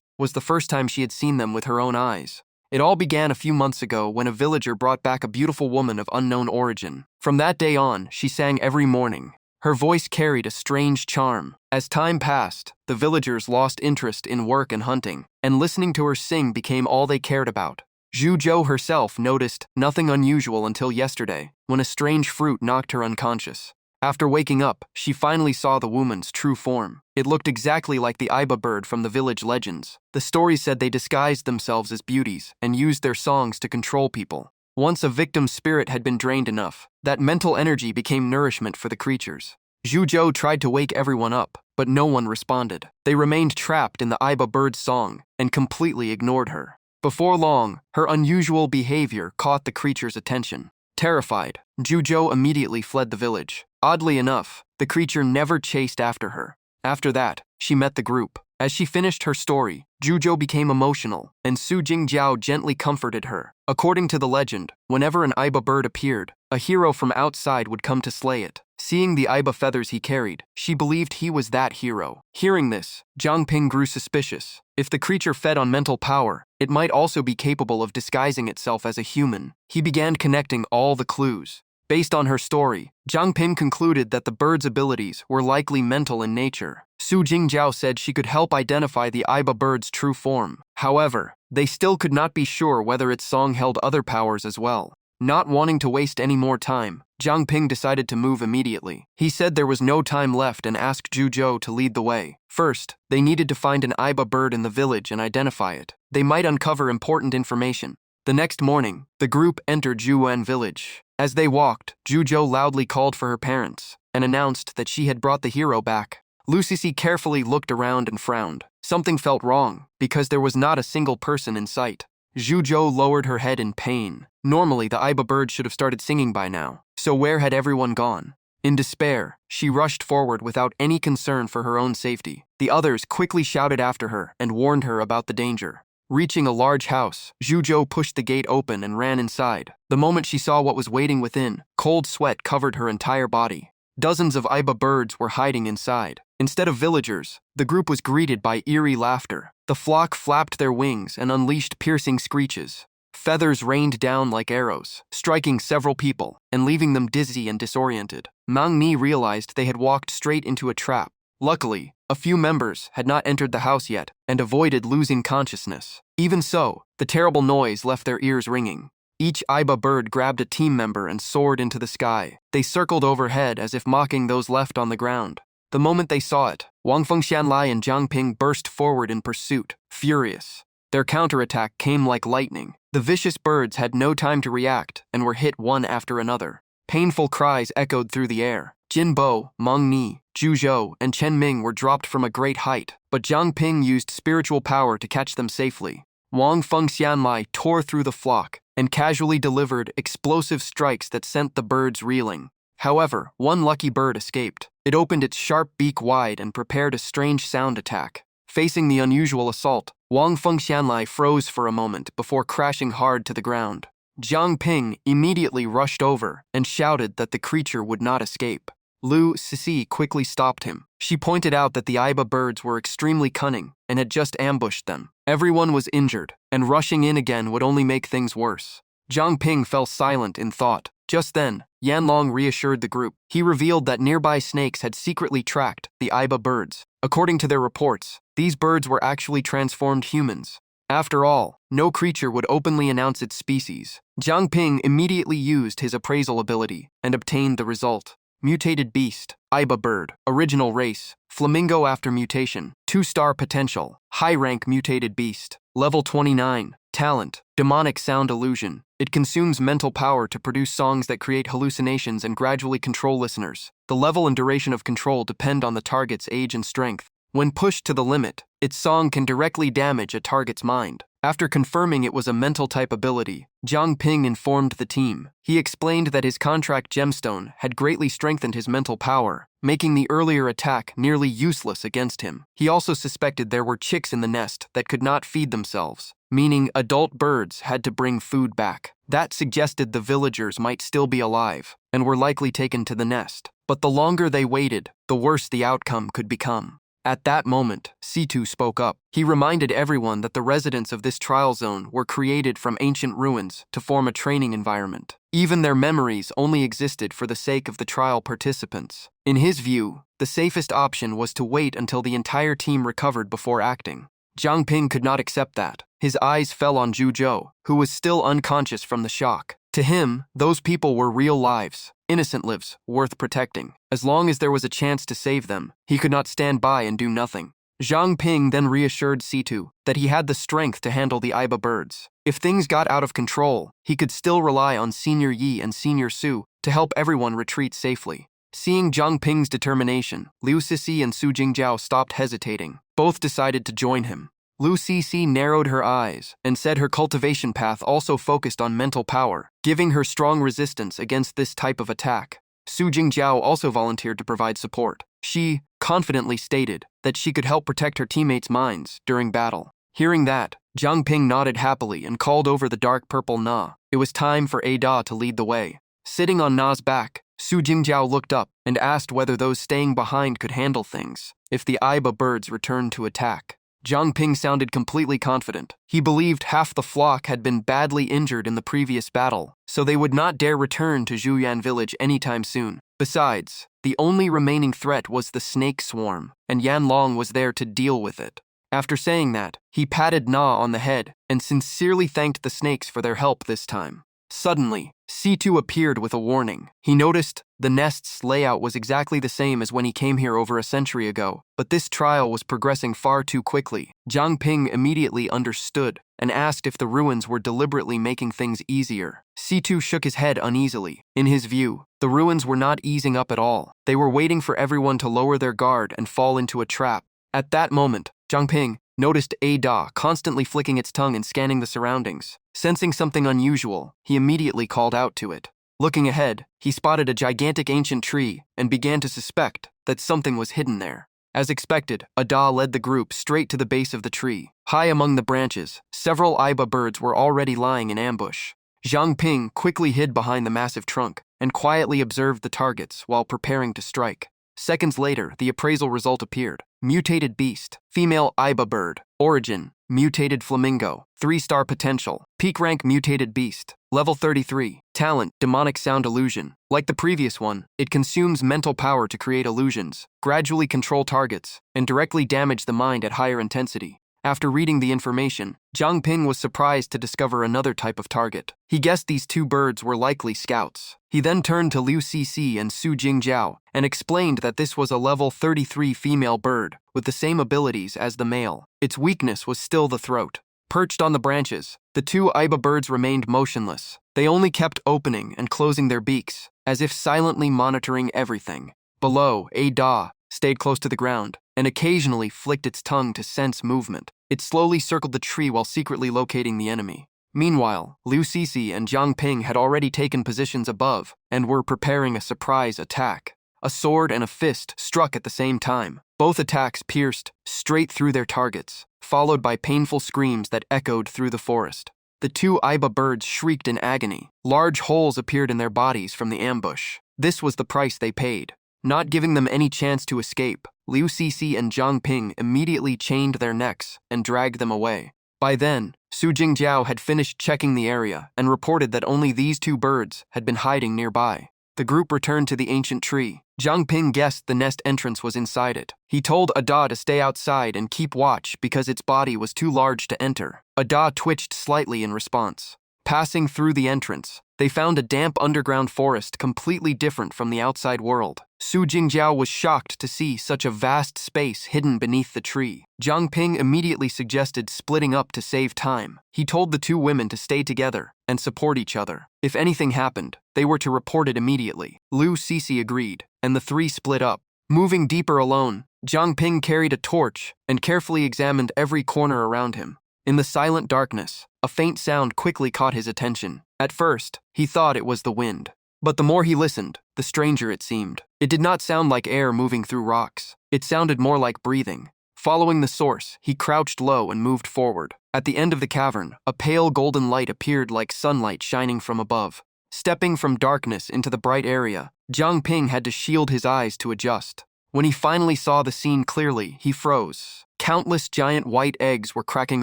was the first time she had seen them with her own eyes. It all began a few months ago when a villager brought back a beautiful woman of unknown origin. From that day on, she sang every morning. Her voice carried a strange charm. As time passed, the villagers lost interest in work and hunting, and listening to her sing became all they cared about. Zhu Zhou herself noticed nothing unusual until yesterday, when a strange fruit knocked her unconscious. After waking up, she finally saw the woman's true form. It looked exactly like the Iba bird from the village legends. The story said they disguised themselves as beauties and used their songs to control people. Once a victim's spirit had been drained enough, that mental energy became nourishment for the creatures. Zhu Zhou tried to wake everyone up, but no one responded. They remained trapped in the Iba bird's song and completely ignored her. Before long, her unusual behavior caught the creature's attention. Terrified, Zhu Zhou immediately fled the village. Oddly enough, the creature never chased after her. After that, she met the group. As she finished her story, Zhu Zhou became emotional, and Su Jingjiao gently comforted her. According to the legend, whenever an Iba bird appeared, a hero from outside would come to slay it. Seeing the Iba feathers he carried, she believed he was that hero. Hearing this, Jiang Ping grew suspicious. If the creature fed on mental power, it might also be capable of disguising itself as a human. He began connecting all the clues. Based on her story, Jiang Ping concluded that the bird's abilities were likely mental in nature. Su Jingjiao said she could help identify the Iba bird's true form. However, they still could not be sure whether its song held other powers as well. Not wanting to waste any more time, Jiang Ping decided to move immediately. He said there was no time left and asked Zhu Zhou to lead the way. First, they needed to find an Iba bird in the village and identify it. They might uncover important information. The next morning, the group entered Zhuyuan village. As they walked, Zhu Zhou loudly called for her parents and announced that she had brought the hero back. Lu Sisi carefully looked around and frowned. Something felt wrong, because there was not a single person in sight. Zhu Zhou lowered her head in pain. Normally, the Iba bird should have started singing by now. So where had everyone gone? In despair, she rushed forward without any concern for her own safety. The others quickly shouted after her and warned her about the danger. Reaching a large house, Zhu Zhou pushed the gate open and ran inside. The moment she saw what was waiting within, cold sweat covered her entire body. Dozens of Iba birds were hiding inside. Instead of villagers, the group was greeted by eerie laughter. The flock flapped their wings and unleashed piercing screeches. Feathers rained down like arrows, striking several people and leaving them dizzy and disoriented. Mang Ni realized they had walked straight into a trap. Luckily, a few members had not entered the house yet and avoided losing consciousness. Even so, the terrible noise left their ears ringing. Each Iba bird grabbed a team member and soared into the sky. They circled overhead as if mocking those left on the ground. The moment they saw it, Wang Fengshanlai and Jiang Ping burst forward in pursuit, furious. Their counterattack came like lightning. The vicious birds had no time to react and were hit one after another. Painful cries echoed through the air. Jin Bo, Meng Ni, Zhu Zhou, and Chen Ming were dropped from a great height, but Jiang Ping used spiritual power to catch them safely. Wang Fengxianlai tore through the flock and casually delivered explosive strikes that sent the birds reeling. However, one lucky bird escaped. It opened its sharp beak wide and prepared a strange sound attack. Facing the unusual assault, Wang Fengxianlai froze for a moment before crashing hard to the ground. Jiang Ping immediately rushed over and shouted that the creature would not escape. Lu Sisi quickly stopped him. She pointed out that the Aiba birds were extremely cunning and had just ambushed them. Everyone was injured, and rushing in again would only make things worse. Jiang Ping fell silent in thought. Just then, Yanlong reassured the group. He revealed that nearby snakes had secretly tracked the Aiba birds. According to their reports, these birds were actually transformed humans. After all, no creature would openly announce its species. Jiang Ping immediately used his appraisal ability and obtained the result. Mutated beast, Aiba bird, original race, flamingo after mutation, 2-star potential, high rank mutated beast, level 29, talent, demonic sound illusion. It consumes mental power to produce songs that create hallucinations and gradually control listeners. The level and duration of control depend on the target's age and strength. When pushed to the limit, its song can directly damage a target's mind. After confirming it was a mental type ability, Jiang Ping informed the team. He explained that his contract gemstone had greatly strengthened his mental power, making the earlier attack nearly useless against him. He also suspected there were chicks in the nest that could not feed themselves, meaning adult birds had to bring food back. That suggested the villagers might still be alive and were likely taken to the nest. But the longer they waited, the worse the outcome could become. At that moment, Situ spoke up. He reminded everyone that the residents of this trial zone were created from ancient ruins to form a training environment. Even their memories only existed for the sake of the trial participants. In his view, the safest option was to wait until the entire team recovered before acting. Jiang Ping could not accept that. His eyes fell on Zhu Zhou, who was still unconscious from the shock. To him, those people were real lives, innocent lives, worth protecting. As long as there was a chance to save them, he could not stand by and do nothing. Jiang Ping then reassured Situ that he had the strength to handle the Aiba birds. If things got out of control, he could still rely on Senior Yi and Senior Su to help everyone retreat safely. Seeing Jiang Ping's determination, Liu Sisi and Su Jingjiao stopped hesitating. Both decided to join him. Lu Sisi narrowed her eyes and said her cultivation path also focused on mental power, giving her strong resistance against this type of attack. Su Jingjiao also volunteered to provide support. She confidently stated that she could help protect her teammates' minds during battle. Hearing that, Jiang Ping nodded happily and called over the dark purple Na. It was time for Ada to lead the way. Sitting on Na's back, Su Jingjiao looked up and asked whether those staying behind could handle things if the Aiba birds returned to attack. Jiang Ping sounded completely confident. He believed half the flock had been badly injured in the previous battle, so they would not dare return to Zhuyan village anytime soon. Besides, the only remaining threat was the snake swarm, and Yanlong was there to deal with it. After saying that, he patted Na on the head and sincerely thanked the snakes for their help this time. Suddenly, Situ appeared with a warning. He noticed the nest's layout was exactly the same as when he came here over a century ago, but this trial was progressing far too quickly. Jiang Ping immediately understood and asked if the ruins were deliberately making things easier. Situ shook his head uneasily. In his view, the ruins were not easing up at all. They were waiting for everyone to lower their guard and fall into a trap. At that moment, Jiang Ping noticed Ada constantly flicking its tongue and scanning the surroundings. Sensing something unusual, he immediately called out to it. Looking ahead, he spotted a gigantic ancient tree and began to suspect that something was hidden there. As expected, Ada led the group straight to the base of the tree. High among the branches, several Aiba birds were already lying in ambush. Jiang Ping quickly hid behind the massive trunk and quietly observed the targets while preparing to strike. Seconds later, the appraisal result appeared. Mutated beast, female Aiba bird, origin, mutated flamingo, 3-star potential, peak rank mutated beast, level 33, talent, demonic sound illusion. Like the previous one, it consumes mental power to create illusions, gradually control targets, and directly damage the mind at higher intensity. After reading the information, Jiang Ping was surprised to discover another type of target. He guessed these two birds were likely scouts. He then turned to Liu Sisi and Su Jingjiao and explained that this was a level 33 female bird with the same abilities as the male. Its weakness was still the throat. Perched on the branches, the two Aiba birds remained motionless. They only kept opening and closing their beaks, as if silently monitoring everything. Below, a da stayed close to the ground and occasionally flicked its tongue to sense movement. It slowly circled the tree while secretly locating the enemy. Meanwhile, Liu Cixi and Jiang Ping had already taken positions above and were preparing a surprise attack. A sword and a fist struck at the same time. Both attacks pierced straight through their targets, followed by painful screams that echoed through the forest. The two Aiba birds shrieked in agony. Large holes appeared in their bodies from the ambush. This was the price they paid. Not giving them any chance to escape, Liu Cixi and Jiang Ping immediately chained their necks and dragged them away. By then, Su Jingjiao had finished checking the area and reported that only these two birds had been hiding nearby. The group returned to the ancient tree. Jiang Ping guessed the nest entrance was inside it. He told Ada to stay outside and keep watch because its body was too large to enter. Ada twitched slightly in response. Passing through the entrance, they found a damp underground forest completely different from the outside world. Su Jingjiao was shocked to see such a vast space hidden beneath the tree. Jiang Ping immediately suggested splitting up to save time. He told the two women to stay together and support each other. If anything happened, they were to report it immediately. Liu Cixi agreed, and the three split up. Moving deeper alone, Jiang Ping carried a torch and carefully examined every corner around him. In the silent darkness, a faint sound quickly caught his attention. At first, he thought it was the wind. But the more he listened, the stranger it seemed. It did not sound like air moving through rocks. It sounded more like breathing. Following the source, he crouched low and moved forward. At the end of the cavern, a pale golden light appeared like sunlight shining from above. Stepping from darkness into the bright area, Jiang Ping had to shield his eyes to adjust. When he finally saw the scene clearly, he froze. Countless giant white eggs were cracking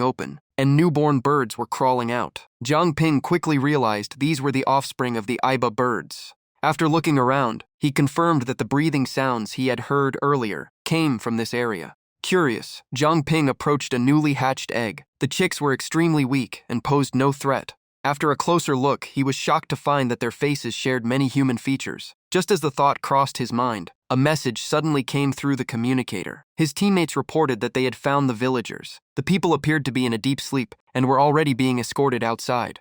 open, and newborn birds were crawling out. Jiang Ping quickly realized these were the offspring of the Aiba birds. After looking around, he confirmed that the breathing sounds he had heard earlier came from this area. Curious, Jiang Ping approached a newly hatched egg. The chicks were extremely weak and posed no threat. After a closer look, he was shocked to find that their faces shared many human features. Just as the thought crossed his mind, a message suddenly came through the communicator. His teammates reported that they had found the villagers. The people appeared to be in a deep sleep and were already being escorted outside.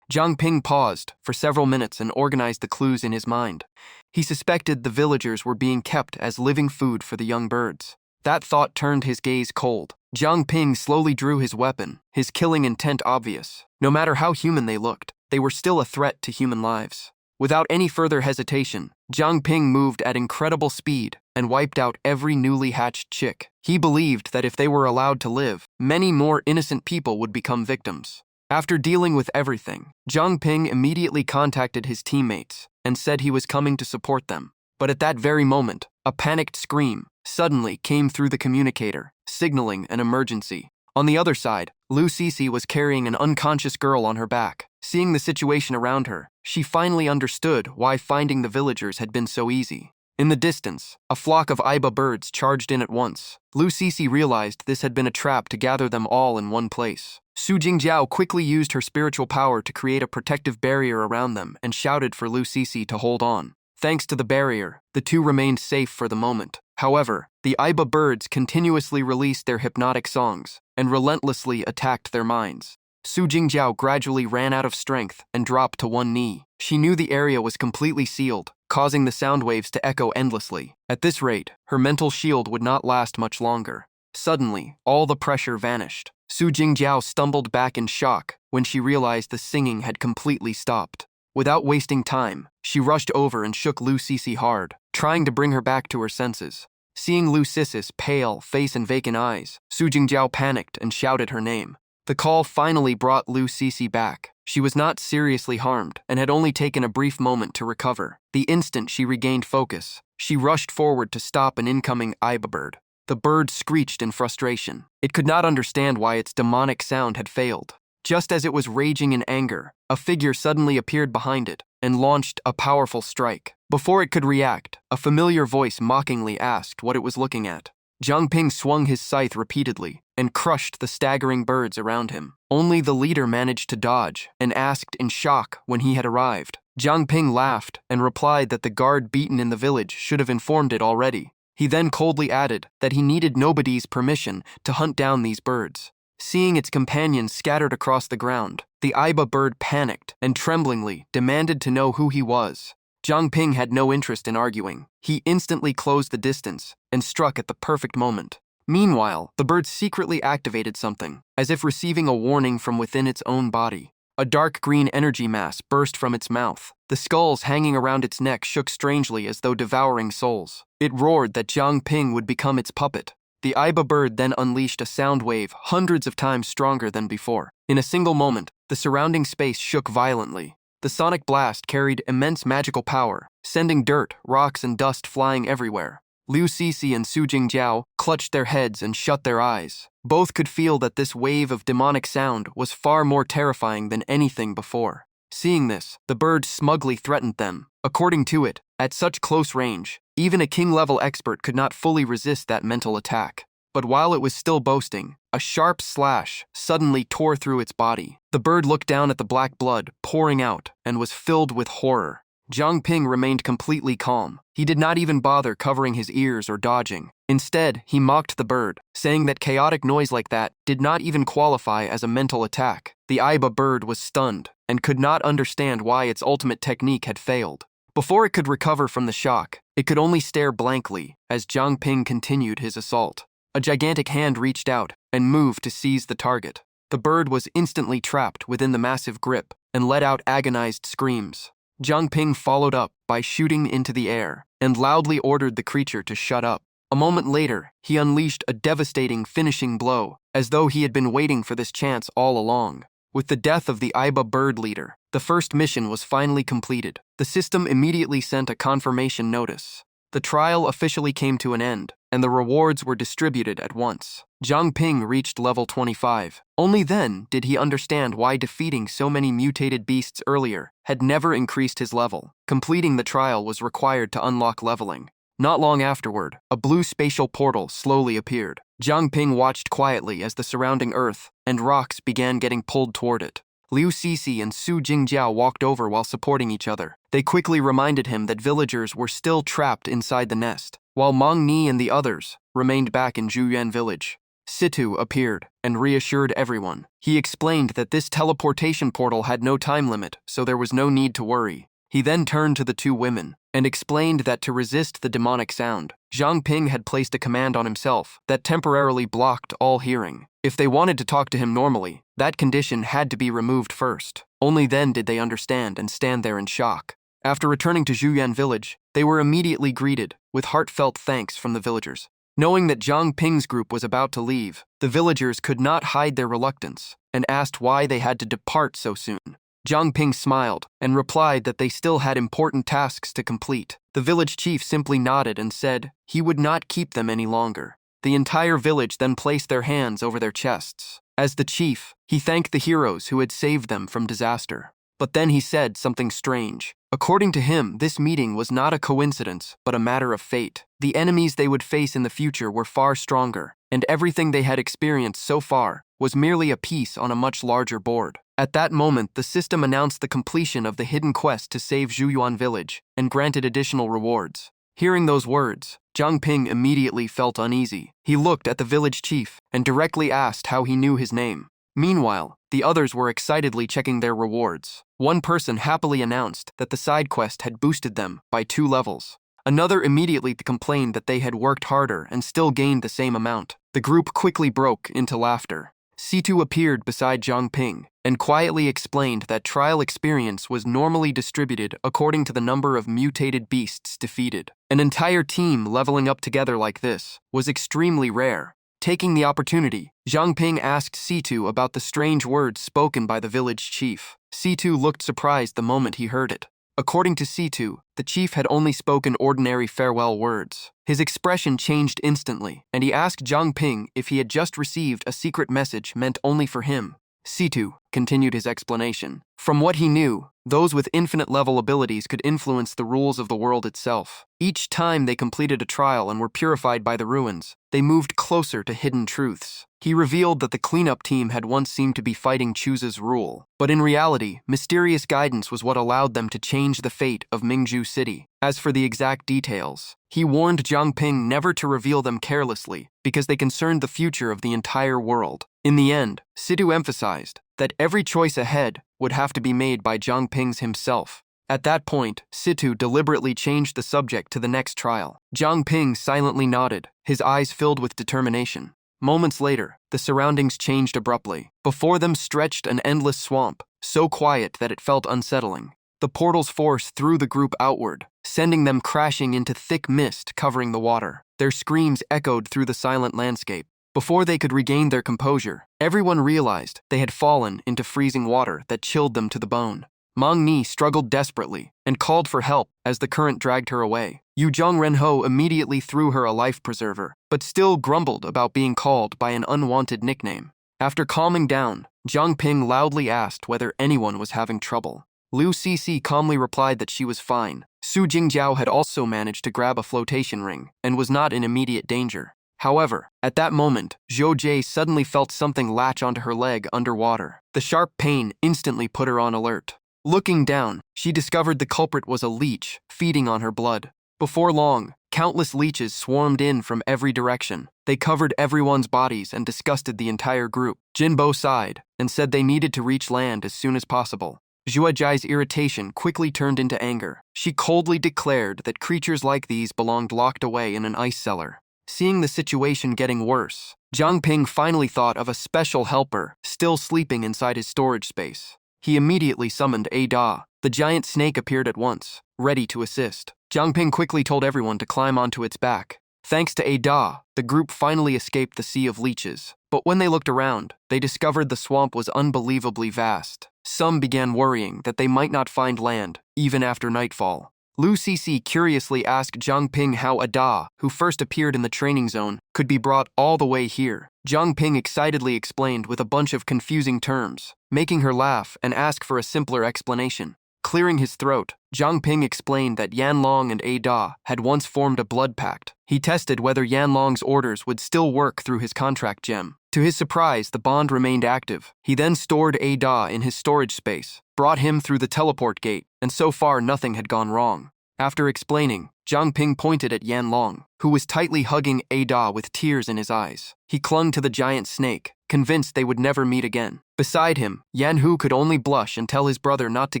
Jiang Ping paused for several minutes and organized the clues in his mind. He suspected the villagers were being kept as living food for the young birds. That thought turned his gaze cold. Jiang Ping slowly drew his weapon, his killing intent obvious. No matter how human they looked, they were still a threat to human lives. Without any further hesitation, Jiang Ping moved at incredible speed and wiped out every newly hatched chick. He believed that if they were allowed to live, many more innocent people would become victims. After dealing with everything, Jiang Ping immediately contacted his teammates and said he was coming to support them. But at that very moment, a panicked scream suddenly came through the communicator, signaling an emergency. On the other side, Liu Cixi was carrying an unconscious girl on her back. Seeing the situation around her, she finally understood why finding the villagers had been so easy. In the distance, a flock of Aiba birds charged in at once. Liu Cixi realized this had been a trap to gather them all in one place. Su Jingjiao quickly used her spiritual power to create a protective barrier around them and shouted for Liu Cixi to hold on. Thanks to the barrier, the two remained safe for the moment. However, the Aiba birds continuously released their hypnotic songs and relentlessly attacked their minds. Su Jingjiao gradually ran out of strength and dropped to one knee. She knew the area was completely sealed, causing the sound waves to echo endlessly. At this rate, her mental shield would not last much longer. Suddenly, all the pressure vanished. Su Jingjiao stumbled back in shock when she realized the singing had completely stopped. Without wasting time, she rushed over and shook Liu Cixi hard, trying to bring her back to her senses. Seeing Liu Cixi's pale face and vacant eyes, Su Jingjiao panicked and shouted her name. The call finally brought Liu Cixi back. She was not seriously harmed and had only taken a brief moment to recover. The instant she regained focus, she rushed forward to stop an incoming Aiba bird. The bird screeched in frustration. It could not understand why its demonic sound had failed. Just as it was raging in anger, a figure suddenly appeared behind it and launched a powerful strike. Before it could react, a familiar voice mockingly asked what it was looking at. Jiang Ping swung his scythe repeatedly and crushed the staggering birds around him. Only the leader managed to dodge and asked in shock when he had arrived. Jiang Ping laughed and replied that the guard beaten in the village should have informed it already. He then coldly added that he needed nobody's permission to hunt down these birds. Seeing its companions scattered across the ground, the Aiba bird panicked and tremblingly demanded to know who he was. Jiang Ping had no interest in arguing. He instantly closed the distance and struck at the perfect moment. Meanwhile, the bird secretly activated something, as if receiving a warning from within its own body. A dark green energy mass burst from its mouth. The skulls hanging around its neck shook strangely as though devouring souls. It roared that Jiang Ping would become its puppet. The Iba bird then unleashed a sound wave hundreds of times stronger than before. In a single moment, the surrounding space shook violently. The sonic blast carried immense magical power, sending dirt, rocks, and dust flying everywhere. Liu Sisi and Su Jingjiao clutched their heads and shut their eyes. Both could feel that this wave of demonic sound was far more terrifying than anything before. Seeing this, the bird smugly threatened them. According to it, at such close range, even a king-level expert could not fully resist that mental attack. But while it was still boasting, a sharp slash suddenly tore through its body. The bird looked down at the black blood pouring out and was filled with horror. Jiang Ping remained completely calm. He did not even bother covering his ears or dodging. Instead, he mocked the bird, saying that chaotic noise like that did not even qualify as a mental attack. The Iba bird was stunned and could not understand why its ultimate technique had failed. Before it could recover from the shock, it could only stare blankly as Jiang Ping continued his assault. A gigantic hand reached out and moved to seize the target. The bird was instantly trapped within the massive grip and let out agonized screams. Jiang Ping followed up by shooting into the air and loudly ordered the creature to shut up. A moment later, he unleashed a devastating finishing blow, as though he had been waiting for this chance all along. With the death of the Iba bird leader, the first mission was finally completed. The system immediately sent a confirmation notice. The trial officially came to an end, and the rewards were distributed at once. Jiang Ping reached level 25. Only then did he understand why defeating so many mutated beasts earlier had never increased his level. Completing the trial was required to unlock leveling. Not long afterward, a blue spatial portal slowly appeared. Jiang Ping watched quietly as the surrounding earth and rocks began getting pulled toward it. Liu Sisi and Su Jingjiao walked over while supporting each other. They quickly reminded him that villagers were still trapped inside the nest, while Meng Ni and the others remained back in Zhuyuan village. Situ appeared and reassured everyone. He explained that this teleportation portal had no time limit, so there was no need to worry. He then turned to the two women and explained that to resist the demonic sound, Jiang Ping had placed a command on himself that temporarily blocked all hearing. If they wanted to talk to him normally, that condition had to be removed first. Only then did they understand and stand there in shock. After returning to Zhuyuan village, they were immediately greeted with heartfelt thanks from the villagers. Knowing that Jiang Ping's group was about to leave, the villagers could not hide their reluctance and asked why they had to depart so soon. Jiang Ping smiled and replied that they still had important tasks to complete. The village chief simply nodded and said he would not keep them any longer. The entire village then placed their hands over their chests. As the chief, he thanked the heroes who had saved them from disaster. But then he said something strange. According to him, this meeting was not a coincidence, but a matter of fate. The enemies they would face in the future were far stronger, and everything they had experienced so far was merely a piece on a much larger board. At that moment, the system announced the completion of the hidden quest to save Zhuyuan village and granted additional rewards. Hearing those words, Jiang Ping immediately felt uneasy. He looked at the village chief and directly asked how he knew his name. Meanwhile, the others were excitedly checking their rewards. One person happily announced that the side quest had boosted them by 2 levels. Another immediately complained that they had worked harder and still gained the same amount. The group quickly broke into laughter. Situ appeared beside Jiang Ping and quietly explained that trial experience was normally distributed according to the number of mutated beasts defeated. An entire team leveling up together like this was extremely rare. Taking the opportunity, Jiang Ping asked Situ about the strange words spoken by the village chief. Situ looked surprised the moment he heard it. According to Situ, the chief had only spoken ordinary farewell words. His expression changed instantly, and he asked Jiang Ping if he had just received a secret message meant only for him. Situ continued his explanation. From what he knew, those with infinite level abilities could influence the rules of the world itself. Each time they completed a trial and were purified by the ruins, they moved closer to hidden truths. He revealed that the cleanup team had once seemed to be fighting Chuse's rule, but in reality, mysterious guidance was what allowed them to change the fate of Mingzhu City. As for the exact details, he warned Jiang Ping never to reveal them carelessly because they concerned the future of the entire world. In the end, Situ emphasized that every choice ahead would have to be made by Jiang Ping's himself. At that point, Situ deliberately changed the subject to the next trial. Jiang Ping silently nodded, his eyes filled with determination. Moments later, the surroundings changed abruptly. Before them stretched an endless swamp, so quiet that it felt unsettling. The portal's force threw the group outward, sending them crashing into thick mist covering the water. Their screams echoed through the silent landscape. Before they could regain their composure, everyone realized they had fallen into freezing water that chilled them to the bone. Meng Ni struggled desperately and called for help as the current dragged her away. Yu Zhongrenho immediately threw her a life preserver, but still grumbled about being called by an unwanted nickname. After calming down, Jiang Ping loudly asked whether anyone was having trouble. Liu Cixi calmly replied that she was fine. Su Jingjiao had also managed to grab a flotation ring and was not in immediate danger. However, at that moment, Zhou Jie suddenly felt something latch onto her leg underwater. The sharp pain instantly put her on alert. Looking down, she discovered the culprit was a leech, feeding on her blood. Before long, countless leeches swarmed in from every direction. They covered everyone's bodies and disgusted the entire group. Jinbo sighed and said they needed to reach land as soon as possible. Zhou Jai's irritation quickly turned into anger. She coldly declared that creatures like these belonged locked away in an ice cellar. Seeing the situation getting worse, Jiang Ping finally thought of a special helper still sleeping inside his storage space. He immediately summoned Ada. The giant snake appeared at once, ready to assist. Jiang Ping quickly told everyone to climb onto its back. Thanks to Ada, the group finally escaped the sea of leeches. But when they looked around, they discovered the swamp was unbelievably vast. Some began worrying that they might not find land, even after nightfall. Liu Cixi curiously asked Jiang Ping how Ada, who first appeared in the training zone, could be brought all the way here. Jiang Ping excitedly explained with a bunch of confusing terms, making her laugh and ask for a simpler explanation. Clearing his throat, Jiang Ping explained that Yanlong and Ada had once formed a blood pact. He tested whether Yanlong's orders would still work through his contract gem. To his surprise, the bond remained active. He then stored Ada in his storage space, brought him through the teleport gate, and so far nothing had gone wrong. After explaining, Jiang Ping pointed at Yanlong, who was tightly hugging Ada with tears in his eyes. He clung to the giant snake, convinced they would never meet again. Beside him, Yan Hu could only blush and tell his brother not to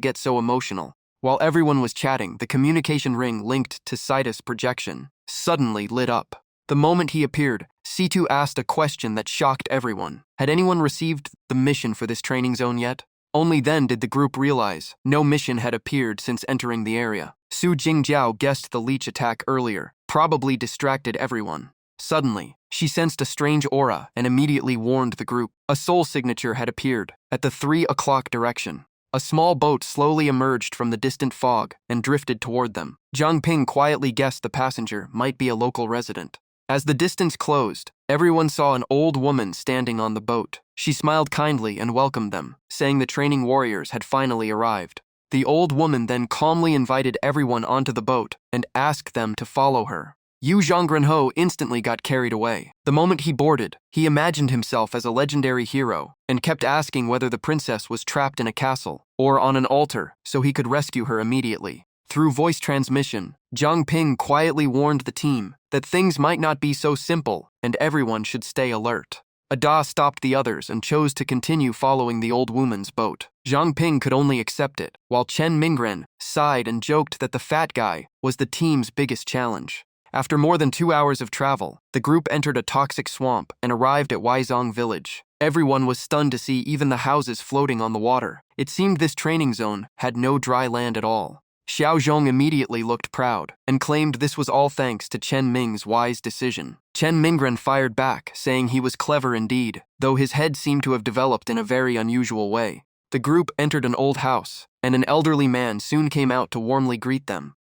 get so emotional. While everyone was chatting, the communication ring linked to Sidus projection suddenly lit up. The moment he appeared, C2 asked a question that shocked everyone. Had anyone received the mission for this training zone yet? Only then did the group realize no mission had appeared since entering the area. Su Jingjiao guessed the leech attack earlier, probably distracted everyone. Suddenly, she sensed a strange aura and immediately warned the group. A soul signature had appeared at the 3 o'clock direction. A small boat slowly emerged from the distant fog and drifted toward them. Jiang Ping quietly guessed the passenger might be a local resident. As the distance closed, everyone saw an old woman standing on the boat. She smiled kindly and welcomed them, saying the training warriors had finally arrived. The old woman then calmly invited everyone onto the boat and asked them to follow her. Yu Zhongrenho instantly got carried away. The moment he boarded, he imagined himself as a legendary hero and kept asking whether the princess was trapped in a castle or on an altar so he could rescue her immediately. Through voice transmission, Jiang Ping quietly warned the team that things might not be so simple and everyone should stay alert. Ada stopped the others and chose to continue following the old woman's boat. Jiang Ping could only accept it, while Chen Mingren sighed and joked that the fat guy was the team's biggest challenge. After more than 2 hours of travel, the group entered a toxic swamp and arrived at Weizong village. Everyone was stunned to see even the houses floating on the water. It seemed this training zone had no dry land at all. Xiao Zhong immediately looked proud and claimed this was all thanks to Chen Ming's wise decision. Chen Mingren fired back, saying he was clever indeed, though his head seemed to have developed in a very unusual way. The group entered an old house, and an elderly man soon came out to warmly greet them.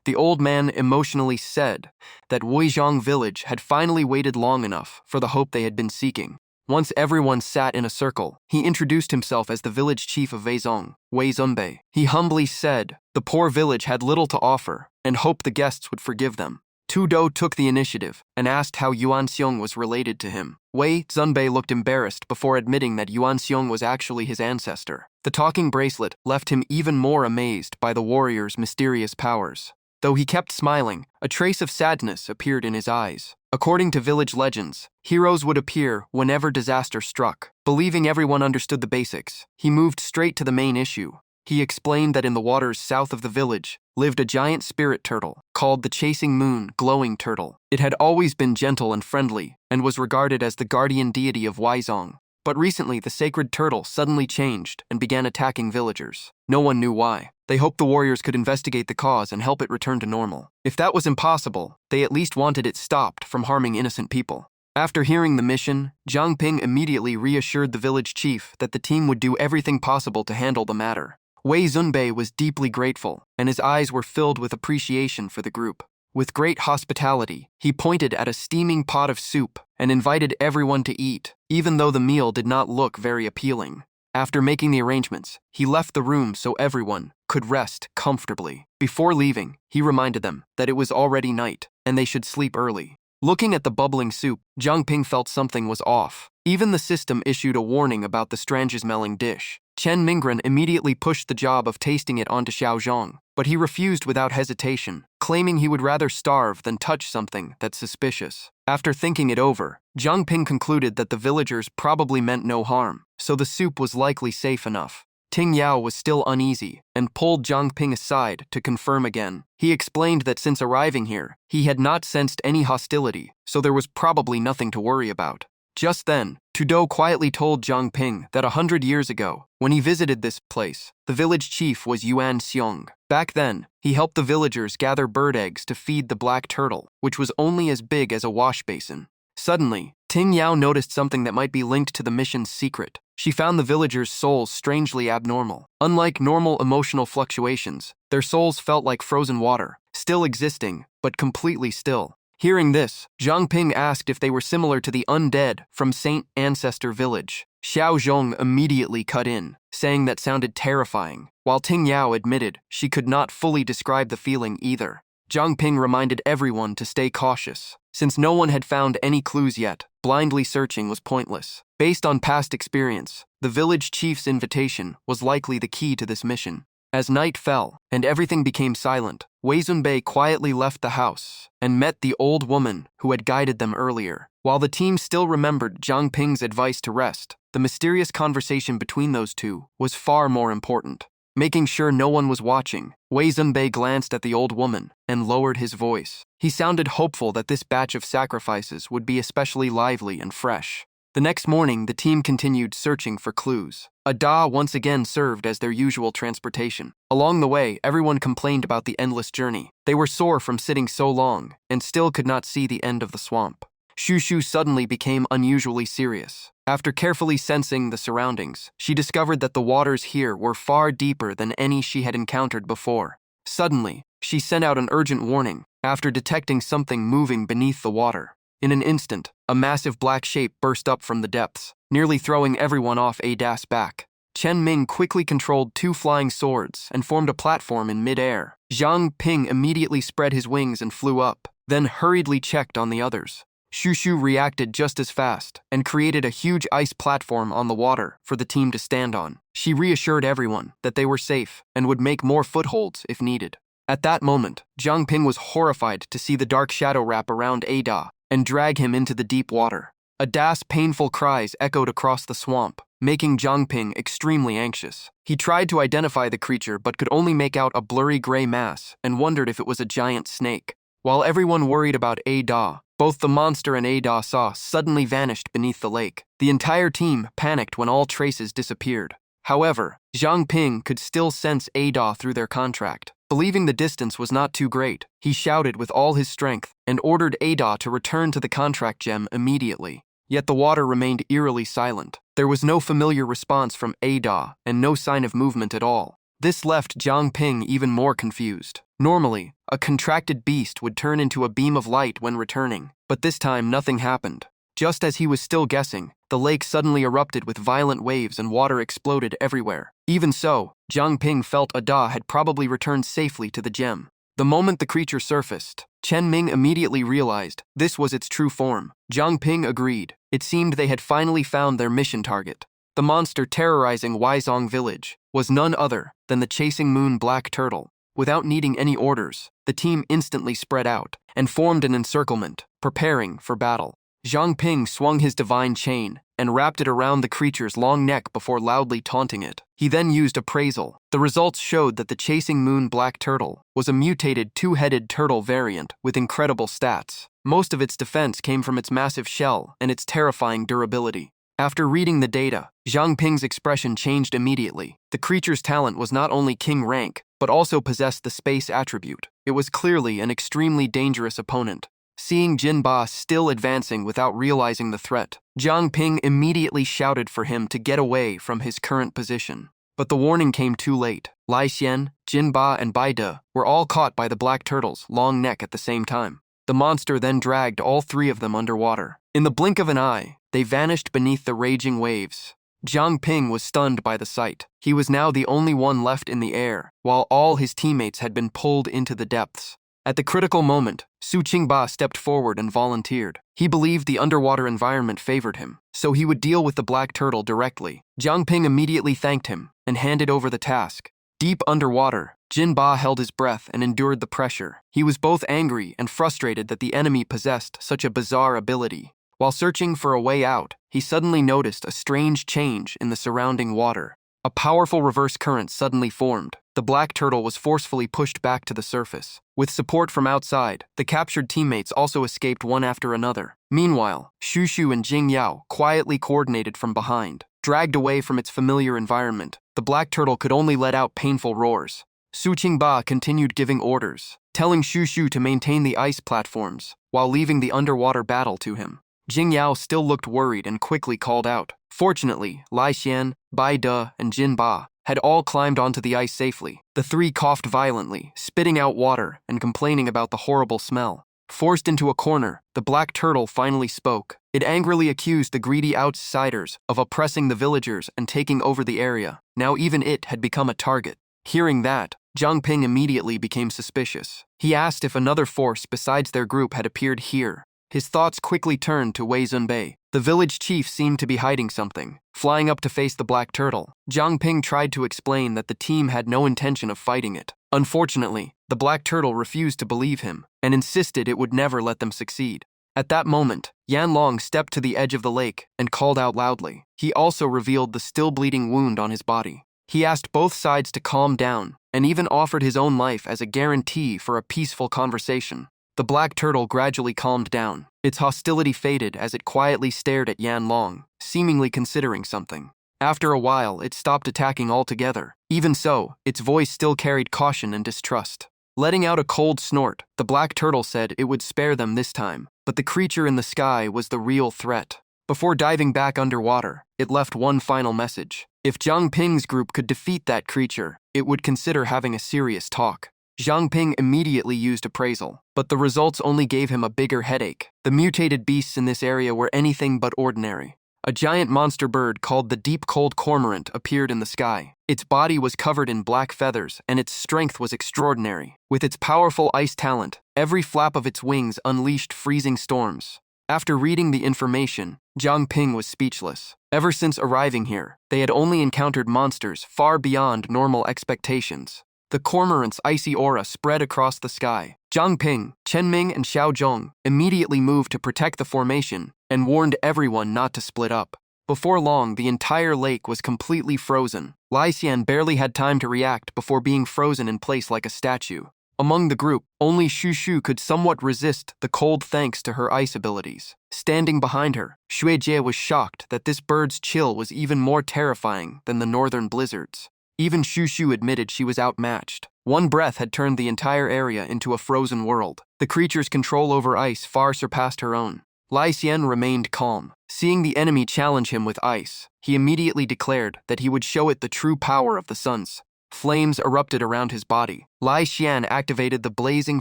The old man emotionally said that Weizhong village had finally waited long enough for the hope they had been seeking. Once everyone sat in a circle, he introduced himself as the village chief of Weizong, Wei Zunbei. He humbly said the poor village had little to offer and hoped the guests would forgive them. Tu Do took the initiative and asked how Yuan Xiong was related to him. Wei Zunbei looked embarrassed before admitting that Yuan Xiong was actually his ancestor. The talking bracelet left him even more amazed by the warrior's mysterious powers. Though he kept smiling, a trace of sadness appeared in his eyes. According to village legends, heroes would appear whenever disaster struck. Believing everyone understood the basics, he moved straight to the main issue. He explained that in the waters south of the village lived a giant spirit turtle called the Chasing Moon Glowing Turtle. It had always been gentle and friendly and was regarded as the guardian deity of Weizong. But recently, the sacred turtle suddenly changed and began attacking villagers. No one knew why. They hoped the warriors could investigate the cause and help it return to normal. If that was impossible, they at least wanted it stopped from harming innocent people. After hearing the mission, Zhang Ping immediately reassured the village chief that the team would do everything possible to handle the matter. Wei Zunbei was deeply grateful, and his eyes were filled with appreciation for the group. With great hospitality, he pointed at a steaming pot of soup and invited everyone to eat, even though the meal did not look very appealing. After making the arrangements, he left the room so everyone could rest comfortably. Before leaving, he reminded them that it was already night and they should sleep early. Looking at the bubbling soup, Zhang Ping felt something was off. Even the system issued a warning about the strange-smelling dish. Chen Mingren immediately pushed the job of tasting it onto Xiao Zhang, but he refused without hesitation, claiming he would rather starve than touch something that's suspicious. After thinking it over, Zhang Ping concluded that the villagers probably meant no harm, so the soup was likely safe enough. Ting Yao was still uneasy and pulled Zhang Ping aside to confirm again. He explained that since arriving here, he had not sensed any hostility, so there was probably nothing to worry about. Just then, Tudou quietly told Zhang Ping that 100 years ago, when he visited this place, the village chief was Yuan Xiong. Back then, he helped the villagers gather bird eggs to feed the black turtle, which was only as big as a wash basin. Suddenly, Ting Yao noticed something that might be linked to the mission's secret. She found the villagers' souls strangely abnormal. Unlike normal emotional fluctuations, their souls felt like frozen water, still existing, but completely still. Hearing this, Zhang Ping asked if they were similar to the undead from Saint Ancestor Village. Xiao Zhong immediately cut in, saying that sounded terrifying, while Ting Yao admitted she could not fully describe the feeling either. Zhang Ping reminded everyone to stay cautious. Since no one had found any clues yet, blindly searching was pointless. Based on past experience, the village chief's invitation was likely the key to this mission. As night fell and everything became silent, Wei Zunbei quietly left the house and met the old woman who had guided them earlier. While the team still remembered Zhang Ping's advice to rest, the mysterious conversation between those two was far more important. Making sure no one was watching, Wei Zunbei glanced at the old woman and lowered his voice. He sounded hopeful that this batch of sacrifices would be especially lively and fresh. The next morning, the team continued searching for clues. A da once again served as their usual transportation. Along the way, everyone complained about the endless journey. They were sore from sitting so long and still could not see the end of the swamp. Shushu suddenly became unusually serious. After carefully sensing the surroundings, she discovered that the waters here were far deeper than any she had encountered before. Suddenly, she sent out an urgent warning after detecting something moving beneath the water. In an instant, a massive black shape burst up from the depths, nearly throwing everyone off Ada's back. Chen Ming quickly controlled 2 flying swords and formed a platform in mid-air. Zhang Ping immediately spread his wings and flew up, then hurriedly checked on the others. Shushu reacted just as fast and created a huge ice platform on the water for the team to stand on. She reassured everyone that they were safe and would make more footholds if needed. At that moment, Zhang Ping was horrified to see the dark shadow wrap around Ada and drag him into the deep water. Ada's painful cries echoed across the swamp, making Zhang Ping extremely anxious. He tried to identify the creature but could only make out a blurry gray mass and wondered if it was a giant snake. While everyone worried about Ada, both the monster and Ada Sa suddenly vanished beneath the lake. The entire team panicked when all traces disappeared. However, Zhang Ping could still sense Ada through their contract. Believing the distance was not too great, he shouted with all his strength and ordered Ada to return to the contract gem immediately. Yet the water remained eerily silent. There was no familiar response from Ada and no sign of movement at all. This left Zhang Ping even more confused. Normally, a contracted beast would turn into a beam of light when returning, but this time nothing happened. Just as he was still guessing, the lake suddenly erupted with violent waves and water exploded everywhere. Even so, Zhang Ping felt Ada had probably returned safely to the gem. The moment the creature surfaced, Chen Ming immediately realized this was its true form. Zhang Ping agreed. It seemed they had finally found their mission target. The monster terrorizing Weizong village was none other than the Chasing Moon Black Turtle. Without needing any orders, the team instantly spread out and formed an encirclement, preparing for battle. Zhang Ping swung his divine chain and wrapped it around the creature's long neck before loudly taunting it. He then used appraisal. The results showed that the chasing moon black turtle was a mutated two-headed turtle variant with incredible stats. Most of its defense came from its massive shell and its terrifying durability. After reading the data, Zhang Ping's expression changed immediately. The creature's talent was not only king rank, but also possessed the space attribute. It was clearly an extremely dangerous opponent. Seeing Jin Ba still advancing without realizing the threat, Zhang Ping immediately shouted for him to get away from his current position. But the warning came too late. Lai Xian, Jin Ba, and Bai De were all caught by the black turtle's long neck at the same time. The monster then dragged all three of them underwater. In the blink of an eye, they vanished beneath the raging waves. Zhang Ping was stunned by the sight. He was now the only one left in the air, while all his teammates had been pulled into the depths. At the critical moment, Su Qingba stepped forward and volunteered. He believed the underwater environment favored him, so he would deal with the black turtle directly. Zhang Ping immediately thanked him and handed over the task. Deep underwater, Jin Ba held his breath and endured the pressure. He was both angry and frustrated that the enemy possessed such a bizarre ability. While searching for a way out, he suddenly noticed a strange change in the surrounding water. A powerful reverse current suddenly formed. The black turtle was forcefully pushed back to the surface. With support from outside, the captured teammates also escaped one after another. Meanwhile, Xu Xu and Jing Yao quietly coordinated from behind. Dragged away from its familiar environment, the black turtle could only let out painful roars. Su Qingba continued giving orders, telling Xu Xu to maintain the ice platforms, while leaving the underwater battle to him. Jing Yao still looked worried and quickly called out. Fortunately, Lai Xian, Bai De, and Jin Ba had all climbed onto the ice safely. The three coughed violently, spitting out water and complaining about the horrible smell. Forced into a corner, the black turtle finally spoke. It angrily accused the greedy outsiders of oppressing the villagers and taking over the area. Now even it had become a target. Hearing that, Zhang Ping immediately became suspicious. He asked if another force besides their group had appeared here. His thoughts quickly turned to Wei Zunbei. The village chief seemed to be hiding something. Flying up to face the black turtle, Zhang Ping tried to explain that the team had no intention of fighting it. Unfortunately, the black turtle refused to believe him and insisted it would never let them succeed. At that moment, Yan Long stepped to the edge of the lake and called out loudly. He also revealed the still bleeding wound on his body. He asked both sides to calm down and even offered his own life as a guarantee for a peaceful conversation. The black turtle gradually calmed down. Its hostility faded as it quietly stared at Yan Long, seemingly considering something. After a while, it stopped attacking altogether. Even so, its voice still carried caution and distrust. Letting out a cold snort, the black turtle said it would spare them this time, but the creature in the sky was the real threat. Before diving back underwater, it left one final message. If Zhang Ping's group could defeat that creature, it would consider having a serious talk. Zhang Ping immediately used appraisal, but the results only gave him a bigger headache. The mutated beasts in this area were anything but ordinary. A giant monster bird called the deep-cold cormorant appeared in the sky. Its body was covered in black feathers, and its strength was extraordinary. With its powerful ice talent, every flap of its wings unleashed freezing storms. After reading the information, Zhang Ping was speechless. Ever since arriving here, they had only encountered monsters far beyond normal expectations. The cormorant's icy aura spread across the sky. Zhang Ping, Chen Ming, and Xiao Zhong immediately moved to protect the formation and warned everyone not to split up. Before long, the entire lake was completely frozen. Lai Xian barely had time to react before being frozen in place like a statue. Among the group, only Xu Xu could somewhat resist the cold thanks to her ice abilities. Standing behind her, Xue Jie was shocked that this bird's chill was even more terrifying than the northern blizzards. Even Xu Xu admitted she was outmatched. One breath had turned the entire area into a frozen world. The creature's control over ice far surpassed her own. Lai Xian remained calm. Seeing the enemy challenge him with ice, he immediately declared that he would show it the true power of the suns. Flames erupted around his body. Lai Xian activated the blazing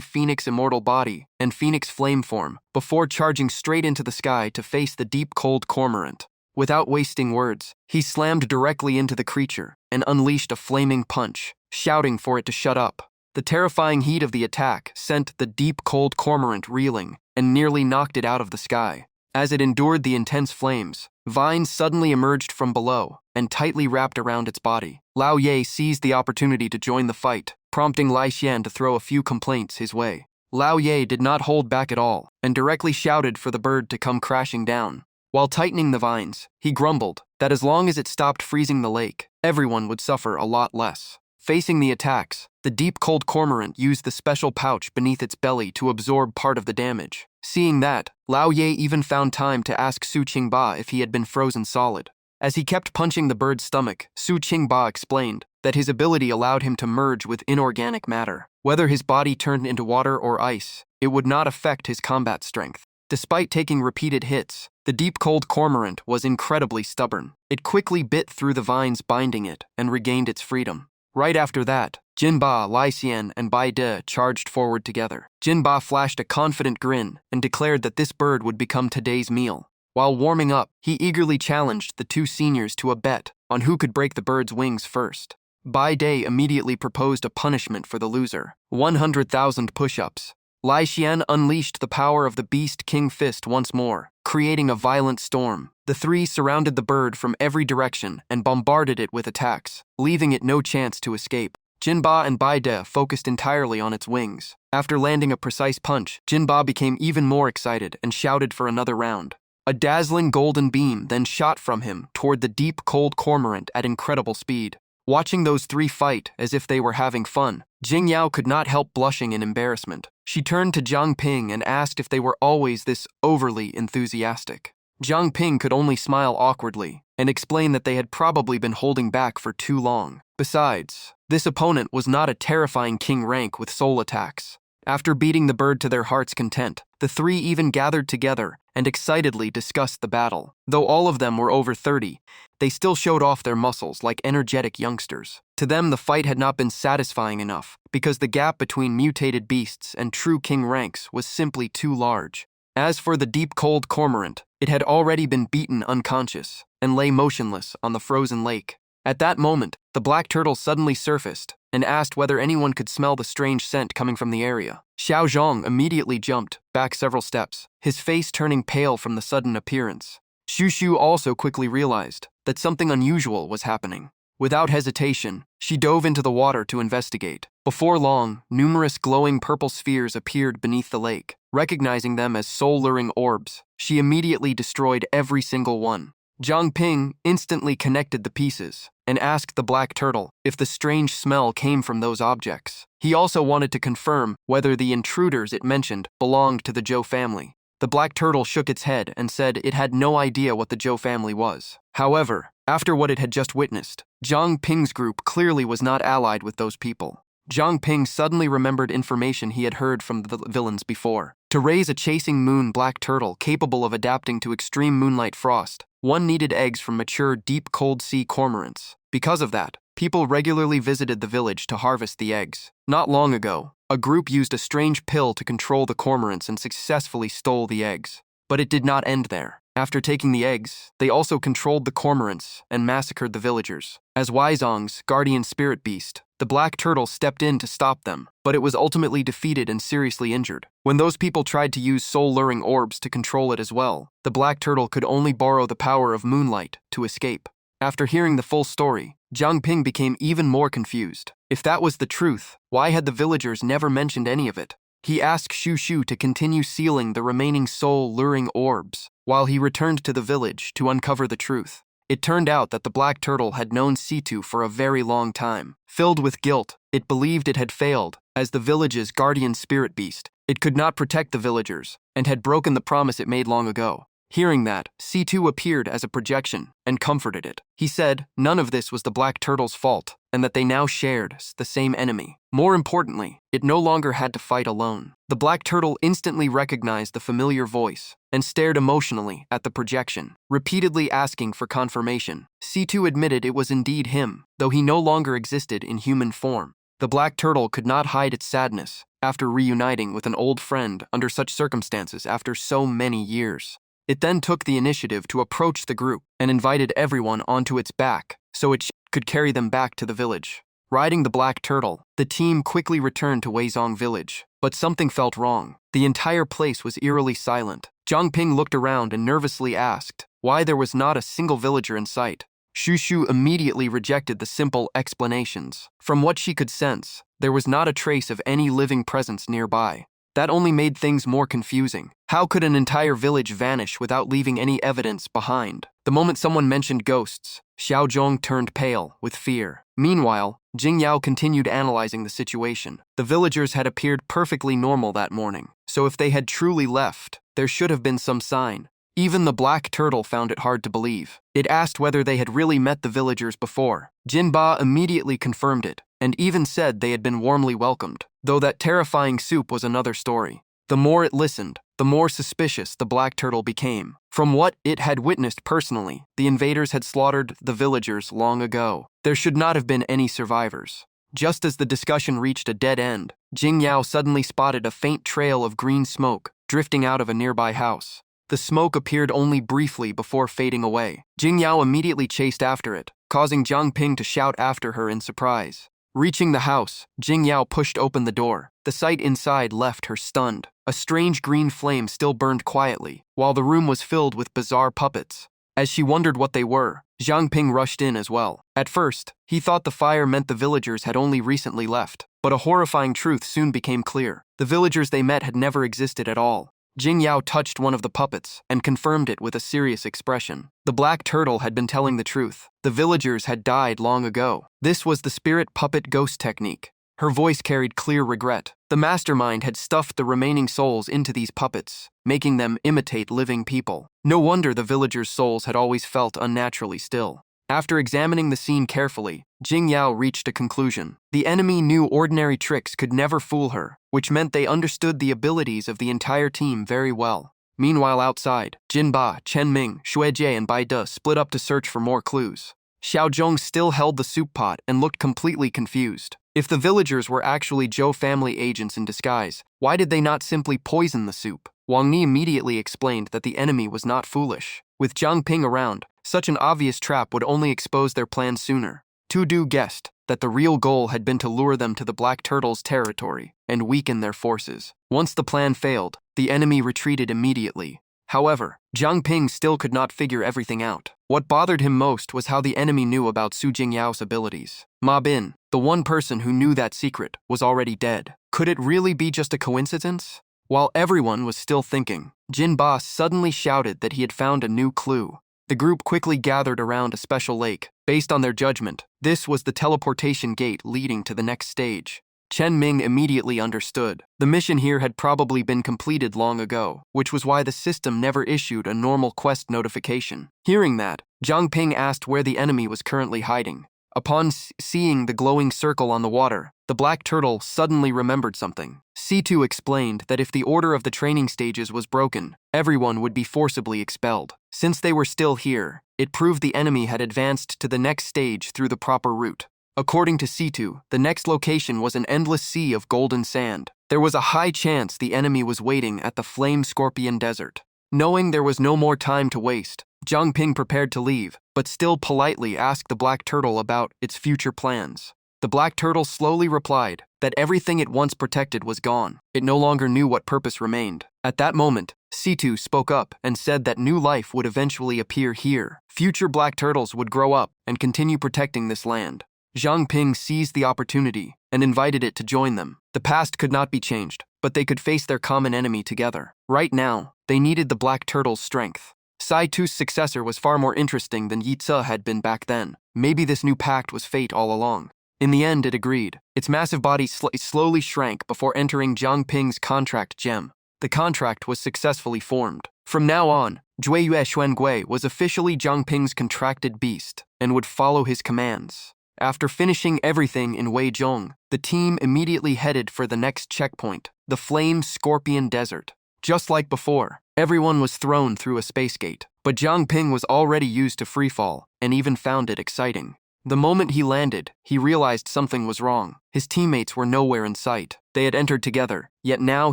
Phoenix Immortal Body and Phoenix Flame form before charging straight into the sky to face the deep-cold cormorant. Without wasting words, he slammed directly into the creature and unleashed a flaming punch, shouting for it to shut up. The terrifying heat of the attack sent the deep-cold cormorant reeling and nearly knocked it out of the sky. As it endured the intense flames, vines suddenly emerged from below and tightly wrapped around its body. Lao Ye seized the opportunity to join the fight, prompting Lai Xian to throw a few complaints his way. Lao Ye did not hold back at all and directly shouted for the bird to come crashing down. While tightening the vines, he grumbled that as long as it stopped freezing the lake, everyone would suffer a lot less. Facing the attacks, the deep cold cormorant used the special pouch beneath its belly to absorb part of the damage. Seeing that, Lao Ye even found time to ask Su Qingba if he had been frozen solid. As he kept punching the bird's stomach, Su Qingba explained that his ability allowed him to merge with inorganic matter. Whether his body turned into water or ice, it would not affect his combat strength. Despite taking repeated hits, the deep cold cormorant was incredibly stubborn. It quickly bit through the vines binding it and regained its freedom. Right after that, Jinba, Lai Xian, and Bai De charged forward together. Jinba flashed a confident grin and declared that this bird would become today's meal. While warming up, he eagerly challenged the two seniors to a bet on who could break the bird's wings first. Bai De immediately proposed a punishment for the loser: 100,000 push-ups. Lai Xian unleashed the power of the Beast King Fist once more, creating a violent storm. The three surrounded the bird from every direction and bombarded it with attacks, leaving it no chance to escape. Jinba and Bai De focused entirely on its wings. After landing a precise punch, Jinba became even more excited and shouted for another round. A dazzling golden beam then shot from him toward the deep cold cormorant at incredible speed. Watching those three fight as if they were having fun, Jing Yao could not help blushing in embarrassment. She turned to Jiang Ping and asked if they were always this overly enthusiastic. Jiang Ping could only smile awkwardly and explain that they had probably been holding back for too long. Besides, this opponent was not a terrifying king rank with soul attacks. After beating the bird to their heart's content, the three even gathered together and excitedly discussed the battle. Though all of them were over 30, they still showed off their muscles like energetic youngsters. To them, the fight had not been satisfying enough, because the gap between mutated beasts and true king ranks was simply too large. As for the deep cold cormorant, it had already been beaten unconscious and lay motionless on the frozen lake. At that moment, the black turtle suddenly surfaced and asked whether anyone could smell the strange scent coming from the area. Xiao Zhong immediately jumped back several steps, his face turning pale from the sudden appearance. Xu Shu also quickly realized that something unusual was happening. Without hesitation, she dove into the water to investigate. Before long, numerous glowing purple spheres appeared beneath the lake. Recognizing them as soul-luring orbs, she immediately destroyed every single one. Jiang Ping instantly connected the pieces and asked the black turtle if the strange smell came from those objects. He also wanted to confirm whether the intruders it mentioned belonged to the Zhou family. The black turtle shook its head and said it had no idea what the Zhou family was. However, after what it had just witnessed, Jiang Ping's group clearly was not allied with those people. Jiang Ping suddenly remembered information he had heard from the villains before. To raise a chasing moon black turtle capable of adapting to extreme moonlight frost, one needed eggs from mature deep cold sea cormorants. Because of that, people regularly visited the village to harvest the eggs. Not long ago, a group used a strange pill to control the cormorants and successfully stole the eggs. But it did not end there. After taking the eggs, they also controlled the cormorants and massacred the villagers. As Weizong's guardian spirit beast, the black turtle stepped in to stop them, but it was ultimately defeated and seriously injured. When those people tried to use soul-luring orbs to control it as well, the black turtle could only borrow the power of moonlight to escape. After hearing the full story, Jiang Ping became even more confused. If that was the truth, why had the villagers never mentioned any of it? He asked Xu Shu to continue sealing the remaining soul-luring orbs while he returned to the village to uncover the truth. It turned out that the black turtle had known Situ for a very long time. Filled with guilt, it believed it had failed as the village's guardian spirit beast. It could not protect the villagers and had broken the promise it made long ago. Hearing that, C2 appeared as a projection and comforted it. He said none of this was the black turtle's fault and that they now shared the same enemy. More importantly, it no longer had to fight alone. The black turtle instantly recognized the familiar voice and stared emotionally at the projection, repeatedly asking for confirmation. C2 admitted it was indeed him, though he no longer existed in human form. The black turtle could not hide its sadness after reuniting with an old friend under such circumstances after so many years. It then took the initiative to approach the group and invited everyone onto its back so it could carry them back to the village. Riding the black turtle, the team quickly returned to Weizong village, but something felt wrong. The entire place was eerily silent. Jiang Ping looked around and nervously asked why there was not a single villager in sight. Xu Shu immediately rejected the simple explanations. From what she could sense, there was not a trace of any living presence nearby. That only made things more confusing. How could an entire village vanish without leaving any evidence behind? The moment someone mentioned ghosts, Xiaozhong turned pale with fear. Meanwhile, Jingyao continued analyzing the situation. The villagers had appeared perfectly normal that morning, so if they had truly left, there should have been some sign. Even the black turtle found it hard to believe. It asked whether they had really met the villagers before. Jinba immediately confirmed it, and even said they had been warmly welcomed, though that terrifying soup was another story. The more it listened, the more suspicious the black turtle became. From what it had witnessed personally, the invaders had slaughtered the villagers long ago. There should not have been any survivors. Just as the discussion reached a dead end, Jingyao suddenly spotted a faint trail of green smoke drifting out of a nearby house. The smoke appeared only briefly before fading away. Jingyao immediately chased after it, causing Jiang Ping to shout after her in surprise. Reaching the house, Jingyao pushed open the door. The sight inside left her stunned. A strange green flame still burned quietly, while the room was filled with bizarre puppets. As she wondered what they were, Jiang Ping rushed in as well. At first, he thought the fire meant the villagers had only recently left, but a horrifying truth soon became clear. The villagers they met had never existed at all. Jingyao touched one of the puppets and confirmed it with a serious expression. The black turtle had been telling the truth. The villagers had died long ago. This was the spirit puppet ghost technique. Her voice carried clear regret. The mastermind had stuffed the remaining souls into these puppets, making them imitate living people. No wonder the villagers' souls had always felt unnaturally still. After examining the scene carefully, Jingyao reached a conclusion. The enemy knew ordinary tricks could never fool her, which meant they understood the abilities of the entire team very well. Meanwhile outside, Jinba, Chenming, Xuejie, and Bai De split up to search for more clues. Xiaozhong still held the soup pot and looked completely confused. If the villagers were actually Zhou family agents in disguise, why did they not simply poison the soup? Wang Ni immediately explained that the enemy was not foolish. With Jiang Ping around, such an obvious trap would only expose their plans sooner. Tu Du guessed that the real goal had been to lure them to the Black Turtle's territory and weaken their forces. Once the plan failed, the enemy retreated immediately. However, Jiang Ping still could not figure everything out. What bothered him most was how the enemy knew about Su Jingyao's abilities. Ma Bin, the one person who knew that secret, was already dead. Could it really be just a coincidence? While everyone was still thinking, Jin Ba suddenly shouted that he had found a new clue. The group quickly gathered around a special lake. Based on their judgment, this was the teleportation gate leading to the next stage. Chen Ming immediately understood. The mission here had probably been completed long ago, which was why the system never issued a normal quest notification. Hearing that, Jiang Ping asked where the enemy was currently hiding. Upon seeing the glowing circle on the water, the black turtle suddenly remembered something. C2 explained that if the order of the training stages was broken, everyone would be forcibly expelled. Since they were still here, it proved the enemy had advanced to the next stage through the proper route. According to C2, the next location was an endless sea of golden sand. There was a high chance the enemy was waiting at the Flame Scorpion Desert. Knowing there was no more time to waste, Jiang Ping prepared to leave, but still politely asked the black turtle about its future plans. The black turtle slowly replied that everything it once protected was gone. It no longer knew what purpose remained. At that moment, C2 spoke up and said that new life would eventually appear here. Future black turtles would grow up and continue protecting this land. Jiang Ping seized the opportunity and invited it to join them. The past could not be changed, but they could face their common enemy together. Right now, they needed the black turtle's strength. Sai-Tu's successor was far more interesting than Yi-Tze had been back then. Maybe this new pact was fate all along. In the end, it agreed. Its massive body slowly shrank before entering Jiang Ping's contract gem. The contract was successfully formed. From now on, Jueyue Xuangui was officially Jiang Ping's contracted beast and would follow his commands. After finishing everything in Weizhong, the team immediately headed for the next checkpoint, the Flame Scorpion Desert. Just like before, everyone was thrown through a space gate, but Jiang Ping was already used to freefall and even found it exciting. The moment he landed, he realized something was wrong. His teammates were nowhere in sight. They had entered together, yet now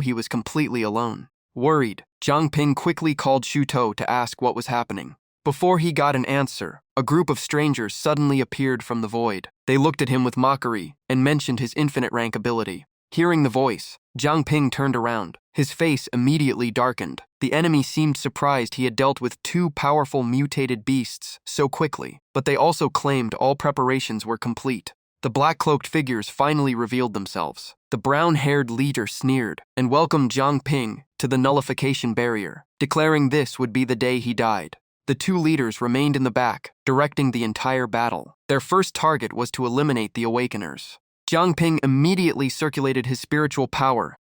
he was completely alone. Worried, Jiang Ping quickly called Shu To to ask what was happening. Before he got an answer, a group of strangers suddenly appeared from the void. They looked at him with mockery and mentioned his infinite rank ability. Hearing the voice, Jiang Ping turned around. His face immediately darkened. The enemy seemed surprised he had dealt with two powerful mutated beasts so quickly, but they also claimed all preparations were complete. The black-cloaked figures finally revealed themselves. The brown-haired leader sneered and welcomed Jiang Ping to the nullification barrier, declaring this would be the day he died. The two leaders remained in the back, directing the entire battle. Their first target was to eliminate the Awakeners. Jiang Ping immediately circulated his spiritual power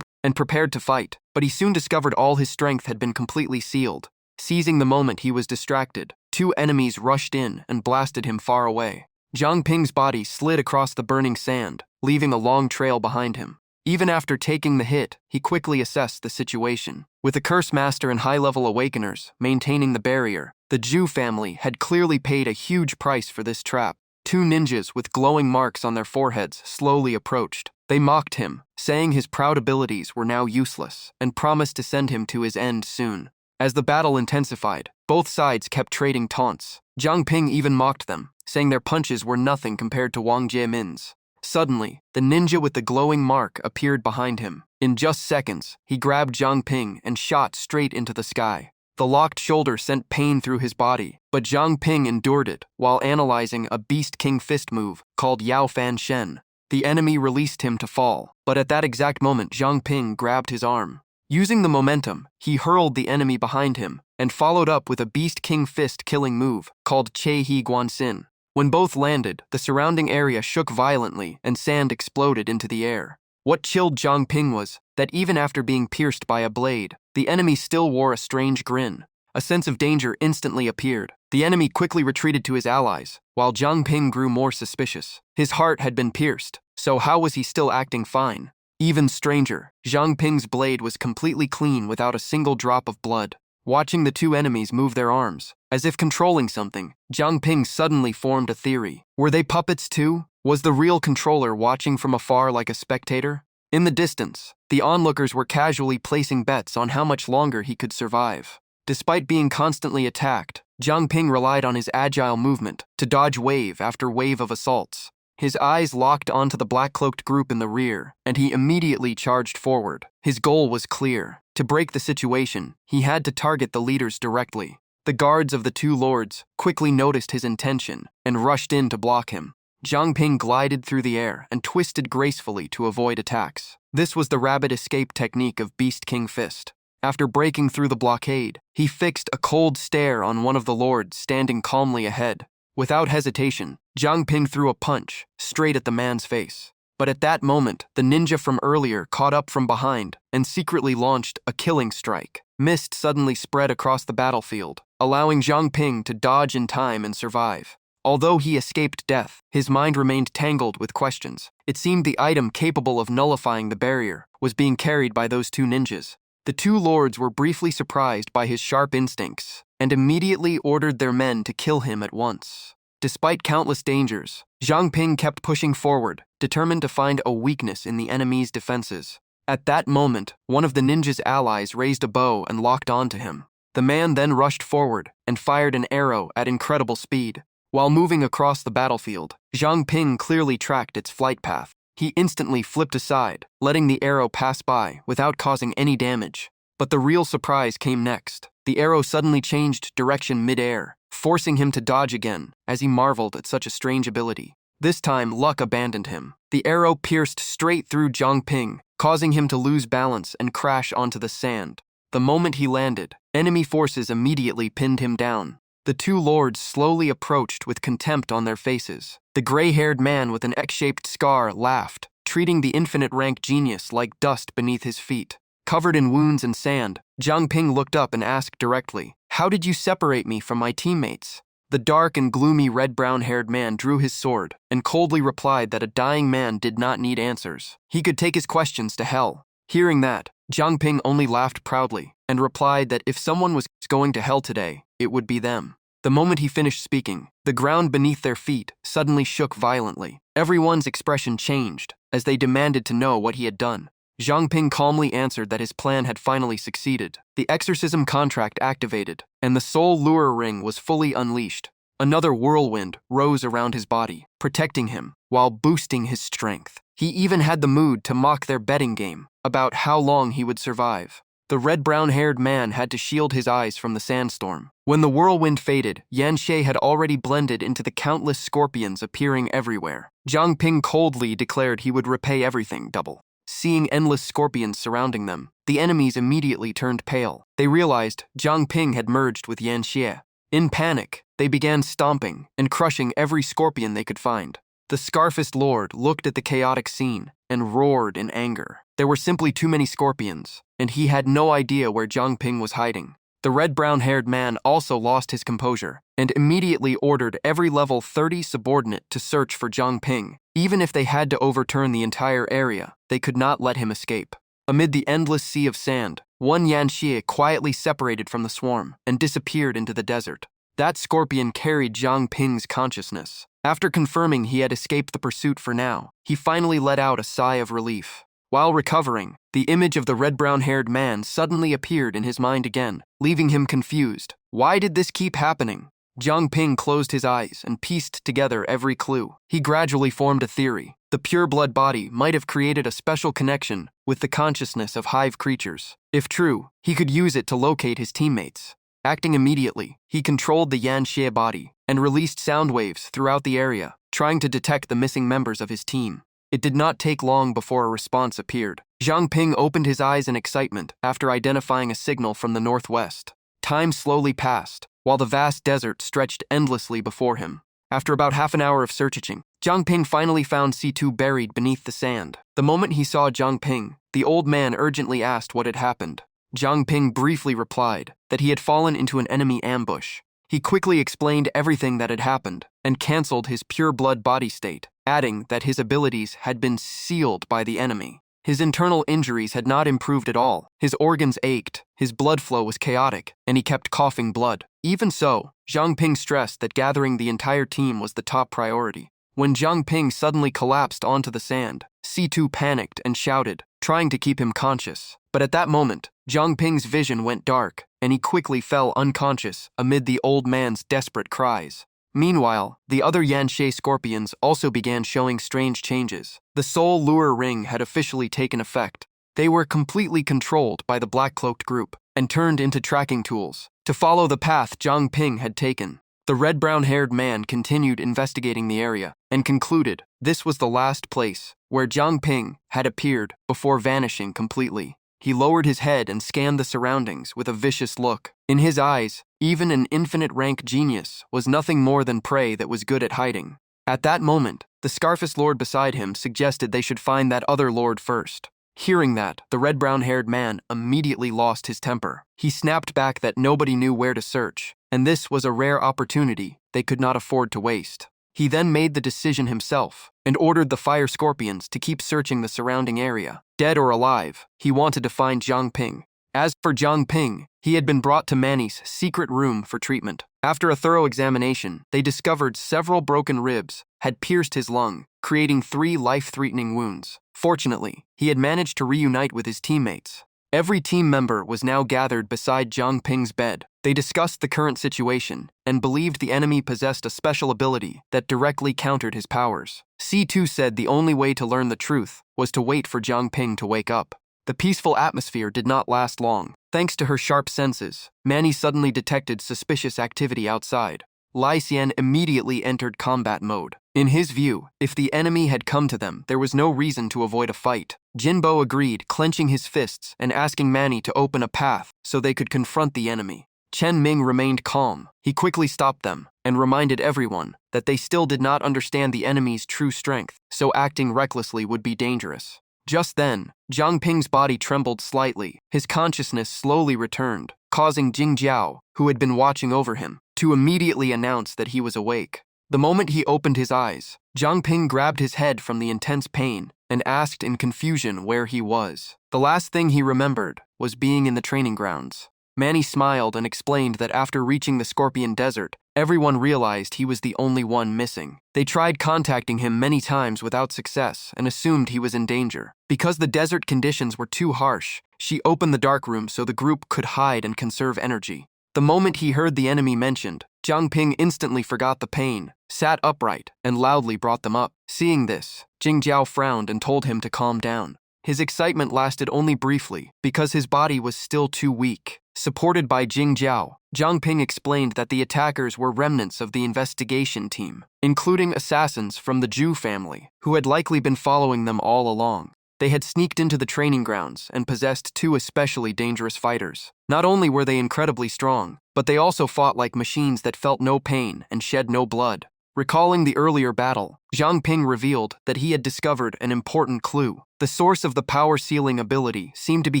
and prepared to fight, but he soon discovered all his strength had been completely sealed. Seizing the moment he was distracted, two enemies rushed in and blasted him far away. Jiang Ping's body slid across the burning sand, leaving a long trail behind him. Even after taking the hit, he quickly assessed the situation. With the Curse Master and high-level Awakeners maintaining the barrier, the Zhu family had clearly paid a huge price for this trap. Two ninjas with glowing marks on their foreheads slowly approached. They mocked him, saying his proud abilities were now useless, and promised to send him to his end soon. As the battle intensified, both sides kept trading taunts. Jiang Ping even mocked them, saying their punches were nothing compared to Wang Jiemin's. Suddenly, the ninja with the glowing mark appeared behind him. In just seconds, he grabbed Jiang Ping and shot straight into the sky. The locked shoulder sent pain through his body, but Jiang Ping endured it while analyzing a Beast King fist move called Yao Fan Shen. The enemy released him to fall, but at that exact moment Jiang Ping grabbed his arm. Using the momentum, he hurled the enemy behind him and followed up with a Beast King fist killing move called Che He Guan Xin. When both landed, the surrounding area shook violently and sand exploded into the air. What chilled Jiang Ping was that even after being pierced by a blade, the enemy still wore a strange grin. A sense of danger instantly appeared. The enemy quickly retreated to his allies, while Jiang Ping grew more suspicious. His heart had been pierced, so how was he still acting fine? Even stranger, Jiang Ping's blade was completely clean without a single drop of blood. Watching the two enemies move their arms, as if controlling something, Jiang Ping suddenly formed a theory. Were they puppets too? Was the real controller watching from afar like a spectator? In the distance, the onlookers were casually placing bets on how much longer he could survive. Despite being constantly attacked, Jiang Ping relied on his agile movement to dodge wave after wave of assaults. His eyes locked onto the black-cloaked group in the rear, and he immediately charged forward. His goal was clear. To break the situation, he had to target the leaders directly. The guards of the two lords quickly noticed his intention and rushed in to block him. Jiang Ping glided through the air and twisted gracefully to avoid attacks. This was the rapid escape technique of Beast King Fist. After breaking through the blockade, he fixed a cold stare on one of the lords standing calmly ahead. Without hesitation, Jiang Ping threw a punch straight at the man's face. But at that moment, the ninja from earlier caught up from behind and secretly launched a killing strike. Mist suddenly spread across the battlefield, allowing Jiang Ping to dodge in time and survive. Although he escaped death, his mind remained tangled with questions. It seemed the item capable of nullifying the barrier was being carried by those two ninjas. The two lords were briefly surprised by his sharp instincts and immediately ordered their men to kill him at once. Despite countless dangers, Jiang Ping kept pushing forward, determined to find a weakness in the enemy's defenses. At that moment, one of the ninja's allies raised a bow and locked onto him. The man then rushed forward and fired an arrow at incredible speed. While moving across the battlefield, Jiang Ping clearly tracked its flight path. He instantly flipped aside, letting the arrow pass by without causing any damage. But the real surprise came next. The arrow suddenly changed direction mid-air, forcing him to dodge again as he marveled at such a strange ability. This time, luck abandoned him. The arrow pierced straight through Jiang Ping, causing him to lose balance and crash onto the sand. The moment he landed, enemy forces immediately pinned him down. The two lords slowly approached with contempt on their faces. The gray-haired man with an X-shaped scar laughed, treating the infinite-rank genius like dust beneath his feet. Covered in wounds and sand, Jiang Ping looked up and asked directly, "How did you separate me from my teammates?" The dark and gloomy red-brown-haired man drew his sword and coldly replied that a dying man did not need answers. He could take his questions to hell. Hearing that, Jiang Ping only laughed proudly and replied that if someone was going to hell today, it would be them. The moment he finished speaking, the ground beneath their feet suddenly shook violently. Everyone's expression changed as they demanded to know what he had done. Jiang Ping calmly answered that his plan had finally succeeded. The exorcism contract activated, and the soul lure ring was fully unleashed. Another whirlwind rose around his body, protecting him while boosting his strength. He even had the mood to mock their betting game about how long he would survive. The red-brown-haired man had to shield his eyes from the sandstorm. When the whirlwind faded, Yan Xie had already blended into the countless scorpions appearing everywhere. Zhang Ping coldly declared he would repay everything double. Seeing endless scorpions surrounding them, the enemies immediately turned pale. They realized Zhang Ping had merged with Yan Xie. In panic, they began stomping and crushing every scorpion they could find. The Scarfist Lord looked at the chaotic scene and roared in anger. There were simply too many scorpions, and he had no idea where Zhang Ping was hiding. The red-brown-haired man also lost his composure and immediately ordered every level 30 subordinate to search for Zhang Ping. Even if they had to overturn the entire area, they could not let him escape. Amid the endless sea of sand, one Yan Xie quietly separated from the swarm and disappeared into the desert. That scorpion carried Zhang Ping's consciousness. After confirming he had escaped the pursuit for now, he finally let out a sigh of relief. While recovering, the image of the red-brown-haired man suddenly appeared in his mind again, leaving him confused. Why did this keep happening? Zhang Ping closed his eyes and pieced together every clue. He gradually formed a theory. The pure-blood body might have created a special connection with the consciousness of hive creatures. If true, he could use it to locate his teammates. Acting immediately, he controlled the Yan Xie body and released sound waves throughout the area, trying to detect the missing members of his team. It did not take long before a response appeared. Zhang Ping opened his eyes in excitement after identifying a signal from the northwest. Time slowly passed, while the vast desert stretched endlessly before him. After about half an hour of searching, Zhang Ping finally found C2 buried beneath the sand. The moment he saw Zhang Ping, the old man urgently asked what had happened. Zhang Ping briefly replied that he had fallen into an enemy ambush. He quickly explained everything that had happened and canceled his pure-blood body state, adding that his abilities had been sealed by the enemy. His internal injuries had not improved at all. His organs ached, his blood flow was chaotic, and he kept coughing blood. Even so, Zhang Ping stressed that gathering the entire team was the top priority. When Zhang Ping suddenly collapsed onto the sand, C2 panicked and shouted, trying to keep him conscious. But at that moment, Zhang Ping's vision went dark, and he quickly fell unconscious amid the old man's desperate cries. Meanwhile, the other Yan Xie scorpions also began showing strange changes. The soul lure ring had officially taken effect. They were completely controlled by the black-cloaked group and turned into tracking tools to follow the path Zhang Ping had taken. The red-brown-haired man continued investigating the area and concluded this was the last place where Zhang Ping had appeared before vanishing completely. He lowered his head and scanned the surroundings with a vicious look. In his eyes, even an infinite-rank genius was nothing more than prey that was good at hiding. At that moment, the Scarfist Lord beside him suggested they should find that other lord first. Hearing that, the red-brown-haired man immediately lost his temper. He snapped back that nobody knew where to search, and this was a rare opportunity they could not afford to waste. He then made the decision himself and ordered the fire scorpions to keep searching the surrounding area. Dead or alive, he wanted to find Zhang Ping. As for Zhang Ping, he had been brought to Manny's secret room for treatment. After a thorough examination, they discovered several broken ribs had pierced his lung, creating 3 life-threatening wounds. Fortunately, he had managed to reunite with his teammates. Every team member was now gathered beside Zhang Ping's bed. They discussed the current situation and believed the enemy possessed a special ability that directly countered his powers. C2 said the only way to learn the truth was to wait for Zhang Ping to wake up. The peaceful atmosphere did not last long. Thanks to her sharp senses, Manny suddenly detected suspicious activity outside. Lai Xian immediately entered combat mode. In his view, if the enemy had come to them, there was no reason to avoid a fight. Jinbo agreed, clenching his fists and asking Manny to open a path so they could confront the enemy. Chen Ming remained calm. He quickly stopped them and reminded everyone that they still did not understand the enemy's true strength, so acting recklessly would be dangerous. Just then, Zhang Ping's body trembled slightly. His consciousness slowly returned, causing Jing Jiao, who had been watching over him, to immediately announce that he was awake. The moment he opened his eyes, Zhang Ping grabbed his head from the intense pain and asked in confusion where he was. The last thing he remembered was being in the training grounds. Manny smiled and explained that after reaching the Scorpion Desert, everyone realized he was the only one missing. They tried contacting him many times without success and assumed he was in danger. Because the desert conditions were too harsh, she opened the dark room so the group could hide and conserve energy. The moment he heard the enemy mentioned, Zhang Ping instantly forgot the pain, sat upright, and loudly brought them up. Seeing this, Jing Jiao frowned and told him to calm down. his excitement lasted only briefly because his body was still too weak. Supported by Jing Jiao, Zhang Ping explained that the attackers were remnants of the investigation team, including assassins from the Zhu family, who had likely been following them all along. They had sneaked into the training grounds and possessed two especially dangerous fighters. Not only were they incredibly strong, but they also fought like machines that felt no pain and shed no blood. Recalling the earlier battle, Zhang Ping revealed that he had discovered an important clue. The source of the power sealing ability seemed to be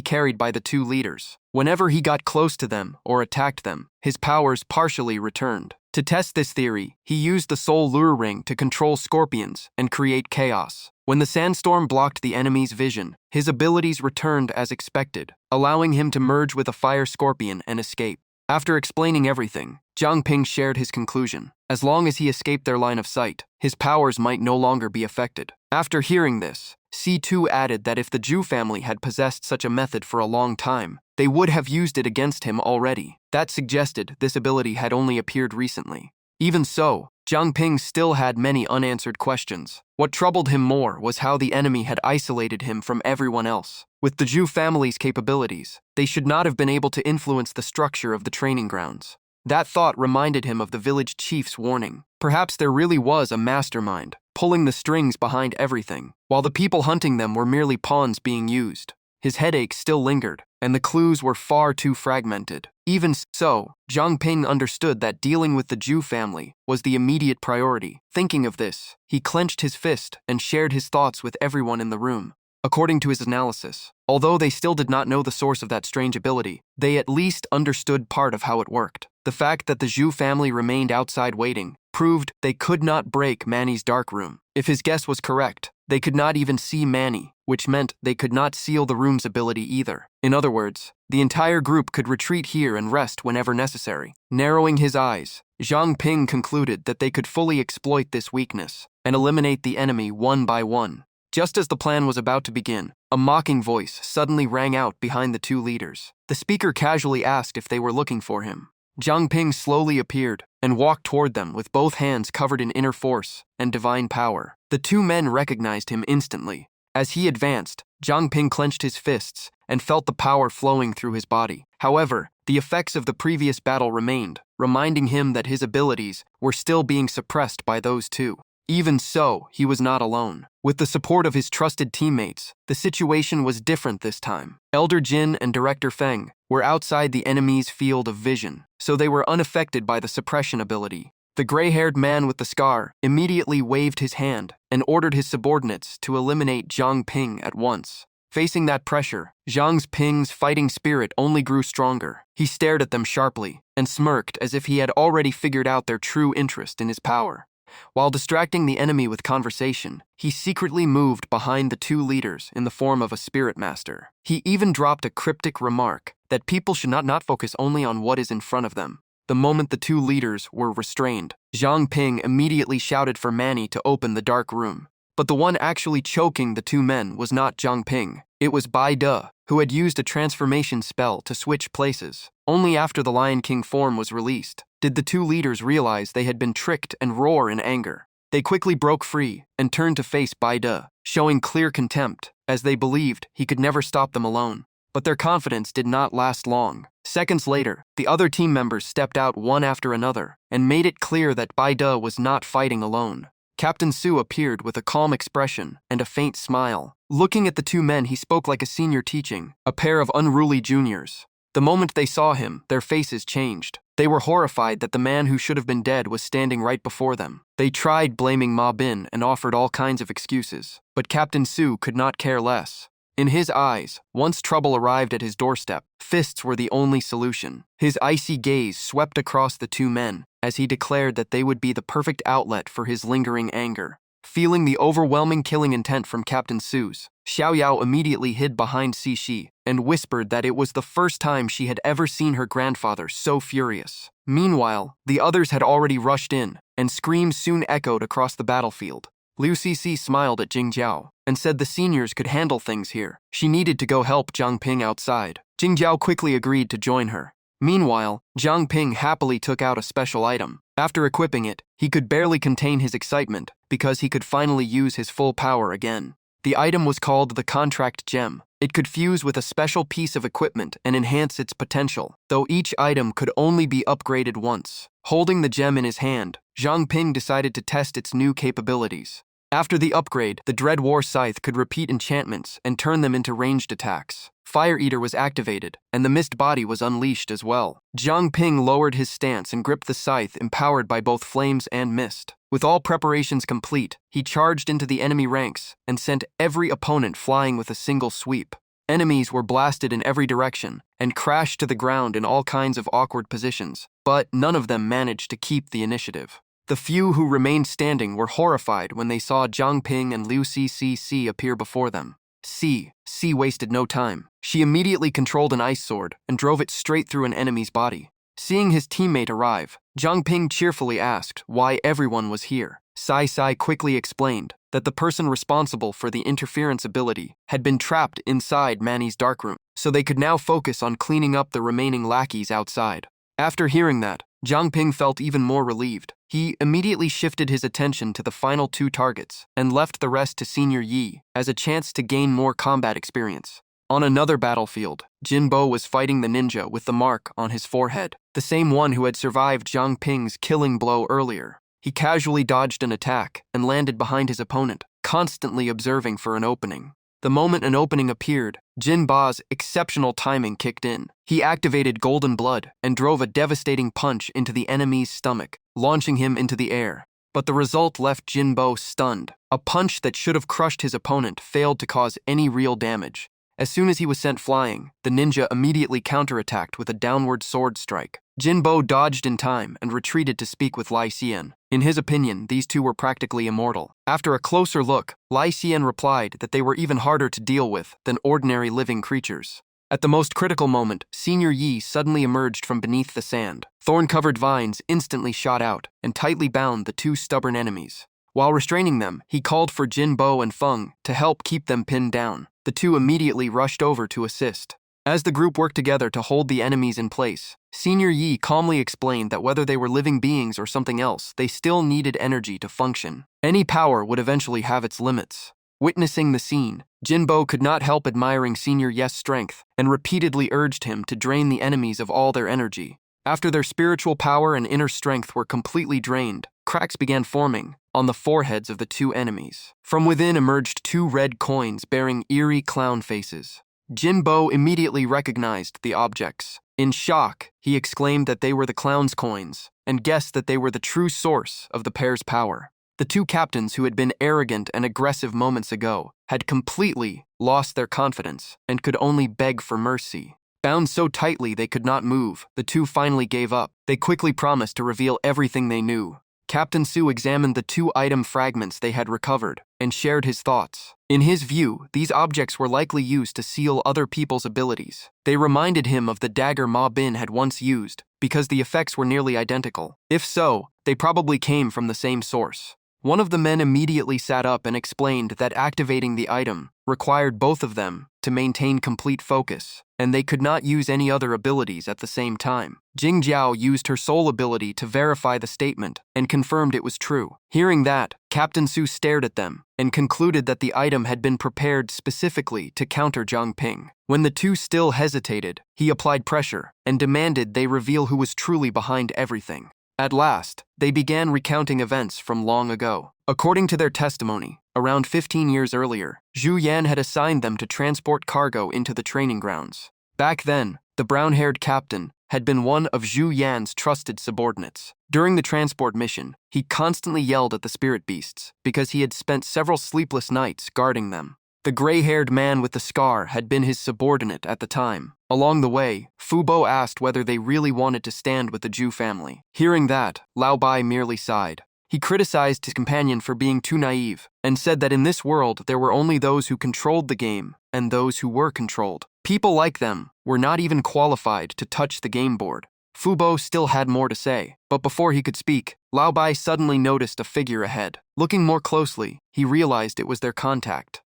carried by the two leaders. Whenever he got close to them or attacked them, his powers partially returned. To test this theory, he used the soul lure ring to control scorpions and create chaos. When the sandstorm blocked the enemy's vision, his abilities returned as expected, allowing him to merge with a fire scorpion and escape. After explaining everything, Zhang Ping shared his conclusion. As long as he escaped their line of sight, his powers might no longer be affected. After hearing this, C2 added that if the Zhu family had possessed such a method for a long time, they would have used it against him already. That suggested this ability had only appeared recently. Even so, Zhang Ping still had many unanswered questions. What troubled him more was how the enemy had isolated him from everyone else. With the Zhu family's capabilities, they should not have been able to influence the structure of the training grounds. That thought reminded him of the village chief's warning. Perhaps there really was a mastermind, pulling the strings behind everything, while the people hunting them were merely pawns being used. His headache still lingered, and the clues were far too fragmented. Even so, Zhang Ping understood that dealing with the Zhu family was the immediate priority. Thinking of this, he clenched his fist and shared his thoughts with everyone in the room. According to his analysis, although they still did not know the source of that strange ability, they at least understood part of how it worked. The fact that the Zhu family remained outside waiting proved they could not break Manny's dark room. If his guess was correct, they could not even see Manny, which meant they could not seal the room's ability either. In other words, the entire group could retreat here and rest whenever necessary. Narrowing his eyes, Zhang Ping concluded that they could fully exploit this weakness and eliminate the enemy one by one. Just as the plan was about to begin, a mocking voice suddenly rang out behind the two leaders. The speaker casually asked if they were looking for him. Zhang Ping slowly appeared and walked toward them with both hands covered in inner force and divine power. The two men recognized him instantly. As he advanced, Zhang Ping clenched his fists and felt the power flowing through his body. However, the effects of the previous battle remained, reminding him that his abilities were still being suppressed by those two. Even so, he was not alone. With the support of his trusted teammates, the situation was different this time. Elder Jin and Director Feng were outside the enemy's field of vision, so they were unaffected by the suppression ability. The gray-haired man with the scar immediately waved his hand and ordered his subordinates to eliminate Zhang Ping at once. Facing that pressure, Zhang Ping's fighting spirit only grew stronger. He stared at them sharply and smirked as if he had already figured out their true interest in his power. While distracting the enemy with conversation, he secretly moved behind the two leaders in the form of a spirit master. He even dropped a cryptic remark that people should not focus only on what is in front of them. The moment the two leaders were restrained, Zhang Ping immediately shouted for Manny to open the dark room. But the one actually choking the two men was not Zhang Ping. It was Bai De, who had used a transformation spell to switch places. Only after the Lion King form was released did the two leaders realize they had been tricked and roar in anger. They quickly broke free and turned to face Bai De, showing clear contempt, as they believed he could never stop them alone. But their confidence did not last long. Seconds later, the other team members stepped out one after another and made it clear that Bai De was not fighting alone. Captain Su appeared with a calm expression and a faint smile. Looking at the two men, he spoke like a senior teaching a pair of unruly juniors. The moment they saw him, their faces changed. They were horrified that the man who should have been dead was standing right before them. They tried blaming Ma Bin and offered all kinds of excuses, but Captain Su could not care less. In his eyes, once trouble arrived at his doorstep, fists were the only solution. His icy gaze swept across the two men as he declared that they would be the perfect outlet for his lingering anger. Feeling the overwhelming killing intent from Captain Su's, Xiao Yao immediately hid behind Cixi and whispered that it was the first time she had ever seen her grandfather so furious. Meanwhile, the others had already rushed in, and screams soon echoed across the battlefield. Liu Cixi smiled at Jing Jiao and said the seniors could handle things here. She needed to go help Zhang Ping outside. Jing Jiao quickly agreed to join her. Meanwhile, Zhang Ping happily took out a special item. After equipping it, he could barely contain his excitement because he could finally use his full power again. The item was called the Contract Gem. It could fuse with a special piece of equipment and enhance its potential, though each item could only be upgraded once. Holding the gem in his hand, Zhang Ping decided to test its new capabilities. After the upgrade, the Dread War Scythe could repeat enchantments and turn them into ranged attacks. Fire Eater was activated, and the Mist Body was unleashed as well. Zhang Ping lowered his stance and gripped the scythe empowered by both flames and mist. With all preparations complete, he charged into the enemy ranks and sent every opponent flying with a single sweep. Enemies were blasted in every direction and crashed to the ground in all kinds of awkward positions, but none of them managed to keep the initiative. The few who remained standing were horrified when they saw Zhang Ping and Liu Cc appear before them. C wasted no time. She immediately controlled an ice sword and drove it straight through an enemy's body. Seeing his teammate arrive, Zhang Ping cheerfully asked why everyone was here. Sai quickly explained that the person responsible for the interference ability had been trapped inside Manny's darkroom, so they could now focus on cleaning up the remaining lackeys outside. After hearing that, Zhang Ping felt even more relieved. He immediately shifted his attention to the final two targets and left the rest to Senior Yi as a chance to gain more combat experience. On another battlefield, Jinbo was fighting the ninja with the mark on his forehead, the same one who had survived Zhang Ping's killing blow earlier. He casually dodged an attack and landed behind his opponent, constantly observing for an opening. The moment an opening appeared, Jin Ba's exceptional timing kicked in. He activated Golden Blood and drove a devastating punch into the enemy's stomach, launching him into the air. But the result left Jinbo stunned. A punch that should have crushed his opponent failed to cause any real damage. As soon as he was sent flying, the ninja immediately counterattacked with a downward sword strike. Jinbo dodged in time and retreated to speak with Lai Xian. In his opinion, these two were practically immortal. After a closer look, Lai Xian replied that they were even harder to deal with than ordinary living creatures. At the most critical moment, Senior Yi suddenly emerged from beneath the sand. Thorn-covered vines instantly shot out and tightly bound the two stubborn enemies. While restraining them, he called for Jinbo and Feng to help keep them pinned down. The two immediately rushed over to assist. As the group worked together to hold the enemies in place, Senior Yi calmly explained that whether they were living beings or something else, they still needed energy to function. Any power would eventually have its limits. Witnessing the scene, Jinbo could not help admiring Senior Yi's strength and repeatedly urged him to drain the enemies of all their energy. After their spiritual power and inner strength were completely drained, cracks began forming on the foreheads of the two enemies. From within emerged two red coins bearing eerie clown faces. Jinbo immediately recognized the objects. In shock, he exclaimed that they were the clown's coins and guessed that they were the true source of the pair's power. The two captains who had been arrogant and aggressive moments ago had completely lost their confidence and could only beg for mercy. Bound so tightly they could not move, the two finally gave up. They quickly promised to reveal everything they knew. Captain Su examined the two item fragments they had recovered and shared his thoughts. In his view, these objects were likely used to seal other people's abilities. They reminded him of the dagger Ma Bin had once used because the effects were nearly identical. If so, they probably came from the same source. One of the men immediately sat up and explained that activating the item required both of them to maintain complete focus, and they could not use any other abilities at the same time. Jing Jiao used her soul ability to verify the statement and confirmed it was true. Hearing that, Captain Su stared at them and concluded that the item had been prepared specifically to counter Zhang Ping. When the two still hesitated, he applied pressure and demanded they reveal who was truly behind everything. At last, they began recounting events from long ago. According to their testimony, around 15 years earlier, Zhu Yan had assigned them to transport cargo into the training grounds. Back then, the brown-haired captain had been one of Zhu Yan's trusted subordinates. During the transport mission, he constantly yelled at the spirit beasts because he had spent several sleepless nights guarding them. The gray-haired man with the scar had been his subordinate at the time. Along the way, Fu Bo asked whether they really wanted to stand with the Zhu family. Hearing that, Lao Bai merely sighed. He criticized his companion for being too naive and said that in this world there were only those who controlled the game and those who were controlled. People like them were not even qualified to touch the game board. Fu Bo still had more to say, but before he could speak, Lao Bai suddenly noticed a figure ahead. Looking more closely, he realized it was their contact.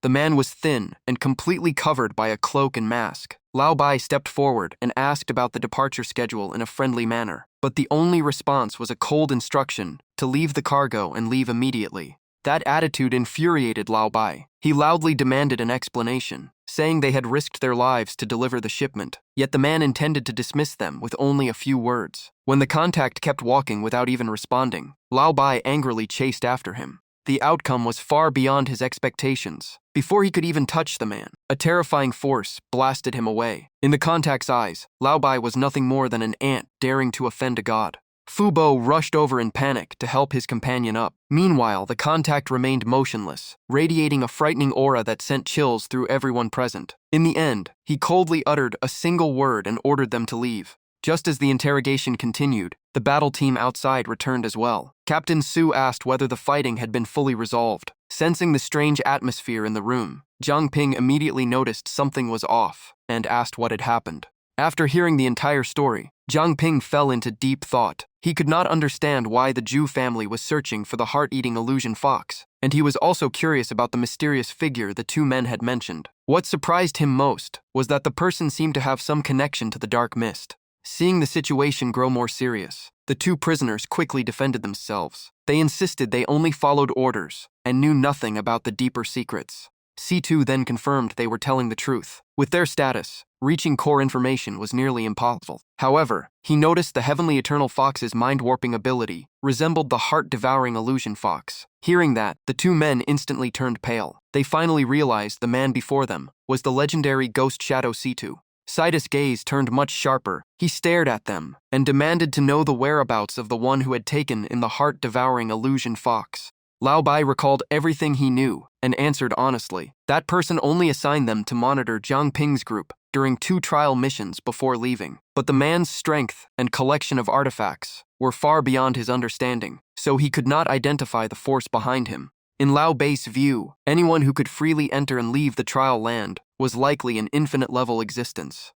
The man was thin and completely covered by a cloak and mask. Lao Bai stepped forward and asked about the departure schedule in a friendly manner, but the only response was a cold instruction to leave the cargo and leave immediately. That attitude infuriated Lao Bai. He loudly demanded an explanation, saying they had risked their lives to deliver the shipment, yet the man intended to dismiss them with only a few words. When the contact kept walking without even responding, Lao Bai angrily chased after him. The outcome was far beyond his expectations. Before he could even touch the man, a terrifying force blasted him away. In the contact's eyes, Lao Bai was nothing more than an ant daring to offend a god. Fu Bo rushed over in panic to help his companion up. Meanwhile, the contact remained motionless, radiating a frightening aura that sent chills through everyone present. In the end, he coldly uttered a single word and ordered them to leave. Just as the interrogation continued, the battle team outside returned as well. Captain Su asked whether the fighting had been fully resolved. Sensing the strange atmosphere in the room, Jiang Ping immediately noticed something was off and asked what had happened. After hearing the entire story, Jiang Ping fell into deep thought. He could not understand why the Zhu family was searching for the heart-eating illusion fox, and he was also curious about the mysterious figure the two men had mentioned. What surprised him most was that the person seemed to have some connection to the dark mist. Seeing the situation grow more serious, the two prisoners quickly defended themselves. They insisted they only followed orders and knew nothing about the deeper secrets. C2 then confirmed they were telling the truth. With their status, reaching core information was nearly impossible. However, he noticed the Heavenly Eternal Fox's mind-warping ability resembled the heart-devouring illusion fox. Hearing that, the two men instantly turned pale. They finally realized the man before them was the legendary Ghost Shadow C2. Sidus' gaze turned much sharper. He stared at them and demanded to know the whereabouts of the one who had taken in the heart-devouring illusion fox. Lao Bai recalled everything he knew and answered honestly. That person only assigned them to monitor Jiang Ping's group during 2 trial missions before leaving. But the man's strength and collection of artifacts were far beyond his understanding, so he could not identify the force behind him. In Lao Bai's view, anyone who could freely enter and leave the trial land was likely an infinite-level existence.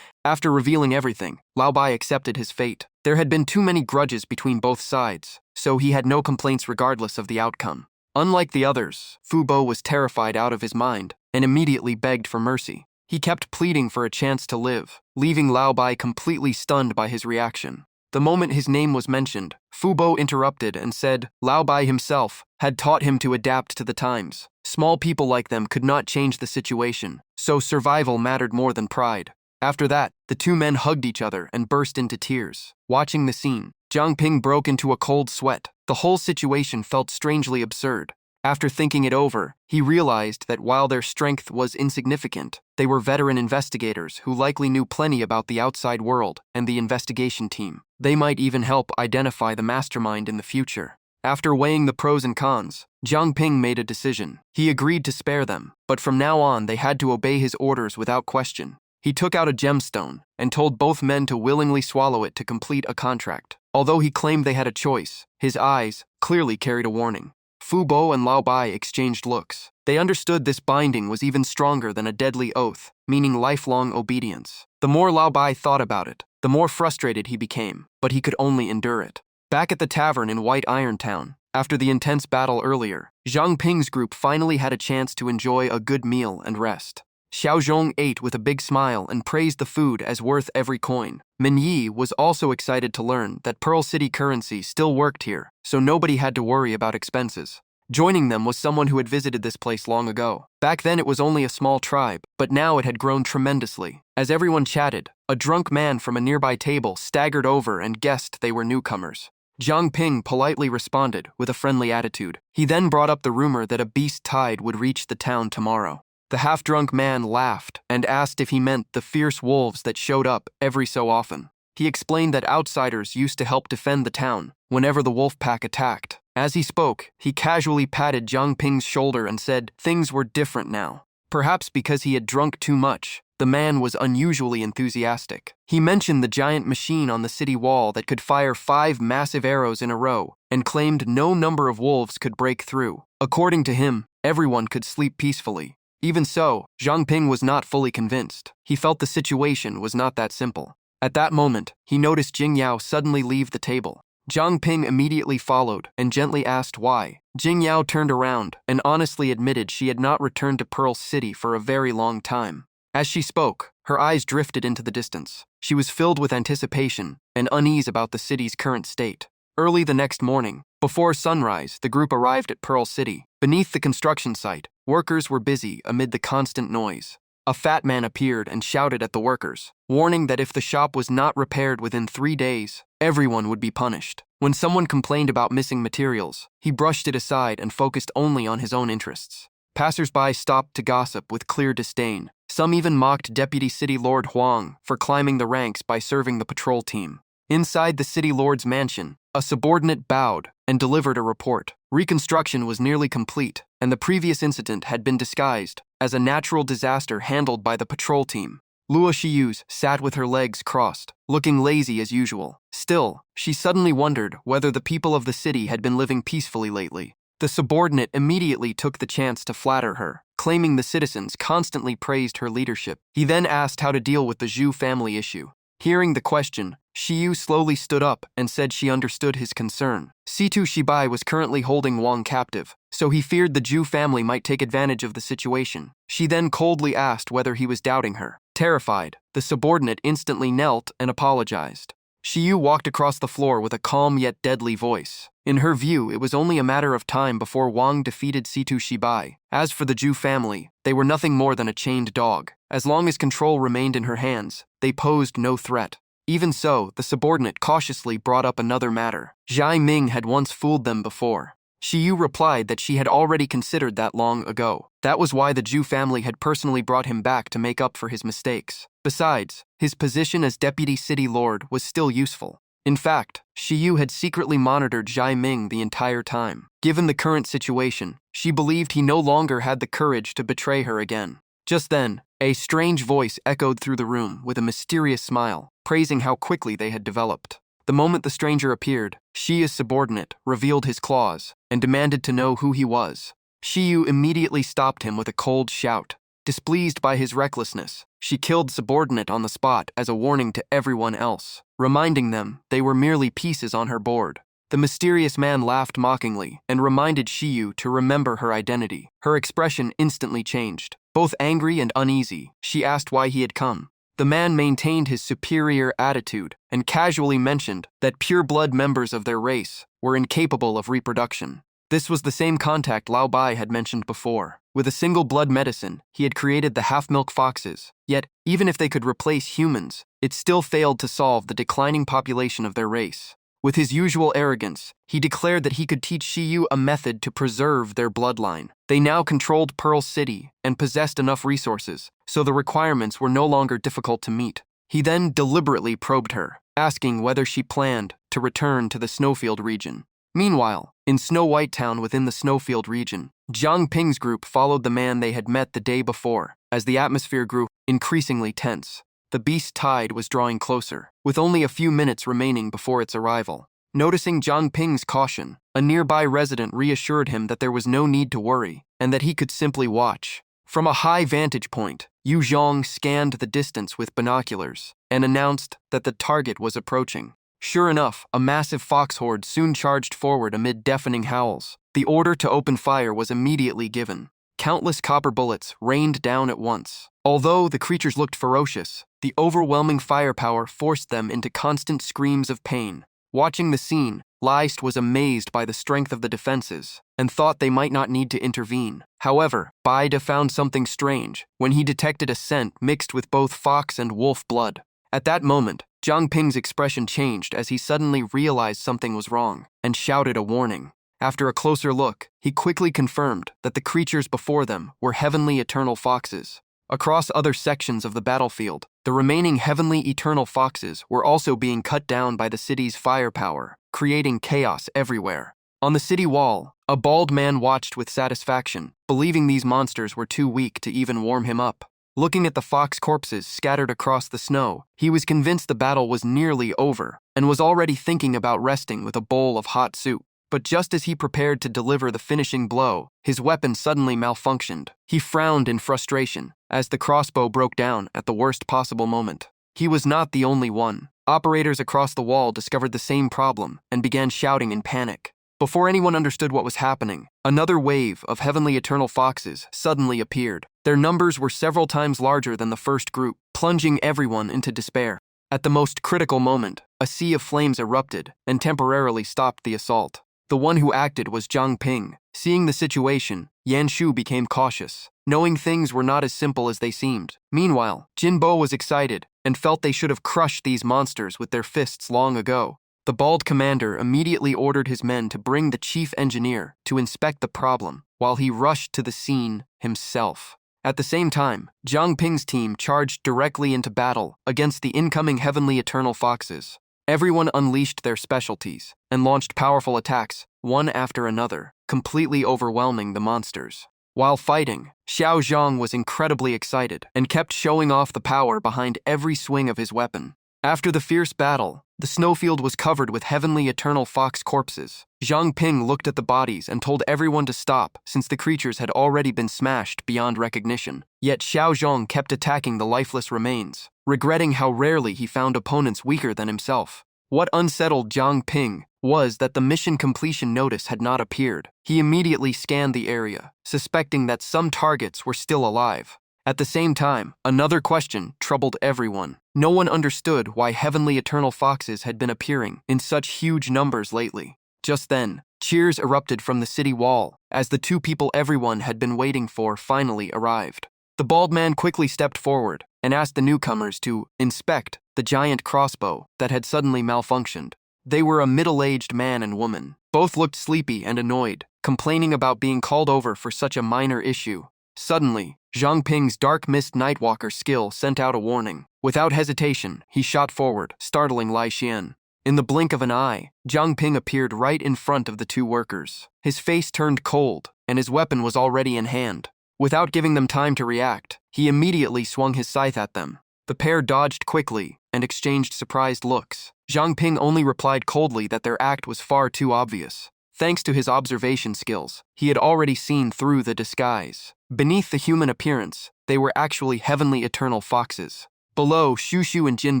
After revealing everything, Lao Bai accepted his fate. There had been too many grudges between both sides, so he had no complaints regardless of the outcome. Unlike the others, Fu Bo was terrified out of his mind and immediately begged for mercy. He kept pleading for a chance to live, leaving Lao Bai completely stunned by his reaction. The moment his name was mentioned, Fu Bo interrupted and said Lao Bai himself had taught him to adapt to the times. Small people like them could not change the situation, so survival mattered more than pride. After that, the two men hugged each other and burst into tears. Watching the scene, Jiang Ping broke into a cold sweat. The whole situation felt strangely absurd. After thinking it over, he realized that while their strength was insignificant, they were veteran investigators who likely knew plenty about the outside world and the investigation team. They might even help identify the mastermind in the future. After weighing the pros and cons, Jiang Ping made a decision. He agreed to spare them, but from now on they had to obey his orders without question. He took out a gemstone and told both men to willingly swallow it to complete a contract. Although he claimed they had a choice, his eyes clearly carried a warning. Fu Bo and Lao Bai exchanged looks. They understood this binding was even stronger than a deadly oath, meaning lifelong obedience. The more Lao Bai thought about it, the more frustrated he became, but he could only endure it. Back at the tavern in White Iron Town, after the intense battle earlier, Jiang Ping's group finally had a chance to enjoy a good meal and rest. Xiaozhong ate with a big smile and praised the food as worth every coin. Min Yi was also excited to learn that Pearl City currency still worked here, so nobody had to worry about expenses. Joining them was someone who had visited this place long ago. Back then it was only a small tribe, but now it had grown tremendously. As everyone chatted, a drunk man from a nearby table staggered over and guessed they were newcomers. Jiang Ping politely responded with a friendly attitude. He then brought up the rumor that a beast tide would reach the town tomorrow. The half-drunk man laughed and asked if he meant the fierce wolves that showed up every so often. He explained that outsiders used to help defend the town whenever the wolf pack attacked. As he spoke, he casually patted Jiang Ping's shoulder and said things were different now. Perhaps because he had drunk too much, the man was unusually enthusiastic. He mentioned the giant machine on the city wall that could fire 5 massive arrows in a row and claimed no number of wolves could break through. According to him, everyone could sleep peacefully. Even so, Jiang Ping was not fully convinced. He felt the situation was not that simple. At that moment, he noticed Jing Yao suddenly leave the table. Jiang Ping immediately followed and gently asked why. Jing Yao turned around and honestly admitted she had not returned to Pearl City for a very long time. As she spoke, her eyes drifted into the distance. She was filled with anticipation and unease about the city's current state. Early the next morning, before sunrise, the group arrived at Pearl City. Beneath the construction site, workers were busy amid the constant noise. A fat man appeared and shouted at the workers, warning that if the shop was not repaired within 3 days, everyone would be punished. When someone complained about missing materials, he brushed it aside and focused only on his own interests. Passers-by stopped to gossip with clear disdain. Some even mocked Deputy City Lord Huang for climbing the ranks by serving the patrol team. Inside the city lord's mansion, a subordinate bowed and delivered a report. Reconstruction was nearly complete, and the previous incident had been disguised as a natural disaster handled by the patrol team. Luo Shiyu's sat with her legs crossed, looking lazy as usual. Still, she suddenly wondered whether the people of the city had been living peacefully lately. The subordinate immediately took the chance to flatter her, claiming the citizens constantly praised her leadership. He then asked how to deal with the Zhu family issue. Hearing the question, Shiyu slowly stood up and said she understood his concern. Situ Shibai was currently holding Wang captive, so he feared the Zhu family might take advantage of the situation. She then coldly asked whether he was doubting her. Terrified, the subordinate instantly knelt and apologized. Shiyu walked across the floor with a calm yet deadly voice. In her view, it was only a matter of time before Wang defeated Situ Shibai. As for the Zhu family, they were nothing more than a chained dog. As long as control remained in her hands, they posed no threat. Even so, the subordinate cautiously brought up another matter. Zhai Ming had once fooled them before. Shiyu replied that she had already considered that long ago. That was why the Zhu family had personally brought him back to make up for his mistakes. Besides, his position as deputy city lord was still useful. In fact, Shiyu had secretly monitored Zhai Ming the entire time. Given the current situation, she believed he no longer had the courage to betray her again. Just then, a strange voice echoed through the room with a mysterious smile, praising how quickly they had developed. The moment the stranger appeared, Shiya's subordinate revealed his claws and demanded to know who he was. Shiyu immediately stopped him with a cold shout. Displeased by his recklessness, she killed subordinate on the spot as a warning to everyone else, reminding them they were merely pieces on her board. The mysterious man laughed mockingly and reminded Shiyu to remember her identity. Her expression instantly changed. Both angry and uneasy, she asked why he had come. The man maintained his superior attitude and casually mentioned that pure-blood members of their race were incapable of reproduction. This was the same contact Lao Bai had mentioned before. With a single blood medicine, he had created the half-milk foxes. Yet, even if they could replace humans, it still failed to solve the declining population of their race. With his usual arrogance, he declared that he could teach Shiyu a method to preserve their bloodline. They now controlled Pearl City and possessed enough resources, so the requirements were no longer difficult to meet. He then deliberately probed her, asking whether she planned to return to the Snowfield region. Meanwhile, in Snow White Town within the Snowfield region, Jiang Ping's group followed the man they had met the day before. As the atmosphere grew increasingly tense, the beast tide was drawing closer, with only a few minutes remaining before its arrival. Noticing Jiang Ping's caution, a nearby resident reassured him that there was no need to worry, and that he could simply watch. From a high vantage point, Yu Zhong scanned the distance with binoculars and announced that the target was approaching. Sure enough, a massive fox horde soon charged forward amid deafening howls. The order to open fire was immediately given. Countless copper bullets rained down at once. Although the creatures looked ferocious, the overwhelming firepower forced them into constant screams of pain. Watching the scene, Leist was amazed by the strength of the defenses and thought they might not need to intervene. However, Baida found something strange when he detected a scent mixed with both fox and wolf blood. At that moment, Jiang Ping's expression changed as he suddenly realized something was wrong and shouted a warning. After a closer look, he quickly confirmed that the creatures before them were heavenly eternal foxes. Across other sections of the battlefield, the remaining heavenly eternal foxes were also being cut down by the city's firepower, creating chaos everywhere. On the city wall, a bald man watched with satisfaction, believing these monsters were too weak to even warm him up. Looking at the fox corpses scattered across the snow, he was convinced the battle was nearly over and was already thinking about resting with a bowl of hot soup. But just as he prepared to deliver the finishing blow, his weapon suddenly malfunctioned. He frowned in frustration as the crossbow broke down at the worst possible moment. He was not the only one. Operators across the wall discovered the same problem and began shouting in panic. Before anyone understood what was happening, another wave of heavenly eternal foxes suddenly appeared. Their numbers were several times larger than the first group, plunging everyone into despair. At the most critical moment, a sea of flames erupted and temporarily stopped the assault. The one who acted was Zhang Ping. Seeing the situation, Yan Shu became cautious, knowing things were not as simple as they seemed. Meanwhile, Jin Bo was excited and felt they should have crushed these monsters with their fists long ago. The bald commander immediately ordered his men to bring the chief engineer to inspect the problem, while he rushed to the scene himself. At the same time, Zhang Ping's team charged directly into battle against the incoming Heavenly Eternal Foxes. Everyone unleashed their specialties and launched powerful attacks, one after another, completely overwhelming the monsters. While fighting, Xiao Zhang was incredibly excited and kept showing off the power behind every swing of his weapon. After the fierce battle, the snowfield was covered with Heavenly Eternal Fox corpses. Zhang Ping looked at the bodies and told everyone to stop since the creatures had already been smashed beyond recognition. Yet Xiao Zhang kept attacking the lifeless remains, regretting how rarely he found opponents weaker than himself. What unsettled Zhang Ping was that the mission completion notice had not appeared. He immediately scanned the area, suspecting that some targets were still alive. At the same time, another question troubled everyone. No one understood why Heavenly Eternal Foxes had been appearing in such huge numbers lately. Just then, cheers erupted from the city wall as the two people everyone had been waiting for finally arrived. The bald man quickly stepped forward and asked the newcomers to inspect the giant crossbow that had suddenly malfunctioned. They were a middle-aged man and woman. Both looked sleepy and annoyed, complaining about being called over for such a minor issue. Suddenly, Zhang Ping's Dark Mist Nightwalker skill sent out a warning. Without hesitation, he shot forward, startling Lai Xian. In the blink of an eye, Zhang Ping appeared right in front of the two workers. His face turned cold, and his weapon was already in hand. Without giving them time to react, he immediately swung his scythe at them. The pair dodged quickly and exchanged surprised looks. Zhang Ping only replied coldly that their act was far too obvious. Thanks to his observation skills, he had already seen through the disguise. Beneath the human appearance, they were actually Heavenly Eternal Foxes. Below, Xu and Jin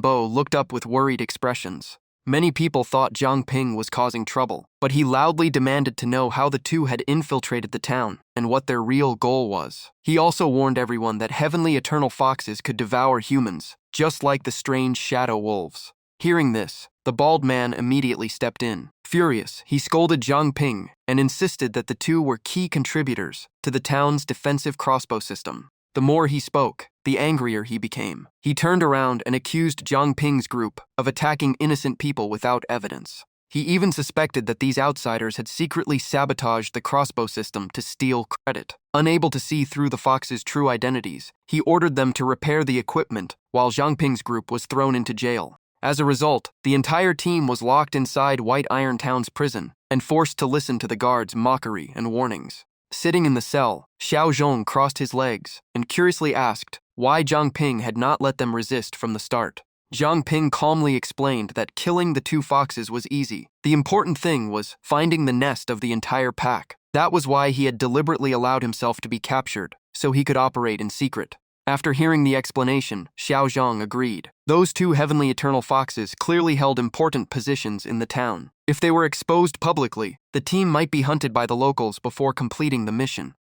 Bo looked up with worried expressions. Many people thought Zhang Ping was causing trouble, but he loudly demanded to know how the two had infiltrated the town and what their real goal was. He also warned everyone that Heavenly Eternal Foxes could devour humans, just like the strange shadow wolves. Hearing this, the bald man immediately stepped in. Furious, he scolded Zhang Ping and insisted that the two were key contributors to the town's defensive crossbow system. The more he spoke, the angrier he became. He turned around and accused Zhang Ping's group of attacking innocent people without evidence. He even suspected that these outsiders had secretly sabotaged the crossbow system to steal credit. Unable to see through the Fox's true identities, he ordered them to repair the equipment while Zhang Ping's group was thrown into jail. As a result, the entire team was locked inside White Iron Town's prison and forced to listen to the guards' mockery and warnings. Sitting in the cell, Xiao Zhong crossed his legs and curiously asked why Zhang Ping had not let them resist from the start. Zhang Ping calmly explained that killing the two foxes was easy. The important thing was finding the nest of the entire pack. That was why he had deliberately allowed himself to be captured, so he could operate in secret. After hearing the explanation, Xiao Zhang agreed. Those two Heavenly Eternal Foxes clearly held important positions in the town. If they were exposed publicly, the team might be hunted by the locals before completing the mission.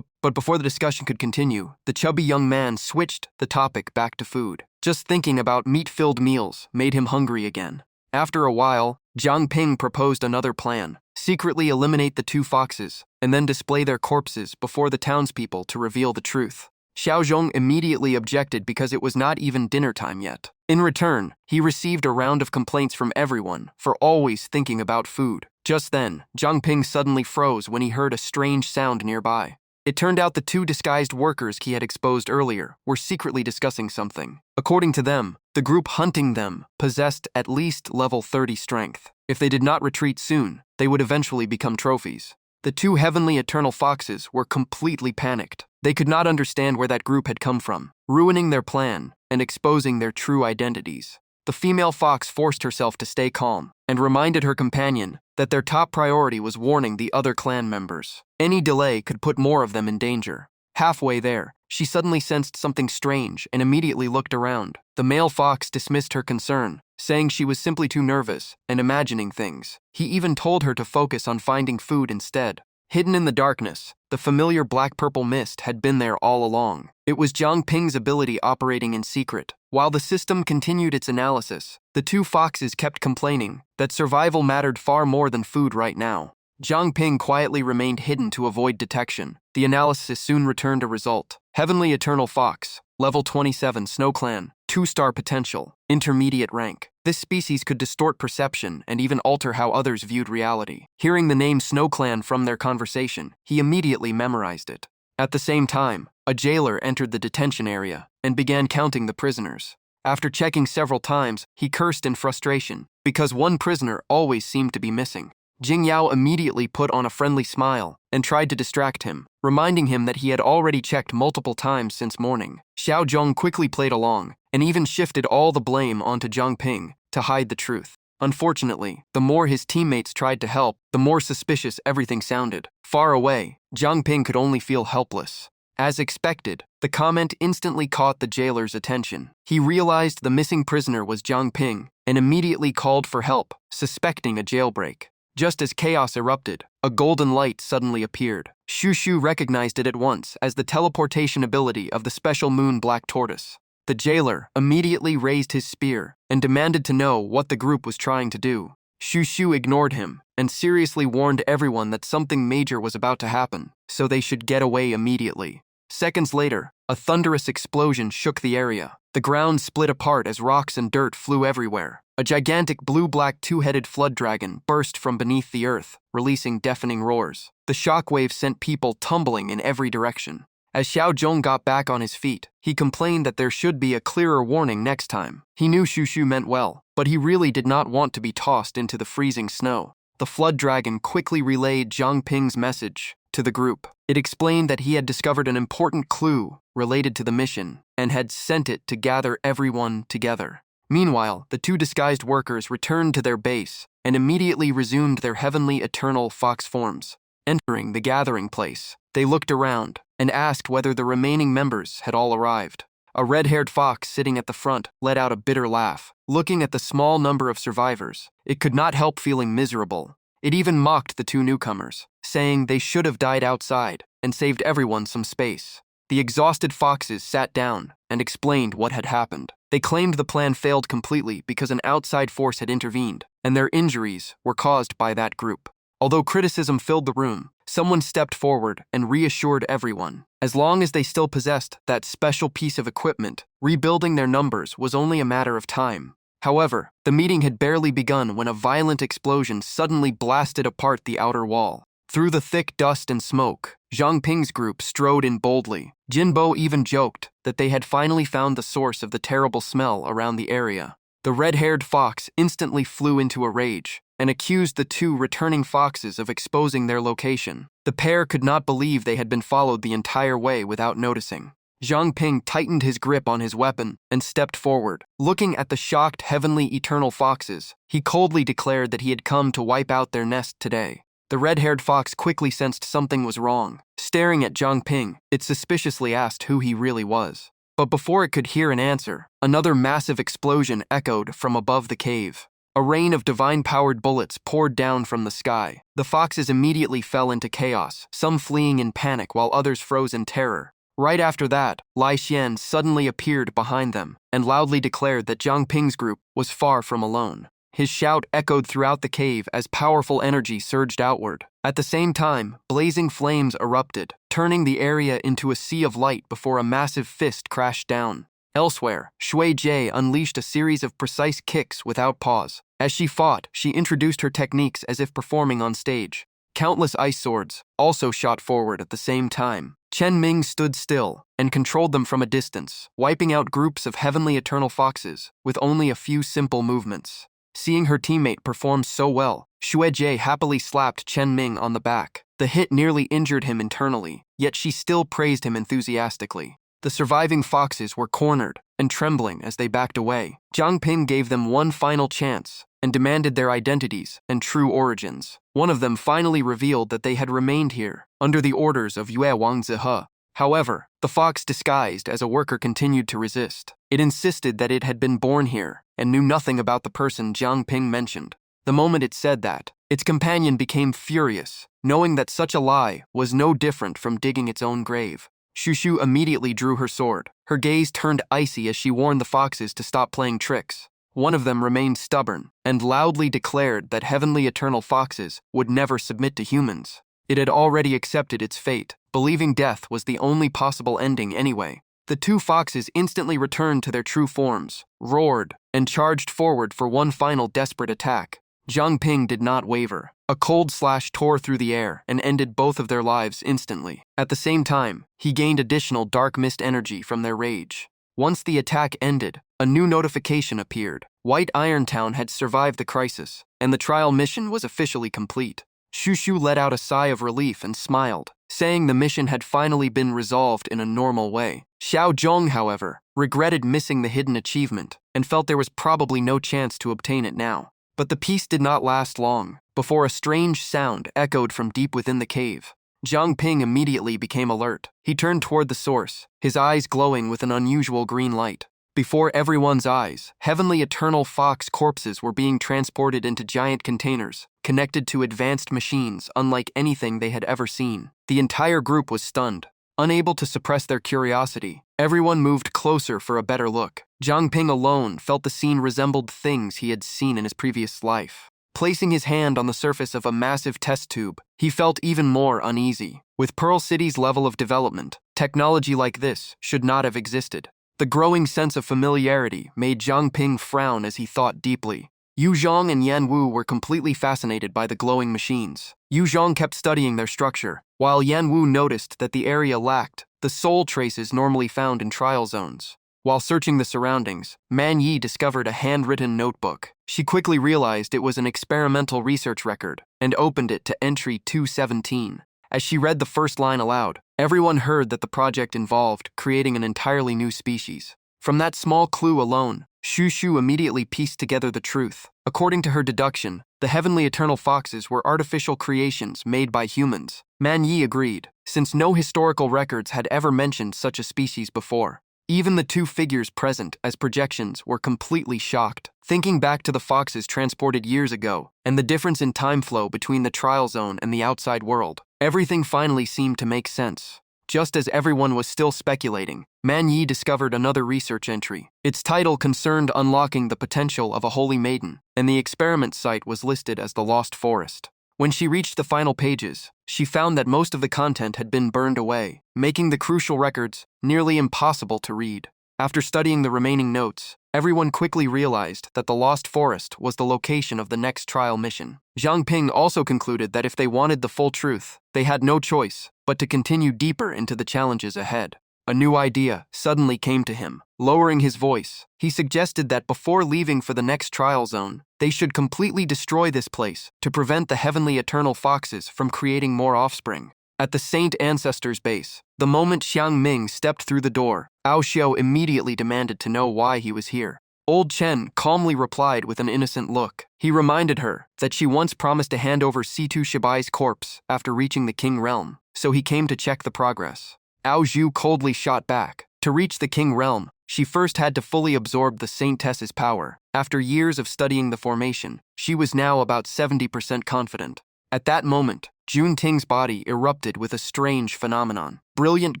But before the discussion could continue, the chubby young man switched the topic back to food. Just thinking about meat-filled meals made him hungry again. After a while, Zhang Ping proposed another plan. Secretly eliminate the two foxes, and then display their corpses before the townspeople to reveal the truth. Xiao Zhong immediately objected because it was not even dinner time yet. In return, he received a round of complaints from everyone for always thinking about food. Just then, Zhang Ping suddenly froze when he heard a strange sound nearby. It turned out the two disguised workers he had exposed earlier were secretly discussing something. According to them, the group hunting them possessed at least level 30 strength. If they did not retreat soon, they would eventually become trophies. The two Heavenly Eternal Foxes were completely panicked. They could not understand where that group had come from, ruining their plan and exposing their true identities. The female fox forced herself to stay calm and reminded her companion that their top priority was warning the other clan members. Any delay could put more of them in danger. Halfway there, she suddenly sensed something strange and immediately looked around. The male fox dismissed her concern, saying she was simply too nervous and imagining things. He even told her to focus on finding food instead. Hidden in the darkness, the familiar black-purple mist had been there all along. It was Zhang Ping's ability operating in secret. While the system continued its analysis, the two foxes kept complaining that survival mattered far more than food right now. Zhang Ping quietly remained hidden to avoid detection. The analysis soon returned a result. Heavenly Eternal Fox, level 27, Snow Clan, 2-star potential, intermediate rank. This species could distort perception and even alter how others viewed reality. Hearing the name Snow Clan from their conversation, he immediately memorized it. At the same time, a jailer entered the detention area and began counting the prisoners. After checking several times, he cursed in frustration because one prisoner always seemed to be missing. Jing Yao immediately put on a friendly smile and tried to distract him, reminding him that he had already checked multiple times since morning. Xiao Zhong quickly played along and even shifted all the blame onto Zhang Ping to hide the truth. Unfortunately, the more his teammates tried to help, the more suspicious everything sounded. Far away, Zhang Ping could only feel helpless. As expected, the comment instantly caught the jailer's attention. He realized the missing prisoner was Zhang Ping and immediately called for help, suspecting a jailbreak. Just as chaos erupted, a golden light suddenly appeared. Shu Shu recognized it at once as the teleportation ability of the special moon black tortoise. The jailer immediately raised his spear and demanded to know what the group was trying to do. Shu Shu ignored him and seriously warned everyone that something major was about to happen, so they should get away immediately. Seconds later, a thunderous explosion shook the area. The ground split apart as rocks and dirt flew everywhere. A gigantic blue-black two-headed flood dragon burst from beneath the earth, releasing deafening roars. The shockwave sent people tumbling in every direction. As Xiao Zhong got back on his feet, he complained that there should be a clearer warning next time. He knew Shu Shu meant well, but he really did not want to be tossed into the freezing snow. The flood dragon quickly relayed Zhang Ping's message to the group. It explained that he had discovered an important clue related to the mission and had sent it to gather everyone together. Meanwhile, the two disguised workers returned to their base and immediately resumed their heavenly eternal fox forms. Entering the gathering place, they looked around and asked whether the remaining members had all arrived. A red-haired fox sitting at the front let out a bitter laugh. Looking at the small number of survivors, it could not help feeling miserable. It even mocked the two newcomers, saying they should have died outside and saved everyone some space. The exhausted foxes sat down and explained what had happened. They claimed the plan failed completely because an outside force had intervened, and their injuries were caused by that group. Although criticism filled the room, someone stepped forward and reassured everyone. As long as they still possessed that special piece of equipment, rebuilding their numbers was only a matter of time. However, the meeting had barely begun when a violent explosion suddenly blasted apart the outer wall. Through the thick dust and smoke, Zhang Ping's group strode in boldly. Jinbo even joked that they had finally found the source of the terrible smell around the area. The red-haired fox instantly flew into a rage and accused the two returning foxes of exposing their location. The pair could not believe they had been followed the entire way without noticing. Zhang Ping tightened his grip on his weapon and stepped forward. Looking at the shocked heavenly eternal foxes, he coldly declared that he had come to wipe out their nest today. The red-haired fox quickly sensed something was wrong. Staring at Zhang Ping, it suspiciously asked who he really was. But before it could hear an answer, another massive explosion echoed from above the cave. A rain of divine-powered bullets poured down from the sky. The foxes immediately fell into chaos, some fleeing in panic while others froze in terror. Right after that, Lai Xian suddenly appeared behind them and loudly declared that Zhang Ping's group was far from alone. His shout echoed throughout the cave as powerful energy surged outward. At the same time, blazing flames erupted, turning the area into a sea of light before a massive fist crashed down. Elsewhere, Shui Jie unleashed a series of precise kicks without pause. As she fought, she introduced her techniques as if performing on stage. Countless ice swords also shot forward at the same time. Chen Ming stood still and controlled them from a distance, wiping out groups of heavenly eternal foxes with only a few simple movements. Seeing her teammate perform so well, Shui Jie happily slapped Chen Ming on the back. The hit nearly injured him internally, yet she still praised him enthusiastically. The surviving foxes were cornered and trembling as they backed away. Zhang Ping gave them one final chance and demanded their identities and true origins. One of them finally revealed that they had remained here under the orders of Yue Wang Zihe. However, the fox disguised as a worker continued to resist. It insisted that it had been born here and knew nothing about the person Zhang Ping mentioned. The moment it said that, its companion became furious, knowing that such a lie was no different from digging its own grave. Shu Shu immediately drew her sword. Her gaze turned icy as she warned the foxes to stop playing tricks. One of them remained stubborn and loudly declared that heavenly eternal foxes would never submit to humans. It had already accepted its fate, believing death was the only possible ending anyway. The two foxes instantly returned to their true forms, roared, and charged forward for one final desperate attack. Zhang Ping did not waver. A cold slash tore through the air and ended both of their lives instantly. At the same time, he gained additional dark mist energy from their rage. Once the attack ended, a new notification appeared. White Iron Town had survived the crisis, and the trial mission was officially complete. Shushu let out a sigh of relief and smiled, saying the mission had finally been resolved in a normal way. Xiao Zhong, however, regretted missing the hidden achievement and felt there was probably no chance to obtain it now. But the peace did not last long, before a strange sound echoed from deep within the cave. Zhang Ping immediately became alert. He turned toward the source, his eyes glowing with an unusual green light. Before everyone's eyes, heavenly eternal fox corpses were being transported into giant containers, connected to advanced machines unlike anything they had ever seen. The entire group was stunned. Unable to suppress their curiosity, everyone moved closer for a better look. Zhang Ping alone felt the scene resembled things he had seen in his previous life. Placing his hand on the surface of a massive test tube, he felt even more uneasy. With Pearl City's level of development, technology like this should not have existed. The growing sense of familiarity made Zhang Ping frown as he thought deeply. Yu Zhong and Yan Wu were completely fascinated by the glowing machines. Yu Zhong kept studying their structure, while Yan Wu noticed that the area lacked the soul traces normally found in trial zones. While searching the surroundings, Man Yi discovered a handwritten notebook. She quickly realized it was an experimental research record and opened it to entry 217. As she read the first line aloud, everyone heard that the project involved creating an entirely new species. From that small clue alone, Shushu immediately pieced together the truth. According to her deduction, the heavenly eternal foxes were artificial creations made by humans. Man Yi agreed, since no historical records had ever mentioned such a species before. Even the two figures present as projections were completely shocked. Thinking back to the foxes transported years ago, and the difference in time flow between the trial zone and the outside world, everything finally seemed to make sense. Just as everyone was still speculating, Man Yi discovered another research entry. Its title concerned unlocking the potential of a holy maiden, and the experiment site was listed as the Lost Forest. When she reached the final pages, she found that most of the content had been burned away, making the crucial records nearly impossible to read. After studying the remaining notes, everyone quickly realized that the Lost Forest was the location of the next trial mission. Zhang Ping also concluded that if they wanted the full truth, they had no choice but to continue deeper into the challenges ahead. A new idea suddenly came to him. Lowering his voice, he suggested that before leaving for the next trial zone, they should completely destroy this place to prevent the heavenly eternal foxes from creating more offspring. At the Saint Ancestor's base, the moment Xiang Ming stepped through the door, Ao Xiao immediately demanded to know why he was here. Old Chen calmly replied with an innocent look. He reminded her that she once promised to hand over Situ Shibai's corpse after reaching the King Realm, so he came to check the progress. Ao Zhu coldly shot back. To reach the King Realm, she first had to fully absorb the Saintess's power. After years of studying the formation, she was now about 70% confident. At that moment, Jun Ting's body erupted with a strange phenomenon. Brilliant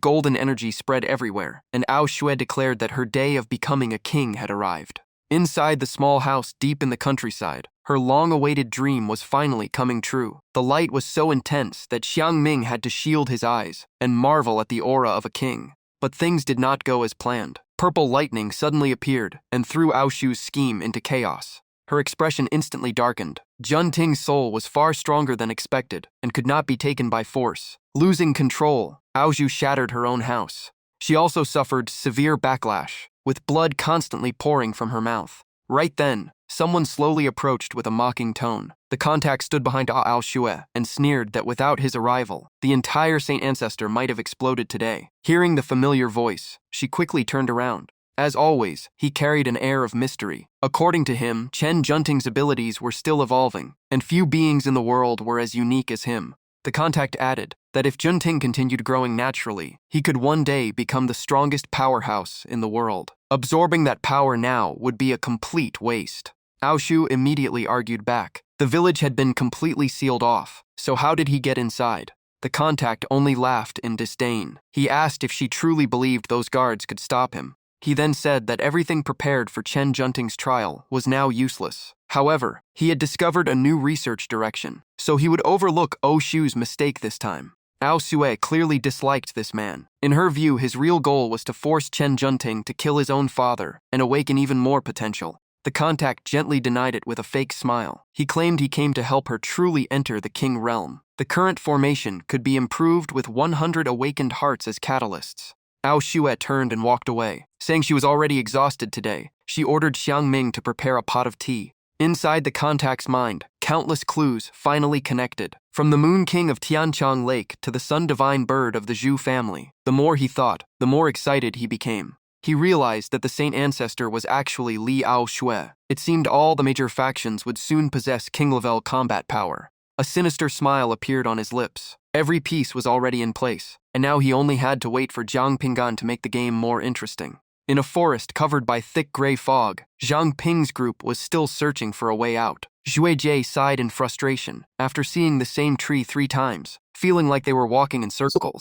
golden energy spread everywhere, and Ao Shui declared that her day of becoming a king had arrived. Inside the small house deep in the countryside, her long-awaited dream was finally coming true. The light was so intense that Xiang Ming had to shield his eyes and marvel at the aura of a king. But things did not go as planned. Purple lightning suddenly appeared and threw Ao Shu's scheme into chaos. Her expression instantly darkened. Jun Ting's soul was far stronger than expected and could not be taken by force. Losing control, Ao Zhu shattered her own house. She also suffered severe backlash, with blood constantly pouring from her mouth. Right then, someone slowly approached with a mocking tone. The contact stood behind Ao Shui and sneered that without his arrival, the entire Saint Ancestor might have exploded today. Hearing the familiar voice, she quickly turned around. As always, he carried an air of mystery. According to him, Chen Junting's abilities were still evolving, and few beings in the world were as unique as him. The contact added that if Junting continued growing naturally, he could one day become the strongest powerhouse in the world. Absorbing that power now would be a complete waste. Ao Shu immediately argued back. The village had been completely sealed off, so how did he get inside? The contact only laughed in disdain. He asked if she truly believed those guards could stop him. He then said that everything prepared for Chen Junting's trial was now useless. However, he had discovered a new research direction, so he would overlook Oh Shu's mistake this time. Ao Sue clearly disliked this man. In her view, his real goal was to force Chen Junting to kill his own father and awaken even more potential. The contact gently denied it with a fake smile. He claimed he came to help her truly enter the King realm. The current formation could be improved with 100 awakened hearts as catalysts. Ao Sue turned and walked away, saying she was already exhausted today. She ordered Xiang Ming to prepare a pot of tea. Inside the contact's mind, countless clues finally connected. From the Moon King of Tianchang Lake to the Sun Divine Bird of the Zhu family. The more he thought, the more excited he became. He realized that the saint ancestor was actually Li Ao Shui. It seemed all the major factions would soon possess king-level combat power. A sinister smile appeared on his lips. Every piece was already in place, and now he only had to wait for Jiang Pingan to make the game more interesting. In a forest covered by thick gray fog, Zhang Ping's group was still searching for a way out. Zhui Jie sighed in frustration after seeing the same tree 3 times, feeling like they were walking in circles.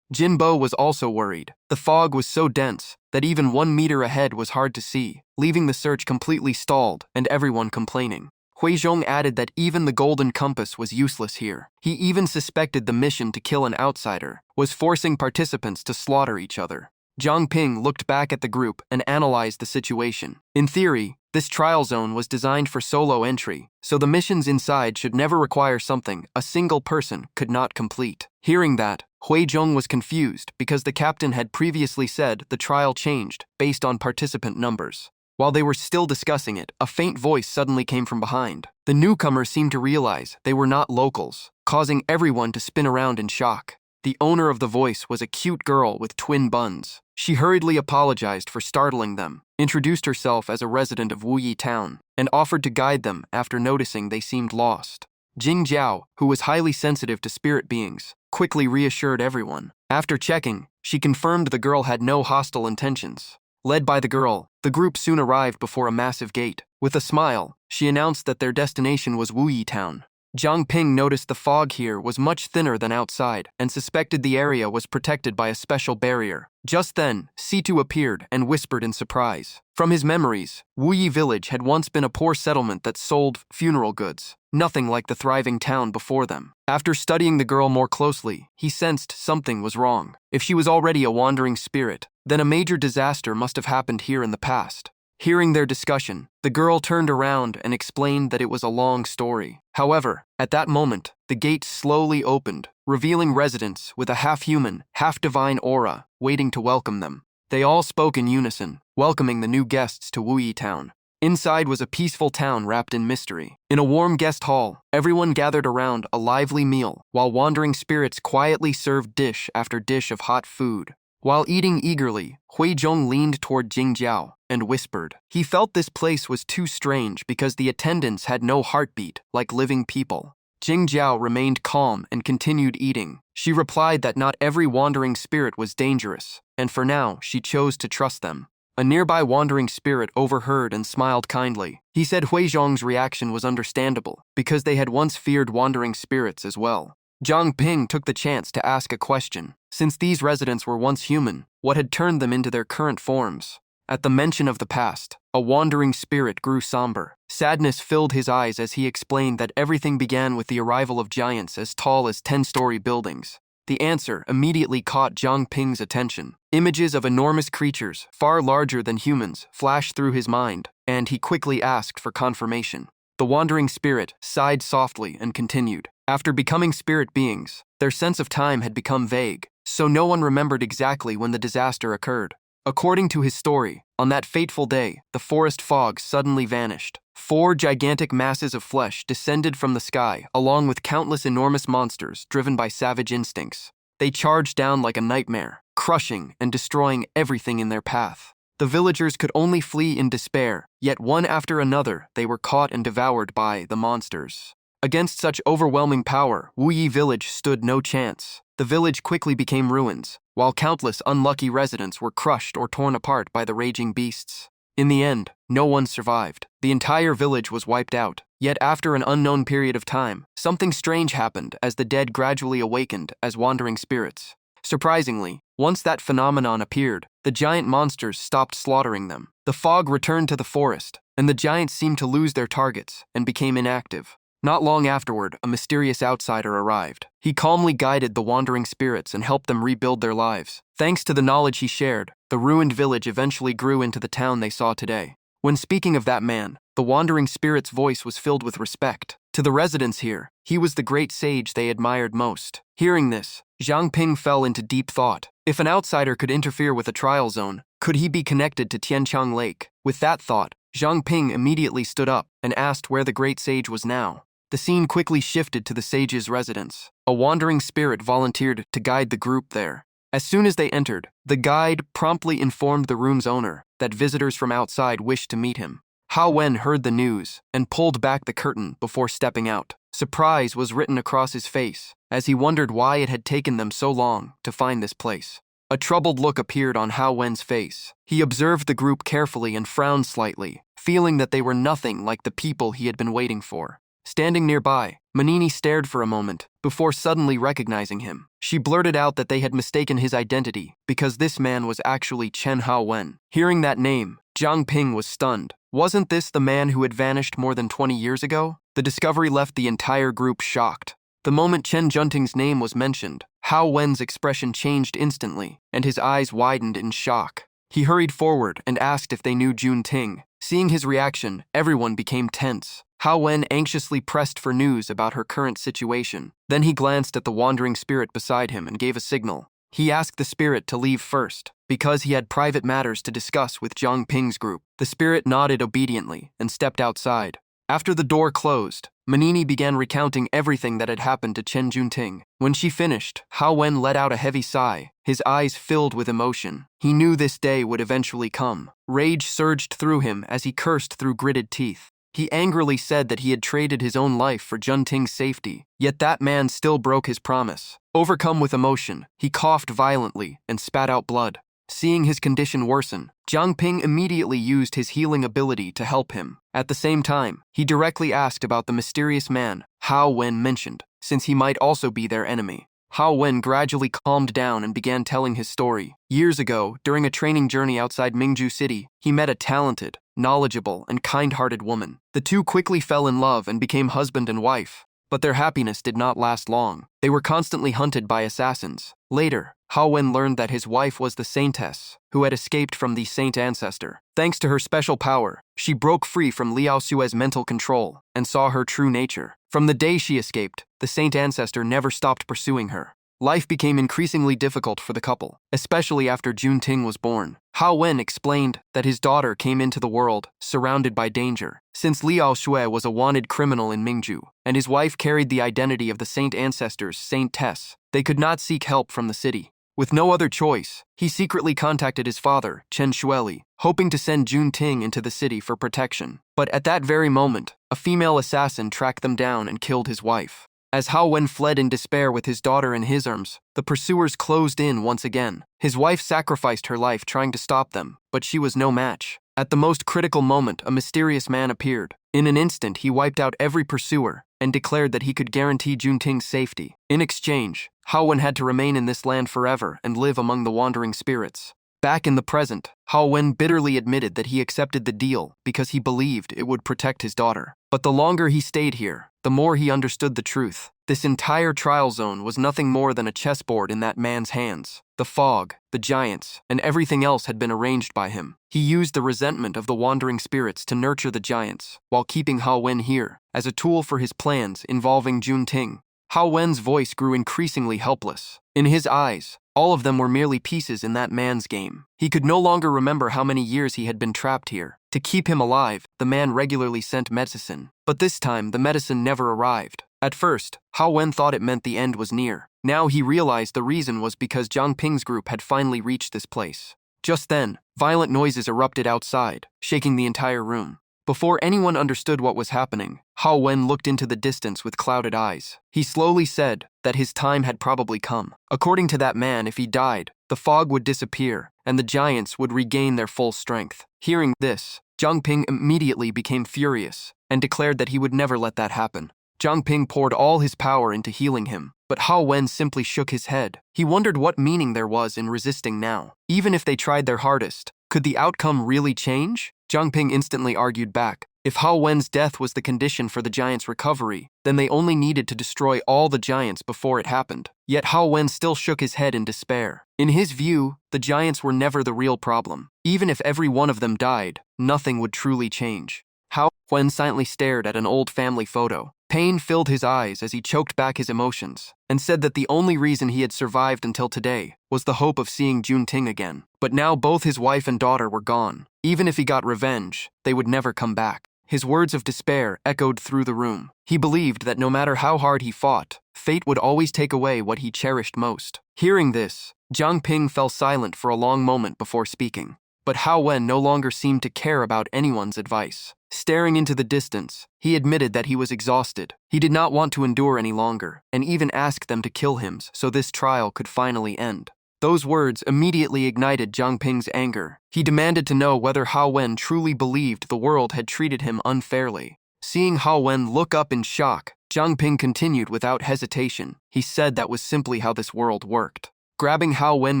Jin Bo was also worried. The fog was so dense that even 1 meter ahead was hard to see, leaving the search completely stalled and everyone complaining. Hui Zhong added that even the golden compass was useless here. He even suspected the mission to kill an outsider was forcing participants to slaughter each other. Zhang Ping looked back at the group and analyzed the situation. In theory, this trial zone was designed for solo entry, so the missions inside should never require something a single person could not complete. Hearing that, Hui Zhong was confused because the captain had previously said the trial changed based on participant numbers. While they were still discussing it, a faint voice suddenly came from behind. The newcomers seemed to realize they were not locals, causing everyone to spin around in shock. The owner of the voice was a cute girl with twin buns. She hurriedly apologized for startling them, introduced herself as a resident of Wuyi town, and offered to guide them after noticing they seemed lost. Jing Jiao, who was highly sensitive to spirit beings, quickly reassured everyone. After checking, she confirmed the girl had no hostile intentions. Led by the girl, the group soon arrived before a massive gate. With a smile, she announced that their destination was Wuyi town. Zhang Ping noticed the fog here was much thinner than outside and suspected the area was protected by a special barrier. Just then, Situ appeared and whispered in surprise. From his memories, Wuyi village had once been a poor settlement that sold funeral goods, nothing like the thriving town before them. After studying the girl more closely, he sensed something was wrong. If she was already a wandering spirit, then a major disaster must have happened here in the past. Hearing their discussion, the girl turned around and explained that it was a long story. However, at that moment, the gate slowly opened, revealing residents with a half-human, half-divine aura waiting to welcome them. They all spoke in unison, welcoming the new guests to Wuyi town. Inside was a peaceful town wrapped in mystery. In a warm guest hall, everyone gathered around a lively meal, while wandering spirits quietly served dish after dish of hot food. While eating eagerly, Hui Zhong leaned toward Jing Jiao and whispered. He felt this place was too strange because the attendants had no heartbeat like living people. Jing Jiao remained calm and continued eating. She replied that not every wandering spirit was dangerous, and for now, she chose to trust them. A nearby wandering spirit overheard and smiled kindly. He said Hui Zhong's reaction was understandable because they had once feared wandering spirits as well. Zhang Ping took the chance to ask a question. Since these residents were once human, what had turned them into their current forms? At the mention of the past, a wandering spirit grew somber. Sadness filled his eyes as he explained that everything began with the arrival of giants as tall as 10-story buildings. The answer immediately caught Zhang Ping's attention. Images of enormous creatures, far larger than humans, flashed through his mind, and he quickly asked for confirmation. The wandering spirit sighed softly and continued. After becoming spirit beings, their sense of time had become vague, so no one remembered exactly when the disaster occurred. According to his story, on that fateful day, the forest fog suddenly vanished. 4 gigantic masses of flesh descended from the sky, along with countless enormous monsters driven by savage instincts. They charged down like a nightmare, crushing and destroying everything in their path. The villagers could only flee in despair, yet one after another they were caught and devoured by the monsters. Against such overwhelming power, Wuyi village stood no chance. The village quickly became ruins, while countless unlucky residents were crushed or torn apart by the raging beasts. In the end, no one survived. The entire village was wiped out. Yet after an unknown period of time, something strange happened as the dead gradually awakened as wandering spirits. Surprisingly, once that phenomenon appeared, the giant monsters stopped slaughtering them. The fog returned to the forest, and the giants seemed to lose their targets and became inactive. Not long afterward, a mysterious outsider arrived. He calmly guided the wandering spirits and helped them rebuild their lives. Thanks to the knowledge he shared, the ruined village eventually grew into the town they saw today. When speaking of that man, the wandering spirit's voice was filled with respect. To the residents here, he was the great sage they admired most. Hearing this, Zhang Ping fell into deep thought. If an outsider could interfere with a trial zone, could he be connected to Tianqiang Lake? With that thought, Zhang Ping immediately stood up and asked where the great sage was now. The scene quickly shifted to the sage's residence. A wandering spirit volunteered to guide the group there. As soon as they entered, the guide promptly informed the room's owner that visitors from outside wished to meet him. Hao Wen heard the news and pulled back the curtain before stepping out. Surprise was written across his face as he wondered why it had taken them so long to find this place. A troubled look appeared on Hao Wen's face. He observed the group carefully and frowned slightly, feeling that they were nothing like the people he had been waiting for. Standing nearby, Manini stared for a moment before suddenly recognizing him. She blurted out that they had mistaken his identity because this man was actually Chen Hao Wen. Hearing that name, Zhang Ping was stunned. Wasn't this the man who had vanished more than 20 years ago? The discovery left the entire group shocked. The moment Chen Junting's name was mentioned, Hao Wen's expression changed instantly, and his eyes widened in shock. He hurried forward and asked if they knew Jun Ting. Seeing his reaction, everyone became tense. Hao Wen anxiously pressed for news about her current situation. Then he glanced at the wandering spirit beside him and gave a signal. He asked the spirit to leave first, because he had private matters to discuss with Zhang Ping's group. The spirit nodded obediently and stepped outside. After the door closed, Manini began recounting everything that had happened to Chen Junting. When she finished, Hao Wen let out a heavy sigh, his eyes filled with emotion. He knew this day would eventually come. Rage surged through him as he cursed through gritted teeth. He angrily said that he had traded his own life for Junting's safety, yet that man still broke his promise. Overcome with emotion, he coughed violently and spat out blood. Seeing his condition worsen, Zhang Ping immediately used his healing ability to help him. At the same time, he directly asked about the mysterious man Hao Wen mentioned, since he might also be their enemy. Hao Wen gradually calmed down and began telling his story. Years ago, during a training journey outside Mingju City, he met a talented, knowledgeable, and kind-hearted woman. The two quickly fell in love and became husband and wife. But their happiness did not last long. They were constantly hunted by assassins. Later, Hao Wen learned that his wife was the saintess, who had escaped from the saint ancestor. Thanks to her special power, she broke free from Liao Xue's mental control and saw her true nature. From the day she escaped, the saint ancestor never stopped pursuing her. Life became increasingly difficult for the couple, especially after Jun Ting was born. Hao Wen explained that his daughter came into the world surrounded by danger. Since Liao Xue was a wanted criminal in Mingju, and his wife carried the identity of the saint ancestor's saintess, they could not seek help from the city. With no other choice, he secretly contacted his father, Chen Shueli, hoping to send Jun Ting into the city for protection. But at that very moment, a female assassin tracked them down and killed his wife. As Hao Wen fled in despair with his daughter in his arms, the pursuers closed in once again. His wife sacrificed her life trying to stop them, but she was no match. At the most critical moment, a mysterious man appeared. In an instant, he wiped out every pursuer and declared that he could guarantee Junting's safety. In exchange, Hao Wen had to remain in this land forever and live among the wandering spirits. Back in the present, Hao Wen bitterly admitted that he accepted the deal because he believed it would protect his daughter. But the longer he stayed here, the more he understood the truth. This entire trial zone was nothing more than a chessboard in that man's hands. The fog, the giants, and everything else had been arranged by him. He used the resentment of the wandering spirits to nurture the giants, while keeping Hao Wen here as a tool for his plans involving Jun Ting. Hao Wen's voice grew increasingly helpless. In his eyes, all of them were merely pieces in that man's game. He could no longer remember how many years he had been trapped here. To keep him alive, the man regularly sent medicine. But this time, the medicine never arrived. At first, Hao Wen thought it meant the end was near. Now he realized the reason was because Zhang Ping's group had finally reached this place. Just then, violent noises erupted outside, shaking the entire room. Before anyone understood what was happening, Hao Wen looked into the distance with clouded eyes. He slowly said that his time had probably come. According to that man, if he died, the fog would disappear and the giants would regain their full strength. Hearing this, Zhang Ping immediately became furious and declared that he would never let that happen. Zhang Ping poured all his power into healing him. but Hao Wen simply shook his head. He wondered what meaning there was in resisting now. Even if they tried their hardest, could the outcome really change? Zhang Ping instantly argued back. If Hao Wen's death was the condition for the giant's recovery, then they only needed to destroy all the giants before it happened. Yet Hao Wen still shook his head in despair. In his view, the giants were never the real problem. Even if every one of them died, nothing would truly change. Hao Wen silently stared at an old family photo. Pain filled his eyes as he choked back his emotions, and said that the only reason he had survived until today was the hope of seeing Jun Ting again. But now both his wife and daughter were gone. Even if he got revenge, they would never come back. His words of despair echoed through the room. He believed that no matter how hard he fought, fate would always take away what he cherished most. Hearing this, Zhang Ping fell silent for a long moment before speaking. But Hao Wen no longer seemed to care about anyone's advice. Staring into the distance, he admitted that he was exhausted. He did not want to endure any longer, and even asked them to kill him so this trial could finally end. Those words immediately ignited Zhang Ping's anger. He demanded to know whether Hao Wen truly believed the world had treated him unfairly. Seeing Hao Wen look up in shock, Zhang Ping continued without hesitation. He said that was simply how this world worked. Grabbing Hao Wen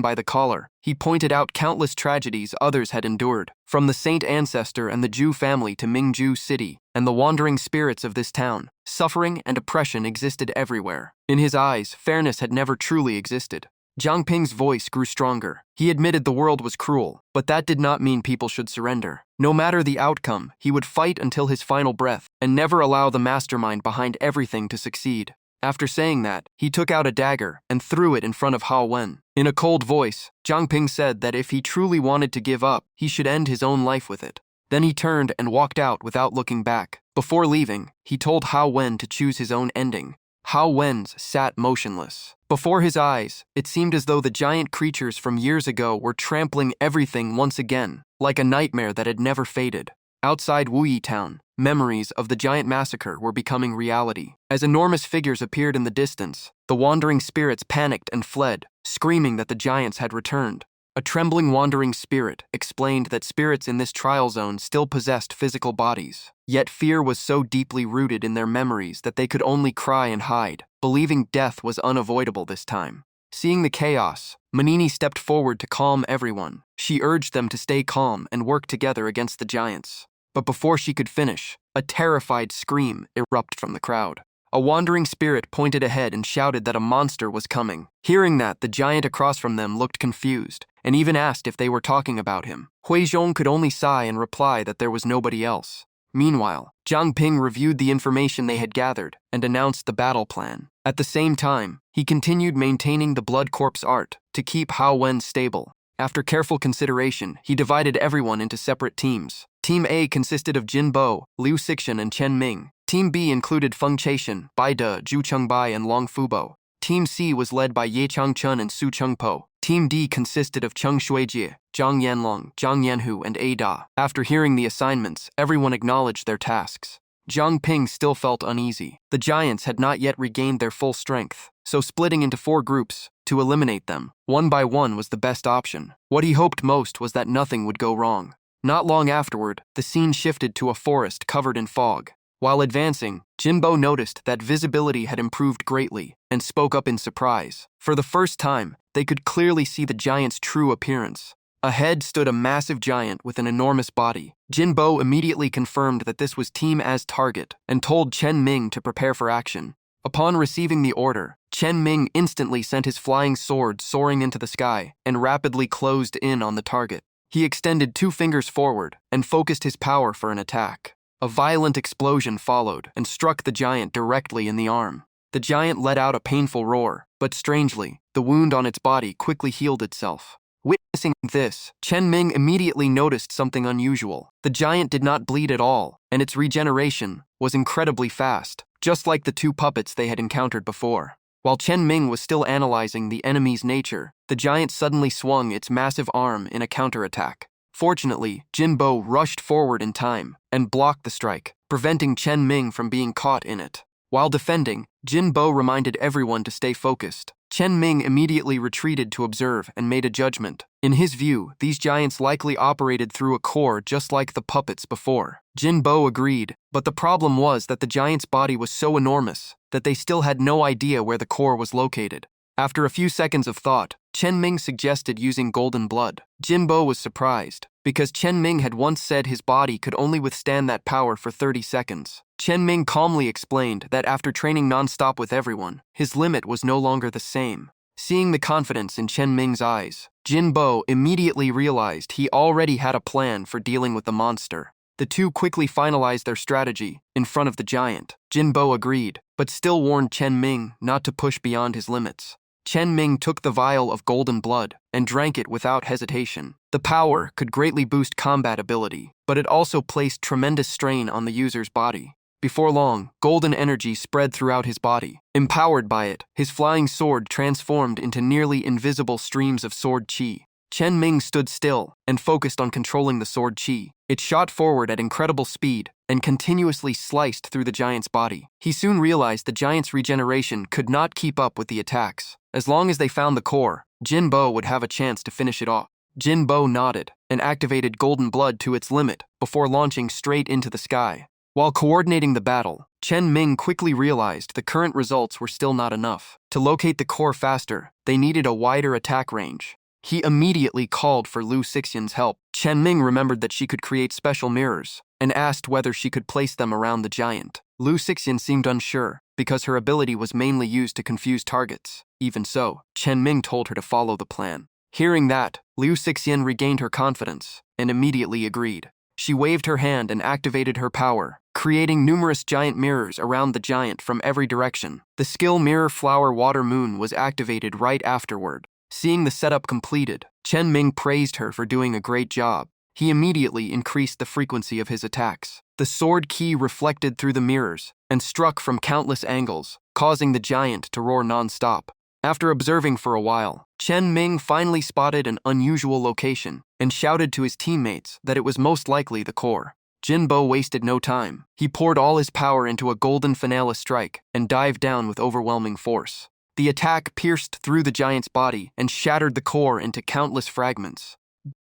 by the collar, he pointed out countless tragedies others had endured, from the saint ancestor and the Zhu family to Mingzhu City, and the wandering spirits of this town. Suffering and oppression existed everywhere. In his eyes, fairness had never truly existed. Zhang Ping's voice grew stronger. He admitted the world was cruel, but that did not mean people should surrender. No matter the outcome, he would fight until his final breath, and never allow the mastermind behind everything to succeed. After saying that, he took out a dagger and threw it in front of Hao Wen. In a cold voice, Zhang Ping said that if he truly wanted to give up, he should end his own life with it. Then he turned and walked out without looking back. Before leaving, he told Hao Wen to choose his own ending. Hao Wen's sat motionless. Before his eyes, it seemed as though the giant creatures from years ago were trampling everything once again, like a nightmare that had never faded. Outside Wuyi Town, memories of the giant massacre were becoming reality. As enormous figures appeared in the distance, the wandering spirits panicked and fled, screaming that the giants had returned. A trembling wandering spirit explained that spirits in this trial zone still possessed physical bodies. Yet fear was so deeply rooted in their memories that they could only cry and hide, believing death was unavoidable this time. Seeing the chaos, Manini stepped forward to calm everyone. She urged them to stay calm and work together against the giants. But before she could finish, a terrified scream erupted from the crowd. A wandering spirit pointed ahead and shouted that a monster was coming. Hearing that, the giant across from them looked confused, and even asked if they were talking about him. Hui Zhong could only sigh and reply that there was nobody else. Meanwhile, Zhang Ping reviewed the information they had gathered and announced the battle plan. At the same time, he continued maintaining the blood corpse art to keep Hao Wen stable. After careful consideration, he divided everyone into separate teams. Team A consisted of Jin Bo, Liu Sixian, and Chen Ming. Team B included Feng Chaishan, Bai De, Zhu Chengbai, and Long Fubo. Team C was led by Ye Changchun and Su Chengpo. Team D consisted of Cheng Shuijie, Zhang Yanlong, Zhang Yanhu, and A Da. After hearing the assignments, everyone acknowledged their tasks. Zhang Ping still felt uneasy. The giants had not yet regained their full strength, so splitting into 4 groups to eliminate them, one by one, was the best option. What he hoped most was that nothing would go wrong. Not long afterward, the scene shifted to a forest covered in fog. While advancing, Jinbo noticed that visibility had improved greatly and spoke up in surprise. For the first time, they could clearly see the giant's true appearance. Ahead stood a massive giant with an enormous body. Jinbo immediately confirmed that this was Team A's target and told Chen Ming to prepare for action. Upon receiving the order, Chen Ming instantly sent his flying sword soaring into the sky and rapidly closed in on the target. He extended 2 fingers forward and focused his power for an attack. A violent explosion followed and struck the giant directly in the arm. The giant let out a painful roar, but strangely, the wound on its body quickly healed itself. Witnessing this, Chen Ming immediately noticed something unusual. The giant did not bleed at all, and its regeneration was incredibly fast, just like the 2 puppets they had encountered before. While Chen Ming was still analyzing the enemy's nature, the giant suddenly swung its massive arm in a counterattack. Fortunately, Jinbo rushed forward in time and blocked the strike, preventing Chen Ming from being caught in it. While defending, Jinbo reminded everyone to stay focused. Chen Ming immediately retreated to observe and made a judgment. In his view, these giants likely operated through a core just like the puppets before. Jinbo agreed, but the problem was that the giant's body was so enormous that they still had no idea where the core was located. After a few seconds of thought, Chen Ming suggested using golden blood. Jinbo was surprised, because Chen Ming had once said his body could only withstand that power for 30 seconds. Chen Ming calmly explained that after training non-stop with everyone, his limit was no longer the same. Seeing the confidence in Chen Ming's eyes, Jinbo immediately realized he already had a plan for dealing with the monster. The two quickly finalized their strategy in front of the giant. Jinbo agreed, but still warned Chen Ming not to push beyond his limits. Chen Ming took the vial of golden blood and drank it without hesitation. The power could greatly boost combat ability, but it also placed tremendous strain on the user's body. Before long, golden energy spread throughout his body. Empowered by it, his flying sword transformed into nearly invisible streams of sword chi. Chen Ming stood still and focused on controlling the sword chi. It shot forward at incredible speed and continuously sliced through the giant's body. He soon realized the giant's regeneration could not keep up with the attacks. As long as they found the core, Jinbo would have a chance to finish it off. Jinbo nodded and activated golden blood to its limit before launching straight into the sky. While coordinating the battle, Chen Ming quickly realized the current results were still not enough. To locate the core faster, they needed a wider attack range. He immediately called for Lu Xixian's help. Chen Ming remembered that she could create special mirrors and asked whether she could place them around the giant. Lu Xixian seemed unsure because her ability was mainly used to confuse targets. Even so, Chen Ming told her to follow the plan. Hearing that, Lu Xixian regained her confidence and immediately agreed. She waved her hand and activated her power, creating numerous giant mirrors around the giant from every direction. The skill Mirror Flower Water Moon was activated right afterward. Seeing the setup completed, Chen Ming praised her for doing a great job. He immediately increased the frequency of his attacks. The sword key reflected through the mirrors and struck from countless angles, causing the giant to roar non-stop. After observing for a while, Chen Ming finally spotted an unusual location and shouted to his teammates that it was most likely the core. Jinbo wasted no time. He poured all his power into a golden finale strike and dived down with overwhelming force. The attack pierced through the giant's body and shattered the core into countless fragments.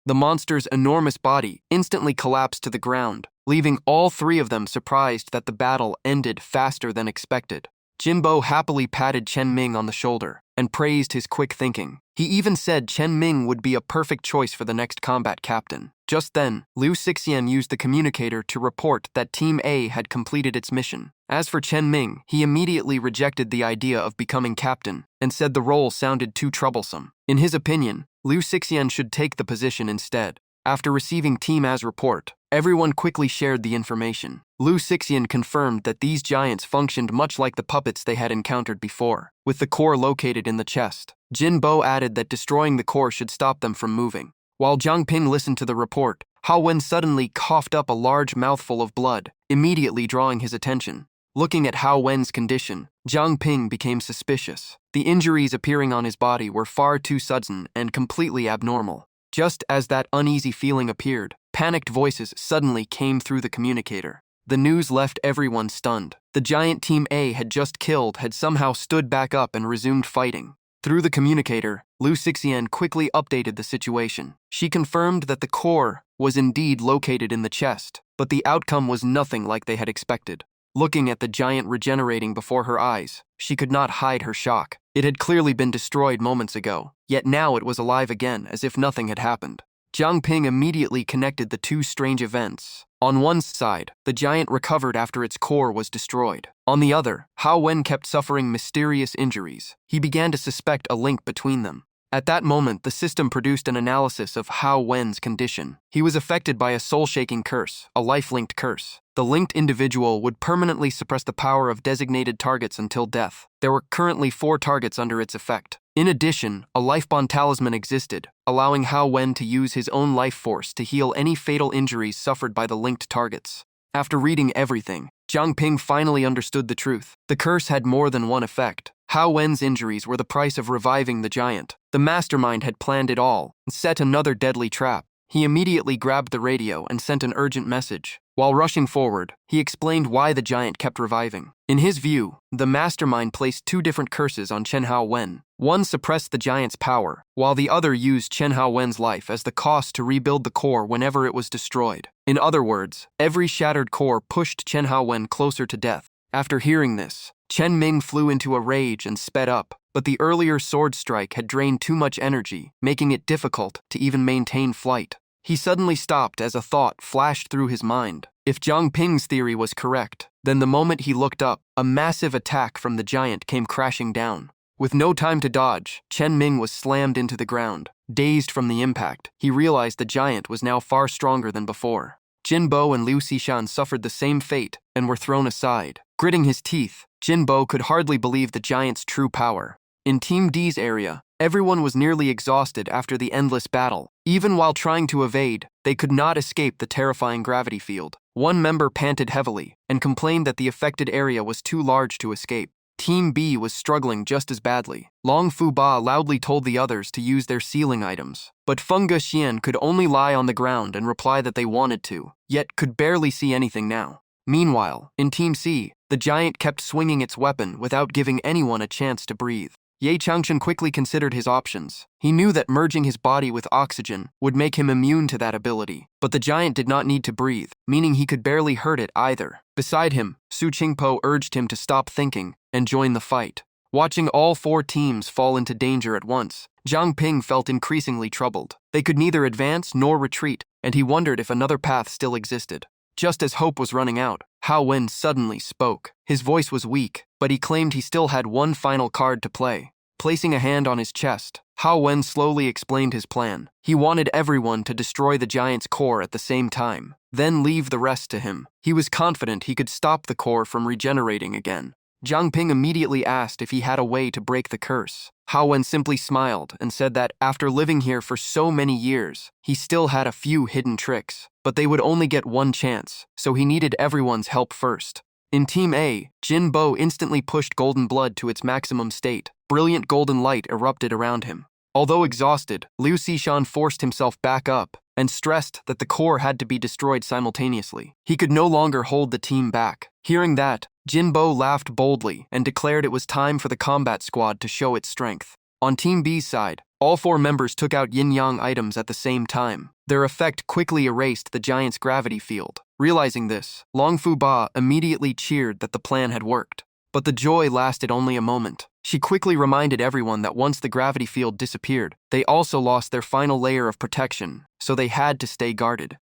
The monster's enormous body instantly collapsed to the ground, leaving all three of them surprised that the battle ended faster than expected. Jinbo happily patted Chen Ming on the shoulder and praised his quick thinking. He even said Chen Ming would be a perfect choice for the next combat captain. Just then, Lu Xixian used the communicator to report that Team A had completed its mission. As for Chen Ming, he immediately rejected the idea of becoming captain and said the role sounded too troublesome. In his opinion, Lu Xixian should take the position instead. After receiving Team A's report, everyone quickly shared the information. Lu Xixian confirmed that these giants functioned much like the puppets they had encountered before, with the core located in the chest. Jinbo added that destroying the core should stop them from moving. While Jiang Ping listened to the report, Hao Wen suddenly coughed up a large mouthful of blood, immediately drawing his attention. Looking at Hao Wen's condition, Jiang Ping became suspicious. The injuries appearing on his body were far too sudden and completely abnormal. Just as that uneasy feeling appeared, panicked voices suddenly came through the communicator. The news left everyone stunned. The giant Team A had just killed had somehow stood back up and resumed fighting. Through the communicator, Lu Xixian quickly updated the situation. She confirmed that the core was indeed located in the chest, but the outcome was nothing like they had expected. Looking at the giant regenerating before her eyes, she could not hide her shock. It had clearly been destroyed moments ago, yet now it was alive again as if nothing had happened. Jiang Ping immediately connected the two strange events. On one side, the giant recovered after its core was destroyed. On the other, Hao Wen kept suffering mysterious injuries. He began to suspect a link between them. At that moment, the system produced an analysis of Hao Wen's condition. He was affected by a soul-shaking curse, a life-linked curse. The linked individual would permanently suppress the power of designated targets until death. There were currently 4 targets under its effect. In addition, a life bond talisman existed, allowing Hao Wen to use his own life force to heal any fatal injuries suffered by the linked targets. After reading everything, Jiang Ping finally understood the truth. The curse had more than one effect. Hao Wen's injuries were the price of reviving the giant. The mastermind had planned it all and set another deadly trap. He immediately grabbed the radio and sent an urgent message. While rushing forward, he explained why the giant kept reviving. In his view, the mastermind placed 2 different curses on Chen Hao Wen. One suppressed the giant's power, while the other used Chen Hao Wen's life as the cost to rebuild the core whenever it was destroyed. In other words, every shattered core pushed Chen Hao Wen closer to death. After hearing this, Chen Ming flew into a rage and sped up, but the earlier sword strike had drained too much energy, making it difficult to even maintain flight. He suddenly stopped as a thought flashed through his mind. If Zhang Ping's theory was correct, then the moment he looked up, a massive attack from the giant came crashing down. With no time to dodge, Chen Ming was slammed into the ground. Dazed from the impact, he realized the giant was now far stronger than before. Jin Bo and Liu Xishan suffered the same fate and were thrown aside. Gritting his teeth, Jin Bo could hardly believe the giant's true power. In Team D's area, everyone was nearly exhausted after the endless battle. Even while trying to evade, they could not escape the terrifying gravity field. One member panted heavily and complained that the affected area was too large to escape. Team B was struggling just as badly. Long Fu Ba loudly told the others to use their sealing items, but Feng Gexian could only lie on the ground and reply that they wanted to, yet could barely see anything now. Meanwhile, in Team C, the giant kept swinging its weapon without giving anyone a chance to breathe. Ye Changchun quickly considered his options. He knew that merging his body with oxygen would make him immune to that ability, but the giant did not need to breathe, meaning he could barely hurt it either. Beside him, Su Qingpo urged him to stop thinking and join the fight. Watching all four teams fall into danger at once, Zhang Ping felt increasingly troubled. They could neither advance nor retreat, and he wondered if another path still existed. Just as hope was running out, Hao Wen suddenly spoke. His voice was weak, but he claimed he still had one final card to play. Placing a hand on his chest, Hao Wen slowly explained his plan. He wanted everyone to destroy the giant's core at the same time, then leave the rest to him. He was confident he could stop the core from regenerating again. Zhang Ping immediately asked if he had a way to break the curse. Hao Wen simply smiled and said that after living here for so many years, he still had a few hidden tricks, but they would only get one chance, so he needed everyone's help first. In Team A, Jin Bo instantly pushed golden blood to its maximum state. Brilliant golden light erupted around him. Although exhausted, Liu Xishan forced himself back up and stressed that the core had to be destroyed simultaneously. He could no longer hold the team back. Hearing that, Jin Bo laughed boldly and declared it was time for the combat squad to show its strength. On Team B's side, all four members took out yin-yang items at the same time. Their effect quickly erased the giant's gravity field. Realizing this, Long Fu Ba immediately cheered that the plan had worked. But the joy lasted only a moment. She quickly reminded everyone that once the gravity field disappeared, they also lost their final layer of protection, so they had to stay guarded.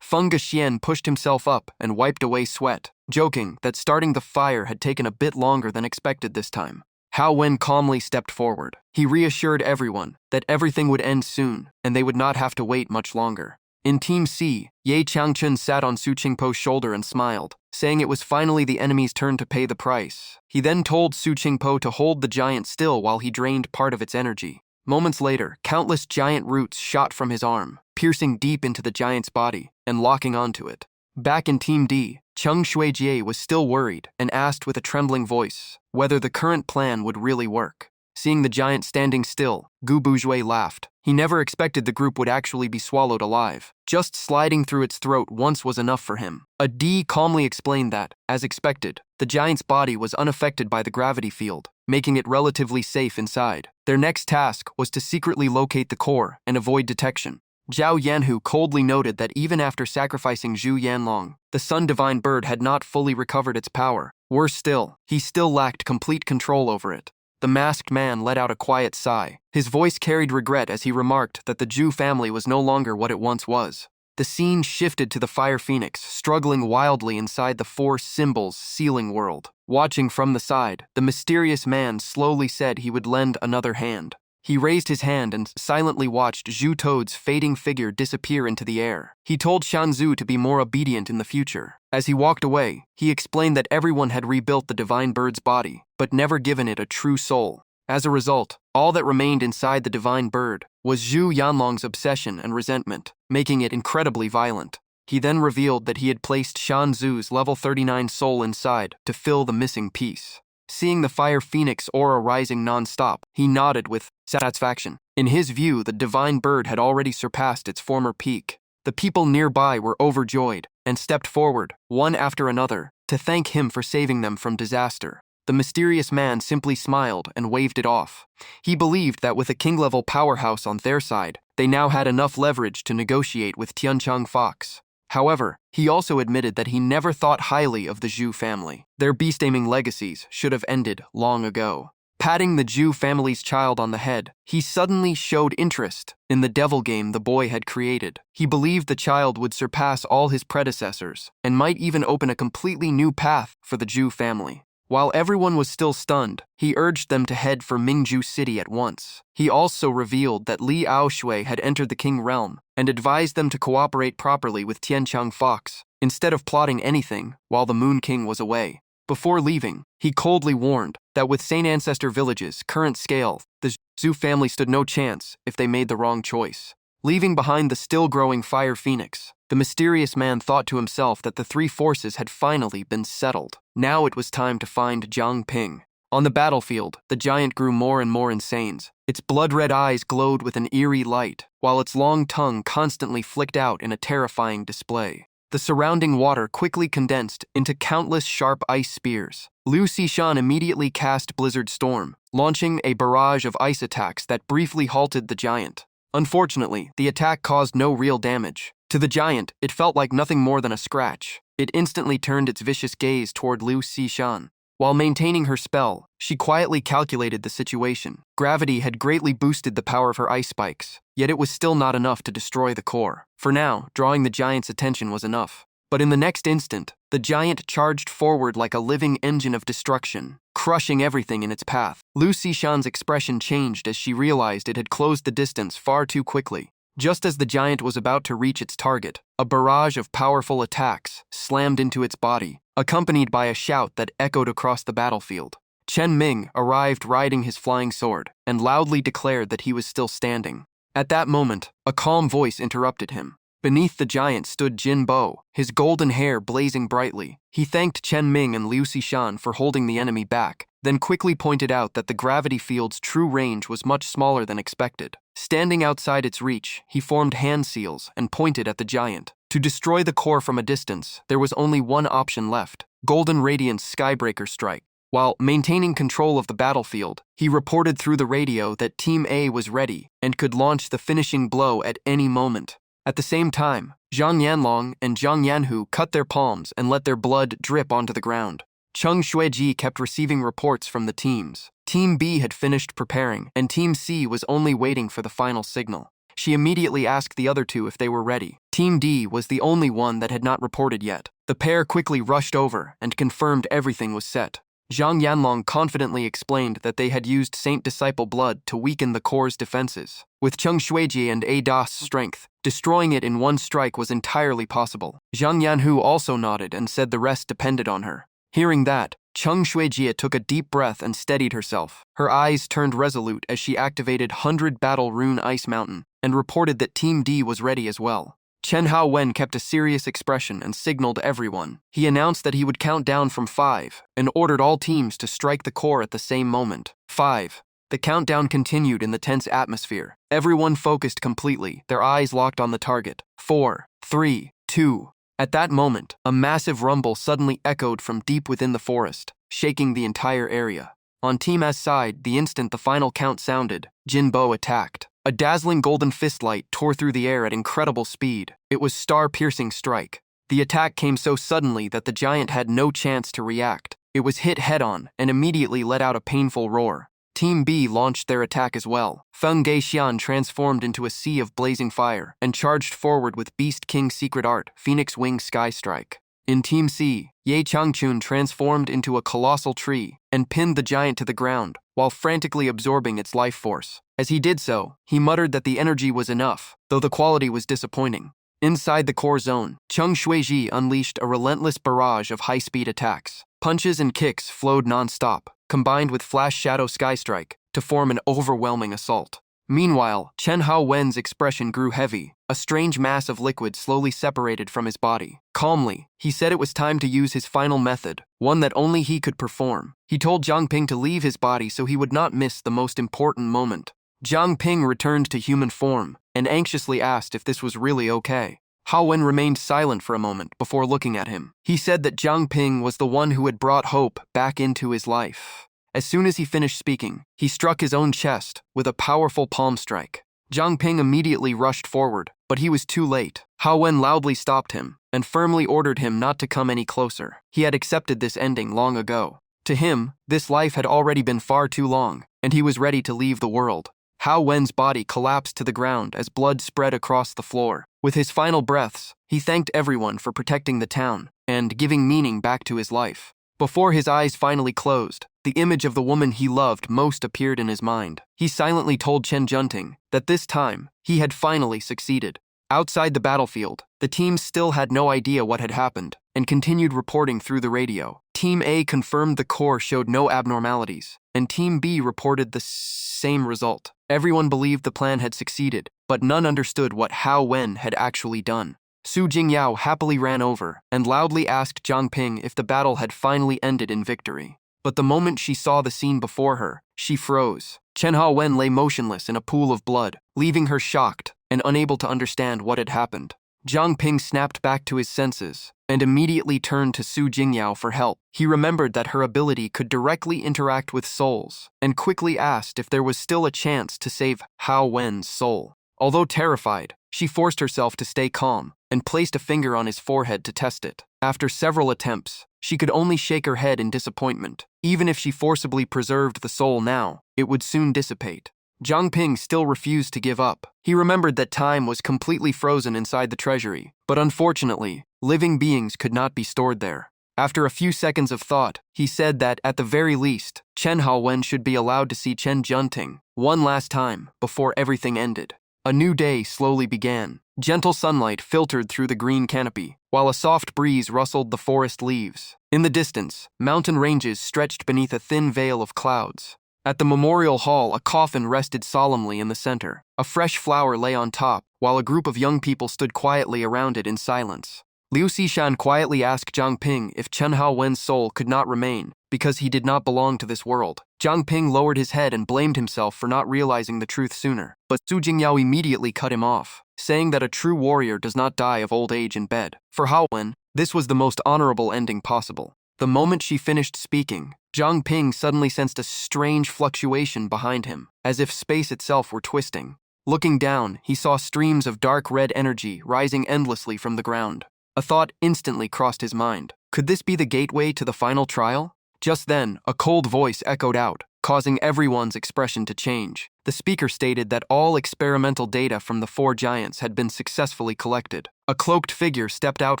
Feng Gexian pushed himself up and wiped away sweat, joking that starting the fire had taken a bit longer than expected this time. Hao Wen calmly stepped forward. He reassured everyone that everything would end soon and they would not have to wait much longer. In Team C, Ye Changchun sat on Su Qingpo's shoulder and smiled, saying it was finally the enemy's turn to pay the price. He then told Su Qingpo to hold the giant still while he drained part of its energy. Moments later, countless giant roots shot from his arm, piercing deep into the giant's body and locking onto it. Back in Team D, Cheng Shuijie was still worried and asked with a trembling voice whether the current plan would really work. Seeing the giant standing still, Gu Boujue laughed. He never expected the group would actually be swallowed alive. Just sliding through its throat once was enough for him. A D calmly explained that, as expected, the giant's body was unaffected by the gravity field, making it relatively safe inside. Their next task was to secretly locate the core and avoid detection. Zhao Yanhu coldly noted that even after sacrificing Zhu Yanlong, the Sun Divine Bird had not fully recovered its power. Worse still, he still lacked complete control over it. The masked man let out a quiet sigh. His voice carried regret as he remarked that the Zhu family was no longer what it once was. The scene shifted to the Fire Phoenix, struggling wildly inside the four symbols sealing world. Watching from the side, the mysterious man slowly said he would lend another hand. He raised his hand and silently watched Zhu Toad's fading figure disappear into the air. He told Shanzu to be more obedient in the future. As he walked away, he explained that everyone had rebuilt the divine bird's body, but never given it a true soul. As a result, all that remained inside the divine bird was Zhu Yanlong's obsession and resentment, making it incredibly violent. He then revealed that he had placed Shanzu's level 39 soul inside to fill the missing piece. Seeing the Fire Phoenix aura rising non-stop, he nodded with satisfaction. In his view, the divine bird had already surpassed its former peak. The people nearby were overjoyed and stepped forward, one after another, to thank him for saving them from disaster. The mysterious man simply smiled and waved it off. He believed that with a king-level powerhouse on their side, they now had enough leverage to negotiate with Tiancheng Fox. However, he also admitted that he never thought highly of the Zhu family. Their beast-aiming legacies should have ended long ago. Patting the Zhu family's child on the head, he suddenly showed interest in the devil game the boy had created. He believed the child would surpass all his predecessors and might even open a completely new path for the Zhu family. While everyone was still stunned, he urged them to head for Mingju City at once. He also revealed that Li Aoshui had entered the King realm and advised them to cooperate properly with Tianqiang Fox instead of plotting anything while the Moon King was away. Before leaving, he coldly warned that with Saint Ancestor Village's current scale, the Zhu family stood no chance if they made the wrong choice. Leaving behind the still-growing Fire Phoenix, the mysterious man thought to himself that the three forces had finally been settled. Now it was time to find Jiang Ping. On the battlefield, the giant grew more and more insane. Its blood-red eyes glowed with an eerie light, while its long tongue constantly flicked out in a terrifying display. The surrounding water quickly condensed into countless sharp ice spears. Liu Xishan immediately cast Blizzard Storm, launching a barrage of ice attacks that briefly halted the giant. Unfortunately, the attack caused no real damage. To the giant, it felt like nothing more than a scratch. It instantly turned its vicious gaze toward Liu Xishan. While maintaining her spell, she quietly calculated the situation. Gravity had greatly boosted the power of her ice spikes, yet it was still not enough to destroy the core. For now, drawing the giant's attention was enough. But in the next instant, the giant charged forward like a living engine of destruction, crushing everything in its path. Liu Xishan's expression changed as she realized it had closed the distance far too quickly. Just as the giant was about to reach its target, a barrage of powerful attacks slammed into its body, accompanied by a shout that echoed across the battlefield. Chen Ming arrived riding his flying sword and loudly declared that he was still standing. At that moment, a calm voice interrupted him. Beneath the giant stood Jin Bo, his golden hair blazing brightly. He thanked Chen Ming and Liu Xishan for holding the enemy back, then quickly pointed out that the gravity field's true range was much smaller than expected. Standing outside its reach, he formed hand seals and pointed at the giant. To destroy the core from a distance, there was only one option left: Golden Radiance Skybreaker Strike. While maintaining control of the battlefield, he reported through the radio that Team A was ready and could launch the finishing blow at any moment. At the same time, Zhang Yanlong and Zhang Yanhu cut their palms and let their blood drip onto the ground. Cheng Xueji kept receiving reports from the teams. Team B had finished preparing, and Team C was only waiting for the final signal. She immediately asked the other two if they were ready. Team D was the only one that had not reported yet. The pair quickly rushed over and confirmed everything was set. Zhang Yanlong confidently explained that they had used Saint Disciple blood to weaken the core's defenses. With Cheng Xueji and A Da's strength, destroying it in one strike was entirely possible. Zhang Yanhu also nodded and said the rest depended on her. Hearing that, Cheng Xuejie took a deep breath and steadied herself. Her eyes turned resolute as she activated 100 Battle Rune Ice Mountain and reported that Team D was ready as well. Chen Haowen kept a serious expression and signaled everyone. He announced that he would count down from 5 and ordered all teams to strike the core at the same moment. 5. The countdown continued in the tense atmosphere. Everyone focused completely, their eyes locked on the target. 4, 3, 2. At that moment, a massive rumble suddenly echoed from deep within the forest, shaking the entire area. On Team A's side, the instant the final count sounded, Jin Bo attacked. A dazzling golden fist light tore through the air at incredible speed. It was star-piercing strike. The attack came so suddenly that the giant had no chance to react. It was hit head-on and immediately let out a painful roar. Team B launched their attack as well. Feng Geixian transformed into a sea of blazing fire and charged forward with Beast King's secret art, Phoenix Wing Sky Strike. In Team C, Ye Changchun transformed into a colossal tree and pinned the giant to the ground while frantically absorbing its life force. As he did so, he muttered that the energy was enough, though the quality was disappointing. Inside the core zone, Cheng Xueji unleashed a relentless barrage of high-speed attacks. Punches and kicks flowed non-stop, combined with Flash Shadow Sky Strike to form an overwhelming assault. Meanwhile, Chen Haowen's expression grew heavy. A strange mass of liquid slowly separated from his body. Calmly, he said it was time to use his final method, one that only he could perform. He told Jiang Ping to leave his body so he would not miss the most important moment. Jiang Ping returned to human form and anxiously asked if this was really okay. Haowen remained silent for a moment before looking at him. He said that Jiang Ping was the one who had brought hope back into his life. As soon as he finished speaking, he struck his own chest with a powerful palm strike. Jiang Ping immediately rushed forward, but he was too late. Hao Wen loudly stopped him and firmly ordered him not to come any closer. He had accepted this ending long ago. To him, this life had already been far too long, and he was ready to leave the world. Hao Wen's body collapsed to the ground as blood spread across the floor. With his final breaths, he thanked everyone for protecting the town and giving meaning back to his life. Before his eyes finally closed, the image of the woman he loved most appeared in his mind. He silently told Chen Junting that this time, he had finally succeeded. Outside the battlefield, the team still had no idea what had happened and continued reporting through the radio. Team A confirmed the core showed no abnormalities, and Team B reported the same result. Everyone believed the plan had succeeded, but none understood what Hao Wen had actually done. Su Jingyao happily ran over and loudly asked Zhang Ping if the battle had finally ended in victory. But the moment she saw the scene before her, she froze. Chen Hao Wen lay motionless in a pool of blood, leaving her shocked and unable to understand what had happened. Zhang Ping snapped back to his senses and immediately turned to Su Jingyao for help. He remembered that her ability could directly interact with souls and quickly asked if there was still a chance to save Hao Wen's soul. Although terrified, she forced herself to stay calm and placed a finger on his forehead to test it. After several attempts, she could only shake her head in disappointment. Even if she forcibly preserved the soul now, it would soon dissipate. Zhang Ping still refused to give up. He remembered that time was completely frozen inside the treasury, but unfortunately, living beings could not be stored there. After a few seconds of thought, he said that, at the very least, Chen Haowen should be allowed to see Chen Junting one last time before everything ended. A new day slowly began. Gentle sunlight filtered through the green canopy, while a soft breeze rustled the forest leaves. In the distance, mountain ranges stretched beneath a thin veil of clouds. At the memorial hall, a coffin rested solemnly in the center. A fresh flower lay on top, while a group of young people stood quietly around it in silence. Liu Xishan quietly asked Zhang Ping if Chen Haowen's soul could not remain, because he did not belong to this world. Zhang Ping lowered his head and blamed himself for not realizing the truth sooner, but Su Jingyao immediately cut him off, saying that a true warrior does not die of old age in bed. For Haowen, this was the most honorable ending possible. The moment she finished speaking, Zhang Ping suddenly sensed a strange fluctuation behind him, as if space itself were twisting. Looking down, he saw streams of dark red energy rising endlessly from the ground. A thought instantly crossed his mind. Could this be the gateway to the final trial? Just then, a cold voice echoed out, causing everyone's expression to change. The speaker stated that all experimental data from the 4 giants had been successfully collected. A cloaked figure stepped out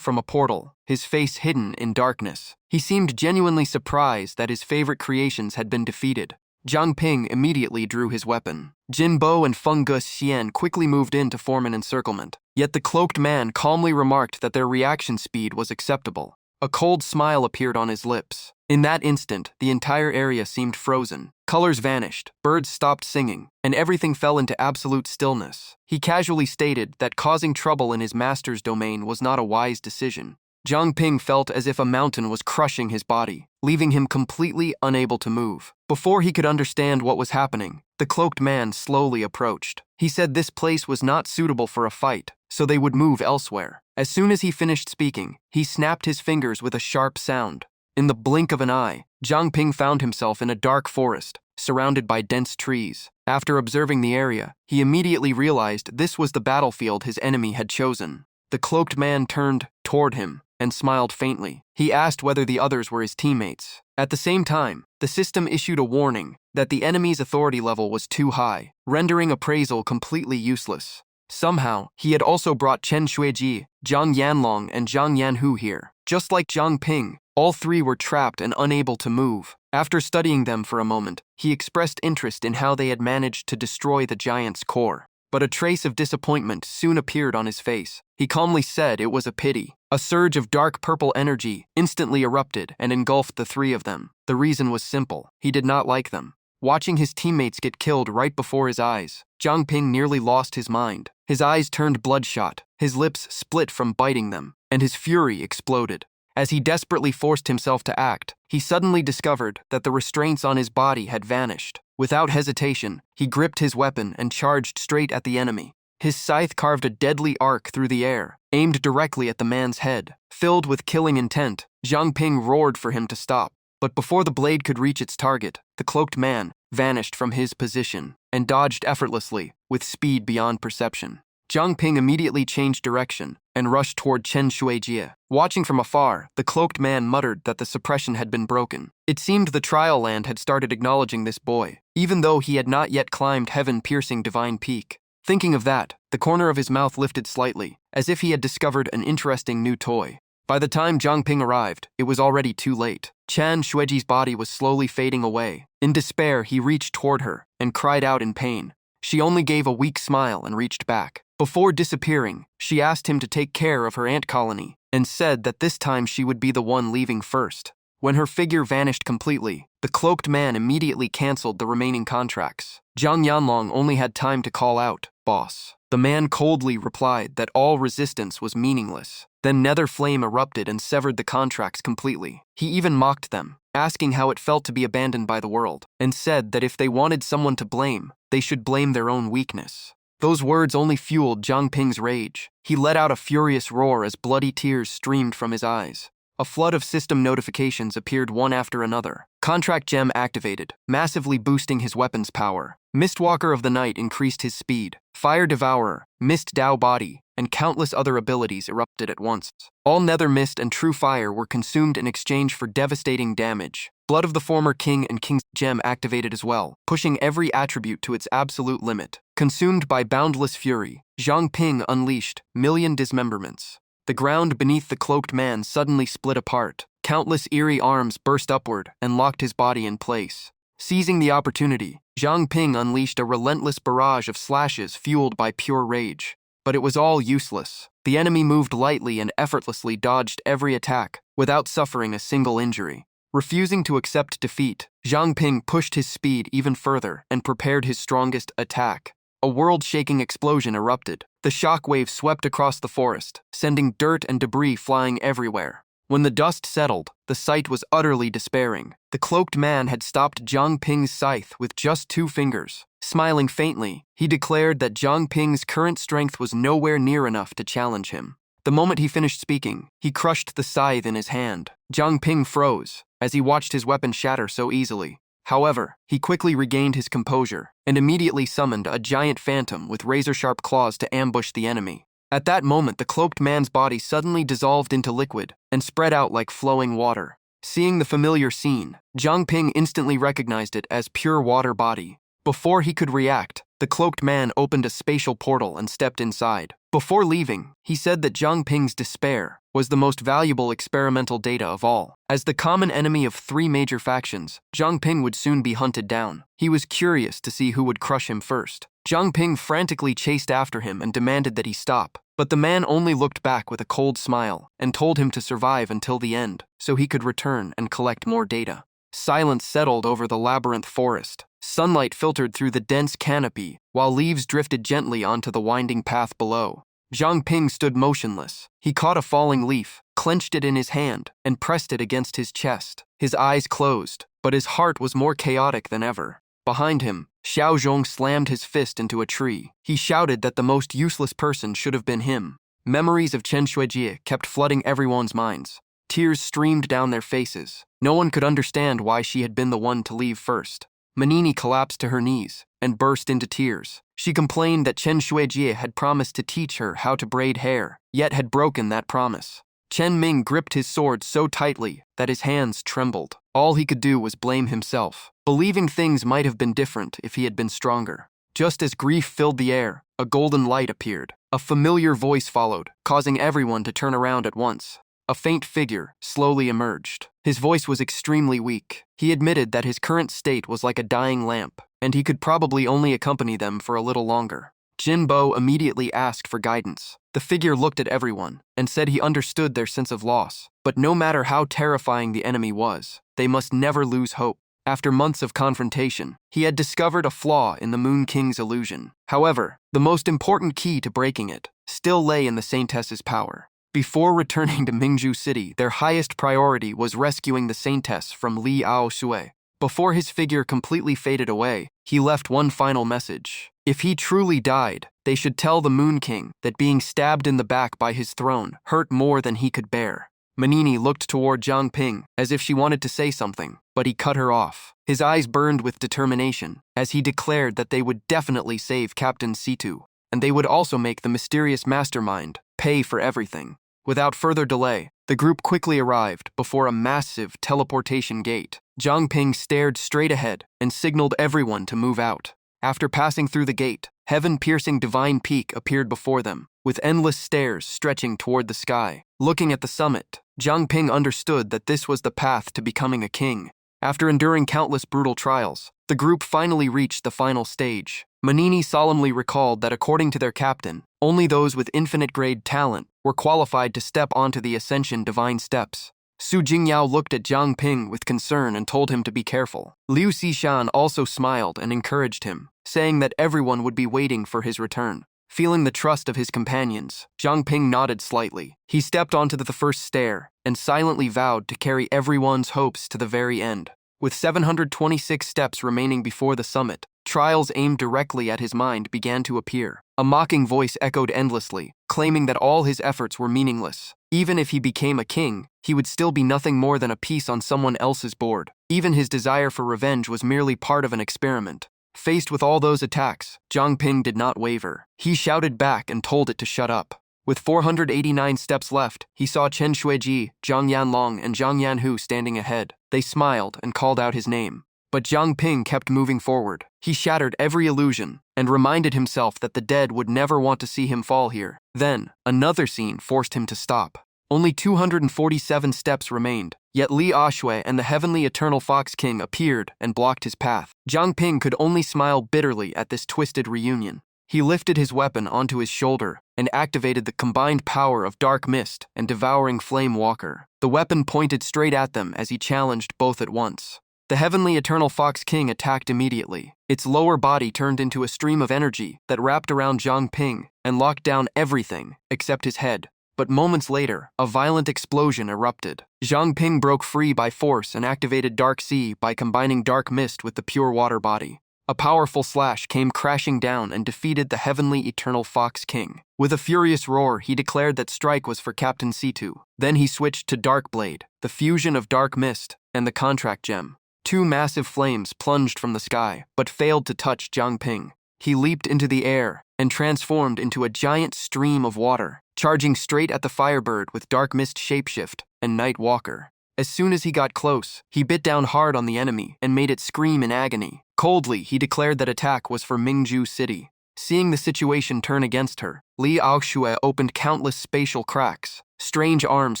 from a portal, his face hidden in darkness. He seemed genuinely surprised that his favorite creations had been defeated. Zhang Ping immediately drew his weapon. Jin Bo and Feng Gus Xian quickly moved in to form an encirclement. Yet the cloaked man calmly remarked that their reaction speed was acceptable. A cold smile appeared on his lips. In that instant, the entire area seemed frozen. Colors vanished, birds stopped singing, and everything fell into absolute stillness. He casually stated that causing trouble in his master's domain was not a wise decision. Zhang Ping felt as if a mountain was crushing his body, leaving him completely unable to move. Before he could understand what was happening, the cloaked man slowly approached. He said this place was not suitable for a fight, so they would move elsewhere. As soon as he finished speaking, he snapped his fingers with a sharp sound. In the blink of an eye, Zhang Ping found himself in a dark forest, surrounded by dense trees. After observing the area, he immediately realized this was the battlefield his enemy had chosen. The cloaked man turned toward him and smiled faintly. He asked whether the others were his teammates. At the same time, the system issued a warning that the enemy's authority level was too high, rendering appraisal completely useless. Somehow, he had also brought Chen Xueji, Zhang Yanlong, and Zhang Yanhu here. Just like Zhang Ping, all 3 were trapped and unable to move. After studying them for a moment, he expressed interest in how they had managed to destroy the giant's core. But a trace of disappointment soon appeared on his face. He calmly said it was a pity. A surge of dark purple energy instantly erupted and engulfed the 3 of them. The reason was simple. He did not like them. Watching his teammates get killed right before his eyes, Zhang Ping nearly lost his mind. His eyes turned bloodshot, his lips split from biting them, and his fury exploded. As he desperately forced himself to act, he suddenly discovered that the restraints on his body had vanished. Without hesitation, he gripped his weapon and charged straight at the enemy. His scythe carved a deadly arc through the air, aimed directly at the man's head. Filled with killing intent, Zhang Ping roared for him to stop. But before the blade could reach its target, the cloaked man vanished from his position and dodged effortlessly, with speed beyond perception. Jiang Ping immediately changed direction and rushed toward Chen Shuijie. Watching from afar, the cloaked man muttered that the suppression had been broken. It seemed the trial land had started acknowledging this boy, even though he had not yet climbed heaven-piercing divine peak. Thinking of that, the corner of his mouth lifted slightly, as if he had discovered an interesting new toy. By the time Jiang Ping arrived, it was already too late. Chen Shuijie's body was slowly fading away. In despair, he reached toward her and cried out in pain. She only gave a weak smile and reached back. Before disappearing, she asked him to take care of her ant colony and said that this time she would be the one leaving first. When her figure vanished completely, the cloaked man immediately canceled the remaining contracts. Zhang Yanlong only had time to call out, "Boss." The man coldly replied that all resistance was meaningless. Then nether flame erupted and severed the contracts completely. He even mocked them, asking how it felt to be abandoned by the world, and said that if they wanted someone to blame, they should blame their own weakness. Those words only fueled Jiang Ping's rage. He let out a furious roar as bloody tears streamed from his eyes. A flood of system notifications appeared one after another. Contract Gem activated, massively boosting his weapon's power. Mistwalker of the Night increased his speed. Fire Devourer, Mist Dao Body, and countless other abilities erupted at once. All Nether Mist and True Fire were consumed in exchange for devastating damage. Blood of the former king and king's gem activated as well, pushing every attribute to its absolute limit. Consumed by boundless fury, Jiang Ping unleashed million dismemberments. The ground beneath the cloaked man suddenly split apart. Countless eerie arms burst upward and locked his body in place. Seizing the opportunity, Jiang Ping unleashed a relentless barrage of slashes fueled by pure rage. But it was all useless. The enemy moved lightly and effortlessly dodged every attack, without suffering a single injury. Refusing to accept defeat, Jiang Ping pushed his speed even further and prepared his strongest attack. A world-shaking explosion erupted. The shockwave swept across the forest, sending dirt and debris flying everywhere. When the dust settled, the sight was utterly despairing. The cloaked man had stopped Jiang Ping's scythe with just 2 fingers. Smiling faintly, he declared that Jiang Ping's current strength was nowhere near enough to challenge him. The moment he finished speaking, he crushed the scythe in his hand. Jiang Ping froze as he watched his weapon shatter so easily. However, he quickly regained his composure and immediately summoned a giant phantom with razor-sharp claws to ambush the enemy. At that moment, the cloaked man's body suddenly dissolved into liquid and spread out like flowing water. Seeing the familiar scene, Jiang Ping instantly recognized it as pure water body. Before he could react, the cloaked man opened a spatial portal and stepped inside. Before leaving, he said that Jiang Ping's despair was the most valuable experimental data of all. As the common enemy of 3 major factions, Jiang Ping would soon be hunted down. He was curious to see who would crush him first. Jiang Ping frantically chased after him and demanded that he stop, but the man only looked back with a cold smile and told him to survive until the end, so he could return and collect more data. Silence settled over the labyrinth forest. Sunlight filtered through the dense canopy, while leaves drifted gently onto the winding path below. Jiang Ping stood motionless. He caught a falling leaf, clenched it in his hand, and pressed it against his chest. His eyes closed, but his heart was more chaotic than ever. Behind him, Xiao Zhong slammed his fist into a tree. He shouted that the most useless person should have been him. Memories of Chen Shuijie kept flooding everyone's minds. Tears streamed down their faces. No one could understand why she had been the one to leave first. Manini collapsed to her knees and burst into tears. She complained that Chen Shuijie had promised to teach her how to braid hair, yet had broken that promise. Chen Ming gripped his sword so tightly that his hands trembled. All he could do was blame himself, believing things might have been different if he had been stronger. Just as grief filled the air, a golden light appeared. A familiar voice followed, causing everyone to turn around at once. A faint figure slowly emerged. His voice was extremely weak. He admitted that his current state was like a dying lamp, and he could probably only accompany them for a little longer. Jin Bo immediately asked for guidance. The figure looked at everyone and said he understood their sense of loss, but no matter how terrifying the enemy was, they must never lose hope. After months of confrontation, he had discovered a flaw in the Moon King's illusion. However, the most important key to breaking it still lay in the Saintess's power. Before returning to Mingzhu City, their highest priority was rescuing the Saintess from Li Ao Sui. Before his figure completely faded away, he left one final message. If he truly died, they should tell the Moon King that being stabbed in the back by his throne hurt more than he could bear. Manini looked toward Jiang Ping as if she wanted to say something, but he cut her off. His eyes burned with determination as he declared that they would definitely save Captain Situ. and they would also make the mysterious mastermind pay for everything. Without further delay, the group quickly arrived before a massive teleportation gate. Zhang Ping stared straight ahead and signaled everyone to move out. After passing through the gate, heaven-piercing divine peak appeared before them, with endless stairs stretching toward the sky. Looking at the summit, Zhang Ping understood that this was the path to becoming a king. After enduring countless brutal trials, the group finally reached the final stage. Manini solemnly recalled that according to their captain, only those with infinite-grade talent were qualified to step onto the Ascension Divine Steps. Su Jingyao looked at Zhang Ping with concern and told him to be careful. Liu Xishan also smiled and encouraged him, saying that everyone would be waiting for his return. Feeling the trust of his companions, Zhang Ping nodded slightly. He stepped onto the first stair and silently vowed to carry everyone's hopes to the very end. With 726 steps remaining before the summit, trials aimed directly at his mind began to appear. A mocking voice echoed endlessly, claiming that all his efforts were meaningless. Even if he became a king, he would still be nothing more than a piece on someone else's board. Even his desire for revenge was merely part of an experiment. Faced with all those attacks, Zhang Ping did not waver. He shouted back and told it to shut up. With 489 steps left, he saw Chen Xueji, Zhang Yanlong, and Zhang Yanhu standing ahead. They smiled and called out his name. But Zhang Ping kept moving forward. He shattered every illusion and reminded himself that the dead would never want to see him fall here. Then, another scene forced him to stop. Only 247 steps remained, yet Li Ashui and the Heavenly Eternal Fox King appeared and blocked his path. Zhang Ping could only smile bitterly at this twisted reunion. He lifted his weapon onto his shoulder and activated the combined power of Dark Mist and Devouring Flame Walker. The weapon pointed straight at them as he challenged both at once. The Heavenly Eternal Fox King attacked immediately. Its lower body turned into a stream of energy that wrapped around Zhang Ping and locked down everything except his head. But moments later, a violent explosion erupted. Zhang Ping broke free by force and activated Dark Sea by combining Dark Mist with the pure water body. A powerful slash came crashing down and defeated the Heavenly Eternal Fox King. With a furious roar, he declared that strike was for Captain Situ. Then he switched to Dark Blade, the fusion of Dark Mist and the Contract Gem. Two massive flames plunged from the sky, but failed to touch Zhang Ping. He leaped into the air and transformed into a giant stream of water, charging straight at the Firebird with Dark Mist Shapeshift and Night Walker. As soon as he got close, he bit down hard on the enemy and made it scream in agony. Coldly, he declared that attack was for Mingju City. Seeing the situation turn against her, Li Aoxue opened countless spatial cracks. Strange arms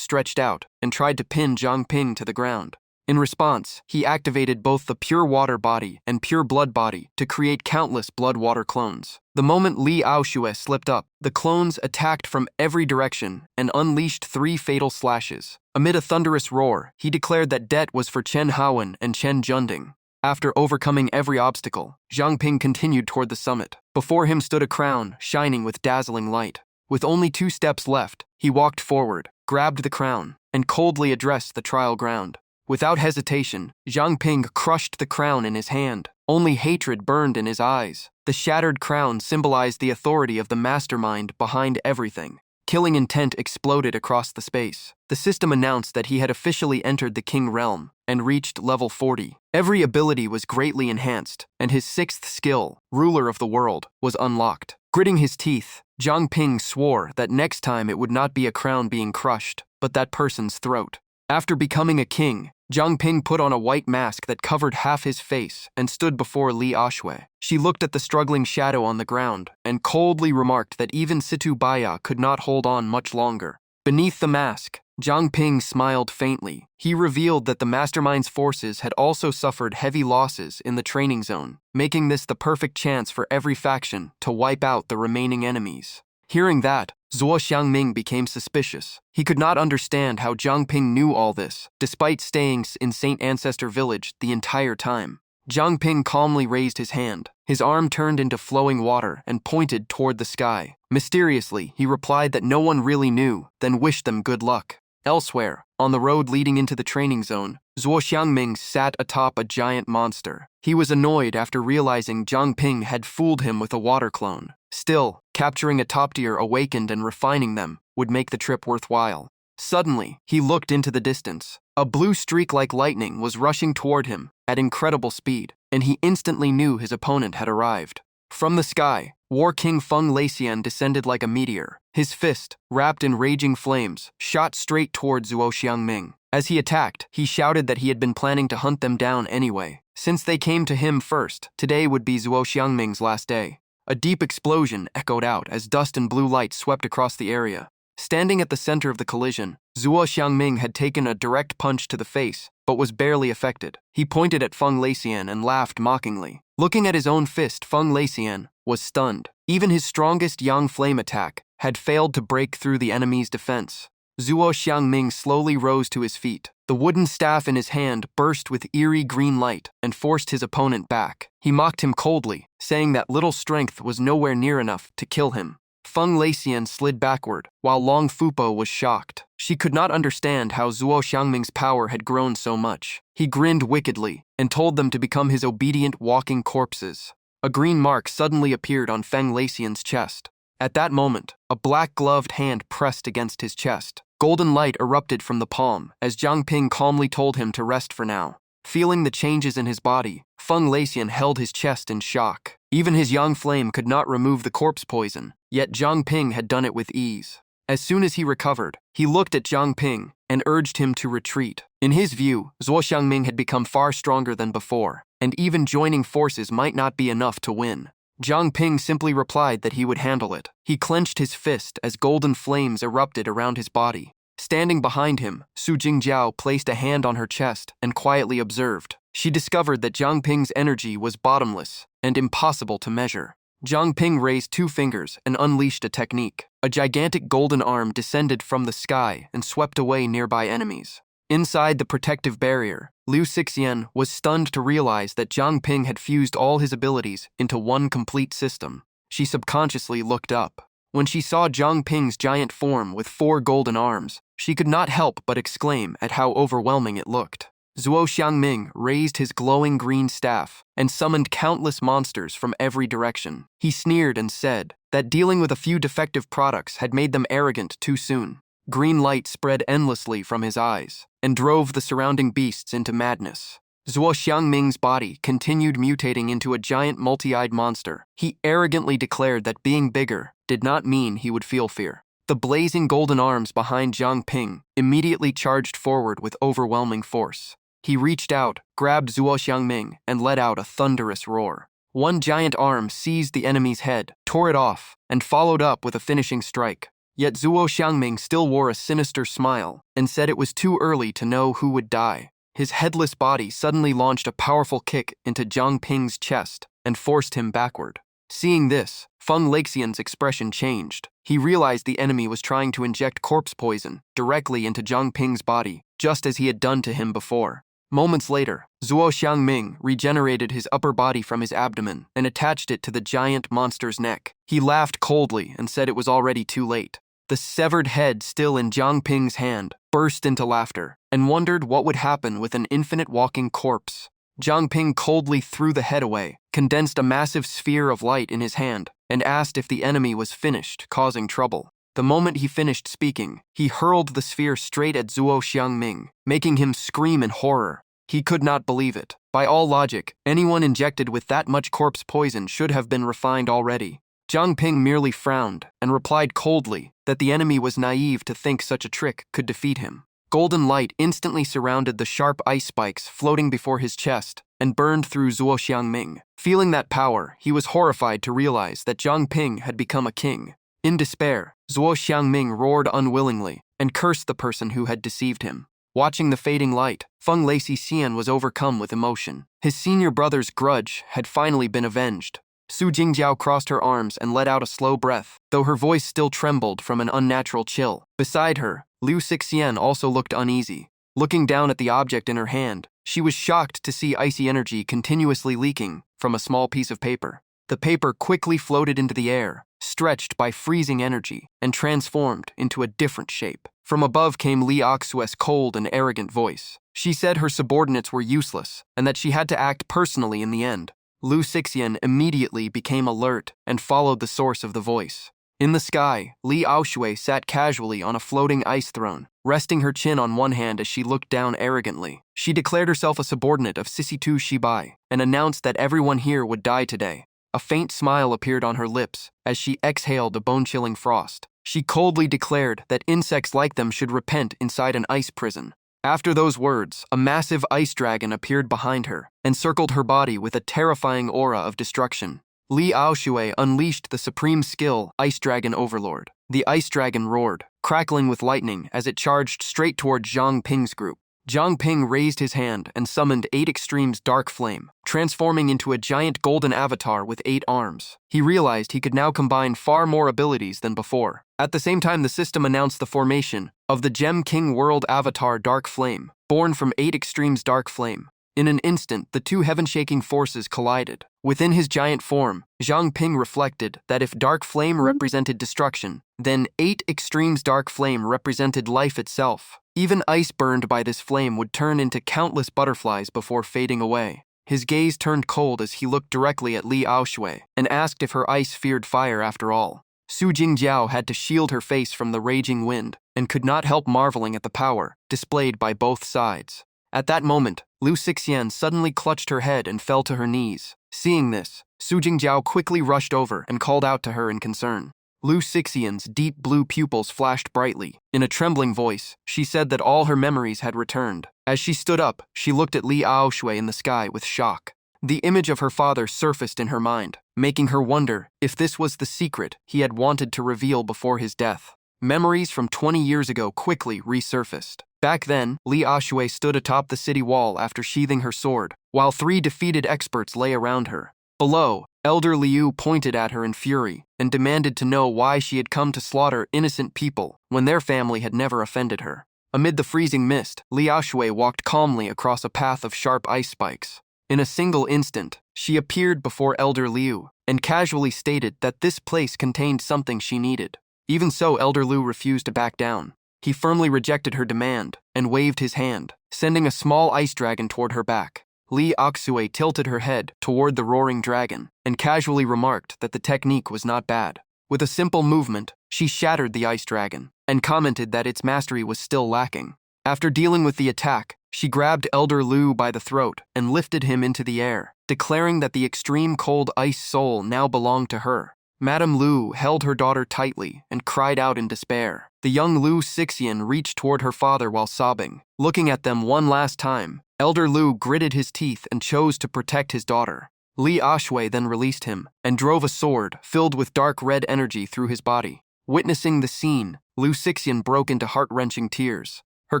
stretched out and tried to pin Zhang Ping to the ground. In response, he activated both the pure water body and pure blood body to create countless blood-water clones. The moment Li Aoxue slipped up, the clones attacked from every direction and unleashed 3 fatal slashes. Amid a thunderous roar, he declared that debt was for Chen Haowen and Chen Junding. After overcoming every obstacle, Zhang Ping continued toward the summit. Before him stood a crown shining with dazzling light. With only 2 steps left, he walked forward, grabbed the crown, and coldly addressed the trial ground. Without hesitation, Zhang Ping crushed the crown in his hand. Only hatred burned in his eyes. The shattered crown symbolized the authority of the mastermind behind everything. Killing intent exploded across the space. The system announced that he had officially entered the King Realm and reached level 40. Every ability was greatly enhanced, and his 6th skill, Ruler of the World, was unlocked. Gritting his teeth, Zhang Ping swore that next time it would not be a crown being crushed, but that person's throat. After becoming a king, Zhang Ping put on a white mask that covered half his face and stood before Li Aoxue. She looked at the struggling shadow on the ground and coldly remarked that even Situ Baya could not hold on much longer. Beneath the mask, Zhang Ping smiled faintly. He revealed that the mastermind's forces had also suffered heavy losses in the training zone, making this the perfect chance for every faction to wipe out the remaining enemies. Hearing that, Zuo Xiangming became suspicious. He could not understand how Zhang Ping knew all this, despite staying in Saint Ancestor Village the entire time. Zhang Ping calmly raised his hand. His arm turned into flowing water and pointed toward the sky. Mysteriously, he replied that no one really knew, then wished them good luck. Elsewhere, on the road leading into the training zone, Zuo Xiangming sat atop a giant monster. He was annoyed after realizing Zhang Ping had fooled him with a water clone. Still, capturing a top-tier awakened and refining them would make the trip worthwhile. Suddenly, he looked into the distance. A blue streak like lightning was rushing toward him at incredible speed, and he instantly knew his opponent had arrived. From the sky, War King Feng Leixian descended like a meteor. His fist, wrapped in raging flames, shot straight toward Zuo Xiangming. As he attacked, he shouted that he had been planning to hunt them down anyway. Since they came to him first, today would be Zuo Xiangming's last day. A deep explosion echoed out as dust and blue light swept across the area. Standing at the center of the collision, Zuo Xiangming had taken a direct punch to the face, but was barely affected. He pointed at Feng Leixian and laughed mockingly. Looking at his own fist, Feng Leixian was stunned. Even his strongest Yang Flame attack had failed to break through the enemy's defense. Zuo Xiangming slowly rose to his feet. The wooden staff in his hand burst with eerie green light and forced his opponent back. He mocked him coldly, saying that little strength was nowhere near enough to kill him. Feng Leixian slid backward, while Long Fupo was shocked. She could not understand how Zuo Xiangming's power had grown so much. He grinned wickedly and told them to become his obedient walking corpses. A green mark suddenly appeared on Feng Leixian's chest. At that moment, a black-gloved hand pressed against his chest. Golden light erupted from the palm as Jiang Ping calmly told him to rest for now. Feeling the changes in his body, Feng Leixian held his chest in shock. Even his Yang Flame could not remove the corpse poison, yet Jiang Ping had done it with ease. As soon as he recovered, he looked at Jiang Ping and urged him to retreat. In his view, Zuo Xiangming had become far stronger than before, and even joining forces might not be enough to win. Jiang Ping simply replied that he would handle it. He clenched his fist as golden flames erupted around his body. Standing behind him, Su Jingjiao placed a hand on her chest and quietly observed. She discovered that Jiang Ping's energy was bottomless and impossible to measure. Jiang Ping raised 2 fingers and unleashed a technique. A gigantic golden arm descended from the sky and swept away nearby enemies. Inside the protective barrier, Liu Sixian was stunned to realize that Jiang Ping had fused all his abilities into one complete system. She subconsciously looked up. When she saw Jiang Ping's giant form with 4 golden arms, she could not help but exclaim at how overwhelming it looked. Zuo Xiangming raised his glowing green staff and summoned countless monsters from every direction. He sneered and said that dealing with a few defective products had made them arrogant too soon. Green light spread endlessly from his eyes and drove the surrounding beasts into madness. Zuo Xiangming's body continued mutating into a giant multi-eyed monster. He arrogantly declared that being bigger did not mean he would feel fear. The blazing golden arms behind Jiang Ping immediately charged forward with overwhelming force. He reached out, grabbed Zuo Xiangming, and let out a thunderous roar. One giant arm seized the enemy's head, tore it off, and followed up with a finishing strike. Yet Zuo Xiangming still wore a sinister smile and said it was too early to know who would die. His headless body suddenly launched a powerful kick into Jiang Ping's chest and forced him backward. Seeing this, Feng Leixian's expression changed. He realized the enemy was trying to inject corpse poison directly into Jiang Ping's body, just as he had done to him before. Moments later, Zuo Xiangming regenerated his upper body from his abdomen and attached it to the giant monster's neck. He laughed coldly and said it was already too late. The severed head still in Jiang Ping's hand burst into laughter and wondered what would happen with an infinite walking corpse. Jiang Ping coldly threw the head away, condensed a massive sphere of light in his hand, and asked if the enemy was finished, causing trouble. The moment he finished speaking, he hurled the sphere straight at Zuo Xiangming, making him scream in horror. He could not believe it. By all logic, anyone injected with that much corpse poison should have been refined already. Jiang Ping merely frowned and replied coldly that the enemy was naive to think such a trick could defeat him. Golden light instantly surrounded the sharp ice spikes floating before his chest and burned through Zuo Xiangming. Feeling that power, he was horrified to realize that Jiang Ping had become a king. In despair, Zuo Xiangming roared unwillingly and cursed the person who had deceived him. Watching the fading light, Feng Leixian was overcome with emotion. His senior brother's grudge had finally been avenged. Su Jingjiao crossed her arms and let out a slow breath, though her voice still trembled from an unnatural chill. Beside her, Liu Sixian also looked uneasy. Looking down at the object in her hand, she was shocked to see icy energy continuously leaking from a small piece of paper. The paper quickly floated into the air, stretched by freezing energy, and transformed into a different shape. From above came Li Oxue's cold and arrogant voice. She said her subordinates were useless, and that she had to act personally in the end. Liu Sixian immediately became alert and followed the source of the voice. In the sky, Li Aoxue sat casually on a floating ice throne, resting her chin on one hand as she looked down arrogantly. She declared herself a subordinate of Sisitu Shibai and announced that everyone here would die today. A A faint smile appeared on her lips as she exhaled a bone-chilling frost. She coldly declared that insects like them should repent inside an ice prison. After those words, a massive ice dragon appeared behind her and circled her body with a terrifying aura of destruction. Li Aoshui unleashed the supreme skill, Ice Dragon Overlord. The ice dragon roared, crackling with lightning as it charged straight toward Zhang Ping's group. Zhang Ping raised his hand and summoned 8 Extremes Dark Flame, transforming into a giant golden avatar with 8 arms. He realized he could now combine far more abilities than before. At the same time, the system announced the formation of the Gem King World Avatar Dark Flame, born from 8 Extremes Dark Flame. In an instant, the two heaven-shaking forces collided. Within his giant form, Zhang Ping reflected that if Dark Flame represented destruction, then 8 Extremes Dark Flame represented life itself. Even ice burned by this flame would turn into countless butterflies before fading away. His gaze turned cold as he looked directly at Li Aoshui and asked if her ice feared fire after all. Su Jingjiao had to shield her face from the raging wind and could not help marveling at the power displayed by both sides. At that moment, Lu Xixian suddenly clutched her head and fell to her knees. Seeing this, Su Jingjiao quickly rushed over and called out to her in concern. Lu Xixian's deep blue pupils flashed brightly. In a trembling voice, she said that all her memories had returned. As she stood up, she looked at Li Aoshui in the sky with shock. The image of her father surfaced in her mind, making her wonder if this was the secret he had wanted to reveal before his death. Memories from 20 years ago quickly resurfaced. Back then, Li Aoshui stood atop the city wall after sheathing her sword, while 3 defeated experts lay around her. Below, Elder Liu pointed at her in fury and demanded to know why she had come to slaughter innocent people when their family had never offended her. Amid the freezing mist, Li Aoshui walked calmly across a path of sharp ice spikes. In a single instant, she appeared before Elder Liu and casually stated that this place contained something she needed. Even so, Elder Liu refused to back down. He firmly rejected her demand and waved his hand, sending a small ice dragon toward her back. Li Aoshui tilted her head toward the roaring dragon and casually remarked that the technique was not bad. With a simple movement, she shattered the ice dragon and commented that its mastery was still lacking. After dealing with the attack, she grabbed Elder Liu by the throat and lifted him into the air, declaring that the extreme cold ice soul now belonged to her. Madame Liu held her daughter tightly and cried out in despair. The young Lu Xixian reached toward her father while sobbing. Looking at them one last time, Elder Liu gritted his teeth and chose to protect his daughter. Li Aoshui then released him and drove a sword filled with dark red energy through his body. Witnessing the scene, Lu Xixian broke into heart-wrenching tears. Her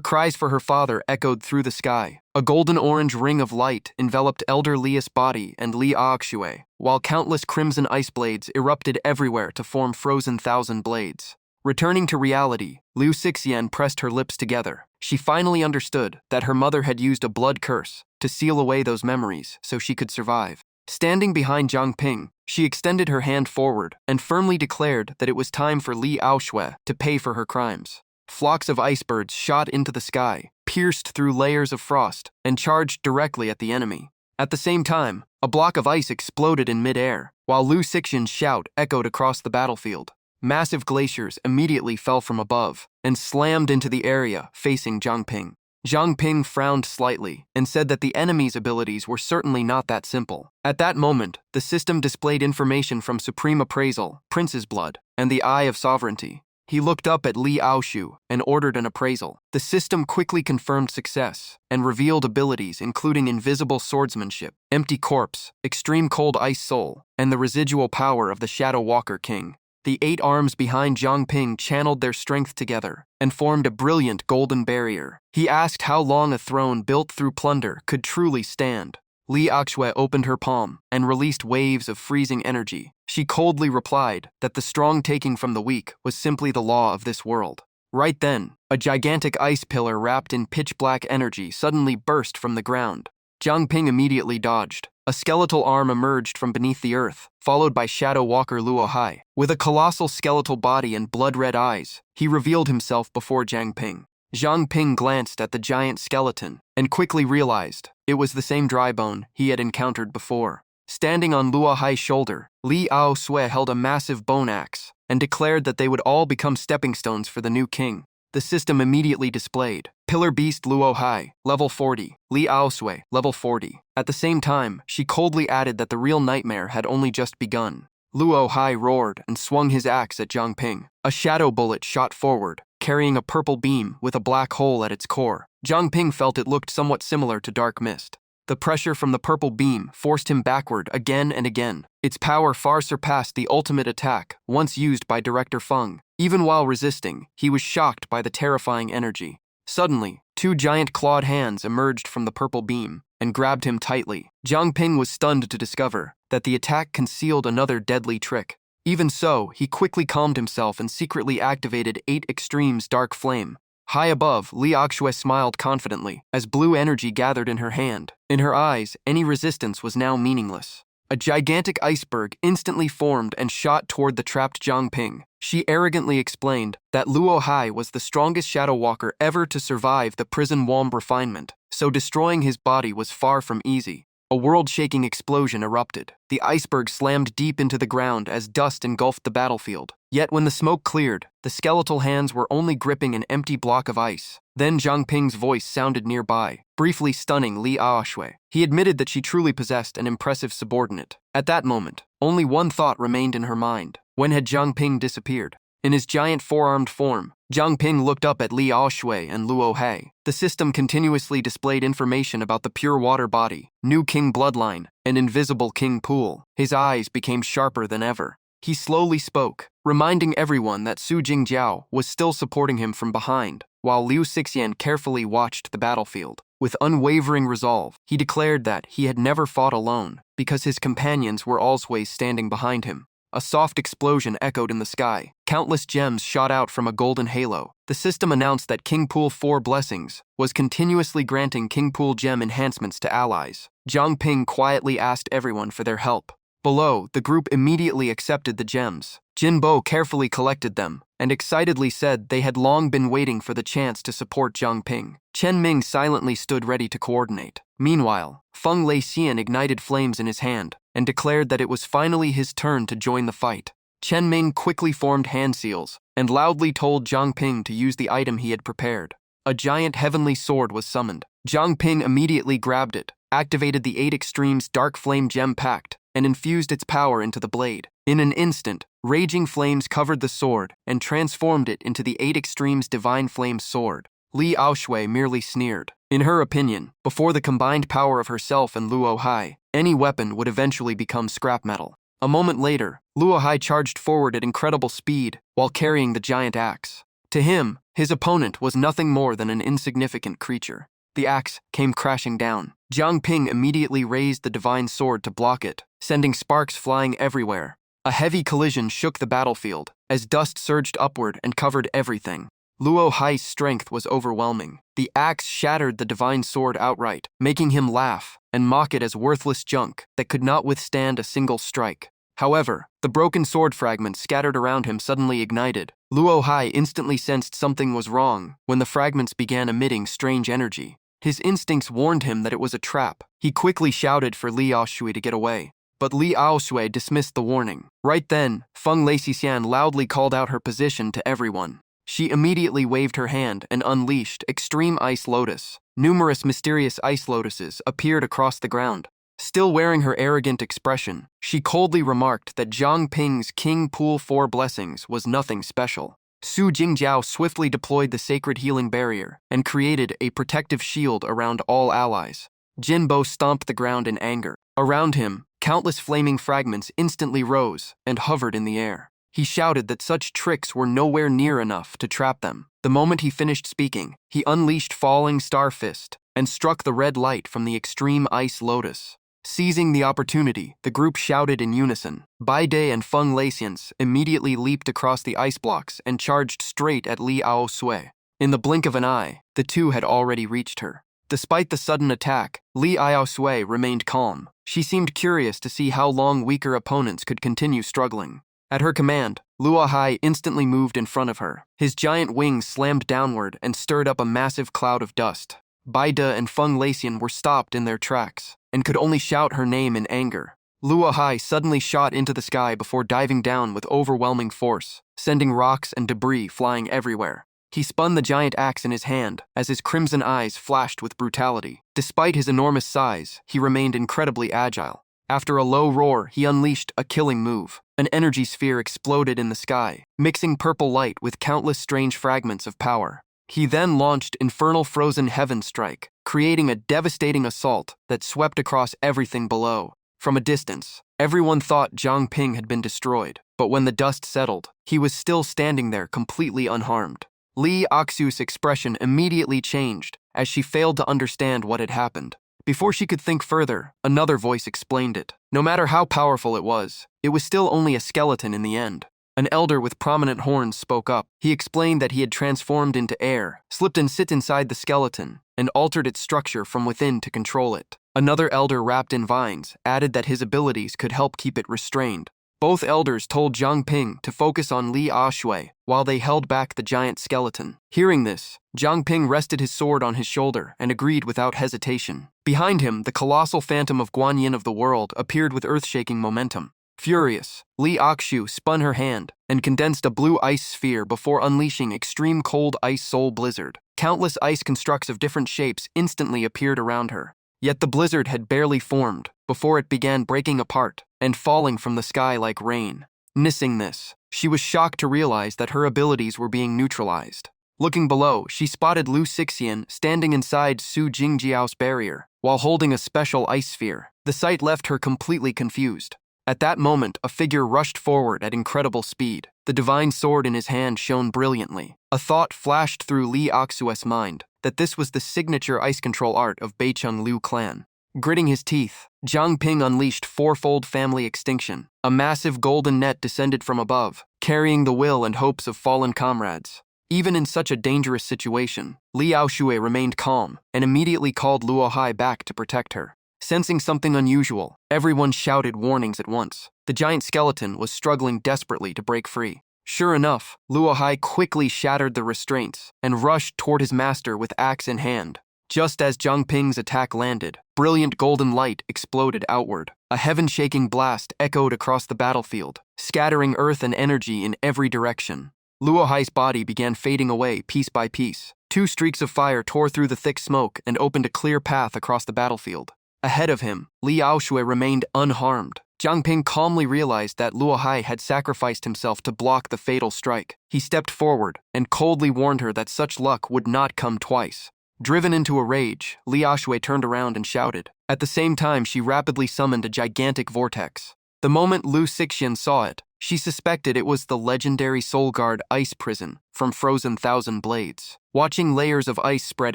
cries for her father echoed through the sky. A golden-orange ring of light enveloped Elder Li's body and Li Aoshui, while countless crimson ice blades erupted everywhere to form frozen thousand blades. Returning to reality, Lu Xixian pressed her lips together. She finally understood that her mother had used a blood curse to seal away those memories so she could survive. Standing behind Zhang Ping, she extended her hand forward and firmly declared that it was time for Li Aoshui to pay for her crimes. Flocks of icebergs shot into the sky, pierced through layers of frost, and charged directly at the enemy. At the same time, a block of ice exploded in mid-air, while Lu Xixian's shout echoed across the battlefield. Massive glaciers immediately fell from above and slammed into the area facing Zhang Ping. Zhang Ping frowned slightly and said that the enemy's abilities were certainly not that simple. At that moment, the system displayed information from Supreme Appraisal, Prince's Blood, and the Eye of Sovereignty. He looked up at Li Aoshui and ordered an appraisal. The system quickly confirmed success and revealed abilities including invisible swordsmanship, empty corpse, extreme cold ice soul, and the residual power of the Shadow Walker King. The 8 arms behind Zhang Ping channeled their strength together and formed a brilliant golden barrier. He asked how long a throne built through plunder could truly stand. Li Aoshui opened her palm and released waves of freezing energy. She coldly replied that the strong taking from the weak was simply the law of this world. Right then, a gigantic ice pillar wrapped in pitch-black energy suddenly burst from the ground. Zhang Ping immediately dodged. A skeletal arm emerged from beneath the earth, followed by Shadow Walker Luo Hai. With a colossal skeletal body and blood-red eyes, he revealed himself before Zhang Ping. Zhang Ping glanced at the giant skeleton and quickly realized it was the same dry bone he had encountered before. Standing on Luo Hai's shoulder, Li Aoshui held a massive bone axe and declared that they would all become stepping stones for the new king. The system immediately displayed Pillar Beast Luo Hai, level 40, Li Aosui, level 40. At the same time, she coldly added that the real nightmare had only just begun. Luo Hai roared and swung his axe at Zhang Ping. A shadow bullet shot forward, carrying a purple beam with a black hole at its core. Zhang Ping felt it looked somewhat similar to dark mist. The pressure from the purple beam forced him backward again and again. Its power far surpassed the ultimate attack once used by Director Feng. Even while resisting, he was shocked by the terrifying energy. Suddenly, two giant clawed hands emerged from the purple beam and grabbed him tightly. Zhang Ping was stunned to discover that the attack concealed another deadly trick. Even so, he quickly calmed himself and secretly activated 8 Extremes Dark Flame. High above, Li Aosui smiled confidently as blue energy gathered in her hand. In her eyes, any resistance was now meaningless. A gigantic iceberg instantly formed and shot toward the trapped Zhang Ping. She arrogantly explained that Luo Hai was the strongest shadow walker ever to survive the prison womb refinement, so destroying his body was far from easy. A world-shaking explosion erupted. The iceberg slammed deep into the ground as dust engulfed the battlefield. Yet when the smoke cleared, the skeletal hands were only gripping an empty block of ice. Then Zhang Ping's voice sounded nearby, briefly stunning Li Aosui. He admitted that she truly possessed an impressive subordinate. At that moment, only one thought remained in her mind. When had Zhang Ping disappeared? In his giant four-armed form, Zhang Ping looked up at Li Aosui and Luo Hai. The system continuously displayed information about the pure water body, new king bloodline, and invisible king pool. His eyes became sharper than ever. He slowly spoke, reminding everyone that Su Jingjiao was still supporting him from behind, while Liu Xixian carefully watched the battlefield. With unwavering resolve, he declared that he had never fought alone, because his companions were always standing behind him. A soft explosion echoed in the sky. Countless gems shot out from a golden halo. The system announced that King Pool 4 Blessings was continuously granting King Pool gem enhancements to allies. Zhang Ping quietly asked everyone for their help. Below, the group immediately accepted the gems. Jin Bo carefully collected them and excitedly said they had long been waiting for the chance to support Zhang Ping. Chen Ming silently stood ready to coordinate. Meanwhile, Feng Leixian ignited flames in his hand and declared that it was finally his turn to join the fight. Chen Ming quickly formed hand seals and loudly told Zhang Ping to use the item he had prepared. A giant heavenly sword was summoned. Zhang Ping immediately grabbed it, activated the 8 Extremes Dark Flame Gem Pact, and infused its power into the blade. In an instant, raging flames covered the sword and transformed it into the 8 Extremes Divine Flame Sword. Li Aosui merely sneered. In her opinion, before the combined power of herself and Luo Hai, any weapon would eventually become scrap metal. A moment later, Luo Hai charged forward at incredible speed while carrying the giant axe. To him, his opponent was nothing more than an insignificant creature. The axe came crashing down. Zhang Ping immediately raised the divine sword to block it, sending sparks flying everywhere. A heavy collision shook the battlefield as dust surged upward and covered everything. Luo Hai's strength was overwhelming. The axe shattered the divine sword outright, making him laugh and mock it as worthless junk that could not withstand a single strike. However, the broken sword fragments scattered around him suddenly ignited. Luo Hai instantly sensed something was wrong when the fragments began emitting strange energy. His instincts warned him that it was a trap. He quickly shouted for Li Aosui to get away, but Li Aosui dismissed the warning. Right then, Feng Leixian loudly called out her position to everyone. She immediately waved her hand and unleashed Extreme Ice Lotus. Numerous mysterious ice lotuses appeared across the ground. Still wearing her arrogant expression, she coldly remarked that Zhang Ping's King Pool 4 Blessings was nothing special. Su Jingjiao swiftly deployed the sacred healing barrier and created a protective shield around all allies. Jin Bo stomped the ground in anger. Around him, countless flaming fragments instantly rose and hovered in the air. He shouted that such tricks were nowhere near enough to trap them. The moment he finished speaking, he unleashed Falling Star Fist and struck the red light from the Extreme Ice Lotus. Seizing the opportunity, the group shouted in unison. Bai Dai and Feng Leixian immediately leaped across the ice blocks and charged straight at Li Aosui. In the blink of an eye, the two had already reached her. Despite the sudden attack, Li Aosui remained calm. She seemed curious to see how long weaker opponents could continue struggling. At her command, Luo Hai instantly moved in front of her. His giant wings slammed downward and stirred up a massive cloud of dust. Bai Dai and Feng Leixian were stopped in their tracks and could only shout her name in anger. Luo Hai suddenly shot into the sky before diving down with overwhelming force, sending rocks and debris flying everywhere. He spun the giant axe in his hand as his crimson eyes flashed with brutality. Despite his enormous size, he remained incredibly agile. After a low roar, he unleashed a killing move. An energy sphere exploded in the sky, mixing purple light with countless strange fragments of power. He then launched Infernal Frozen Heaven Strike, creating a devastating assault that swept across everything below. From a distance, everyone thought Zhang Ping had been destroyed, but when the dust settled, he was still standing there completely unharmed. Li Oxu's expression immediately changed as she failed to understand what had happened. Before she could think further, another voice explained it. No matter how powerful it was still only a skeleton in the end. An elder with prominent horns spoke up. He explained that he had transformed into air, slipped and sit inside the skeleton, and altered its structure from within to control it. Another elder wrapped in vines added that his abilities could help keep it restrained. Both elders told Zhang Ping to focus on Li Ashui while they held back the giant skeleton. Hearing this, Zhang Ping rested his sword on his shoulder and agreed without hesitation. Behind him, the colossal phantom of Guanyin of the world appeared with earth-shaking momentum. Furious, Li Akshu spun her hand and condensed a blue ice sphere before unleashing extreme cold ice soul blizzard. Countless ice constructs of different shapes instantly appeared around her. Yet the blizzard had barely formed before it began breaking apart and falling from the sky like rain. Missing this, she was shocked to realize that her abilities were being neutralized. Looking below, she spotted Lu Sixian standing inside Su Jingjiao's barrier while holding a special ice sphere. The sight left her completely confused. At that moment, a figure rushed forward at incredible speed. The divine sword in his hand shone brilliantly. A thought flashed through Li Oxu's mind that this was the signature ice control art of Beicheng Liu clan. Gritting his teeth, Zhang Ping unleashed fourfold family extinction. A massive golden net descended from above, carrying the will and hopes of fallen comrades. Even in such a dangerous situation, Li Aoxue remained calm and immediately called Luo Hai back to protect her. Sensing something unusual, everyone shouted warnings at once. The giant skeleton was struggling desperately to break free. Sure enough, Luo Hai quickly shattered the restraints and rushed toward his master with axe in hand. Just as Zhang Ping's attack landed, brilliant golden light exploded outward. A heaven-shaking blast echoed across the battlefield, scattering earth and energy in every direction. Luo Hai's body began fading away piece by piece. Two streaks of fire tore through the thick smoke and opened a clear path across the battlefield. Ahead of him, Li Aoxue remained unharmed. Zhang Ping calmly realized that Luo Hai had sacrificed himself to block the fatal strike. He stepped forward and coldly warned her that such luck would not come twice. Driven into a rage, Li Aoxue turned around and shouted. At the same time, she rapidly summoned a gigantic vortex. The moment Lu Sixian saw it, she suspected it was the legendary Soul Guard ice prison from Frozen Thousand Blades. Watching layers of ice spread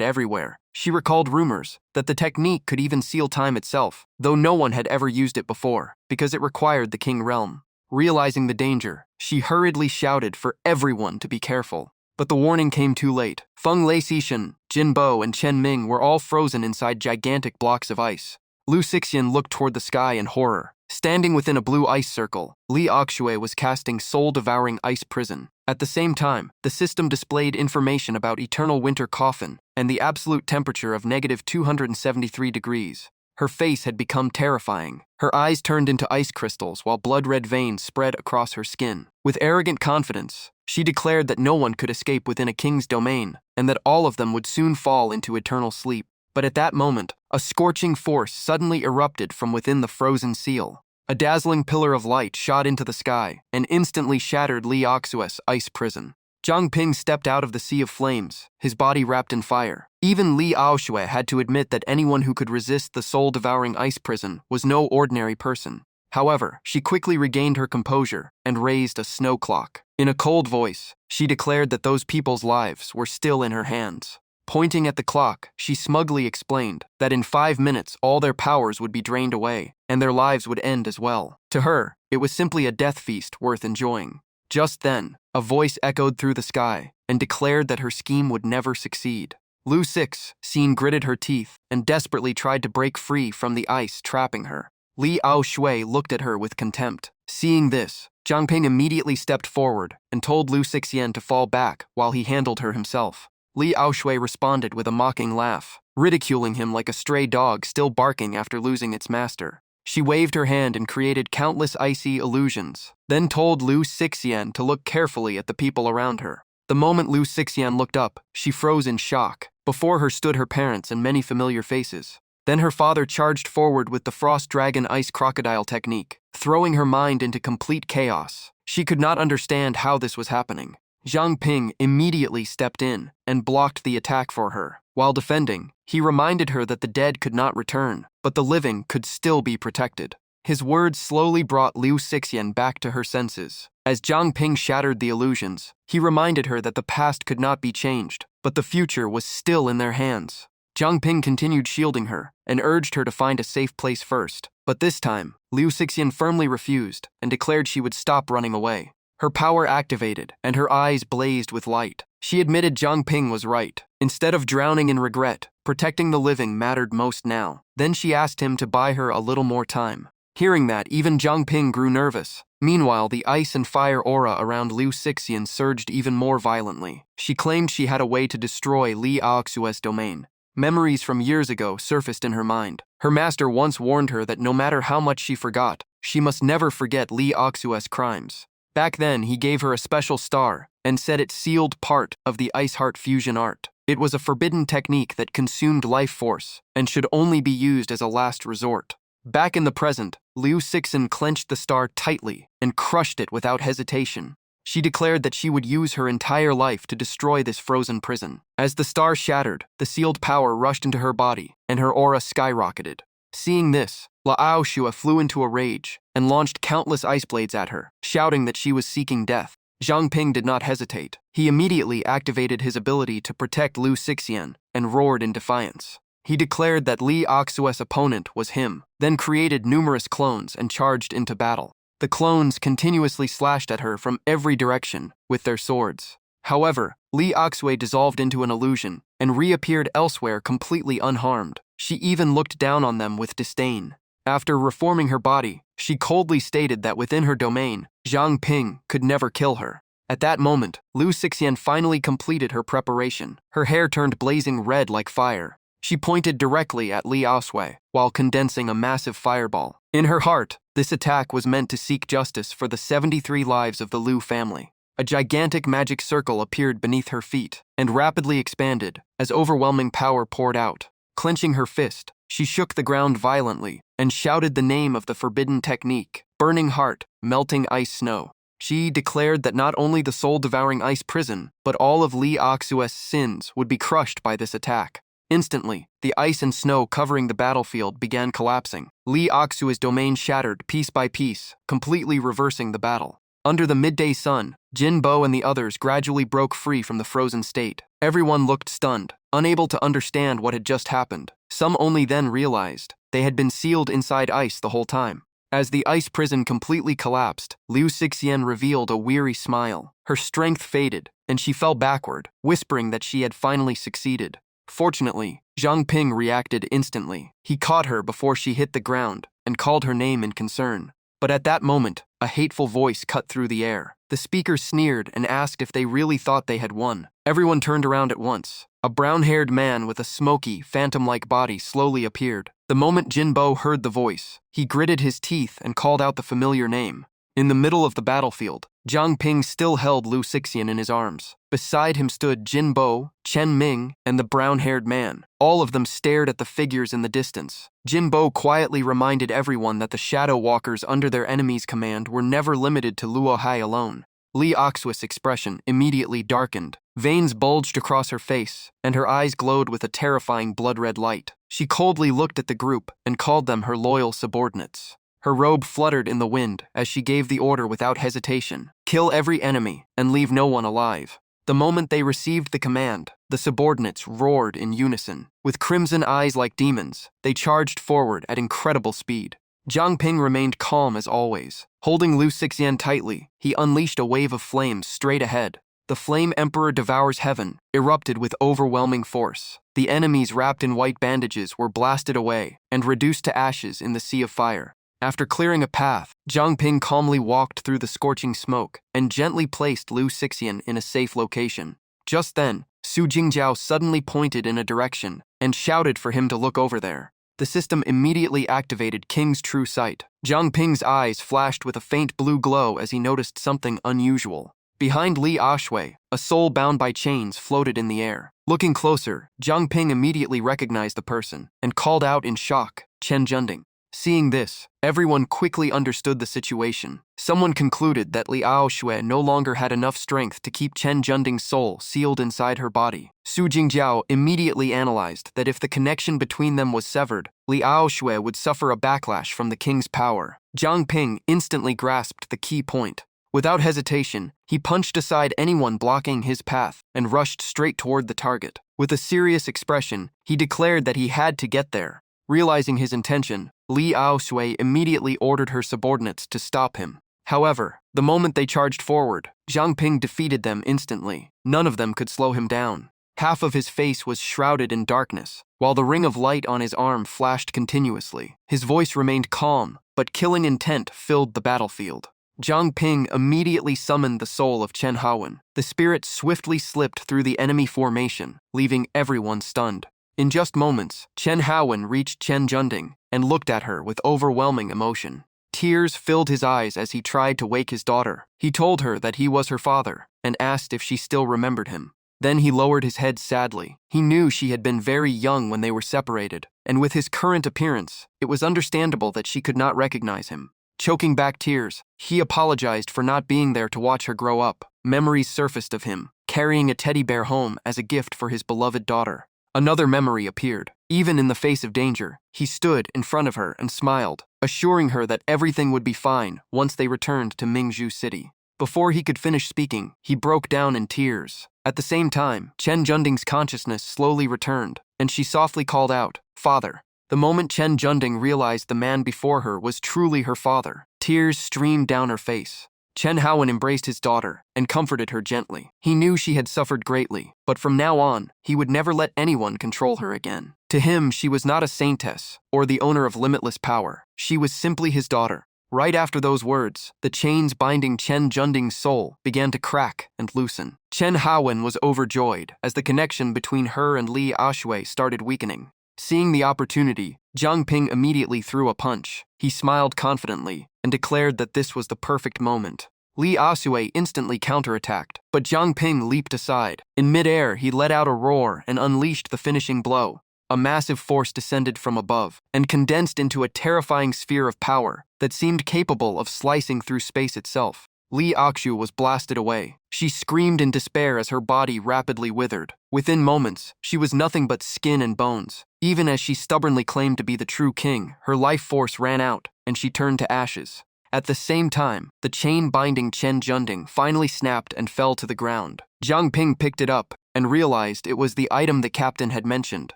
everywhere, she recalled rumors that the technique could even seal time itself, though no one had ever used it before, because it required the King Realm. Realizing the danger, she hurriedly shouted for everyone to be careful. But the warning came too late. Feng Lei Xishan, Jin Bo, and Chen Ming were all frozen inside gigantic blocks of ice. Lu Sixian looked toward the sky in horror. Standing within a blue ice circle, Li Aoxue was casting soul-devouring ice prison. At the same time, the system displayed information about eternal winter coffin and the absolute temperature of negative 273 degrees. Her face had become terrifying. Her eyes turned into ice crystals while blood-red veins spread across her skin. With arrogant confidence, she declared that no one could escape within a king's domain and that all of them would soon fall into eternal sleep. But at that moment, a scorching force suddenly erupted from within the frozen seal. A dazzling pillar of light shot into the sky and instantly shattered Li Oxue's ice prison. Zhang Ping stepped out of the sea of flames, his body wrapped in fire. Even Li Aoxue had to admit that anyone who could resist the soul-devouring ice prison was no ordinary person. However, she quickly regained her composure and raised a snow clock. In a cold voice, she declared that those people's lives were still in her hands. Pointing at the clock, she smugly explained that in 5 minutes all their powers would be drained away, and their lives would end as well. To her, it was simply a death feast worth enjoying. Just then, a voice echoed through the sky and declared that her scheme would never succeed. Lu Sixian gritted her teeth and desperately tried to break free from the ice trapping her. Li Aoxue looked at her with contempt. Seeing this, Zhang Ping immediately stepped forward and told Lu Sixian to fall back while he handled her himself. Li Aoxue responded with a mocking laugh, ridiculing him like a stray dog still barking after losing its master. She waved her hand and created countless icy illusions, then told Lu Sixian to look carefully at the people around her. The moment Liu Xixian looked up, she froze in shock. Before her stood her parents and many familiar faces. Then her father charged forward with the Frost Dragon Ice Crocodile technique, throwing her mind into complete chaos. She could not understand how this was happening. Zhang Ping immediately stepped in and blocked the attack for her. While defending, he reminded her that the dead could not return, but the living could still be protected. His words slowly brought Liu Xixian back to her senses. As Zhang Ping shattered the illusions, he reminded her that the past could not be changed, but the future was still in their hands. Zhang Ping continued shielding her and urged her to find a safe place first. But this time, Liu Xixian firmly refused and declared she would stop running away. Her power activated, and her eyes blazed with light. She admitted Zhang Ping was right. Instead of drowning in regret, protecting the living mattered most now. Then she asked him to buy her a little more time. Hearing that, even Zhang Ping grew nervous. Meanwhile, the ice and fire aura around Liu Xixian surged even more violently. She claimed she had a way to destroy Li Aoxue's domain. Memories from years ago surfaced in her mind. Her master once warned her that no matter how much she forgot, she must never forget Li Aoxue's crimes. Back then, he gave her a special star and said it sealed part of the Ice Heart fusion art. It was a forbidden technique that consumed life force and should only be used as a last resort. Back in the present, Liu Xixian clenched the star tightly and crushed it without hesitation. She declared that she would use her entire life to destroy this frozen prison. As the star shattered, the sealed power rushed into her body, and her aura skyrocketed. Seeing this, Lao Shua flew into a rage and launched countless ice blades at her, shouting that she was seeking death. Zhang Ping did not hesitate. He immediately activated his ability to protect Liu Xixian and roared in defiance. He declared that Li Aoxue's opponent was him, then created numerous clones and charged into battle. The clones continuously slashed at her from every direction with their swords. However, Li Aoxue dissolved into an illusion and reappeared elsewhere completely unharmed. She even looked down on them with disdain. After reforming her body, she coldly stated that within her domain, Zhang Ping could never kill her. At that moment, Liu Xixian finally completed her preparation. Her hair turned blazing red like fire. She pointed directly at Li Aoxue while condensing a massive fireball. In her heart, this attack was meant to seek justice for the 73 lives of the Liu family. A gigantic magic circle appeared beneath her feet and rapidly expanded as overwhelming power poured out. Clenching her fist, she shook the ground violently and shouted the name of the forbidden technique, Burning Heart, Melting Ice Snow. She declared that not only the soul-devouring ice prison, but all of Li Aoxue's sins would be crushed by this attack. Instantly, the ice and snow covering the battlefield began collapsing. Li Aoxue's domain shattered piece by piece, completely reversing the battle. Under the midday sun, Jin Bo and the others gradually broke free from the frozen state. Everyone looked stunned, unable to understand what had just happened. Some only then realized they had been sealed inside ice the whole time. As the ice prison completely collapsed, Liu Xixian revealed a weary smile. Her strength faded, and she fell backward, whispering that she had finally succeeded. Fortunately, Zhang Ping reacted instantly. He caught her before she hit the ground and called her name in concern. But at that moment, a hateful voice cut through the air. The speaker sneered and asked if they really thought they had won. Everyone turned around at once. A brown-haired man with a smoky, phantom-like body slowly appeared. The moment Jin Bo heard the voice, he gritted his teeth and called out the familiar name. In the middle of the battlefield, Zhang Ping still held Liu Xixian in his arms. Beside him stood Jin Bo, Chen Ming, and the brown-haired man. All of them stared at the figures in the distance. Jin Bo quietly reminded everyone that the Shadow Walkers under their enemy's command were never limited to Luo Hai alone. Li Aoxue's expression immediately darkened. Veins bulged across her face, and her eyes glowed with a terrifying blood-red light. She coldly looked at the group and called them her loyal subordinates. Her robe fluttered in the wind as she gave the order without hesitation. Kill every enemy and leave no one alive. The moment they received the command, the subordinates roared in unison. With crimson eyes like demons, they charged forward at incredible speed. Zhang Ping remained calm as always. Holding Liu Xixian tightly, he unleashed a wave of flames straight ahead. The Flame Emperor Devours Heaven erupted with overwhelming force. The enemies wrapped in white bandages were blasted away and reduced to ashes in the sea of fire. After clearing a path, Zhang Ping calmly walked through the scorching smoke and gently placed Liu Xixian in a safe location. Just then, Su Jingjiao suddenly pointed in a direction and shouted for him to look over there. The system immediately activated King's True Sight. Zhang Ping's eyes flashed with a faint blue glow as he noticed something unusual. Behind Li Ashui, a soul bound by chains floated in the air. Looking closer, Zhang Ping immediately recognized the person and called out in shock, Chen Junding. Seeing this, everyone quickly understood the situation. Someone concluded that Li Aoshui no longer had enough strength to keep Chen Junding's soul sealed inside her body. Su Jingjiao immediately analyzed that if the connection between them was severed, Li Aoshui would suffer a backlash from the king's power. Zhang Ping instantly grasped the key point. Without hesitation, he punched aside anyone blocking his path and rushed straight toward the target. With a serious expression, he declared that he had to get there. Realizing his intention, Li Aoshui immediately ordered her subordinates to stop him. However, the moment they charged forward, Zhang Ping defeated them instantly. None of them could slow him down. Half of his face was shrouded in darkness, while the ring of light on his arm flashed continuously. His voice remained calm, but killing intent filled the battlefield. Zhang Ping immediately summoned the soul of Chen Haowen. The spirit swiftly slipped through the enemy formation, leaving everyone stunned. In just moments, Chen Haowen reached Chen Junding and looked at her with overwhelming emotion. Tears filled his eyes as he tried to wake his daughter. He told her that he was her father and asked if she still remembered him. Then he lowered his head sadly. He knew she had been very young when they were separated, and with his current appearance, it was understandable that she could not recognize him. Choking back tears, he apologized for not being there to watch her grow up. Memories surfaced of him, carrying a teddy bear home as a gift for his beloved daughter. Another memory appeared. Even in the face of danger, he stood in front of her and smiled, assuring her that everything would be fine once they returned to Mingzhu City. Before he could finish speaking, he broke down in tears. At the same time, Chen Junding's consciousness slowly returned, and she softly called out, "Father." The moment Chen Junding realized the man before her was truly her father, tears streamed down her face. Chen Haowen embraced his daughter and comforted her gently. He knew she had suffered greatly, but from now on, he would never let anyone control her again. To him, she was not a saintess or the owner of limitless power. She was simply his daughter. Right after those words, the chains binding Chen Junding's soul began to crack and loosen. Chen Haowen was overjoyed as the connection between her and Li Ashui started weakening. Seeing the opportunity, Zhang Ping immediately threw a punch. He smiled confidently and declared that this was the perfect moment. Li Asui instantly counterattacked, but Zhang Ping leaped aside. In midair, he let out a roar and unleashed the finishing blow. A massive force descended from above and condensed into a terrifying sphere of power that seemed capable of slicing through space itself. Li Akshu was blasted away. She screamed in despair as her body rapidly withered. Within moments, she was nothing but skin and bones. Even as she stubbornly claimed to be the true king, her life force ran out, and she turned to ashes. At the same time, the chain binding Chen Junding finally snapped and fell to the ground. Zhang Ping picked it up and realized it was the item the captain had mentioned,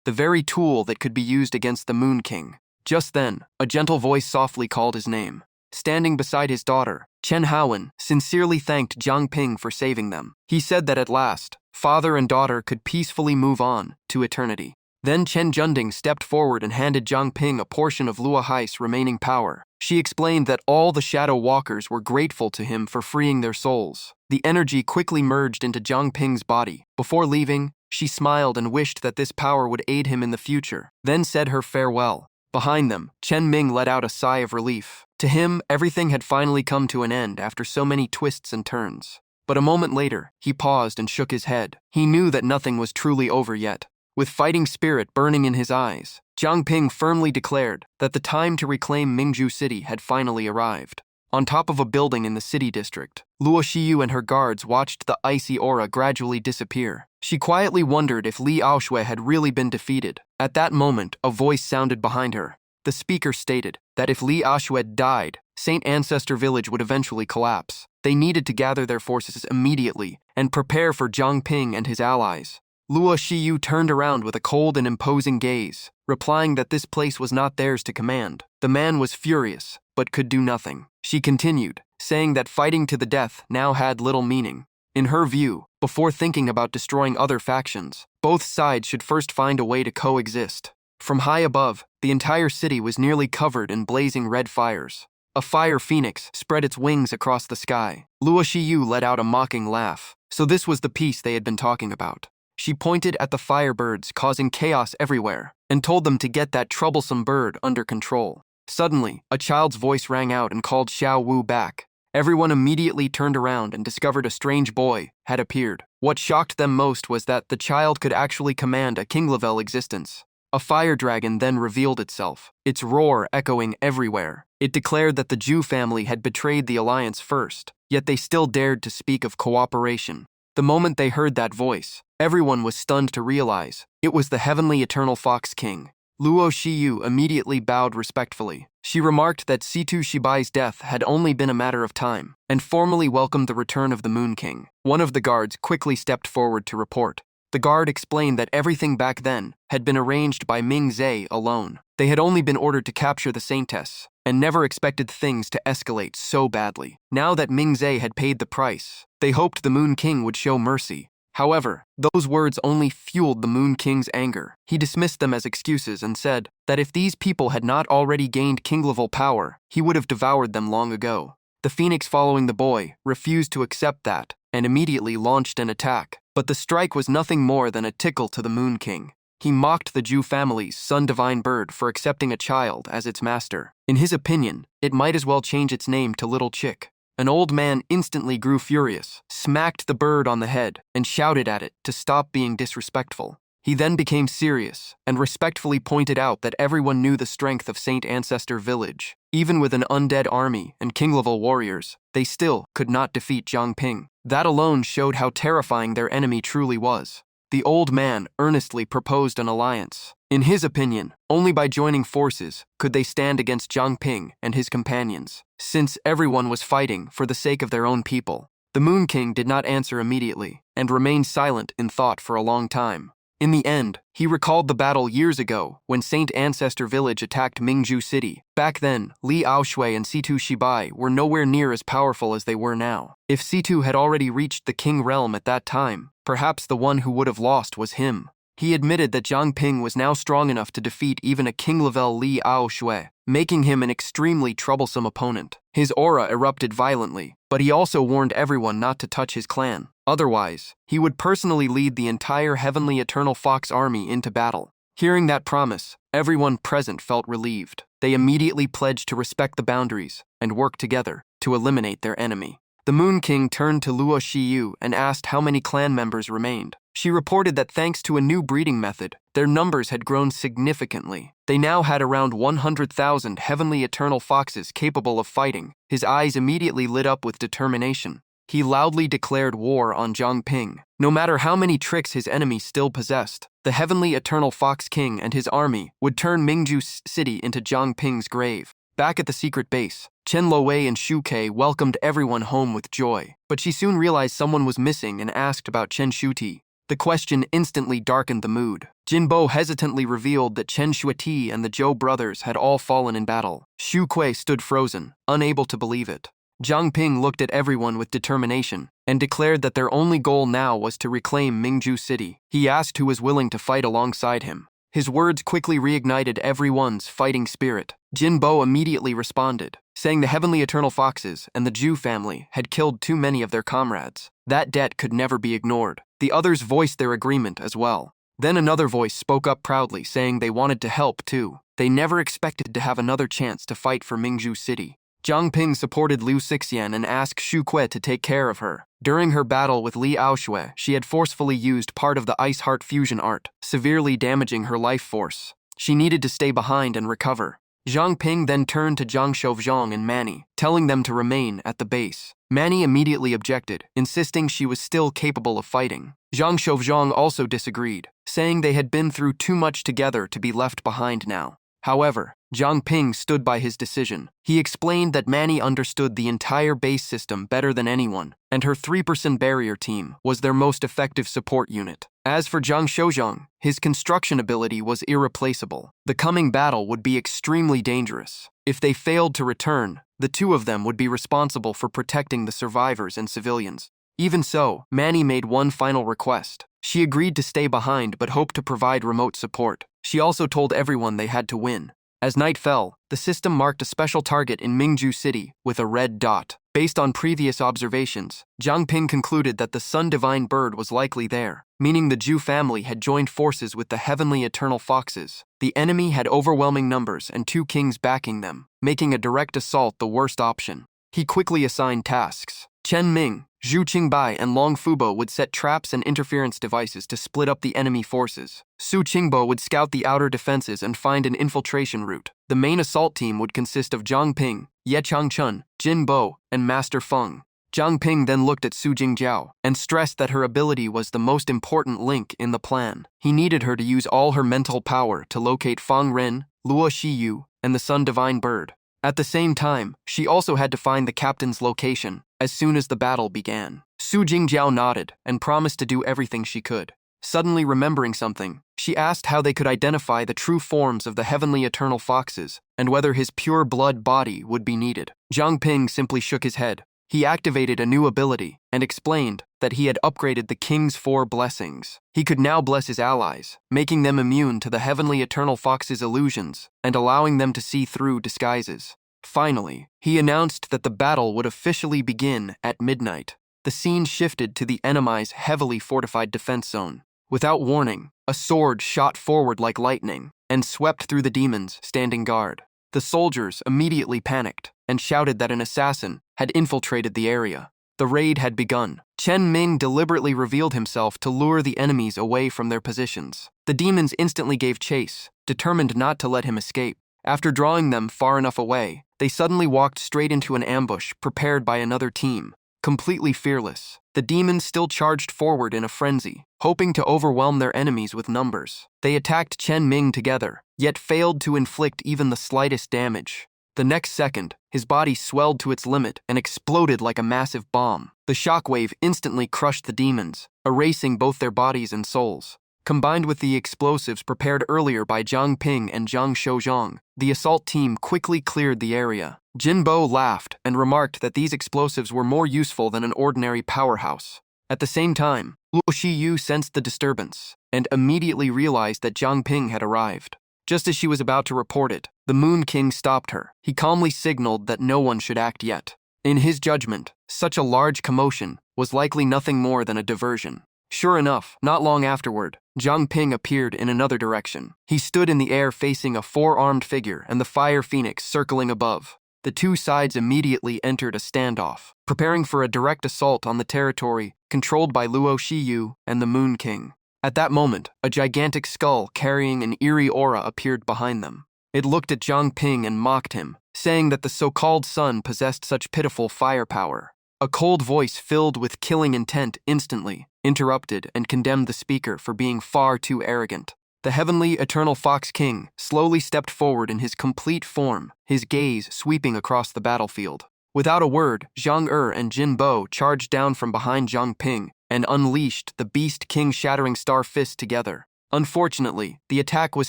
the very tool that could be used against the Moon King. Just then, a gentle voice softly called his name. Standing beside his daughter, Chen Haowen sincerely thanked Zhang Ping for saving them. He said that at last, father and daughter could peacefully move on to eternity. Then Chen Junding stepped forward and handed Zhang Ping a portion of Luo Hai's remaining power. She explained that all the Shadow Walkers were grateful to him for freeing their souls. The energy quickly merged into Zhang Ping's body. Before leaving, she smiled and wished that this power would aid him in the future, then said her farewell. Behind them, Chen Ming let out a sigh of relief. To him, everything had finally come to an end after so many twists and turns. But a moment later, he paused and shook his head. He knew that nothing was truly over yet. With fighting spirit burning in his eyes, Zhang Ping firmly declared that the time to reclaim Mingzhu City had finally arrived. On top of a building in the city district, Luo Shiyu and her guards watched the icy aura gradually disappear. She quietly wondered if Li Aoshui had really been defeated. At that moment, a voice sounded behind her. The speaker stated that if Li Aoshui died, Saint Ancestor Village would eventually collapse. They needed to gather their forces immediately and prepare for Zhang Ping and his allies. Luo Shiyu turned around with a cold and imposing gaze, replying that this place was not theirs to command. The man was furious, but could do nothing. She continued, saying that fighting to the death now had little meaning. In her view, before thinking about destroying other factions, both sides should first find a way to coexist. From high above, the entire city was nearly covered in blazing red fires. A fire phoenix spread its wings across the sky. Luo Shiyu let out a mocking laugh. So this was the peace they had been talking about. She pointed at the firebirds causing chaos everywhere and told them to get that troublesome bird under control. Suddenly, a child's voice rang out and called Xiao Wu back. Everyone immediately turned around and discovered a strange boy had appeared. What shocked them most was that the child could actually command a king-level existence. A fire dragon then revealed itself, its roar echoing everywhere. It declared that the Jew family had betrayed the alliance first, yet they still dared to speak of cooperation. The moment they heard that voice, everyone was stunned to realize it was the heavenly eternal Fox King. Luo Shiyu immediately bowed respectfully. She remarked that Situ Shibai's death had only been a matter of time, and formally welcomed the return of the Moon King. One of the guards quickly stepped forward to report. The guard explained that everything back then had been arranged by Ming Zhe alone. They had only been ordered to capture the Saintess, and never expected things to escalate so badly. Now that Ming Zhe had paid the price, they hoped the Moon King would show mercy. However, those words only fueled the Moon King's anger. He dismissed them as excuses and said that if these people had not already gained king-level power, he would have devoured them long ago. The Phoenix, following the boy, refused to accept that and immediately launched an attack. But the strike was nothing more than a tickle to the Moon King. He mocked the Jew family's Sun Divine Bird for accepting a child as its master. In his opinion, it might as well change its name to Little Chick. An old man instantly grew furious, smacked the bird on the head, and shouted at it to stop being disrespectful. He then became serious and respectfully pointed out that everyone knew the strength of Saint Ancestor Village. Even with an undead army and king-level warriors, they still could not defeat Jiang Ping. That alone showed how terrifying their enemy truly was. The old man earnestly proposed an alliance. In his opinion, only by joining forces could they stand against Jiang Ping and his companions, since everyone was fighting for the sake of their own people. The Moon King did not answer immediately, and remained silent in thought for a long time. In the end, he recalled the battle years ago when Saint Ancestor Village attacked Mingju City. Back then, Li Aoshui and Situ Shibai were nowhere near as powerful as they were now. If Situ had already reached the king realm at that time, perhaps the one who would have lost was him. He admitted that Jiang Ping was now strong enough to defeat even a king-level Li Aoshui, making him an extremely troublesome opponent. His aura erupted violently, but he also warned everyone not to touch his clan. Otherwise, he would personally lead the entire Heavenly Eternal Fox army into battle. Hearing that promise, everyone present felt relieved. They immediately pledged to respect the boundaries and work together to eliminate their enemy. The Moon King turned to Luo Shiyu and asked how many clan members remained. She reported that thanks to a new breeding method, their numbers had grown significantly. They now had around 100,000 Heavenly Eternal Foxes capable of fighting. His eyes immediately lit up with determination. He loudly declared war on Jiang Ping. No matter how many tricks his enemy still possessed, the Heavenly Eternal Fox King and his army would turn Mingju City into Jiang Ping's grave. Back at the secret base, Chen Luowei and Xu Ke welcomed everyone home with joy. But she soon realized someone was missing and asked about Chen Shuti. The question instantly darkened the mood. Jinbo hesitantly revealed that Chen Shuti and the Zhou brothers had all fallen in battle. Xu Kuei stood frozen, unable to believe it. Jiang Ping looked at everyone with determination and declared that their only goal now was to reclaim Mingju City. He asked who was willing to fight alongside him. His words quickly reignited everyone's fighting spirit. Jinbo immediately responded, saying the Heavenly Eternal Foxes and the Zhu family had killed too many of their comrades. That debt could never be ignored. The others voiced their agreement as well. Then another voice spoke up proudly, saying they wanted to help too. They never expected to have another chance to fight for Mingju City. Jiang Ping supported Liu Xixian and asked Xu Kuei to take care of her. During her battle with Li Aoshui, she had forcefully used part of the Ice Heart fusion art, severely damaging her life force. She needed to stay behind and recover. Jiang Ping then turned to Zhang Shouzhong and Manny, telling them to remain at the base. Manny immediately objected, insisting she was still capable of fighting. Zhang Shouzhong also disagreed, saying they had been through too much together to be left behind now. However, Jiang Ping stood by his decision. He explained that Manny understood the entire base system better than anyone, and her 3% barrier team was their most effective support unit. As for Zhang Shouzhong, his construction ability was irreplaceable. The coming battle would be extremely dangerous. If they failed to return, the two of them would be responsible for protecting the survivors and civilians. Even so, Manny made one final request. She agreed to stay behind but hoped to provide remote support. She also told everyone they had to win. As night fell, the system marked a special target in Mingju City with a red dot. Based on previous observations, Jiang Ping concluded that the Sun Divine Bird was likely there, meaning the Zhu family had joined forces with the Heavenly Eternal Foxes. The enemy had overwhelming numbers and two kings backing them, making a direct assault the worst option. He quickly assigned tasks. Chen Ming, Zhu Qingbai, and Long Fubo would set traps and interference devices to split up the enemy forces. Su Qingbo would scout the outer defenses and find an infiltration route. The main assault team would consist of Zhang Ping, Ye Changchun, Jin Bo, and Master Feng. Zhang Ping then looked at Su Jingjiao and stressed that her ability was the most important link in the plan. He needed her to use all her mental power to locate Fang Ren, Luo Shiyu, and the Sun Divine Bird. At the same time, she also had to find the captain's location as soon as the battle began. Su Jingjiao nodded and promised to do everything she could. Suddenly remembering something, she asked how they could identify the true forms of the heavenly eternal foxes and whether his pure blood body would be needed. Zhang Ping simply shook his head. He activated a new ability and explained that he had upgraded the king's 4 blessings. He could now bless his allies, making them immune to the heavenly eternal fox's illusions and allowing them to see through disguises. Finally, he announced that the battle would officially begin at midnight. The scene shifted to the enemy's heavily fortified defense zone. Without warning, a sword shot forward like lightning and swept through the demons standing guard. The soldiers immediately panicked and shouted that an assassin had infiltrated the area. The raid had begun. Chen Ming deliberately revealed himself to lure the enemies away from their positions. The demons instantly gave chase, determined not to let him escape. After drawing them far enough away, they suddenly walked straight into an ambush prepared by another team. Completely fearless, the demons still charged forward in a frenzy, hoping to overwhelm their enemies with numbers. They attacked Chen Ming together, yet failed to inflict even the slightest damage. The next second, his body swelled to its limit and exploded like a massive bomb. The shockwave instantly crushed the demons, erasing both their bodies and souls. Combined with the explosives prepared earlier by Zhang Ping and Zhang Shouzhang, the assault team quickly cleared the area. Jin Bo laughed and remarked that these explosives were more useful than an ordinary powerhouse. At the same time, Luo Shiyu sensed the disturbance and immediately realized that Zhang Ping had arrived. Just as she was about to report it, the Moon King stopped her. He calmly signaled that no one should act yet. In his judgment, such a large commotion was likely nothing more than a diversion. Sure enough, not long afterward, Zhang Ping appeared in another direction. He stood in the air facing a 4-armed figure and the fire phoenix circling above. The two sides immediately entered a standoff, preparing for a direct assault on the territory controlled by Luo Shiyu and the Moon King. At that moment, a gigantic skull carrying an eerie aura appeared behind them. It looked at Zhang Ping and mocked him, saying that the so-called sun possessed such pitiful firepower. A cold voice filled with killing intent instantly interrupted and condemned the speaker for being far too arrogant. The heavenly eternal Fox King slowly stepped forward in his complete form, his gaze sweeping across the battlefield. Without a word, Zhang and Jin Bo charged down from behind Zhang Ping and unleashed the Beast King Shattering Star Fist together. Unfortunately, the attack was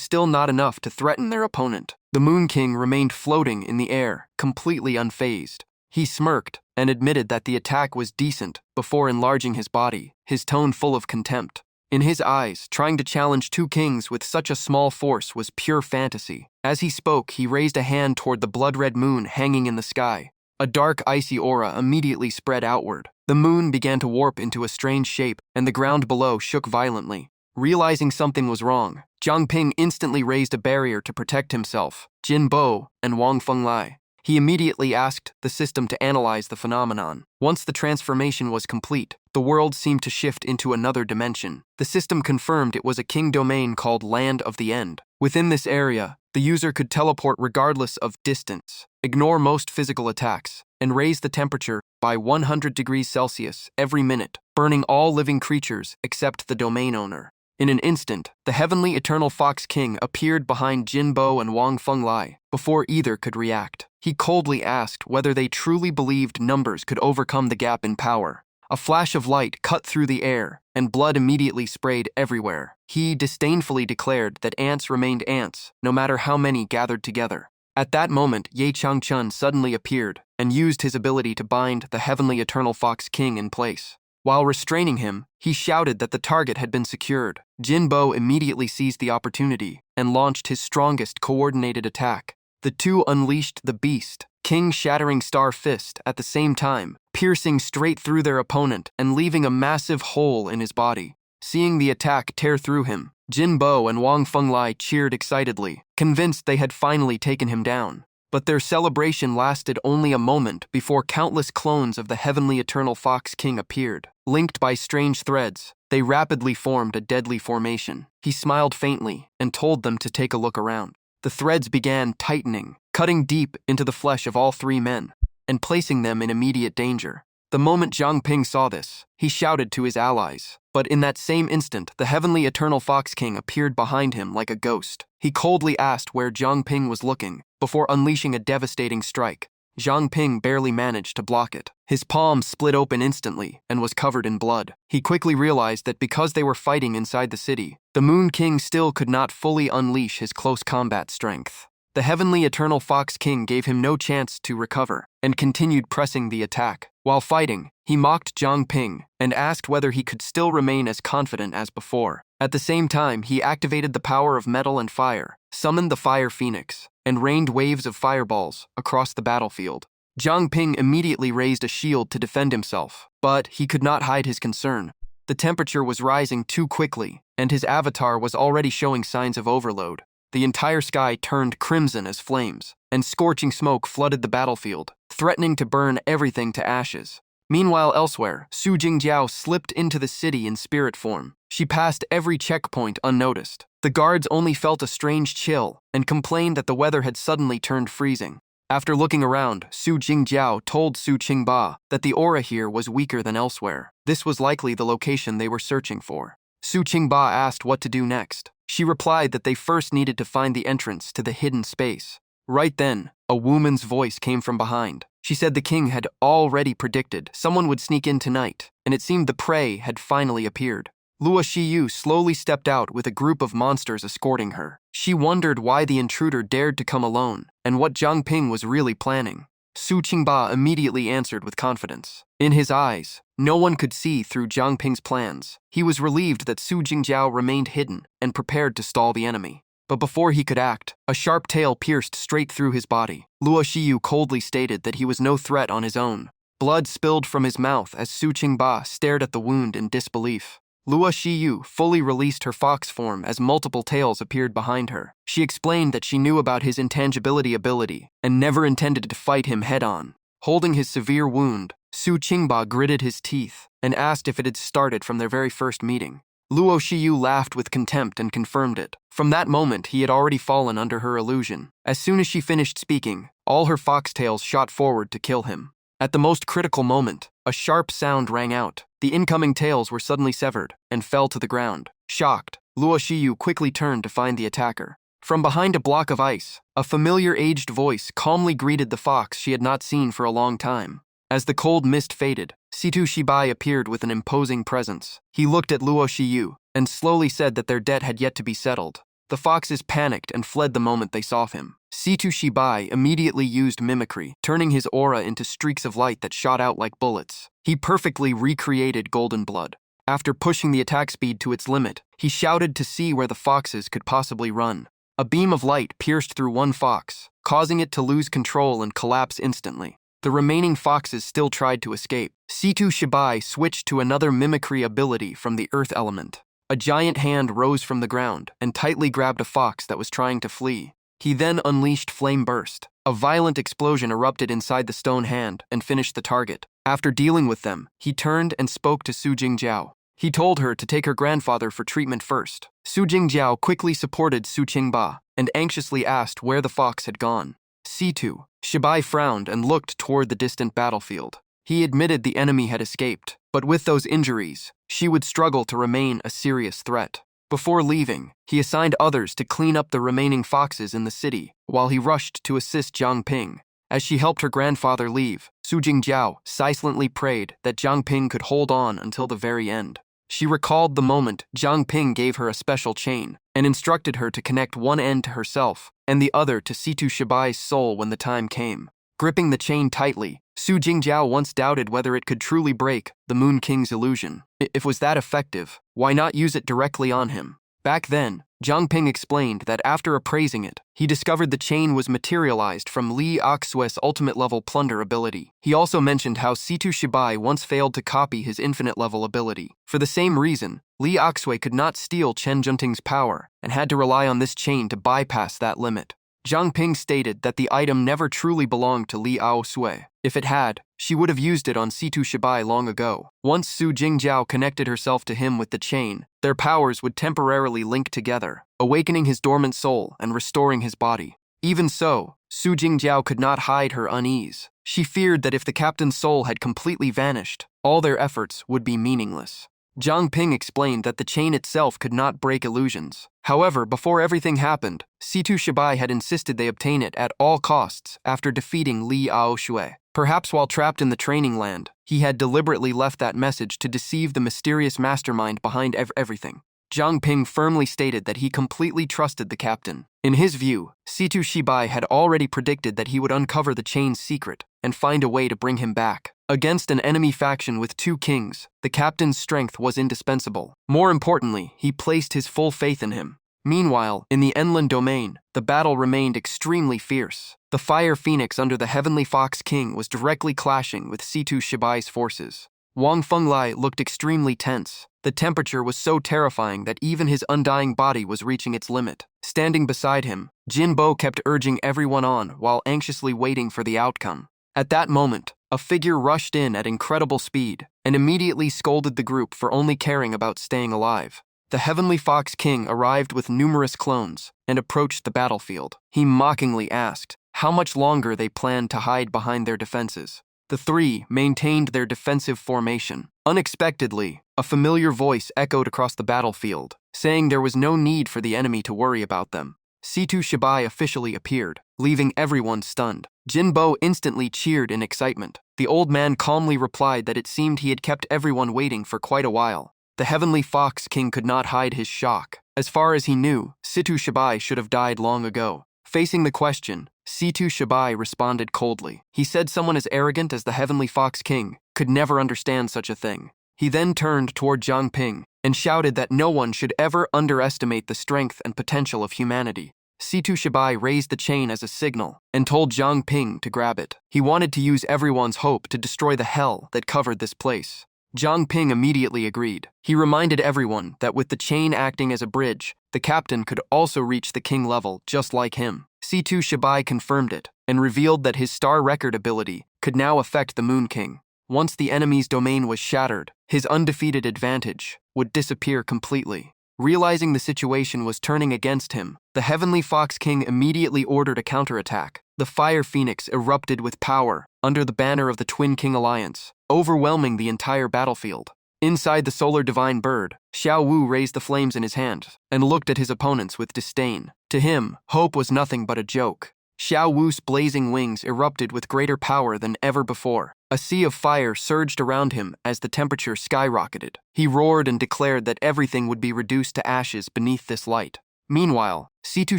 still not enough to threaten their opponent. The Moon King remained floating in the air, completely unfazed. He smirked and admitted that the attack was decent before enlarging his body, his tone full of contempt. In his eyes, trying to challenge two kings with such a small force was pure fantasy. As he spoke, he raised a hand toward the blood-red moon hanging in the sky. A dark, icy aura immediately spread outward. The moon began to warp into a strange shape, and the ground below shook violently. Realizing something was wrong, Zhang Ping instantly raised a barrier to protect himself, Jin Bo, and Wang Fenglai. He immediately asked the system to analyze the phenomenon. Once the transformation was complete, the world seemed to shift into another dimension. The system confirmed it was a king domain called Land of the End. Within this area, the user could teleport regardless of distance, ignore most physical attacks, and raise the temperature by 100 degrees Celsius every minute, burning all living creatures except the domain owner. In an instant, the heavenly eternal Fox King appeared behind Jin Bo and Wang Fenglai before either could react. He coldly asked whether they truly believed numbers could overcome the gap in power. A flash of light cut through the air, and blood immediately sprayed everywhere. He disdainfully declared that ants remained ants, no matter how many gathered together. At that moment, Ye Changchun suddenly appeared and used his ability to bind the heavenly eternal Fox King in place. While restraining him, he shouted that the target had been secured. Jin Bo immediately seized the opportunity and launched his strongest coordinated attack. The two unleashed the Beast King Shattering Star Fist at the same time, piercing straight through their opponent and leaving a massive hole in his body. Seeing the attack tear through him, Jin Bo and Wang Fenglai cheered excitedly, convinced they had finally taken him down. But their celebration lasted only a moment before countless clones of the heavenly eternal Fox King appeared. Linked by strange threads, they rapidly formed a deadly formation. He smiled faintly and told them to take a look around. The threads began tightening, cutting deep into the flesh of all three men, and placing them in immediate danger. The moment Zhang Ping saw this, he shouted to his allies. But in that same instant, the heavenly eternal Fox King appeared behind him like a ghost. He coldly asked where Zhang Ping was looking, before unleashing a devastating strike. Zhang Ping barely managed to block it. His palm split open instantly and was covered in blood. He quickly realized that because they were fighting inside the city, the Moon King still could not fully unleash his close combat strength. The heavenly eternal Fox King gave him no chance to recover and continued pressing the attack. While fighting, he mocked Zhang Ping and asked whether he could still remain as confident as before. At the same time, he activated the power of metal and fire, summoned the Fire Phoenix, and rained waves of fireballs across the battlefield. Zhang Ping immediately raised a shield to defend himself, but he could not hide his concern. The temperature was rising too quickly, and his avatar was already showing signs of overload. The entire sky turned crimson as flames, and scorching smoke flooded the battlefield, threatening to burn everything to ashes. Meanwhile, elsewhere, Su Jingjiao slipped into the city in spirit form. She passed every checkpoint unnoticed. The guards only felt a strange chill and complained that the weather had suddenly turned freezing. After looking around, Su Jingjiao told Su Qingba that the aura here was weaker than elsewhere. This was likely the location they were searching for. Su Qingba asked what to do next. She replied that they first needed to find the entrance to the hidden space. Right then, a woman's voice came from behind. She said the king had already predicted someone would sneak in tonight, and it seemed the prey had finally appeared. Luo Shiyu slowly stepped out with a group of monsters escorting her. She wondered why the intruder dared to come alone, and what Zhang Ping was really planning. Su Qingba immediately answered with confidence. In his eyes, no one could see through Zhang Ping's plans. He was relieved that Su Jingjiao remained hidden and prepared to stall the enemy. But before he could act, a sharp tail pierced straight through his body. Luo Shiyu coldly stated that he was no threat on his own. Blood spilled from his mouth as Su Qingba stared at the wound in disbelief. Luo Shiyu fully released her fox form as multiple tails appeared behind her. She explained that she knew about his intangibility ability and never intended to fight him head-on. Holding his severe wound, Su Qingba gritted his teeth and asked if it had started from their very first meeting. Luo Shiyu laughed with contempt and confirmed it. From that moment, he had already fallen under her illusion. As soon as she finished speaking, all her foxtails shot forward to kill him. At the most critical moment, a sharp sound rang out. The incoming tails were suddenly severed and fell to the ground. Shocked, Luo Shiyu quickly turned to find the attacker. From behind a block of ice, a familiar aged voice calmly greeted the fox she had not seen for a long time. As the cold mist faded, Situ Shibai appeared with an imposing presence. He looked at Luo Shiyu and slowly said that their debt had yet to be settled. The foxes panicked and fled the moment they saw him. Situ Shibai immediately used mimicry, turning his aura into streaks of light that shot out like bullets. He perfectly recreated Golden Blood. After pushing the attack speed to its limit, he shouted to see where the foxes could possibly run. A beam of light pierced through one fox, causing it to lose control and collapse instantly. The remaining foxes still tried to escape. Situ Shibai switched to another mimicry ability from the earth element. A giant hand rose from the ground and tightly grabbed a fox that was trying to flee. He then unleashed Flame Burst. A violent explosion erupted inside the stone hand and finished the target. After dealing with them, he turned and spoke to Su Jingjiao. He told her to take her grandfather for treatment first. Su Jingjiao quickly supported Su Qingba and anxiously asked where the fox had gone. Situ Shibai frowned and looked toward the distant battlefield. He admitted the enemy had escaped, but with those injuries, she would struggle to remain a serious threat. Before leaving, he assigned others to clean up the remaining foxes in the city, while he rushed to assist Zhang Ping. As she helped her grandfather leave, Su Jingjiao silently prayed that Zhang Ping could hold on until the very end. She recalled the moment Zhang Ping gave her a special chain and instructed her to connect one end to herself and the other to Situ Shibai's soul when the time came. Gripping the chain tightly, Su Jingjiao once doubted whether it could truly break the Moon King's illusion. If it was that effective, why not use it directly on him? Back then, Zhang Ping explained that after appraising it, he discovered the chain was materialized from Li Axue's ultimate-level plunder ability. He also mentioned how Situ Shibai once failed to copy his infinite-level ability. For the same reason, Li Axue could not steal Chen Junting's power and had to rely on this chain to bypass that limit. Zhang Ping stated that the item never truly belonged to Li Aosui. If it had, she would have used it on Situ Shibai long ago. Once Su Jingjiao connected herself to him with the chain, their powers would temporarily link together, awakening his dormant soul and restoring his body. Even so, Su Jingjiao could not hide her unease. She feared that if the captain's soul had completely vanished, all their efforts would be meaningless. Zhang Ping explained that the chain itself could not break illusions. However, before everything happened, Situ Shibai had insisted they obtain it at all costs after defeating Li Aoshui. Perhaps while trapped in the training land, he had deliberately left that message to deceive the mysterious mastermind behind everything. Zhang Ping firmly stated that he completely trusted the captain. In his view, Situ Shibai had already predicted that he would uncover the chain's secret and find a way to bring him back. Against an enemy faction with 2 kings, the captain's strength was indispensable. More importantly, he placed his full faith in him. Meanwhile, in the Enlin domain, the battle remained extremely fierce. The Fire Phoenix under the Heavenly Fox King was directly clashing with Situ Shibai's forces. Wang Fenglai looked extremely tense. The temperature was so terrifying that even his undying body was reaching its limit. Standing beside him, Jin Bo kept urging everyone on while anxiously waiting for the outcome. At that moment, a figure rushed in at incredible speed and immediately scolded the group for only caring about staying alive. The Heavenly Fox King arrived with numerous clones and approached the battlefield. He mockingly asked how much longer they planned to hide behind their defenses. The 3 maintained their defensive formation. Unexpectedly, a familiar voice echoed across the battlefield, saying there was no need for the enemy to worry about them. Situ Shibai officially appeared, leaving everyone stunned. Jin Bo instantly cheered in excitement. The old man calmly replied that it seemed he had kept everyone waiting for quite a while. The Heavenly Fox King could not hide his shock. As far as he knew, Situ Shibai should have died long ago. Facing the question, Situ Shibai responded coldly. He said someone as arrogant as the Heavenly Fox King could never understand such a thing. He then turned toward Zhang Ping and shouted that no one should ever underestimate the strength and potential of humanity. Situ Shibai raised the chain as a signal and told Zhang Ping to grab it. He wanted to use everyone's hope to destroy the hell that covered this place. Zhang Ping immediately agreed. He reminded everyone that with the chain acting as a bridge, the captain could also reach the king level just like him. Situ Shibai confirmed it and revealed that his star record ability could now affect the Moon King. Once the enemy's domain was shattered, his undefeated advantage would disappear completely. Realizing the situation was turning against him, the Heavenly Fox King immediately ordered a counterattack. The Fire Phoenix erupted with power under the banner of the Twin King Alliance, overwhelming the entire battlefield. Inside the Solar Divine Bird, Xiao Wu raised the flames in his hand and looked at his opponents with disdain. To him, hope was nothing but a joke. Xiao Wu's blazing wings erupted with greater power than ever before. A sea of fire surged around him as the temperature skyrocketed. He roared and declared that everything would be reduced to ashes beneath this light. Meanwhile, Situ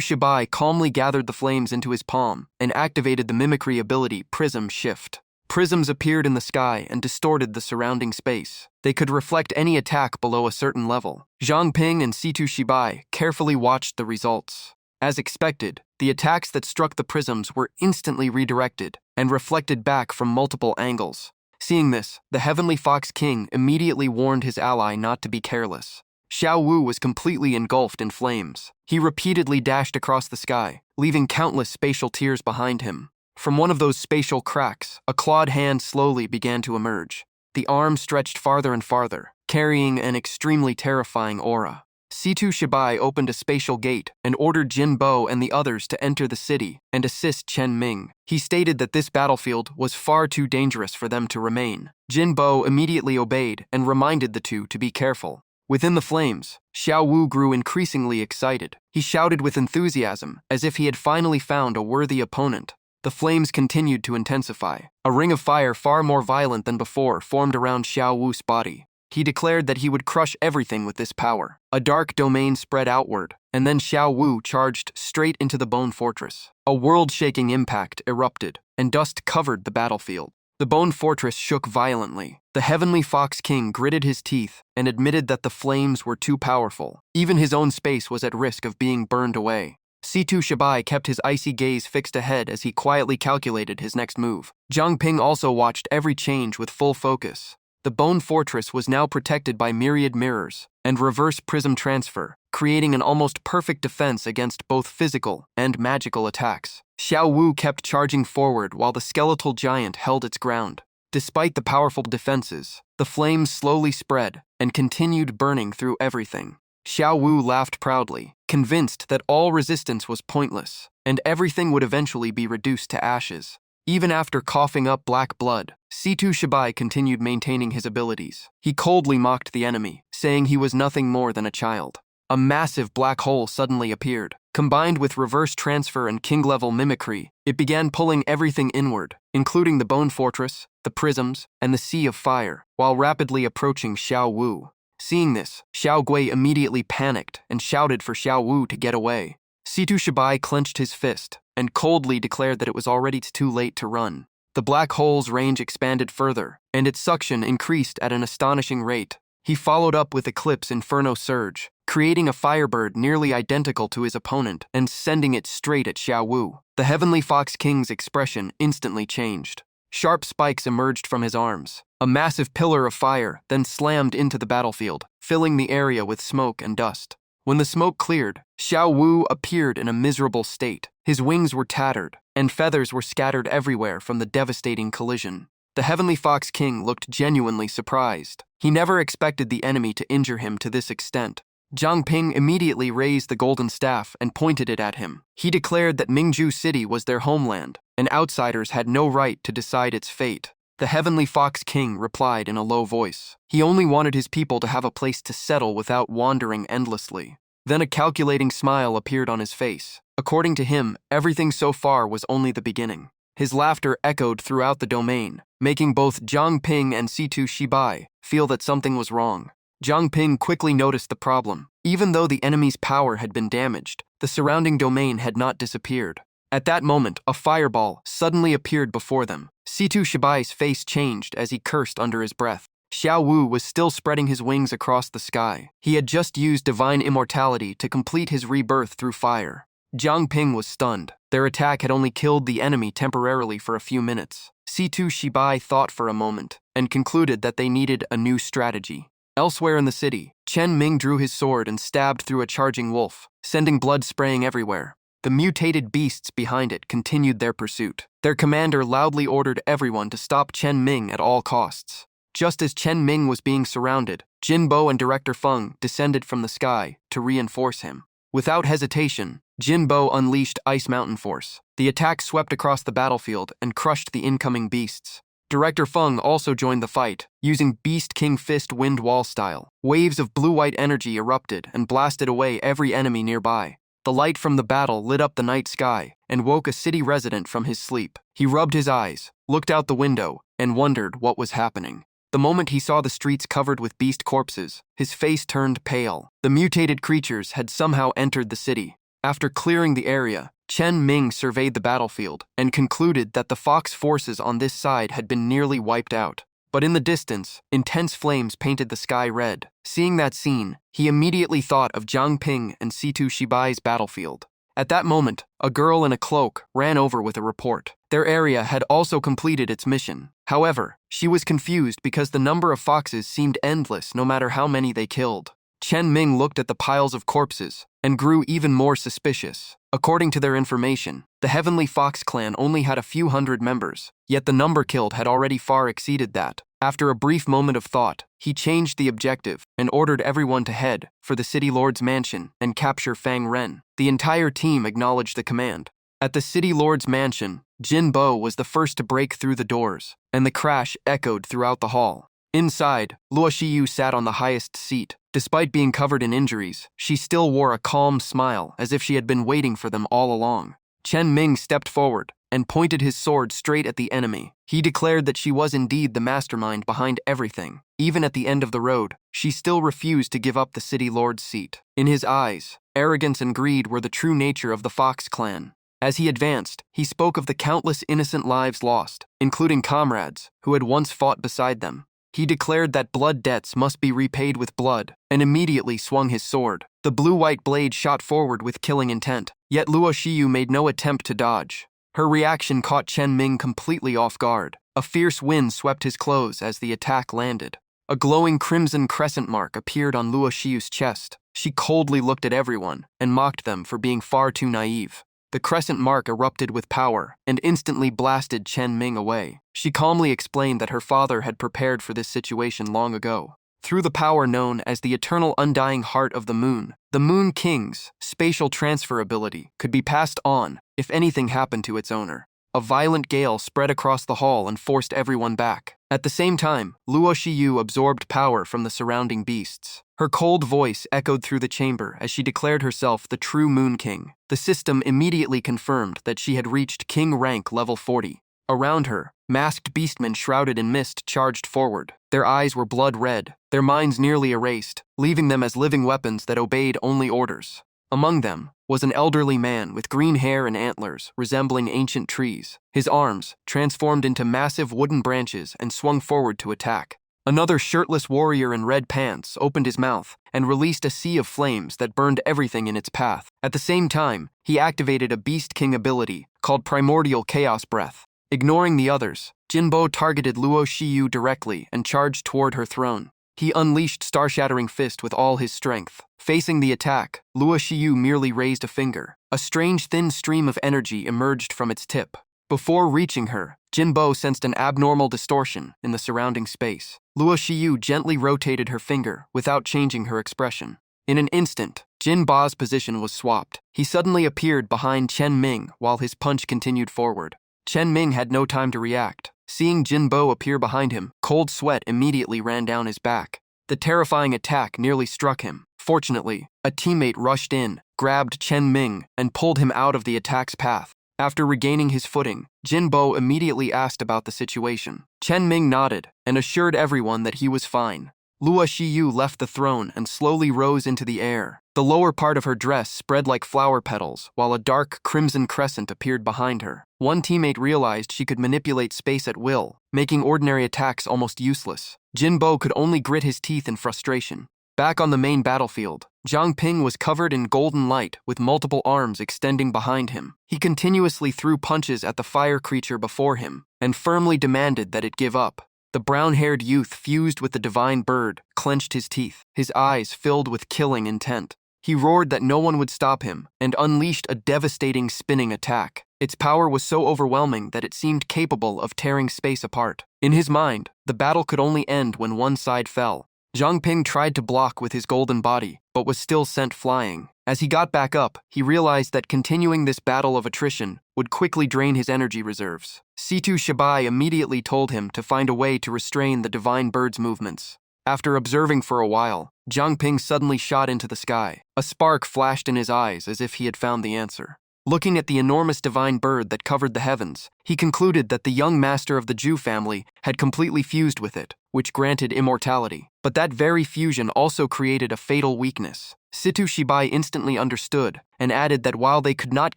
Shibai calmly gathered the flames into his palm and activated the mimicry ability Prism Shift. Prisms appeared in the sky and distorted the surrounding space. They could reflect any attack below a certain level. Zhang Ping and Situ Shibai carefully watched the results. As expected, the attacks that struck the prisms were instantly redirected and reflected back from multiple angles. Seeing this, the Heavenly Fox King immediately warned his ally not to be careless. Xiao Wu was completely engulfed in flames. He repeatedly dashed across the sky, leaving countless spatial tears behind him. From one of those spatial cracks, a clawed hand slowly began to emerge. The arm stretched farther and farther, carrying an extremely terrifying aura. Situ Shibai opened a spatial gate and ordered Jin Bo and the others to enter the city and assist Chen Ming. He stated that this battlefield was far too dangerous for them to remain. Jin Bo immediately obeyed and reminded the two to be careful. Within the flames, Xiao Wu grew increasingly excited. He shouted with enthusiasm, as if he had finally found a worthy opponent. The flames continued to intensify. A ring of fire far more violent than before formed around Xiao Wu's body. He declared that he would crush everything with this power. A dark domain spread outward, and then Xiao Wu charged straight into the Bone Fortress. A world-shaking impact erupted, and dust covered the battlefield. The Bone Fortress shook violently. The Heavenly Fox King gritted his teeth and admitted that the flames were too powerful. Even his own space was at risk of being burned away. Situ Shibai kept his icy gaze fixed ahead as he quietly calculated his next move. Zhang Ping also watched every change with full focus. The Bone Fortress was now protected by myriad mirrors, and reverse prism transfer, creating an almost perfect defense against both physical and magical attacks. Xiao Wu kept charging forward while the skeletal giant held its ground. Despite the powerful defenses, the flames slowly spread and continued burning through everything. Xiao Wu laughed proudly, convinced that all resistance was pointless, and everything would eventually be reduced to ashes. Even after coughing up black blood, Situ Shibai continued maintaining his abilities. He coldly mocked the enemy, saying he was nothing more than a child. A massive black hole suddenly appeared. Combined with reverse transfer and king-level mimicry, it began pulling everything inward, including the Bone Fortress, the prisms, and the Sea of Fire, while rapidly approaching Xiao Wu. Seeing this, Xiao Gui immediately panicked and shouted for Xiao Wu to get away. Situ Shibai clenched his fist and coldly declared that it was already too late to run. The black hole's range expanded further, and its suction increased at an astonishing rate. He followed up with Eclipse Inferno Surge, creating a firebird nearly identical to his opponent and sending it straight at Xiao Wu. The Heavenly Fox King's expression instantly changed. Sharp spikes emerged from his arms. A massive pillar of fire then slammed into the battlefield, filling the area with smoke and dust. When the smoke cleared, Xiao Wu appeared in a miserable state. His wings were tattered, and feathers were scattered everywhere from the devastating collision. The Heavenly Fox King looked genuinely surprised. He never expected the enemy to injure him to this extent. Zhang Ping immediately raised the golden staff and pointed it at him. He declared that Mingju City was their homeland, and outsiders had no right to decide its fate. The Heavenly Fox King replied in a low voice. He only wanted his people to have a place to settle without wandering endlessly. Then a calculating smile appeared on his face. According to him, everything so far was only the beginning. His laughter echoed throughout the domain, making both Zhang Ping and Situ Shibai feel that something was wrong. Zhang Ping quickly noticed the problem. Even though the enemy's power had been damaged, the surrounding domain had not disappeared. At that moment, a fireball suddenly appeared before them. Situ Shibai's face changed as he cursed under his breath. Xiao Wu was still spreading his wings across the sky. He had just used divine immortality to complete his rebirth through fire. Zhang Ping was stunned. Their attack had only killed the enemy temporarily for a few minutes. Situ Shibai thought for a moment and concluded that they needed a new strategy. Elsewhere in the city, Chen Ming drew his sword and stabbed through a charging wolf, sending blood spraying everywhere. The mutated beasts behind it continued their pursuit. Their commander loudly ordered everyone to stop Chen Ming at all costs. Just as Chen Ming was being surrounded, Jin Bo and Director Feng descended from the sky to reinforce him. Without hesitation, Jin Bo unleashed Ice Mountain Force. The attack swept across the battlefield and crushed the incoming beasts. Director Feng also joined the fight, using Beast King Fist Wind Wall style. Waves of blue-white energy erupted and blasted away every enemy nearby. The light from the battle lit up the night sky and woke a city resident from his sleep. He rubbed his eyes, looked out the window, and wondered what was happening. The moment he saw the streets covered with beast corpses, his face turned pale. The mutated creatures had somehow entered the city. After clearing the area, Chen Ming surveyed the battlefield and concluded that the fox forces on this side had been nearly wiped out. But in the distance, intense flames painted the sky red. Seeing that scene, he immediately thought of Zhang Ping and Situ Shibai's battlefield. At that moment, a girl in a cloak ran over with a report. Their area had also completed its mission. However, she was confused because the number of foxes seemed endless no matter how many they killed. Chen Ming looked at the piles of corpses and grew even more suspicious. According to their information, the Heavenly Fox clan only had a few hundred members, yet the number killed had already far exceeded that. After a brief moment of thought, he changed the objective and ordered everyone to head for the City Lord's mansion and capture Fang Ren. The entire team acknowledged the command. At the City Lord's mansion, Jin Bo was the first to break through the doors, and the crash echoed throughout the hall. Inside, Luo Shiyu sat on the highest seat. Despite being covered in injuries, she still wore a calm smile as if she had been waiting for them all along. Chen Ming stepped forward and pointed his sword straight at the enemy. He declared that she was indeed the mastermind behind everything. Even at the end of the road, she still refused to give up the City Lord's seat. In his eyes, arrogance and greed were the true nature of the Fox clan. As he advanced, he spoke of the countless innocent lives lost, including comrades who had once fought beside them. He declared that blood debts must be repaid with blood, and immediately swung his sword. The blue-white blade shot forward with killing intent, yet Luo Shiyu made no attempt to dodge. Her reaction caught Chen Ming completely off guard. A fierce wind swept his clothes as the attack landed. A glowing crimson crescent mark appeared on Luo Shiyu's chest. She coldly looked at everyone and mocked them for being far too naive. The crescent mark erupted with power and instantly blasted Chen Ming away. She calmly explained that her father had prepared for this situation long ago. Through the power known as the eternal undying heart of the Moon King's spatial transfer ability could be passed on if anything happened to its owner. A violent gale spread across the hall and forced everyone back. At the same time, Luo Shiyu absorbed power from the surrounding beasts. Her cold voice echoed through the chamber as she declared herself the true Moon King. The system immediately confirmed that she had reached King rank level 40. Around her, masked beastmen shrouded in mist charged forward. Their eyes were blood red, their minds nearly erased, leaving them as living weapons that obeyed only orders. Among them was an elderly man with green hair and antlers resembling ancient trees. His arms transformed into massive wooden branches and swung forward to attack. Another shirtless warrior in red pants opened his mouth and released a sea of flames that burned everything in its path. At the same time, he activated a Beast King ability called Primordial Chaos Breath. Ignoring the others, Jinbo targeted Luo Shiyu directly and charged toward her throne. He unleashed Star-Shattering Fist with all his strength. Facing the attack, Luo Shiyu merely raised a finger. A strange thin stream of energy emerged from its tip. Before reaching her, Jinbo sensed an abnormal distortion in the surrounding space. Luo Shiyu gently rotated her finger without changing her expression. In an instant, Jinbo's position was swapped. He suddenly appeared behind Chen Ming while his punch continued forward. Chen Ming had no time to react. Seeing Jinbo appear behind him, cold sweat immediately ran down his back. The terrifying attack nearly struck him. Fortunately, a teammate rushed in, grabbed Chen Ming, and pulled him out of the attack's path. After regaining his footing, Jinbo immediately asked about the situation. Chen Ming nodded and assured everyone that he was fine. Luo Shiyu left the throne and slowly rose into the air. The lower part of her dress spread like flower petals, while a dark crimson crescent appeared behind her. One teammate realized she could manipulate space at will, making ordinary attacks almost useless. Jinbo could only grit his teeth in frustration. Back on the main battlefield, Zhang Ping was covered in golden light with multiple arms extending behind him. He continuously threw punches at the fire creature before him and firmly demanded that it give up. The brown-haired youth fused with the divine bird, clenched his teeth, his eyes filled with killing intent. He roared that no one would stop him and unleashed a devastating spinning attack. Its power was so overwhelming that it seemed capable of tearing space apart. In his mind, the battle could only end when one side fell. Zhang Ping tried to block with his golden body, but was still sent flying. As he got back up, he realized that continuing this battle of attrition would quickly drain his energy reserves. Situ Shibai immediately told him to find a way to restrain the divine bird's movements. After observing for a while, Zhang Ping suddenly shot into the sky. A spark flashed in his eyes as if he had found the answer. Looking at the enormous divine bird that covered the heavens, he concluded that the young master of the Zhu family had completely fused with it, which granted immortality. But that very fusion also created a fatal weakness. Situ Shibai instantly understood and added that while they could not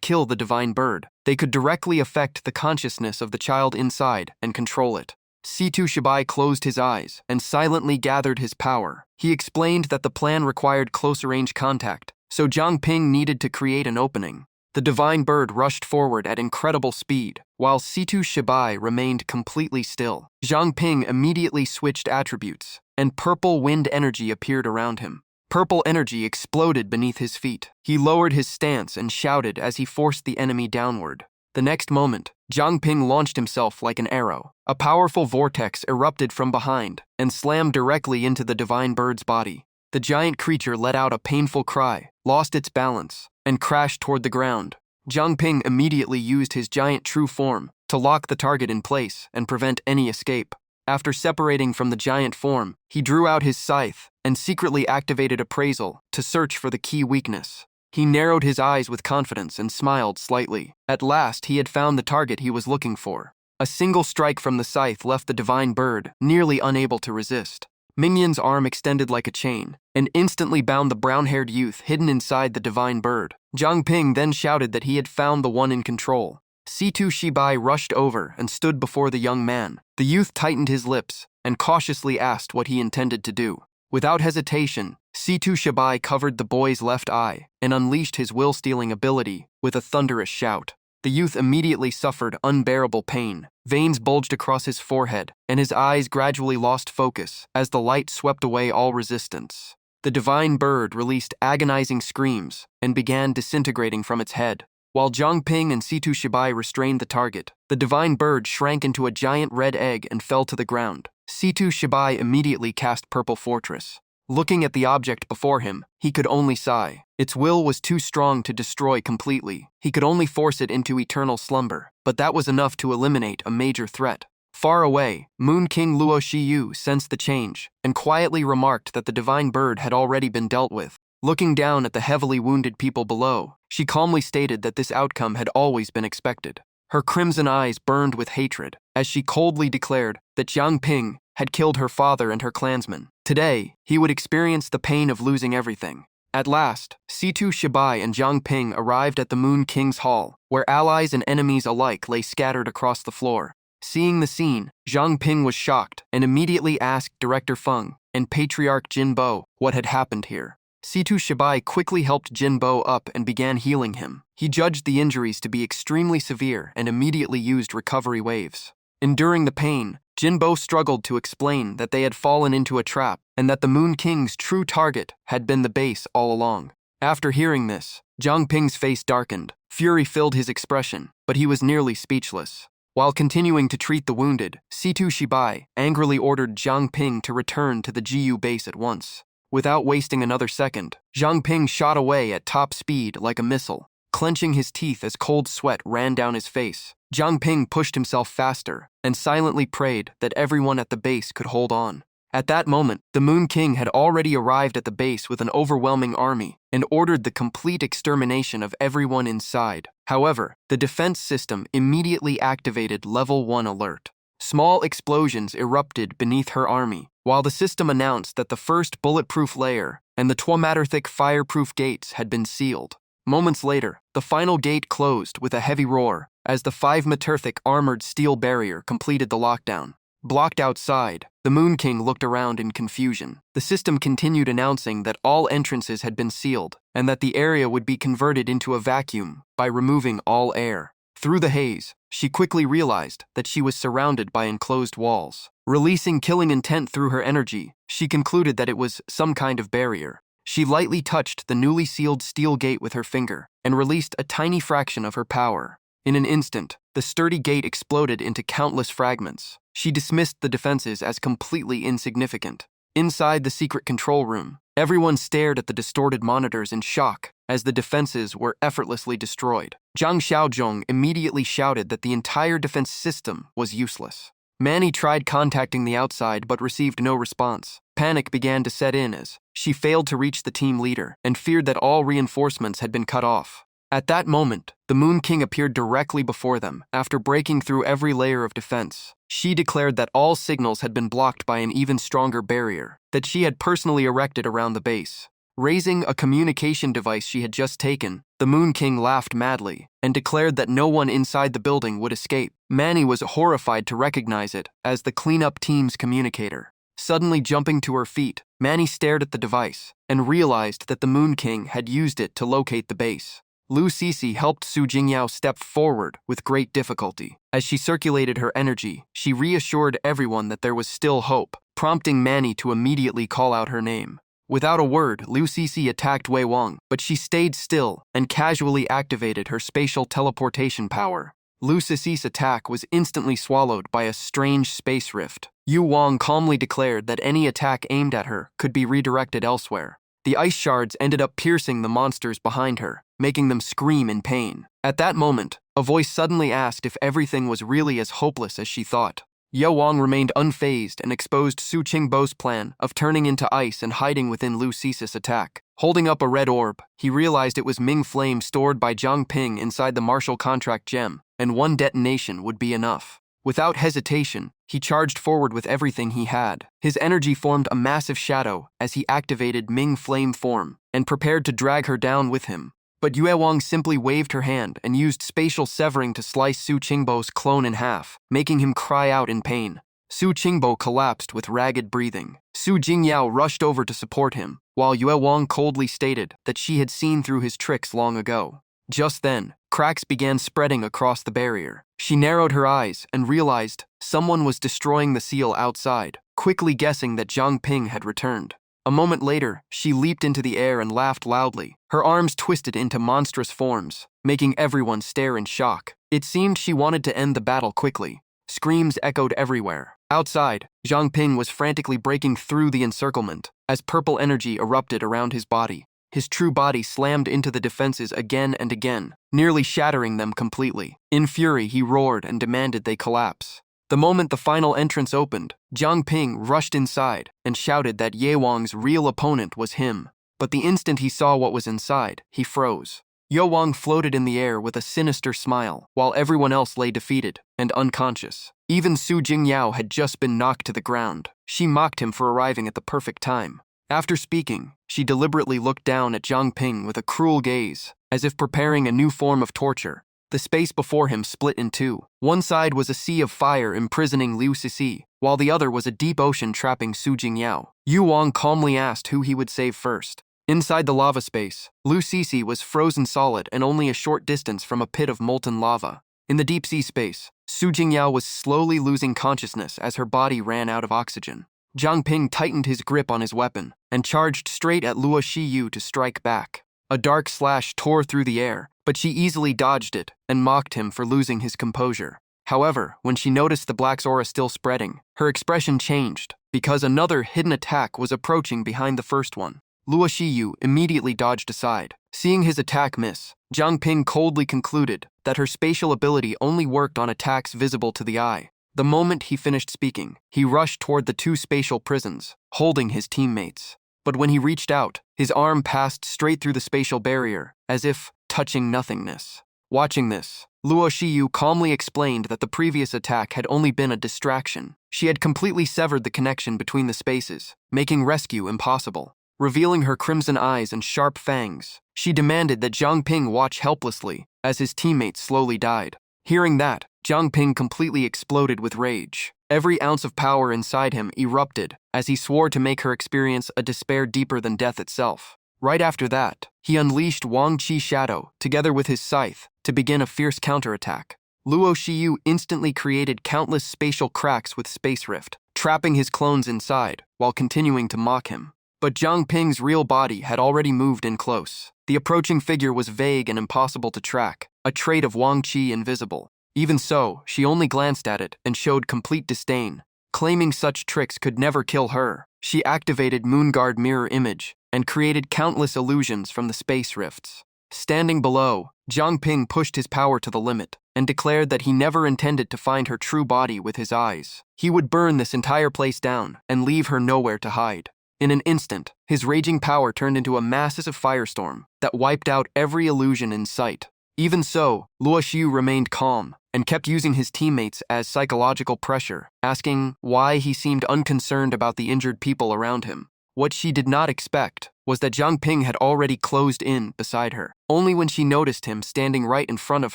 kill the divine bird, they could directly affect the consciousness of the child inside and control it. Situ Shibai closed his eyes and silently gathered his power. He explained that the plan required close-range contact, so Zhang Ping needed to create an opening. The divine bird rushed forward at incredible speed, while Situ Shibai remained completely still. Zhang Ping immediately switched attributes, and purple wind energy appeared around him. Purple energy exploded beneath his feet. He lowered his stance and shouted as he forced the enemy downward. The next moment, Zhang Ping launched himself like an arrow. A powerful vortex erupted from behind and slammed directly into the divine bird's body. The giant creature let out a painful cry, lost its balance, and crashed toward the ground. Zhang Ping immediately used his giant true form to lock the target in place and prevent any escape. After separating from the giant form, he drew out his scythe and secretly activated appraisal to search for the key weakness. He narrowed his eyes with confidence and smiled slightly. At last, he had found the target he was looking for. A single strike from the scythe left the divine bird nearly unable to resist. Mingyin's arm extended like a chain and instantly bound the brown-haired youth hidden inside the divine bird. Zhang Ping then shouted that he had found the one in control. Situ Shibai rushed over and stood before the young man. The youth tightened his lips and cautiously asked what he intended to do. Without hesitation, Situ Shibai covered the boy's left eye and unleashed his will-stealing ability with a thunderous shout. the youth immediately suffered unbearable pain. Veins bulged across his forehead, and his eyes gradually lost focus as the light swept away all resistance. The divine bird released agonizing screams and began disintegrating from its head. While Jiang Ping and Situ Shibai restrained the target, the divine bird shrank into a giant red egg and fell to the ground. Situ Shibai immediately cast Purple Fortress. Looking at the object before him, he could only sigh. Its will was too strong to destroy completely. He could only force it into eternal slumber, but that was enough to eliminate a major threat. Far away, Moon King Luo Shiyu sensed the change and quietly remarked that the divine bird had already been dealt with. Looking down at the heavily wounded people below, she calmly stated that this outcome had always been expected. Her crimson eyes burned with hatred as she coldly declared that Jiang Ping had killed her father and her clansmen. Today, he would experience the pain of losing everything. At last, Situ Shibai and Jiang Ping arrived at the Moon King's hall, where allies and enemies alike lay scattered across the floor. Seeing the scene, Jiang Ping was shocked and immediately asked Director Feng and Patriarch Jin Bo what had happened here. Situ Shibai quickly helped Jin Bo up and began healing him. He judged the injuries to be extremely severe and immediately used recovery waves. Enduring the pain, Jin Bo struggled to explain that they had fallen into a trap and that the Moon King's true target had been the base all along. After hearing this, Jiang Ping's face darkened. Fury filled his expression, but he was nearly speechless. While continuing to treat the wounded, Situ Shibai angrily ordered Jiang Ping to return to the GU base at once. Without wasting another second, Jiang Ping shot away at top speed like a missile. Clenching his teeth as cold sweat ran down his face, Jiang Ping pushed himself faster and silently prayed that everyone at the base could hold on. At that moment, the Moon King had already arrived at the base with an overwhelming army and ordered the complete extermination of everyone inside. However, the defense system immediately activated Level 1 alert. Small explosions erupted beneath her army, while the system announced that the first bulletproof layer and the 2-meter-thick fireproof gates had been sealed. Moments later, the final gate closed with a heavy roar as the 5-meter-thick armored steel barrier completed the lockdown. Blocked outside, the Moon King looked around in confusion. The system continued announcing that all entrances had been sealed and that the area would be converted into a vacuum by removing all air. Through the haze, she quickly realized that she was surrounded by enclosed walls. Releasing killing intent through her energy, she concluded that it was some kind of barrier. She lightly touched the newly sealed steel gate with her finger and released a tiny fraction of her power. In an instant, the sturdy gate exploded into countless fragments. She dismissed the defenses as completely insignificant. Inside the secret control room, everyone stared at the distorted monitors in shock as the defenses were effortlessly destroyed. Zhang Xiaozhong immediately shouted that the entire defense system was useless. Manny tried contacting the outside but received no response. Panic began to set in as she failed to reach the team leader and feared that all reinforcements had been cut off. At that moment, the Moon King appeared directly before them after breaking through every layer of defense. She declared that all signals had been blocked by an even stronger barrier that she had personally erected around the base. Raising a communication device she had just taken, the Moon King laughed madly and declared that no one inside the building would escape. Manny was horrified to recognize it as the cleanup team's communicator. Suddenly jumping to her feet, Manny stared at the device and realized that the Moon King had used it to locate the base. Lu Sisi helped Su Jingyao step forward with great difficulty. As she circulated her energy, she reassured everyone that there was still hope, prompting Manny to immediately call out her name. Without a word, Lu Sisi attacked Wei Wang, but she stayed still and casually activated her spatial teleportation power. Lu Sisi's attack was instantly swallowed by a strange space rift. Yu Wang calmly declared that any attack aimed at her could be redirected elsewhere. The ice shards ended up piercing the monsters behind her, making them scream in pain. At that moment, a voice suddenly asked if everything was really as hopeless as she thought. Ye Wang remained unfazed and exposed Su Qingbo's plan of turning into ice and hiding within Lu Sisi's attack. Holding up a red orb, he realized it was Ming Flame stored by Jiang Ping inside the martial contract gem, and one detonation would be enough. Without hesitation, he charged forward with everything he had. His energy formed a massive shadow as he activated Ming Flame form and prepared to drag her down with him. But Yue Wang simply waved her hand and used spatial severing to slice Su Qingbo's clone in half, making him cry out in pain. Su Qingbo collapsed with ragged breathing. Su Jingyao rushed over to support him, while Yue Wang coldly stated that she had seen through his tricks long ago. Just then, cracks began spreading across the barrier. She narrowed her eyes and realized someone was destroying the seal outside, quickly guessing that Zhang Ping had returned. A moment later, she leaped into the air and laughed loudly. Her arms twisted into monstrous forms, making everyone stare in shock. It seemed she wanted to end the battle quickly. Screams echoed everywhere. Outside, Zhang Ping was frantically breaking through the encirclement as purple energy erupted around his body. His true body slammed into the defenses again and again, nearly shattering them completely. In fury, he roared and demanded they collapse. The moment the final entrance opened, Zhang Ping rushed inside and shouted that Ye Wang's real opponent was him. But the instant he saw what was inside, he froze. Ye Wang floated in the air with a sinister smile, while everyone else lay defeated and unconscious. Even Su Jingyao had just been knocked to the ground. She mocked him for arriving at the perfect time. After speaking, she deliberately looked down at Zhang Ping with a cruel gaze, as if preparing a new form of torture. The space before him split in two. One side was a sea of fire imprisoning Liu Sisi, while the other was a deep ocean trapping Su Jingyao. Yu Wang calmly asked who he would save first. Inside the lava space, Liu Sisi was frozen solid and only a short distance from a pit of molten lava. In the deep sea space, Su Jingyao was slowly losing consciousness as her body ran out of oxygen. Zhang Ping tightened his grip on his weapon and charged straight at Luo Shiyu to strike back. A dark slash tore through the air, but she easily dodged it and mocked him for losing his composure. However, when she noticed the black's aura still spreading, her expression changed because another hidden attack was approaching behind the first one. Luo Shiyu immediately dodged aside. Seeing his attack miss, Zhang Ping coldly concluded that her spatial ability only worked on attacks visible to the eye. The moment he finished speaking, he rushed toward the two spatial prisons, holding his teammates. But when he reached out, his arm passed straight through the spatial barrier, as if touching nothingness. Watching this, Luo Shiyu calmly explained that the previous attack had only been a distraction. She had completely severed the connection between the spaces, making rescue impossible. Revealing her crimson eyes and sharp fangs, she demanded that Zhang Ping watch helplessly as his teammates slowly died. Hearing that, Zhang Ping completely exploded with rage. Every ounce of power inside him erupted as he swore to make her experience a despair deeper than death itself. Right after that, he unleashed Wang Qi Shadow together with his scythe to begin a fierce counterattack. Luo Shiyu instantly created countless spatial cracks with Space Rift, trapping his clones inside while continuing to mock him. But Zhang Ping's real body had already moved in close. The approaching figure was vague and impossible to track, a trait of Wang Qi invisible. Even so, she only glanced at it and showed complete disdain. Claiming such tricks could never kill her, she activated Moonguard Mirror Image and created countless illusions from the space rifts. Standing below, Zhang Ping pushed his power to the limit and declared that he never intended to find her true body with his eyes. He would burn this entire place down and leave her nowhere to hide. In an instant, his raging power turned into a massive firestorm that wiped out every illusion in sight. Even so, Luo Shiyu remained calm and kept using his teammates as psychological pressure, asking why he seemed unconcerned about the injured people around him. What she did not expect was that Zhang Ping had already closed in beside her. Only when she noticed him standing right in front of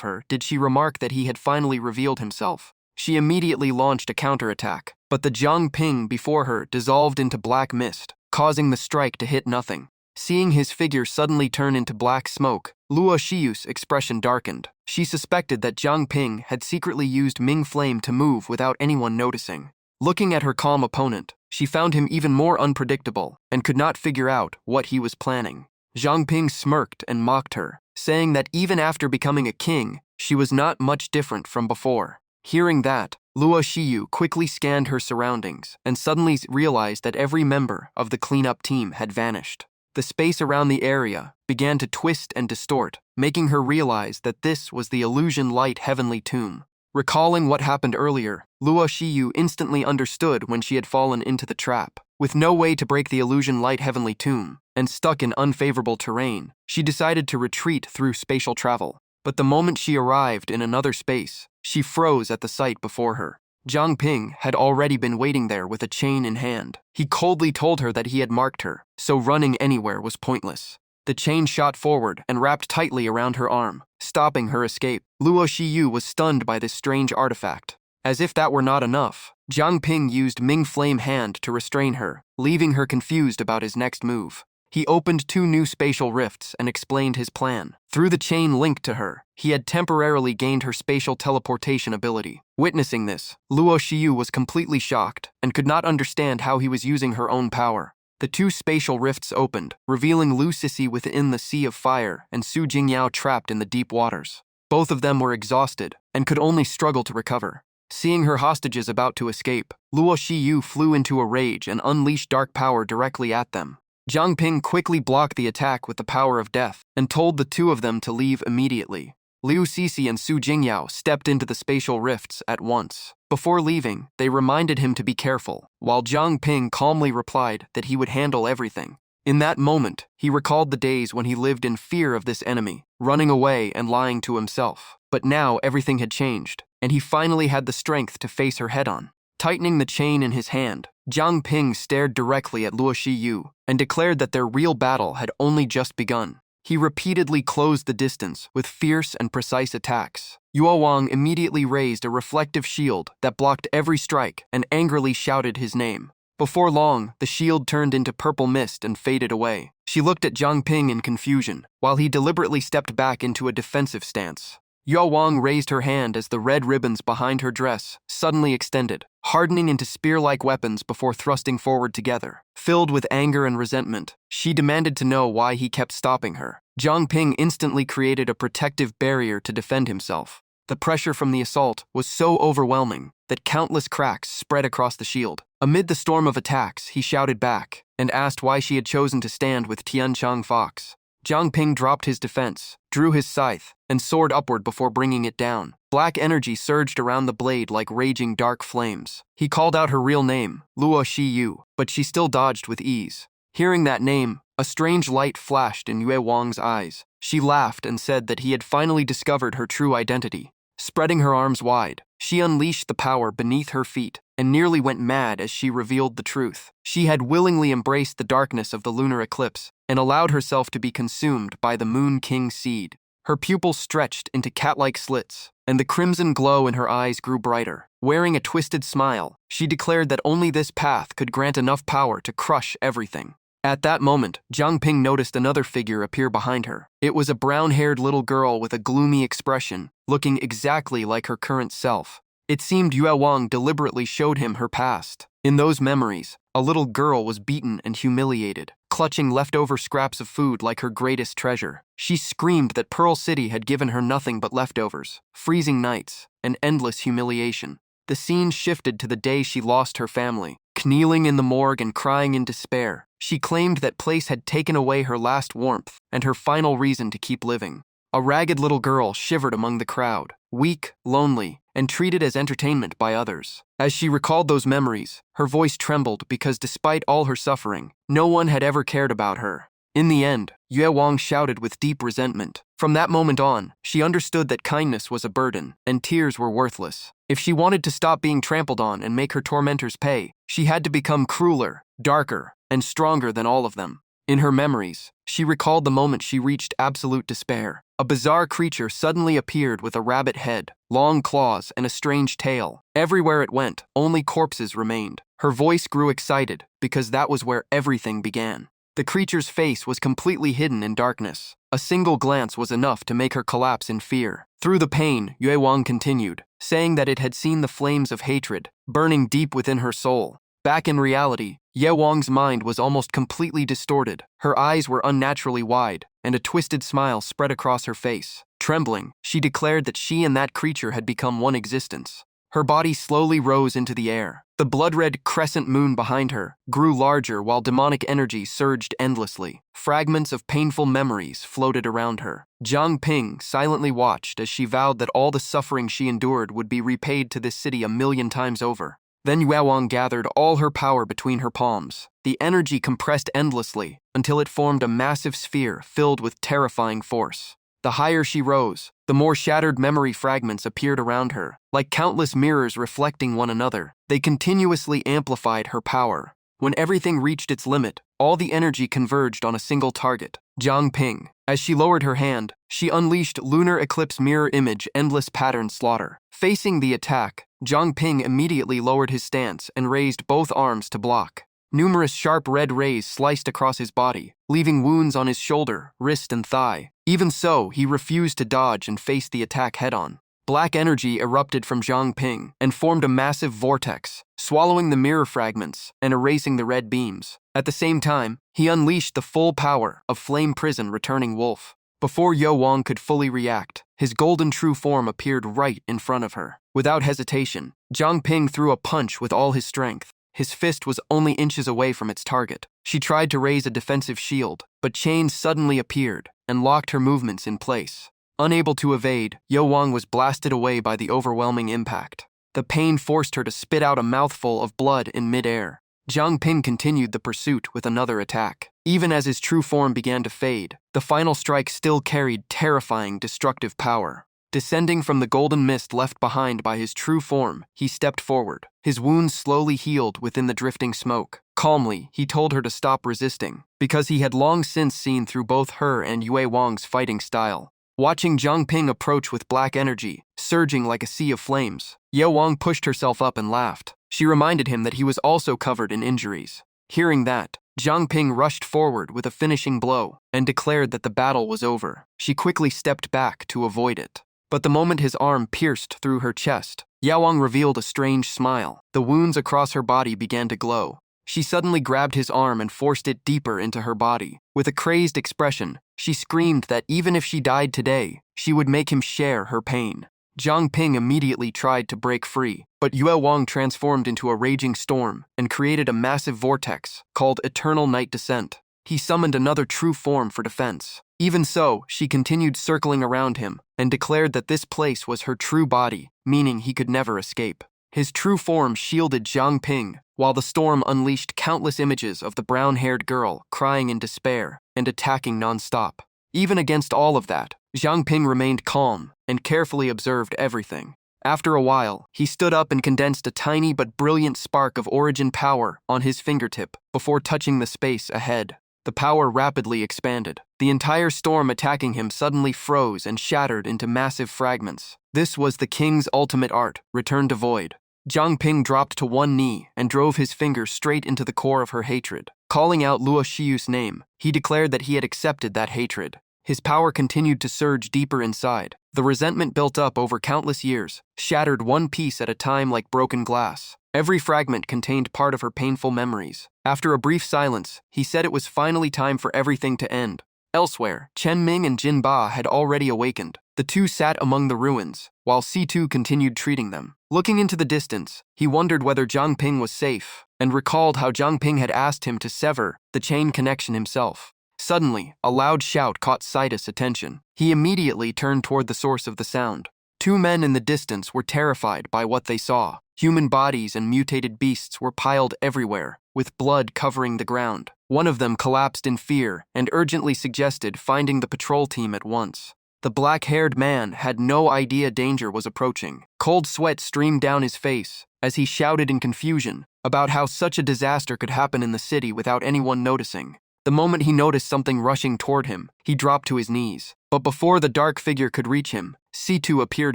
her did she remark that he had finally revealed himself. She immediately launched a counterattack, but the Zhang Ping before her dissolved into black mist, causing the strike to hit nothing. Seeing his figure suddenly turn into black smoke, Luo Shiyu's expression darkened. She suspected that Zhang Ping had secretly used Ming Flame to move without anyone noticing. Looking at her calm opponent, she found him even more unpredictable and could not figure out what he was planning. Zhang Ping smirked and mocked her, saying that even after becoming a king, she was not much different from before. Hearing that, Luo Shiyu quickly scanned her surroundings and suddenly realized that every member of the cleanup team had vanished. The space around the area began to twist and distort, making her realize that this was the Illusion Light Heavenly Tomb. Recalling what happened earlier, Luo Shiyu instantly understood when she had fallen into the trap. With no way to break the Illusion Light Heavenly Tomb, and stuck in unfavorable terrain, she decided to retreat through spatial travel. But the moment she arrived in another space, she froze at the sight before her. Zhang Ping had already been waiting there with a chain in hand. He coldly told her that he had marked her, so running anywhere was pointless. The chain shot forward and wrapped tightly around her arm, stopping her escape. Luo Shiyu was stunned by this strange artifact. As if that were not enough, Zhang Ping used Ming Flame Hand to restrain her, leaving her confused about his next move. He opened 2 new spatial rifts and explained his plan. Through the chain linked to her, he had temporarily gained her spatial teleportation ability. Witnessing this, Luo Xiyu was completely shocked and could not understand how he was using her own power. The 2 spatial rifts opened, revealing Lu Sisi within the Sea of Fire and Su Jingyao trapped in the deep waters. Both of them were exhausted and could only struggle to recover. Seeing her hostages about to escape, Luo Xiyu flew into a rage and unleashed dark power directly at them. Zhang Ping quickly blocked the attack with the power of death and told the 2 of them to leave immediately. Liu Sisi and Su Jingyao stepped into the spatial rifts at once. Before leaving, they reminded him to be careful, while Zhang Ping calmly replied that he would handle everything. In that moment, he recalled the days when he lived in fear of this enemy, running away and lying to himself. But now everything had changed, and he finally had the strength to face her head-on. Tightening the chain in his hand, Zhang Ping stared directly at Luo Xiyu and declared that their real battle had only just begun. He repeatedly closed the distance with fierce and precise attacks. Yuo Wang immediately raised a reflective shield that blocked every strike and angrily shouted his name. Before long, the shield turned into purple mist and faded away. She looked at Zhang Ping in confusion, while he deliberately stepped back into a defensive stance. Yuo Wang raised her hand as the red ribbons behind her dress suddenly extended, hardening into spear-like weapons before thrusting forward together. Filled with anger and resentment, she demanded to know why he kept stopping her. Zhang Ping instantly created a protective barrier to defend himself. The pressure from the assault was so overwhelming that countless cracks spread across the shield. Amid the storm of attacks, he shouted back and asked why she had chosen to stand with Tianchang Fox. Zhang Ping dropped his defense, drew his scythe, and soared upward before bringing it down. Black energy surged around the blade like raging dark flames. He called out her real name, Luo Xiyu, but she still dodged with ease. Hearing that name, a strange light flashed in Yue Wang's eyes. She laughed and said that he had finally discovered her true identity. Spreading her arms wide, she unleashed the power beneath her feet and nearly went mad as she revealed the truth. She had willingly embraced the darkness of the lunar eclipse and allowed herself to be consumed by the Moon King's seed. Her pupils stretched into cat-like slits, and the crimson glow in her eyes grew brighter. Wearing a twisted smile, she declared that only this path could grant enough power to crush everything. At that moment, Zhang Ping noticed another figure appear behind her. It was a brown-haired little girl with a gloomy expression, looking exactly like her current self. It seemed Yue Wang deliberately showed him her past. In those memories, a little girl was beaten and humiliated, clutching leftover scraps of food like her greatest treasure. She screamed that Pearl City had given her nothing but leftovers, freezing nights, and endless humiliation. The scene shifted to the day she lost her family. Kneeling in the morgue and crying in despair, she claimed that place had taken away her last warmth and her final reason to keep living. A ragged little girl shivered among the crowd, weak, lonely, and treated as entertainment by others. As she recalled those memories, her voice trembled because despite all her suffering, no one had ever cared about her. In the end, Yue Wang shouted with deep resentment. From that moment on, she understood that kindness was a burden, and tears were worthless. If she wanted to stop being trampled on and make her tormentors pay, she had to become crueler, darker, and stronger than all of them. In her memories, she recalled the moment she reached absolute despair. A bizarre creature suddenly appeared with a rabbit head, long claws, and a strange tail. Everywhere it went, only corpses remained. Her voice grew excited because that was where everything began. The creature's face was completely hidden in darkness. A single glance was enough to make her collapse in fear. Through the pain, Yue Wang continued, saying that it had seen the flames of hatred burning deep within her soul. Back in reality, Yue Wang's mind was almost completely distorted. Her eyes were unnaturally wide, and a twisted smile spread across her face. Trembling, she declared that she and that creature had become one existence. Her body slowly rose into the air. The blood-red crescent moon behind her grew larger while demonic energy surged endlessly. Fragments of painful memories floated around her. Zhang Ping silently watched as she vowed that all the suffering she endured would be repaid to this city 1,000,000 times over. Then Yue Wang gathered all her power between her palms. The energy compressed endlessly until it formed a massive sphere filled with terrifying force. The higher she rose, the more shattered memory fragments appeared around her. Like countless mirrors reflecting one another, they continuously amplified her power. When everything reached its limit, all the energy converged on a single target, Zhang Ping. As she lowered her hand, she unleashed Lunar Eclipse Mirror Image Endless Pattern Slaughter. Facing the attack, Zhang Ping immediately lowered his stance and raised both arms to block. Numerous sharp red rays sliced across his body, leaving wounds on his shoulder, wrist, and thigh. Even so, he refused to dodge and face the attack head-on. Black energy erupted from Zhang Ping and formed a massive vortex, swallowing the mirror fragments and erasing the red beams. At the same time, he unleashed the full power of Flame Prison Returning Wolf. Before Yo Wang could fully react, his golden true form appeared right in front of her. Without hesitation, Zhang Ping threw a punch with all his strength. His fist was only inches away from its target. She tried to raise a defensive shield, but chains suddenly appeared and locked her movements in place. Unable to evade, Yo Wang was blasted away by the overwhelming impact. The pain forced her to spit out a mouthful of blood in midair. Zhang Ping continued the pursuit with another attack. Even as his true form began to fade, the final strike still carried terrifying, destructive power. Descending from the golden mist left behind by his true form, he stepped forward. His wounds slowly healed within the drifting smoke. Calmly, he told her to stop resisting, because he had long since seen through both her and Yue Wang's fighting style. Watching Zhang Ping approach with black energy, surging like a sea of flames, Yo Wang pushed herself up and laughed. She reminded him that he was also covered in injuries. Hearing that, Zhang Ping rushed forward with a finishing blow and declared that the battle was over. She quickly stepped back to avoid it. But the moment his arm pierced through her chest, Yo Wang revealed a strange smile. The wounds across her body began to glow. She suddenly grabbed his arm and forced it deeper into her body. With a crazed expression, she screamed that even if she died today, she would make him share her pain. Zhang Ping immediately tried to break free, but Yue Wang transformed into a raging storm and created a massive vortex called Eternal Night Descent. He summoned another true form for defense. Even so, she continued circling around him and declared that this place was her true body, meaning he could never escape. His true form shielded Zhang Ping, while the storm unleashed countless images of the brown-haired girl crying in despair and attacking non-stop. Even against all of that, Zhang Ping remained calm and carefully observed everything. After a while, he stood up and condensed a tiny but brilliant spark of origin power on his fingertip before touching the space ahead. The power rapidly expanded. The entire storm attacking him suddenly froze and shattered into massive fragments. This was the king's ultimate art, Return to Void. Zhang Ping dropped to one knee and drove his finger straight into the core of her hatred. Calling out Luo Shiyu's name, he declared that he had accepted that hatred. His power continued to surge deeper inside. The resentment built up over countless years, shattered one piece at a time like broken glass. Every fragment contained part of her painful memories. After a brief silence, he said it was finally time for everything to end. Elsewhere, Chen Ming and Jin Ba had already awakened. The two sat among the ruins, while C2 continued treating them. Looking into the distance, he wondered whether Zhang Ping was safe, and recalled how Zhang Ping had asked him to sever the chain connection himself. Suddenly, a loud shout caught Citus' attention. He immediately turned toward the source of the sound. Two men in the distance were terrified by what they saw. Human bodies and mutated beasts were piled everywhere, with blood covering the ground. One of them collapsed in fear and urgently suggested finding the patrol team at once. The black-haired man had no idea danger was approaching. Cold sweat streamed down his face as he shouted in confusion about how such a disaster could happen in the city without anyone noticing. The moment he noticed something rushing toward him, he dropped to his knees. But before the dark figure could reach him, C2 appeared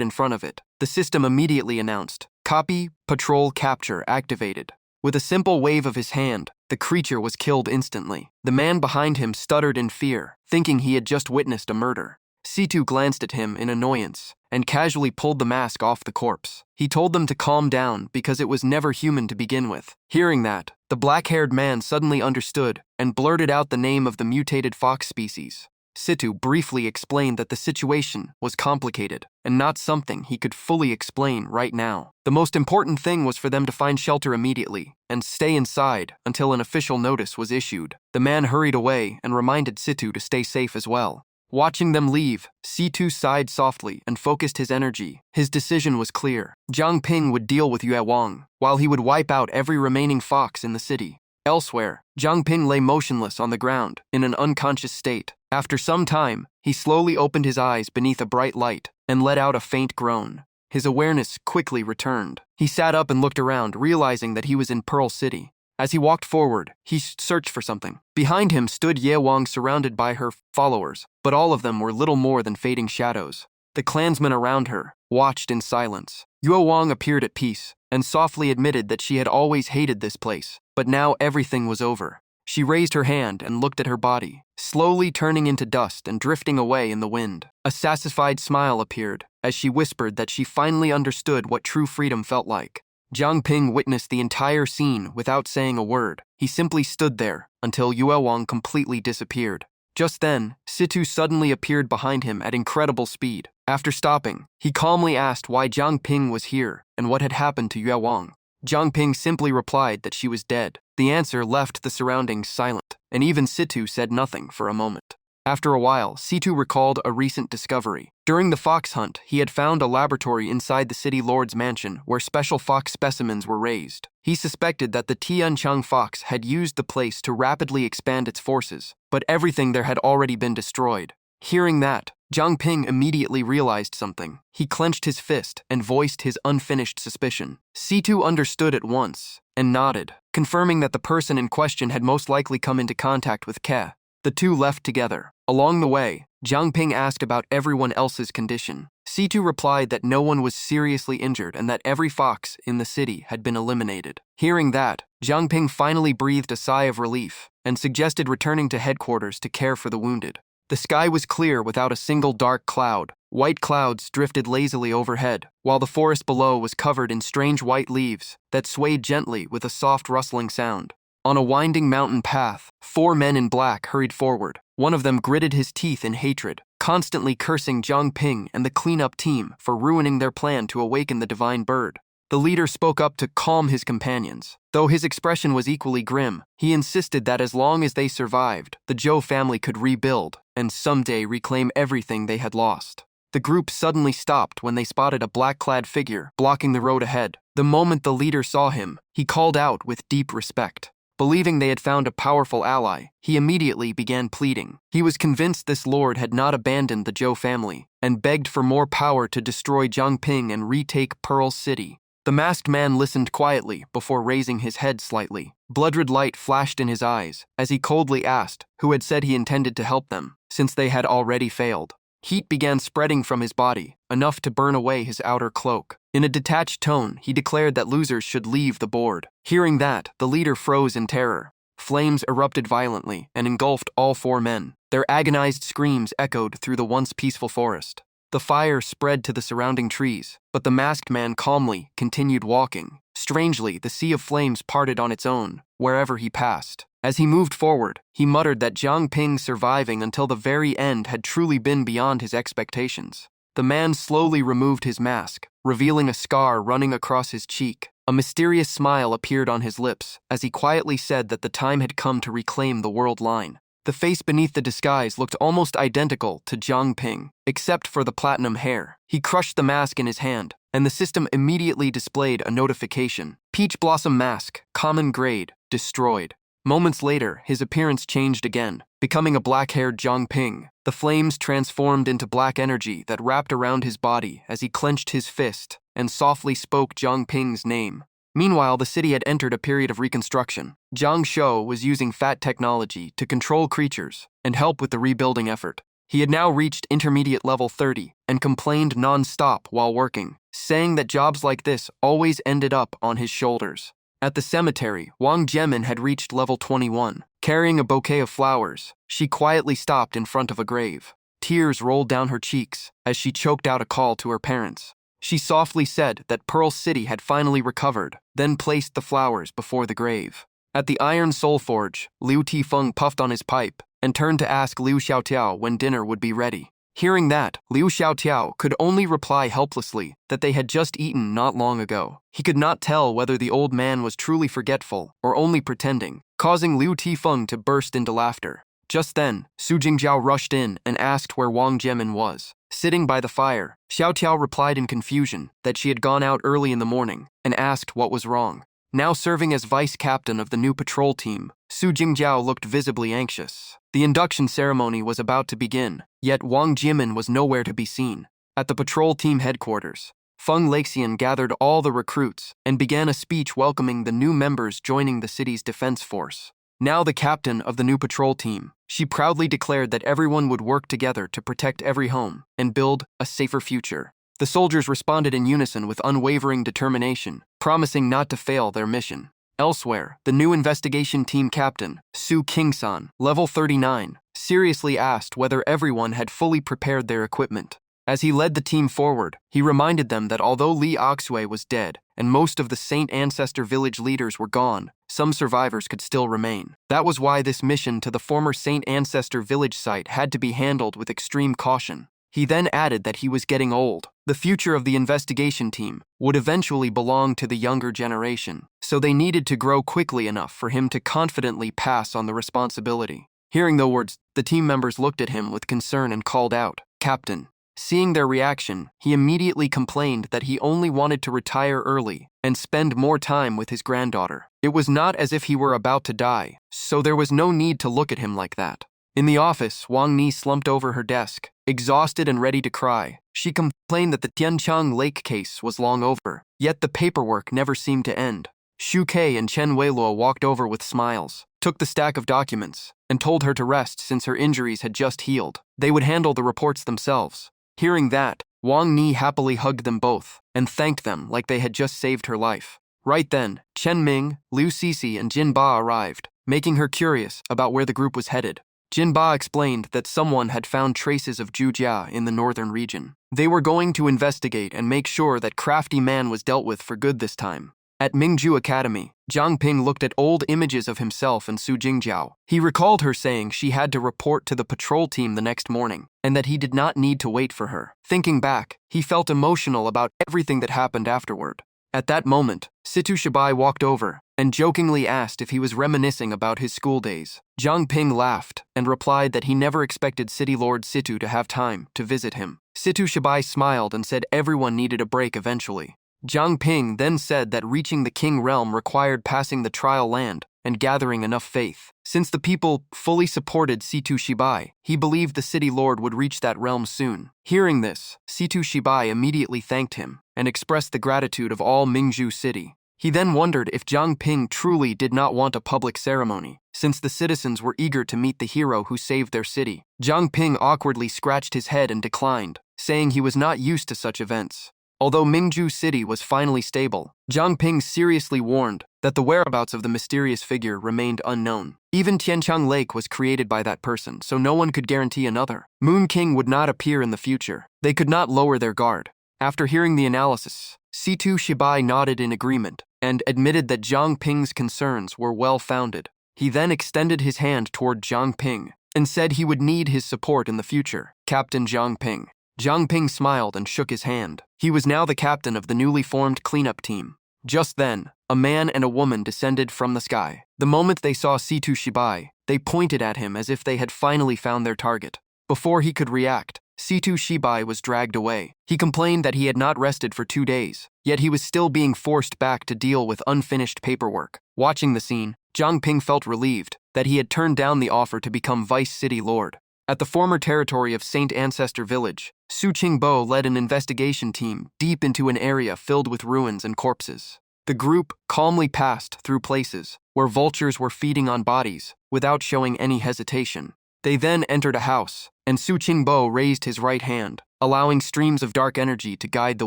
in front of it. The system immediately announced, "Copy, patrol capture activated." With a simple wave of his hand, the creature was killed instantly. The man behind him stuttered in fear, thinking he had just witnessed a murder. C2 glanced at him in annoyance and casually pulled the mask off the corpse. He told them to calm down because it was never human to begin with. Hearing that, the black-haired man suddenly understood and blurted out the name of the mutated fox species. Situ briefly explained that the situation was complicated and not something he could fully explain right now. The most important thing was for them to find shelter immediately and stay inside until an official notice was issued. The man hurried away and reminded Situ to stay safe as well. Watching them leave, C2 sighed softly and focused his energy. His decision was clear. Zhang Ping would deal with Yue Wang, while he would wipe out every remaining fox in the city. Elsewhere, Zhang Ping lay motionless on the ground, in an unconscious state. After some time, he slowly opened his eyes beneath a bright light and let out a faint groan. His awareness quickly returned. He sat up and looked around, realizing that he was in Pearl City. As he walked forward, he searched for something. Behind him stood Ye Wang surrounded by her followers, but all of them were little more than fading shadows. The clansmen around her watched in silence. Yue Wang appeared at peace, and softly admitted that she had always hated this place, but now everything was over. She raised her hand and looked at her body, slowly turning into dust and drifting away in the wind. A satisfied smile appeared as she whispered that she finally understood what true freedom felt like. Jiang Ping witnessed the entire scene without saying a word. He simply stood there until Yue Wang completely disappeared. Just then, Situ suddenly appeared behind him at incredible speed. After stopping, he calmly asked why Jiang Ping was here and what had happened to Yue Wang. Jiang Ping simply replied that she was dead. The answer left the surroundings silent, and even Situ said nothing for a moment. After a while, Situ recalled a recent discovery. During the fox hunt, he had found a laboratory inside the city lord's mansion where special fox specimens were raised. He suspected that the Tianchang fox had used the place to rapidly expand its forces, but everything there had already been destroyed. Hearing that, Jiang Ping immediately realized something. He clenched his fist and voiced his unfinished suspicion. Situ understood at once and nodded, confirming that the person in question had most likely come into contact with Ke. The two left together. Along the way, Jiang Ping asked about everyone else's condition. Situ replied that no one was seriously injured and that every fox in the city had been eliminated. Hearing that, Jiang Ping finally breathed a sigh of relief and suggested returning to headquarters to care for the wounded. The sky was clear without a single dark cloud. White clouds drifted lazily overhead, while the forest below was covered in strange white leaves that swayed gently with a soft rustling sound. On a winding mountain path, 4 men in black hurried forward. One of them gritted his teeth in hatred, constantly cursing Jiang Ping and the cleanup team for ruining their plan to awaken the divine bird. The leader spoke up to calm his companions. Though his expression was equally grim, he insisted that as long as they survived, the Zhou family could rebuild and someday reclaim everything they had lost. The group suddenly stopped when they spotted a black-clad figure blocking the road ahead. The moment the leader saw him, he called out with deep respect. Believing they had found a powerful ally, he immediately began pleading. He was convinced this lord had not abandoned the Zhou family and begged for more power to destroy Jiang Ping and retake Pearl City. The masked man listened quietly before raising his head slightly. Blood-red light flashed in his eyes as he coldly asked who had said he intended to help them, since they had already failed. Heat began spreading from his body, enough to burn away his outer cloak. In a detached tone, he declared that losers should leave the board. Hearing that, the leader froze in terror. Flames erupted violently and engulfed all 4 men. Their agonized screams echoed through the once peaceful forest. The fire spread to the surrounding trees, but the masked man calmly continued walking. Strangely, the sea of flames parted on its own, wherever he passed. As he moved forward, he muttered that Jiang Ping surviving until the very end had truly been beyond his expectations. The man slowly removed his mask, revealing a scar running across his cheek. A mysterious smile appeared on his lips as he quietly said that the time had come to reclaim the world line. The face beneath the disguise looked almost identical to Jiang Ping, except for the platinum hair. He crushed the mask in his hand, and the system immediately displayed a notification. Peach Blossom Mask, common grade, destroyed. Moments later, his appearance changed again, becoming a black-haired Jiang Ping. The flames transformed into black energy that wrapped around his body as he clenched his fist and softly spoke Jiang Ping's name. Meanwhile, the city had entered a period of reconstruction. Jiang Shou was using fat technology to control creatures and help with the rebuilding effort. He had now reached intermediate level 30 and complained non-stop while working, saying that jobs like this always ended up on his shoulders. At the cemetery, Wang Jimin had reached level 21. Carrying a bouquet of flowers, she quietly stopped in front of a grave. Tears rolled down her cheeks as she choked out a call to her parents. She softly said that Pearl City had finally recovered, then placed the flowers before the grave. At the Iron Soul Forge, Liu Tifeng puffed on his pipe and turned to ask Liu Xiaotiao when dinner would be ready. Hearing that, Liu Xiaotiao could only reply helplessly that they had just eaten not long ago. He could not tell whether the old man was truly forgetful or only pretending, causing Liu Tifeng to burst into laughter. Just then, Su Jingjiao rushed in and asked where Wang Jimin was. Sitting by the fire, Xiaotiao replied in confusion that she had gone out early in the morning and asked what was wrong. Now serving as vice-captain of the new patrol team, Su Jingjiao looked visibly anxious. The induction ceremony was about to begin, yet Wang Jimin was nowhere to be seen. At the patrol team headquarters, Feng Laxian gathered all the recruits and began a speech welcoming the new members joining the city's defense force. Now the captain of the new patrol team, she proudly declared that everyone would work together to protect every home and build a safer future. The soldiers responded in unison with unwavering determination, promising not to fail their mission. Elsewhere, the new investigation team captain, Su King-san, level 39, seriously asked whether everyone had fully prepared their equipment. As he led the team forward, he reminded them that although Lee Oksue was dead and most of the Saint Ancestor village leaders were gone, some survivors could still remain. That was why this mission to the former Saint Ancestor village site had to be handled with extreme caution. He then added that he was getting old. The future of the investigation team would eventually belong to the younger generation, so they needed to grow quickly enough for him to confidently pass on the responsibility. Hearing the words, the team members looked at him with concern and called out, "Captain." Seeing their reaction, he immediately complained that he only wanted to retire early and spend more time with his granddaughter. It was not as if he were about to die, so there was no need to look at him like that. In the office, Wang Ni slumped over her desk, exhausted and ready to cry. She complained that the Tianchang Lake case was long over, yet the paperwork never seemed to end. Xu Kei and Chen Weiluo walked over with smiles, took the stack of documents, and told her to rest since her injuries had just healed. They would handle the reports themselves. Hearing that, Wang Ni happily hugged them both and thanked them like they had just saved her life. Right then, Chen Ming, Liu Sisi, and Jin Ba arrived, making her curious about where the group was headed. Jin Ba explained that someone had found traces of Zhu Jia in the northern region. They were going to investigate and make sure that Crafty Man was dealt with for good this time. At Mingju Academy, Zhang Ping looked at old images of himself and Su Jingjiao. He recalled her saying she had to report to the patrol team the next morning, and that he did not need to wait for her. Thinking back, he felt emotional about everything that happened afterward. At that moment, Situ Shibai walked over and jokingly asked if he was reminiscing about his school days. Zhang Ping laughed and replied that he never expected City Lord Situ to have time to visit him. Situ Shibai smiled and said everyone needed a break eventually. Zhang Ping then said that reaching the King realm required passing the trial land and gathering enough faith. Since the people fully supported Situ Shibai, he believed the city lord would reach that realm soon. Hearing this, Situ Shibai immediately thanked him and expressed the gratitude of all Mingju city. He then wondered if Zhang Ping truly did not want a public ceremony, since the citizens were eager to meet the hero who saved their city. Zhang Ping awkwardly scratched his head and declined, saying he was not used to such events. Although Mingju City was finally stable, Zhang Ping seriously warned that the whereabouts of the mysterious figure remained unknown. Even Tianchang Lake was created by that person, so no one could guarantee another. Moon King would not appear in the future. They could not lower their guard. After hearing the analysis, Situ Shibai nodded in agreement and admitted that Zhang Ping's concerns were well-founded. He then extended his hand toward Zhang Ping and said he would need his support in the future. Captain Zhang Ping. Zhang Ping smiled and shook his hand. He was now the captain of the newly formed cleanup team. Just then, a man and a woman descended from the sky. The moment they saw Situ Shibai, they pointed at him as if they had finally found their target. Before he could react, Situ Shibai was dragged away. He complained that he had not rested for 2 days, yet he was still being forced back to deal with unfinished paperwork. Watching the scene, Zhang Ping felt relieved that he had turned down the offer to become Vice City Lord. At the former territory of Saint Ancestor Village, Su Qingbo led an investigation team deep into an area filled with ruins and corpses. The group calmly passed through places where vultures were feeding on bodies without showing any hesitation. They then entered a house, and Su Qingbo raised his right hand, allowing streams of dark energy to guide the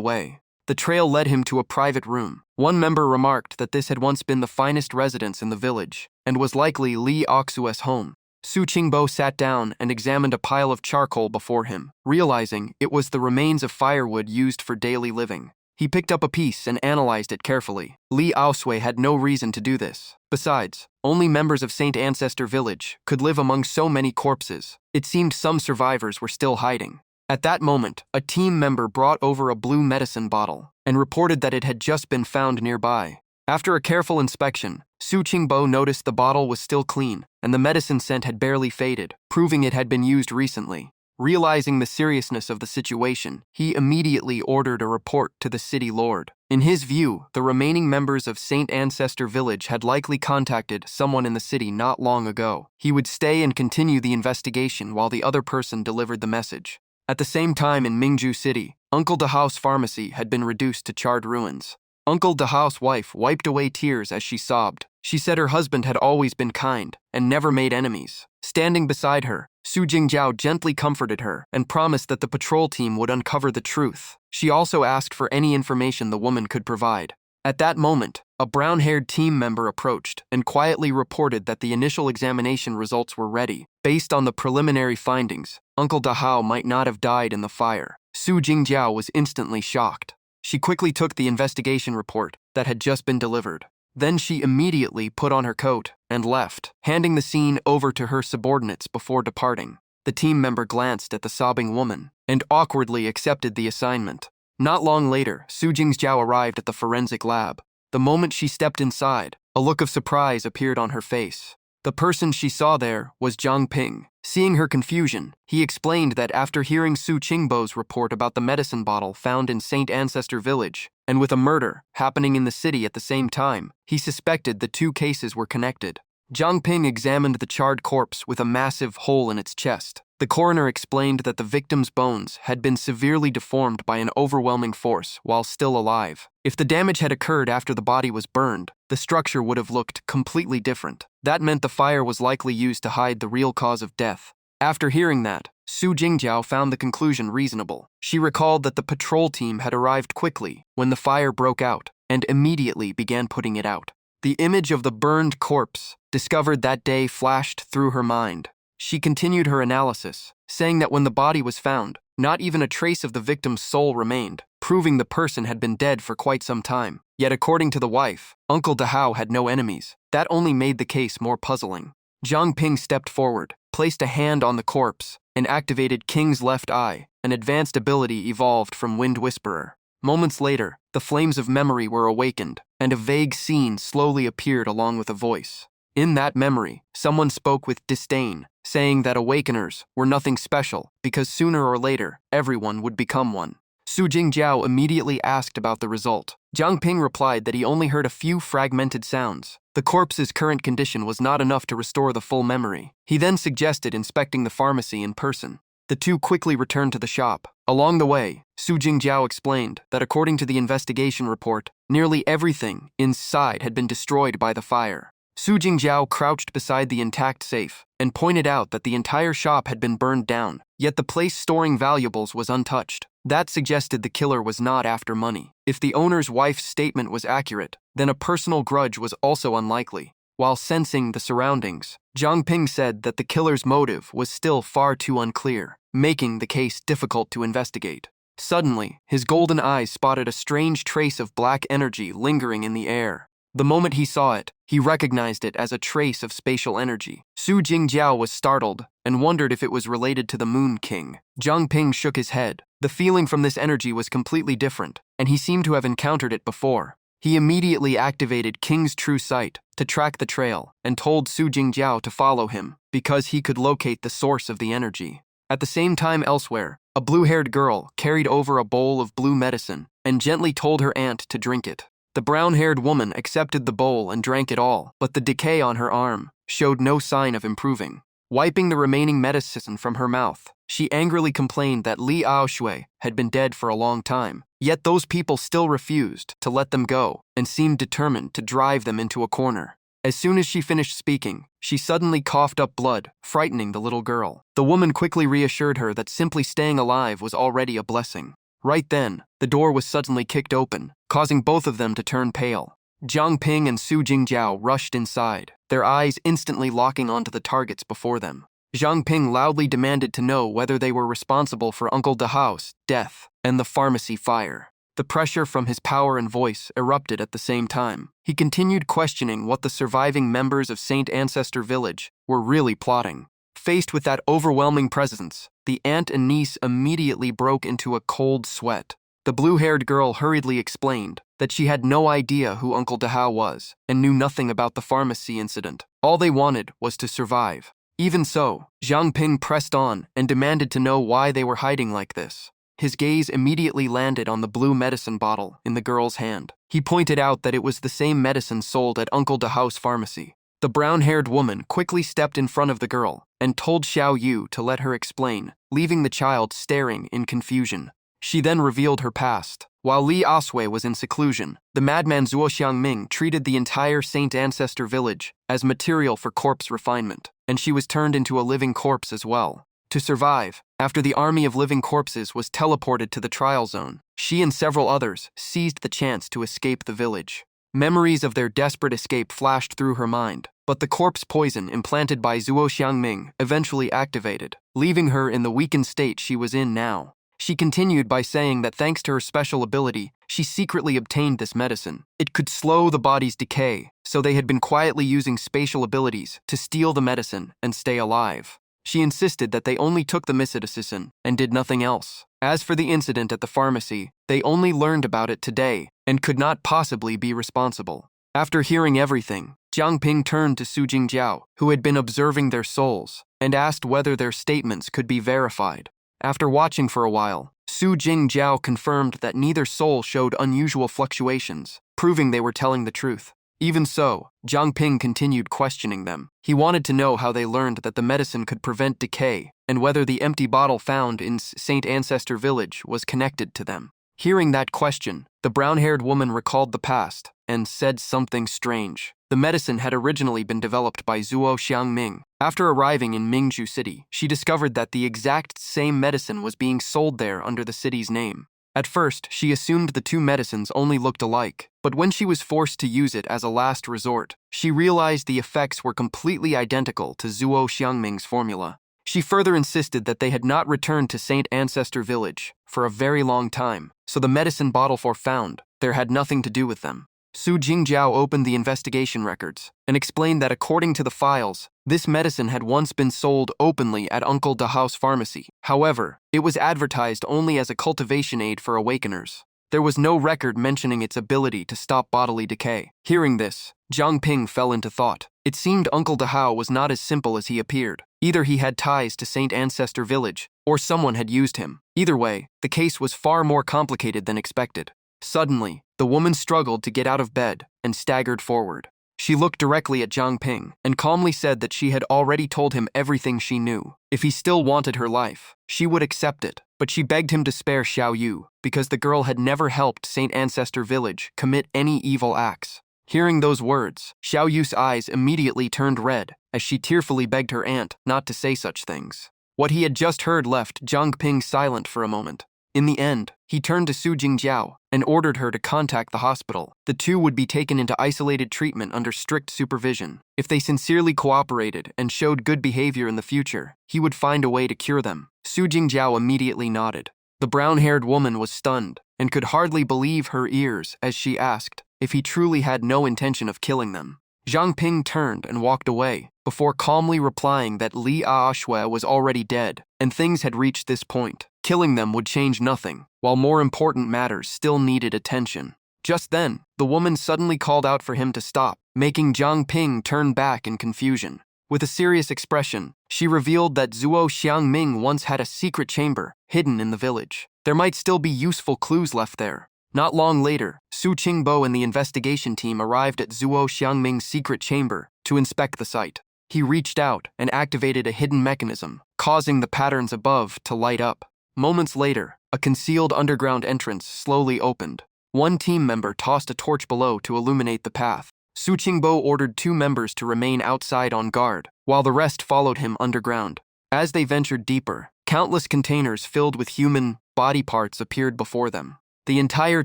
way. The trail led him to a private room. One member remarked that this had once been the finest residence in the village and was likely Lee Oksue's home. Su Qingbo sat down and examined a pile of charcoal before him, realizing it was the remains of firewood used for daily living. He picked up a piece and analyzed it carefully. Lee Oksue had no reason to do this. Besides, only members of Saint Ancestor Village could live among so many corpses. It seemed some survivors were still hiding. At that moment, a team member brought over a blue medicine bottle and reported that it had just been found nearby. After a careful inspection, Su Qingbo noticed the bottle was still clean and the medicine scent had barely faded, proving it had been used recently. Realizing the seriousness of the situation, he immediately ordered a report to the city lord. In his view, the remaining members of Saint Ancestor Village had likely contacted someone in the city not long ago. He would stay and continue the investigation while the other person delivered the message. At the same time in Mingju City, Uncle Dahao's pharmacy had been reduced to charred ruins. Uncle Dahao's wife wiped away tears as she sobbed. She said her husband had always been kind and never made enemies. Standing beside her, Su Jingjiao gently comforted her and promised that the patrol team would uncover the truth. She also asked for any information the woman could provide. At that moment, a brown-haired team member approached and quietly reported that the initial examination results were ready. Based on the preliminary findings, Uncle Dahao might not have died in the fire. Su Jingjiao was instantly shocked. She quickly took the investigation report that had just been delivered. Then she immediately put on her coat and left, handing the scene over to her subordinates before departing. The team member glanced at the sobbing woman and awkwardly accepted the assignment. Not long later, Su Jingjiao arrived at the forensic lab. The moment she stepped inside, a look of surprise appeared on her face. The person she saw there was Zhang Ping. Seeing her confusion, he explained that after hearing Su Qingbo's report about the medicine bottle found in Saint Ancestor Village, and with a murder happening in the city at the same time, he suspected the two cases were connected. Zhang Ping examined the charred corpse with a massive hole in its chest. The coroner explained that the victim's bones had been severely deformed by an overwhelming force while still alive. If the damage had occurred after the body was burned, the structure would have looked completely different. That meant the fire was likely used to hide the real cause of death. After hearing that, Su Jingjiao found the conclusion reasonable. She recalled that the patrol team had arrived quickly when the fire broke out and immediately began putting it out. The image of the burned corpse discovered that day flashed through her mind. She continued her analysis, saying that when the body was found, not even a trace of the victim's soul remained, proving the person had been dead for quite some time. Yet according to the wife, Uncle Dahao had no enemies. That only made the case more puzzling. Zhang Ping stepped forward, placed a hand on the corpse, and activated King's left eye, an advanced ability evolved from Wind Whisperer. Moments later, the flames of memory were awakened, and a vague scene slowly appeared along with a voice. In that memory, someone spoke with disdain, saying that Awakeners were nothing special because sooner or later, everyone would become one. Su Jingjiao immediately asked about the result. Zhang Ping replied that he only heard a few fragmented sounds. The corpse's current condition was not enough to restore the full memory. He then suggested inspecting the pharmacy in person. The two quickly returned to the shop. Along the way, Su Jingjiao explained that according to the investigation report, nearly everything inside had been destroyed by the fire. Su Jingjiao crouched beside the intact safe and pointed out that the entire shop had been burned down, yet the place storing valuables was untouched. That suggested the killer was not after money. If the owner's wife's statement was accurate, then a personal grudge was also unlikely. While sensing the surroundings, Zhang Ping said that the killer's motive was still far too unclear, making the case difficult to investigate. Suddenly, his golden eyes spotted a strange trace of black energy lingering in the air. The moment he saw it, he recognized it as a trace of spatial energy. Su Jingjiao was startled and wondered if it was related to the Moon King. Zhang Ping shook his head. The feeling from this energy was completely different, and he seemed to have encountered it before. He immediately activated King's True Sight to track the trail and told Su Jingjiao to follow him because he could locate the source of the energy. At the same time elsewhere, a blue-haired girl carried over a bowl of blue medicine and gently told her aunt to drink it. The brown-haired woman accepted the bowl and drank it all, but the decay on her arm showed no sign of improving. Wiping the remaining medicine from her mouth, she angrily complained that Li Aoshui had been dead for a long time, yet those people still refused to let them go and seemed determined to drive them into a corner. As soon as she finished speaking, she suddenly coughed up blood, frightening the little girl. The woman quickly reassured her that simply staying alive was already a blessing. Right then, the door was suddenly kicked open, causing both of them to turn pale. Zhang Ping and Su Jingjiao rushed inside, their eyes instantly locking onto the targets before them. Zhang Ping loudly demanded to know whether they were responsible for Uncle Dahao's death and the pharmacy fire. The pressure from his power and voice erupted at the same time. He continued questioning what the surviving members of Saint Ancestor Village were really plotting. Faced with that overwhelming presence, the aunt and niece immediately broke into a cold sweat. The blue-haired girl hurriedly explained that she had no idea who Uncle Dahao was and knew nothing about the pharmacy incident. All they wanted was to survive. Even so, Zhang Ping pressed on and demanded to know why they were hiding like this. His gaze immediately landed on the blue medicine bottle in the girl's hand. He pointed out that it was the same medicine sold at Uncle Dahao's pharmacy. The brown-haired woman quickly stepped in front of the girl and told Xiao Yu to let her explain, leaving the child staring in confusion. She then revealed her past. While Li Asui was in seclusion, the madman Zuo Xiangming treated the entire Saint Ancestor village as material for corpse refinement, and she was turned into a living corpse as well. To survive, after the army of living corpses was teleported to the trial zone, she and several others seized the chance to escape the village. Memories of their desperate escape flashed through her mind, but the corpse poison implanted by Zuo Xiangming eventually activated, leaving her in the weakened state she was in now. She continued by saying that thanks to her special ability, she secretly obtained this medicine. It could slow the body's decay, so they had been quietly using spatial abilities to steal the medicine and stay alive. She insisted that they only took the medicine and did nothing else. As for the incident at the pharmacy, they only learned about it today and could not possibly be responsible. After hearing everything, Jiang Ping turned to Su Jingjiao, who had been observing their souls, and asked whether their statements could be verified. After watching for a while, Su Jingjiao confirmed that neither soul showed unusual fluctuations, proving they were telling the truth. Even so, Jiang Ping continued questioning them. He wanted to know how they learned that the medicine could prevent decay and whether the empty bottle found in Saint Ancestor Village was connected to them. Hearing that question, the brown-haired woman recalled the past and said something strange. The medicine had originally been developed by Zuo Xiangming. After arriving in Mingzhu City, she discovered that the exact same medicine was being sold there under the city's name. At first, she assumed the two medicines only looked alike, but when she was forced to use it as a last resort, she realized the effects were completely identical to Zuo Xiangming's formula. She further insisted that they had not returned to Saint Ancestor Village for a very long time, so the medicine bottle found there had nothing to do with them. Su Jingjiao opened the investigation records and explained that according to the files, this medicine had once been sold openly at Uncle Dahao's pharmacy. However, it was advertised only as a cultivation aid for awakeners. There was no record mentioning its ability to stop bodily decay. Hearing this, Jiang Ping fell into thought. It seemed Uncle Dahao was not as simple as he appeared. Either he had ties to Saint Ancestor Village, or someone had used him. Either way, the case was far more complicated than expected. Suddenly, the woman struggled to get out of bed and staggered forward. She looked directly at Jiang Ping and calmly said that she had already told him everything she knew. If he still wanted her life, she would accept it, but she begged him to spare Xiao Yu because the girl had never helped Saint Ancestor Village commit any evil acts. Hearing those words, Xiao Yu's eyes immediately turned red as she tearfully begged her aunt not to say such things. What he had just heard left Jiang Ping silent for a moment. In the end, he turned to Su Jingjiao and ordered her to contact the hospital. The two would be taken into isolated treatment under strict supervision. If they sincerely cooperated and showed good behavior in the future, he would find a way to cure them. Su Jingjiao immediately nodded. The brown-haired woman was stunned and could hardly believe her ears as she asked if he truly had no intention of killing them. Jiang Ping turned and walked away, before calmly replying that Li Aoshui was already dead, and things had reached this point. Killing them would change nothing, while more important matters still needed attention. Just then, the woman suddenly called out for him to stop, making Jiang Ping turn back in confusion. With a serious expression, she revealed that Zuo Xiangming once had a secret chamber hidden in the village. There might still be useful clues left there. Not long later, Su Qingbo and the investigation team arrived at Zuo Xiangming's secret chamber to inspect the site. He reached out and activated a hidden mechanism, causing the patterns above to light up. Moments later, a concealed underground entrance slowly opened. One team member tossed a torch below to illuminate the path. Su Qingbo ordered 2 members to remain outside on guard, while the rest followed him underground. As they ventured deeper, countless containers filled with human body parts appeared before them. The entire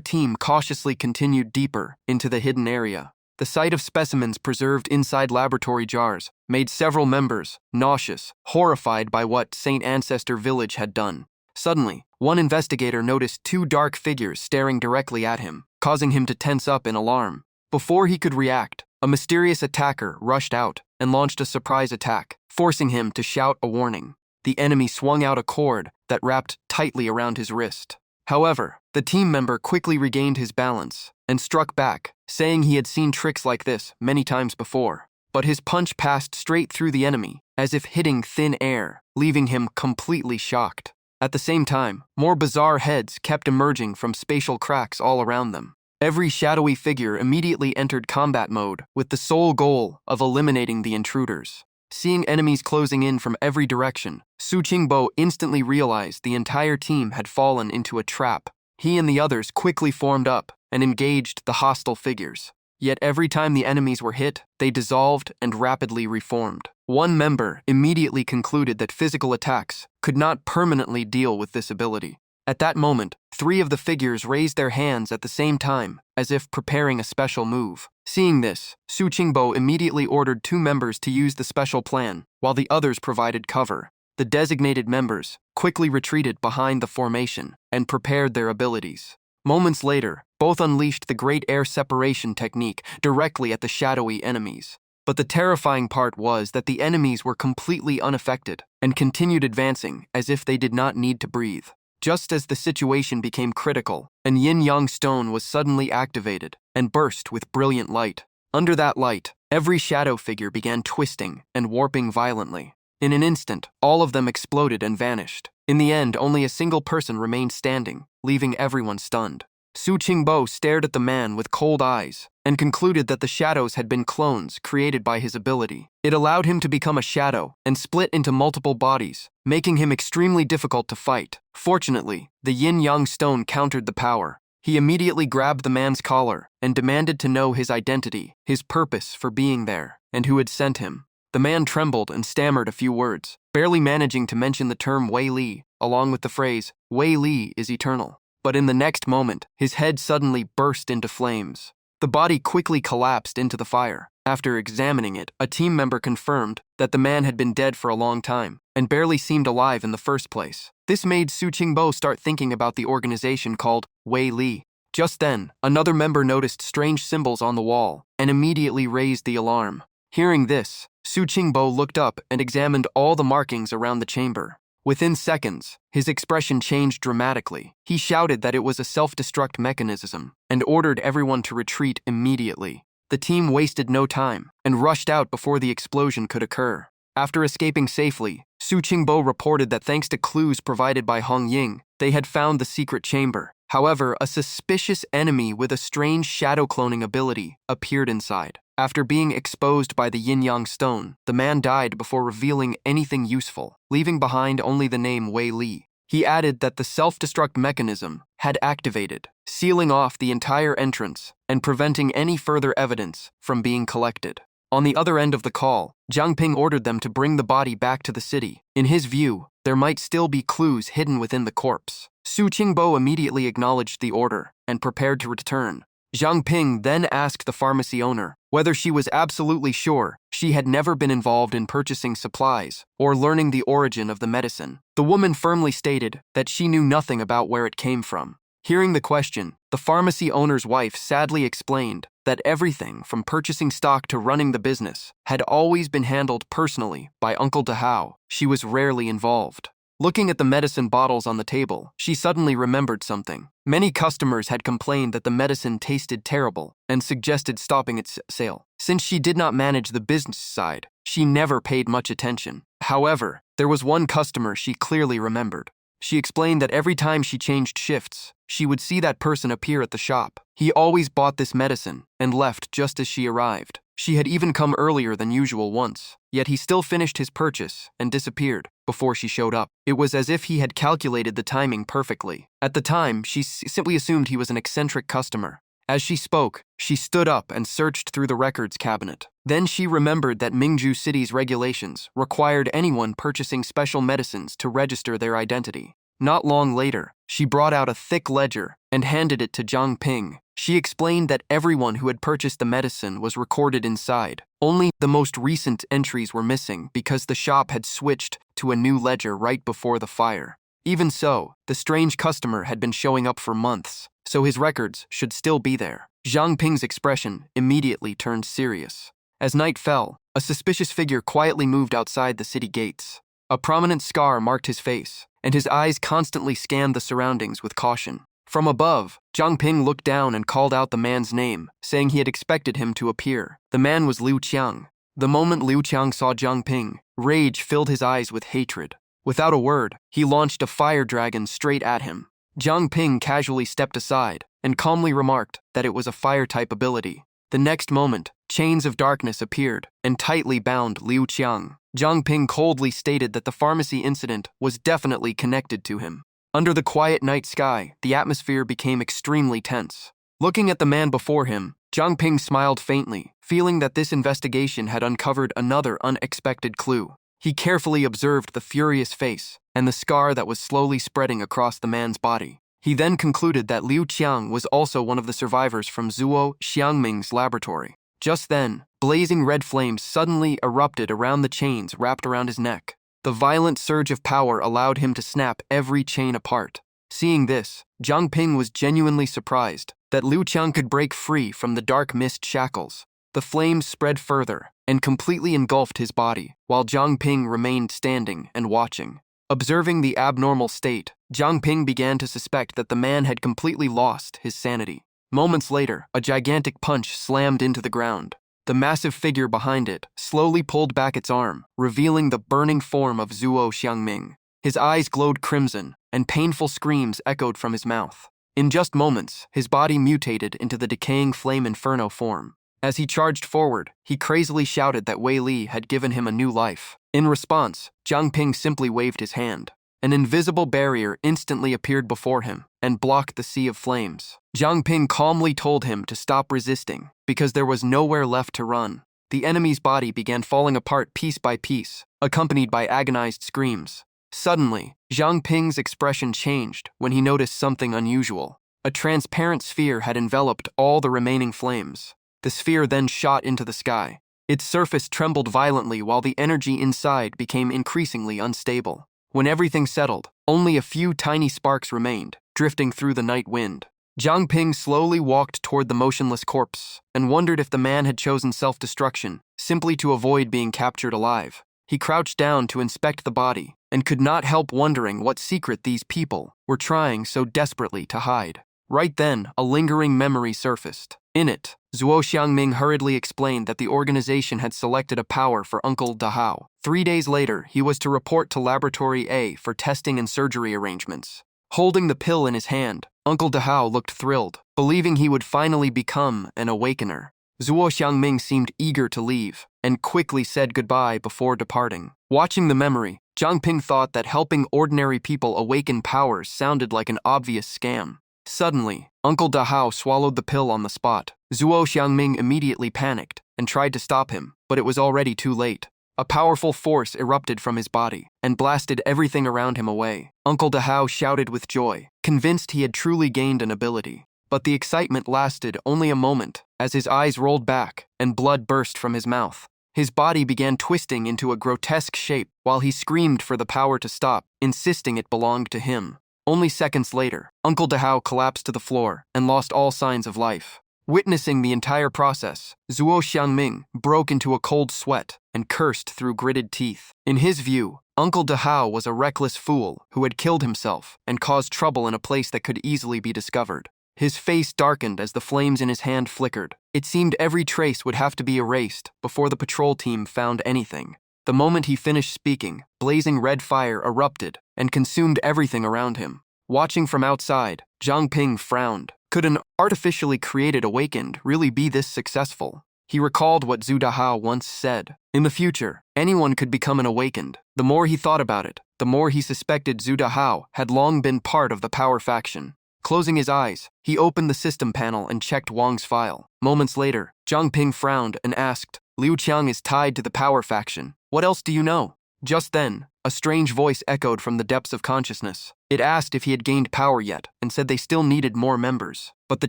team cautiously continued deeper into the hidden area. The sight of specimens preserved inside laboratory jars made several members nauseous, horrified by what Saint Ancestor Village had done. Suddenly, one investigator noticed 2 dark figures staring directly at him, causing him to tense up in alarm. Before he could react, a mysterious attacker rushed out and launched a surprise attack, forcing him to shout a warning. The enemy swung out a cord that wrapped tightly around his wrist. However, the team member quickly regained his balance and struck back, saying he had seen tricks like this many times before. But his punch passed straight through the enemy, as if hitting thin air, leaving him completely shocked. At the same time, more bizarre heads kept emerging from spatial cracks all around them. Every shadowy figure immediately entered combat mode with the sole goal of eliminating the intruders. Seeing enemies closing in from every direction, Su Qingbo instantly realized the entire team had fallen into a trap. He and the others quickly formed up and engaged the hostile figures. Yet every time the enemies were hit, they dissolved and rapidly reformed. One member immediately concluded that physical attacks could not permanently deal with this ability. At that moment, 3 of the figures raised their hands at the same time, as if preparing a special move. Seeing this, Su Qingbo immediately ordered 2 members to use the special plan, while the others provided cover. The designated members quickly retreated behind the formation and prepared their abilities. Moments later, both unleashed the Great Air Separation technique directly at the shadowy enemies. But the terrifying part was that the enemies were completely unaffected and continued advancing as if they did not need to breathe. Just as the situation became critical, an yin-yang stone was suddenly activated and burst with brilliant light. Under that light, every shadow figure began twisting and warping violently. In an instant, all of them exploded and vanished. In the end, only a single person remained standing, leaving everyone stunned. Su Qingbo stared at the man with cold eyes and concluded that the shadows had been clones created by his ability. It allowed him to become a shadow and split into multiple bodies, making him extremely difficult to fight. Fortunately, the yin-yang stone countered the power. He immediately grabbed the man's collar and demanded to know his identity, his purpose for being there, and who had sent him. The man trembled and stammered a few words, barely managing to mention the term Wei Li, along with the phrase, Wei Li is eternal. But in the next moment, his head suddenly burst into flames. The body quickly collapsed into the fire. After examining it, a team member confirmed that the man had been dead for a long time and barely seemed alive in the first place. This made Su Qingbo start thinking about the organization called Wei Li. Just then, another member noticed strange symbols on the wall and immediately raised the alarm. Hearing this, Su Qingbo looked up and examined all the markings around the chamber. Within seconds, his expression changed dramatically. He shouted that it was a self-destruct mechanism and ordered everyone to retreat immediately. The team wasted no time and rushed out before the explosion could occur. After escaping safely, Su Qingbo reported that thanks to clues provided by Hong Ying, they had found the secret chamber. However, a suspicious enemy with a strange shadow cloning ability appeared inside. After being exposed by the yin-yang stone, the man died before revealing anything useful, leaving behind only the name Wei Li. He added that the self-destruct mechanism had activated, sealing off the entire entrance and preventing any further evidence from being collected. On the other end of the call, Jiang Ping ordered them to bring the body back to the city. In his view, there might still be clues hidden within the corpse. Su Qingbo immediately acknowledged the order and prepared to return. Jiang Ping then asked the pharmacy owner whether she was absolutely sure she had never been involved in purchasing supplies or learning the origin of the medicine. The woman firmly stated that she knew nothing about where it came from. Hearing the question, the pharmacy owner's wife sadly explained that everything from purchasing stock to running the business had always been handled personally by Uncle Dahao. She was rarely involved. Looking at the medicine bottles on the table, she suddenly remembered something. Many customers had complained that the medicine tasted terrible and suggested stopping its sale. Since she did not manage the business side, she never paid much attention. However, there was one customer she clearly remembered. She explained that every time she changed shifts, she would see that person appear at the shop. He always bought this medicine and left just as she arrived. She had even come earlier than usual once, yet he still finished his purchase and disappeared before she showed up. It was as if he had calculated the timing perfectly. At the time, she simply assumed he was an eccentric customer. As she spoke, she stood up and searched through the records cabinet. Then she remembered that Mingju City's regulations required anyone purchasing special medicines to register their identity. Not long later, she brought out a thick ledger and handed it to Jiang Ping. She explained that everyone who had purchased the medicine was recorded inside. Only the most recent entries were missing because the shop had switched to a new ledger right before the fire. Even so, the strange customer had been showing up for months, so his records should still be there. Jiang Ping's expression immediately turned serious. As night fell, a suspicious figure quietly moved outside the city gates. A prominent scar marked his face, and his eyes constantly scanned the surroundings with caution. From above, Jiang Ping looked down and called out the man's name, saying he had expected him to appear. The man was Liu Qiang. The moment Liu Qiang saw Jiang Ping, rage filled his eyes with hatred. Without a word, he launched a fire dragon straight at him. Jiang Ping casually stepped aside and calmly remarked that it was a fire-type ability. The next moment, chains of darkness appeared and tightly bound Liu Qiang. Zhang Ping coldly stated that the pharmacy incident was definitely connected to him. Under the quiet night sky, the atmosphere became extremely tense. Looking at the man before him, Zhang Ping smiled faintly, feeling that this investigation had uncovered another unexpected clue. He carefully observed the furious face and the scar that was slowly spreading across the man's body. He then concluded that Liu Qiang was also one of the survivors from Zhuo Xiangming's laboratory. Just then, blazing red flames suddenly erupted around the chains wrapped around his neck. The violent surge of power allowed him to snap every chain apart. Seeing this, Zhang Ping was genuinely surprised that Liu Qiang could break free from the dark mist shackles. The flames spread further and completely engulfed his body, while Zhang Ping remained standing and watching. Observing the abnormal state, Zhang Ping began to suspect that the man had completely lost his sanity. Moments later, a gigantic punch slammed into the ground. The massive figure behind it slowly pulled back its arm, revealing the burning form of Zhuo Xiangming. His eyes glowed crimson, and painful screams echoed from his mouth. In just moments, his body mutated into the decaying flame inferno form. As he charged forward, he crazily shouted that Wei Li had given him a new life. In response, Zhang Ping simply waved his hand. An invisible barrier instantly appeared before him and blocked the sea of flames. Zhang Ping calmly told him to stop resisting because there was nowhere left to run. The enemy's body began falling apart piece by piece, accompanied by agonized screams. Suddenly, Zhang Ping's expression changed when he noticed something unusual. A transparent sphere had enveloped all the remaining flames. The sphere then shot into the sky. Its surface trembled violently while the energy inside became increasingly unstable. When everything settled, only a few tiny sparks remained, drifting through the night wind. Zhang Ping slowly walked toward the motionless corpse and wondered if the man had chosen self-destruction simply to avoid being captured alive. He crouched down to inspect the body and could not help wondering what secret these people were trying so desperately to hide. Right then, a lingering memory surfaced. In it, Zhuo Xiangming hurriedly explained that the organization had selected a power for Uncle Dahao. 3 days later, he was to report to Laboratory A for testing and surgery arrangements. Holding the pill in his hand, Uncle Dahao looked thrilled, believing he would finally become an Awakener. Zhuo Xiangming seemed eager to leave and quickly said goodbye before departing. Watching the memory, Zhang Ping thought that helping ordinary people awaken powers sounded like an obvious scam. Suddenly, Uncle Dahao swallowed the pill on the spot. Zhuo Xiangming immediately panicked and tried to stop him, but it was already too late. A powerful force erupted from his body and blasted everything around him away. Uncle Dahao shouted with joy, convinced he had truly gained an ability. But the excitement lasted only a moment as his eyes rolled back and blood burst from his mouth. His body began twisting into a grotesque shape while he screamed for the power to stop, insisting it belonged to him. Only seconds later, Uncle Dahao collapsed to the floor and lost all signs of life. Witnessing the entire process, Zhuo Xiangming broke into a cold sweat and cursed through gritted teeth. In his view, Uncle Dahao was a reckless fool who had killed himself and caused trouble in a place that could easily be discovered. His face darkened as the flames in his hand flickered. It seemed every trace would have to be erased before the patrol team found anything. The moment he finished speaking, blazing red fire erupted and consumed everything around him. Watching from outside, Zhang Ping frowned. Could an artificially created awakened really be this successful? He recalled what Zhu Dahao once said. In the future, anyone could become an awakened. The more he thought about it, the more he suspected Zhu Dahao had long been part of the power faction. Closing his eyes, he opened the system panel and checked Wang's file. Moments later, Zhang Ping frowned and asked, Liu Qiang is tied to the power faction. What else do you know? Just then, a strange voice echoed from the depths of consciousness. It asked if he had gained power yet and said they still needed more members. But the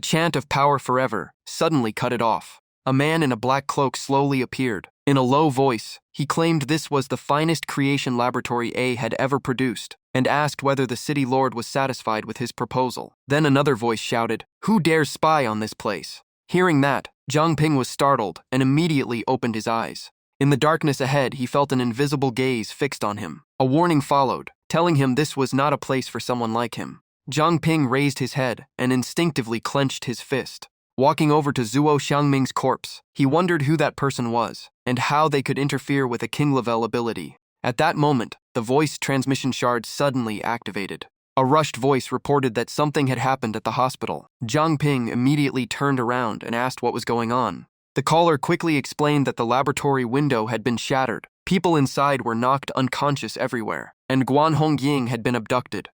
chant of power forever suddenly cut it off. A man in a black cloak slowly appeared. In a low voice, he claimed this was the finest creation Laboratory A had ever produced and asked whether the city lord was satisfied with his proposal. Then another voice shouted, "Who dares spy on this place?" Hearing that, Zhang Ping was startled and immediately opened his eyes. In the darkness ahead, he felt an invisible gaze fixed on him. A warning followed, telling him this was not a place for someone like him. Zhang Ping raised his head and instinctively clenched his fist. Walking over to Zhuo Xiangming's corpse, he wondered who that person was and how they could interfere with a king-level ability. At that moment, the voice transmission shard suddenly activated. A rushed voice reported that something had happened at the hospital. Zhang Ping immediately turned around and asked what was going on. The caller quickly explained that the laboratory window had been shattered. People inside were knocked unconscious everywhere, and Guan Hongying had been abducted.